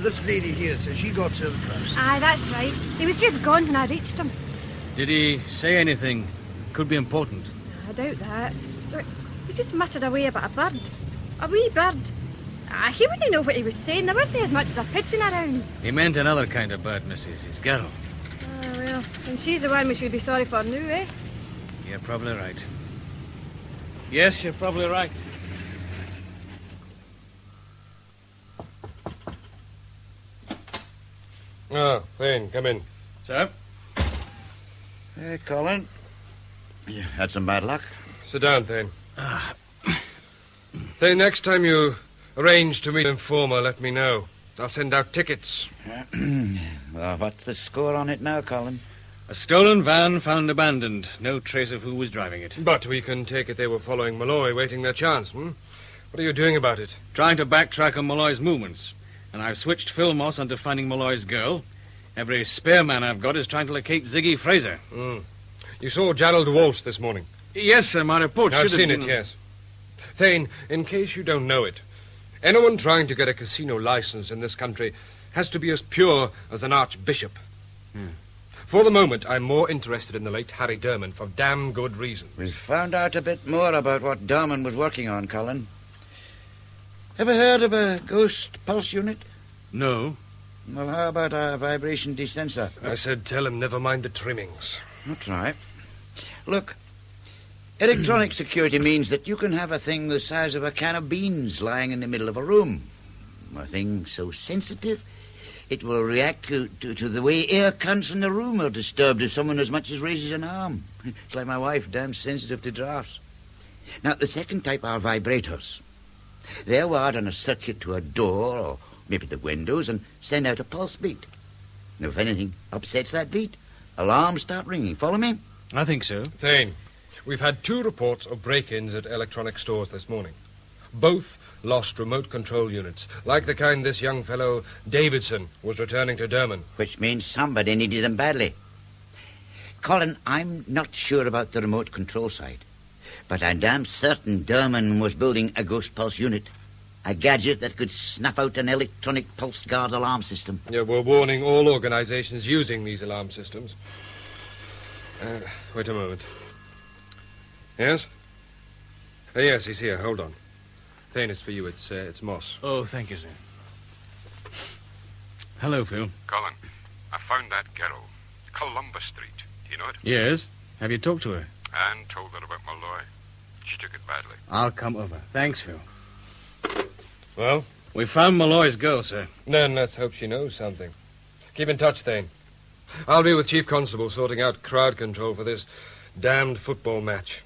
This lady here says she got to him first. Aye, that's right. He was just gone when I reached him. Did he say anything? Could be important. I doubt that. He just muttered away about a bird. A wee bird. He wouldn't know what he was saying. There wasn't as much as a pigeon around. He meant another kind of bird, Mrs. His girl. Well, and she's the one we should be sorry for now, eh? You're probably right. Yes, you're probably right. Oh, Thane, come in. Sir? Hey, Colin. You had some bad luck. Sit down, Thane. Thane, next time you arrange to meet an informer, let me know. I'll send out tickets. Well, what's the score on it now, Colin? A stolen van found abandoned. No trace of who was driving it. But we can take it they were following Malloy, waiting their chance, What are you doing about it? Trying to backtrack on Malloy's movements. And I've switched Phil Moss onto finding Malloy's girl. Every spare man I've got is trying to locate Ziggy Fraser. You saw Gerald Walsh this morning? Yes, sir, my report should I've have seen been... it, yes. Thane, in case you don't know it, anyone trying to get a casino license in this country has to be as pure as an archbishop. For the moment, I'm more interested in the late Harry Derman for damn good reason. We've found out a bit more about what Derman was working on, Colin. Ever heard of a ghost pulse unit? No. Well, how about a vibration desensor? I said tell him never mind the trimmings. That's right. Look, electronic security means that you can have a thing the size of a can of beans lying in the middle of a room. A thing so sensitive, it will react to the way air currents in the room are disturbed if someone as much as raises an arm. It's like my wife, damn sensitive to drafts. Now, the second type are vibrators. They're wired on a circuit to a door or maybe the windows and send out a pulse beat. Now, if anything upsets that beat, alarms start ringing. Follow me? I think so. Thane, we've had 2 reports of break-ins at electronic stores this morning. Both lost remote control units, like the kind this young fellow, Davidson, was returning to Derman. Which means somebody needed them badly. Colin, I'm not sure about the remote control side, but I'm damn certain Derman was building a ghost pulse unit, a gadget that could snuff out an electronic pulse guard alarm system. Yeah, we're warning all organizations using these alarm systems. Wait a moment. Yes? Yes, he's here. Hold on. Thane, it's for you. It's Moss. Oh, thank you, sir. Hello, Phil. Colin, I found that girl. Columbus Street. Do you know it? Yes? Have you talked to her? And told her about Malloy. She took it badly. I'll come over. Thanks, Phil. Well? We found Malloy's girl, sir. Then let's hope she knows something. Keep in touch, Thane. I'll be with Chief Constable sorting out crowd control for this damned football match.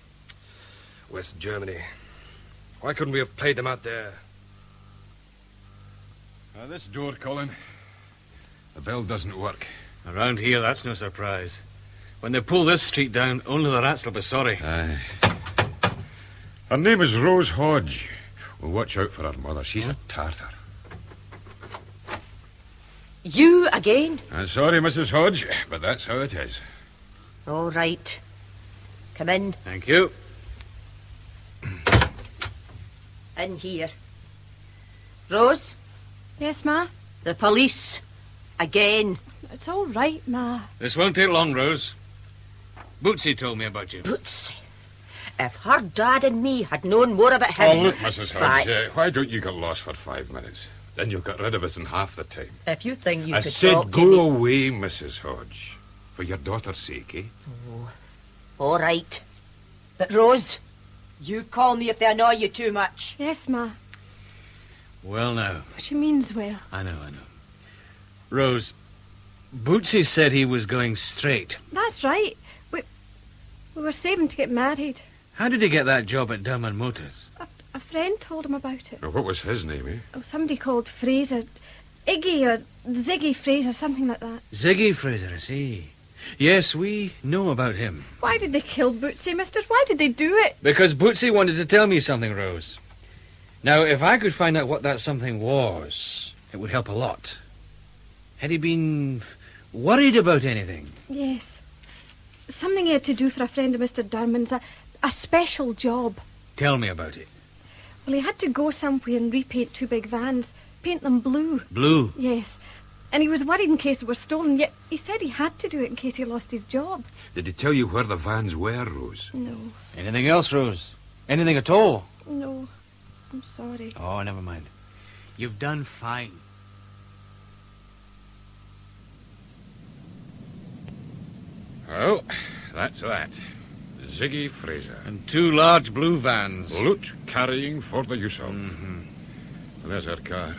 West Germany. Why couldn't we have played them out there? This door, Colin. The bell doesn't work. Around here, that's no surprise. When they pull this street down, only the rats will be sorry. Aye. Her name is Rose Hodge. Well, watch out for her mother. She's a tartar. You again? I'm sorry, Mrs. Hodge, but that's how it is. All right. Come in. Thank you. In here. Rose? Yes, Ma? The police. Again. It's all right, Ma. This won't take long, Rose. Bootsy told me about you. Bootsy? If her dad and me had known more about him... Oh, look, Mrs. Hodge, why don't you get lost for 5 minutes? Then you'll get rid of us in half the time. If you think you I could said talk to go me... away, Mrs. Hodge. For your daughter's sake, eh? Oh, all right. But, Rose, you call me if they annoy you too much. Yes, Ma. Well, now. She means well. I know. Rose, Bootsy said he was going straight. That's right. We were saving to get married. How did he get that job at Durman Motors? A friend told him about it. Now, what was his name, eh? Oh, somebody called Fraser. Iggy or Ziggy Fraser, something like that. Ziggy Fraser, I see. Yes, we know about him. Why did they kill Bootsy, mister? Why did they do it? Because Bootsy wanted to tell me something, Rose. Now, if I could find out what that something was, it would help a lot. Had he been worried about anything? Yes. Something he had to do for a friend of Mr. Durman's, a special job. Tell me about it. Well, he had to go somewhere and repaint 2 big vans, paint them blue. Blue? Yes. And he was worried in case they were stolen, yet he said he had to do it in case he lost his job. Did he tell you where the vans were, Rose? No. Anything else, Rose? Anything at all? No. I'm sorry. Oh, never mind. You've done fine. Well, that's that. Ziggy Fraser. And 2 large blue vans. Loot carrying for the use of. Mm-hmm. There's our car.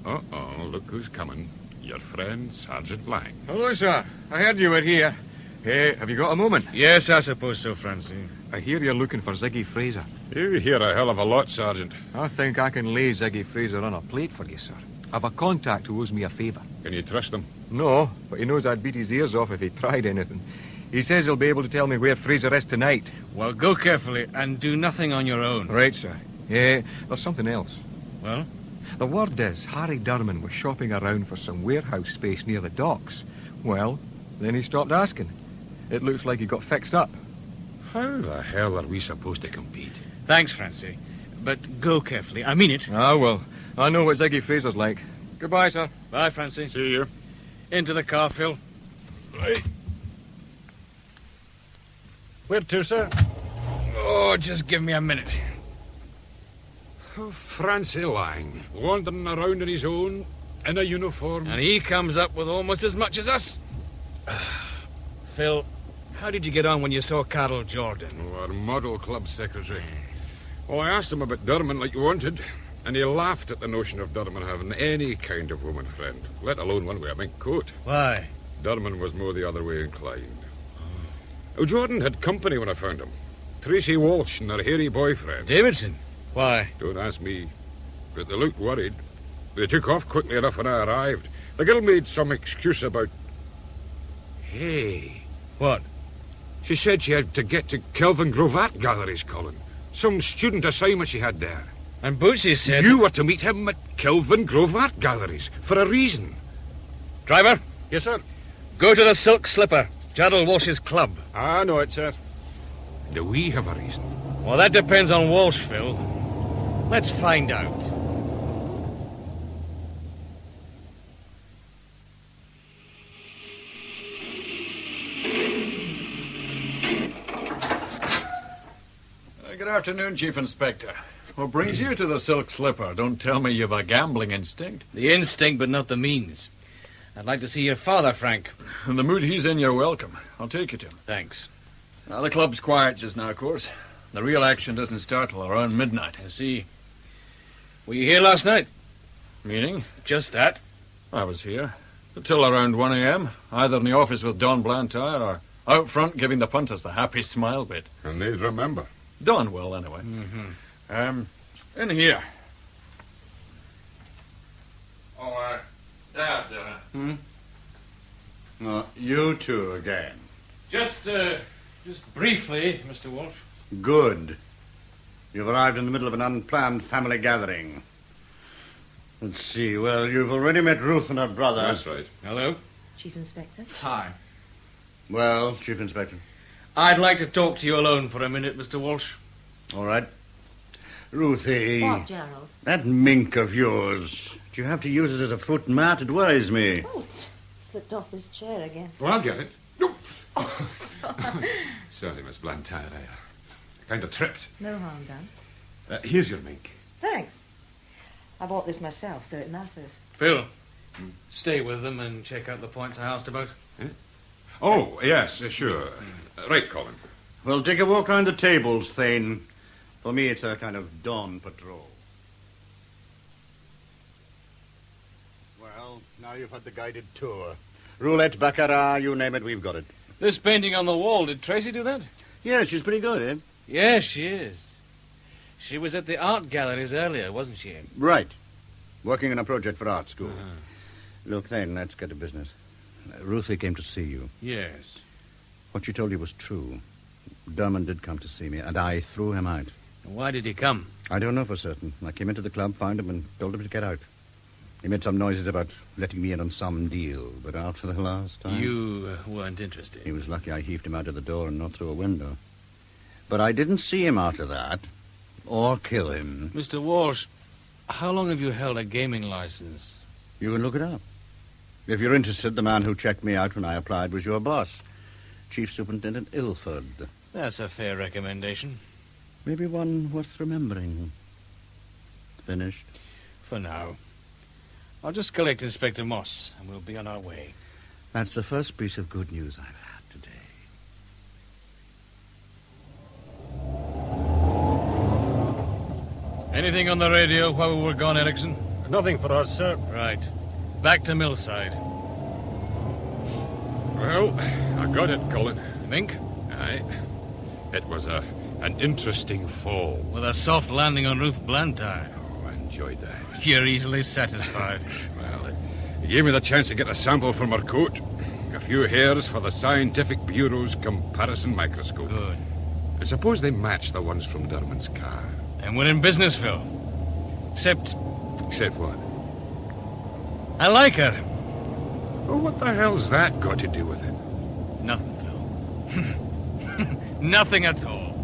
Uh-oh, look who's coming. Your friend, Sergeant Lang. Hello, sir. I heard you were here. Hey, have you got a moment? Yes, I suppose so, Francie. I hear you're looking for Ziggy Fraser. You hear a hell of a lot, Sergeant. I think I can lay Ziggy Fraser on a plate for you, sir. I've a contact who owes me a favour. Can you trust him? No, but he knows I'd beat his ears off if he tried anything. He says he'll be able to tell me where Fraser is tonight. Well, go carefully and do nothing on your own. Right, sir. Yeah, there's something else. Well? The word is Harry Durman was shopping around for some warehouse space near the docks. Well, then he stopped asking. It looks like he got fixed up. How the hell are we supposed to compete? Thanks, Francie. But go carefully. I mean it. Ah, well, I know what Ziggy Fraser's like. Goodbye, sir. Bye, Francie. See you. Into the car, Phil. Right. Where to, sir? Oh, just give me a minute. Oh, Francie Lang, wandering around on his own, in a uniform. And he comes up with almost as much as us. Phil, how did you get on when you saw Carol Jordan? Oh, our model club secretary. Well, I asked him about Durman like you wanted, and he laughed at the notion of Durman having any kind of woman friend, let alone one with a mink coat. Why? Durman was more the other way inclined. Oh, Jordan had company when I found him. Tracy Walsh and her hairy boyfriend. Davidson? Why? Don't ask me. But they looked worried. They took off quickly enough when I arrived. The girl made some excuse about... Hey. What? She said she had to get to Kelvin Grove Art Galleries, Colin. Some student assignment she had there. And Bootsy said... You were to meet him at Kelvin Grove Art Galleries, for a reason. Driver? Yes, sir. Go to the Silk Slipper, Gerald Walsh's club. I know it, sir. Do we have a reason? Well, that depends on Walsh, Phil. Let's find out. Good afternoon, Chief Inspector. What brings you to the Silk Slipper? Don't tell me you've a gambling instinct. The instinct, but not the means. I'd like to see your father, Frank. In the mood he's in, you're welcome. I'll take you to him. Thanks. Now, the club's quiet just now, of course. The real action doesn't start till around midnight. I see. Were you here last night? Meaning? Just that. I was here. Till around 1 a.m., either in the office with Don Blantyre or out front giving the punters the happy smile bit. And they'd remember. Don will, anyway. Mm-hmm. In here. Oh, Dad, No, you two again. Just briefly, Mr. Walsh. Good. You've arrived in the middle of an unplanned family gathering. Let's see. Well, you've already met Ruth and her brother. That's right. Hello. Chief Inspector. Hi. Well, Chief Inspector. I'd like to talk to you alone for a minute, Mr. Walsh. All right. Ruthie. What, Gerald? That mink of yours. Do you have to use it as a foot mat? It worries me. Oh, it's slipped off his chair again. Well, I'll get it. No. Oh, sorry. Sorry, Miss Blantyre. I kind of tripped. No harm done. Here's your mink. Thanks. I bought this myself, so it matters. Phil, stay with them and check out the points I asked about. Oh, yes, sure. Right, Colin. Well, take a walk round the tables, Thane. For me, it's a kind of dawn patrol. Well, Well, now you've had the guided tour. Roulette, baccarat, you name it, we've got it. This painting on the wall, did Tracy do that? Yeah, she's pretty good, eh? Yes, she is. She was at the art galleries earlier, wasn't she? Right. Working on a project for art school. Look, then, let's get to business. Ruthie came to see you. Yes. What she told you was true. Dermond did come to see me, and I threw him out. Why did he come? I don't know for certain. I came into the club, found him, and told him to get out. He made some noises about letting me in on some deal, but after the last time... You weren't interested. He was lucky I heaved him out of the door and not through a window. But I didn't see him after that, or kill him. Mr. Walsh, how long have you held a gaming license? You can look it up. If you're interested, the man who checked me out when I applied was your boss, Chief Superintendent Ilford. That's a fair recommendation. Maybe one worth remembering. Finished? For now. I'll just collect Inspector Moss, and we'll be on our way. That's the first piece of good news I've had today. Anything on the radio while we were gone, Erickson? Nothing for us, sir. Right. Back to Millside. Well, I got it, Colin. Mink? Aye. It was an interesting fall. With a soft landing on Ruth Blantyre. Oh, I enjoyed that. You're easily satisfied. Well, it gave me the chance to get a sample from her coat. A few hairs for the Scientific Bureau's comparison microscope. Good. I suppose they match the ones from Dermond's car. And we're in business, Phil. Except what? I like her. Oh, what the hell's that got to do with it? Nothing, Phil. Nothing at all.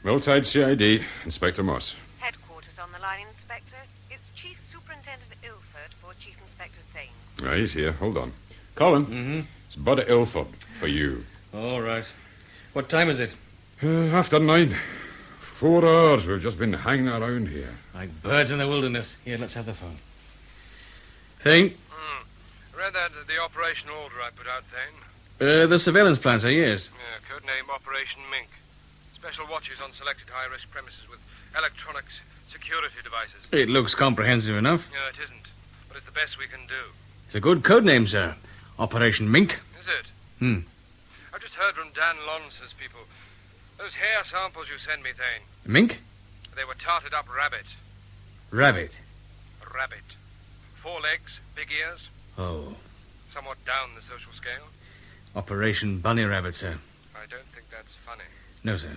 Millside CID, Inspector Moss. Headquarters on the line, Inspector. It's Chief Superintendent Ilford for Chief Inspector Thane. Right, he's here. Hold on. Colin. Mm-hmm. It's Bud Ilford for you. All right. What time is it? After 9. 4 hours we've just been hanging around here. Like birds in the wilderness. Here, let's have the phone. Thane? Read that the operation order I put out, Thane? The surveillance plan, sir, yes. Yeah, codename Operation Mink. Special watches on selected high-risk premises with electronic security devices. It looks comprehensive enough. No, it isn't. But it's the best we can do. It's a good code name, sir. Operation Mink. Is it? Hmm. I've just heard from Dan Lawrence's people. Those hair samples you sent me, Thane. Mink? They were tarted up rabbit. Rabbit. Rabbit. 4 legs, big ears. Oh. Somewhat down the social scale. Operation Bunny Rabbit, sir. I don't think that's funny. No, sir.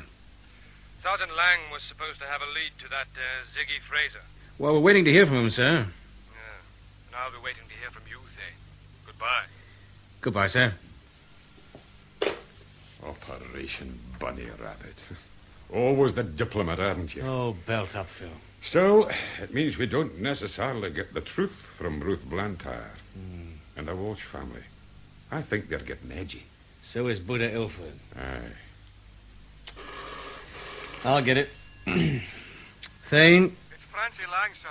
Sergeant Lang was supposed to have a lead to that Ziggy Fraser. Well, we're waiting to hear from him, sir. Yeah. And I'll be waiting to hear from you, Thane. Goodbye. Goodbye, sir. Operation Bunny Rabbit. Always the diplomat, aren't you? Oh, belt up, Phil. Still, it means we don't necessarily get the truth from Ruth Blantyre and the Walsh family. I think they're getting edgy. So is Buddha Ilford. Aye. I'll get it. Thane? It's Francie Lang, sir.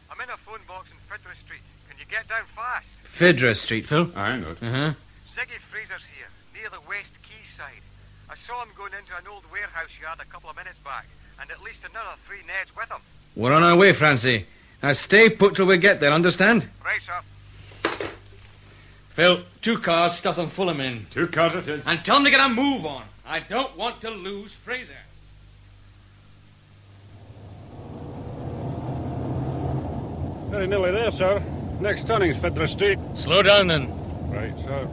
I'm in a phone box in Fidra Street. Can you get down fast? Fidra Street, Phil. I know. Uh-huh. Ziggy Fraser's here, near the West Quay side. I saw him going into an old warehouse yard a couple of minutes back, and at least another 3 Neds with him. We're on our way, Francie. Now stay put till we get there, understand? Right, sir. Phil, 2 cars, stuff them full of men. 2 cars it is. And tell them to get a move on. I don't want to lose Fraser. Very nearly there, sir. Next turning's Fidra Street. Slow down, then. Right, sir.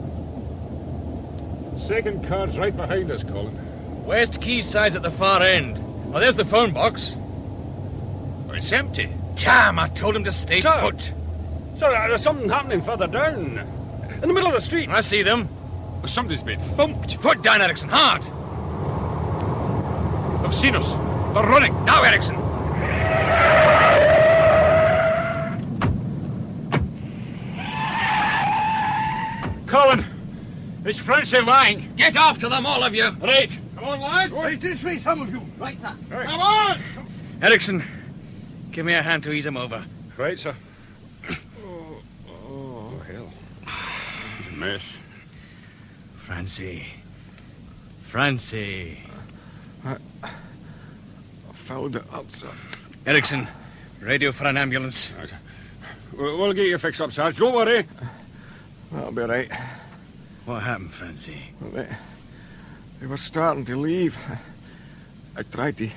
Second car's right behind us, Colin. West Quayside's at the far end. Oh, there's the phone box. Well, it's empty. Damn, I told him to stay put. Sir, there's something happening further down. In the middle of the street. I see them. Well, somebody's been thumped. Foot down, Erickson, hard. They've seen us. They're running. Now, Erickson. Colin, it's Francie Lang. Get after them, all of you. Right. Come on, lads. Right this way, some of you. Right, sir. Right. Come on. Erickson, give me a hand to ease him over. Right, sir. Oh, hell. It's a mess. Francie. Francie. I fouled it up, sir. Erickson, radio for an ambulance. Right. We'll get you fixed up, Sarge. Don't worry. That'll be right. What happened, Francie? Well, they were starting to leave. I tried to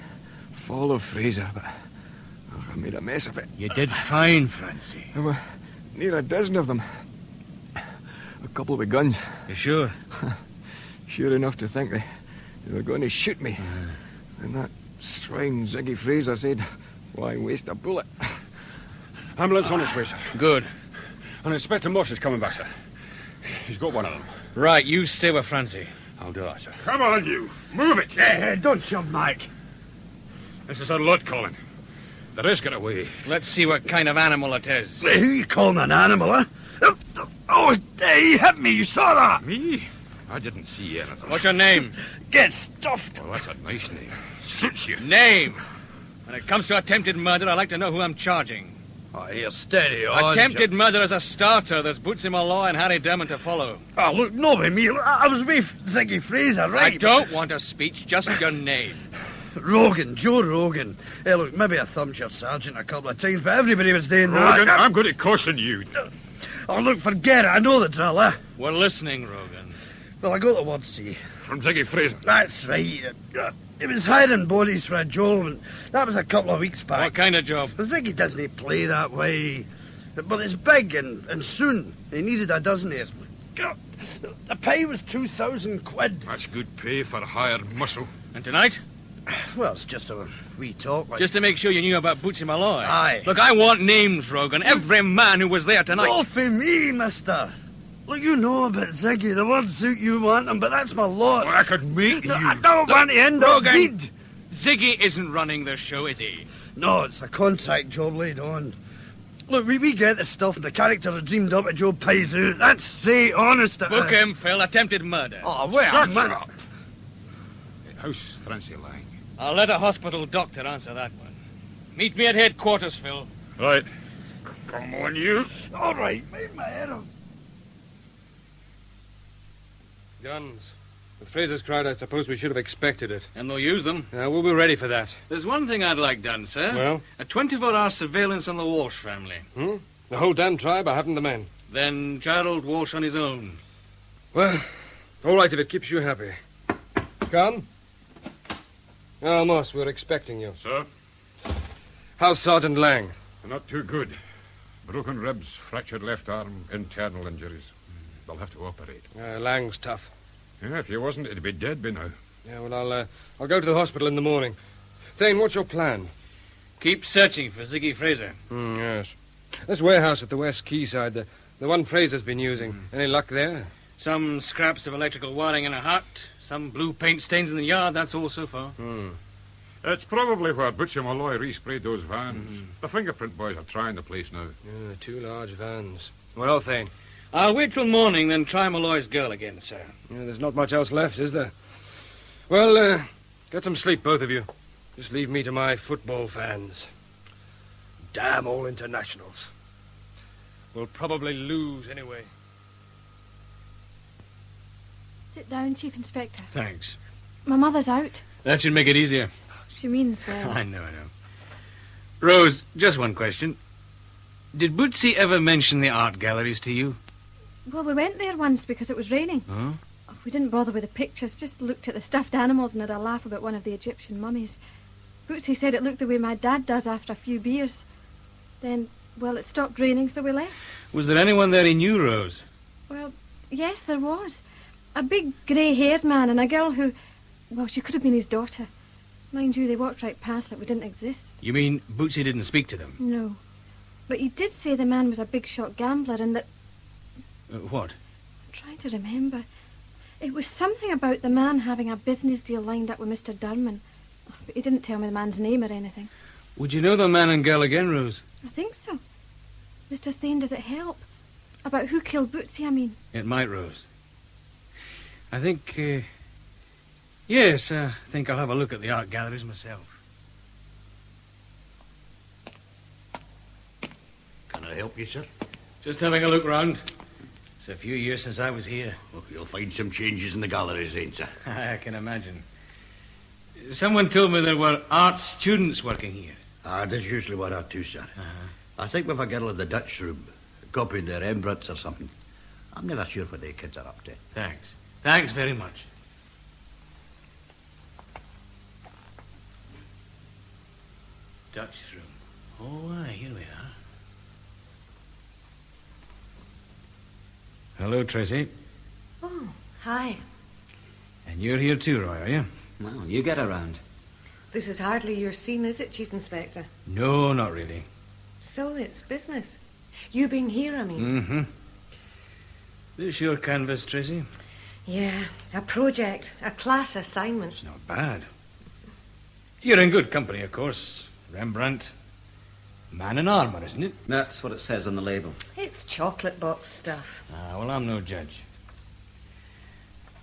follow Fraser, but I made a mess of it. You did fine, Francie. There were near a dozen of them. A couple with guns. You sure? Sure enough to think they were going to shoot me. And that swine Ziggy Fraser said, why waste a bullet? Ambulance on its way, sir. Good. And Inspector Moss is coming back, sir. He's got one of them. Right, you stay with Francie. I'll do that, sir. Come on, you. Move it. Hey, don't shove, Mike. This is a lot, Colin. The rest get away. Let's see what kind of animal it is. Who you calling an animal, huh? Oh, he hit me. You saw that? Me? I didn't see anything. What's your name? Get stuffed. Well, that's a nice name. Suits you. Name. When it comes to attempted murder, I like to know who I'm charging. Oh, here, steady on. Attempted murder as a starter. There's Bootsy Malloy and Harry Dermot to follow. Oh, look, no by me. I was with Ziggy Fraser, right? I don't want a speech, just your name. Rogan, Joe Rogan. Hey, look, maybe I thumped your sergeant a couple of times, but everybody was doing Rogan, that. I'm going to caution you. Oh, look, forget it. I know the drill, eh? We're listening, Rogan. Well, I got the word, see. From Ziggy Fraser. That's right. It was hiring bodies for a job, and that was a couple of weeks back. What kind of job? Well, Ziggy doesn't play that way. But it's big and soon. He needed a dozen of us. God, the pay was 2,000 quid. That's good pay for hired muscle. And tonight? Well, it's just a wee talk. Like... Just to make sure you knew about Bootsy Malloy. Aye. Look, I want names, Rogan. Every man who was there tonight. No for me, mister. Look, you know about Ziggy. The words suit you want him, but that's my lot. Well, I could meet you. I don't want to end up Rogan, dead. Ziggy isn't running the show, is he? No, it's a contract job laid on. Look, we get the stuff and the character are dreamed up, a job pays out. That's straight honest. Book him, Phil. Attempted murder. Oh, wait a minute. How's Francie lying? I'll let a hospital doctor answer that one. Meet me at headquarters, Phil. Right. Come on, you. All right, made my head up. Guns. With Fraser's crowd, I suppose we should have expected it. And they'll use them. We'll be ready for that. There's one thing I'd like done, sir. Well? A 24-hour surveillance on the Walsh family. The whole damn tribe, I haven't the men. Then Gerald Walsh on his own. Well, all right if it keeps you happy. Come. Oh, Moss, we're expecting you. Sir? How's Sergeant Lang? Not too good. Broken ribs, fractured left arm, internal injuries. They'll have to operate. Lang's tough. Yeah, if he wasn't, he'd be dead by now. Yeah, well, I'll go to the hospital in the morning. Thane, what's your plan? Keep searching for Ziggy Fraser. Yes. This warehouse at the West Quayside, the one Fraser's been using. Any luck there? Some scraps of electrical wiring in a hut, some blue paint stains in the yard, that's all so far. It's probably where Butcher Malloy resprayed those vans. The fingerprint boys are trying the place now. Yeah, 2 large vans. Well, Thane. I'll wait till morning, then try Malloy's girl again, sir. Yeah, there's not much else left, is there? Well, get some sleep, both of you. Just leave me to my football fans. Damn all internationals. We'll probably lose anyway. Sit down, Chief Inspector. Thanks. My mother's out. That should make it easier. She means well. I know. Rose, just one question. Did Bootsy ever mention the art galleries to you? Well, we went there once because it was raining. Huh? We didn't bother with the pictures, just looked at the stuffed animals and had a laugh about one of the Egyptian mummies. Bootsy said it looked the way my dad does after a few beers. Then, well, it stopped raining, so we left. Was there anyone there he knew, Rose? Well, yes, there was. A big grey-haired man and a girl who... Well, she could have been his daughter. Mind you, they walked right past like we didn't exist. You mean Bootsy didn't speak to them? No. But he did say the man was a big-shot gambler and that... What? I'm trying to remember. It was something about the man having a business deal lined up with Mr. Durman. But he didn't tell me the man's name or anything. Would you know the man and girl again, Rose? I think so. Mr. Thane, does it help? About who killed Bootsy, I mean. It might, Rose. I think, yes, I think I'll have a look at the art galleries myself. Can I help you, sir? Just having a look round. It's a few years since I was here. Well, you'll find some changes in the galleries, ain't you? I can imagine. Someone told me there were art students working here. That's usually what I do, sir. I think we've a girl in the Dutch room, copying their Rembrandts or something. I'm never sure what they kids are up to. Thanks. Thanks very much. Dutch room. Oh, aye, here we are. Hello, Tracy. Oh, hi. And you're here too, Roy, are you? Well, you get around. This is hardly your scene, is it, Chief Inspector? No, not really. So it's business. You being here, I mean. Mm-hmm. This your canvas, Tracy? Yeah, a project, a class assignment. It's not bad. You're in good company, of course. Rembrandt. Man in armour, isn't it? That's what it says on the label. It's chocolate box stuff. Ah, well, I'm no judge.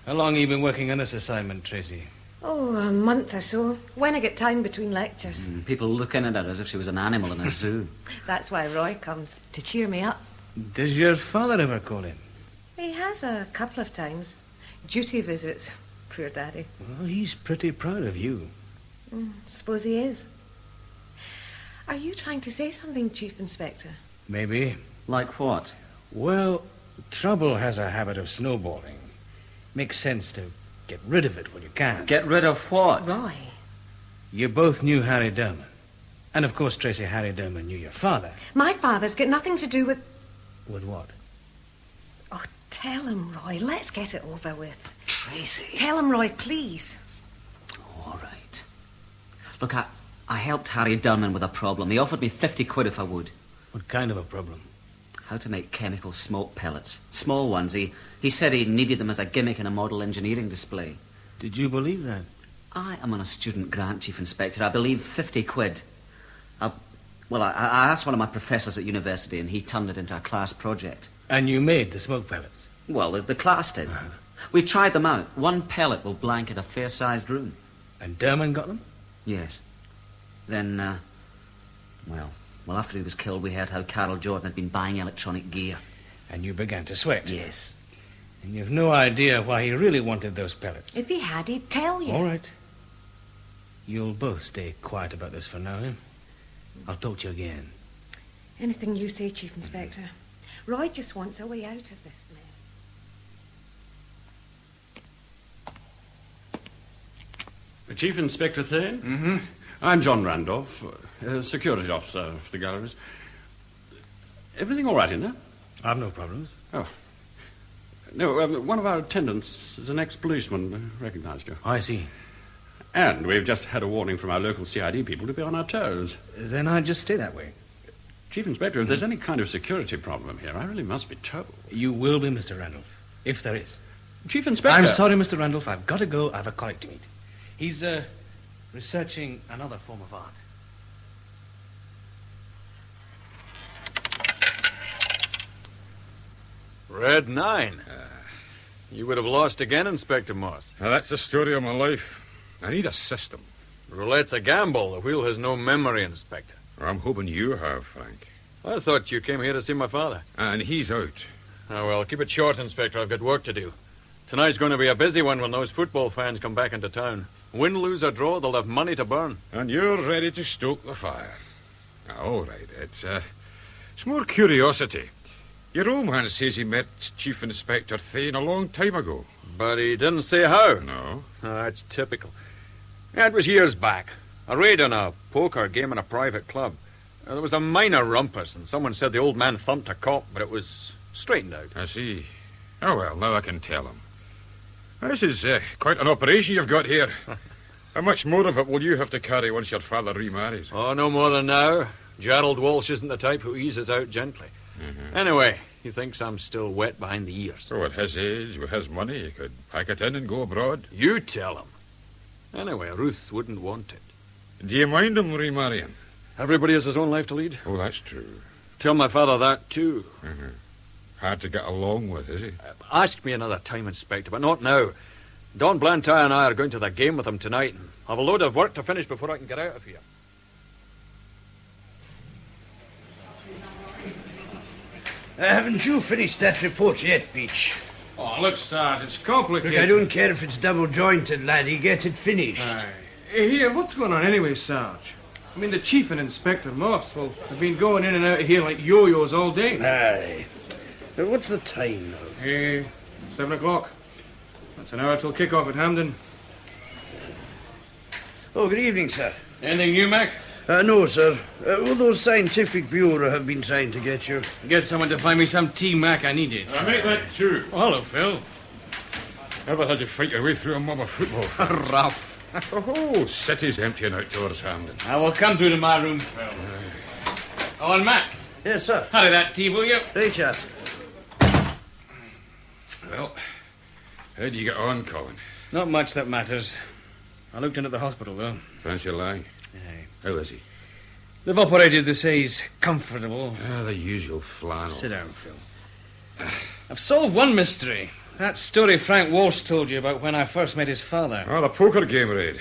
How long have you been working on this assignment, Tracy? Oh, a month or so. When I get time between lectures. People looking at her as if she was an animal in a zoo. That's why Roy comes, to cheer me up. Does your father ever call in? He has a couple of times. Duty visits. Poor Daddy. Well, he's pretty proud of you. Suppose he is. Are you trying to say something, Chief Inspector? Maybe. Like what? Well, trouble has a habit of snowballing. Makes sense to get rid of it when you can. Get rid of what? Roy. You both knew Harry Derman. And, of course, Tracy, Harry Derman knew your father. My father's got nothing to do with... With what? Oh, tell him, Roy. Let's get it over with. Tracy. Tell him, Roy, please. All right. Look, I helped Harry Derman with a problem. He offered me 50 quid if I would. What kind of a problem? How to make chemical smoke pellets. Small ones. He said he needed them as a gimmick in a model engineering display. Did you believe that? I am on a student grant, Chief Inspector. I believe 50 quid. I asked one of my professors at university and he turned it into a class project. And you made the smoke pellets? Well, the class did. We tried them out. One pellet will blanket a fair-sized room. And Derman got them? Yes. Then, after he was killed, we heard how Carol Jordan had been buying electronic gear. And you began to sweat? Yes. And you've no idea why he really wanted those pellets? If he had, he'd tell you. All right. You'll both stay quiet about this for now, eh? I'll talk to you again. Anything you say, Chief Inspector. Roy just wants a way out of this mess. Chief Inspector Thane? Mm-hmm. I'm John Randolph, security officer of the galleries. Everything all right in there? I've no problems. Oh. No, one of our attendants is an ex-policeman, recognized you. I see. And we've just had a warning from our local CID people to be on our toes. Then I'd just stay that way. Chief Inspector, if there's any kind of security problem here, I really must be told. You will be, Mr. Randolph, if there is. Chief Inspector... I'm sorry, Mr. Randolph. I've got to go. I have a colleague to meet. He's, researching another form of art. Red 9. You would have lost again, Inspector Moss. Now, that's the story of my life. I need a system. Roulette's a gamble. The wheel has no memory, Inspector. I'm hoping you have, Frank. I thought you came here to see my father. And he's out. Oh, well, keep it short, Inspector. I've got work to do. Tonight's going to be a busy one when those football fans come back into town. Win, lose, or draw, they'll have money to burn. And you're ready to stoke the fire. All right, it's more curiosity. Your old man says he met Chief Inspector Thane a long time ago. But he didn't say how. No. Oh, that's typical. Yeah, it was years back. A raid on a poker game in a private club. There was a minor rumpus, and someone said the old man thumped a cop, but it was straightened out. I see. Oh, well, now I can tell him. This is quite an operation you've got here. How much more of it will you have to carry once your father remarries? Oh, no more than now. Gerald Walsh isn't the type who eases out gently. Mm-hmm. Anyway, he thinks I'm still wet behind the ears. So at his age, with his money, he could pack it in and go abroad. You tell him. Anyway, Ruth wouldn't want it. Do you mind him remarrying? Everybody has his own life to lead. Oh, that's true. Tell my father that, too. Mm-hmm. Hard to get along with, is he? Ask me another time, Inspector, but not now. Don Blantyre and I are going to the game with him tonight, and I've a load of work to finish before I can get out of here. Haven't you finished that report yet, Beach? Oh, look, Sarge, it's complicated. Look, I don't care if it's double-jointed, laddie. Get it finished. Aye. Here, what's going on anyway, Sarge? I mean, the Chief and Inspector Moss, well, have been going in and out of here like yo-yos all day. Aye. Now, what's the time now? 7 o'clock. That's an hour till kick-off at Hampden. Oh, good evening, sir. Anything new, Mac? No, sir. Well, those scientific bureau have been trying to get you. Get someone to find me some tea, Mac. I need it. I make that too. Oh, hello, Phil. Ever had to fight your way through a mob of football fans? Rough. The whole city's emptying out towards Hampden. I will come through to my room, Phil. Oh, and Mac. Yes, sir. Hurry that tea, will you? Right, sir. Well, how do you get on, Colin? Not much that matters. I looked in at the hospital, though. Fancy lying? Aye. How is he? They've operated, they say he's comfortable. Ah, the usual flannel. Sit down, Phil. I've solved one mystery. That story Frank Walsh told you about when I first met his father. Oh, the poker game raid.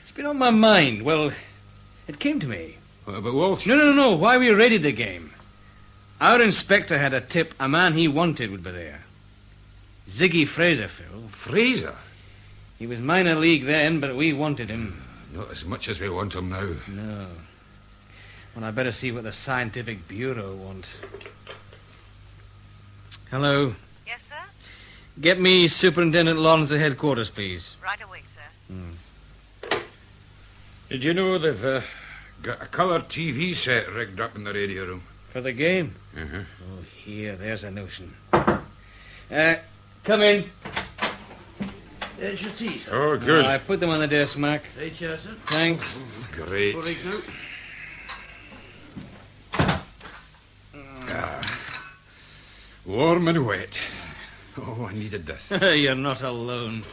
It's been on my mind. Well, it came to me. What about Walsh? No. Why we raided the game. Our inspector had a tip a man he wanted would be there. Ziggy Fraser, Phil. Fraser? He was minor league then, but we wanted him. Not as much as we want him now. No. Well, I better see what the Scientific Bureau want. Hello. Yes, sir? Get me Superintendent Lawrence at headquarters, please. Right away, sir. Did you know they've got a colour TV set rigged up in the radio room? For the game? Uh-huh. Oh, here, there's a notion. Come in. There's your tea, sir. Oh, good. I put them on the desk, Mac. Right, sir. Thanks. Great. All right now. Warm and wet. Oh, I needed this. You're not alone.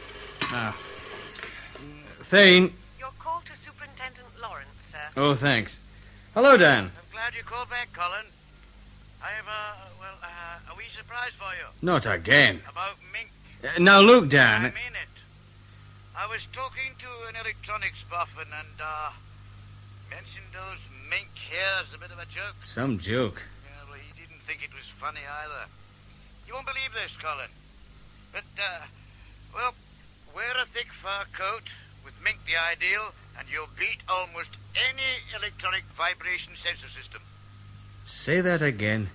Thane. Your call to Superintendent Lawrence, sir. Oh, thanks. Hello, Dan. I'm glad you called back, Colin. I have a wee surprise for you. Not again. About mink. Now, look, Dan. I mean it. I was talking to an electronics buffin and, mentioned those mink hairs, a bit of a joke. Some joke. Yeah, well, he didn't think it was funny either. You won't believe this, Colin. But, well, wear a thick fur coat with mink the ideal, and you'll beat almost any electronic vibration sensor system. Say that again.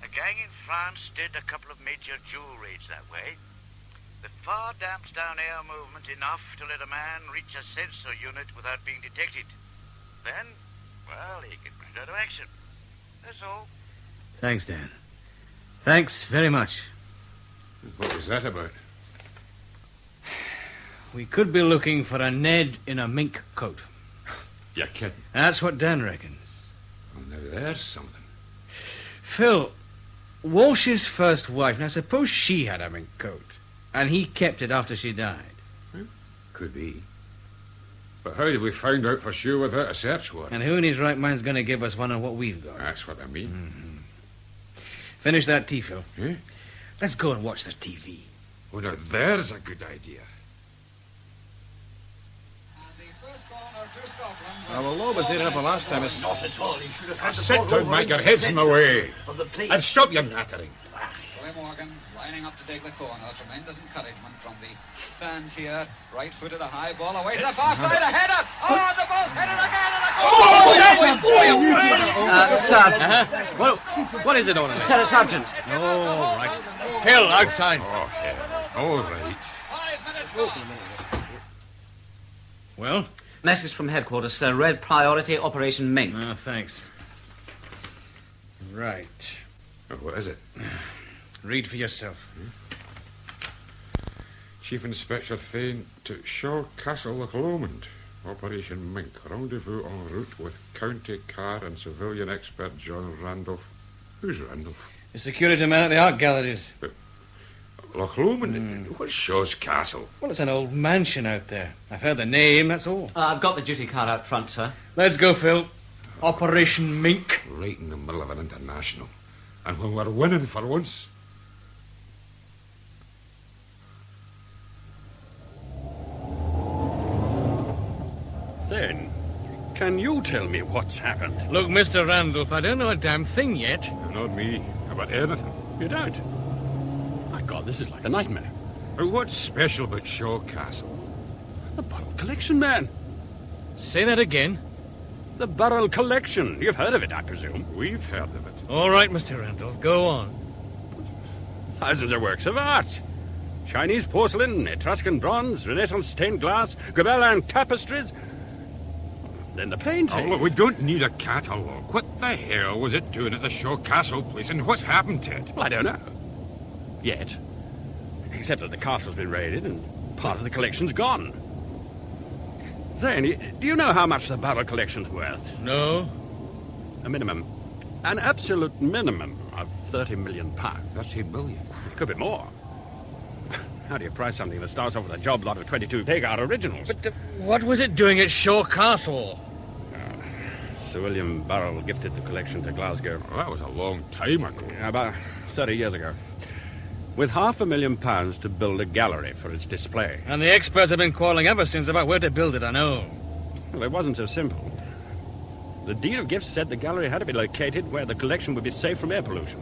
A gang in France did a couple of major jewel raids that way. The far damps down air movement enough to let a man reach a sensor unit without being detected. Then, well, he can bring it into action. That's all. Thanks, Dan. Thanks very much. What was that about? We could be looking for a Ned in a mink coat. You're kidding. That's what Dan reckons. Well, now there's something. Phil, Walsh's first wife, now suppose she had a mink coat, and he kept it after she died. Could be. But how did we find out for sure without a search warrant? And who in his right mind's going to give us one on what we've got? That's what I mean. Mm-hmm. Finish that tea, Phil. Eh? Let's go and watch the TV. Oh, now there's a good idea. Our law was there enough last time. It's Not at all. He should have had the Sit ball down, over Mike. into Your the head's in the centre way. of the plate. And stop your nattering. Roy Morgan lining up to take the corner. Tremendous encouragement from the fans here. Right footed, a high ball away to the far side. A header. Oh, the ball's headed again. And a goal. Well, what is it, Order? Sergeant. Oh, right. Phil, outside. Oh, hell. All right. 5 minutes. Well? Message from headquarters, sir. Red priority Operation Mink. Oh, thanks. Right. Oh, what is it? Read for yourself. Chief Inspector Thane to Shaw Castle, Loch Lomond. Operation Mink. Rendezvous en route with county car and civilian expert John Randolph. Who's Randolph? The security man at the art galleries. Loch Lomond? What's Shaw's Castle? Well, it's an old mansion out there. I've heard the name, that's all. I've got the duty car out front, sir. Let's go, Phil. Operation Mink. Right in the middle of an international. And when we're winning for once. Then, can you tell me what's happened? Look, Mr. Randolph, I don't know a damn thing yet. Not me. About anything. You don't? My God, this is like a nightmare. What's special about Shaw Castle? The Burrell Collection, man. Say that again. The Burrell Collection. You've heard of it, I presume. We've heard of it. All right, Mr. Randolph, go on. Thousands of works of art. Chinese porcelain, Etruscan bronze, Renaissance stained glass, Gobelin tapestries. Then the painting. Oh, look, we don't need a catalogue. What the hell was it doing at the Shaw Castle place, and what's happened to it? Well, I don't know. Yet. Except that the castle's been raided and part of the collection's gone. Zane, do you know how much the Burrell Collection's worth? No. A minimum. An absolute minimum of £30 million. 30 million? It could be more. How do you price something that starts off with a job lot of 22 Pegard originals? But what was it doing at Shaw Castle? Sir William Burrell gifted the collection to Glasgow. Well, that was a long time ago. About 30 years ago. With £500,000 to build a gallery for its display. And the experts have been quarreling ever since about where to build it, I know. Well, it wasn't so simple. The deed of gifts said the gallery had to be located where the collection would be safe from air pollution.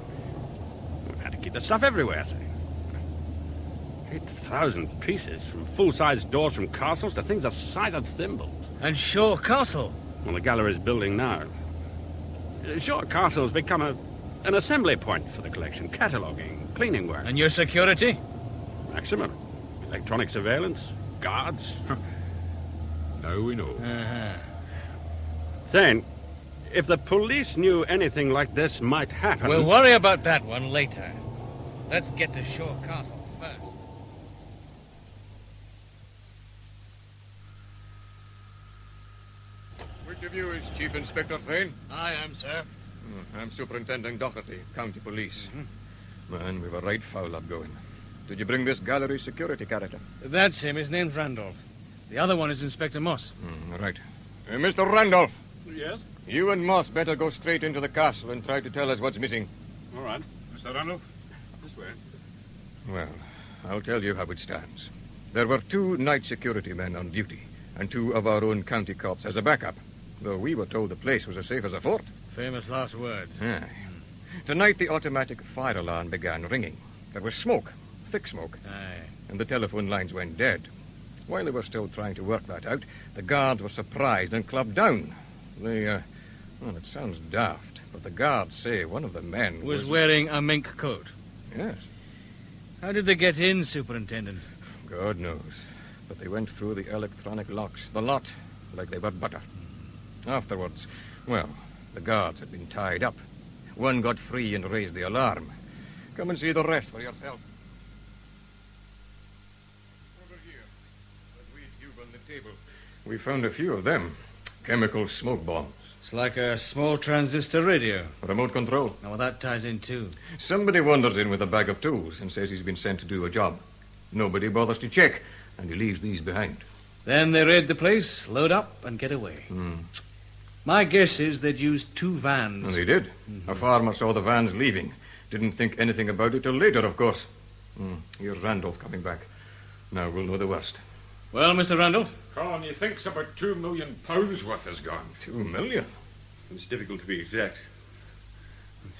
We had to keep the stuff everywhere, say. 8,000 pieces, from full-size doors from castles to things the size of thimbles. And Shaw Castle? Well, the gallery's building now. Shaw Castle's become an assembly point for the collection, cataloguing, cleaning work. And your security? Maximum. Electronic surveillance, guards. Now we know. Uh-huh. Thane, if the police knew anything like this might happen... We'll worry about that one later. Let's get to Shaw Castle first. Which of you is Chief Inspector Thane? I am, sir. I'm Superintendent Doherty, County Police. Man, we've a right foul up going. Did you bring this gallery security character? That's him. His name's Randolph. The other one is Inspector Moss. Right. Mr. Randolph. Yes? You and Moss better go straight into the castle and try to tell us what's missing. All right. Mr. Randolph? This way. Well, I'll tell you how it stands. There were 2 night security men on duty, and 2 of our own county cops as a backup, though we were told the place was as safe as a fort. Famous last words. Aye. Tonight, the automatic fire alarm began ringing. There was smoke, thick smoke. Aye. And the telephone lines went dead. While they were still trying to work that out, the guards were surprised and clubbed down. Well, it sounds daft, but the guards say one of the men was wearing a mink coat. Yes. How did they get in, Superintendent? God knows. But they went through the electronic locks, the lot, like they were butter. Afterwards, well, the guards had been tied up. One got free and raised the alarm. Come and see the rest for yourself. Over here, that wee tube on the table. We found a few of them. Chemical smoke bombs. It's like a small transistor radio. Remote control. Now, well, that ties in, too. Somebody wanders in with a bag of tools and says he's been sent to do a job. Nobody bothers to check, and he leaves these behind. Then they raid the place, load up, and get away. My guess is they'd used 2 vans. And they did. A farmer saw the vans leaving. Didn't think anything about it till later, of course. Here's Randolph coming back. Now we'll know the worst. Well, Mr. Randolph? Colin, he thinks about £2 million worth is gone. 2 million? It's difficult to be exact.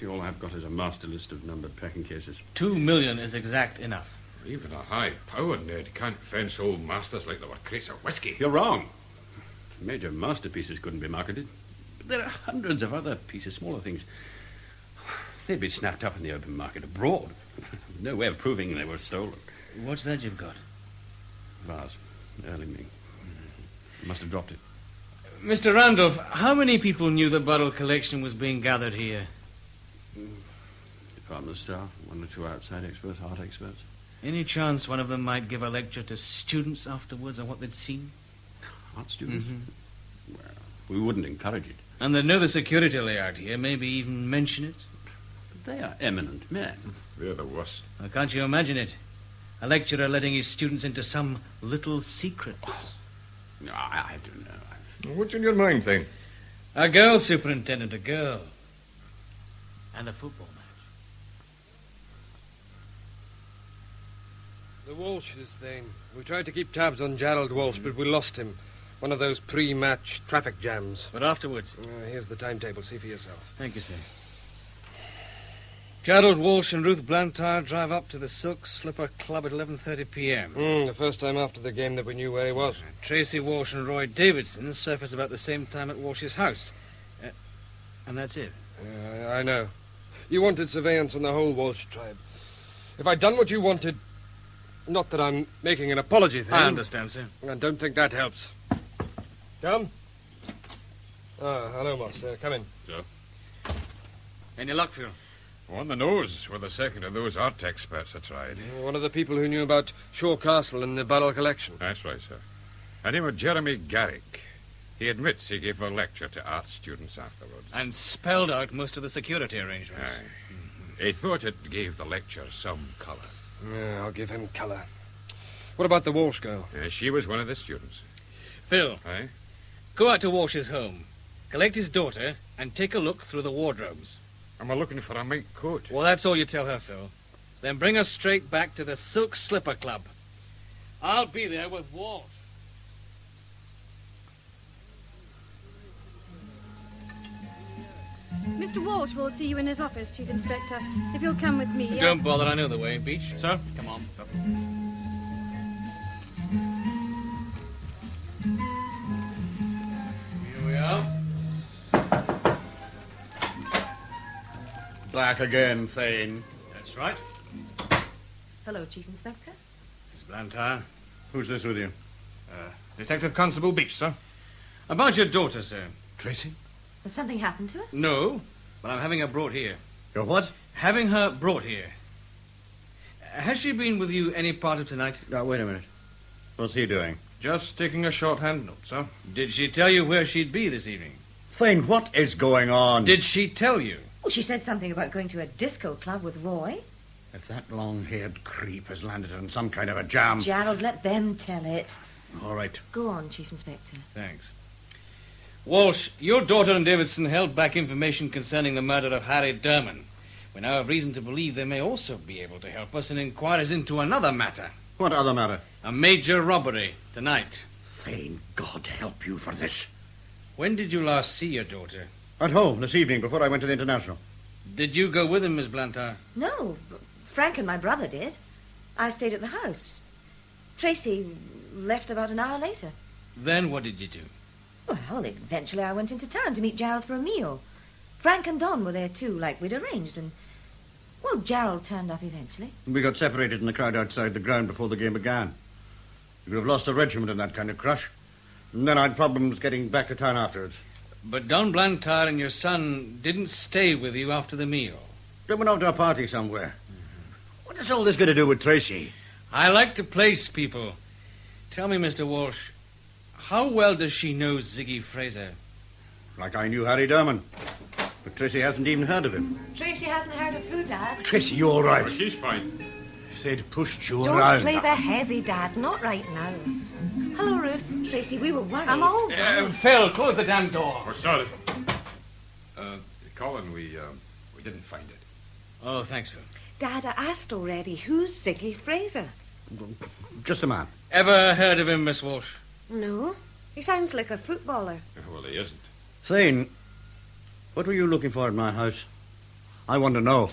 All I've got is a master list of numbered packing cases. 2 million is exact enough. Even a high-power Ned can't fence old masters like there were crates of whiskey. You're wrong. Major masterpieces couldn't be marketed. But there are hundreds of other pieces, smaller things. They'd be snapped up in the open market abroad. No way of proving they were stolen. What's that you've got? Vase. Early Ming. Must have dropped it. Mr. Randolph, how many people knew the Burrell collection was being gathered here? Department staff, 1 or 2 outside experts, art experts. Any chance one of them might give a lecture to students afterwards on what they'd seen? Art students? Well, we wouldn't encourage it. And they'd know the security layout here, maybe even mention it? But they are eminent men. They're the worst. Well, can't you imagine it? A lecturer letting his students into some little secret. No, I don't know. What's in your mind, Thane? A girl, Superintendent, a girl. And a football match. The Walsh's thing. We tried to keep tabs on Gerald Walsh, but we lost him. One of those pre-match traffic jams. But afterwards? Here's the timetable. See for yourself. Thank you, sir. Gerald Walsh and Ruth Blantyre drive up to the Silk Slipper Club at 11:30 p.m. The first time after the game that we knew where he was. Tracy Walsh and Roy Davidson surface about the same time at Walsh's house. And that's it. I know. You wanted surveillance on the whole Walsh tribe. If I'd done what you wanted... Not that I'm making an apology thing. I understand, sir. I don't think that helps. Come. Hello, Moss. Come in. So? Any luck, Phil? On the nose with the second of those art experts I tried. One of the people who knew about Shaw Castle and the Barrel collection. That's right, sir. And him was Jeremy Garrick. He admits he gave a lecture to art students afterwards. And spelled out most of the security arrangements. Aye. He thought it gave the lecture some colour. Yeah, I'll give him colour. What about the Walsh girl? She was one of the students. Phil. Aye? Go out to Walsh's home, collect his daughter, and take a look through the wardrobes. Am I looking for a mink coat? Well, that's all you tell her, Phil. Then bring her straight back to the Silk Slipper Club. I'll be there with Walsh. Mr. Walsh will see you in his office, Chief Inspector. If you'll come with me... Don't bother, I know the way, Beach. Sir, come on. Here we are. Back again, Thane. That's right. Hello, Chief Inspector. Miss Blantyre. Who's this with you? Detective Constable Beach, sir. About your daughter, sir. Tracy? Has something happened to her? No, but I'm having her brought here. Your what? Having her brought here. Has she been with you any part of tonight? Now, wait a minute. What's he doing? Just taking a shorthand note, sir. Did she tell you where she'd be this evening? Thane, what is going on? Did she tell you? Well, she said something about going to a disco club with Roy. If that long-haired creep has landed in some kind of a jam... Gerald, let them tell it. All right. Go on, Chief Inspector. Thanks. Walsh, your daughter and Davidson held back information concerning the murder of Harry Derman. We now have reason to believe they may also be able to help us in inquiries into another matter. What other matter? A major robbery tonight. Thane, God help you for this. When did you last see your daughter? At home this evening before I went to the International. Did you go with him, Miss Blantyre? No, Frank and my brother did. I stayed at the house. Tracy left about an hour later. Then what did you do? Well, eventually I went into town to meet Gerald for a meal. Frank and Don were there too, like we'd arranged, and... Well, Gerald turned up eventually. We got separated in the crowd outside the ground before the game began. You could have lost a regiment in that kind of crush. And then I had problems getting back to town afterwards. But Don Blantyre and your son didn't stay with you after the meal. They went off to a party somewhere. What is all this got to do with Tracy? I like to place people. Tell me, Mr. Walsh, how well does she know Ziggy Fraser? Like I knew Harry Derman. But Tracy hasn't even heard of him. Tracy hasn't heard of who, Dad? Tracy, you all right? Oh, she's fine. They'd pushed you Don't around. play the heavy, Dad. Not right now. Hello, Ruth. Tracy, we were worried. I'm all right. Phil, close the damn door. Oh, sorry. Colin, we didn't find it. Oh, thanks, Phil. Dad, I asked already. Who's Ziggy Fraser? Just a man. Ever heard of him, Miss Walsh? No. He sounds like a footballer. Well, he isn't. Thane, what were you looking for in my house? I want to know.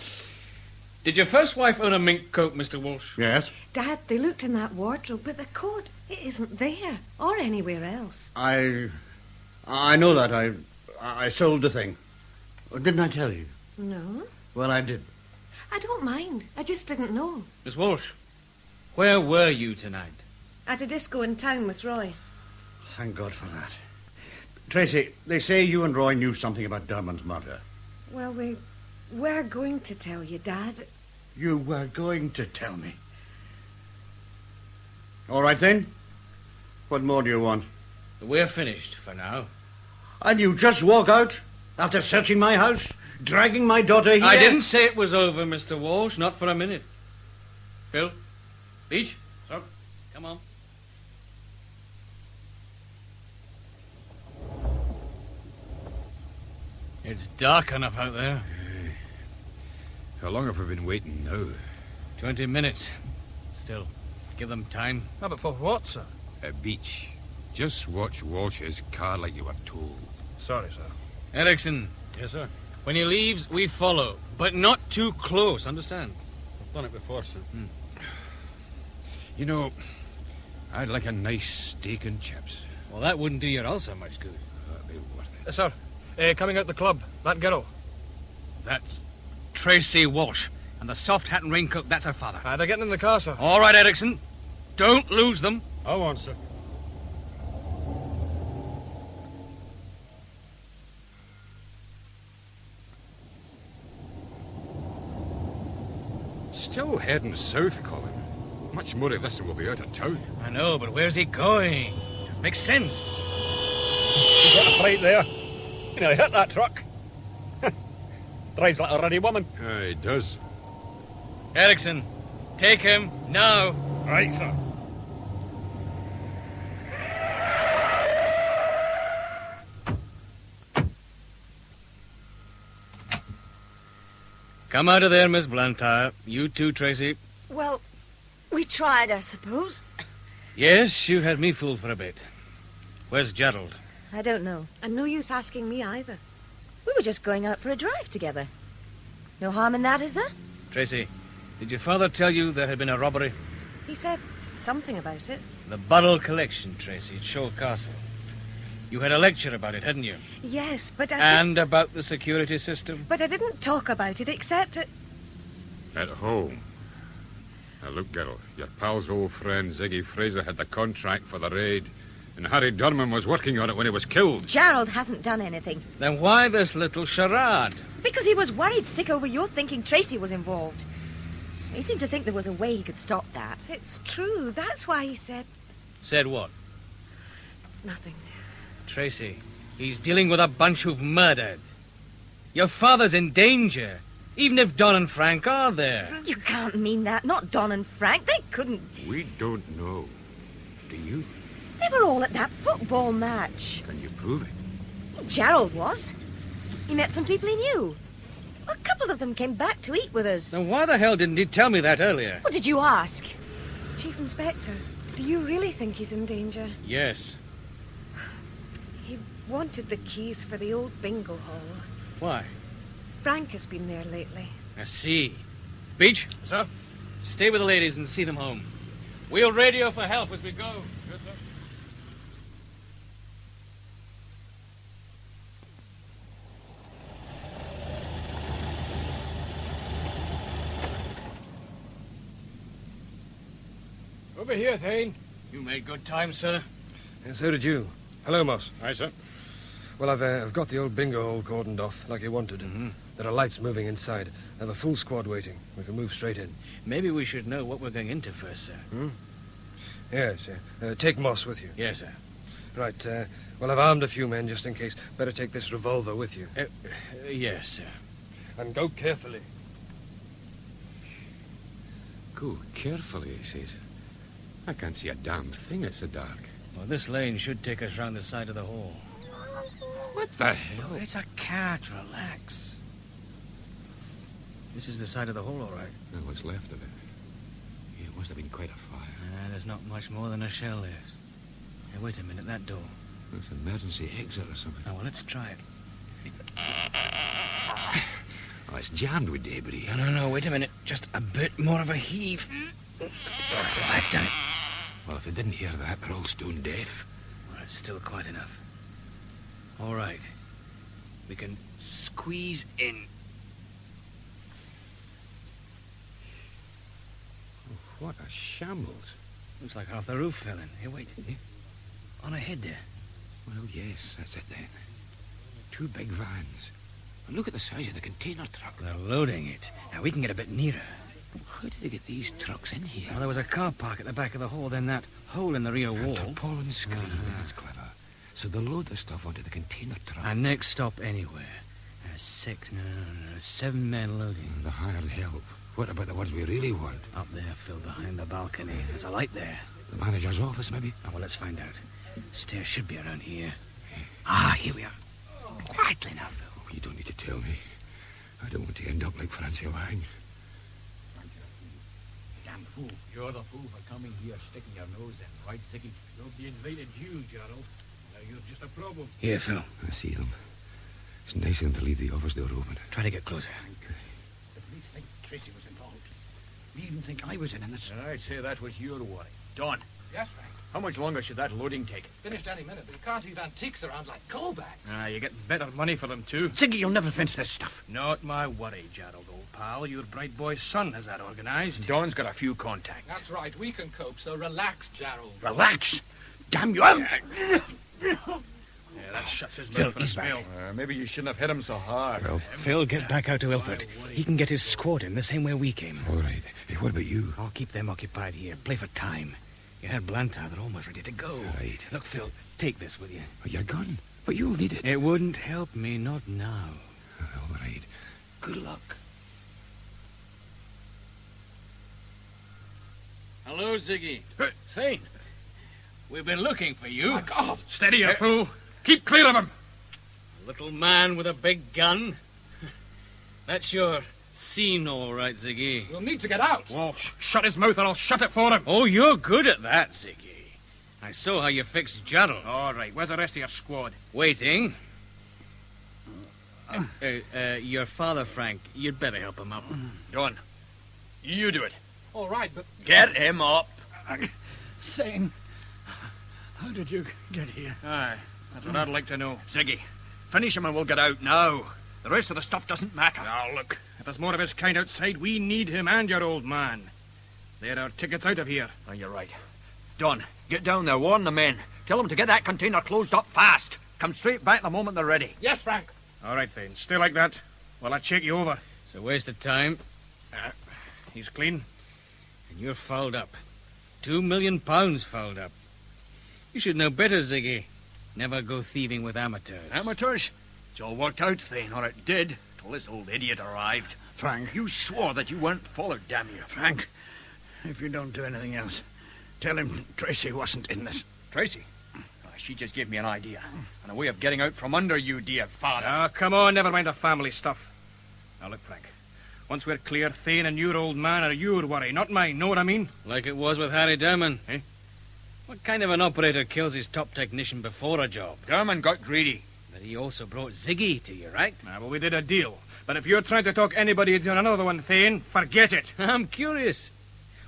Did your first wife own a mink coat, Mr. Walsh? Yes. Dad, they looked in that wardrobe, but the coat, it isn't there. Or anywhere else. I know that. I sold the thing. Didn't I tell you? No. Well, I did. I don't mind. I just didn't know. Miss Walsh, where were you tonight? At a disco in town with Roy. Thank God for that. Tracy, they say you and Roy knew something about Derman's murder. Well, we were going to tell you, Dad. You were going to tell me. All right, then. What more do you want? We're finished for now. And you just walk out after searching my house, dragging my daughter here? I didn't say it was over, Mr. Walsh, not for a minute. Phil? Beach? Sir? Come on. It's dark enough out there. How long have we been waiting now? 20 minutes. Still, give them time. No, but for what, sir? At Beach. Just watch Walsh's car like you were told. Sorry, sir. Erickson. Yes, sir. When he leaves, we follow. But not too close, understand? I've done it before, sir. You know, I'd like a nice steak and chips. Well, that wouldn't do your ulcer much good. That'd be worth it. Sir, coming out the club, that girl. That's Tracy Walsh. And the soft hat and raincoat, that's her father. They're getting in the car, sir. All right, Erickson. Don't lose them. I won't, sir. Still heading south, Colin. Much more of this and we'll be out of town. I know, but where's he going? It makes sense. You got a fright there. You know, he hit that truck. Drives like a ruddy woman. He does. Erickson, take him now. Right, sir. Come out of there, Miss Blantyre. You too, Tracy. Well, we tried, I suppose. Yes, you had me fooled for a bit. Where's Gerald? I don't know. And no use asking me either. We were just going out for a drive together. No harm in that, is there? Tracy, did your father tell you there had been a robbery? He said something about it. The Burrell collection, Tracy, at Shoal Castle. You had a lecture about it, hadn't you? Yes, but And about the security system? But I didn't talk about it, except... At home. Now, look, girl, your pal's old friend Ziggy Fraser had the contract for the raid, and Harry Durman was working on it when he was killed. Gerald hasn't done anything. Then why this little charade? Because he was worried sick over your thinking Tracy was involved. He seemed to think there was a way he could stop that. It's true. That's why he said... Said what? Nothing. Tracy, he's dealing with a bunch who've murdered. Your father's in danger, even if Don and Frank are there. You can't mean that. Not Don and Frank. They couldn't... We don't know. Do you? They were all at that football match. Can you prove it? Gerald was. He met some people he knew. A couple of them came back to eat with us. Then why the hell didn't he tell me that earlier? What did you ask? Chief Inspector, do you really think he's in danger? Yes. He wanted the keys for the old bingo hall. Why? Frank has been there lately. I see. Beach? Sir? Stay with the ladies and see them home. We'll radio for help as we go. Good, sir. Over here, Thane. You made good time, sir. And so did you. Hello, Moss. Aye, sir. Well, I've got the old bingo hole cordoned off, like you wanted. Mm-hmm. There are lights moving inside. I have a full squad waiting. We can move straight in. Maybe we should know what we're going into first, sir. Yes, take Moss with you. Yes, sir. Right, well, I've armed a few men just in case. Better take this revolver with you. Yes, sir. And go carefully. Go carefully, he says. I can't see a damn thing, it's so dark. Well, this lane should take us round the side of the hall. What the hell? It's a cart, relax. This is the side of the hole, all right. Now, what's left of it? Yeah, it must have been quite a fire. There's not much more than a shell there. Hey, wait a minute, that door. It's an emergency exit or something. Now, well, let's try it. Oh, it's jammed with debris. No, wait a minute. Just a bit more of a heave. That's done it. Well, if they didn't hear that, they're all stone deaf. Well, it's still quite enough. All right. We can squeeze in. Oh, what a shambles. Looks like half the roof fell in. Hey, wait. On ahead there. Well, yes, that's it then. Two big vans. And look at the size of the container truck. They're loading it. Now, we can get a bit nearer. How did they get these trucks in here? Well, there was a car park at the back of the hall, then that hole in the rear wall. Tarpaulin screen. That's clever. So they'll load the stuff onto the container truck. Our next stop anywhere. 7 men loading. The hired help. What about the ones we really want? Up there, Phil, behind the balcony. There's a light there. The manager's office, maybe? Oh, well, let's find out. Stairs should be around here. Ah, here we are. Quietly now, Phil. Oh, you don't need to tell me. I don't want to end up like Francie Lang. Damn fool. You're the fool for coming here, sticking your nose in, right, Sticky? You'll be invited, you, Gerald. Now, you're just a problem. Here, Phil. I see them. It's nice of him to leave the office door open. Try to get closer. The police think Tracy was involved. We even think I was in this. I'd say that was your worry. Don, Yes, Frank. how much longer should that loading take? Finished any minute, but you can't eat antiques around like coal bags. You get better money for them, too. Ziggy, you'll never fence this stuff. Not my worry, Gerald, old pal. Your bright boy's son has that organized. Don's got a few contacts. That's right, we can cope, so relax, Gerald. Relax. Damn you. Yeah, that shuts his mouth for a spell. Maybe you shouldn't have hit him so hard. Well, Phil, get back out to Ilford. He can get his squad in the same way we came. all right. Hey, what about you? I'll keep them occupied here. Play for time. You had Blantyre, they're almost ready to go. Right. Look, Phil, take this with you. Oh, your gun? But you'll need it. It wouldn't help me, not now. All right. Good luck. Hello, Ziggy. Thane, we've been looking for you. My God! Steady, you fool. Keep clear of him. A little man with a big gun. That's your scene, all right, Ziggy. We'll need to get out. Well, shut his mouth or I'll shut it for him. Oh, you're good at that, Ziggy. I saw how you fixed Gerald. All right, where's the rest of your squad? Waiting. Your father, Frank, you'd better help him up. Don, you do it. All right, but... Get him up. Saying, how did you get here? Aye, that's what I'd like to know. Ziggy, finish him and we'll get out now. The rest of the stuff doesn't matter. Now, look, if there's more of his kind outside, we need him and your old man. They're our tickets out of here. Oh, you're right. Don, get down there, warn the men. Tell them to get that container closed up fast. Come straight back the moment they're ready. Yes, Frank. All right, Thane, stay like that while I check you over. It's a waste of time. He's clean, and you're fouled up. £2 million fouled up. You should know better, Ziggy. Never go thieving with amateurs. Amateurs? It's all worked out, Thane, or it did, till this old idiot arrived. Frank. You swore that you weren't followed, damn you. Frank, if you don't do anything else, tell him Tracy wasn't in this. Tracy? She just gave me an idea and a way of getting out from under you, dear father. Ah, come on, never mind the family stuff. Now, look, Frank. Once we're clear, Thane and your old man are your worry, not mine. Know what I mean? Like it was with Harry Derman, eh? What kind of an operator kills his top technician before a job? Derman got greedy. But he also brought Ziggy to you, right? Well, we did a deal. But if you're trying to talk anybody into another one, Thane, forget it. I'm curious.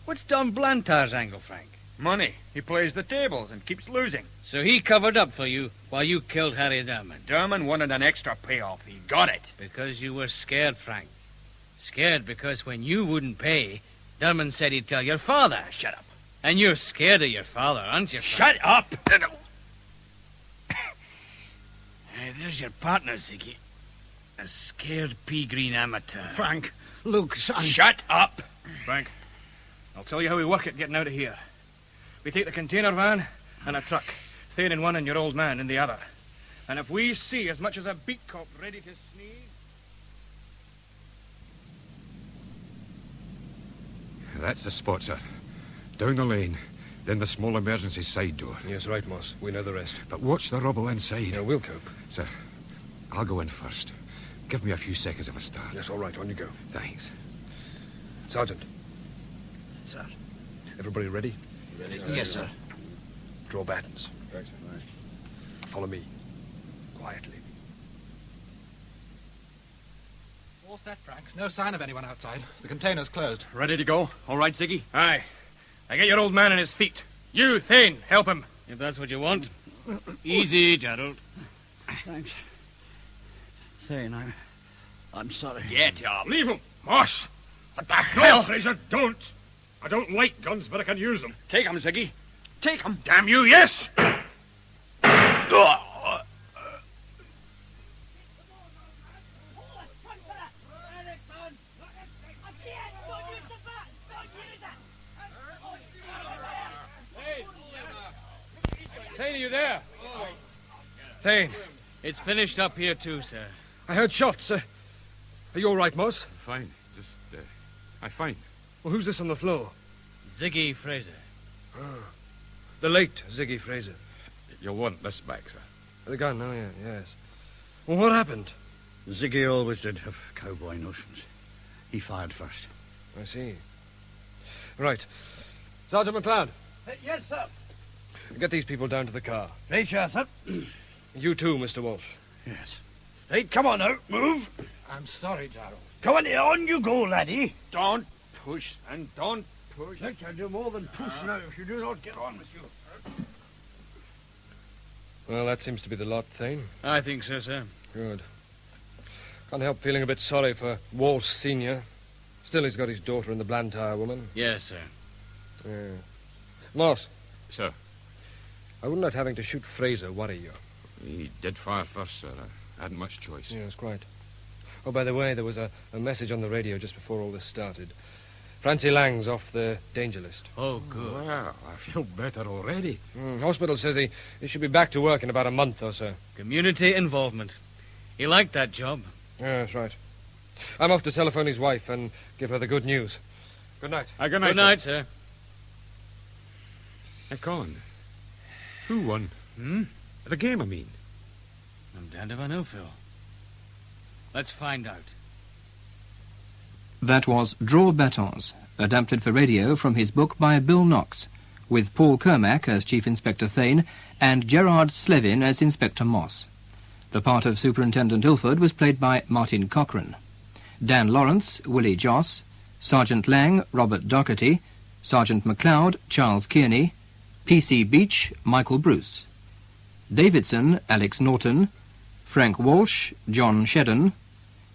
What's Don Blantyre's angle, Frank? Money. He plays the tables and keeps losing. So he covered up for you while you killed Harry Derman. Derman wanted an extra payoff. He got it. Because you were scared, Frank. Scared because when you wouldn't pay, Derman said he'd tell your father. Shut up. And you're scared of your father, aren't you, Shut Frank? up! There's your partner, Ziggy. A scared pea-green amateur. Frank, Luke, son. Shut up! Frank, I'll tell you how we work it getting out of here. We take the container van and a truck. Thane in one and your old man in the other. And if we see as much as a beat cop ready to sneeze... That's the spot, sir. Down the lane, then the small emergency side door. Yes, right, Moss. We know the rest. But watch the rubble inside. Yeah, we'll cope. Sir, I'll go in first. Give me a few seconds of a start. Yes, all right. On you go. Thanks. Sergeant. Sir. Everybody ready? Ready, sir. Yes, sir. Draw battens. Right. Follow me. Quietly. All set, Frank. No sign of anyone outside. The container's closed. Ready to go? All right, Ziggy? Aye. Now get your old man on his feet. You, Thane, help him. If that's what you want. Easy, Gerald. Thanks. Thane, I'm sorry. Get up. Leave him. Moss! What the hell? Fraser, don't. I don't like guns, but I can use them. Take him, Ziggy. Take him. Damn you, yes! Thane, are you there? Thane, it's finished up here too, sir. I heard shots. Are you all right, Moss? Fine. I'm fine. Well, who's this on the floor? Ziggy Fraser. Oh, the late Ziggy Fraser. You'll want this back, sir. The gun, oh, yeah, yes. Well, what happened? Ziggy always did have cowboy notions. He fired first. I see. Right. Sergeant McLeod. Yes, sir. Get these people down to the car. Right, sir. You too, Mr. Walsh. Yes. Right, come on now, move. I'm sorry, Gerald. Come on you go, laddie. Don't push, and don't push. I can do more than push now if you do not get on with you. Well, that seems to be the lot, Thane. I think so, sir. Good. Can't help feeling a bit sorry for Walsh Senior. Still, he's got his daughter and the Blantyre woman. Yes, sir. Yeah. Moss. Sir. I wouldn't let having to shoot Fraser worry you. He did fire first, sir. I hadn't much choice. Yes, quite. Oh, by the way, there was a message on the radio just before all this started. Francie Lang's off the danger list. Oh, good. Well, I feel better already. Hospital says he should be back to work in about a month or so. Community involvement. He liked that job. Yeah, that's right. I'm off to telephone his wife and give her the good news. Good night. Good night, Good night, sir. Hey, Colin. Who won? The game, I mean. I'm damned if I know, Phil. Let's find out. That was Draw Batons, adapted for radio from his book by Bill Knox, with Paul Kermack as Chief Inspector Thane and Gerard Slevin as Inspector Moss. The part of Superintendent Ilford was played by Martin Cochrane. Dan Lawrence, Willie Joss, Sergeant Lang, Robert Doherty, Sergeant MacLeod, Charles Kearney, P.C. Beach, Michael Bruce. Davidson, Alex Norton, Frank Walsh, John Shedden,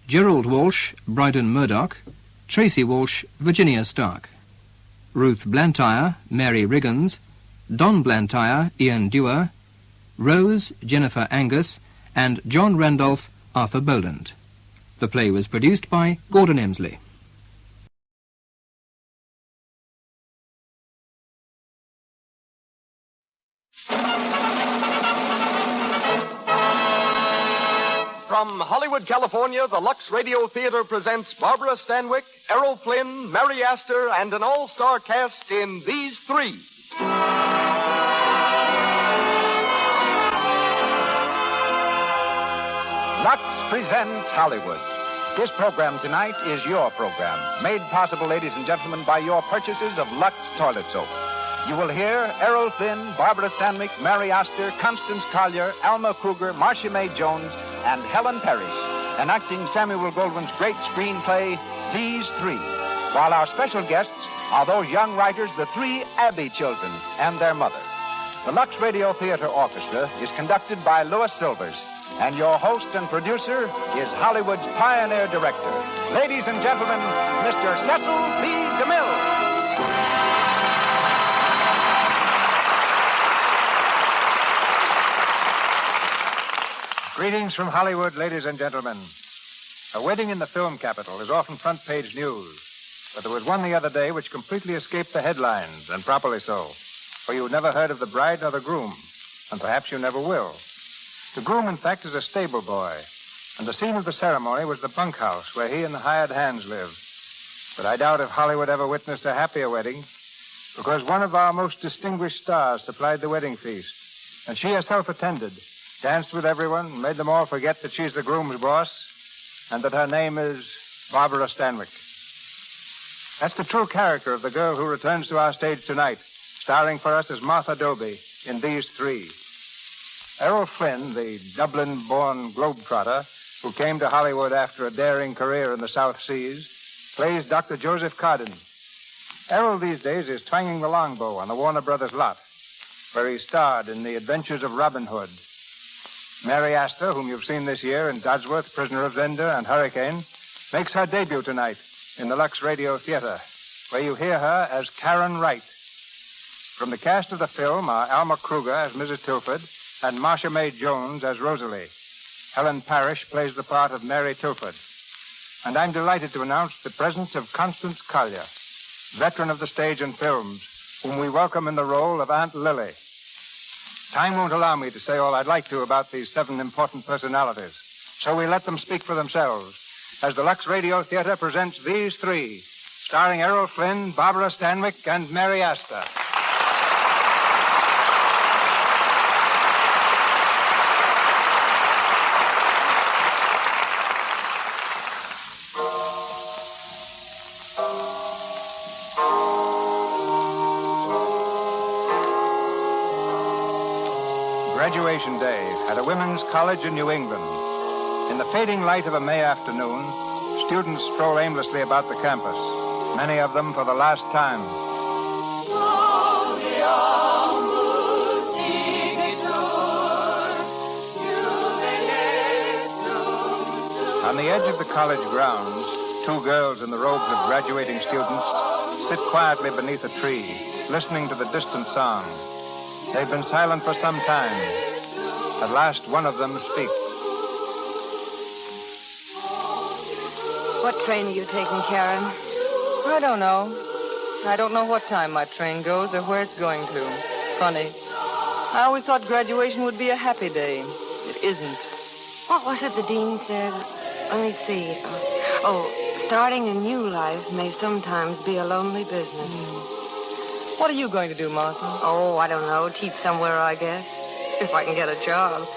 Gerald Walsh, Bryden Murdoch, Tracy Walsh, Virginia Stark. Ruth Blantyre, Mary Riggins, Don Blantyre, Ian Dewar, Rose, Jennifer Angus, and John Randolph, Arthur Boland. The play was produced by Gordon Emsley. From Hollywood, California, the Lux Radio Theater presents Barbara Stanwyck, Errol Flynn, Mary Astor, and an all-star cast in These Three. Lux presents Hollywood. This program tonight is your program, made possible, ladies and gentlemen, by your purchases of Lux toilet soap. You will hear Errol Flynn, Barbara Stanwyck, Mary Astor, Constance Collier, Alma Kruger, Marcia May Jones, and Helen Parrish, enacting Samuel Goldwyn's great screenplay, These Three, while our special guests are those young writers, the three Abbey children, and their mother. The Lux Radio Theater Orchestra is conducted by Louis Silvers, and your host and producer is Hollywood's pioneer director. Ladies and gentlemen, Mr. Cecil B. DeMille. Greetings from Hollywood, ladies and gentlemen. A wedding in the film capital is often front-page news, but there was one the other day which completely escaped the headlines, and properly so, for you never heard of the bride nor the groom, and perhaps you never will. The groom, in fact, is a stable boy, and the scene of the ceremony was the bunkhouse where he and the hired hands lived. But I doubt if Hollywood ever witnessed a happier wedding, because one of our most distinguished stars supplied the wedding feast, and she herself attended, danced with everyone, made them all forget that she's the groom's boss, and that her name is Barbara Stanwyck. That's the true character of the girl who returns to our stage tonight, starring for us as Martha Doby in These Three. Errol Flynn, the Dublin-born globetrotter who came to Hollywood after a daring career in the South Seas, plays Dr. Joseph Cardin. Errol these days is twanging the longbow on the Warner Brothers lot, where he starred in The Adventures of Robin Hood. Mary Astor, whom you've seen this year in Dodsworth, Prisoner of Zenda, and Hurricane, makes her debut tonight in the Lux Radio Theater, where you hear her as Karen Wright. From the cast of the film are Alma Kruger as Mrs. Tilford and Marcia May Jones as Rosalie. Helen Parrish plays the part of Mary Tilford. And I'm delighted to announce the presence of Constance Collier, veteran of the stage and films, whom we welcome in the role of Aunt Lily. Time won't allow me to say all I'd like to about these 7 important personalities, so we let them speak for themselves as the Lux Radio Theater presents These Three, starring Errol Flynn, Barbara Stanwyck, and Mary Astor. Graduation day at a women's college in New England. In the fading light of a May afternoon, students stroll aimlessly about the campus, many of them for the last time. On the edge of the college grounds, two girls in the robes of graduating students sit quietly beneath a tree, listening to the distant song. They've been silent for some time. At last, one of them speaks. What train are you taking, Karen? I don't know. I don't know what time my train goes or where it's going to. Funny. I always thought graduation would be a happy day. It isn't. What was it the dean said? Let me see. Starting a new life may sometimes be a lonely business. What are you going to do, Martha? Oh, I don't know. Teach somewhere, I guess. If I can get a job.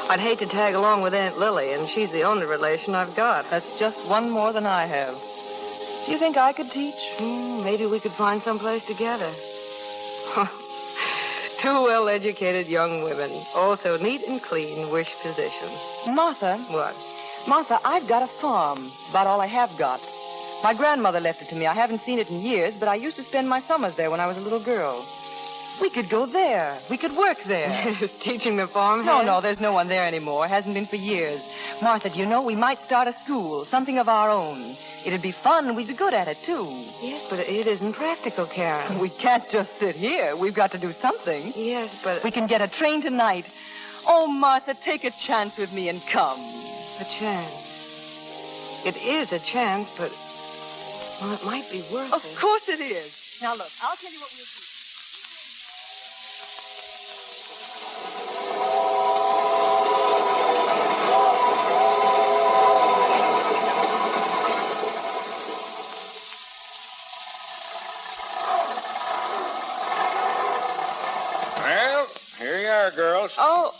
I'd hate to tag along with Aunt Lily, and she's the only relation I've got. That's just one more than I have. Do you think I could teach? Maybe we could find someplace together. Two well-educated young women, all so neat and clean, wish positions. Martha? What? Martha, I've got a farm. It's about all I have got. My grandmother left it to me. I haven't seen it in years, but I used to spend my summers there when I was a little girl. We could go there. We could work there. Teaching the farm? No, there's no one there anymore. Hasn't been for years. Martha, do you know, we might start a school, something of our own. It'd be fun, and we'd be good at it, too. Yes, but it isn't practical, Karen. We can't just sit here. We've got to do something. Yes, but... We can get a train tonight. Oh, Martha, take a chance with me and come. A chance. It is a chance, but... Well, it might be worth it. Of course it is. Now, look, I'll tell you what we'll do. Well, here you are, girls. Oh,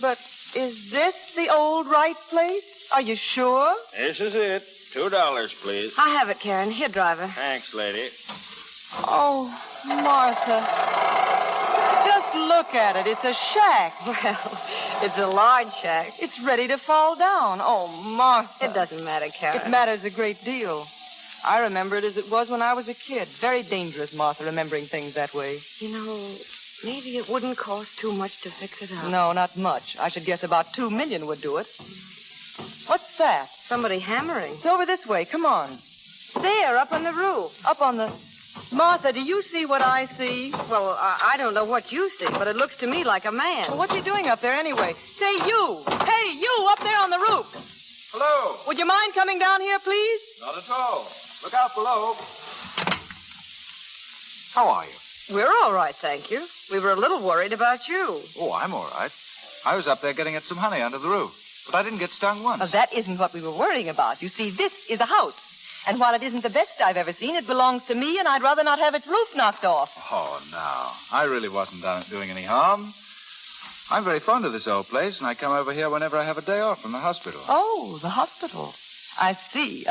but is this the old right place? Are you sure? This is it. $2, please. I have it, Karen. Here, driver. Thanks, lady. Oh, Martha. Just look at it. It's a shack. Well, it's a large shack. It's ready to fall down. Oh, Martha. It doesn't matter, Karen. It matters a great deal. I remember it as it was when I was a kid. Very dangerous, Martha, remembering things that way. You know, maybe it wouldn't cost too much to fix it up. No, not much. I should guess about $2 million would do it. What's that? Somebody hammering. It's over this way. Come on. There, up on the roof. Up on the... Martha, do you see what I see? Well, I don't know what you see, but it looks to me like a man. Well, what's he doing up there anyway? Say, you! Hey, you up there on the roof! Hello. Would you mind coming down here, please? Not at all. Look out below. How are you? We're all right, thank you. We were a little worried about you. Oh, I'm all right. I was up there getting at some honey under the roof, but I didn't get stung once. Well, that isn't what we were worrying about. You see, this is a house. And while it isn't the best I've ever seen, it belongs to me, and I'd rather not have its roof knocked off. Oh, no. I really wasn't doing any harm. I'm very fond of this old place, and I come over here whenever I have a day off from the hospital. Oh, the hospital. I see.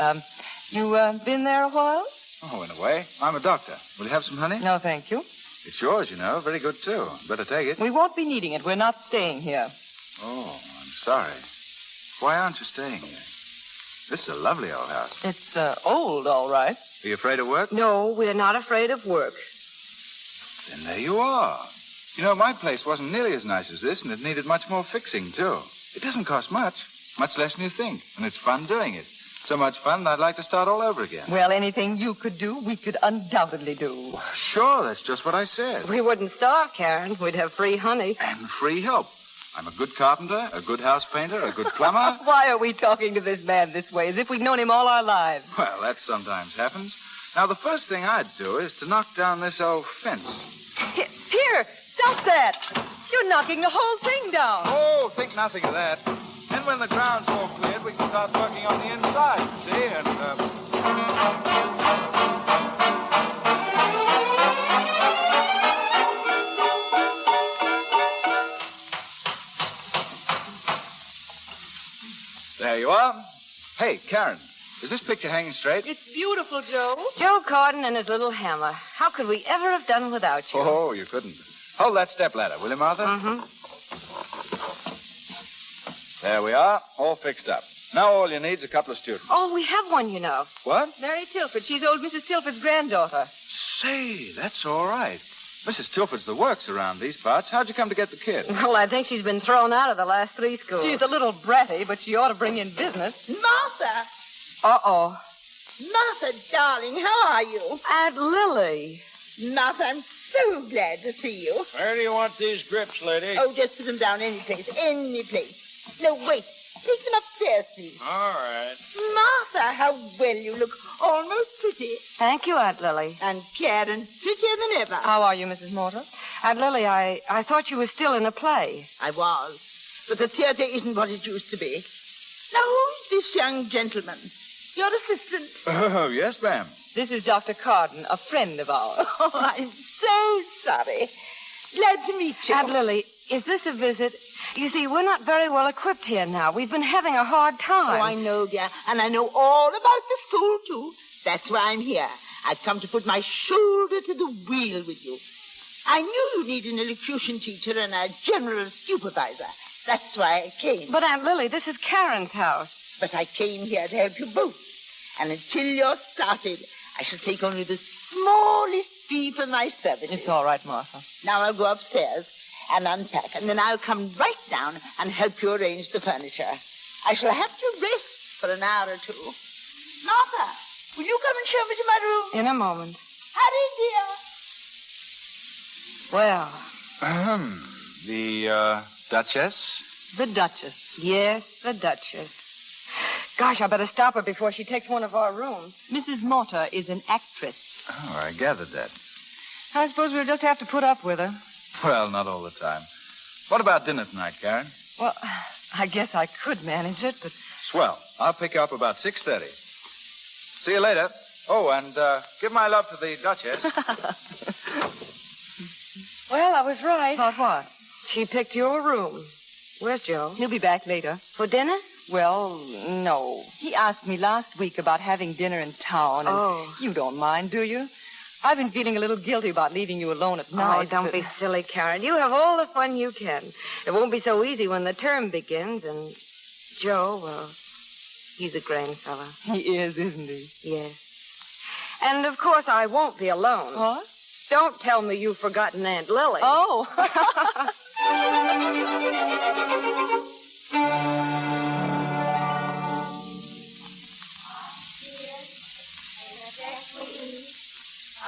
You been there a while? Oh, in a way. I'm a doctor. Will you have some honey? No, thank you. It's yours, you know. Very good, too. Better take it. We won't be needing it. We're not staying here. Oh, I'm sorry. Why aren't you staying here? This is a lovely old house. It's old, all right. Are you afraid of work? No, we're not afraid of work. Then there you are. You know, my place wasn't nearly as nice as this, and it needed much more fixing, too. It doesn't cost much less than you think, and it's fun doing it. So much fun, I'd like to start all over again. Well, anything you could do, we could undoubtedly do. Well, sure, that's just what I said. We wouldn't starve, Karen. We'd have free honey. And free help. I'm a good carpenter, a good house painter, a good plumber. Why are we talking to this man this way, as if we'd known him all our lives? Well, that sometimes happens. Now, the first thing I'd do is to knock down this old fence. Here, stop that! You're knocking the whole thing down. Oh, think nothing of that. Then when the ground's all cleared, we can start working on the inside, you see, and... There you are. Hey, Karen, is this picture hanging straight? It's beautiful, Joe. Joe Carden and his little hammer. How could we ever have done without you? Oh, you couldn't. Hold that step ladder, will you, Martha? Mm-hmm. There we are, all fixed up. Now all you need's a couple of students. Oh, we have one, you know. What? Mary Tilford. She's old Mrs. Tilford's granddaughter. Say, that's all right. Mrs. Tilford's the works around these parts. How'd you come to get the kid? Well, I think she's been thrown out of the last 3 schools. She's a little bratty, but she ought to bring in business. Martha! Uh-oh. Martha, darling, how are you? Aunt Lily. Martha, I'm so glad to see you. Where do you want these grips, lady? Oh, just put them down any place. Any place. No, wait. Take them upstairs, please. All right. Martha, how well you look. Almost pretty. Thank you, Aunt Lily. And Karen, prettier than ever. How are you, Mrs. Morton? Aunt Lily, I thought you were still in the play. I was. But the theater isn't what it used to be. Now, who's this young gentleman? Your assistant. Oh, yes, ma'am. This is Dr. Carden, a friend of ours. Oh, I'm so sorry. Glad to meet you. Aunt Lily, is this a visit? You see, we're not very well equipped here now. We've been having a hard time. Oh, I know, dear. And I know all about the school, too. That's why I'm here. I've come to put my shoulder to the wheel with you. I knew you need an elocution teacher and a general supervisor. That's why I came. But, Aunt Lily, this is Karen's house. But I came here to help you both. And until you're started, I shall take only the smallest fee for my services. It's all right, Martha. Now I'll go upstairs and unpack, and then I'll come right down and help you arrange the furniture. I shall have to rest for an hour or two. Martha, will you come and show me to my room? In a moment. Hurry, dear. Well. The, Duchess? The Duchess. Yes, the Duchess. Gosh, I better stop her before she takes one of our rooms. Mrs. Mortar is an actress. Oh, I gathered that. I suppose we'll just have to put up with her. Well, not all the time. What about dinner tonight, Karen? Well, I guess I could manage it, but... Swell. I'll pick you up about 6:30. See you later. Oh, and give my love to the Duchess. Well, I was right. About what? She picked your room. Where's Joe? He'll be back later. For dinner? Well, no. He asked me last week about having dinner in town, and you don't mind, do you? I've been feeling a little guilty about leaving you alone at night. Oh, don't be silly, Karen. You have all the fun you can. It won't be so easy when the term begins, and Joe, well, he's a grand fella. He is, isn't he? Yes. And, of course, I won't be alone. What? Don't tell me you've forgotten Aunt Lily. Oh.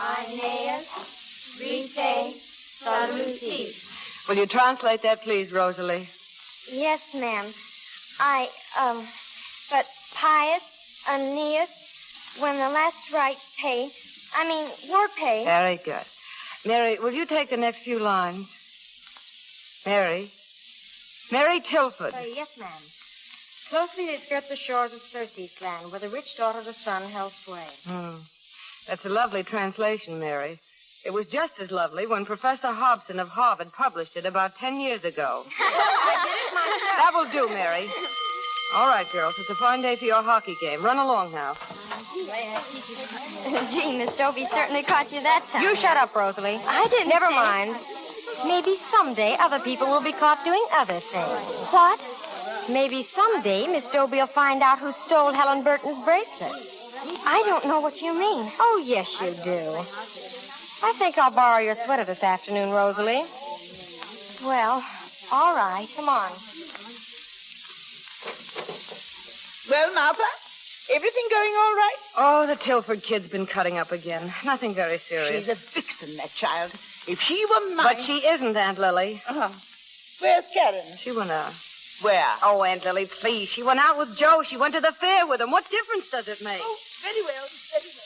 Aeneas, Rite, Salutis. Will you translate that, please, Rosalie? Yes, ma'am. But Pius, Aeneas, when the last rite were paid. Very good. Mary, will you take the next few lines? Mary Tilford. Yes, ma'am. Closely they skirt the shores of Circe's land, where the rich daughter of the sun held sway. That's a lovely translation, Mary. It was just as lovely when Professor Hobson of Harvard published it about 10 years ago. I did it myself. That will do, Mary. All right, girls, it's a fine day for your hockey game. Run along now. Gee, Miss Dobie certainly caught you that time. You shut up, Rosalie. I didn't. Never say. mind. Maybe someday other people will be caught doing other things. What? Maybe someday Miss Dobie will find out who stole Helen Burton's bracelet. I don't know what you mean. Oh, yes, you do. I think I'll borrow your sweater this afternoon, Rosalie. Well, all right. Come on. Well, Martha, everything going all right? Oh, the Tilford kid's been cutting up again. Nothing very serious. She's a vixen, that child. If she were mine... But she isn't, Aunt Lily. Where's Karen? She went out. Where? Oh, Aunt Lily, please. She went out with Joe. She went to the fair with him. What difference does it make? Oh, very well, very well.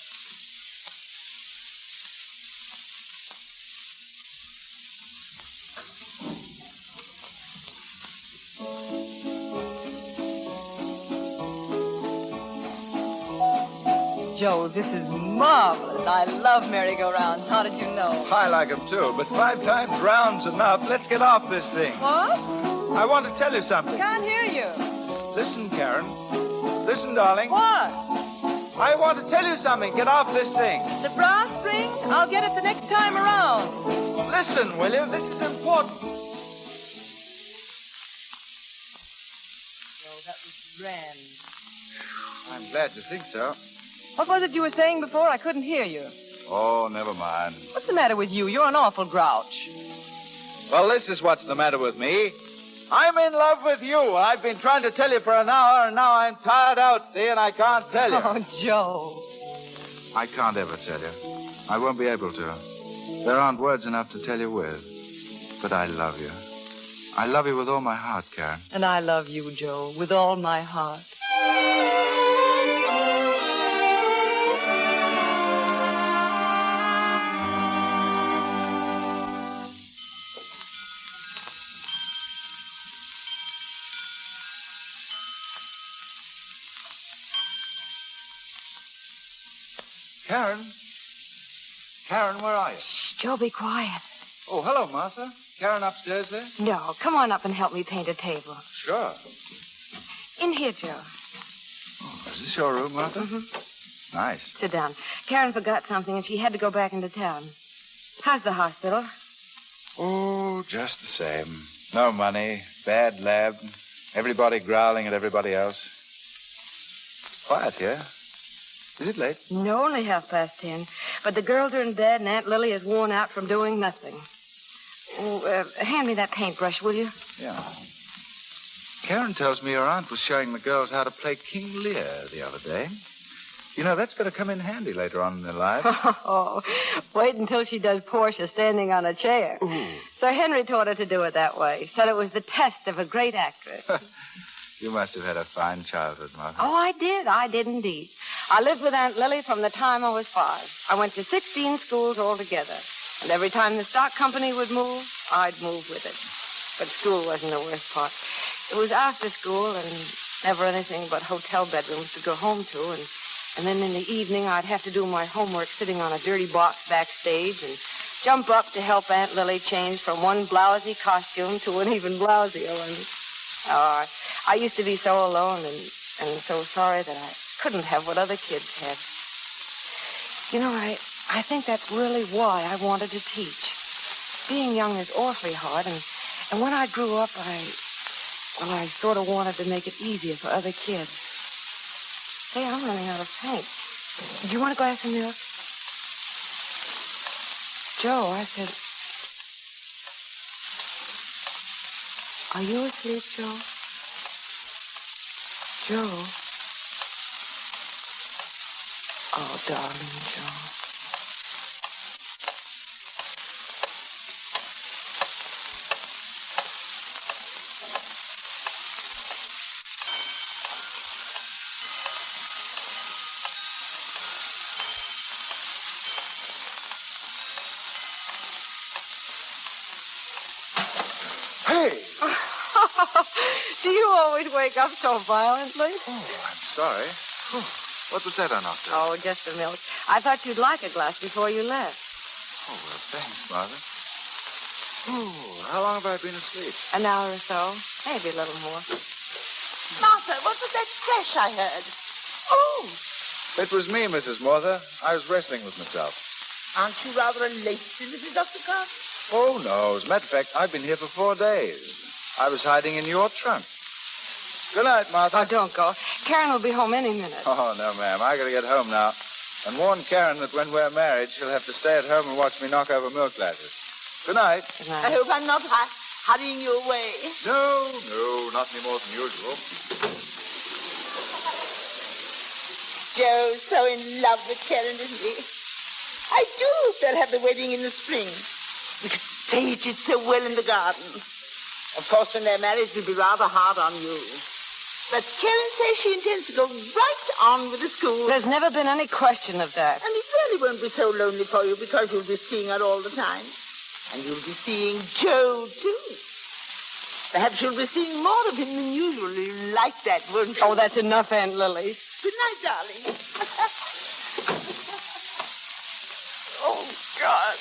Joe, this is marvelous. I love merry-go-rounds. How did you know? I like 'em too, but 5 times round's enough. Let's get off this thing. What? I want to tell you something. Can't hear you. Listen, Karen. Listen, darling. What? I want to tell you something. Get off this thing. The brass string? I'll get it the next time around. Listen, will you? This is important. that was grand. I'm glad you think so. What was it you were saying before? I couldn't hear you. Oh, never mind. What's the matter with you? You're an awful grouch. Well, this is what's the matter with me. I'm in love with you. I've been trying to tell you for an hour, and now I'm tired out, see, and I can't tell you. Oh, Joe. I can't ever tell you. I won't be able to. There aren't words enough to tell you with. But I love you. I love you with all my heart, Karen. And I love you, Joe, with all my heart. Karen? Karen, where are you? Shh, Joe, be quiet. Oh, hello, Martha. Karen upstairs there? No, come on up and help me paint a table. Sure. In here, Joe. Oh, is this your room, Martha? Mm-hmm. Nice. Sit down. Karen forgot something, and she had to go back into town. How's the hospital? Oh, just the same. No money, bad lab, everybody growling at everybody else. Quiet here. Is it late? No, only 10:30. But the girls are in bed, and Aunt Lily is worn out from doing nothing. Oh, hand me that paintbrush, will you? Yeah. Karen tells me your aunt was showing the girls how to play King Lear the other day. You know, that's going to come in handy later on in their lives. Oh, wait until she does Portia standing on a chair. Ooh. Sir Henry taught her to do it that way. Said it was the test of a great actress. You must have had a fine childhood, Martha. Oh, I did. I did indeed. I lived with Aunt Lily from the time I was 5. I went to 16 schools altogether. And every time the stock company would move, I'd move with it. But school wasn't the worst part. It was after school and never anything but hotel bedrooms to go home to. And then in the evening, I'd have to do my homework sitting on a dirty box backstage and jump up to help Aunt Lily change from one blousy costume to an even blousier one. Oh, I used to be so alone and so sorry that I couldn't have what other kids had. You know, I think that's really why I wanted to teach. Being young is awfully hard, and when I grew up, I sort of wanted to make it easier for other kids. Say, I'm running out of paint. Do you want a glass of milk? Joe, I said, are you asleep, Joe? Joe? Oh, darling Joe. Hey! Do you always wake up so violently? Oh, I'm sorry. What was that I knocked out? Oh, just the milk. I thought you'd like a glass before you left. Oh, well, thanks, Martha. Oh, how long have I been asleep? An hour or so, maybe a little more. Martha, what was that crash I heard? Oh, It was me, Mrs. Martha. I was wrestling with myself. aren't you rather a late visitor, Dr. Carter? Oh, no. As a matter of fact, I've been here for 4 days. I was hiding in your trunk. Good night, Martha. Oh, don't go. Karen will be home any minute. Oh, no, ma'am. I gotta get home now. And warn Karen that when we're married, she'll have to stay at home and watch me knock over milk glasses. Good night. Good night. I hope I'm not hurrying you away. No, not any more than usual. Joe's so in love with Karen, isn't he? I do hope they'll have the wedding in the spring. We could stage it so well in the garden. Of course, when they're married, it'll be rather hard on you. But Karen says she intends to go right on with the school. There's never been any question of that. And it really won't be so lonely for you because you'll be seeing her all the time. And you'll be seeing Joe, too. Perhaps you'll be seeing more of him than usual. You'll like that, won't you? Oh, that's enough, Aunt Lily. Good night, darling. Oh, God.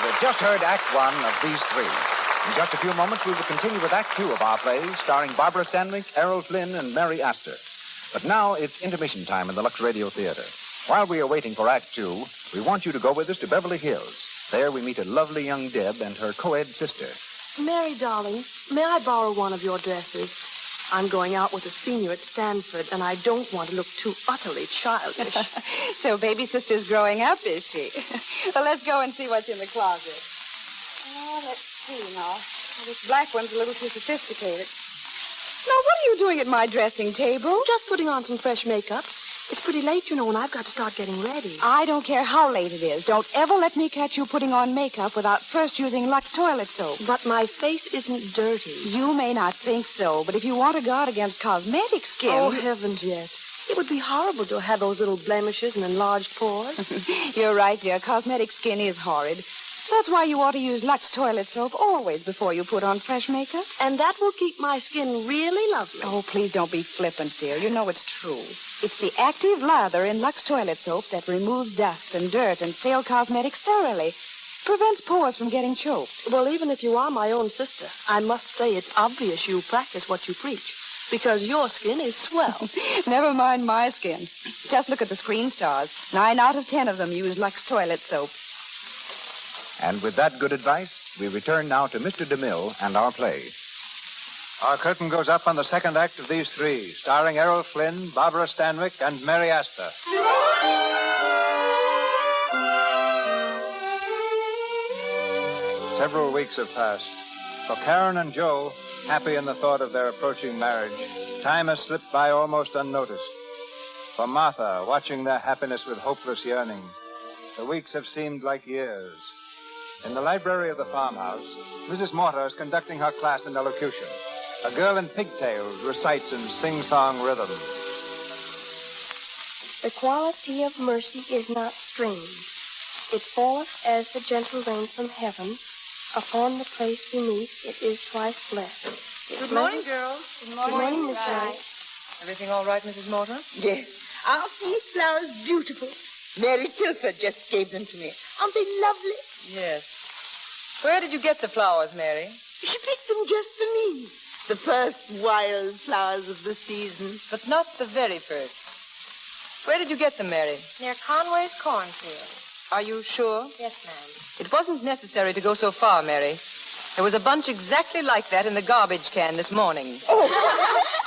You've just heard Act One of these three. In just a few moments, we will continue with Act Two of our plays, starring Barbara Stanwyck, Errol Flynn, and Mary Astor. But now it's intermission time in the Lux Radio Theater. While we are waiting for Act 2, we want you to go with us to Beverly Hills. There we meet a lovely young Deb and her co-ed sister. Mary, darling, may I borrow one of your dresses? I'm going out with a senior at Stanford, and I don't want to look too utterly childish. So baby sister's growing up, is she? Well, let's go and see what's in the closet. Oh, let's see now. Well, this black one's a little too sophisticated. Now, what are you doing at my dressing table? Just putting on some fresh makeup. It's pretty late, you know, and I've got to start getting ready. I don't care how late it is. Don't ever let me catch you putting on makeup without first using Lux toilet soap. But my face isn't dirty. You may not think so, but if you want to guard against cosmetic skin... Oh, heavens, yes. It would be horrible to have those little blemishes and enlarged pores. You're right, dear. Cosmetic skin is horrid. That's why you ought to use Lux toilet soap always before you put on fresh makeup. And that will keep my skin really lovely. Oh, please don't be flippant, dear. You know it's true. It's the active lather in Lux toilet soap that removes dust and dirt and stale cosmetics thoroughly. Prevents pores from getting choked. Well, even if you are my own sister, I must say it's obvious you practice what you preach. Because your skin is swell. Never mind my skin. Just look at the screen stars. 9 out of 10 of them use Lux toilet soap. And with that good advice, we return now to Mr. DeMille and our play. Our curtain goes up on the second act of these three, starring Errol Flynn, Barbara Stanwyck, and Mary Astor. Several weeks have passed. For Karen and Joe, happy in the thought of their approaching marriage, time has slipped by almost unnoticed. For Martha, watching their happiness with hopeless yearning, the weeks have seemed like years. In the library of the farmhouse, Mrs. Mortar is conducting her class in elocution. A girl in pigtails recites in sing-song rhythm. The quality of mercy is not strange. It falleth as the gentle rain from heaven. Upon the place beneath it is twice blessed. Good morning, girls. Good morning, Miss Wright. Everything all right, Mrs. Mortar? Yes. Aren't these flowers beautiful? Mary Tilford just gave them to me. Aren't they lovely? Yes. Where did you get the flowers, Mary? She picked them just for me. The first wild flowers of the season. But not the very first. Where did you get them, Mary? Near Conway's cornfield. Are you sure? Yes, ma'am. It wasn't necessary to go so far, Mary. There was a bunch exactly like that in the garbage can this morning. Oh,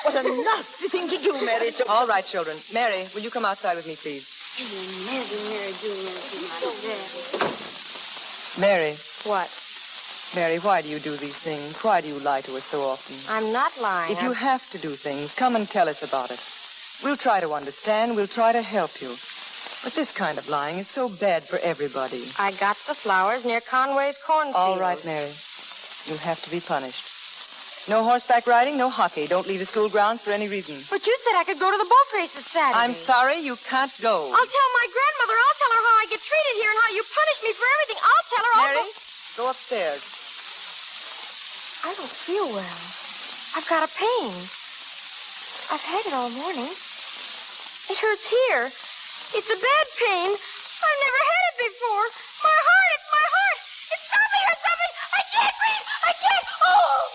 what a nasty thing to do, Mary. All right, children. Mary, will you come outside with me, please? Mary doing anything like that. Mary. What? Mary, why do you do these things? Why do you lie to us so often? I'm not lying. If you have to do things, come and tell us about it. We'll try to understand. We'll try to help you. But this kind of lying is so bad for everybody. I got the flowers near Conway's cornfield. All right, Mary. You'll have to be punished. No horseback riding, no hockey. Don't leave the school grounds for any reason. But you said I could go to the boat races Saturday. I'm sorry, you can't go. I'll tell my grandmother. I'll tell her how I get treated here and how you punish me for everything. I'll tell her. Mary, go upstairs. I don't feel well. I've got a pain. I've had it all morning. It hurts here. It's a bad pain. I've never had it before. My heart, it's my heart. It's stopping or something. I can't breathe. I can't. Oh!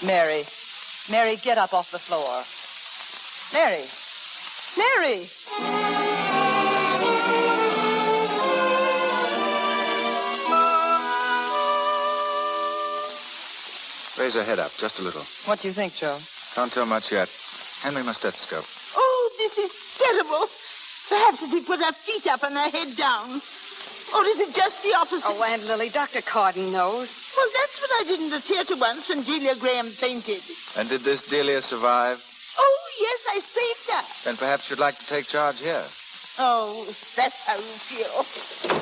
Mary. Mary, get up off the floor. Mary. Mary! Raise her head up just a little. What do you think, Joe? Can't tell much yet. Hand me my stethoscope. Oh, this is terrible. Perhaps if we put our feet up and our head down. Or is it just the opposite? Oh, Aunt Lily, Dr. Carden knows. Well, that's what I did in the theater once when Delia Graham fainted. And did this Delia survive? Oh, yes, I saved her. Then perhaps you'd like to take charge here. Oh, that's how you feel. I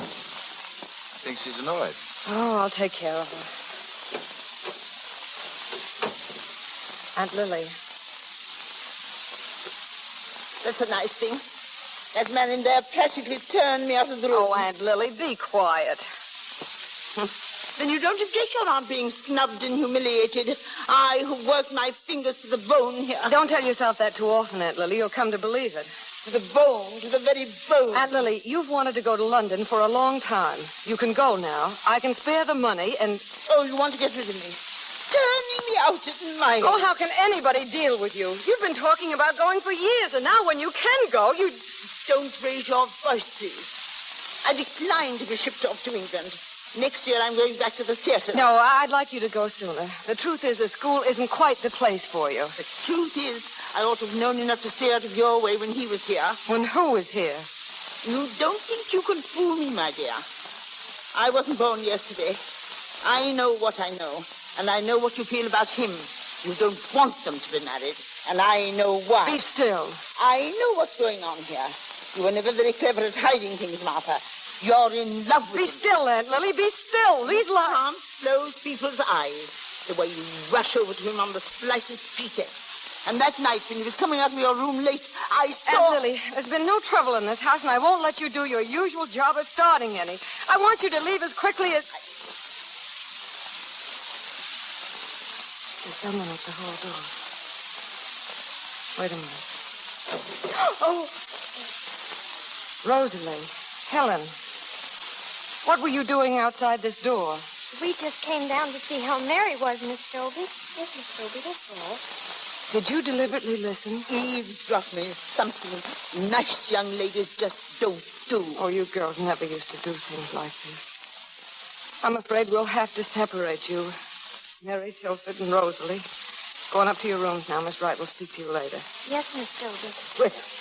think she's annoyed. Oh, I'll take care of her. Aunt Lily. That's a nice thing. That man in there practically turned me out of the room. Oh, Aunt Lily, be quiet. Then you don't object your aunt being snubbed and humiliated. I, who worked my fingers to the bone here. Don't tell yourself that too often, Aunt Lily. You'll come to believe it. To the bone, to the very bone. Aunt Lily, you've wanted to go to London for a long time. You can go now. I can spare the money and... Oh, you want to get rid of me? Turning me out at night. Oh, how can anybody deal with you? You've been talking about going for years, and now when you can go, you... Don't raise your voice, please. I decline to be shipped off to England. Next year, I'm going back to the theater. No, I'd like you to go sooner. The truth is, the school isn't quite the place for you. The truth is, I ought to have known enough to stay out of your way when he was here. When who was here? You don't think you can fool me, my dear. I wasn't born yesterday. I know what I know, and I know what you feel about him. You don't want them to be married, and I know why. Be still. I know what's going on here. You were never very clever at hiding things, Martha. You're in love with him. Be still, Aunt Lily. Be still. These lies can't close people's eyes. The way you rush over to him on the slightest pretext. And that night when he was coming out of your room late, I saw... Aunt Lily, there's been no trouble in this house, and I won't let you do your usual job of starting any. I want you to leave as quickly as... There's someone at the hall door. Wait a minute. Oh. Rosalie. Helen. What were you doing outside this door? We just came down to see how Mary was, Miss Dobie. Yes, Miss Dobie, that's all. Did you deliberately listen? Eavesdropping is something nice young ladies just don't do. Oh, you girls never used to do things like this. I'm afraid we'll have to separate you. Mary, Tilford, and Rosalie. Going up to your rooms now. Miss Wright will speak to you later. Yes, Miss Dobie.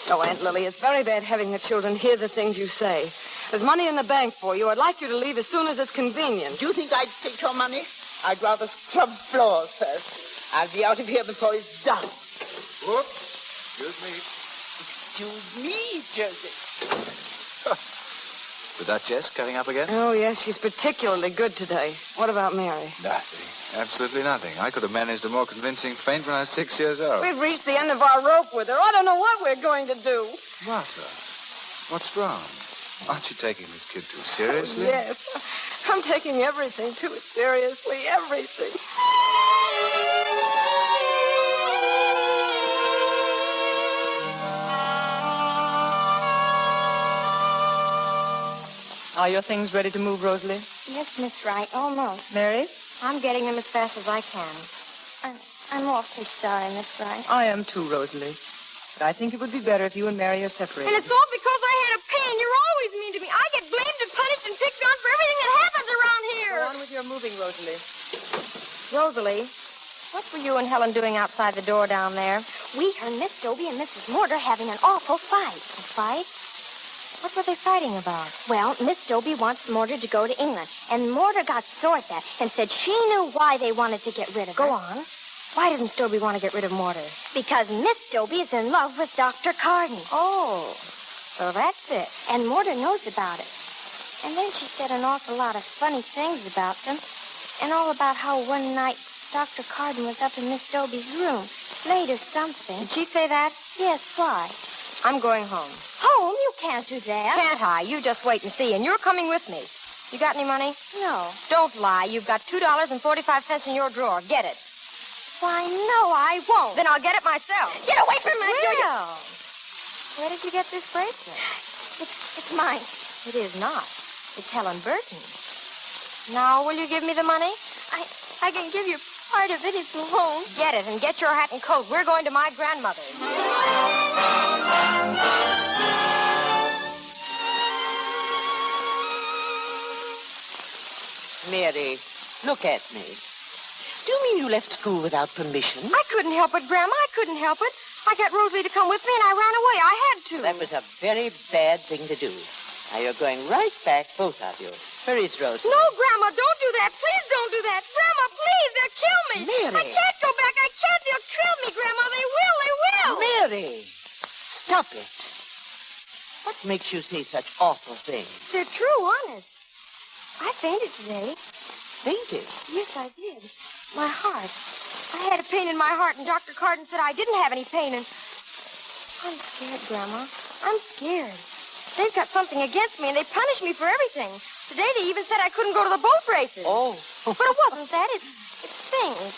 Oh, Aunt Lily, it's very bad having the children hear the things you say. There's money in the bank for you. I'd like you to leave as soon as it's convenient. Do you think I'd take your money? I'd rather scrub floors first. I'll be out of here before it's dark. Whoops. Excuse me. Excuse me, Joseph. The Duchess coming up again? Oh, yes, she's particularly good today. What about Mary? Nothing. Absolutely nothing. I could have managed a more convincing faint when I was 6 years old. We've reached the end of our rope with her. I don't know what we're going to do. Martha, what's wrong? Aren't you taking this kid too seriously? Yes. I'm taking everything too seriously. Everything. Are your things ready to move, Rosalie? Yes, Miss Wright, almost. Mary? I'm getting them as fast as I can. I'm awfully sorry, Miss Wright. I am too, Rosalie. But I think it would be better if you and Mary are separated. And it's all because I had a pain. You're always mean to me. I get blamed and punished and picked on for everything that happens around here. Go on with your moving, Rosalie. Rosalie, what were you and Helen doing outside the door down there? We heard Miss Dobie and Mrs. Mortar having an awful fight. A fight? What were they fighting about? Well, Miss Dobie wants Mortar to go to England, and Mortar got sore at that and said she knew why they wanted to get rid of her. Go on. Why did Miss Dobie want to get rid of Mortar? Because Miss Dobie is in love with Dr. Carden. Oh, so that's it. And Mortar knows about it. And then she said an awful lot of funny things about them, and all about how one night Dr. Carden was up in Miss Dobie's room, late or something. Did she say that? Yes, why? I'm going home. Home? You can't do that. Can't I? You just wait and see, and you're coming with me. You got any money? No. Don't lie. You've got $2.45 in your drawer. Get it. Why, no, I won't. Then I'll get it myself. Get away from me! Well, where did you get this bracelet? It's mine. It is not. It's Helen Burton's. Now, will you give me the money? I can give you part of it if you won't. Get it and get your hat and coat. We're going to my grandmother's. Mary, look at me. Do you mean you left school without permission? I couldn't help it, Grandma. I couldn't help it. I got Rosalie to come with me, and I ran away. I had to. That was a very bad thing to do. Now, you're going right back, both of you. Where is Rosalie? No, Grandma, don't do that. Please don't do that. Grandma, please, they'll kill me. Mary. I can't go back. I can't. They'll kill me, Grandma. They will. They will. Mary, stop it. What makes you say such awful things? They're true, honest. I fainted today. Fainted? Yes, I did. My heart. I had a pain in my heart, and Dr. Carden said I didn't have any pain, and... I'm scared, Grandma. I'm scared. They've got something against me, and they punish me for everything. Today they even said I couldn't go to the boat races. Oh. But it wasn't that. It's things.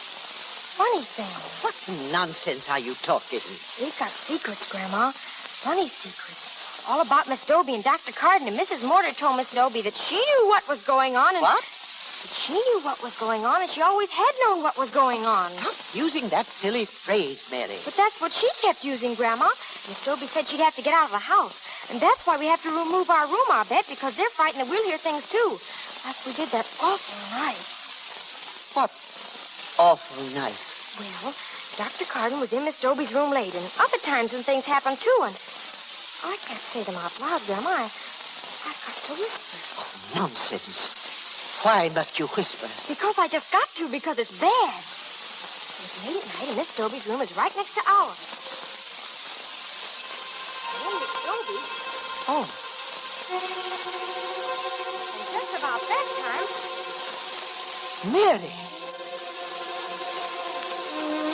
Funny things. What nonsense are you talking? They've got secrets, Grandma. Funny secrets. All about Miss Dobie and Dr. Carden, and Mrs. Mortar told Miss Dobie that she knew what was going on, and... What? That She knew what was going on, and she always had known what was going on. Stop using that silly phrase, Mary. But that's what she kept using, Grandma. Miss Dobie said she'd have to get out of the house. And that's why we have to remove our room, I bet, because they're frightened that we'll hear things, too. Like we did that awful night. What awful night? Well, Dr. Carden was in Miss Dobie's room late, and other times when things happen, too, and I can't say them out loud, Grandma. I've got to whisper. Oh, nonsense. Why must you whisper? Because I just got to, because it's bad. It's late at night, and Miss Dobie's room is right next to ours. And then Miss Dobie... Oh. And just about that time... Mary!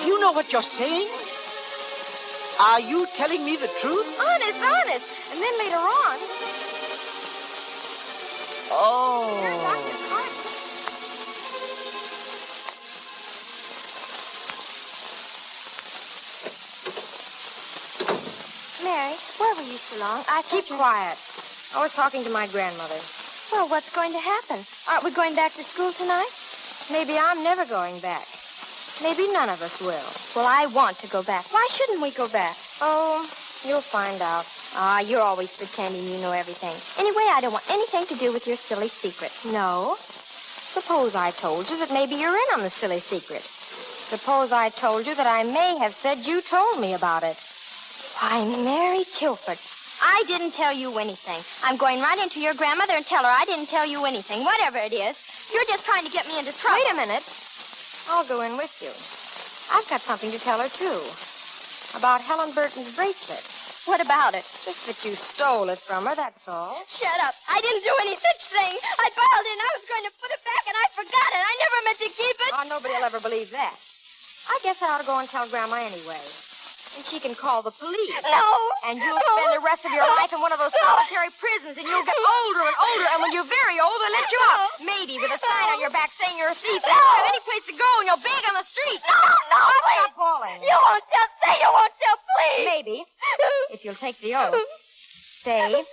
Do you know what you're saying? Are you telling me the truth? Honest. And then later on... Oh. There's Dr. Carden. Mary, where were you so long? Keep quiet. I was talking to my grandmother. Well, what's going to happen? Aren't we going back to school tonight? Maybe I'm never going back. Maybe none of us will. Well, I want to go back. Why shouldn't we go back? Oh, you'll find out. Ah, you're always pretending you know everything. Anyway, I don't want anything to do with your silly secret. No? Suppose I told you that maybe you're in on the silly secret. Suppose I told you that I may have said you told me about it. Why, Mary Tilford, I didn't tell you anything. I'm going right into your grandmother and tell her I didn't tell you anything, whatever it is. You're just trying to get me into trouble. Wait a minute. I'll go in with you. I've got something to tell her, too. About Helen Burton's bracelet. What about it? Just that you stole it from her, that's all. Shut up. I didn't do any such thing. I borrowed it and I was going to put it back and I forgot it. I never meant to keep it. Oh, nobody'll ever believe that. I guess I ought to go and tell Grandma anyway. And she can call the police. No. And you'll spend the rest of your life in one of those solitary prisons, and you'll get older and older, and when you're very old, they'll let you out. Maybe with a sign on your back saying you're a thief. And you won't have any place to go, and you'll beg on the street. No, please. Stop bawling. You won't tell. Say you won't tell, please. Maybe, if you'll take the oath. Say,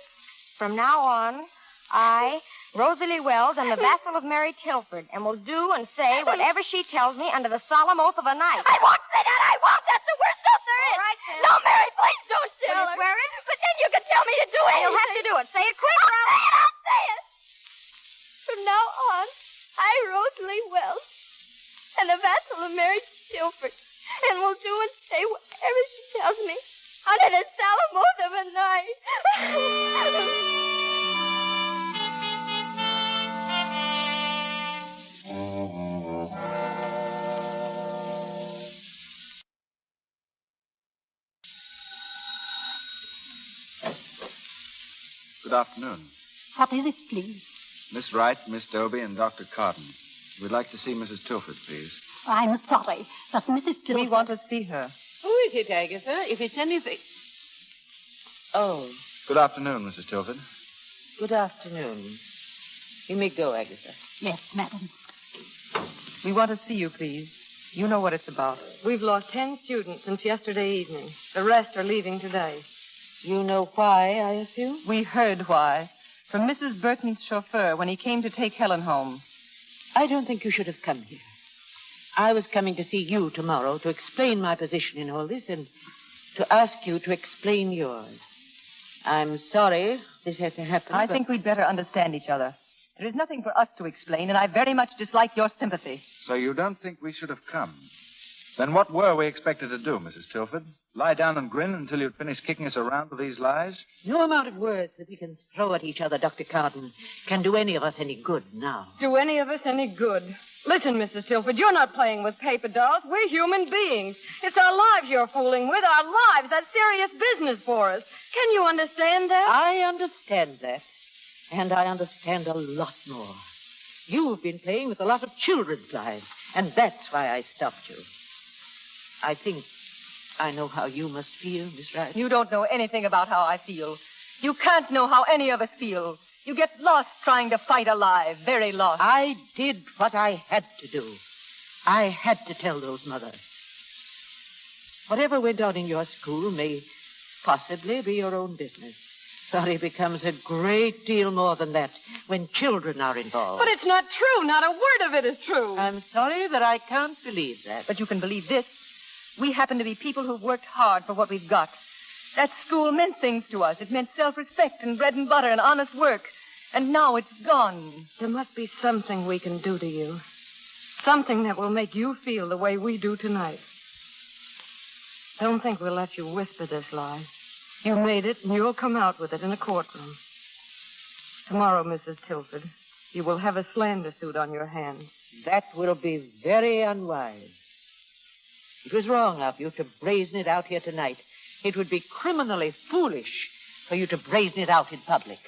from now on, I, Rosalie Wells, am the vassal of Mary Tilford, and will do and say whatever she tells me under the solemn oath of a knight. I won't say that. I won't. That's the worst oath there is. All right, then. No, Mary, please don't tell Will you her. swear it? But then you can tell me to do it. You'll have to do it. Say it quick. I'll say it. From now on, I, Rosalie Wells, am the vassal of Mary Tilford, and will do and say whatever she tells me under the solemn oath of a knight. Good afternoon. What is it, please? Miss Wright, Miss Dobie, and Dr. Carden. We'd like to see Mrs. Tilford, please. I'm sorry, but Mrs. Tilford... We want to see her. Who is it, Agatha? If it's anything... Oh, Good afternoon, Mrs. Tilford. good afternoon. You may go, Agatha. Yes, madam. We want to see you, please. You know what it's about. We've lost 10 students since yesterday evening. The rest are leaving today. You know why, I assume? We heard why. From Mrs. Burton's chauffeur when he came to take Helen home. I don't think you should have come here. I was coming to see you tomorrow to explain my position in all this and to ask you to explain yours. I'm sorry this had to happen. I think we'd better understand each other. There is nothing for us to explain, and I very much dislike your sympathy. So you don't think we should have come? Then what were we expected to do, Mrs. Tilford? Lie down and grin until you'd finish kicking us around with these lies? No amount of words that we can throw at each other, Dr. Carden, can do any of us any good now. Do any of us any good? Listen, Mrs. Tilford, you're not playing with paper dolls. We're human beings. It's our lives you're fooling with, our lives. That's serious business for us. Can you understand that? I understand that. And I understand a lot more. You've been playing with a lot of children's lives, and that's why I stopped you. I think I know how you must feel, Miss Wright. You don't know anything about how I feel. You can't know how any of us feel. You get lost trying to fight alive, very lost. I did what I had to do. I had to tell those mothers. Whatever went on in your school may possibly be your own business. Sorry becomes a great deal more than that when children are involved. But it's not true. Not a word of it is true. I'm sorry that I can't believe that. But you can believe this. We happen to be people who've worked hard for what we've got. That school meant things to us. It meant self-respect and bread and butter and honest work. And now it's gone. There must be something we can do to you. Something that will make you feel the way we do tonight. Don't think we'll let you whisper this lie. You made it, and you'll come out with it in a courtroom. Tomorrow, Mrs. Tilford, you will have a slander suit on your hands. That will be very unwise. It was wrong of you to brazen it out here tonight. It would be criminally foolish for you to brazen it out in public.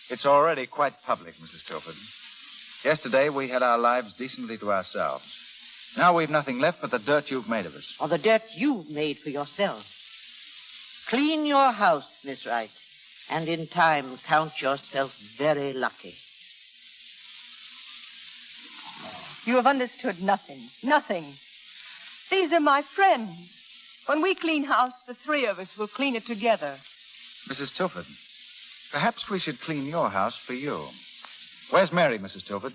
It's already quite public, Mrs. Tilford. Yesterday, we had our lives decently to ourselves. Now we've nothing left but the dirt you've made of us. Or the dirt you've made for yourself. Clean your house, Miss Wright, and in time count yourself very lucky. You have understood nothing. Nothing. These are my friends. When we clean house, the three of us will clean it together. Mrs. Tilford, perhaps we should clean your house for you. Where's Mary, Mrs. Tilford?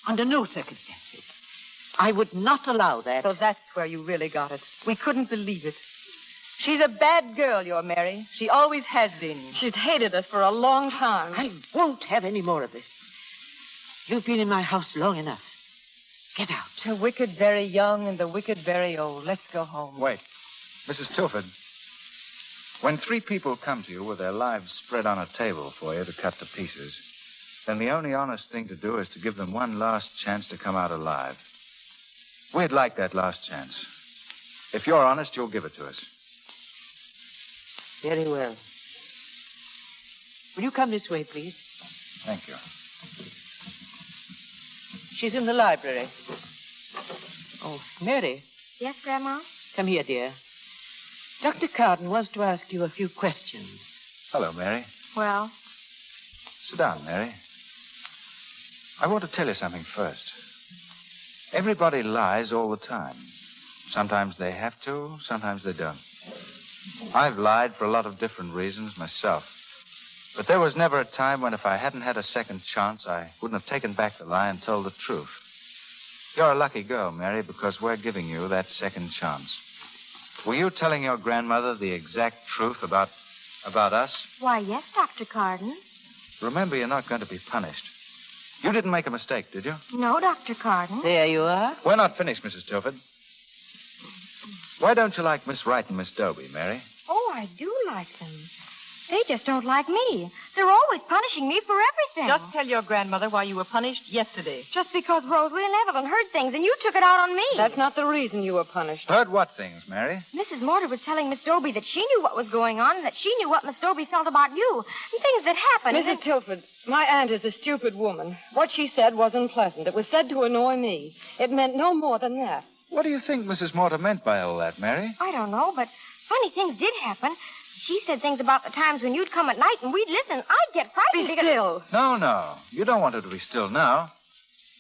Under no circumstances. I would not allow that. So that's where you really got it. We couldn't believe it. She's a bad girl, your Mary. She always has been. She's hated us for a long time. I won't have any more of this. You've been in my house long enough. Get out. The wicked very young and the wicked very old. Let's go home. Wait. Mrs. Tilford, when three people come to you with their lives spread on a table for you to cut to pieces, then the only honest thing to do is to give them one last chance to come out alive. We'd like that last chance. If you're honest, you'll give it to us. Very well. Will you come this way, please? Thank you. She's in the library. Oh, Mary. Yes, Grandma? Come here, dear. Dr. Carden wants to ask you a few questions. Hello, Mary. Well? Sit down, Mary. I want to tell you something first. Everybody lies all the time. Sometimes they have to, sometimes they don't. I've lied for a lot of different reasons myself. But there was never a time when if I hadn't had a second chance, I wouldn't have taken back the lie and told the truth. You're a lucky girl, Mary, because we're giving you that second chance. Were you telling your grandmother the exact truth about us? Why, yes, Dr. Carden. Remember, you're not going to be punished. You didn't make a mistake, did you? No, Dr. Carden. There you are. We're not finished, Mrs. Tilford. Why don't you like Miss Wright and Miss Doby, Mary? Oh, I do like them. They just don't like me. They're always punishing me for everything. Just tell your grandmother why you were punished yesterday. Just because Rosalie and Evelyn heard things and you took it out on me. That's not the reason you were punished. Heard what things, Mary? Mrs. Mortar was telling Miss Doby that she knew what was going on and that she knew what Miss Doby felt about you and things that happened. Mrs. Tilford, my aunt is a stupid woman. What she said wasn't pleasant. It was said to annoy me. It meant no more than that. What do you think Mrs. Mortar meant by all that, Mary? I don't know, but funny things did happen. She said things about the times when you'd come at night and we'd listen. I'd get frightened. Be still. No. You don't want her to be still now.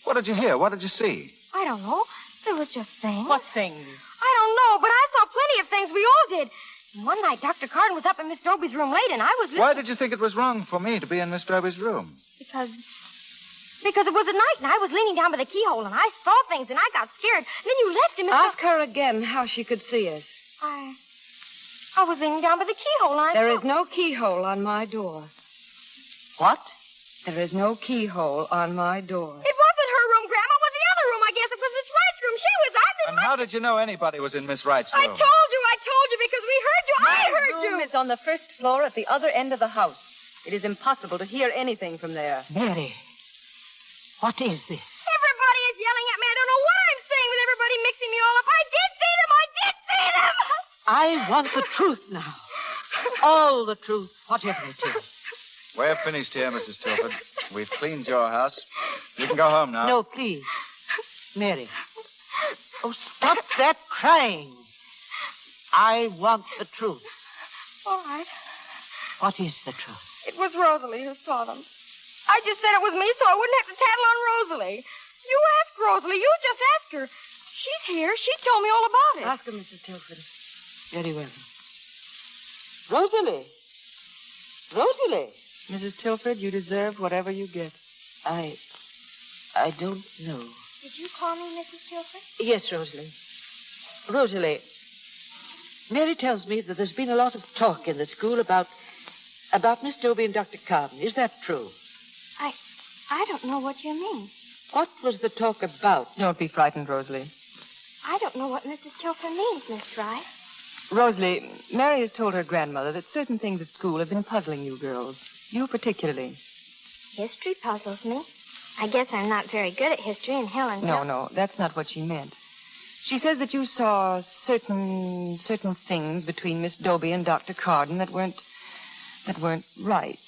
What did you hear? What did you see? I don't know. There was just things. What things? I don't know, but I saw plenty of things. We all did. And one night, Dr. Carden was up in Miss Doby's room late, and I was listening. Why did you think it was wrong for me to be in Miss Doby's room? Because it was at night, and I was leaning down by the keyhole, and I saw things, and I got scared. And then you left him. Ask her again how she could see us. I was leaning down by the keyhole, and There is no keyhole on my door. What? There is no keyhole on my door. It wasn't her room, Grandma. It was the other room. I guess it was Miss Wright's room. She was out in And how did you know anybody was in Miss Wright's room? I told you, because we heard you. I heard you. room is on the first floor at the other end of the house. It is impossible to hear anything from there. Mary, what is this? Everybody is yelling at me. I don't know what I'm saying with everybody mixing me all up. I did see them. I want the truth now. All the truth, whatever it is. We're finished here, Mrs. Tilford. We've cleaned your house. You can go home now. No, please. Mary. Oh, stop that crying. I want the truth. All right. What is the truth? It was Rosalie who saw them. I just said it was me so I wouldn't have to tattle on Rosalie. You ask Rosalie. You just ask her. She's here. She told me all about it. Ask her, Mrs. Tilford. Very well. Rosalie. Rosalie! Mrs. Tilford, you deserve whatever you get. I don't know. Did you call me Mrs. Tilford? Yes, Rosalie. Rosalie, Mary tells me that there's been a lot of talk in the school about Miss Dobie and Dr. Carden. Is that true? I don't know what you mean. What was the talk about? Don't be frightened, Rosalie. I don't know what Mrs. Tilford means, Miss Wright. Rosalie, Mary has told her grandmother that certain things at school have been puzzling you girls. You particularly. History puzzles me. I guess I'm not very good at history, and Helen... No, that's not what she meant. She says that you saw certain things between Miss Dobie and Dr. Carden that weren't right.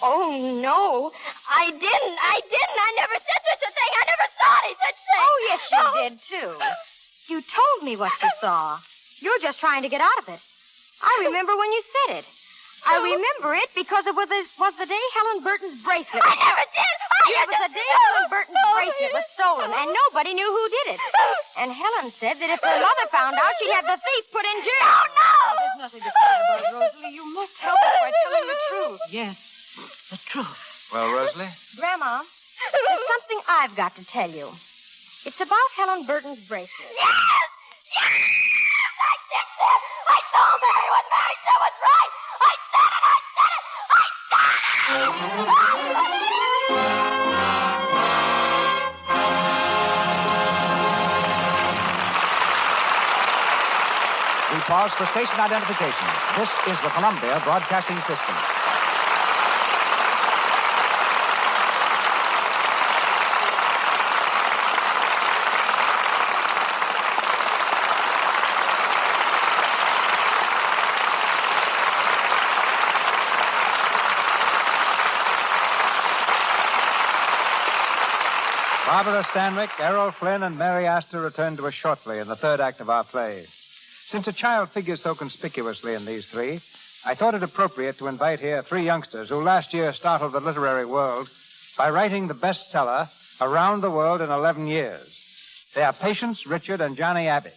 Oh, no. I didn't. I never said such a thing. I never thought any such thing. Oh, yes, you did, too. You told me what you saw. You're just trying to get out of it. I remember when you said it. I remember it because it was the day Helen Burton's bracelet... I never did! It was the day Helen Burton's bracelet was stolen, and nobody knew who did it. And Helen said that if her mother found out, she'd have the thief put in jail. No! There's nothing to say about it, Rosalie. You must help us by telling the truth. Yes, the truth. Well, Rosalie? Grandma, there's something I've got to tell you. It's about Helen Burton's bracelet. Yes! Yes! I did that! I saw Mary when Mary said was right! I said it! I said it! I said it! We pause for station identification. This is the Columbia Broadcasting System. Barbara Stanwyck, Errol Flynn, and Mary Astor return to us shortly in the third act of our play. Since a child figures so conspicuously in these three, I thought it appropriate to invite here three youngsters who last year startled the literary world by writing the bestseller Around the World in 11 Years. They are Patience, Richard, and Johnny Abbey.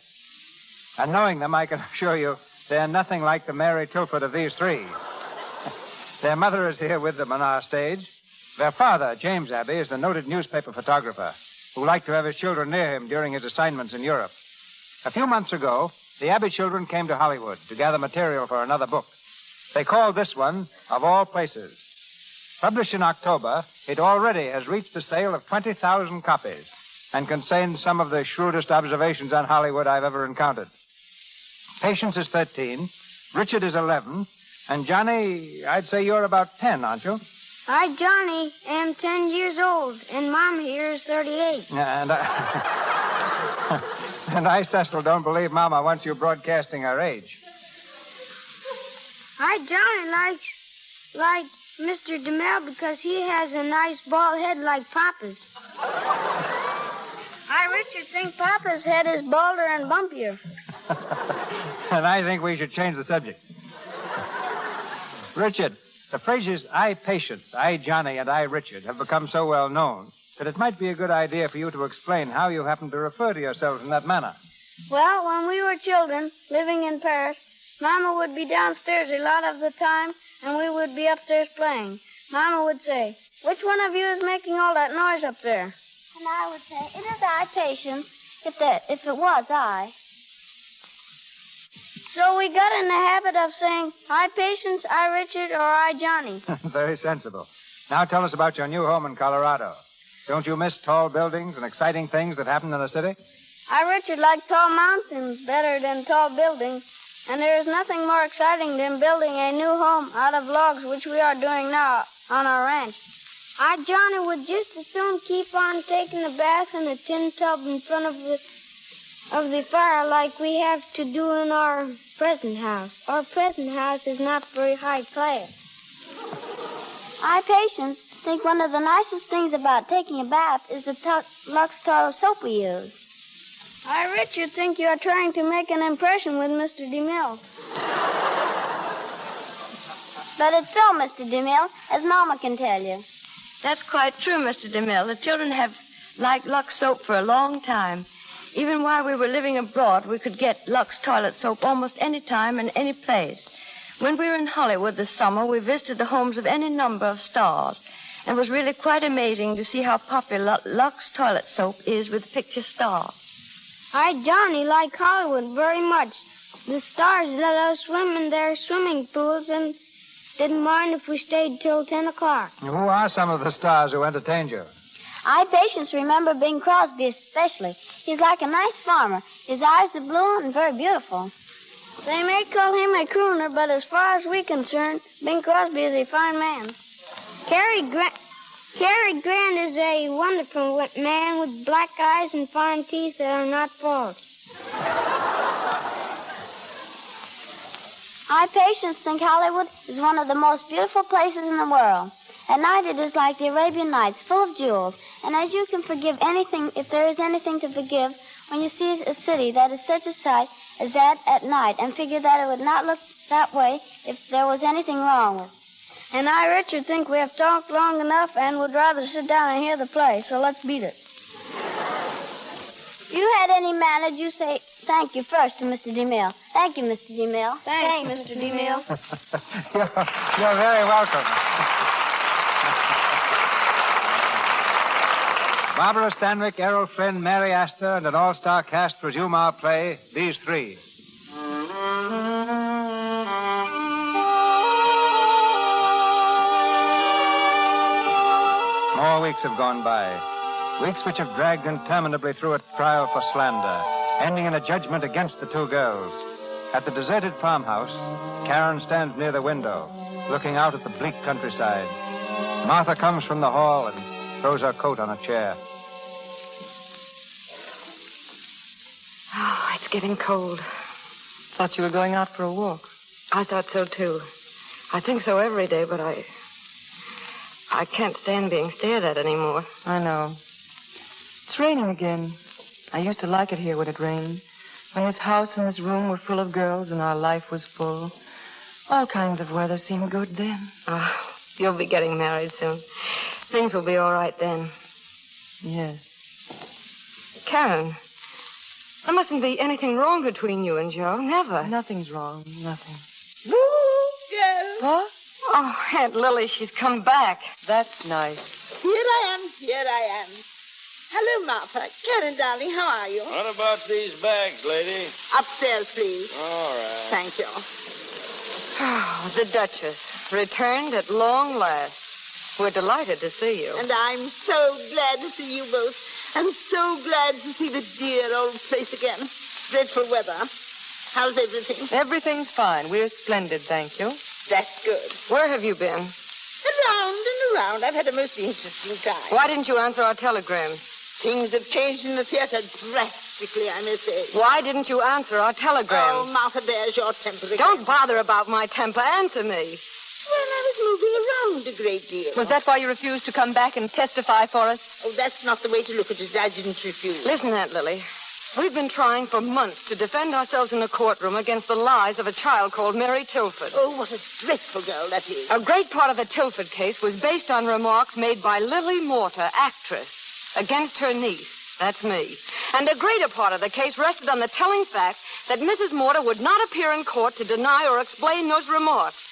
And knowing them, I can assure you they're nothing like the Mary Tilford of these three. Their mother is here with them on our stage. Their father, James Abbey, is the noted newspaper photographer who liked to have his children near him during his assignments in Europe. A few months ago, the Abbey children came to Hollywood to gather material for another book. They called this one Of All Places. Published in October, it already has reached a sale of 20,000 copies and contains some of the shrewdest observations on Hollywood I've ever encountered. Patience is 13, Richard is 11, and Johnny, I'd say you're about 10, aren't you? I, Johnny, am 10 years old, and Mom here is 38. And I, Cecil, don't believe Mama wants you broadcasting her age. I, Johnny, like Mr. DeMille because he has a nice bald head like Papa's. I, Richard, think Papa's head is balder and bumpier. And I think we should change the subject. Richard, the phrases I, Patience, I, Johnny, and I, Richard have become so well known that it might be a good idea for you to explain how you happen to refer to yourselves in that manner. Well, when we were children, living in Paris, Mama would be downstairs a lot of the time, and we would be upstairs playing. Mama would say, "Which one of you is making all that noise up there?" And I would say, "It is I, Patience, if it was I." So we got in the habit of saying, "I, Patience, I, Richard, or I, Johnny." Very sensible. Now tell us about your new home in Colorado. Don't you miss tall buildings and exciting things that happen in the city? I, Richard, like tall mountains better than tall buildings, and there is nothing more exciting than building a new home out of logs, which we are doing now on our ranch. I, Johnny, would just as soon keep on taking a bath in a tin tub in front of the fire like we have to do in our present house. Our present house is not very high class. I, Patience, think one of the nicest things about taking a bath is the Lux toilet soap we use. I, Richard, think you are trying to make an impression with Mr. DeMille. But it's so, Mr. DeMille, as Mama can tell you. That's quite true, Mr. DeMille. The children have liked Lux soap for a long time. Even while we were living abroad, we could get Lux toilet soap almost any time and any place. When we were in Hollywood this summer, we visited the homes of any number of stars. And it was really quite amazing to see how popular Lux toilet soap is with picture stars. Johnny liked Hollywood very much. The stars let us swim in their swimming pools and didn't mind if we stayed till 10 o'clock. Who are some of the stars who entertained you? Patience remember Bing Crosby especially. He's like a nice farmer. His eyes are blue and very beautiful. They may call him a crooner, but as far as we're concerned, Bing Crosby is a fine man. Cary Grant is a wonderful man with black eyes and fine teeth that are not false. Patience think Hollywood is one of the most beautiful places in the world. At night it is like the Arabian Nights, full of jewels. And as you can forgive anything, if there is anything to forgive, when you see a city that is such a sight as that at night, and figure that it would not look that way if there was anything wrong with it. And Richard, think we have talked long enough and would rather sit down and hear the play, so let's beat it. If you had any manners, you say thank you first to Mr. DeMille. Thank you, Mr. DeMille. Thanks, Mr. DeMille. You're very welcome. Barbara Stanwyck, Errol Flynn, Mary Astor, and an all-star cast resume our play, These Three. More weeks have gone by. Weeks which have dragged interminably through a trial for slander, ending in a judgment against the two girls. At the deserted farmhouse, Karen stands near the window, looking out at the bleak countryside. Martha comes from the hall and throws her coat on a chair. Oh, it's getting cold. Thought you were going out for a walk. I thought so, too. I think so every day, but I can't stand being stared at anymore. I know. It's raining again. I used to like it here when it rained. When this house and this room were full of girls and our life was full. All kinds of weather seemed good then. Oh, you'll be getting married soon. Things will be all right then. Yes. Karen, there mustn't be anything wrong between you and Joe. Never. Nothing's wrong. Nothing. Woo, girl. What? Oh, Aunt Lily, she's come back. That's nice. Here I am. Hello, Martha. Karen, darling, how are you? What about these bags, lady? Upstairs, please. All right. Thank you. Oh, the Duchess. Returned at long last. We're delighted to see you. And I'm so glad to see you both. I'm so glad to see the dear old place again. Dreadful weather. How's everything? Everything's fine. We're splendid, thank you. That's good. Where have you been? Around and around. I've had a most interesting time. Why didn't you answer our telegrams? Things have changed in the theater drastically, I may say. Why didn't you answer our telegrams? Oh, Martha, there's your temper again. Don't bother about my temper. Answer me. Well, I was moving around a great deal. Was that why you refused to come back and testify for us? Oh, that's not the way to look at it. I didn't refuse. Listen, Aunt Lily. We've been trying for months to defend ourselves in a courtroom against the lies of a child called Mary Tilford. Oh, what a dreadful girl that is. A great part of the Tilford case was based on remarks made by Lily Morter, actress, against her niece. That's me. And a greater part of the case rested on the telling fact that Mrs. Morter would not appear in court to deny or explain those remarks.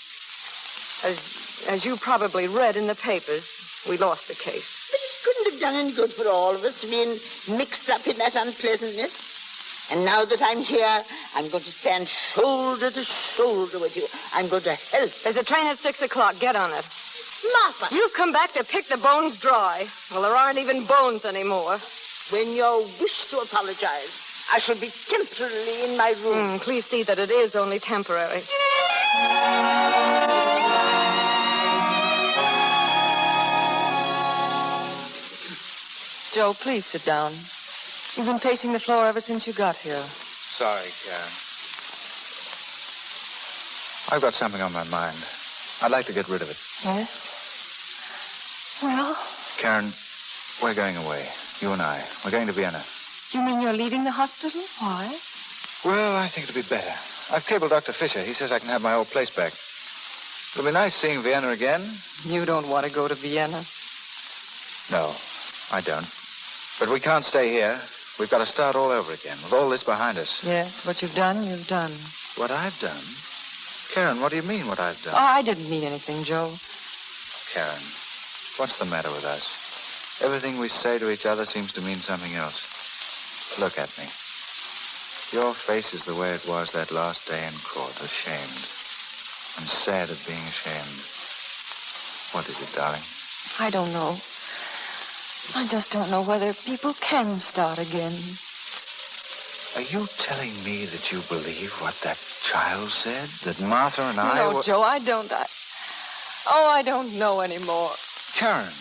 As you probably read in the papers, we lost the case. But it couldn't have done any good for all of us to be mixed up in that unpleasantness. And now that I'm here, I'm going to stand shoulder to shoulder with you. I'm going to help. There's a train at 6 o'clock. Get on it. Martha! You've come back to pick the bones dry. Well, there aren't even bones anymore. When you wish to apologize, I shall be temporarily in my room. Please see that it is only temporary. Joe, please sit down. You've been pacing the floor ever since you got here. Sorry, Karen. I've got something on my mind. I'd like to get rid of it. Yes? Well? Karen, we're going away. You and I. We're going to Vienna. You mean you're leaving the hospital? Why? Well, I think it'll be better. I've cabled Dr. Fisher. He says I can have my old place back. It'll be nice seeing Vienna again. You don't want to go to Vienna? No, I don't. But we can't stay here. We've got to start all over again, with all this behind us. Yes, what you've done, you've done. What I've done? Karen, what do you mean, what I've done? Oh, I didn't mean anything, Joe. Karen, what's the matter with us? Everything we say to each other seems to mean something else. Look at me. Your face is the way it was that last day in court, ashamed. I'm sad at being ashamed. What is it, darling? I don't know. I just don't know whether people can start again. Are you telling me that you believe what that child said? That Martha and I No, were... Joe, I don't. I don't know anymore. Karen,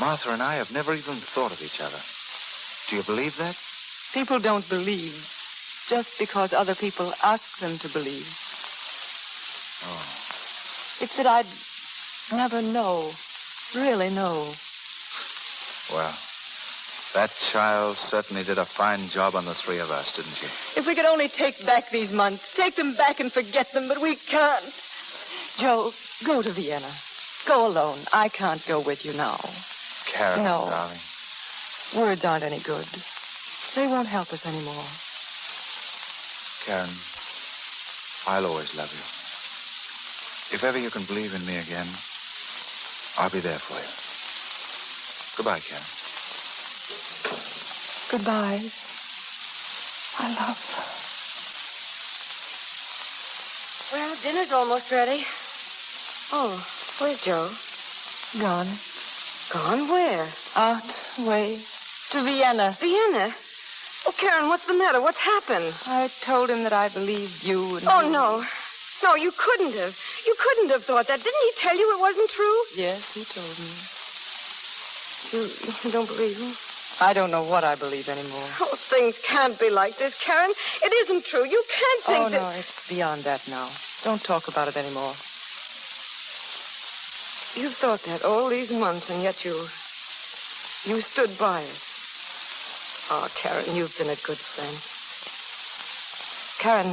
Martha and I have never even thought of each other. Do you believe that? People don't believe just because other people ask them to believe. Oh. It's that I'd never know, really know. Well, that child certainly did a fine job on the three of us, didn't she? If we could only take back these months, take them back and forget them, but we can't. Joe, go to Vienna. Go alone. I can't go with you now. Karen, No. darling. Words aren't any good. They won't help us anymore. Karen, I'll always love you. If ever you can believe in me again, I'll be there for you. Goodbye, Karen. Goodbye. I love. Well, dinner's almost ready. Oh, where's Joe? Gone. Gone where? Out, away. To Vienna. Vienna? Oh, Karen, what's the matter? What's happened? I told him that I believed you and Oh, he- no. No, you couldn't have. You couldn't have thought that. Didn't he tell you it wasn't true? Yes, he told me. You don't believe me? I don't know what I believe anymore. Oh, things can't be like this, Karen. It isn't true. You can't think Oh, that... no, it's beyond that now. Don't talk about it anymore. You've thought that all these months, and yet you stood by it. Oh, Karen, you've been a good friend. Karen,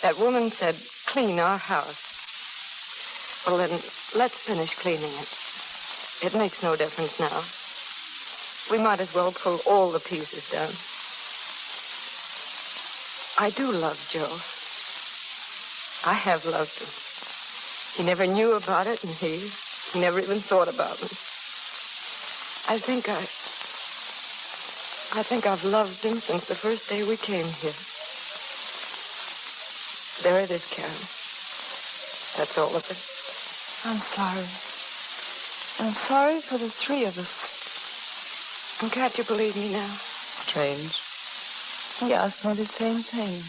that woman said, clean our house. Well, then, let's finish cleaning it. It makes no difference now. We might as well pull all the pieces down. I do love Joe. I have loved him. He never knew about it, and he never even thought about me. I think I've loved him since the first day we came here. There it is, Karen. That's all of it. I'm sorry. I'm sorry for the three of us. And can't you believe me now? Strange. He asked me the same thing.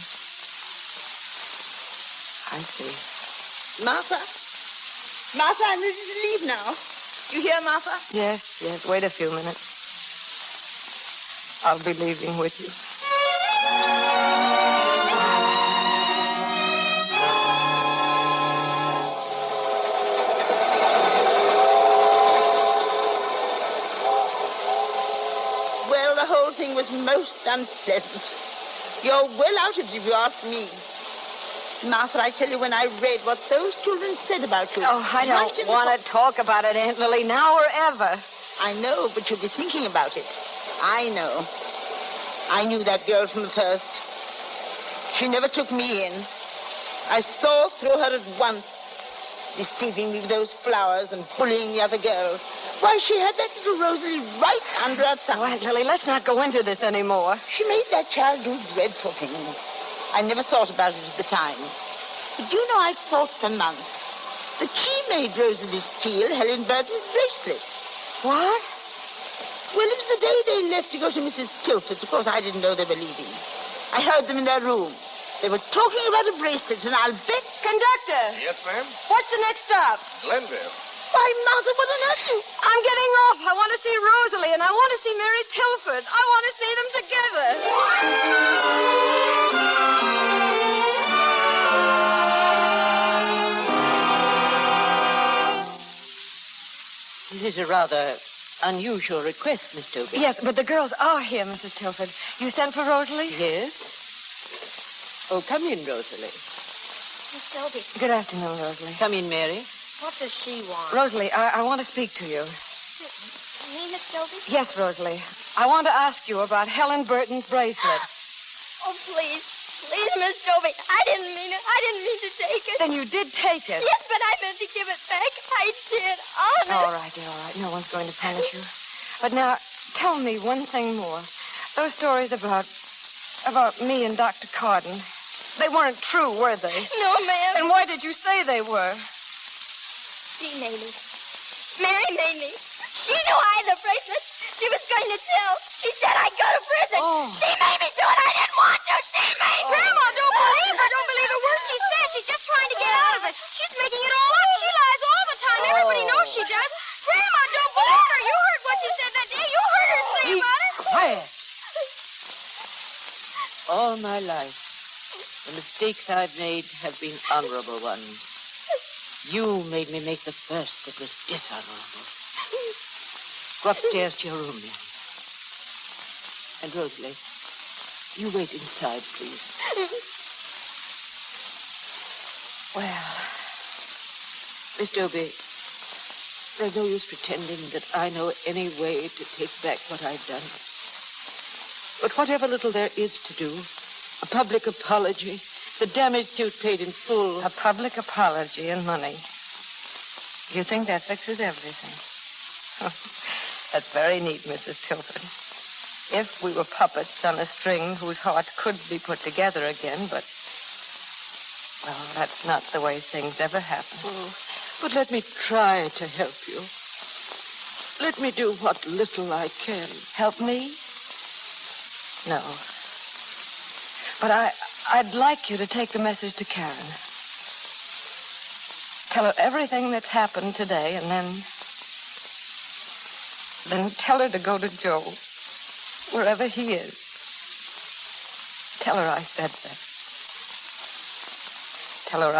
I see. Martha? Martha, I'm ready to leave now. You hear, Martha? Yes. Wait a few minutes. I'll be leaving with you. Well, the whole thing was most unpleasant. You're well out of it, if you ask me. Martha, I tell you, when I read what those children said about you... Oh, I don't want to talk about it, Aunt Lily, now or ever. I know, but you'll be thinking about it. I know. I knew that girl from the first. She never took me in. I saw through her at once, deceiving me with those flowers and bullying the other girls. Why, she had that little Rosalie right under her thumb. Oh, Aunt Lily, let's not go into this anymore. She made that child do dreadful things. I never thought about it at the time. But you know, I thought for months that she made Rosalie steal Helen Burton's bracelet. What? Well, it was the day they left to go to Mrs. Tilford's. Of course, I didn't know they were leaving. I heard them in their room. They were talking about a bracelet, and I'll bet... Conductor! Yes, ma'am? What's the next stop? Glenville. Why, Martha, what on earth you... I'm getting off. I want to see Rosalie, and I want to see Mary Tilford. I want to see them together. This is a rather unusual request, Miss Toby. Yes, but the girls are here, Mrs. Tilford. You sent for Rosalie? Yes. Oh, come in, Rosalie. Miss Toby. Good afternoon, Rosalie. Come in, Mary. What does she want? Rosalie, I want to speak to you. Me, Miss Toby? Yes, Rosalie. I want to ask you about Helen Burton's bracelet. Oh, please. Please, Miss Toby, I didn't mean it. I didn't mean to take it. Then you did take it. Yes, but I meant to give it back. I did, honest. All right, dear, all right. No one's going to punish you. But now, tell me one thing more. Those stories about me and Dr. Carden, they weren't true, were they? No, ma'am. Then why did you say they were? She made me. Mary made me. She knew I had the bracelet. She was going to tell. She said I'd go to prison. Oh. She made me do it. I didn't want to. She made me. Grandma, don't believe her. Don't believe a word she says. She's just trying to get out of it. She's making it all up. She lies all the time. Everybody knows she does. Grandma, don't believe her. You heard what she said that day. You heard her say about it. Quiet. All my life, the mistakes I've made have been honorable ones. You made me make the first that was dishonorable. Go upstairs to your room, Mary. And Rosalie, you wait inside, please. Well, Miss Dobie, there's no use pretending that I know any way to take back what I've done. But whatever little there is to do, a public apology, the damage suit paid in full. A public apology and money. You think that fixes everything? That's very neat, Mrs. Tilford. If we were puppets on a string whose hearts could be put together again, but... well, that's not the way things ever happen. Oh, but let me try to help you. Let me do what little I can. Help me? No. But I'd like you to take the message to Karen. Tell her everything that's happened today, and then tell her to go to Joe, wherever he is. Tell her I said that. Tell her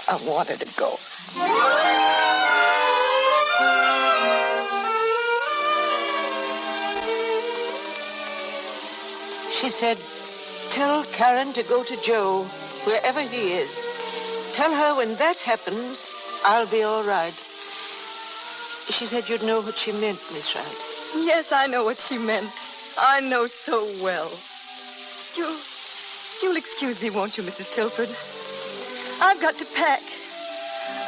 I want her to go. She said, tell Karen to go to Joe, wherever he is. Tell her when that happens, I'll be all right. She said you'd know what she meant, Miss Wright. Yes, I know what she meant. I know so well. You'll excuse me, won't you, Mrs. Tilford? I've got to pack.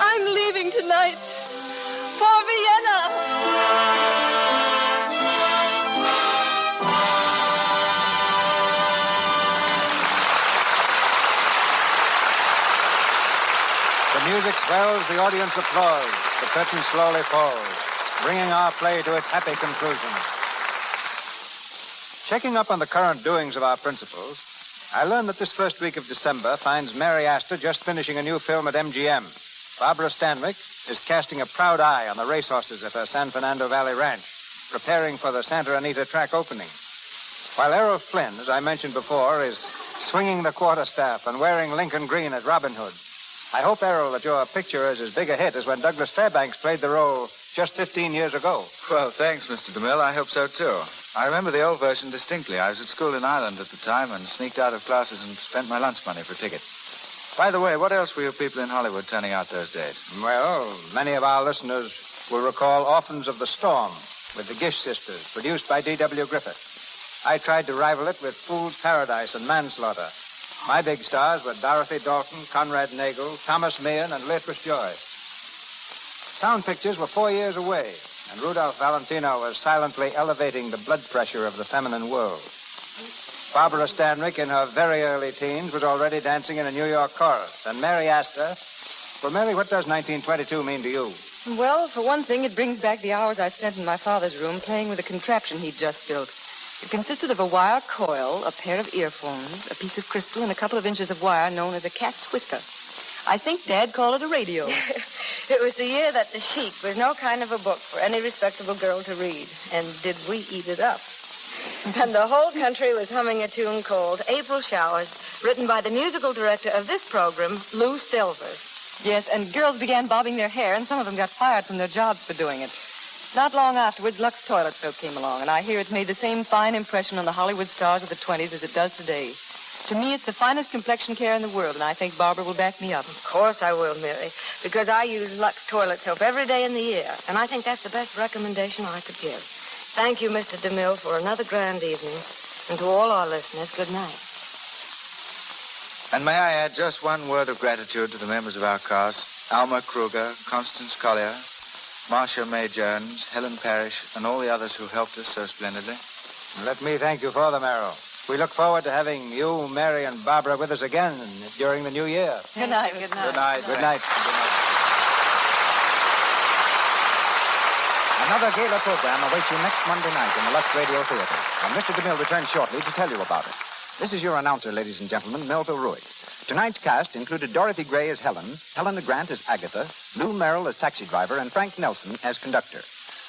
I'm leaving tonight for Vienna. The music swells, the audience applauds. The curtain slowly falls, bringing our play to its happy conclusion. Checking up on the current doings of our principals, I learned that this first week of December finds Mary Astor just finishing a new film at MGM. Barbara Stanwyck is casting a proud eye on the racehorses at her San Fernando Valley Ranch, preparing for the Santa Anita track opening. While Errol Flynn, as I mentioned before, is swinging the quarterstaff and wearing Lincoln green as Robin Hood. I hope, Errol, that your picture is as big a hit as when Douglas Fairbanks played the role just 15 years ago. Well, thanks, Mr. DeMille. I hope so, too. I remember the old version distinctly. I was at school in Ireland at the time and sneaked out of classes and spent my lunch money for a ticket. By the way, what else were you people in Hollywood turning out those days? Well, many of our listeners will recall Orphans of the Storm with the Gish sisters, produced by D.W. Griffith. I tried to rival it with Fool's Paradise and Manslaughter. My big stars were Dorothy Dalton, Conrad Nagel, Thomas Meehan, and Leatrice Joy. Sound pictures were 4 years away, and Rudolph Valentino was silently elevating the blood pressure of the feminine world. Barbara Stanwyck, in her very early teens, was already dancing in a New York chorus. And Mary Astor... Well, Mary, what does 1922 mean to you? Well, for one thing, it brings back the hours I spent in my father's room playing with a contraption he'd just built. It consisted of a wire coil, a pair of earphones, a piece of crystal, and a couple of inches of wire known as a cat's whisker. I think Dad called it a radio. It was the year that The Sheik was no kind of a book for any respectable girl to read. And did we eat it up? And the whole country was humming a tune called April Showers, written by the musical director of this program, Lou Silvers. Yes, and girls began bobbing their hair, and some of them got fired from their jobs for doing it. Not long afterwards, Lux Toilet Soap came along, and I hear it made the same fine impression on the Hollywood stars of the 20s as it does today. To me, it's the finest complexion care in the world, and I think Barbara will back me up. Of course I will, Mary, because I use Lux Toilet Soap every day in the year, and I think that's the best recommendation I could give. Thank you, Mr. DeMille, for another grand evening, and to all our listeners, good night. And may I add just one word of gratitude to the members of our cast, Alma Kruger, Constance Collier, Marcia May Jones, Helen Parrish, and all the others who helped us so splendidly. Let me thank you for them, Errol. We look forward to having you, Mary, and Barbara with us again during the new year. Good night. Good night. Good night. Good night. Another gala program awaits you next Monday night in the Lux Radio Theater, and Mr. DeMille returns shortly to tell you about it. This is your announcer, ladies and gentlemen, Melville Ruick. Tonight's cast included Dorothy Gray as Helen, Helena Grant as Agatha, Lou Merrill as taxi driver, and Frank Nelson as conductor.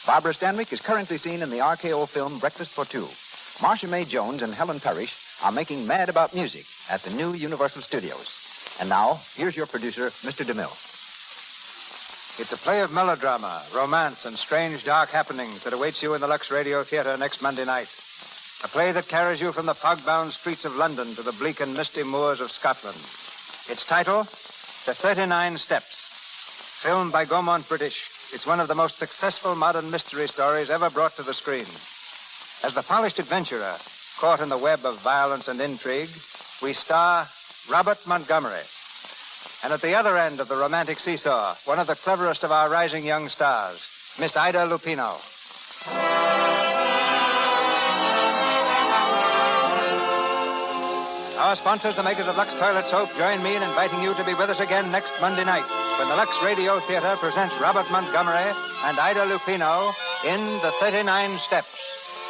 Barbara Stanwyck is currently seen in the RKO film Breakfast for Two. Marcia May Jones and Helen Parrish are making Mad About Music at the new Universal Studios. And now, here's your producer, Mr. DeMille. It's a play of melodrama, romance, and strange, dark happenings that awaits you in the Lux Radio Theater next Monday night. A play that carries you from the fog-bound streets of London to the bleak and misty moors of Scotland. Its title, The 39 Steps. Filmed by Gaumont British, it's one of the most successful modern mystery stories ever brought to the screen. As the polished adventurer, caught in the web of violence and intrigue, we star Robert Montgomery. And at the other end of the romantic seesaw, one of the cleverest of our rising young stars, Miss Ida Lupino. Our sponsors, the makers of Lux Toilet Soap, join me in inviting you to be with us again next Monday night when the Lux Radio Theater presents Robert Montgomery and Ida Lupino in The 39 Steps.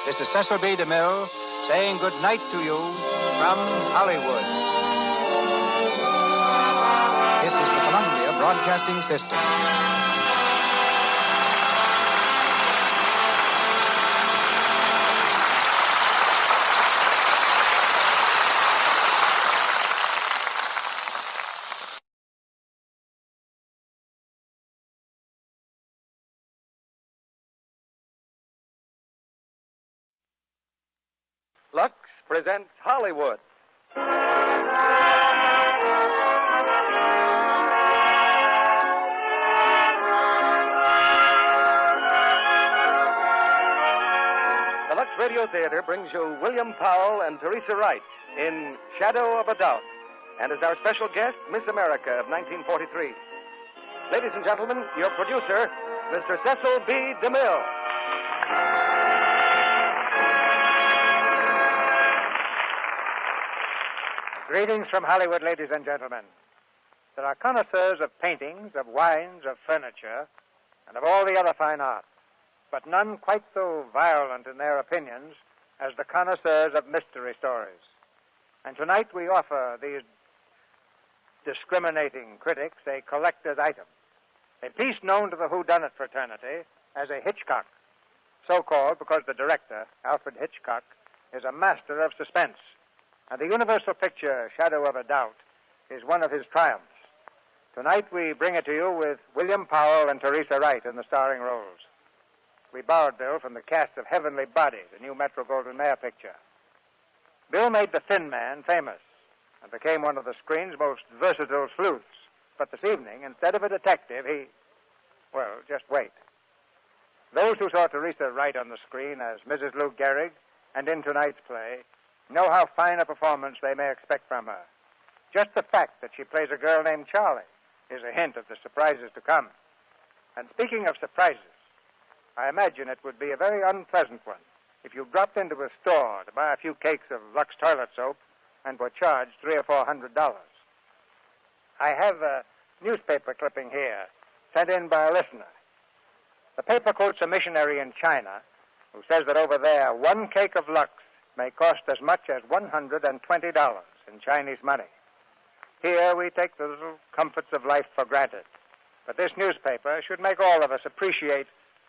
This is Cecil B. DeMille saying good night to you from Hollywood. This is the Columbia Broadcasting System. Lux presents Hollywood. The Lux Radio Theater brings you William Powell and Teresa Wright in Shadow of a Doubt, and as our special guest, Miss America of 1943. Ladies and gentlemen, your producer, Mr. Cecil B. DeMille. Greetings from Hollywood, ladies and gentlemen. There are connoisseurs of paintings, of wines, of furniture, and of all the other fine arts, but none quite so violent in their opinions as the connoisseurs of mystery stories. And tonight we offer these discriminating critics a collector's item, a piece known to the whodunit fraternity as a Hitchcock, so called because the director, Alfred Hitchcock, is a master of suspense. And the Universal picture, Shadow of a Doubt, is one of his triumphs. Tonight we bring it to you with William Powell and Teresa Wright in the starring roles. We borrowed Bill from the cast of Heavenly Body, the new Metro-Goldwyn-Mayer picture. Bill made the Thin Man famous and became one of the screen's most versatile sleuths. But this evening, instead of a detective, well, just wait. Those who saw Teresa Wright on the screen as Mrs. Lou Gehrig and in tonight's play know how fine a performance they may expect from her. Just the fact that she plays a girl named Charlie is a hint of the surprises to come. And speaking of surprises, I imagine it would be a very unpleasant one if you dropped into a store to buy a few cakes of Lux toilet soap and were charged $300 or $400. I have a newspaper clipping here sent in by a listener. The paper quotes a missionary in China who says that over there, one cake of Lux may cost as much as $120 in Chinese money. Here we take the little comforts of life for granted. But this newspaper should make all of us appreciate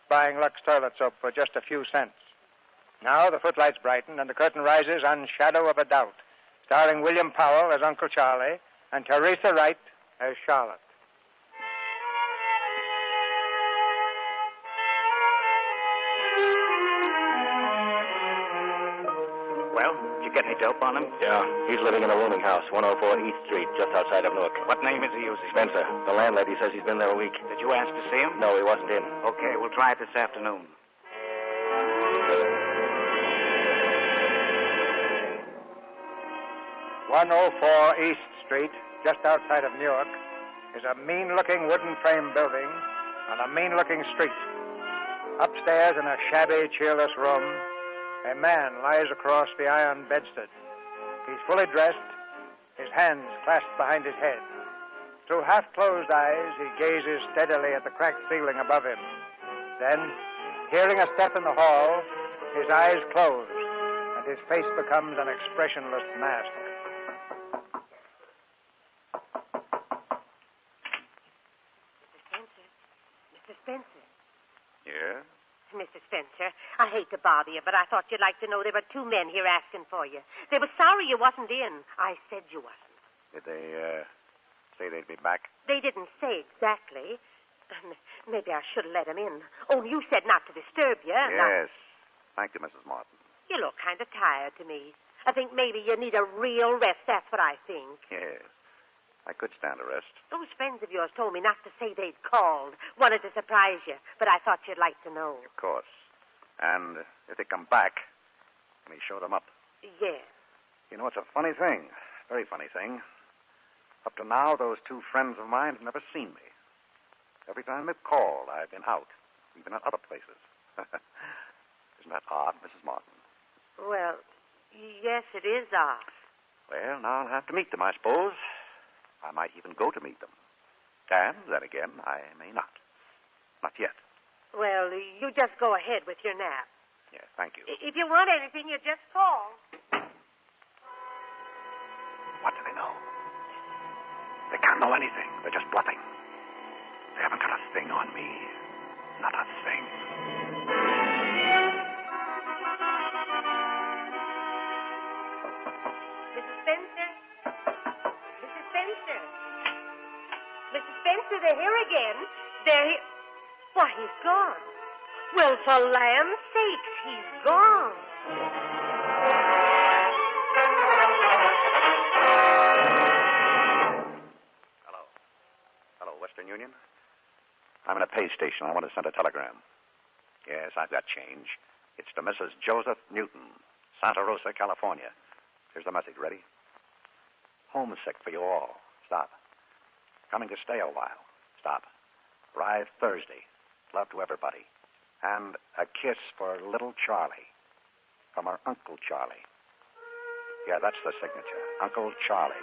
buying Lux toilet soap for just a few cents. Now the footlights brighten and the curtain rises on Shadow of a Doubt, starring William Powell as Uncle Charlie and Teresa Wright as Charlotte. Well, did you get any dope on him? Yeah, he's living in a rooming house, 104 East Street, just outside of Newark. What name is he using? Spencer. The landlady says he's been there a week. Did you ask to see him? No, he wasn't in. Okay, we'll try it this afternoon. "104 East Street, just outside of Newark, is a mean-looking wooden frame building on a mean-looking street. Upstairs in a shabby, cheerless room, a man lies across the iron bedstead. He's fully dressed, his hands clasped behind his head. Through half-closed eyes, he gazes steadily at the cracked ceiling above him. Then, hearing a step in the hall, his eyes close, and his face becomes an expressionless mask. Mr. Spencer. Yeah? Mr. Spencer, I hate to bother you, but I thought you'd like to know there were 2 men here asking for you. They were sorry you wasn't in. I said you wasn't. Did they, say they'd be back? They didn't say exactly. Maybe I should have let them in. Oh, you said not to disturb you. Yes. Thank you, Mrs. Martin. You look kind of tired to me. I think maybe you need a real rest. That's what I think. Yes. I could stand a rest. Those friends of yours told me not to say they'd called. Wanted to surprise you, but I thought you'd like to know. Of course. And if they come back, let me show them up. Yes. You know, it's a funny thing. Very funny thing. Up to now, those 2 friends of mine have never seen me. Every time they've called, I've been out, even at other places. Isn't that odd, Mrs. Martin? Well, yes, it is odd. Well, now I'll have to meet them, I suppose. I might even go to meet them. And then again, I may not. Not yet. Well, you just go ahead with your nap. Yes, thank you. If you want anything, you just call. What do they know? They can't know anything. They're just bluffing. They haven't got a thing on me. Not a thing. Mrs. Spencer? Mrs. Spencer? Mrs. Spencer, they're here again. Why, he's gone. Well, for land's sakes, he's gone. Hello, Western Union? I'm in a pay station. I want to send a telegram. Yes, I've got change. It's to Mrs. Joseph Newton, Santa Rosa, California. Here's the message. Ready? Homesick for you all. Stop. Coming to stay a while. Stop. Arrive Thursday. Love to everybody. And a kiss for little Charlie. From her Uncle Charlie. Yeah, that's the signature. Uncle Charlie.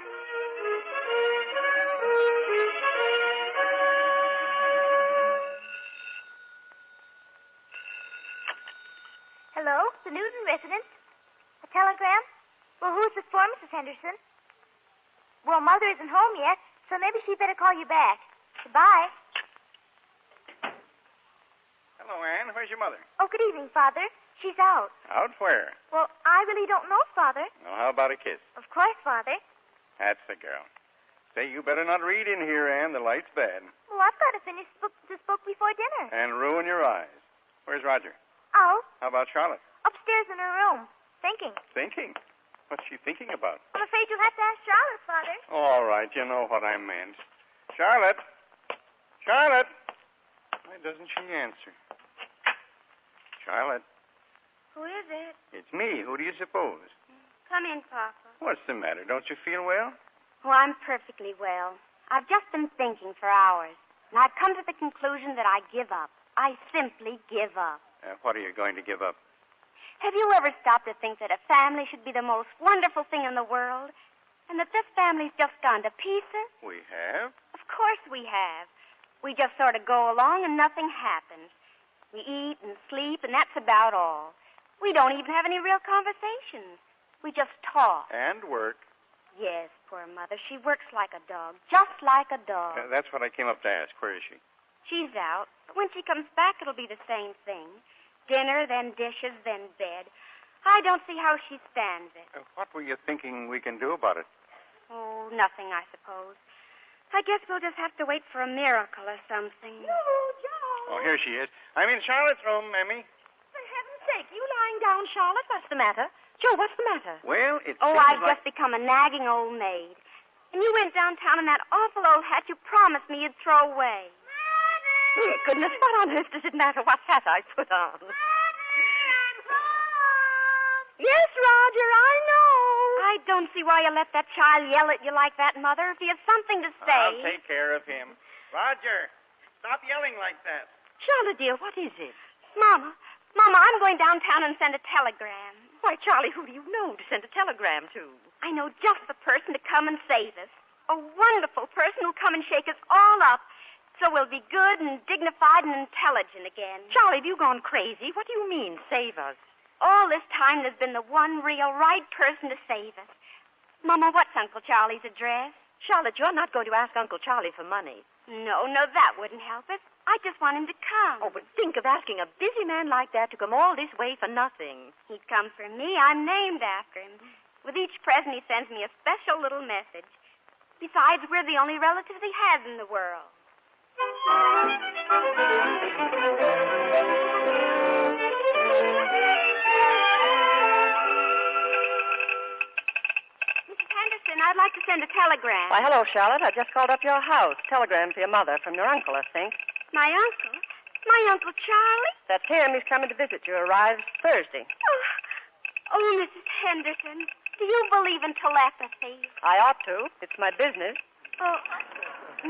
Hello, the Newton residence. A telegram? Well, who's this for, Mrs. Henderson? Well, Mother isn't home yet, so maybe she'd better call you back. Goodbye. Hello, Anne. Where's your mother? Oh, good evening, Father. She's out. Out where? Well, I really don't know, Father. Well, how about a kiss? Of course, Father. That's the girl. Say, you better not read in here, Anne. The light's bad. Well, I've got to finish this book before dinner. And ruin your eyes. Where's Roger? Out. How about Charlotte? Upstairs in her room. Thinking. Thinking? What's she thinking about? I'm afraid you'll have to ask Charlotte, Father. All right, you know what I meant. Charlotte! Charlotte! Why doesn't she answer? Charlotte, Who is it? it's me. Who do you suppose? Come in, Papa. What's the matter? Don't you feel well? Oh, I'm perfectly well. I've just been thinking for hours, and I've come to the conclusion that I give up. I simply give up. What are you going to give up? Have you ever stopped to think that a family should be the most wonderful thing in the world, and that this family's just gone to pieces? We have. Of course we have. We just sort of go along and nothing happens. We eat and sleep, and that's about all. We don't even have any real conversations. We just talk. And work. Yes, poor Mother. She works like a dog, just like a dog. That's what I came up to ask. Where is she? She's out. But when she comes back, it'll be the same thing. Dinner, then dishes, then bed. I don't see how she stands it. What were you thinking we can do about it? Oh, nothing, I suppose. I guess we'll just have to wait for a miracle or something. Oh, here she is. I'm in Charlotte's room, Mammy. For heaven's sake, you lying down, Charlotte? What's the matter? Joe, what's the matter? Well, it Oh, seems I've like... just become a nagging old maid. And you went downtown in that awful old hat you promised me you'd throw away. Oh, goodness, what on earth does it matter what hat I put on? Yes, Roger, I know. I I don't see why you let that child yell at you like that, Mother. If he has something to say... I'll take care of him. Roger, stop yelling like that. Charlotte, dear, what is it? Mama, I'm going downtown and send a telegram. Why, Charlie, who do you know to send a telegram to? I know just the person to come and save us. A wonderful person who'll come and shake us all up. So we'll be good and dignified and intelligent again. Charlie, have you gone crazy? What do you mean, save us? All this time there's been the one real right person to save us. Mama, what's Uncle Charlie's address? Charlotte, you're not going to ask Uncle Charlie for money. No, that wouldn't help us. I just want him to come. Oh, but think of asking a busy man like that to come all this way for nothing. He'd come for me. I'm named after him. With each present, he sends me a special little message. Besides, we're the only relatives he has in the world. I'd like to send a telegram. Why, hello, Charlotte. I just called up your house. Telegram for your mother from your uncle, I think. My uncle? My Uncle Charlie? That's him. He's coming to visit you. Arrives Thursday. Oh, Mrs. Henderson, do you believe in telepathy? I ought to. It's my business. Oh,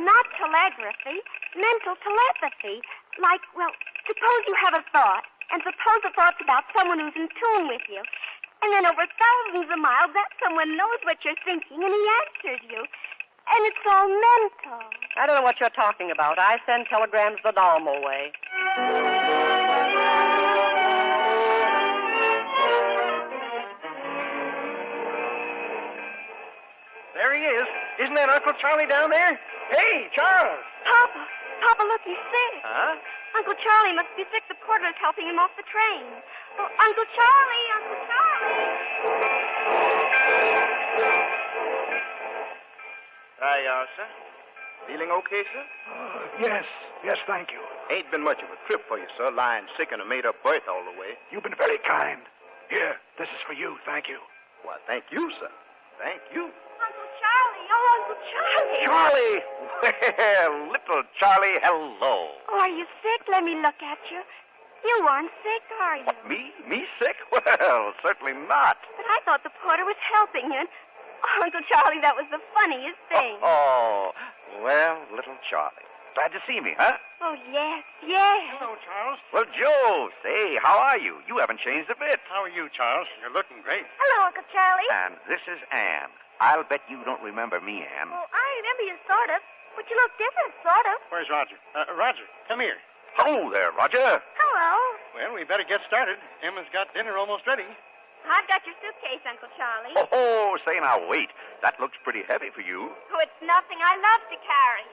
not telegraphy. Mental telepathy. Like, well, suppose you have a thought, and suppose the thought's about someone who's in tune with you. And then over thousands of miles, that someone knows what you're thinking, and he answers you. And it's all mental. I don't know what you're talking about. I send telegrams the normal way. There he is. Isn't that Uncle Charlie down there? Hey, Charles. Papa, look, he's sick. Huh? Uncle Charlie must be sick. The porter's helping him off the train. Oh, Uncle Charlie, Uncle Charlie. There you are, sir. Feeling okay, sir? Yes, thank you. Ain't been much of a trip for you, sir, lying sick in a made-up berth all the way. You've been very kind. Here, this is for you. Thank you. Well, thank you, sir. Thank you. Uncle Charlie. Oh, Uncle Charlie. Charlie! Well, little Charlie, hello. Oh, are you sick? Let me look at you. You aren't sick, are you? What, me? Me sick? Well, certainly not. But I thought the porter was helping you. Oh, Uncle Charlie, that was the funniest thing. Oh, well, little Charlie. Glad to see me, huh? Oh, yes. Hello, Charles. Well, Joe, say, how are you? You haven't changed a bit. How are you, Charles? You're looking great. Hello, Uncle Charlie. And this is Anne. I'll bet you don't remember me, Anne. Oh, I remember you, sort of. But you look different, sort of. Where's Roger? Roger, come here. Hello there, Roger. Hello. Well, we better get started. Emma's got dinner almost ready. I've got your suitcase, Uncle Charlie. Oh, say now, wait. That looks pretty heavy for you. Oh, it's nothing. I love to carry.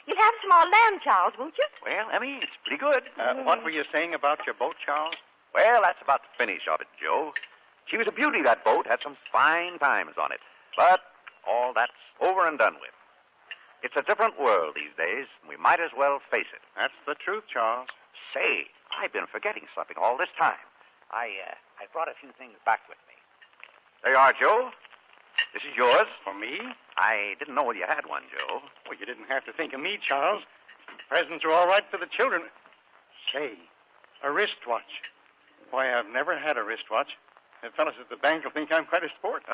You'll have some more lamb, Charles, won't you? Well, Emmy, it's pretty good. What were you saying about your boat, Charles? Well, that's about the finish of it, Joe. She was a beauty, that boat. Had some fine times on it. But all that's over and done with. It's a different world these days. We might as well face it. That's the truth, Charles. Say, I've been forgetting something all this time. I brought a few things back with me. There you are, Joe. This is yours. For me? I didn't know you had one, Joe. Well, you didn't have to think of me, Charles. Presents are all right for the children. Say, a wristwatch. Why, I've never had a wristwatch. The fellows at the bank will think I'm quite a sport.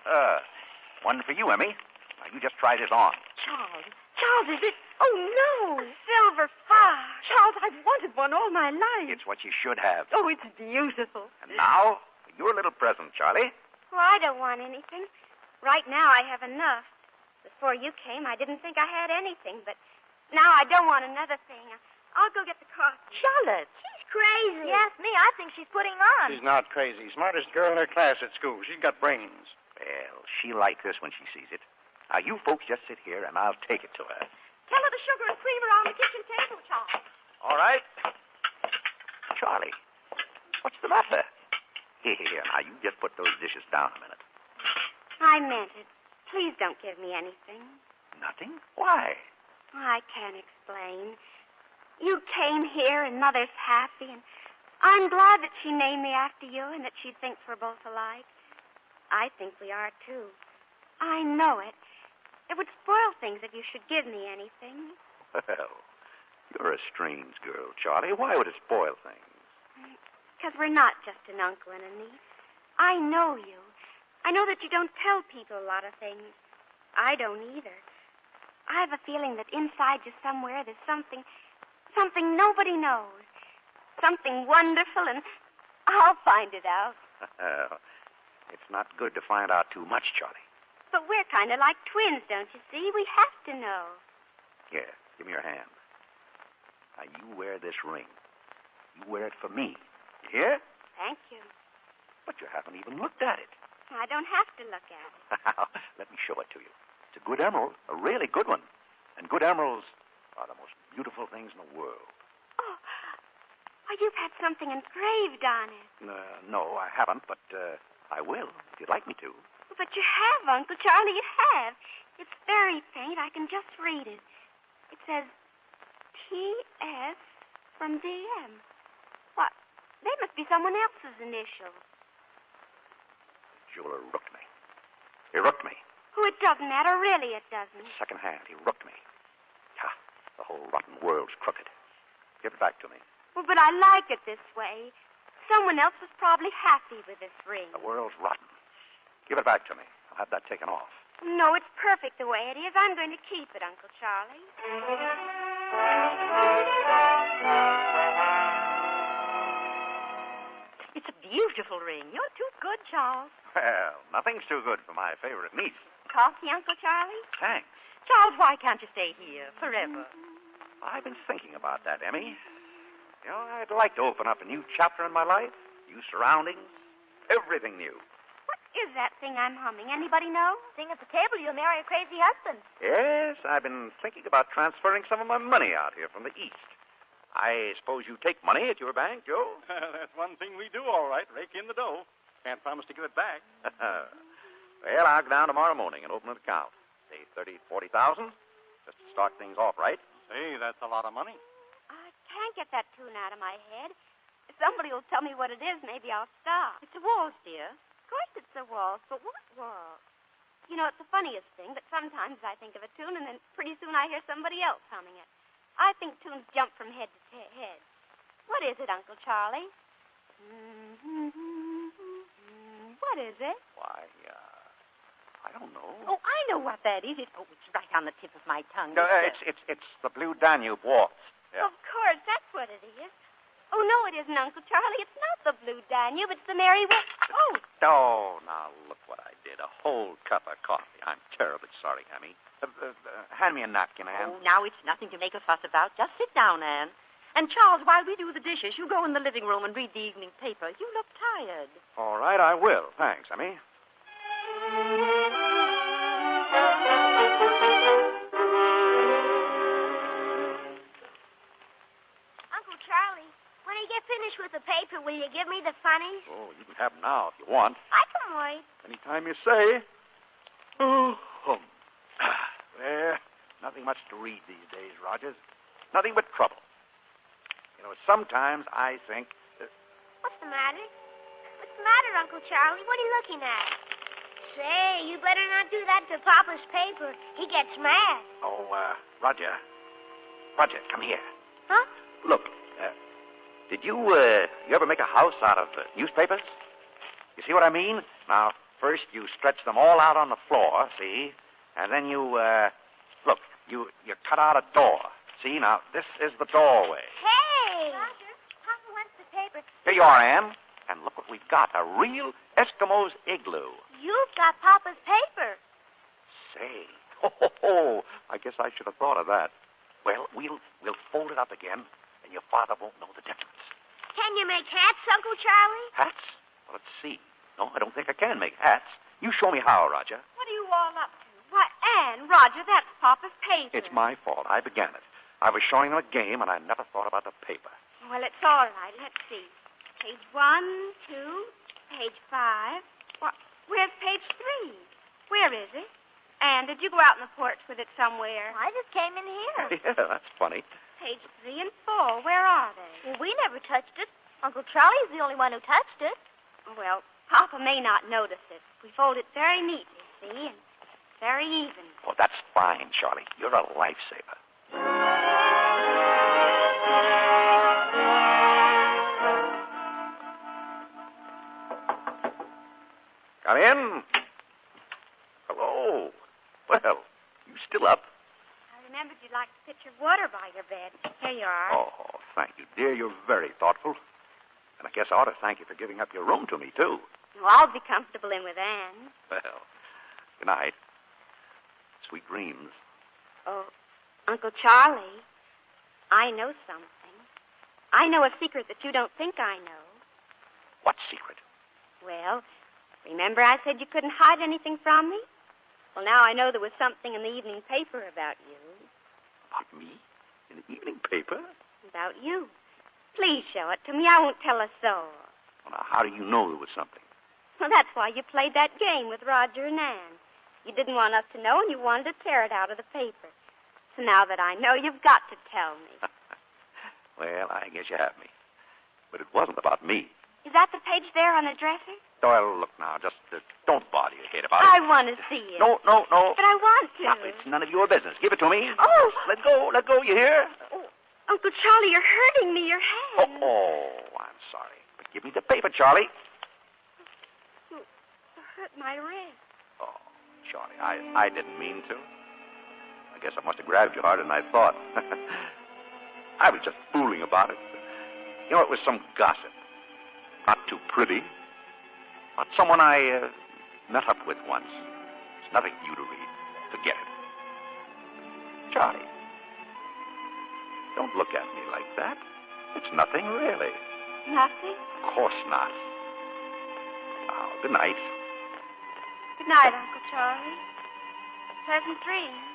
One for you, Emmy. Now, you just try this on. Charles, is it? Oh, no. Silver fox. Charles, I've wanted one all my life. It's what you should have. Oh, it's beautiful. And now, your little present, Charlie. Well, I don't want anything. Right now, I have enough. Before you came, I didn't think I had anything, but now I don't want another thing. I'll go get the coffee. Charlotte. She's crazy. Yes, me. I think she's putting on. She's not crazy. Smartest girl in her class at school. She's got brains. Well, she'll like this when she sees it. Now, you folks just sit here, and I'll take it to her. Tell her the sugar and cream are on the kitchen table, Charles. All right. Charlie, what's the matter? Here, now, you just put those dishes down a minute. I meant it. Please don't give me anything. Nothing? Why? I can't explain. You came here, and Mother's happy, and I'm glad that she named me after you and that she thinks we're both alike. I think we are, too. I know it. It would spoil things if you should give me anything. Well, You're a strange girl, Charlie. Why would it spoil things? Because we're not just an uncle and a niece. I know you. I know that you don't tell people a lot of things. I don't either. I have a feeling that inside you somewhere there's something nobody knows. Something wonderful, and I'll find it out. It's not good to find out too much, Charlie. But we're kind of like twins, don't you see? We have to know. Here, give me your hand. Now, you wear this ring. You wear it for me. You hear? Thank you. But you haven't even looked at it. I don't have to look at it. Let me show it to you. It's a good emerald, a really good one. And good emeralds are the most beautiful things in the world. Oh, you've had something engraved on it. No, I haven't, but I will, if you'd like me to. But you have, Uncle Charlie, you have. It's very faint. I can just read it. It says, T.S. from D.M. What? They must be someone else's initials. The jeweler rooked me. He rooked me. Oh, it doesn't matter. Really, it doesn't. Second hand, he rooked me. The whole rotten world's crooked. Give it back to me. Well, but I like it this way. Someone else was probably happy with this ring. The world's rotten. Give it back to me. I'll have that taken off. No, it's perfect the way it is. I'm going to keep it, Uncle Charlie. It's a beautiful ring. You're too good, Charles. Well, nothing's too good for my favorite niece. Coffee, Uncle Charlie? Thanks. Charles, why can't you stay here forever? I've been thinking about that, Emmy. You know, I'd like to open up a new chapter in my life. New surroundings. Everything new. What is that thing I'm humming? Anybody know? Sing at the table, you'll marry a crazy husband. Yes, I've been thinking about transferring some of my money out here from the East. I suppose you take money at your bank, Joe? That's one thing we do, all right. Rake in the dough. Can't promise to give it back. Well, I'll go down tomorrow morning and open an account. Say 30, 40,000, just to start things off right. Say, that's a lot of money. I can't get that tune out of my head. If somebody will tell me what it is, maybe I'll stop. It's a waltz, dear. Of course it's a waltz, but what waltz? You know, it's the funniest thing, but sometimes I think of a tune, and then pretty soon I hear somebody else humming it. I think tunes jump from head to head. What is it, Uncle Charlie? What is it? Why, I don't know. Oh, I know what that is. It's right on the tip of my tongue. It's the Blue Danube Waltz. Yeah. Of course, that's what it is. Oh, no, it isn't, Uncle Charlie. It's not the Blue Danube. It's the Merry Oh! Oh, now look what I did. A whole cup of coffee. I'm terribly sorry, Emmy. Hand me a napkin, Anne. Oh, now it's nothing to make a fuss about. Just sit down, Anne. And, Charles, while we do the dishes, you go in the living room and read the evening paper. You look tired. All right, I will. Thanks, Emmy. Uncle Charlie, when you get finished with the paper, will you give me the funnies? Oh, you can have them now if you want. I can wait. Anytime you say. Oh, well, nothing much to read these days, Rogers. Nothing but trouble. You know, sometimes I think that... What's the matter? What's the matter, Uncle Charlie? What are you looking at? Say, you better not do that to Papa's paper. He gets mad. Oh, Roger. Roger, come here. Huh? Look, did you ever make a house out of newspapers? You see what I mean? Now, first you stretch them all out on the floor, see? And then you, look, you cut out a door. See, now, this is the doorway. Hey! Roger, Papa wants the paper. Here you are, Anne. And look what we've got, a real Eskimo's igloo. You've got Papa's paper. Say, I guess I should have thought of that. Well, we'll fold it up again, and your father won't know the difference. Can you make hats, Uncle Charlie? Hats? Well, let's see. No, I don't think I can make hats. You show me how, Roger. What are you all up to? Why, Anne, Roger, that's Papa's paper. It's my fault. I began it. I was showing them a game, and I never thought about the paper. Well, it's all right. Let's see. Page 1, 2, page 5. Where's page 3? Where is it? Anne, did you go out on the porch with it somewhere? I just came in here. Yeah, that's funny. Page 3 and 4, where are they? Well, we never touched it. Uncle Charlie's the only one who touched it. Well, Papa may not notice it. We fold it very neatly, see, and very even. Oh, that's fine, Charlie. You're a lifesaver. Come in. Hello. Well, you still up? I remembered you'd like a pitcher of water by your bed. Here you are. Oh, thank you, dear. You're very thoughtful. And I guess I ought to thank you for giving up your room to me, too. Well, I'll be comfortable in with Anne. Well, good night. Sweet dreams. Oh, Uncle Charlie, I know something. I know a secret that you don't think I know. What secret? Well, remember I said you couldn't hide anything from me? Well, now I know there was something in the evening paper about you. About me? In the evening paper? About you. Please show it to me. I won't tell a soul. Well, now, how do you know there was something? Well, that's why you played that game with Roger and Ann. You didn't want us to know, and you wanted to tear it out of the paper. So now that I know, you've got to tell me. Well, I guess you have me. But it wasn't about me. Is that the page there on the dresser? Doyle, look now. Just don't bother your head about it. I want to see it. No. But I want to. Now, it's none of your business. Give it to me. Oh. Let go, you hear? Oh, Uncle Charlie, you're hurting me. Your hand. Oh, I'm sorry. But give me the paper, Charlie. You hurt my wrist. Oh, Charlie, I didn't mean to. I guess I must have grabbed you harder than I thought. I was just fooling about it. You know, it was some gossip. Not too pretty. Not someone I met up with once. It's nothing for you to read. Forget it. Charlie, don't look at me like that. It's nothing, really. Nothing? Of course not. Now, good night. Good night, Uncle Charlie. Pleasant dreams.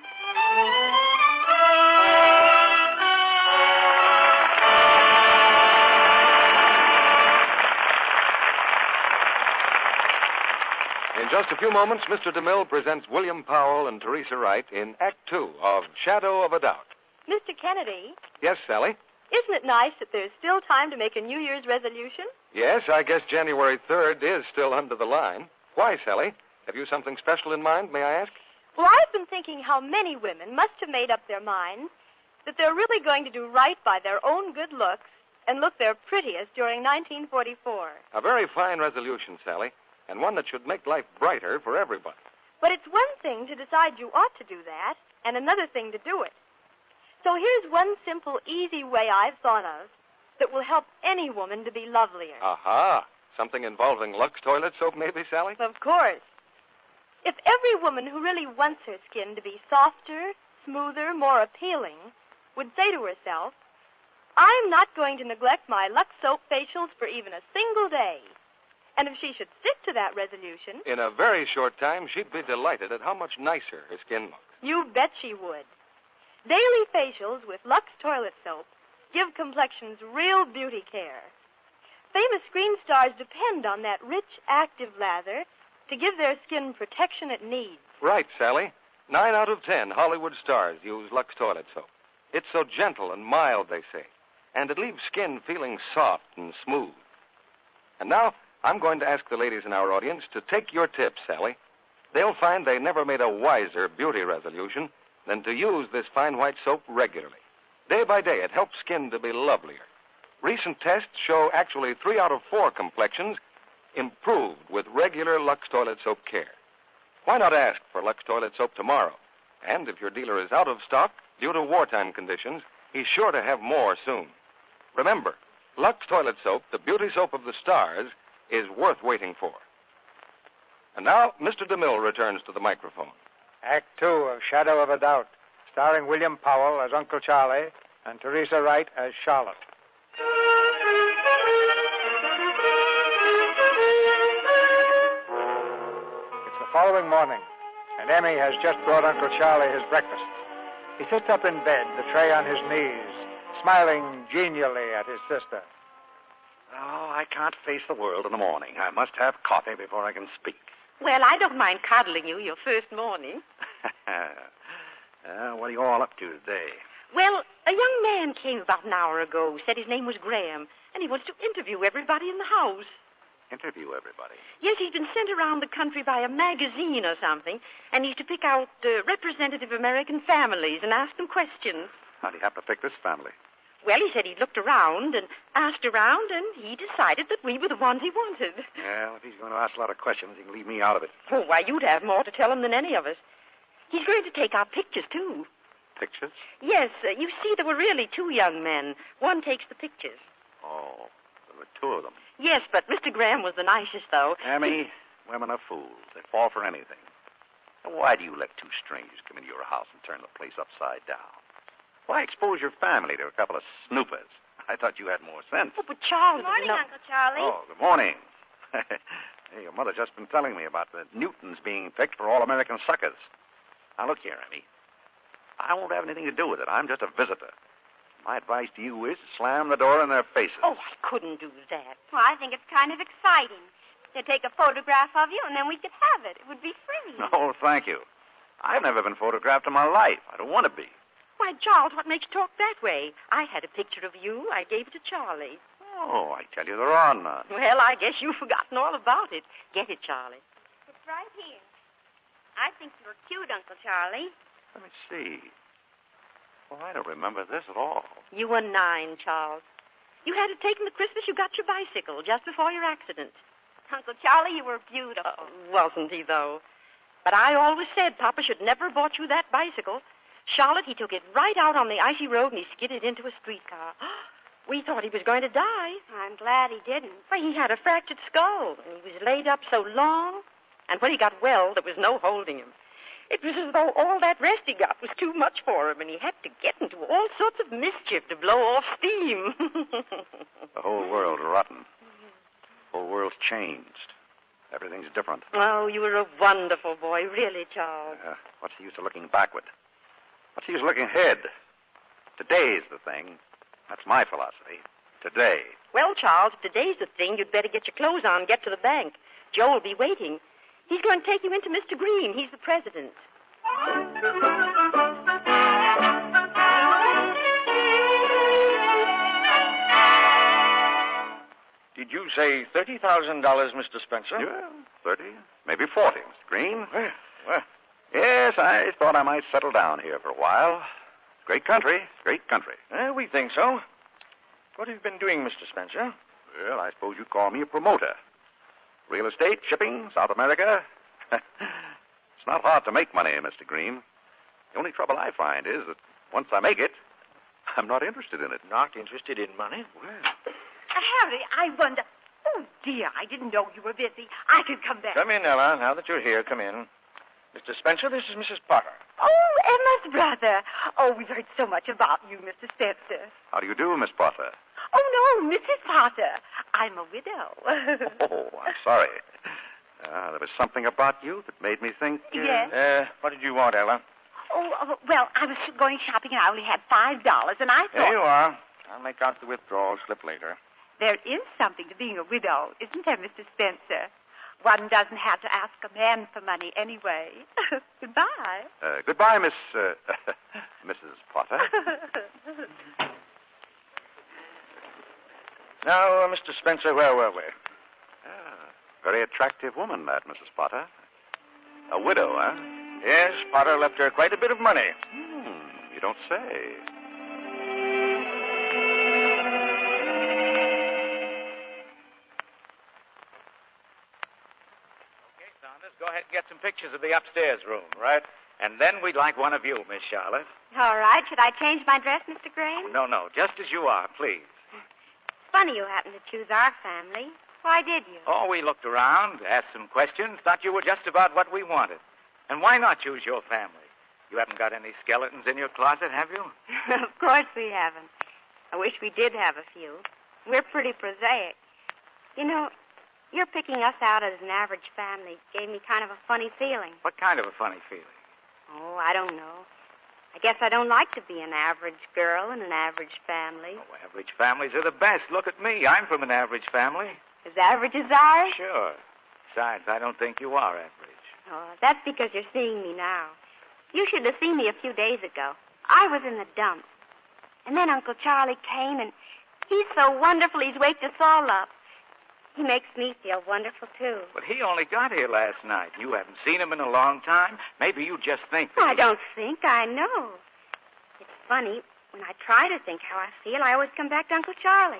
In just a few moments, Mr. DeMille presents William Powell and Teresa Wright in Act Two of Shadow of a Doubt. Mr. Kennedy, Yes, Sally? isn't it nice that there's still time to make a New Year's resolution? Yes, I guess January 3rd is still under the line. Why, Sally? Have you something special in mind, may I ask? Well, I've been thinking how many women must have made up their minds that they're really going to do right by their own good looks and look their prettiest during 1944. A very fine resolution, Sally, and one that should make life brighter for everybody. But it's one thing to decide you ought to do that, and another thing to do it. So here's one simple, easy way I've thought of that will help any woman to be lovelier. Aha! Something involving Lux toilet soap, maybe, Sally? Of course. If every woman who really wants her skin to be softer, smoother, more appealing, would say to herself, I'm not going to neglect my Lux soap facials for even a single day. And if she should stick to that resolution... In a very short time, she'd be delighted at how much nicer her skin looks. You bet she would. Daily facials with Lux toilet soap give complexions real beauty care. Famous screen stars depend on that rich, active lather to give their skin protection it needs. Right, Sally. 9 out of 10 Hollywood stars use Lux toilet soap. It's so gentle and mild, they say, and it leaves skin feeling soft and smooth. And now, I'm going to ask the ladies in our audience to take your tips, Sally. They'll find they never made a wiser beauty resolution than to use this fine white soap regularly. Day by day, it helps skin to be lovelier. Recent tests show actually 3 out of 4 complexions improved with regular Lux toilet soap care. Why not ask for Lux toilet soap tomorrow? And if your dealer is out of stock due to wartime conditions, he's sure to have more soon. Remember, Lux toilet soap, the beauty soap of the stars, is worth waiting for. And now, Mr. DeMille returns to the microphone. Act Two of Shadow of a Doubt, starring William Powell as Uncle Charlie and Teresa Wright as Charlotte. It's the following morning, and Emmy has just brought Uncle Charlie his breakfast. He sits up in bed, the tray on his knees, smiling genially at his sister. Oh, I can't face the world in the morning. I must have coffee before I can speak. Well, I don't mind cuddling you your first morning. What are you all up to today? Well, a young man came about an hour ago, said his name was Graham, and he wants to interview everybody in the house. Interview everybody? Yes, he's been sent around the country by a magazine or something, and he's to pick out representative American families and ask them questions. How do you have to pick this family? Well, he said he looked around and asked around, and he decided that we were the ones he wanted. Well, if he's going to ask a lot of questions, he can leave me out of it. Oh, why, you'd have more to tell him than any of us. He's going to take our pictures, too. Pictures? Yes, you see, there were really 2 young men. One takes the pictures. Oh, there were 2 of them. Yes, but Mr. Graham was the nicest, though. Emmy, women are fools. They fall for anything. And why do you let 2 strangers come into your house and turn the place upside down? Why expose your family to a couple of snoopers? I thought you had more sense. Oh, but Charles... Good morning, Uncle Charlie. Oh, good morning. Hey, your mother's just been telling me about the Newtons being picked for All-American suckers. Now, look here, Emmy. I won't have anything to do with it. I'm just a visitor. My advice to you is to slam the door in their faces. Oh, I couldn't do that. Well, I think it's kind of exciting. They'd take a photograph of you, and then we could have it. It would be free. No, thank you. I've never been photographed in my life. I don't want to be. Why, Charles, what makes you talk that way? I had a picture of you. I gave it to Charlie. Oh, I tell you, there are none. Well, I guess you've forgotten all about it. Get it, Charlie. It's right here. I think you're cute, Uncle Charlie. Let me see. Well, I don't remember this at all. You were 9, Charles. You had it taken the Christmas you got your bicycle just before your accident. Uncle Charlie, you were beautiful. Wasn't he, though? But I always said Papa should never have bought you that bicycle. Charlotte, he took it right out on the icy road and he skidded into a streetcar. We thought he was going to die. I'm glad he didn't. Why, he had a fractured skull, and he was laid up so long. And when he got well, there was no holding him. It was as though all that rest he got was too much for him, and he had to get into all sorts of mischief to blow off steam. The whole world's rotten. The whole world's changed. Everything's different. Oh, you were a wonderful boy, really, Charles. What's the use of looking backward? What's the use of looking ahead? Today's the thing. That's my philosophy. Today. Well, Charles, if today's the thing, you'd better get your clothes on and get to the bank. Joe will be waiting. He's going to take you into Mr. Green. He's the president. Did you say $30,000, Mr. Spencer? Yeah, 30, maybe 40, Mr. Green. Well, yes, I thought I might settle down here for a while. Great country, great country. We think so. What have you been doing, Mr. Spencer? Well, I suppose you'd call me a promoter. Real estate, shipping, South America. It's not hard to make money, Mr. Green. The only trouble I find is that once I make it, I'm not interested in it. Not interested in money? Well, Harry, I wonder... Oh, dear, I didn't know you were busy. I could come back. Come in, Ella. Now that you're here, come in. Mr. Spencer, this is Mrs. Potter. Oh, Emma's brother. Oh, we've heard so much about you, Mr. Spencer. how do you do, Miss Potter? Oh, no, Mrs. Potter. I'm a widow. Oh, I'm sorry. There was something about you that made me think... Yes? What did you want, Ella? Oh, well, I was going shopping and I only had $5, and I thought... There you are. I'll make out the withdrawal slip later. There is something to being a widow, isn't there, Mr. Spencer? One doesn't have to ask a man for money anyway. Goodbye. Goodbye, Mrs. Potter. Now, Mr. Spencer, where were we? Very attractive woman, that Mrs. Potter. A widow, huh? Yes, Potter left her quite a bit of money. You don't say. Go ahead and get some pictures of the upstairs room, right? And then we'd like one of you, Miss Charlotte. All right. Should I change my dress, Mr. Graham? No, just as you are, please. It's funny you happened to choose our family. Why did you? Oh, we looked around, asked some questions, thought you were just about what we wanted. And why not choose your family? You haven't got any skeletons in your closet, have you? Of course we haven't. I wish we did have a few. We're pretty prosaic. You know, your picking us out as an average family gave me kind of a funny feeling. What kind of a funny feeling? Oh, I don't know. I guess I don't like to be an average girl in an average family. Oh, average families are the best. Look at me. I'm from an average family. As average as I? Sure. Besides, I don't think you are average. Oh, that's because you're seeing me now. You should have seen me a few days ago. I was in the dumps. And then Uncle Charlie came, and he's so wonderful he's waked us all up. He makes me feel wonderful, too. But he only got here last night. You haven't seen him in a long time. Maybe you just think that I don't think. I know. It's funny. When I try to think how I feel, I always come back to Uncle Charlie.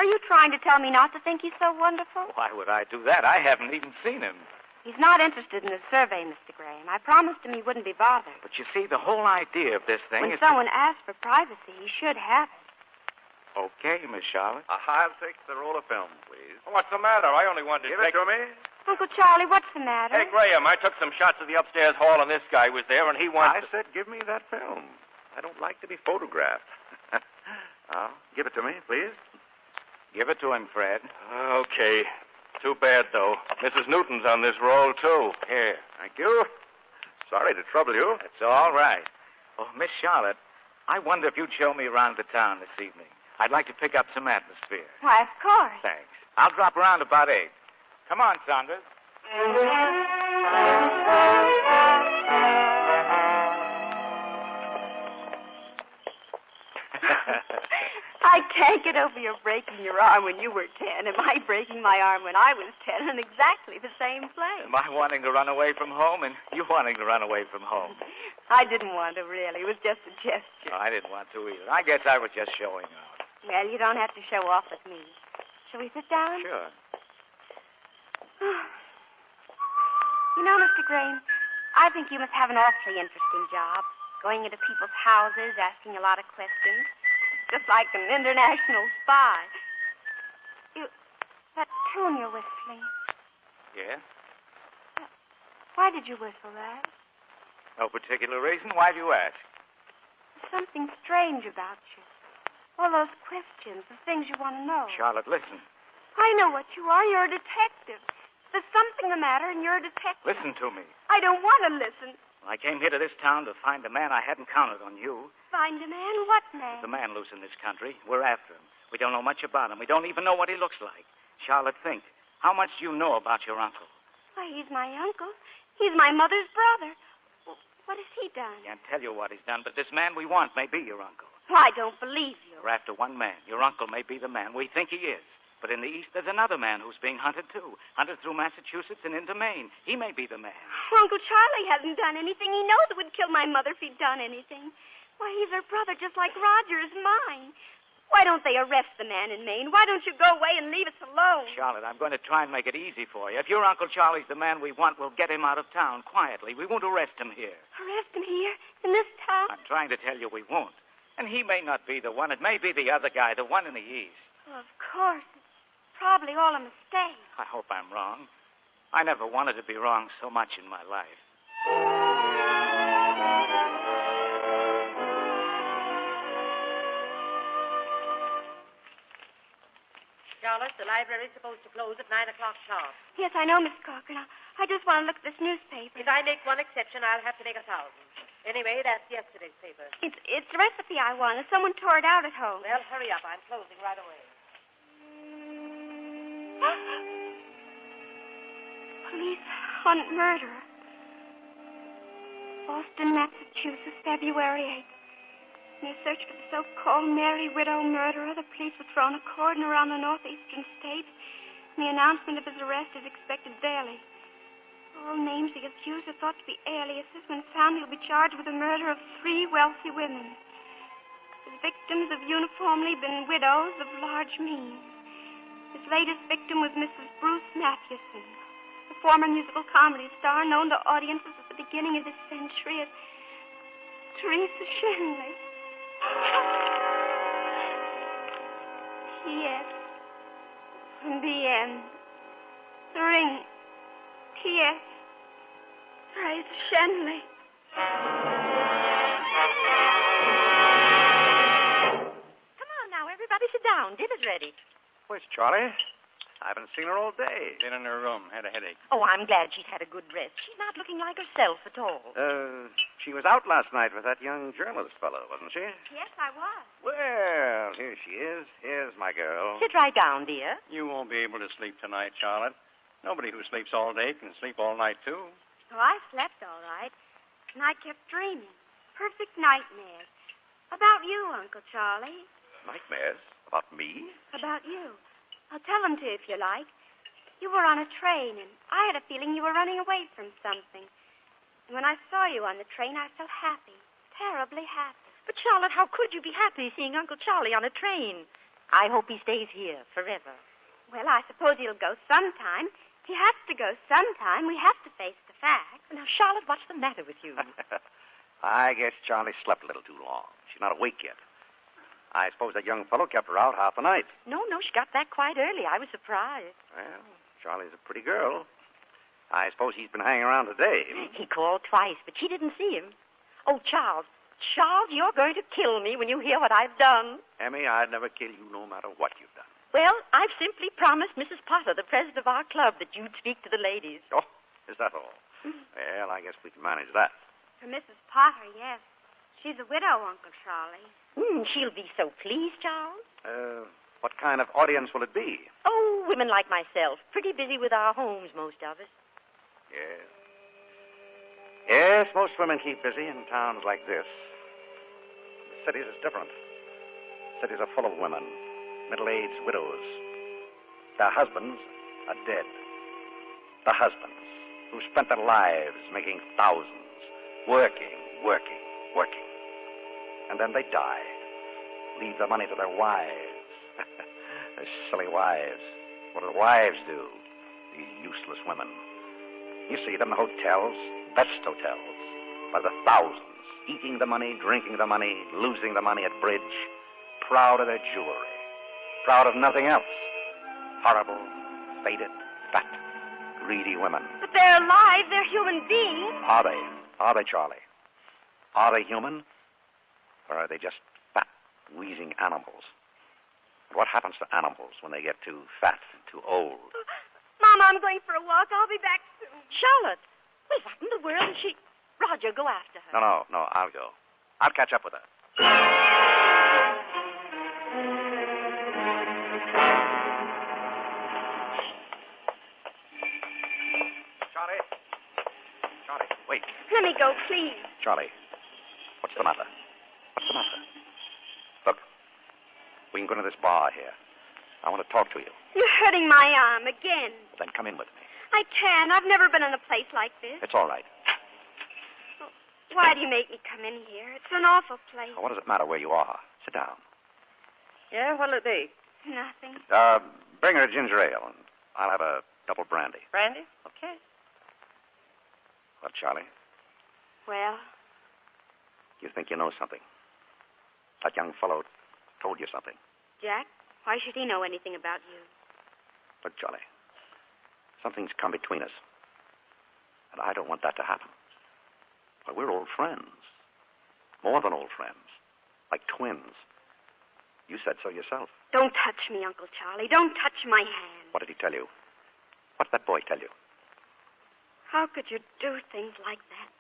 Are you trying to tell me not to think he's so wonderful? Why would I do that? I haven't even seen him. He's not interested in the survey, Mr. Graham. I promised him he wouldn't be bothered. But you see, the whole idea of this thing When is... someone asks for privacy, he should have it. Okay, Miss Charlotte. I'll take the roll of film, please. What's the matter? I only wanted to Give take... it to me. Uncle Charlie, what's the matter? Hey, Graham, I took some shots of the upstairs hall, and this guy was there, and he wanted... I said give me that film. I don't like to be photographed. Give it to me, please. Give it to him, Fred. Okay. Too bad, though. Mrs. Newton's on this roll, too. Here. Thank you. Sorry to trouble you. It's all right. Oh, Miss Charlotte, I wonder if you'd show me around the town this evening. I'd like to pick up some atmosphere. Why, of course. Thanks. I'll drop around about 8. Come on, Saunders. I can't get over your breaking your arm when you were 10 and my breaking my arm when I was 10 in exactly the same place. Am I wanting to run away from home and you wanting to run away from home? I didn't want to, really. It was just a gesture. No, I didn't want to either. I guess I was just showing off. Well, you don't have to show off with me. Shall we sit down? Sure. You know, Mr. Graham, I think you must have an awfully interesting job. Going into people's houses, asking a lot of questions. Just like an international spy. That tune you're whistling. Yeah? Why did you whistle that? No particular reason. Why do you ask? There's something strange about you. All those questions, the things you want to know. Charlotte, listen. I know what you are. You're a detective. There's something the matter, and you're a detective. Listen to me. I don't want to listen. I came here to this town to find a man. I hadn't counted on you. Find a man? What man? The man loose in this country. We're after him. We don't know much about him. We don't even know what he looks like. Charlotte, think. How much do you know about your uncle? Why, he's my uncle. He's my mother's brother. What has he done? I can't tell you what he's done, but this man we want may be your uncle. I don't believe you. We're after one man. Your uncle may be the man. We think he is. But in the east, there's another man who's being hunted, too. Hunted through Massachusetts and into Maine. He may be the man. Uncle Charlie hasn't done anything. He knows it would kill my mother if he'd done anything. Why, he's her brother just like Roger is mine. Why don't they arrest the man in Maine? Why don't you go away and leave us alone? Charlotte, I'm going to try and make it easy for you. If your Uncle Charlie's the man we want, we'll get him out of town quietly. We won't arrest him here. Arrest him here? In this town? I'm trying to tell you we won't. And he may not be the one. It may be the other guy, the one in the east. Well, of course. It's probably all a mistake. I hope I'm wrong. I never wanted to be wrong so much in my life. Charlotte, the library's supposed to close at 9 o'clock sharp. Yes, I know, Miss Cochran. I just want to look at this newspaper. If I make one exception, I'll have to make 1,000. Anyway, that's yesterday's paper. It's the recipe I wanted. Someone tore it out at home. Well, hurry up. I'm closing right away. Police hunt murderer. Boston, Massachusetts, February 8th. In a search for the so-called Mary Widow murderer, the police have thrown a cordon around the northeastern states, and the announcement of his arrest is expected daily. All names the accused are thought to be aliases. When found, he'll be charged with the murder of 3 wealthy women. His victims have uniformly been widows of large means. His latest victim was Mrs. Bruce Mathewson, the former musical comedy star known to audiences at the beginning of this century as Teresa Shenley. P.S. From the end. The ring. P.S. Teresa Shenley. Come on now, everybody sit down. Dinner's ready. Where's Charlie? I haven't seen her all day. Been in her room. Had a headache. Oh, I'm glad she's had a good rest. She's not looking like herself at all. She was out last night with that young journalist fellow, wasn't she? Yes, I was. Well, here she is. Here's my girl. Sit right down, dear. You won't be able to sleep tonight, Charlotte. Nobody who sleeps all day can sleep all night, too. Oh, I slept all right. And I kept dreaming. Perfect nightmares. About you, Uncle Charlie. Nightmares? About me? About you. I'll tell them to you if you like. You were on a train, and I had a feeling you were running away from something. And when I saw you on the train, I felt happy. Terribly happy. But, Charlotte, how could you be happy seeing Uncle Charlie on a train? I hope he stays here forever. Well, I suppose he'll go sometime. He has to go sometime. We have to face the facts. Now, Charlotte, what's the matter with you? I guess Charlie slept a little too long. She's not awake yet. I suppose that young fellow kept her out half the night. No, she got back quite early. I was surprised. Well, Charlie's a pretty girl. I suppose he's been hanging around today. He called twice, but she didn't see him. Oh, Charles, you're going to kill me when you hear what I've done. Emmy, I'd never kill you no matter what you've done. Well, I've simply promised Mrs. Potter, the president of our club, that you'd speak to the ladies. Oh, is that all? Well, I guess we can manage that. For Mrs. Potter, yes. She's a widow, Uncle Charlie. She'll be so pleased, Charles. What kind of audience will it be? Oh, women like myself. Pretty busy with our homes, most of us. Yes. Yes, most women keep busy in towns like this. The cities is different. Cities are full of women, middle-aged widows. Their husbands are dead. The husbands who spent their lives making thousands, working. And then they die. Leave the money to their wives. Their silly wives. What do the wives do? These useless women. You see them in hotels, best hotels, by the thousands, eating the money, drinking the money, losing the money at bridge, proud of their jewelry, proud of nothing else. Horrible, faded, fat, greedy women. But they're alive. They're human beings. Are they? Are they, Charlie? Are they human? Or are they just fat, wheezing animals? What happens to animals when they get too fat and too old? Mama, I'm going for a walk. I'll be back soon. Charlotte! Well, what in the world is she... Roger, go after her. No, I'll go. I'll catch up with her. Charlie, wait. Let me go, please. Charlie, what's the matter? Look, we can go to this bar here. I want to talk to you. You're hurting my arm again. Then come in with me. I can't. I've never been in a place like this. It's all right. Why do you make me come in here? It's an awful place. What does it matter where you are? Sit down. Yeah, what'll it be? Nothing. Bring her a ginger ale, and I'll have a double brandy. Brandy? Okay. Well, Charlie, Well, you think you know something? That young fellow told you something. Jack, why should he know anything about you? Look, Charlie, something's come between us. And I don't want that to happen. But we're old friends. More than old friends. Like twins. You said so yourself. Don't touch me, Uncle Charlie. Don't touch my hand. What did he tell you? What did that boy tell you? How could you do things like that?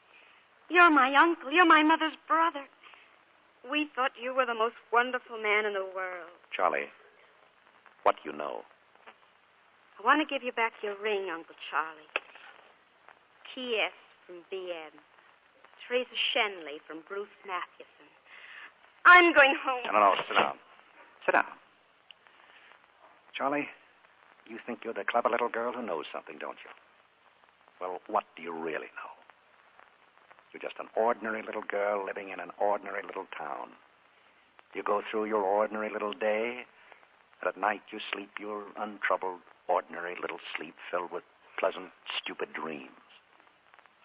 You're my uncle. You're my mother's brother. We thought you were the most wonderful man in the world. Charlie, what do you know? I want to give you back your ring, Uncle Charlie. T.S. from B.M. Teresa Shenley from Bruce Mathewson. I'm going home. No, sit down. Sit down. Charlie, you think you're the clever little girl who knows something, don't you? Well, what do you really know? You're just an ordinary little girl living in an ordinary little town. You go through your ordinary little day, and at night you sleep your untroubled, ordinary little sleep filled with pleasant, stupid dreams.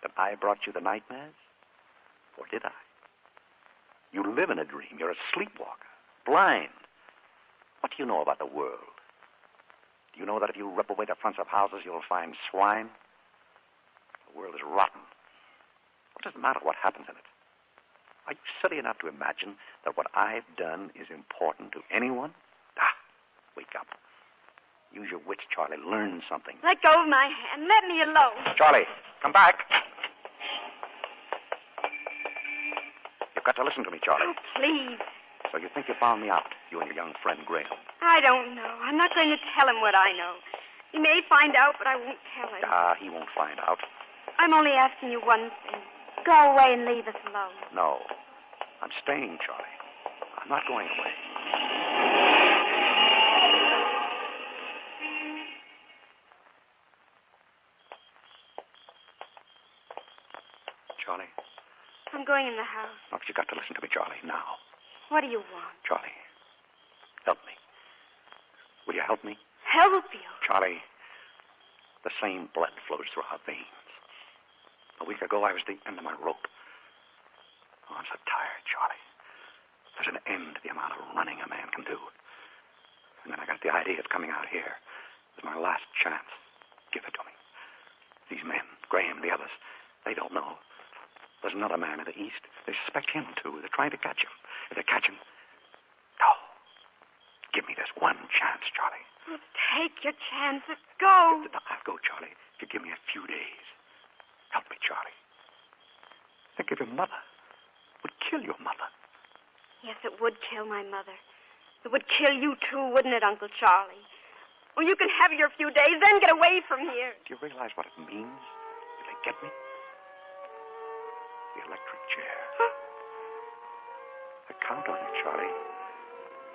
That I brought you the nightmares? Or did I? You live in a dream. You're a sleepwalker, blind. What do you know about the world? Do you know that if you rip away the fronts of houses, you'll find swine? The world is rotten. What does it matter what happens in it? Are you silly enough to imagine that what I've done is important to anyone? Wake up. Use your wits, Charlie. Learn something. Let go of my hand. Let me alone. Charlie, come back. You've got to listen to me, Charlie. Oh, please. So you think you found me out, you and your young friend Graham? I don't know. I'm not going to tell him what I know. He may find out, but I won't tell him. He won't find out. I'm only asking you one thing. Go away and leave us alone. No. I'm staying, Charlie. I'm not going away. Charlie? I'm going in the house. Look, you got to listen to me, Charlie, now. What do you want? Charlie, help me. Will you help me? Help you? Charlie, the same blood flows through our veins. A week ago, I was at the end of my rope. Oh, I'm so tired, Charlie. There's an end to the amount of running a man can do. And then I got the idea of coming out here. It's my last chance. Give it to me. These men, Graham, the others, they don't know. There's another man in the East. They suspect him, too. They're trying to catch him. If they catch him, no. Give me this one chance, Charlie. Well, take your chances. Go. I'll go, Charlie. If you give me a few days. Help me, Charlie. Think of your mother. It would kill your mother. Yes, it would kill my mother. It would kill you, too, wouldn't it, Uncle Charlie? Well, you can have your few days, then get away from here. Do you realize what it means if they get me? The electric chair. Huh? I count on you, Charlie.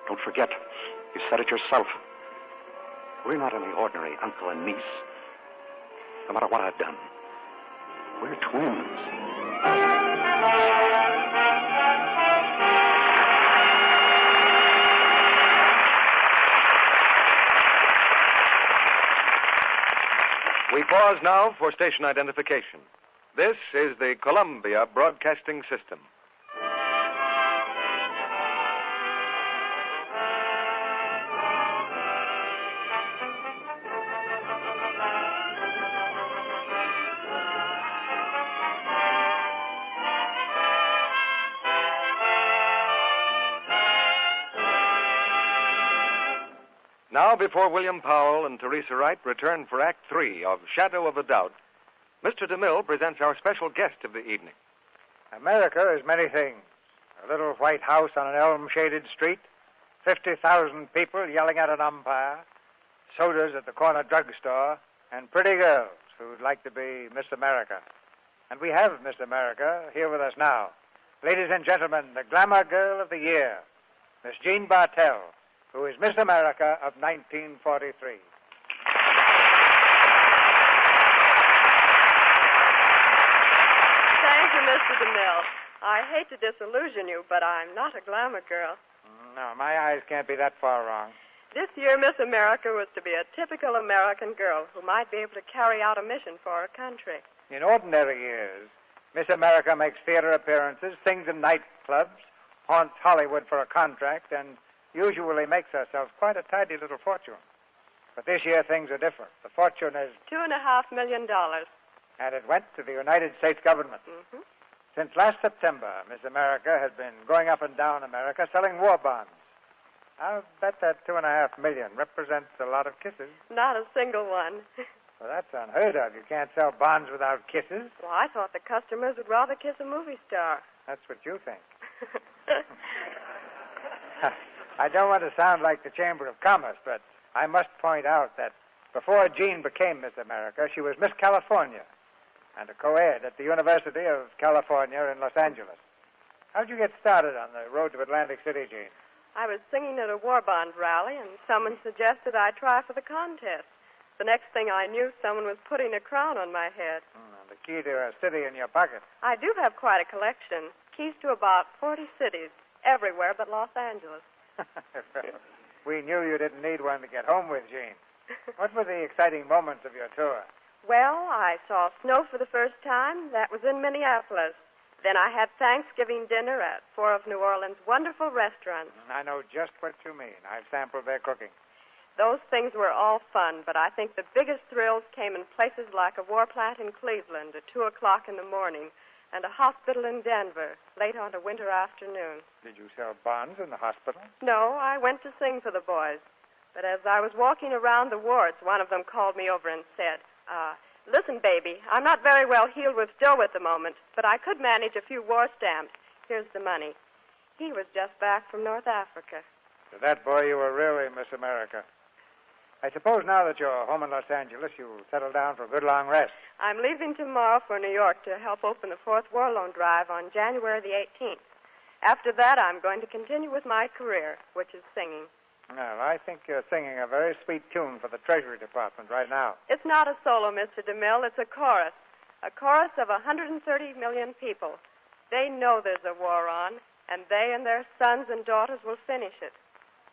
Don't forget, you said it yourself. We're not any ordinary uncle and niece. No matter what I've done, we're twins. We pause now for station identification. This is the Columbia Broadcasting System. Now, before William Powell and Teresa Wright return for Act 3 of Shadow of a Doubt, Mr. DeMille presents our special guest of the evening. America is many things. A little white house on an elm-shaded street, 50,000 people yelling at an umpire, sodas at the corner drugstore, and pretty girls who'd like to be Miss America. And we have Miss America here with us now. Ladies and gentlemen, the glamour girl of the year, Miss Jean Bartell, who is Miss America of 1943. Thank you, Mr. DeMille. I hate to disillusion you, but I'm not a glamour girl. No, my eyes can't be that far wrong. This year, Miss America was to be a typical American girl who might be able to carry out a mission for her country. In ordinary years, Miss America makes theater appearances, sings in nightclubs, haunts Hollywood for a contract, and usually makes herself quite a tidy little fortune. But this year, things are different. The fortune is $2.5 million. And it went to the United States government. Mm-hmm. Since last September, Miss America has been going up and down America selling war bonds. I'll bet that $2.5 million represents a lot of kisses. Not a single one. Well, that's unheard of. You can't sell bonds without kisses. Well, I thought the customers would rather kiss a movie star. That's what you think. I don't want to sound like the Chamber of Commerce, but I must point out that before Jean became Miss America, she was Miss California and a co-ed at the University of California in Los Angeles. How'd you get started on the road to Atlantic City, Jean? I was singing at a war bond rally, and someone suggested I try for the contest. The next thing I knew, someone was putting a crown on my head. The key to a city in your pocket. I do have quite a collection. Keys to about 40 cities, everywhere but Los Angeles. We knew you didn't need one to get home with, Jean. What were the exciting moments of your tour? Well, I saw snow for the first time. That was in Minneapolis. Then I had Thanksgiving dinner at 4 of New Orleans' wonderful restaurants. I know just what you mean. I've sampled their cooking. Those things were all fun, but I think the biggest thrills came in places like a war plant in Cleveland at 2 o'clock in the morning and a hospital in Denver late on a winter afternoon. Did you sell bonds in the hospital? No, I went to sing for the boys. But as I was walking around the wards, one of them called me over and said, listen, baby, I'm not very well healed with dough at the moment, but I could manage a few war stamps. Here's the money. He was just back from North Africa. To that boy, you were really Miss America. I suppose now that you're home in Los Angeles, you'll settle down for a good long rest. I'm leaving tomorrow for New York to help open the 4th War Loan Drive on January the 18th. After that, I'm going to continue with my career, which is singing. Well, I think you're singing a very sweet tune for the Treasury Department right now. It's not a solo, Mr. DeMille. It's a chorus of 130 million people. They know there's a war on, and they and their sons and daughters will finish it.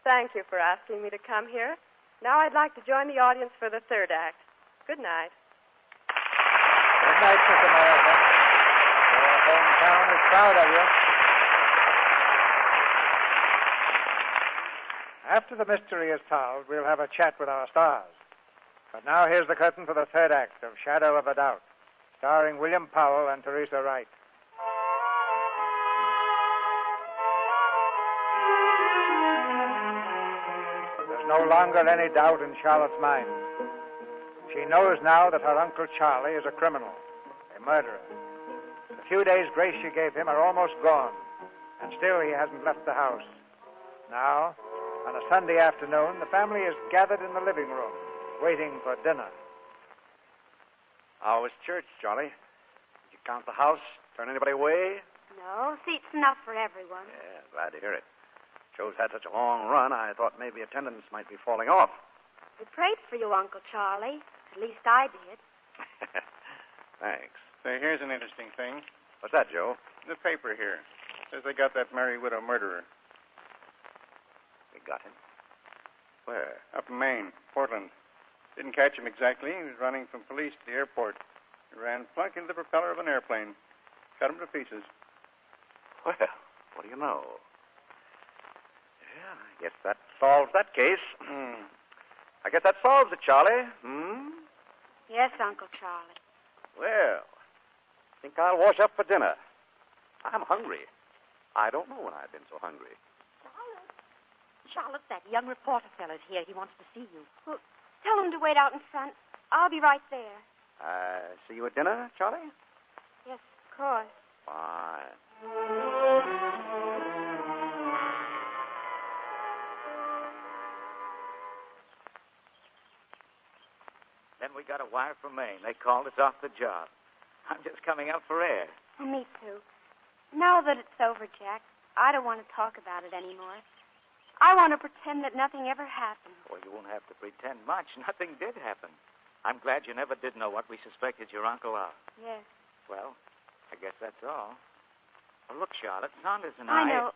Thank you for asking me to come here. Now I'd like to join the audience for the third act. Good night. Good night, Miss America. Your hometown is proud of you. After the mystery is solved, we'll have a chat with our stars. But now here's the curtain for the third act of Shadow of a Doubt, starring William Powell and Teresa Wright. There's no longer any doubt in Charlotte's mind. She knows now that her Uncle Charlie is a criminal, a murderer. The few days' grace she gave him are almost gone, and still he hasn't left the house. Now, on a Sunday afternoon, the family is gathered in the living room, waiting for dinner. How was church, Charlie? Did you count the house? Turn anybody away? No, seats enough for everyone. Yeah, glad to hear it. Joe's had such a long run, I thought maybe attendance might be falling off. We prayed for you, Uncle Charlie. At least I did. Thanks. Say, here's an interesting thing. What's that, Joe? The paper here says they got that married widow murderer. We got him? Where? Up in Maine, Portland. Didn't catch him exactly. He was running from police to the airport. He ran plunk into the propeller of an airplane. Cut him to pieces. Well, what do you know? Yeah, I guess that solves that case. I guess that solves it, Charlie. Yes, Uncle Charlie. Well, think I'll wash up for dinner. I'm hungry. I don't know when I've been so hungry. Charlotte, that young reporter fellow's here. He wants to see you. Well, tell him to wait out in front. I'll be right there. See you at dinner, Charlie? Yes, of course. Fine. Then we got a wire from Maine. They called us off the job. I'm just coming out for air. Well, me too. Now that it's over, Jack, I don't want to talk about it anymore. I want to pretend that nothing ever happened. Well, you won't have to pretend much. Nothing did happen. I'm glad you never did know what we suspected your uncle of. Yes. Well, I guess that's all. Well, look, Charlotte, Saunders and I know.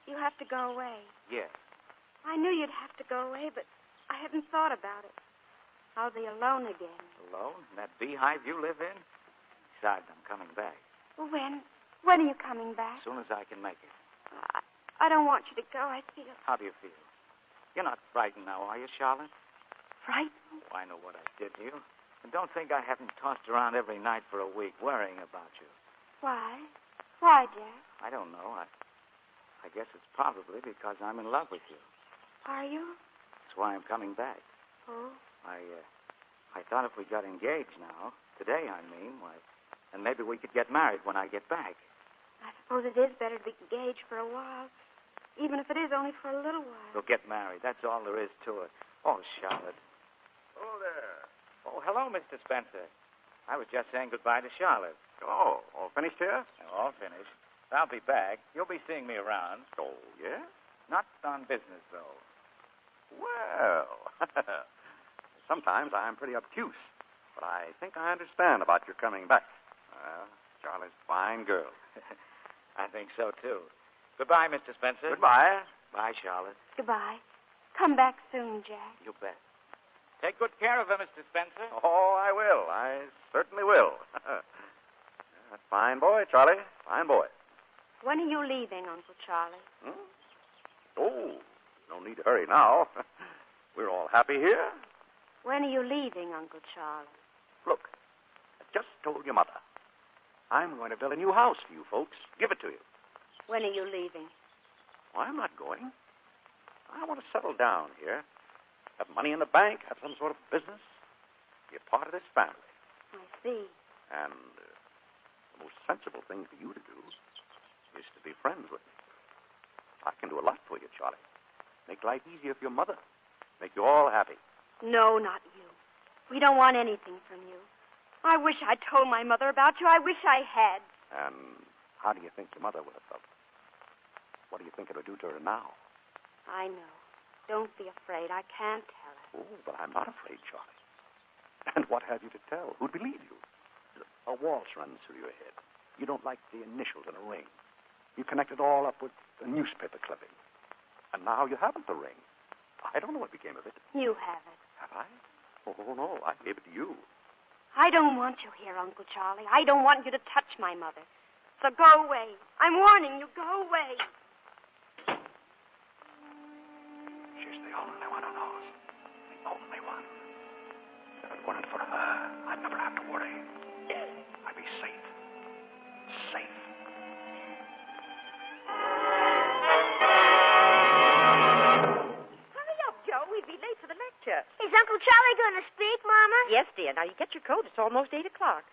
You have to go away. Yes. I knew you'd have to go away, but I hadn't thought about it. I'll be alone again. Alone? In that beehive you live in? Besides, I'm coming back. Well, when? When are you coming back? As soon as I can make it. I don't want you to go. I feel... How do you feel? You're not frightened now, are you, Charlotte? Frightened? Oh, I know what I did to you. And don't think I haven't tossed around every night for a week worrying about you. Why? Why, Jack? I don't know. I guess it's probably because I'm in love with you. Are you? That's why I'm coming back. Oh? I thought if we got engaged now, today I mean, why, and maybe we could get married when I get back. I suppose it is better to be engaged for a while, even if it is only for a little while. We'll get married. That's all there is to it. Oh, Charlotte. Oh, there. Oh, hello, Mr. Spencer. I was just saying goodbye to Charlotte. Oh, all finished here? All finished. I'll be back. You'll be seeing me around. Oh, yeah? Not on business, though. Well, sometimes I'm pretty obtuse, but I think I understand about your coming back. Charlie's a fine girl. I think so, too. Goodbye, Mr. Spencer. Goodbye. Bye, Charlotte. Goodbye. Come back soon, Jack. You bet. Take good care of her, Mr. Spencer. Oh, I will. I certainly will. Fine boy, Charlie. Fine boy. When are you leaving, Uncle Charlie? Oh, no need to hurry now. We're all happy here. When are you leaving, Uncle Charlie? Look, I just told your mother. I'm going to build a new house for you folks. Give it to you. When are you leaving? Well, I'm not going. I want to settle down here. Have money in the bank, have some sort of business. Be a part of this family. I see. And the most sensible thing for you to do is to be friends with me. I can do a lot for you, Charlie. Make life easier for your mother. Make you all happy. No, not you. We don't want anything from you. I wish I'd told my mother about you. I wish I had. And how do you think your mother would have felt? What do you think it would do to her now? I know. Don't be afraid. I can't tell her. Oh, but I'm not afraid, Charlie. And what have you to tell? Who'd believe you? A waltz runs through your head. You don't like the initials in a ring. You connect it all up with a newspaper clipping. And now you haven't the ring. I don't know what became of it. You have it. Have I? Oh, no, I gave it to you. I don't want you here, Uncle Charlie. I don't want you to touch my mother. So go away. I'm warning you, go away. She's the only one who knows. The only one. If it weren't for her, I'd never have to worry. I'd be safe. Safe. Hurry up, Joe. We'd be late for the lecture. Is Uncle Charlie going to speak, Mama? Yes, dear. Now, you get your coat. It's almost 8 o'clock.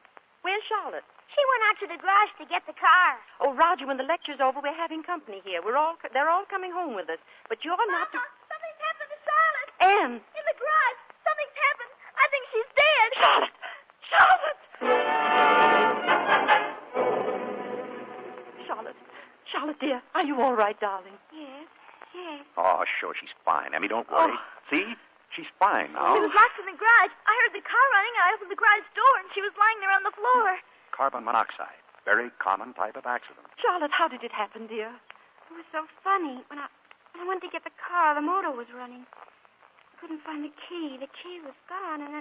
Where's Charlotte? She went out to the garage to get the car. Oh, Roger, when the lecture's over, we're having company here. They're all coming home with us. But you're not to... Something's happened to Charlotte. Anne. In the garage. Something's happened. I think she's dead. Charlotte! Charlotte! Charlotte, dear, are you all right, darling? Yes, yes. Oh, sure, she's fine. Emmy, don't worry. See? She's fine now. She was locked in the garage. I heard the car running. I opened the garage door, and she was lying there on the floor. Carbon monoxide. Very common type of accident. Charlotte, how did it happen, dear? It was so funny. When I went to get the car, the motor was running. I couldn't find the key. The key was gone, and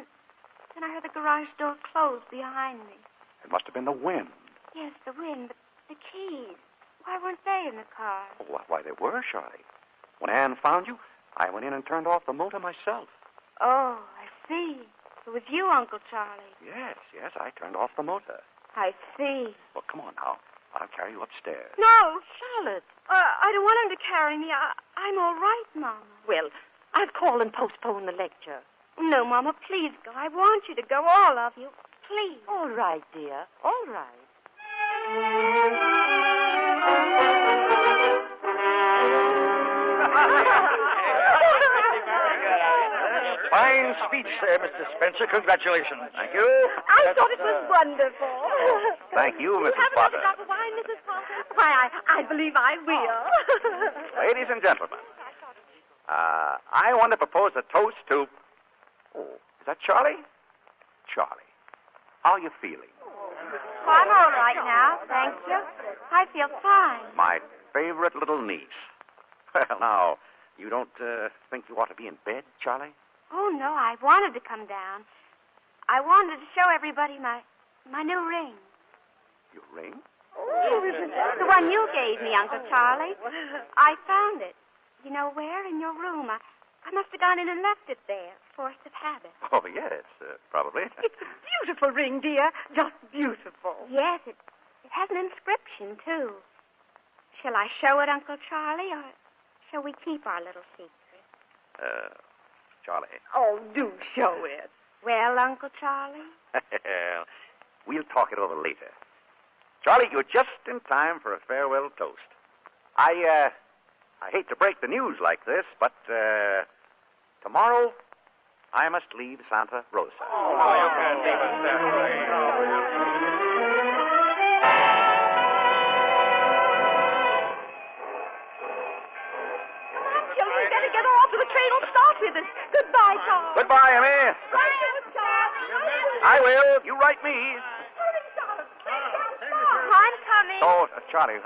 then I heard the garage door close behind me. It must have been the wind. Yes, the wind, but the keys. Why weren't they in the car? Oh, why, they were, Charlie. When Anne found you, I went in and turned off the motor myself. Oh, I see. It was you, Uncle Charlie. Yes, I turned off the motor. I see. Well, come on now. I'll carry you upstairs. No, Charlotte. I don't want him to carry me. I'm all right, Mama. Well, I've called and postponed the lecture. No, Mama, please go. I want you to go, all of you. Please. All right, dear. All right. Fine speech there, Mr. Spencer. Congratulations. Thank you. I thought it was wonderful. Thank you, Mrs. Have another Potter. drop of wine, Mrs. Potter? Why, I believe I will. Ladies and gentlemen, I want to propose a toast to... Oh, is that Charlie? Charlie, how are you feeling? Oh, I'm all right now, thank you. I feel fine. My favorite little niece. Well, now, you don't think you ought to be in bed, Charlie? Oh, no, I wanted to come down. I wanted to show everybody my new ring. Your ring? The one you gave me, Uncle Charlie. I found it. You know where? In your room. I must have gone in and left it there. Force of habit. Oh, yes, probably. It's a beautiful ring, dear. Just beautiful. Yes, it has an inscription, too. Shall I show it, Uncle Charlie, or shall we keep our little secret? Charlie. Oh, do show it. Well, Uncle Charlie? We'll talk it over later. Charlie, you're just in time for a farewell toast. I hate to break the news like this, but tomorrow I must leave Santa Rosa. Oh, you can't leave us that way. You better get off or the train will stop with us. Goodbye, Charles. Goodbye, Emmy. Bye, Charles. I will. You write me. I'm coming. Oh, Charlie,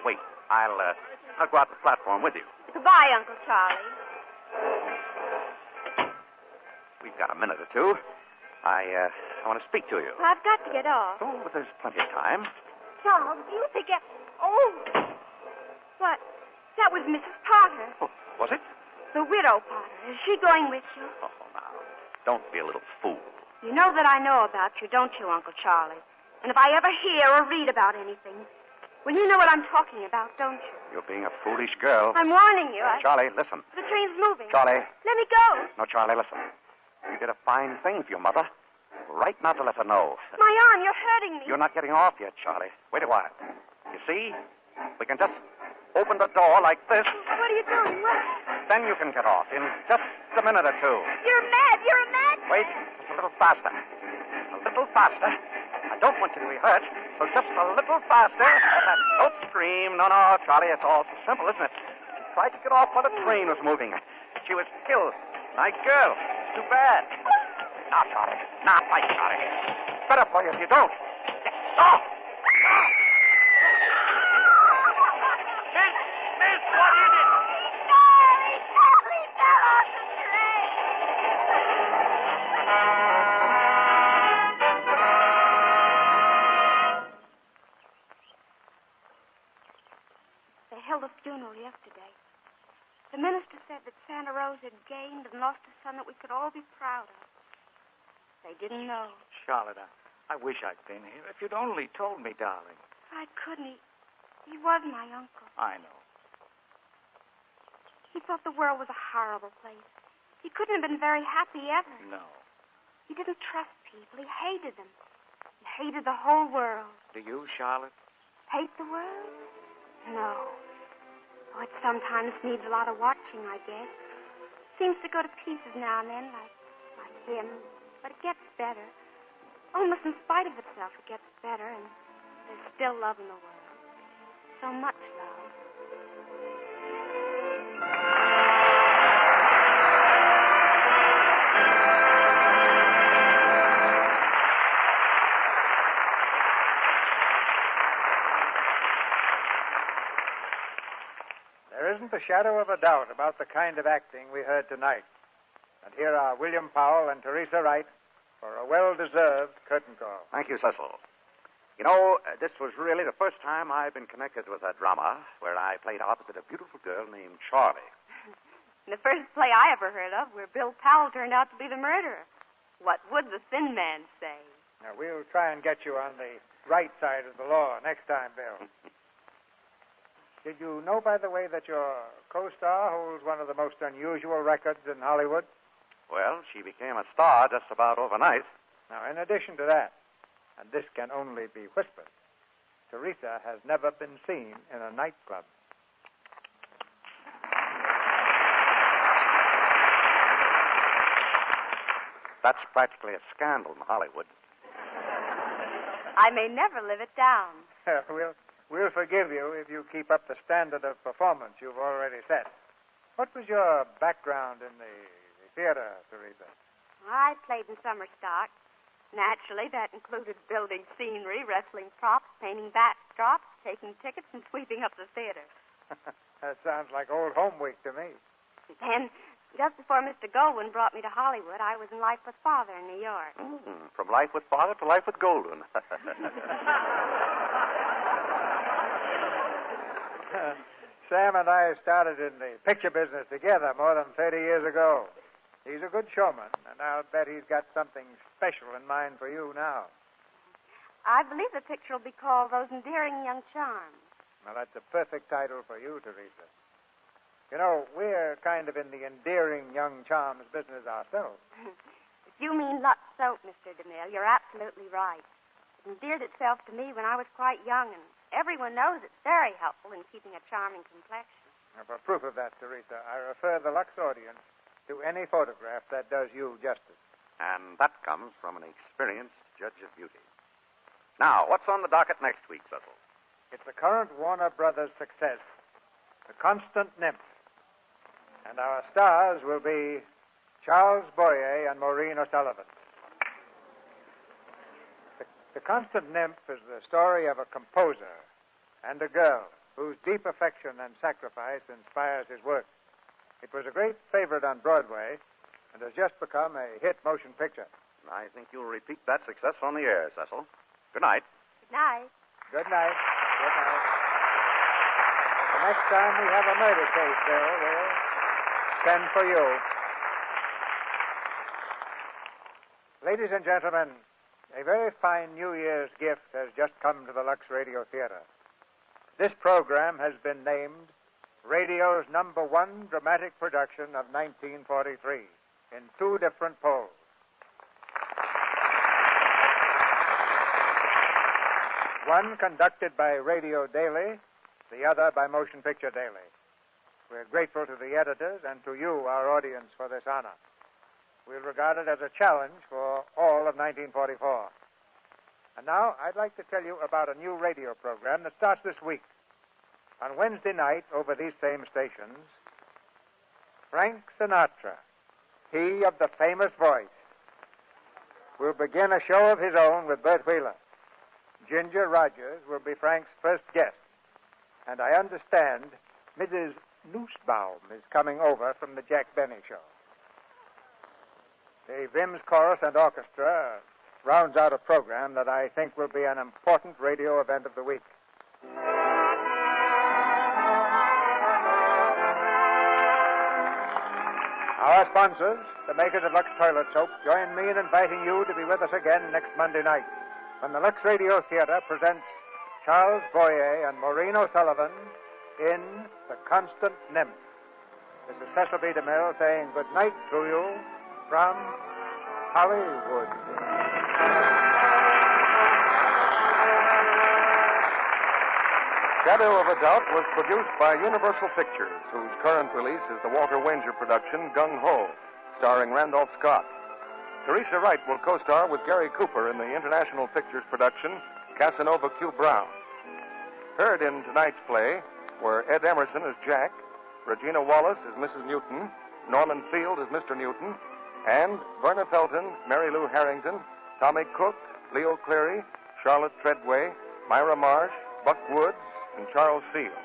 wait. I'll go out the platform with you. Goodbye, Uncle Charlie. We've got a minute or two. I want to speak to you. Well, I've got to get off. Oh, but there's plenty of time. Charles, do you think Oh! What? That was Mrs. Potter. Oh, was it? The widow Potter. Is she going with you? Oh, now, don't be a little fool. You know that I know about you, don't you, Uncle Charlie? And if I ever hear or read about anything, well, you know what I'm talking about, don't you? You're being a foolish girl. I'm warning you. Charlie, listen. The train's moving. Charlie. Let me go. No, Charlie, listen. You did a fine thing for your mother. Right not to let her know. My arm, you're hurting me. You're not getting off yet, Charlie. Wait a while. You see? We can just open the door like this. What are you doing? What? Then you can get off in just a minute or two. You're mad. You're a mad. Wait, just a little faster. A little faster. I don't want you to be hurt, so just a little faster. Don't scream. No, Charlie, it's all so simple, isn't it? She tried to get off while the train was moving. She was killed. Nice girl. Too bad. Now, Charlie. Now, fight, Charlie. Better for you if you don't. Oh! Miss, what is it? Charlie fell off the train. They held a funeral yesterday. The minister said that Santa Rosa had gained and lost a son that we could all be proud of. They didn't know. Charlotte, I wish I'd been here. If you'd only told me, darling. I couldn't. He was my uncle. I know. He thought the world was a horrible place. He couldn't have been very happy ever. No. He didn't trust people. He hated them. He hated the whole world. Do you, Charlotte? Hate the world? No. Oh, it sometimes needs a lot of watching, I guess. Seems to go to pieces now and then, like him. But it gets better. Almost in spite of itself, it gets better, and there's still love in the world. So much love. There isn't a shadow of a doubt about the kind of acting we heard tonight. And here are William Powell and Teresa Wright for a well-deserved curtain call. Thank you, Cecil. You know, this was really the first time I've been connected with a drama where I played opposite a beautiful girl named Charlie. The first play I ever heard of where Bill Powell turned out to be the murderer. What would the thin man say? Now, we'll try and get you on the right side of the law next time, Bill. Did you know, by the way, that your co-star holds one of the most unusual records in Hollywood? Well, she became a star just about overnight. Now, in addition to that, and this can only be whispered, Teresa has never been seen in a nightclub. That's practically a scandal in Hollywood. I may never live it down. We'll forgive you if you keep up the standard of performance you've already set. What was your background in the theater, Teresa? I played in summer stock. Naturally, that included building scenery, wrestling props, painting backdrops, taking tickets, and sweeping up the theater. That sounds like old home week to me. Then, just before Mr. Goldwyn brought me to Hollywood, I was in Life with Father in New York. From Life with Father to Life with Goldwyn. Sam and I started in the picture business together more than 30 years ago. He's a good showman, and I'll bet he's got something special in mind for you now. I believe the picture will be called Those Endearing Young Charms. Well, that's a perfect title for you, Teresa. You know, we're kind of in the endearing young charms business ourselves. If you mean Lux soap, Mr. DeMille, you're absolutely right. It endeared itself to me when I was quite young, and everyone knows it's very helpful in keeping a charming complexion. Now, for proof of that, Teresa, I refer the Lux audience to any photograph that does you justice. And that comes from an experienced judge of beauty. Now, what's on the docket next week, Cecil? It's the current Warner Brothers success, The Constant Nymph. And our stars will be Charles Boyer and Maureen O'Sullivan. The Constant Nymph is the story of a composer and a girl whose deep affection and sacrifice inspires his work. It was a great favorite on Broadway and has just become a hit motion picture. I think you'll repeat that success on the air, Cecil. Good night. Good night. Good night. Good night. The next time we have a murder case, Bill, we'll send for you. Ladies and gentlemen, a very fine New Year's gift has just come to the Lux Radio Theater. This program has been named radio's #1 dramatic production of 1943 in 2 different polls. One conducted by Radio Daily, the other by Motion Picture Daily. We're grateful to the editors and to you, our audience, for this honor. We'll regard it as a challenge for all of 1944. And now, I'd like to tell you about a new radio program that starts this week. On Wednesday night, over these same stations, Frank Sinatra, he of the famous voice, will begin a show of his own with Bert Wheeler. Ginger Rogers will be Frank's first guest. And I understand Mrs. Nussbaum is coming over from the Jack Benny Show. The Vims Chorus and Orchestra rounds out a program that I think will be an important radio event of the week. Our sponsors, the makers of Lux Toilet Soap, join me in inviting you to be with us again next Monday night when the Lux Radio Theater presents Charles Boyer and Maureen O'Sullivan in The Constant Nymph. This is Cecil B. DeMille saying good night to you from Hollywood. Shadow of a Doubt was produced by Universal Pictures, whose current release is the Walter Wanger production, Gung Ho, starring Randolph Scott. Teresa Wright will co-star with Gary Cooper in the International Pictures production, Casanova Q. Brown. Heard in tonight's play were Ed Emerson as Jack, Regina Wallace as Mrs. Newton, Norman Field as Mr. Newton, and Verna Felton, Mary Lou Harrington, Tommy Cook, Leo Cleary, Charlotte Treadway, Myra Marsh, Buck Woods, and Charles Field.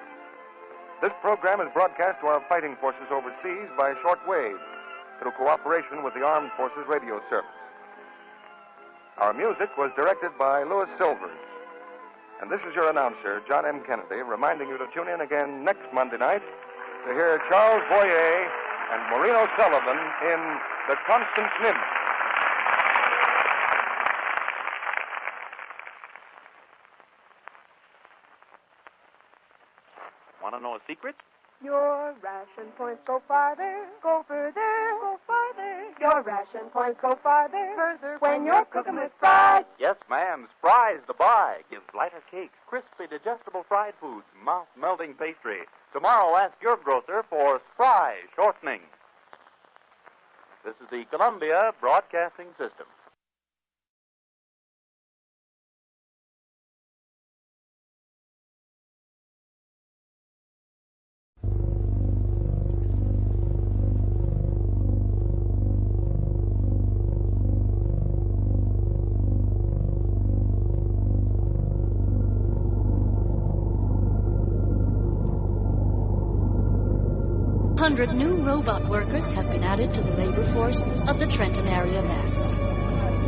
This program is broadcast to our fighting forces overseas by shortwave through cooperation with the Armed Forces Radio Service. Our music was directed by Louis Silvers. And this is your announcer, John M. Kennedy, reminding you to tune in again next Monday night to hear Charles Boyer and Maureen O'Sullivan in The Constant Nymph. Want to know a secret? Your ration points go farther, go further, go farther. Your ration points go farther, further when you're cooking with fries. Yes, ma'am. Spry's the buy. Gives lighter cakes, crispy, digestible fried foods, mouth-melting pastry. Tomorrow, ask your grocer for Spry shortening. This is the Columbia Broadcasting System. New robot workers have been added to the labor force of the Trenton area mats.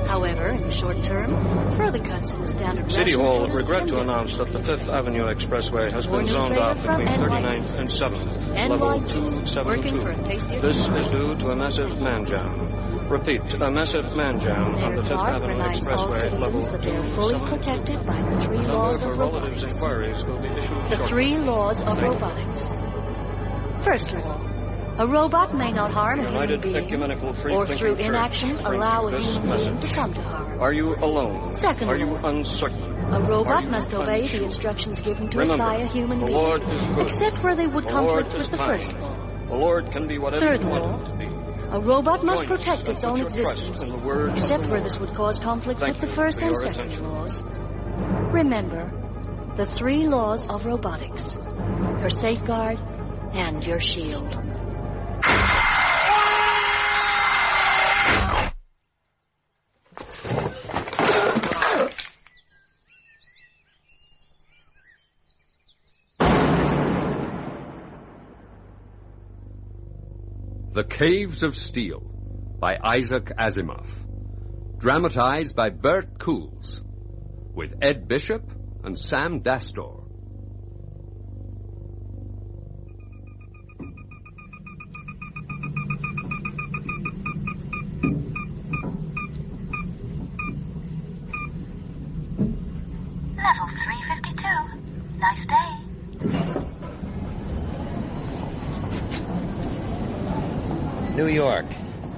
However, in the short term, further cuts in the standard City Hall regret to announce that the 5th Avenue Expressway has been zoned off between 39th and 7th, level 272. This is due to a massive man jam. Repeat, a massive man jam on the 5th Avenue Expressway, level 272. That they are fully protected by the 3 laws of robotics. The 3 laws of robotics. First law. A robot may not harm a human being, or through inaction allow a human being to come to harm. Are you alone? Second Are you uncertain? A robot must obey the instructions given to it by a human being, except where they would conflict with the first law. The Lord can be whatever Third you law. want him to be. A robot must protect its own existence, except where this would cause conflict with the first and second laws. Remember, the 3 laws of robotics. Her safeguard and your shield. The Caves of Steel by Isaac Asimov. Dramatized by Bert Coules. With Ed Bishop and Sam Dastor. Level 352. Nice day. New York,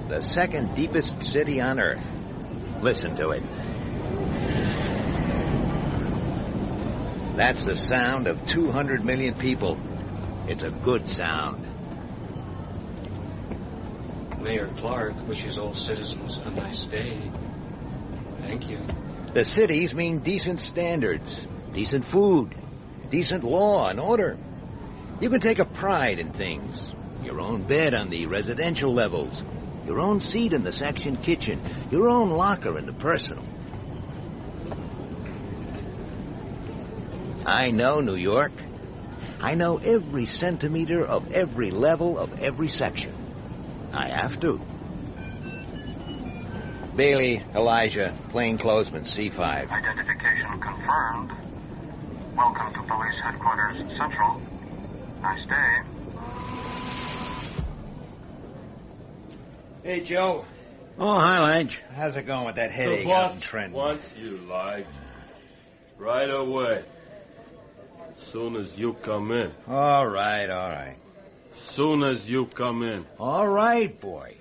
the second deepest city on Earth. Listen to it. That's the sound of 200 million people. It's a good sound. Mayor Clark wishes all citizens a nice day. Thank you. The cities mean decent standards, decent food, decent law and order. You can take a pride in things. Your own bed on the residential levels, your own seat in the section kitchen, your own locker in the personal. I know New York. I know every centimeter of every level of every section. I have to. Bailey, Elijah, plainclothesman, C5. Identification confirmed. Welcome to Police Headquarters Central. Nice day. Hey, Joe. Oh, hi, Lige. How's it going with that headache The boss out in Trenton? wants you, Lige. Right away. Soon as you come in. All right. Soon as you come in. All right, boy.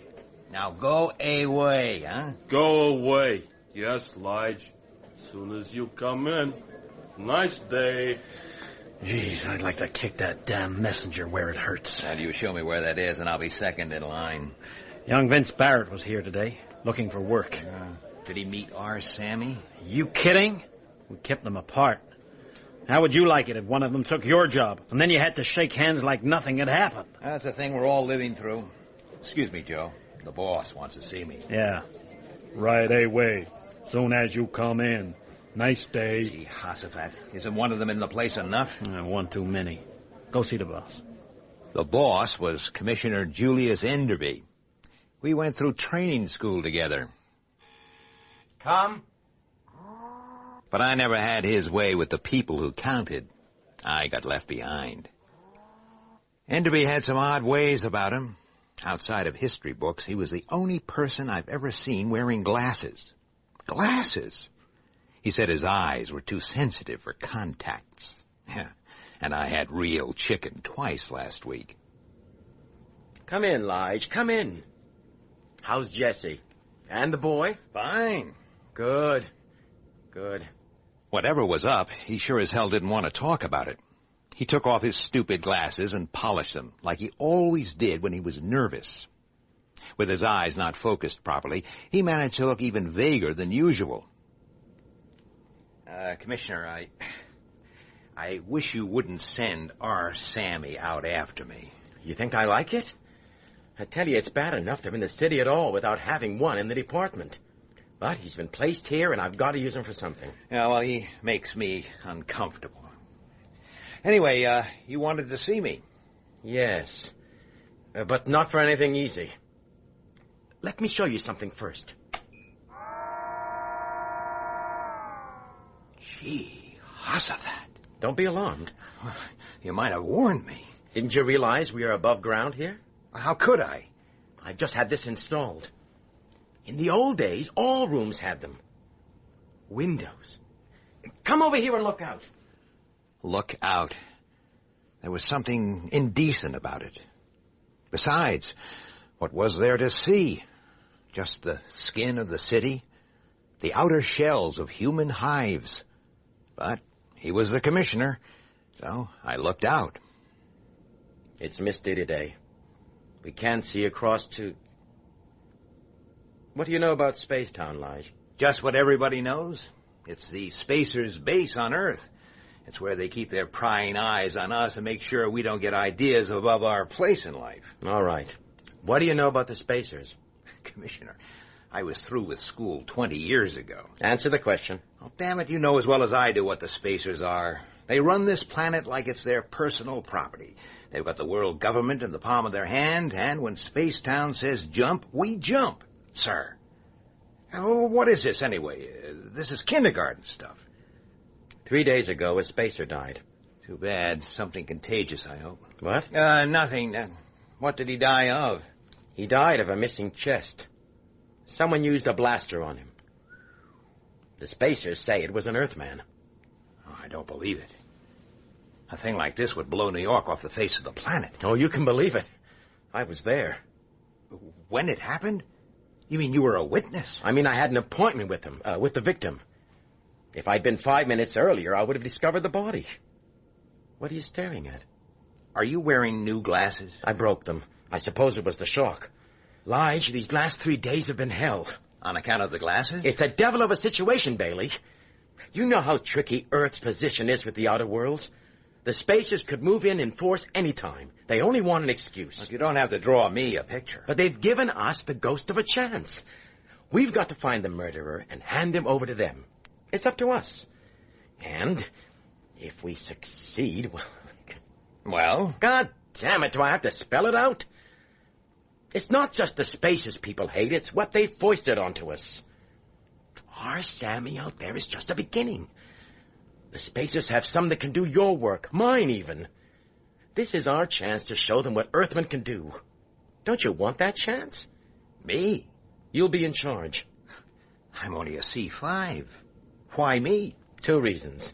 Now go away, huh? Go away. Yes, Lige. Soon as you come in. Nice day. Jeez, I'd like to kick that damn messenger where it hurts. Now, you show me where that is, and I'll be second in line. Young Vince Barrett was here today, looking for work. Did he meet our Sammy? You kidding? We kept them apart. How would you like it if one of them took your job, and then you had to shake hands like nothing had happened? That's the thing we're all living through. Excuse me, Joe. The boss wants to see me. Yeah. Right away. Soon as you come in. Nice day. Gee, Hossafat. Isn't one of them in the place enough? One too many. Go see the boss. The boss was Commissioner Julius Enderby. We went through training school together. Come. But I never had his way with the people who counted. I got left behind. Enderby had some odd ways about him. Outside of history books, he was the only person I've ever seen wearing glasses. Glasses! He said his eyes were too sensitive for contacts. Yeah, and I had real chicken twice last week. Come in, Lige. Come in. How's Jesse? And the boy? Fine. Good. Whatever was up, he sure as hell didn't want to talk about it. He took off his stupid glasses and polished them, like he always did when he was nervous. With his eyes not focused properly, he managed to look even vaguer than usual. Commissioner, I wish you wouldn't send our Sammy out after me. You think I like it? I tell you, it's bad enough they're in the city at all without having one in the department. But he's been placed here, and I've got to use him for something. Yeah, well, he makes me uncomfortable. Anyway, you wanted to see me. Yes, but not for anything easy. Let me show you something first. Gee, Hossafat. Don't be alarmed. You might have warned me. Didn't you realize we are above ground here? How could I? I've just had this installed. In the old days, all rooms had them. Windows. Come over here and look out. Look out. There was something indecent about it. Besides, what was there to see? Just the skin of the city, the outer shells of human hives. But he was the commissioner, so I looked out. It's misty today. We can't see across to... What do you know about Spacetown, Lige? Just what everybody knows. It's the Spacers' base on Earth. It's where they keep their prying eyes on us and make sure we don't get ideas above our place in life. All right. What do you know about the Spacers? Commissioner, I was through with school 20 years ago. Answer the question. Oh, damn it, you know as well as I do what the Spacers are. They run this planet like it's their personal property. They've got the world government in the palm of their hand, and when Spacetown says jump, we jump, sir. Oh, what is this, anyway? This is kindergarten stuff. 3 days ago, a spacer died. Too bad. Something contagious, I hope. What? Nothing. What did he die of? He died of a missing chest. Someone used a blaster on him. The Spacers say it was an Earthman. Oh, I don't believe it. A thing like this would blow New York off the face of the planet. Oh, you can believe it. I was there. When it happened? You mean you were a witness? I mean, I had an appointment with him, with the victim. If I'd been 5 minutes earlier, I would have discovered the body. What are you staring at? Are you wearing new glasses? I broke them. I suppose it was the shock. Lige, these last 3 days have been hell. On account of the glasses? It's a devil of a situation, Bailey. You know how tricky Earth's position is with the outer worlds. The Spacers could move in force any time. They only want an excuse. Look, you don't have to draw me a picture. But they've given us the ghost of a chance. We've got to find the murderer and hand him over to them. It's up to us. And If we succeed, Well? God damn it, do I have to spell it out? It's not just the spacers people hate, it's what they foisted onto us. Our Sammy out there is just a beginning. The spacers have some that can do your work, mine even. This is our chance to show them what Earthmen can do. Don't you want that chance? Me? You'll be in charge. I'm only a C5. Why me? 2 reasons.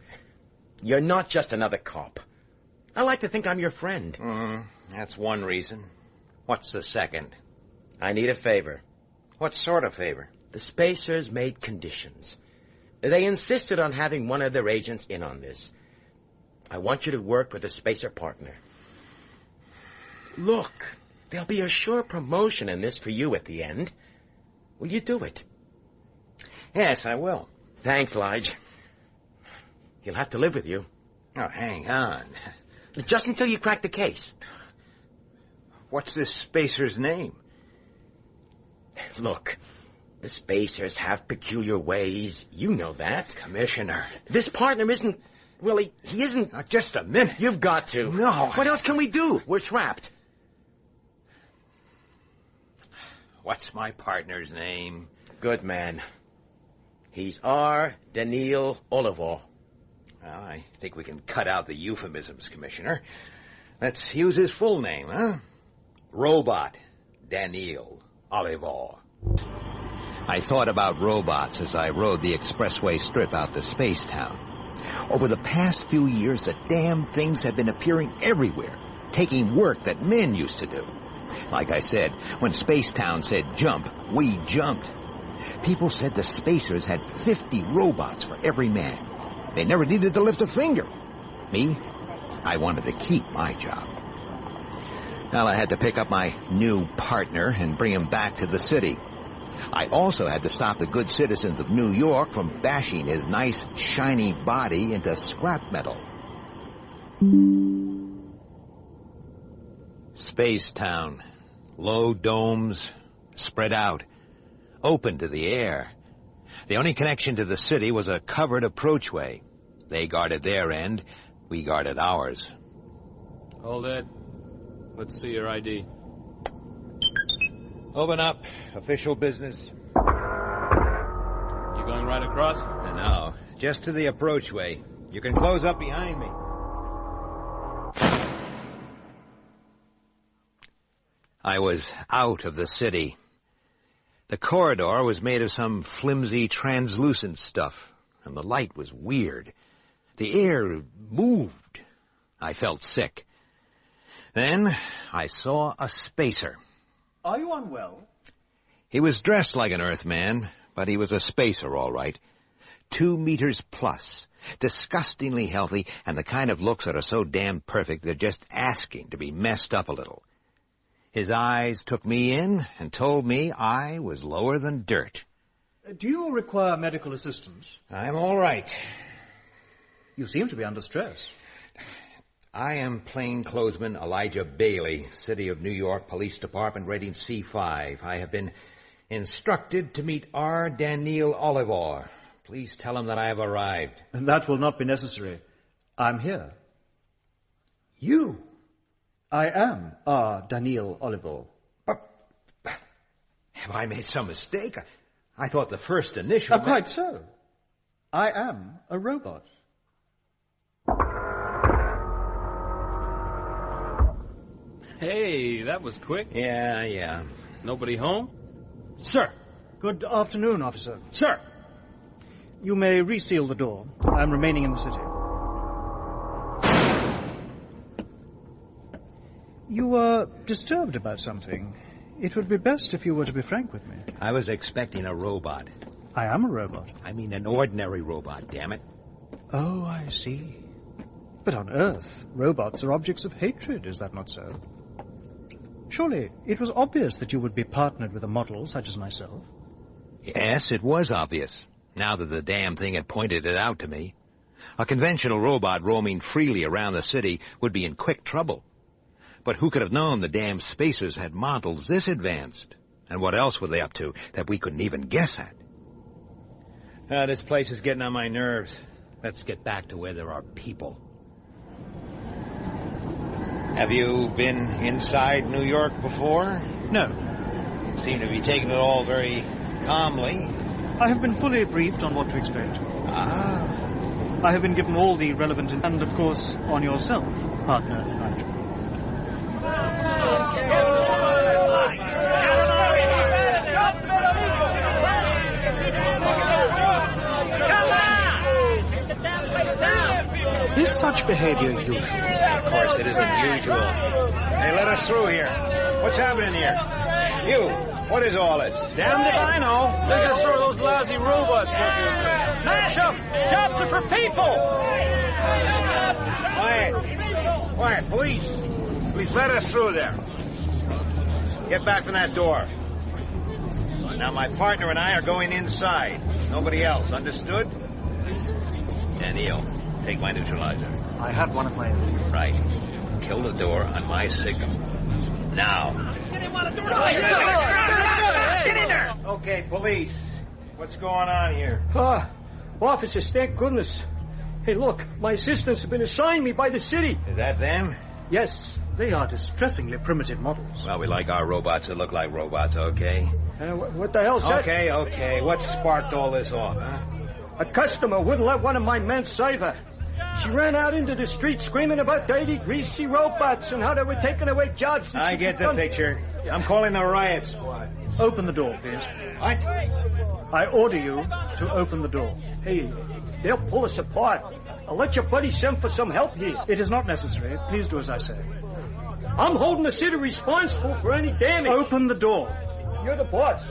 You're not just another cop. I like to think I'm your friend. That's one reason. What's the second? I need a favor. What sort of favor? The spacers made conditions. They insisted on having one of their agents in on this. I want you to work with a spacer partner. Look, there'll be a sure promotion in this for you at the end. Will you do it? Yes, I will. Thanks, Lige. He'll have to live with you. Oh, hang on. Just until you crack the case. What's this spacer's name? Look, the spacers have peculiar ways. You know that. Commissioner. This partner isn't... Well, he isn't... Now, just a minute. You've got to. No. What else can we do? We're trapped. What's my partner's name? Good man. He's R. Daniil Oliver. Well, I think we can cut out the euphemisms, Commissioner. Let's use his full name, huh? Robot Daniil Oliver. I thought about robots as I rode the expressway strip out to Spacetown. Over the past few years, the damn things have been appearing everywhere, taking work that men used to do. Like I said, when Spacetown said jump, we jumped. People said the spacers had 50 robots for every man. They never needed to lift a finger. Me, I wanted to keep my job. Well, I had to pick up my new partner and bring him back to the city. I also had to stop the good citizens of New York from bashing his nice, shiny body into scrap metal. Spacetown. Low domes, spread out, open to the air. The only connection to the city was a covered approachway. They guarded their end, we guarded ours. Hold it. Let's see your ID. Open up. Official business. You going right across? No, just to the approachway. You can close up behind me. I was out of the city. The corridor was made of some flimsy, translucent stuff, and the light was weird. The air moved. I felt sick. Then I saw a spacer. Are you unwell? He was dressed like an Earthman, but he was a spacer, all right. 2 meters plus, disgustingly healthy, and the kind of looks that are so damn perfect they're just asking to be messed up a little. His eyes took me in and told me I was lower than dirt. Do you require medical assistance? I'm all right. You seem to be under stress. I am plainclothesman Elijah Bailey, City of New York Police Department, rating C5. I have been instructed to meet R. Daniil Oliver. Please tell him that I have arrived. That will not be necessary. I'm here. You? I am R. Daniil Oliver. Have I made some mistake? I thought the first initial... Quite so. I am a robot. Hey, that was quick. Yeah. Nobody home? Sir. Good afternoon, officer. Sir. You may reseal the door. I'm remaining in the city. You were disturbed about something. It would be best if you were to be frank with me. I was expecting a robot. I am a robot. I mean an ordinary robot, damn it. Oh, I see. But on Earth, robots are objects of hatred, is that not so? Surely it was obvious that you would be partnered with a model such as myself. Yes, it was obvious, now that the damn thing had pointed it out to me. A conventional robot roaming freely around the city would be in quick trouble. But who could have known the damn spacers had models this advanced? And what else were they up to that we couldn't even guess at? This place is getting on my nerves. Let's get back to where there are people. Have you been inside New York before? No. You seem to be taking it all very calmly. I have been fully briefed on what to expect. Ah. I have been given all the relevant... And, of course, on yourself, partner Nigel. Is such behavior usual? Of course it isn't usual. Hey, let us through here. What's happening here? You, what is all this? Damned if I know. They got sort of those lousy robots. Smash them! Jobs are for people! Quiet. Quiet, police. Please let us through there. Get back from that door. Now my partner and I are going inside. Nobody else, understood? Daniel, take my neutralizer. I have one of my own. Right. Kill the door on my signal. Now. Get in there! Okay, police. What's going on here? Officers, thank goodness. Hey, look, my assistants have been assigned me by the city. Is that them? Yes. They are distressingly primitive models. Well, we like our robots that look like robots, okay? What the hell's that? Okay. What sparked all this off, huh? A customer wouldn't let one of my men save her. She ran out into the street screaming about dirty, greasy robots and how they were taking away jobs. I get the picture. I'm calling the riot squad. Open the door, please. What? I order you to open the door. Hey, they'll pull us apart. I'll let your buddy send for some help here. It is not necessary. Please do as I say. I'm holding the city responsible for any damage. Open the door. You're the boss.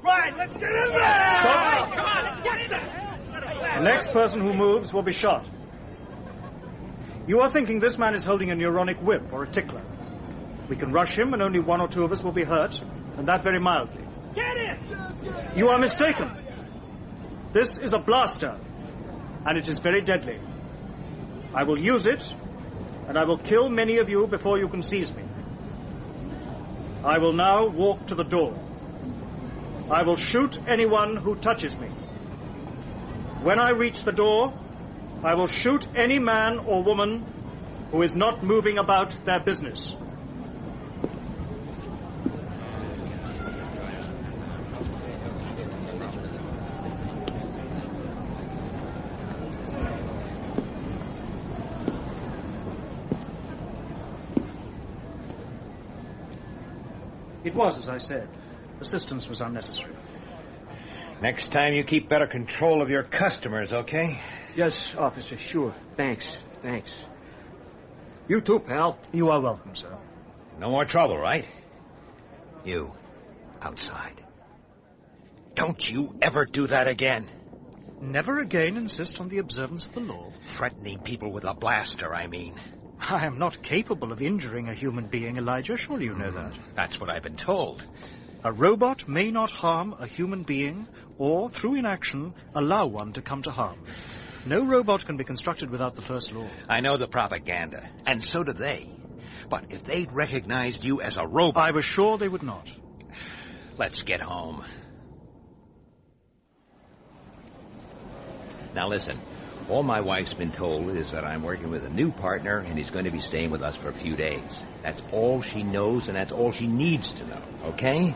Right, let's get in there! Stop! Come on, let's get in there! The next person who moves will be shot. You are thinking this man is holding a neuronic whip or a tickler. We can rush him and only one or two of us will be hurt, and that very mildly. Get in! You are mistaken. This is a blaster, and it is very deadly. I will use it, and I will kill many of you before you can seize me. I will now walk to the door. I will shoot anyone who touches me. When I reach the door, I will shoot any man or woman who is not moving about their business. It was, as I said. Assistance was unnecessary. Next time you keep better control of your customers, okay? Yes, officer, sure. Thanks. You too, pal. You are welcome, sir. No more trouble, right? You, outside. Don't you ever do that again. Never again insist on the observance of the law. Threatening people with a blaster, I mean. I am not capable of injuring a human being, Elijah. Surely you know that. That's what I've been told. A robot may not harm a human being or, through inaction, allow one to come to harm. No robot can be constructed without the first law. I know the propaganda, and so do they. But if they'd recognized you as a robot... I was sure they would not. Let's get home. Now listen, all my wife's been told is that I'm working with a new partner and he's going to be staying with us for a few days. That's all she knows and that's all she needs to know, okay?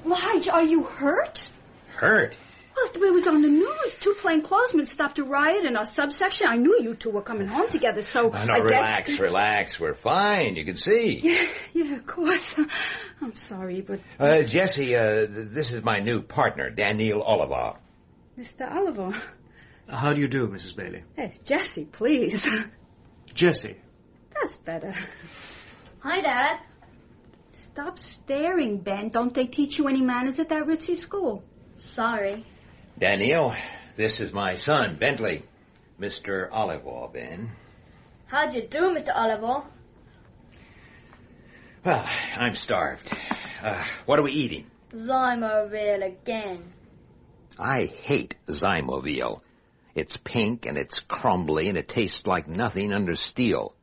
Lige, are you hurt? Hurt? Well, it was on the news. 2 plainclothesmen stopped a riot in our subsection. I knew you two were coming home together, so I guess... Relax. We're fine. You can see. Yeah, of course. I'm sorry, but... Jesse, this is my new partner, Daniel Oliver. Mr. Oliver. How do you do, Mrs. Bailey? Hey, Jesse, please. Jesse. That's better. Hi, Dad. Stop staring, Ben. Don't they teach you any manners at that ritzy school? Sorry. Daniel, this is my son, Bentley. Mr. Oliver, Ben. How'd you do, Mr. Oliver? Well, I'm starved. What are we eating? Zymoville again. I hate Zymoville. It's pink and it's crumbly and it tastes like nothing under steel.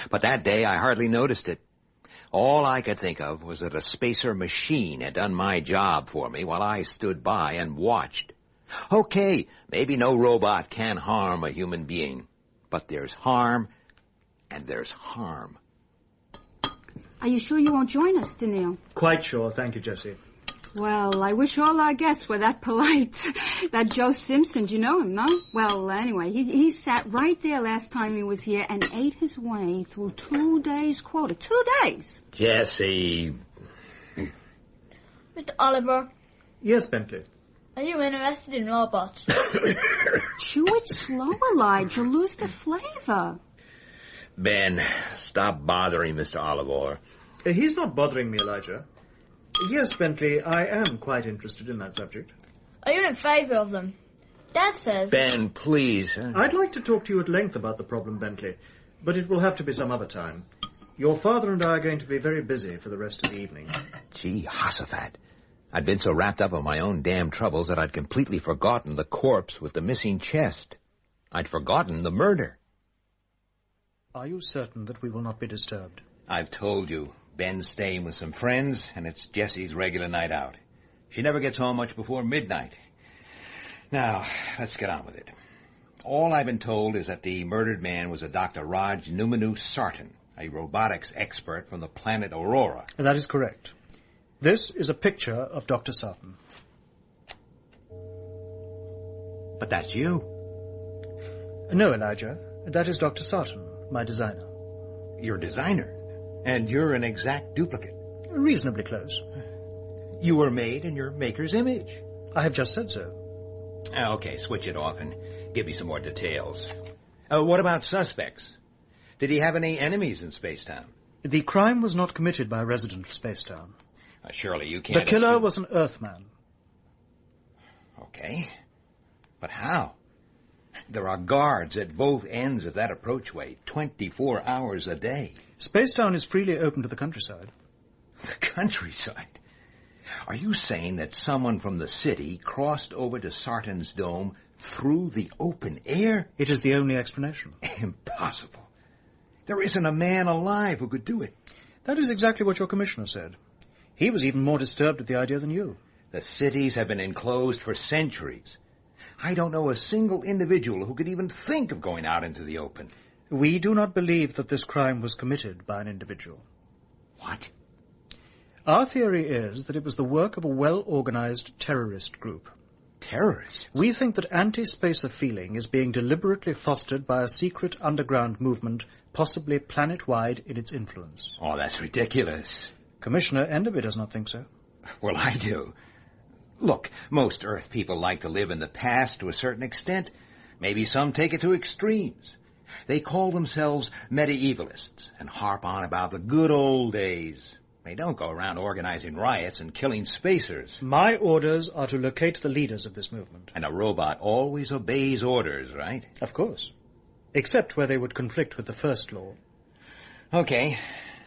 But that day I hardly noticed it. All I could think of was that a spacer machine had done my job for me while I stood by and watched. Okay, maybe no robot can harm a human being, but there's harm and there's harm. Are you sure you won't join us, Daniil? Quite sure, thank you, Jessie. Well, I wish all our guests were that polite. That Joe Simpson, you know him, no? Well, anyway, he sat right there last time he was here and ate his way through 2 days' quota. 2 days! Jesse. Mr. Oliver, Yes, Bentley. are you interested in robots? Chew it slow, Elijah. You'll lose the flavor. Ben, stop bothering Mr. Oliver. He's not bothering me, Elijah. Yes, Bentley, I am quite interested in that subject. Are you in favor of them? Dad says... Ben, please. I'd like to talk to you at length about the problem, Bentley, but it will have to be some other time. Your father and I are going to be very busy for the rest of the evening. Gee, Hossafat. I'd been so wrapped up in my own damn troubles that I'd completely forgotten the corpse with the missing chest. I'd forgotten the murder. Are you certain that we will not be disturbed? I've told you. Ben's staying with some friends, and it's Jessie's regular night out. She never gets home much before midnight. Now, let's get on with it. All I've been told is that the murdered man was a Dr. Raj Numanu Sartan, a robotics expert from the planet Aurora. That is correct. This is a picture of Dr. Sartan. But that's you. No, Elijah. That is Dr. Sartan, my designer. Your designer? And you're an exact duplicate. Reasonably close. You were made in your maker's image. I have just said so. Okay, switch it off and give me some more details. What about suspects? Did he have any enemies in Spacetown? The crime was not committed by a resident of Spacetown. Surely you can't... The killer was an Earthman. Okay. But how? There are guards at both ends of that approachway, 24 hours a day. Spacetown is freely open to the countryside. The countryside? Are you saying that someone from the city crossed over to Sartan's dome through the open air? It is the only explanation. Impossible. There isn't a man alive who could do it. That is exactly what your commissioner said. He was even more disturbed at the idea than you. The cities have been enclosed for centuries. I don't know a single individual who could even think of going out into the open. We do not believe that this crime was committed by an individual. What? Our theory is that it was the work of a well-organized terrorist group. Terrorists? We think that anti-spacer feeling is being deliberately fostered by a secret underground movement, possibly planet-wide in its influence. Oh, that's ridiculous. Commissioner Enderby does not think so. Well, I do. Look, most Earth people like to live in the past to a certain extent. Maybe some take it to extremes. They call themselves medievalists and harp on about the good old days. They don't go around organizing riots and killing spacers. My orders are to locate the leaders of this movement. And a robot always obeys orders, right? Of course. Except where they would conflict with the first law. Okay.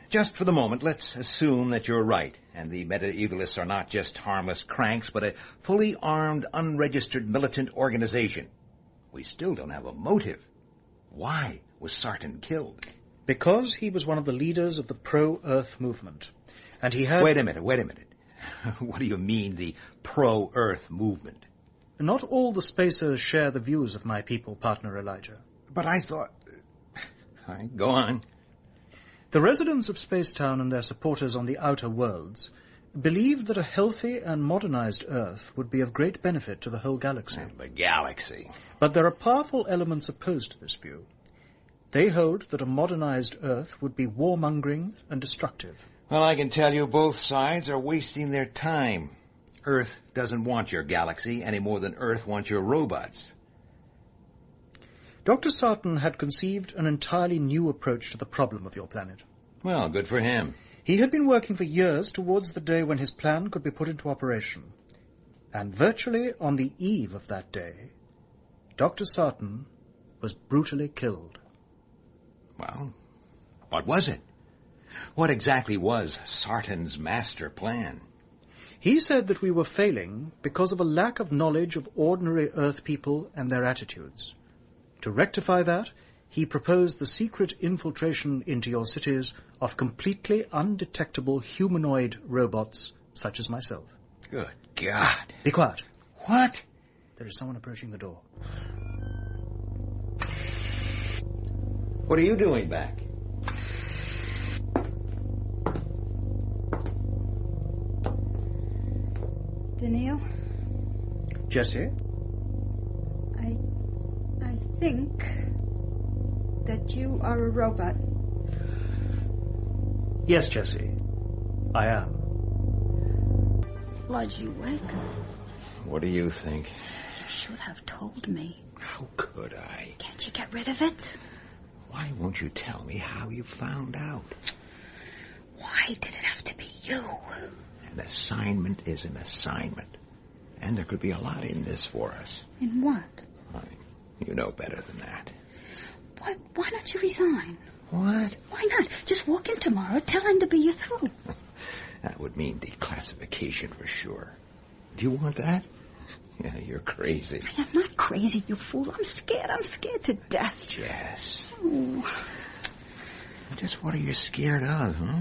Just for the moment, let's assume that you're right, and the medievalists are not just harmless cranks, but a fully armed, unregistered militant organization. We still don't have a motive. Why was Sartan killed? Because he was one of the leaders of the pro-Earth movement. And he had... Wait a minute. What do you mean, the pro-Earth movement? Not all the spacers share the views of my people, partner Elijah. But I thought... All right, go on. The residents of Spacetown and their supporters on the outer worlds believed that a healthy and modernized Earth would be of great benefit to the whole galaxy. The galaxy. But there are powerful elements opposed to this view. They hold that a modernized Earth would be warmongering and destructive. Well, I can tell you both sides are wasting their time. Earth doesn't want your galaxy any more than Earth wants your robots. Dr. Sartan had conceived an entirely new approach to the problem of your planet. Well, good for him. He had been working for years towards the day when his plan could be put into operation. And virtually on the eve of that day, Dr. Sartan was brutally killed. Well, what was it? What exactly was Sartan's master plan? He said that we were failing because of a lack of knowledge of ordinary Earth people and their attitudes. To rectify that, he proposed the secret infiltration into your cities of completely undetectable humanoid robots such as myself. Good God. Be quiet. What? There is someone approaching the door. What are you doing back? Daniil? Jessie? I think that you are a robot. Yes, Jessie. I am. Lodge, you awake? What do you think? You should have told me. How could I? Can't you get rid of it? Why won't you tell me how you found out? Why did it have to be you? An assignment is an assignment. And there could be a lot in this for us. In what? You know better than that. What? Why don't you resign? What? Why not? Just walk in tomorrow, tell NW you're through. That would mean declassification for sure. Do you want that? Yeah, you're crazy. I am not crazy, you fool. I'm scared to death. Jess. Oh. Just what are you scared of, huh?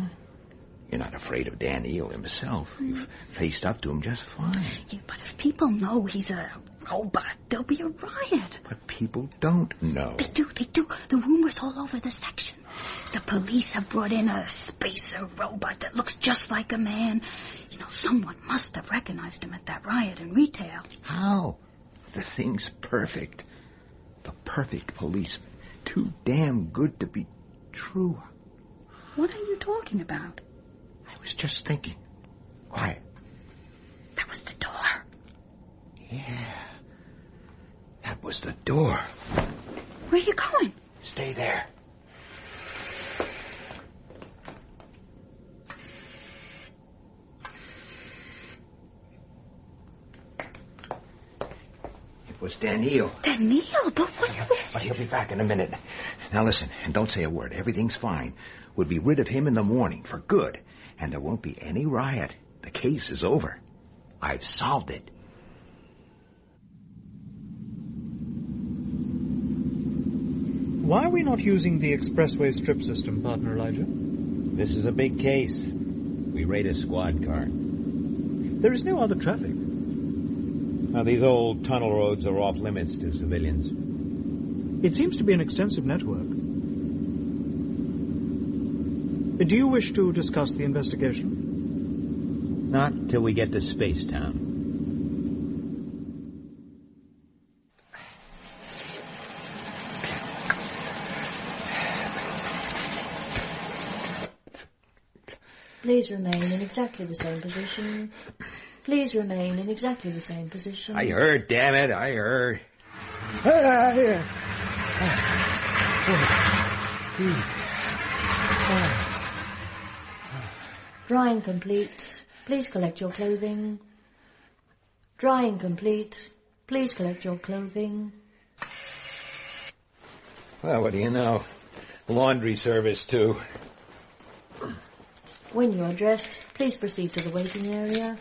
You're not afraid of Daniil himself. You've faced up to him just fine. Yeah, but if people know he's a robot, there'll be a riot. But people don't know. They do. The rumors all over the section. The police have brought in a spacer robot that looks just like a man. You know, someone must have recognized him at that riot in retail. How? The thing's perfect. The perfect policeman. Too damn good to be true. What are you talking about? I was just thinking. Quiet. That was the door. Yeah. That was the door. Where are you going? Stay there. It was Daniil. Daniil? But what? But he'll be back in a minute. Now listen, and don't say a word. Everything's fine. We'll be rid of him in the morning for good. And there won't be any riot. The case is over. I've solved it. Why are we not using the expressway strip system, Partner Elijah? This is a big case. We raid a squad car. There is no other traffic. Now, these old tunnel roads are off limits to civilians. It seems to be an extensive network. Do you wish to discuss the investigation? Not till we get to Spacetown. Please remain in exactly the same position. Please remain in exactly the same position. I heard, damn it, I heard. Drying complete. Please collect your clothing. Drying complete. Please collect your clothing. Well, what do you know? Laundry service, too. When you are dressed, please proceed to the waiting area.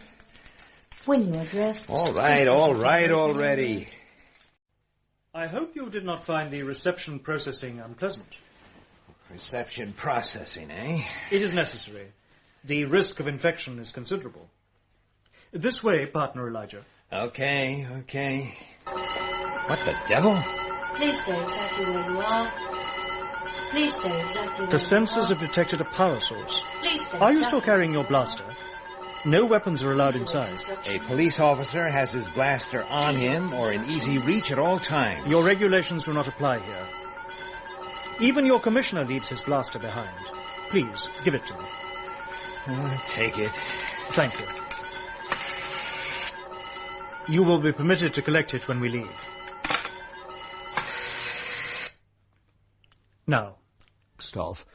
When you are dressed... All right already. I hope you did not find the reception processing unpleasant. Reception processing, eh? It is necessary. The risk of infection is considerable. This way, Partner Elijah. Okay. What the devil? Please stay exactly where you are. Please stay exactly where The sensors have detected a power source. Please stay Are you still carrying your blaster? No weapons are allowed inside. A police officer has his blaster on him or in easy reach at all times. Your regulations do not apply here. Even your commissioner leaves his blaster behind. Please, give it to me. Take it. Thank you. You will be permitted to collect it when we leave. Now. Staff,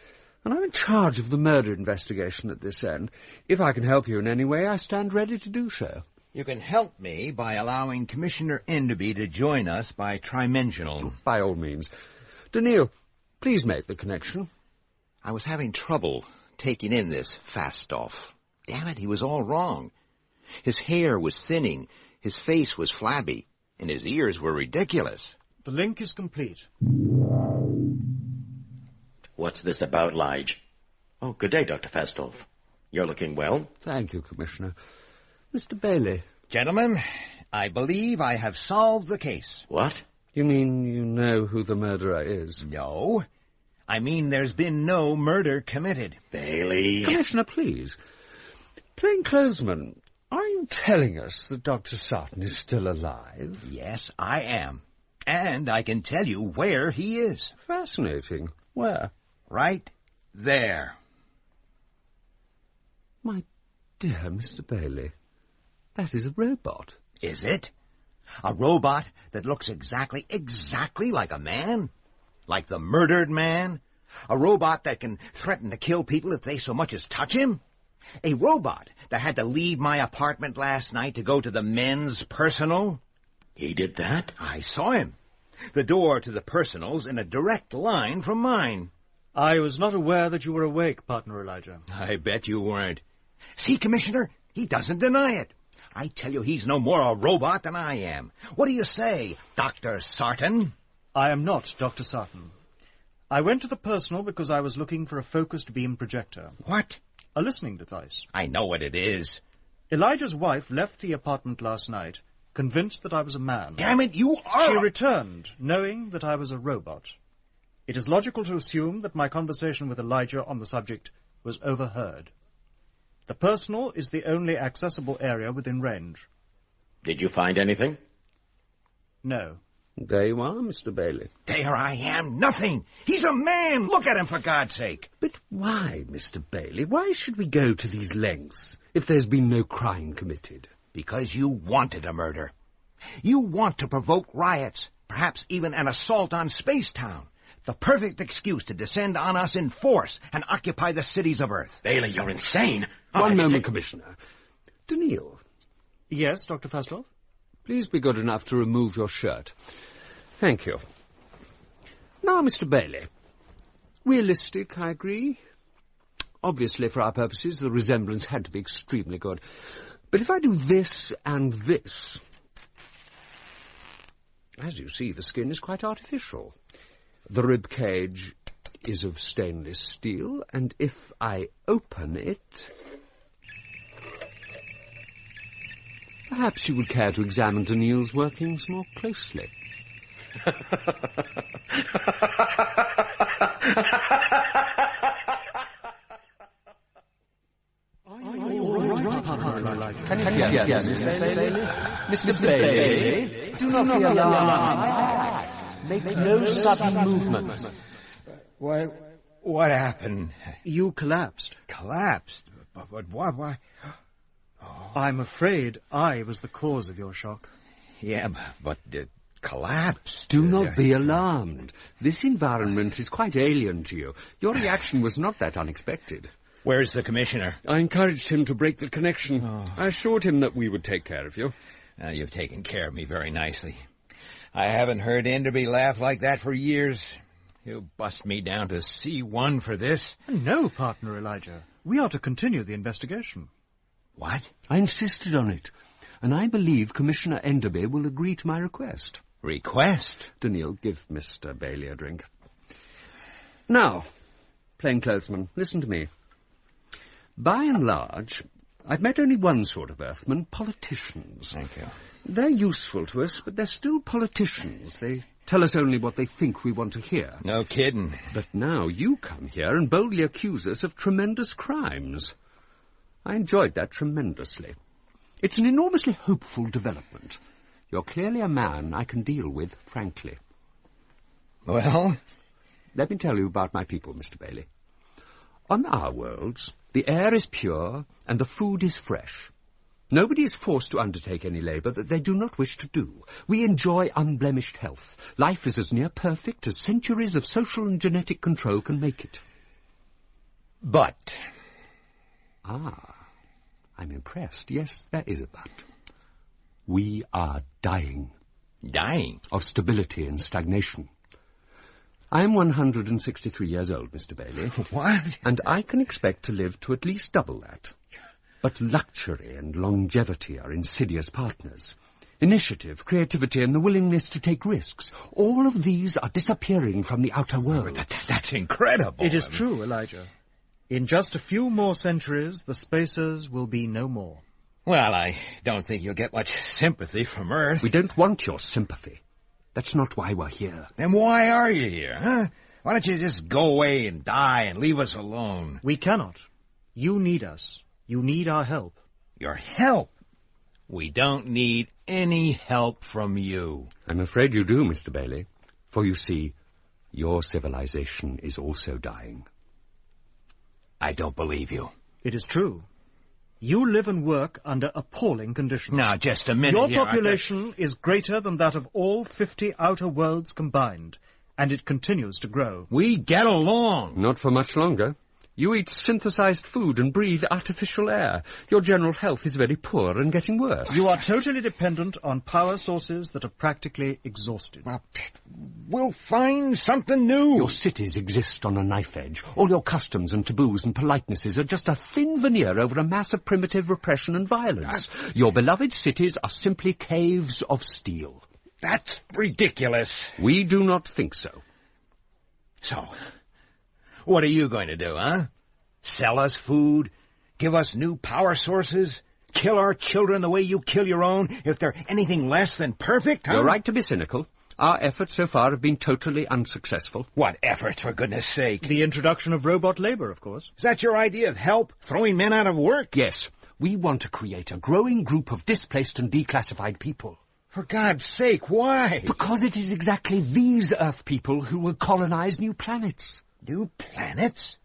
and I'm in charge of the murder investigation at this end. If I can help you in any way, I stand ready to do so. You can help me by allowing Commissioner Enderby to join us by trimensional. By all means. Daniil, please make the connection. I was having trouble taking in this fast stuff. Damn it, he was all wrong. His hair was thinning, his face was flabby, and his ears were ridiculous. The link is complete. What's this about, Lige? Oh, good day, Dr. Fastolf. You're looking well. Thank you, Commissioner. Mr. Bailey. Gentlemen, I believe I have solved the case. What? You mean you know who the murderer is? No. I mean there's been no murder committed. Bailey. Commissioner, please. Plainclothesman, are you telling us that Dr. Sarton is still alive? Yes, I am. And I can tell you where he is. Fascinating. Where? Right there. My dear Mr. Bailey, that is a robot. Is it? A robot that looks exactly like a man? Like the murdered man? A robot that can threaten to kill people if they so much as touch him? A robot that had to leave my apartment last night to go to the men's personal? He did that? I saw him. The door to the personal's in a direct line from mine. I was not aware that you were awake, Partner Elijah. I bet you weren't. See, Commissioner, he doesn't deny it. I tell you, he's no more a robot than I am. What do you say, Dr. Sarton? I am not Dr. Sarton. I went to the personal because I was looking for a focused beam projector. What? A listening device. I know what it is. Elijah's wife left the apartment last night, convinced that I was a man. Damn it, you are... She returned, knowing that I was a robot. It is logical to assume that my conversation with Elijah on the subject was overheard. The personal is the only accessible area within range. Did you find anything? No. There you are, Mr. Bailey. There I am. Nothing. He's a man. Look at him, for God's sake. But why, Mr. Bailey? Why should we go to these lengths if there's been no crime committed? Because you wanted a murder. You want to provoke riots, perhaps even an assault on Spacetown. The perfect excuse to descend on us in force and occupy the cities of Earth. Bailey, you're insane. One moment, Commissioner. Daniil. Yes, Dr. Fastolf? Please be good enough to remove your shirt. Thank you. Now, Mr. Bailey. Realistic, I agree. Obviously, for our purposes, the resemblance had to be extremely good. But if I do this and this... As you see, the skin is quite artificial. The rib cage is of stainless steel, and if I open it... Perhaps you would care to examine Daniil's workings more closely. Yes, Mr. Bailey, do not be alarmed. Make no sudden movements. What happened? You collapsed. Collapsed? But why? Oh. I'm afraid I was the cause of your shock. Yeah, but it collapsed. Do not be alarmed. This environment is quite alien to you. Your reaction was not that unexpected. Where's the Commissioner? I encouraged him to break the connection. Oh. I assured him that we would take care of you. You've taken care of me very nicely. I haven't heard Enderby laugh like that for years. He'll bust me down to C1 for this. No, Partner Elijah. We are to continue the investigation. What? I insisted on it, and I believe Commissioner Enderby will agree to my request. Request? Daniil, give Mr. Bailey a drink. Now, plainclothesman, listen to me. By and large, I've met only one sort of earthman, politicians. Thank you. They're useful to us, but they're still politicians. They tell us only what they think we want to hear. No kidding. But now you come here and boldly accuse us of tremendous crimes. I enjoyed that tremendously. It's an enormously hopeful development. You're clearly a man I can deal with, frankly. Well? Let me tell you about my people, Mr. Bailey. On our worlds, the air is pure and the food is fresh. Nobody is forced to undertake any labour that they do not wish to do. We enjoy unblemished health. Life is as near perfect as centuries of social and genetic control can make it. But... Ah, I'm impressed. Yes, there is a but. We are dying. Dying? Of stability and stagnation. I'm 163 years old, Mr. Bailey. What? And I can expect to live to at least double that. But luxury and longevity are insidious partners. Initiative, creativity, and the willingness to take risks. All of these are disappearing from the outer world. That's incredible. It is true, Elijah. In just a few more centuries, the spacers will be no more. Well, I don't think you'll get much sympathy from Earth. We don't want your sympathy. That's not why we're here. Then why are you here, huh? Why don't you just go away and die and leave us alone? We cannot. You need us. You need our help. Your help? We don't need any help from you. I'm afraid you do, Mr. Bailey. For you see, your civilization is also dying. I don't believe you. It is true. You live and work under appalling conditions. Now, just a minute. Your population is greater than that of all 50 outer worlds combined, and it continues to grow. We get along. Not for much longer. You eat synthesized food and breathe artificial air. Your general health is very poor and getting worse. You are totally dependent on power sources that are practically exhausted. Well, we'll find something new. Your cities exist on a knife edge. All your customs and taboos and politenesses are just a thin veneer over a mass of primitive repression and violence. Your beloved cities are simply caves of steel. That's ridiculous. We do not think so. So, what are you going to do, huh? Sell us food? Give us new power sources? Kill our children the way you kill your own if they're anything less than perfect, huh? You're right to be cynical. Our efforts so far have been totally unsuccessful. What efforts, for goodness sake? The introduction of robot labor, of course. Is that your idea of help? Throwing men out of work? Yes. We want to create a growing group of displaced and declassified people. For God's sake, why? Because it is exactly these Earth people who will colonize new planets. New planets?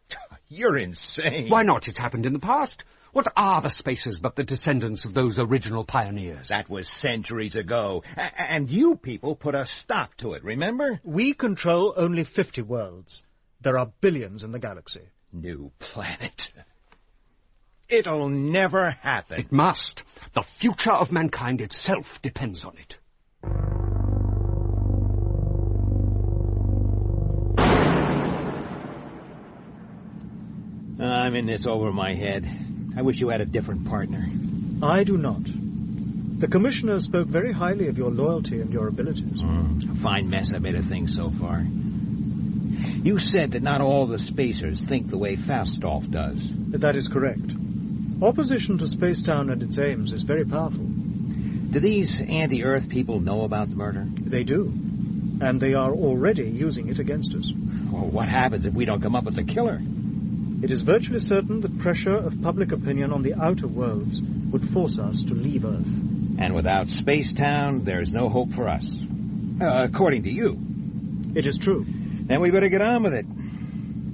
You're insane. Why not? It's happened in the past. What are the spacers but the descendants of those original pioneers? That was centuries ago. And you people put a stop to it, remember? We control only 50 worlds. There are billions in the galaxy. New planet. It'll never happen. It must. The future of mankind itself depends on it. I'm in this over my head. I wish you had a different partner. I do not. The Commissioner spoke very highly of your loyalty and your abilities. A fine mess I made of things so far. You said that not all the spacers think the way Fastolf does. That is correct. Opposition to Spacetown and its aims is very powerful. Do these anti-Earth people know about the murder? They do. And they are already using it against us. Well, what happens if we don't come up with the killer? It is virtually certain that pressure of public opinion on the outer worlds would force us to leave Earth. And without Spacetown, there's no hope for us. According to you. It is true. Then we better get on with it.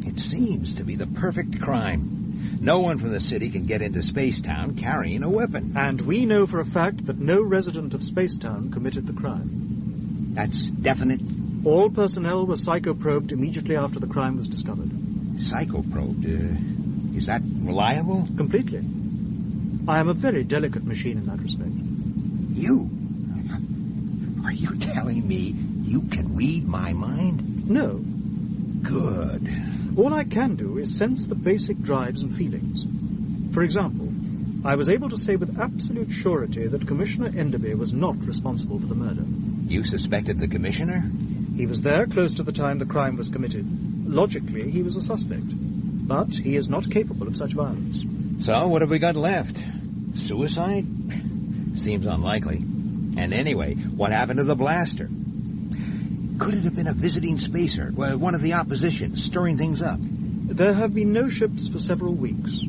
It seems to be the perfect crime. No one from the city can get into Spacetown carrying a weapon. And we know for a fact that no resident of Spacetown committed the crime. That's definite? All personnel were psychoprobed immediately after the crime was discovered. Psychoprobed? Is that reliable? Completely. I am a very delicate machine in that respect. You? Are you telling me you can read my mind? No. Good. All I can do is sense the basic drives and feelings. For example, I was able to say with absolute surety that Commissioner Enderby was not responsible for the murder. You suspected the Commissioner? He was there close to the time the crime was committed. Logically, he was a suspect. But he is not capable of such violence. So, what have we got left? Suicide? Seems unlikely. And anyway, what happened to the blaster? Could it have been a visiting spacer, one of the opposition, stirring things up? There have been no ships for several weeks.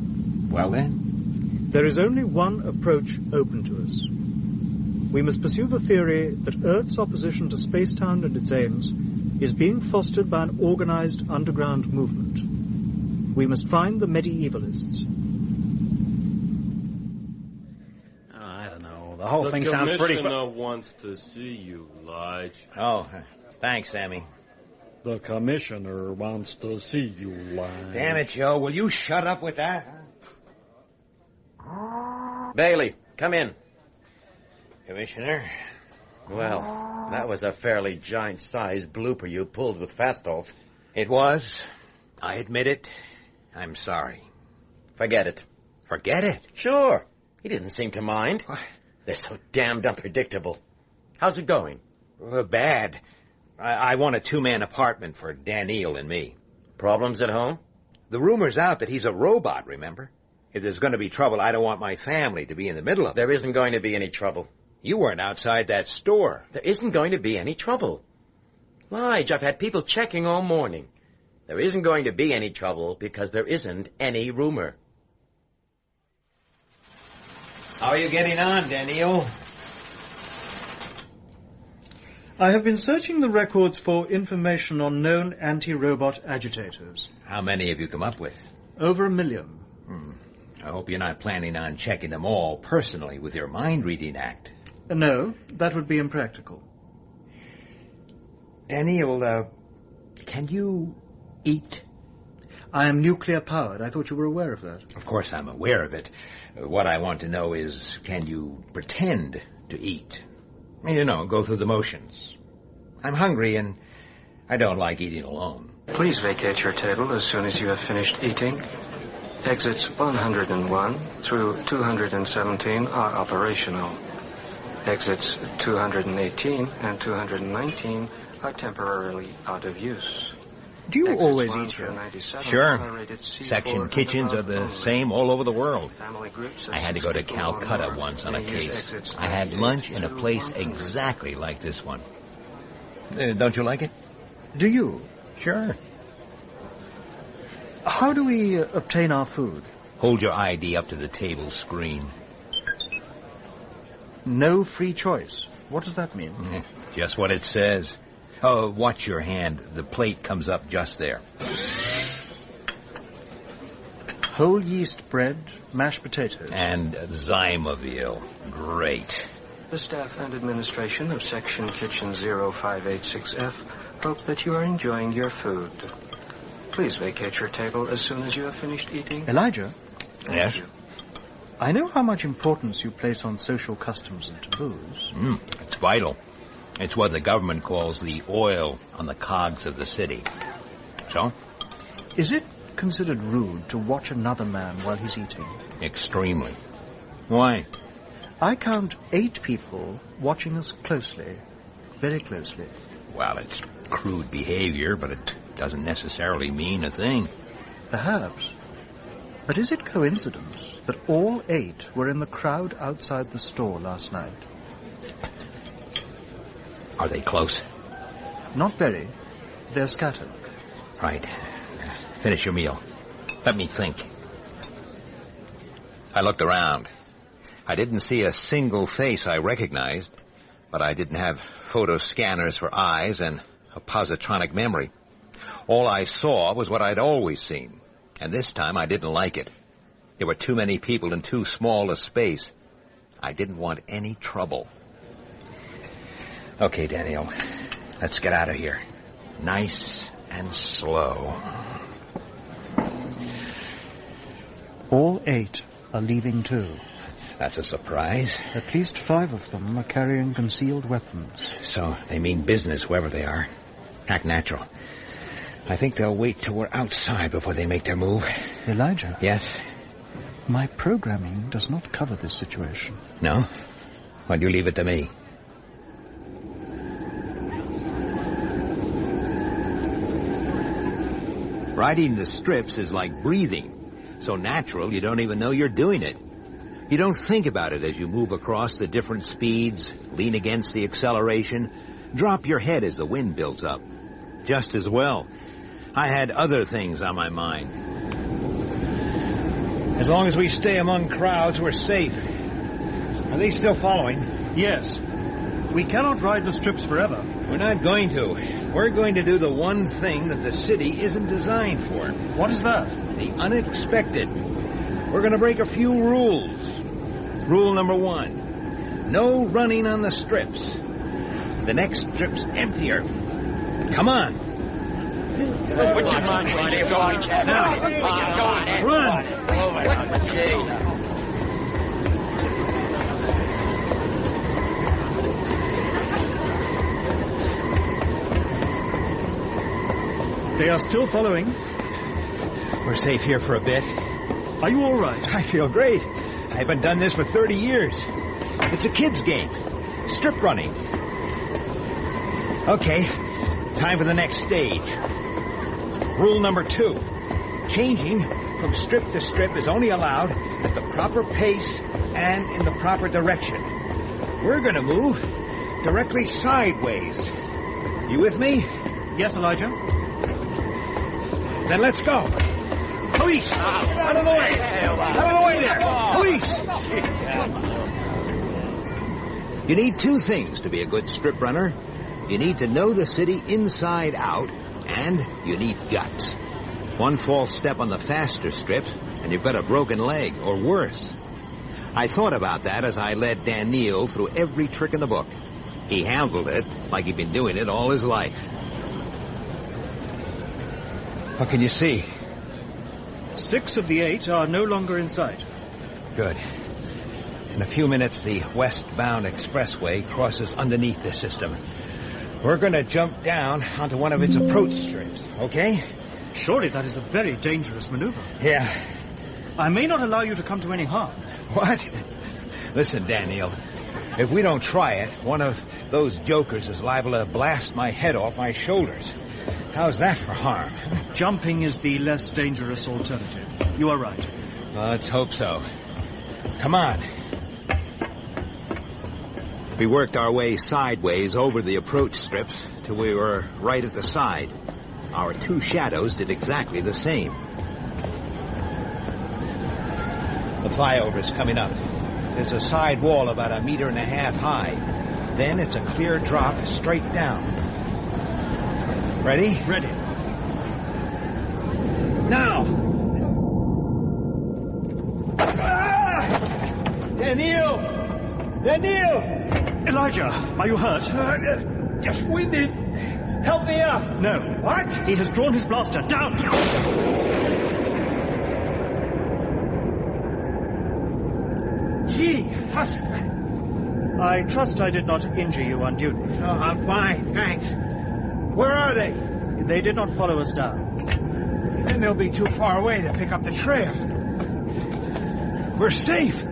Well then? There is only one approach open to us. We must pursue the theory that Earth's opposition to Spacetown and its aims is being fostered by an organized underground movement. We must find the medievalists. I don't know. The whole thing sounds pretty... The Commissioner wants to see you, Lige. Oh, thanks, Sammy. The Commissioner wants to see you, Lige. Damn it, Joe. Will you shut up with that? Bailey, come in. Commissioner? Well, that was a fairly giant-sized blooper you pulled with Fastolf. It was. I admit it. I'm sorry. Forget it. Forget it? Sure. He didn't seem to mind. They're so damned unpredictable. How's it going? Bad. I want a two-man apartment for Daniel and me. Problems at home? The rumor's out that he's a robot, remember? If there's going to be trouble, I don't want my family to be in the middle of it. There isn't going to be any trouble. You weren't outside that store. There isn't going to be any trouble. Lige, I've had people checking all morning. There isn't going to be any trouble because there isn't any rumor. How are you getting on, Daniel? I have been searching the records for information on known anti-robot agitators. How many have you come up with? Over 1 million. I hope you're not planning on checking them all personally with your mind-reading act. No, that would be impractical. Daniel, can you eat? I am nuclear-powered. I thought you were aware of that. Of course I'm aware of it. What I want to know is, can you pretend to eat? You know, go through the motions. I'm hungry and I don't like eating alone. Please vacate your table as soon as you have finished eating. Exits 101 through 217 are operational. Exits 218 and 219 are temporarily out of use. Do you always eat here? Sure. Section kitchens are the same all over the world. I had to go to Calcutta once on a case. I had lunch in a place exactly like this one. Don't you like it? Do you? Sure. How do we obtain our food? Hold your ID up to the table screen. No free choice. What does that mean? Just what it says. Oh, watch your hand. The plate comes up just there. Whole yeast bread, mashed potatoes. And Zymoville. Great. The staff and administration of Section Kitchen 0586F hope that you are enjoying your food. Please vacate your table as soon as you have finished eating. Elijah? Yes? I know how much importance you place on social customs and taboos. It's vital. It's what the government calls the oil on the cogs of the city. So? Is it considered rude to watch another man while he's eating? Extremely. Why? I count 8 people watching us closely. Very closely. Well, it's crude behavior, but it doesn't necessarily mean a thing. Perhaps. But is it coincidence that all 8 were in the crowd outside the store last night? Are they close? Not very. They're scattered. Right. Finish your meal. Let me think. I looked around. I didn't see a single face I recognized, but I didn't have photo scanners for eyes and a positronic memory. All I saw was what I'd always seen, and this time I didn't like it. There were too many people in too small a space. I didn't want any trouble. Okay, Daniel, let's get out of here. Nice and slow. All 8 are leaving too. That's a surprise. At least 5 of them are carrying concealed weapons. So they mean business, wherever they are. Act natural. I think they'll wait till we're outside before they make their move. Elijah? Yes? My programming does not cover this situation. No? Well, you leave it to me. Riding the strips is like breathing. So natural, you don't even know you're doing it. You don't think about it as you move across the different speeds, lean against the acceleration, drop your head as the wind builds up. Just as well. I had other things on my mind. As long as we stay among crowds, we're safe. Are they still following? Yes. We cannot ride the strips forever. We're not going to. We're going to do the one thing that the city isn't designed for. What is that? The unexpected. We're going to break a few rules. Rule number 1. No running on the strips. The next strip's emptier. Come on. Would you mind running? Go on, Run! They are still following. We're safe here for a bit. Are you all right? I feel great. I haven't done this for 30 years. It's a kid's game. Strip running. Okay, time for the next stage. Rule number 2. Changing from strip to strip is only allowed at the proper pace and in the proper direction. We're going to move directly sideways. You with me? Yes, Elijah. Then let's go. Police! Out of the way! Out of the way there! Police! You need 2 things to be a good strip runner. You need to know the city inside out, and you need guts. One false step on the faster strips, and you've got a broken leg, or worse. I thought about that as I led Dan Neal through every trick in the book. He handled it like he'd been doing it all his life. What can you see? 6 of the 8 are no longer in sight. Good. In a few minutes, the westbound expressway crosses underneath the system. We're going to jump down onto one of its approach strips, okay? Surely that is a very dangerous maneuver. Yeah. I may not allow you to come to any harm. What? Listen, Daniel, if we don't try it, one of those jokers is liable to blast my head off my shoulders. How's that for harm? Jumping is the less dangerous alternative. You are right. Well, let's hope so. Come on. We worked our way sideways over the approach strips till we were right at the side. Our 2 shadows did exactly the same. The flyover's coming up. There's a side wall about 1.5 meters high. Then it's a clear drop straight down. Ready? Ready. Now! Daniel! Daniel! Elijah, are you hurt? Just winded. Help me up. No. What? He has drawn his blaster. Down! Gee, hush. I trust I did not injure you unduly. No, I'm fine, thanks. Where are they? They did not follow us down. Then they'll be too far away to pick up the trail. We're safe.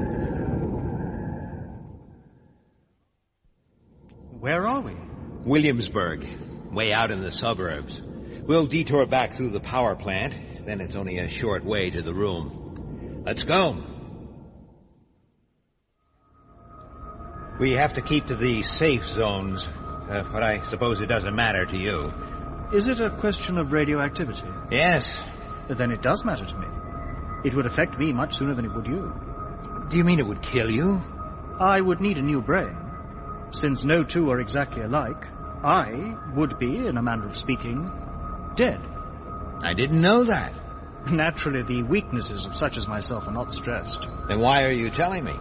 Where are we? Williamsburg, way out in the suburbs. We'll detour back through the power plant. Then it's only a short way to the room. Let's go. We have to keep to the safe zones, but I suppose it doesn't matter to you. Is it a question of radioactivity? Yes. Then it does matter to me. It would affect me much sooner than it would you. Do you mean it would kill you? I would need a new brain. Since no 2 are exactly alike, I would be, in a manner of speaking, dead. I didn't know that. Naturally, the weaknesses of such as myself are not stressed. Then why are you telling me?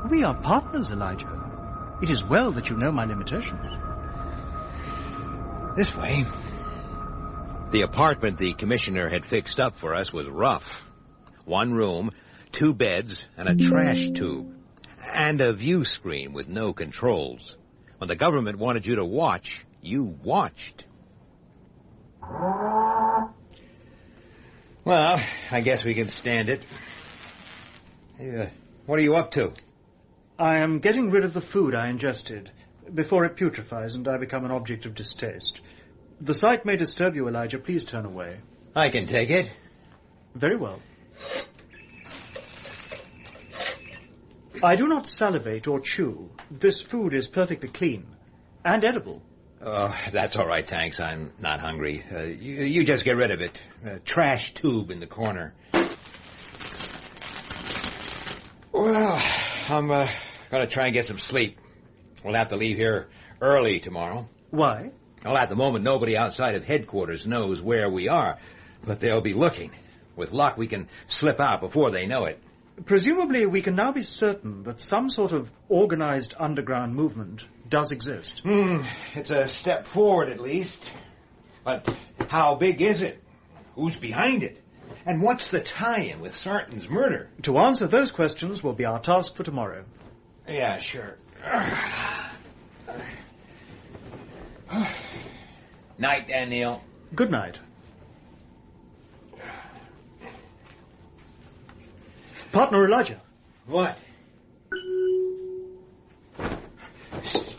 We are partners, Elijah. It is well that you know my limitations. This way. The apartment the commissioner had fixed up for us was rough. 1 room, 2 beds, and a trash tube. And a view screen with no controls. When the government wanted you to watch, you watched. Well, I guess we can stand it. Hey, what are you up to? I am getting rid of the food I ingested before it putrefies and I become an object of distaste. The sight may disturb you, Elijah. Please turn away. I can take it. Very well. I do not salivate or chew. This food is perfectly clean and edible. Oh, that's all right, thanks. I'm not hungry. You just get rid of it. Trash tube in the corner. Well, I'm going to try and get some sleep. We'll have to leave here early tomorrow. Why? Well, at the moment, nobody outside of headquarters knows where we are, but they'll be looking. With luck, we can slip out before they know it. Presumably, we can now be certain that some sort of organized underground movement does exist. It's a step forward, at least. But how big is it? Who's behind it? And what's the tie-in with Sarton's murder? To answer those questions will be our task for tomorrow. Yeah, sure. Night, Daniel. Good night. Partner Elijah. What?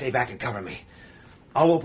stay back and cover me. I'll open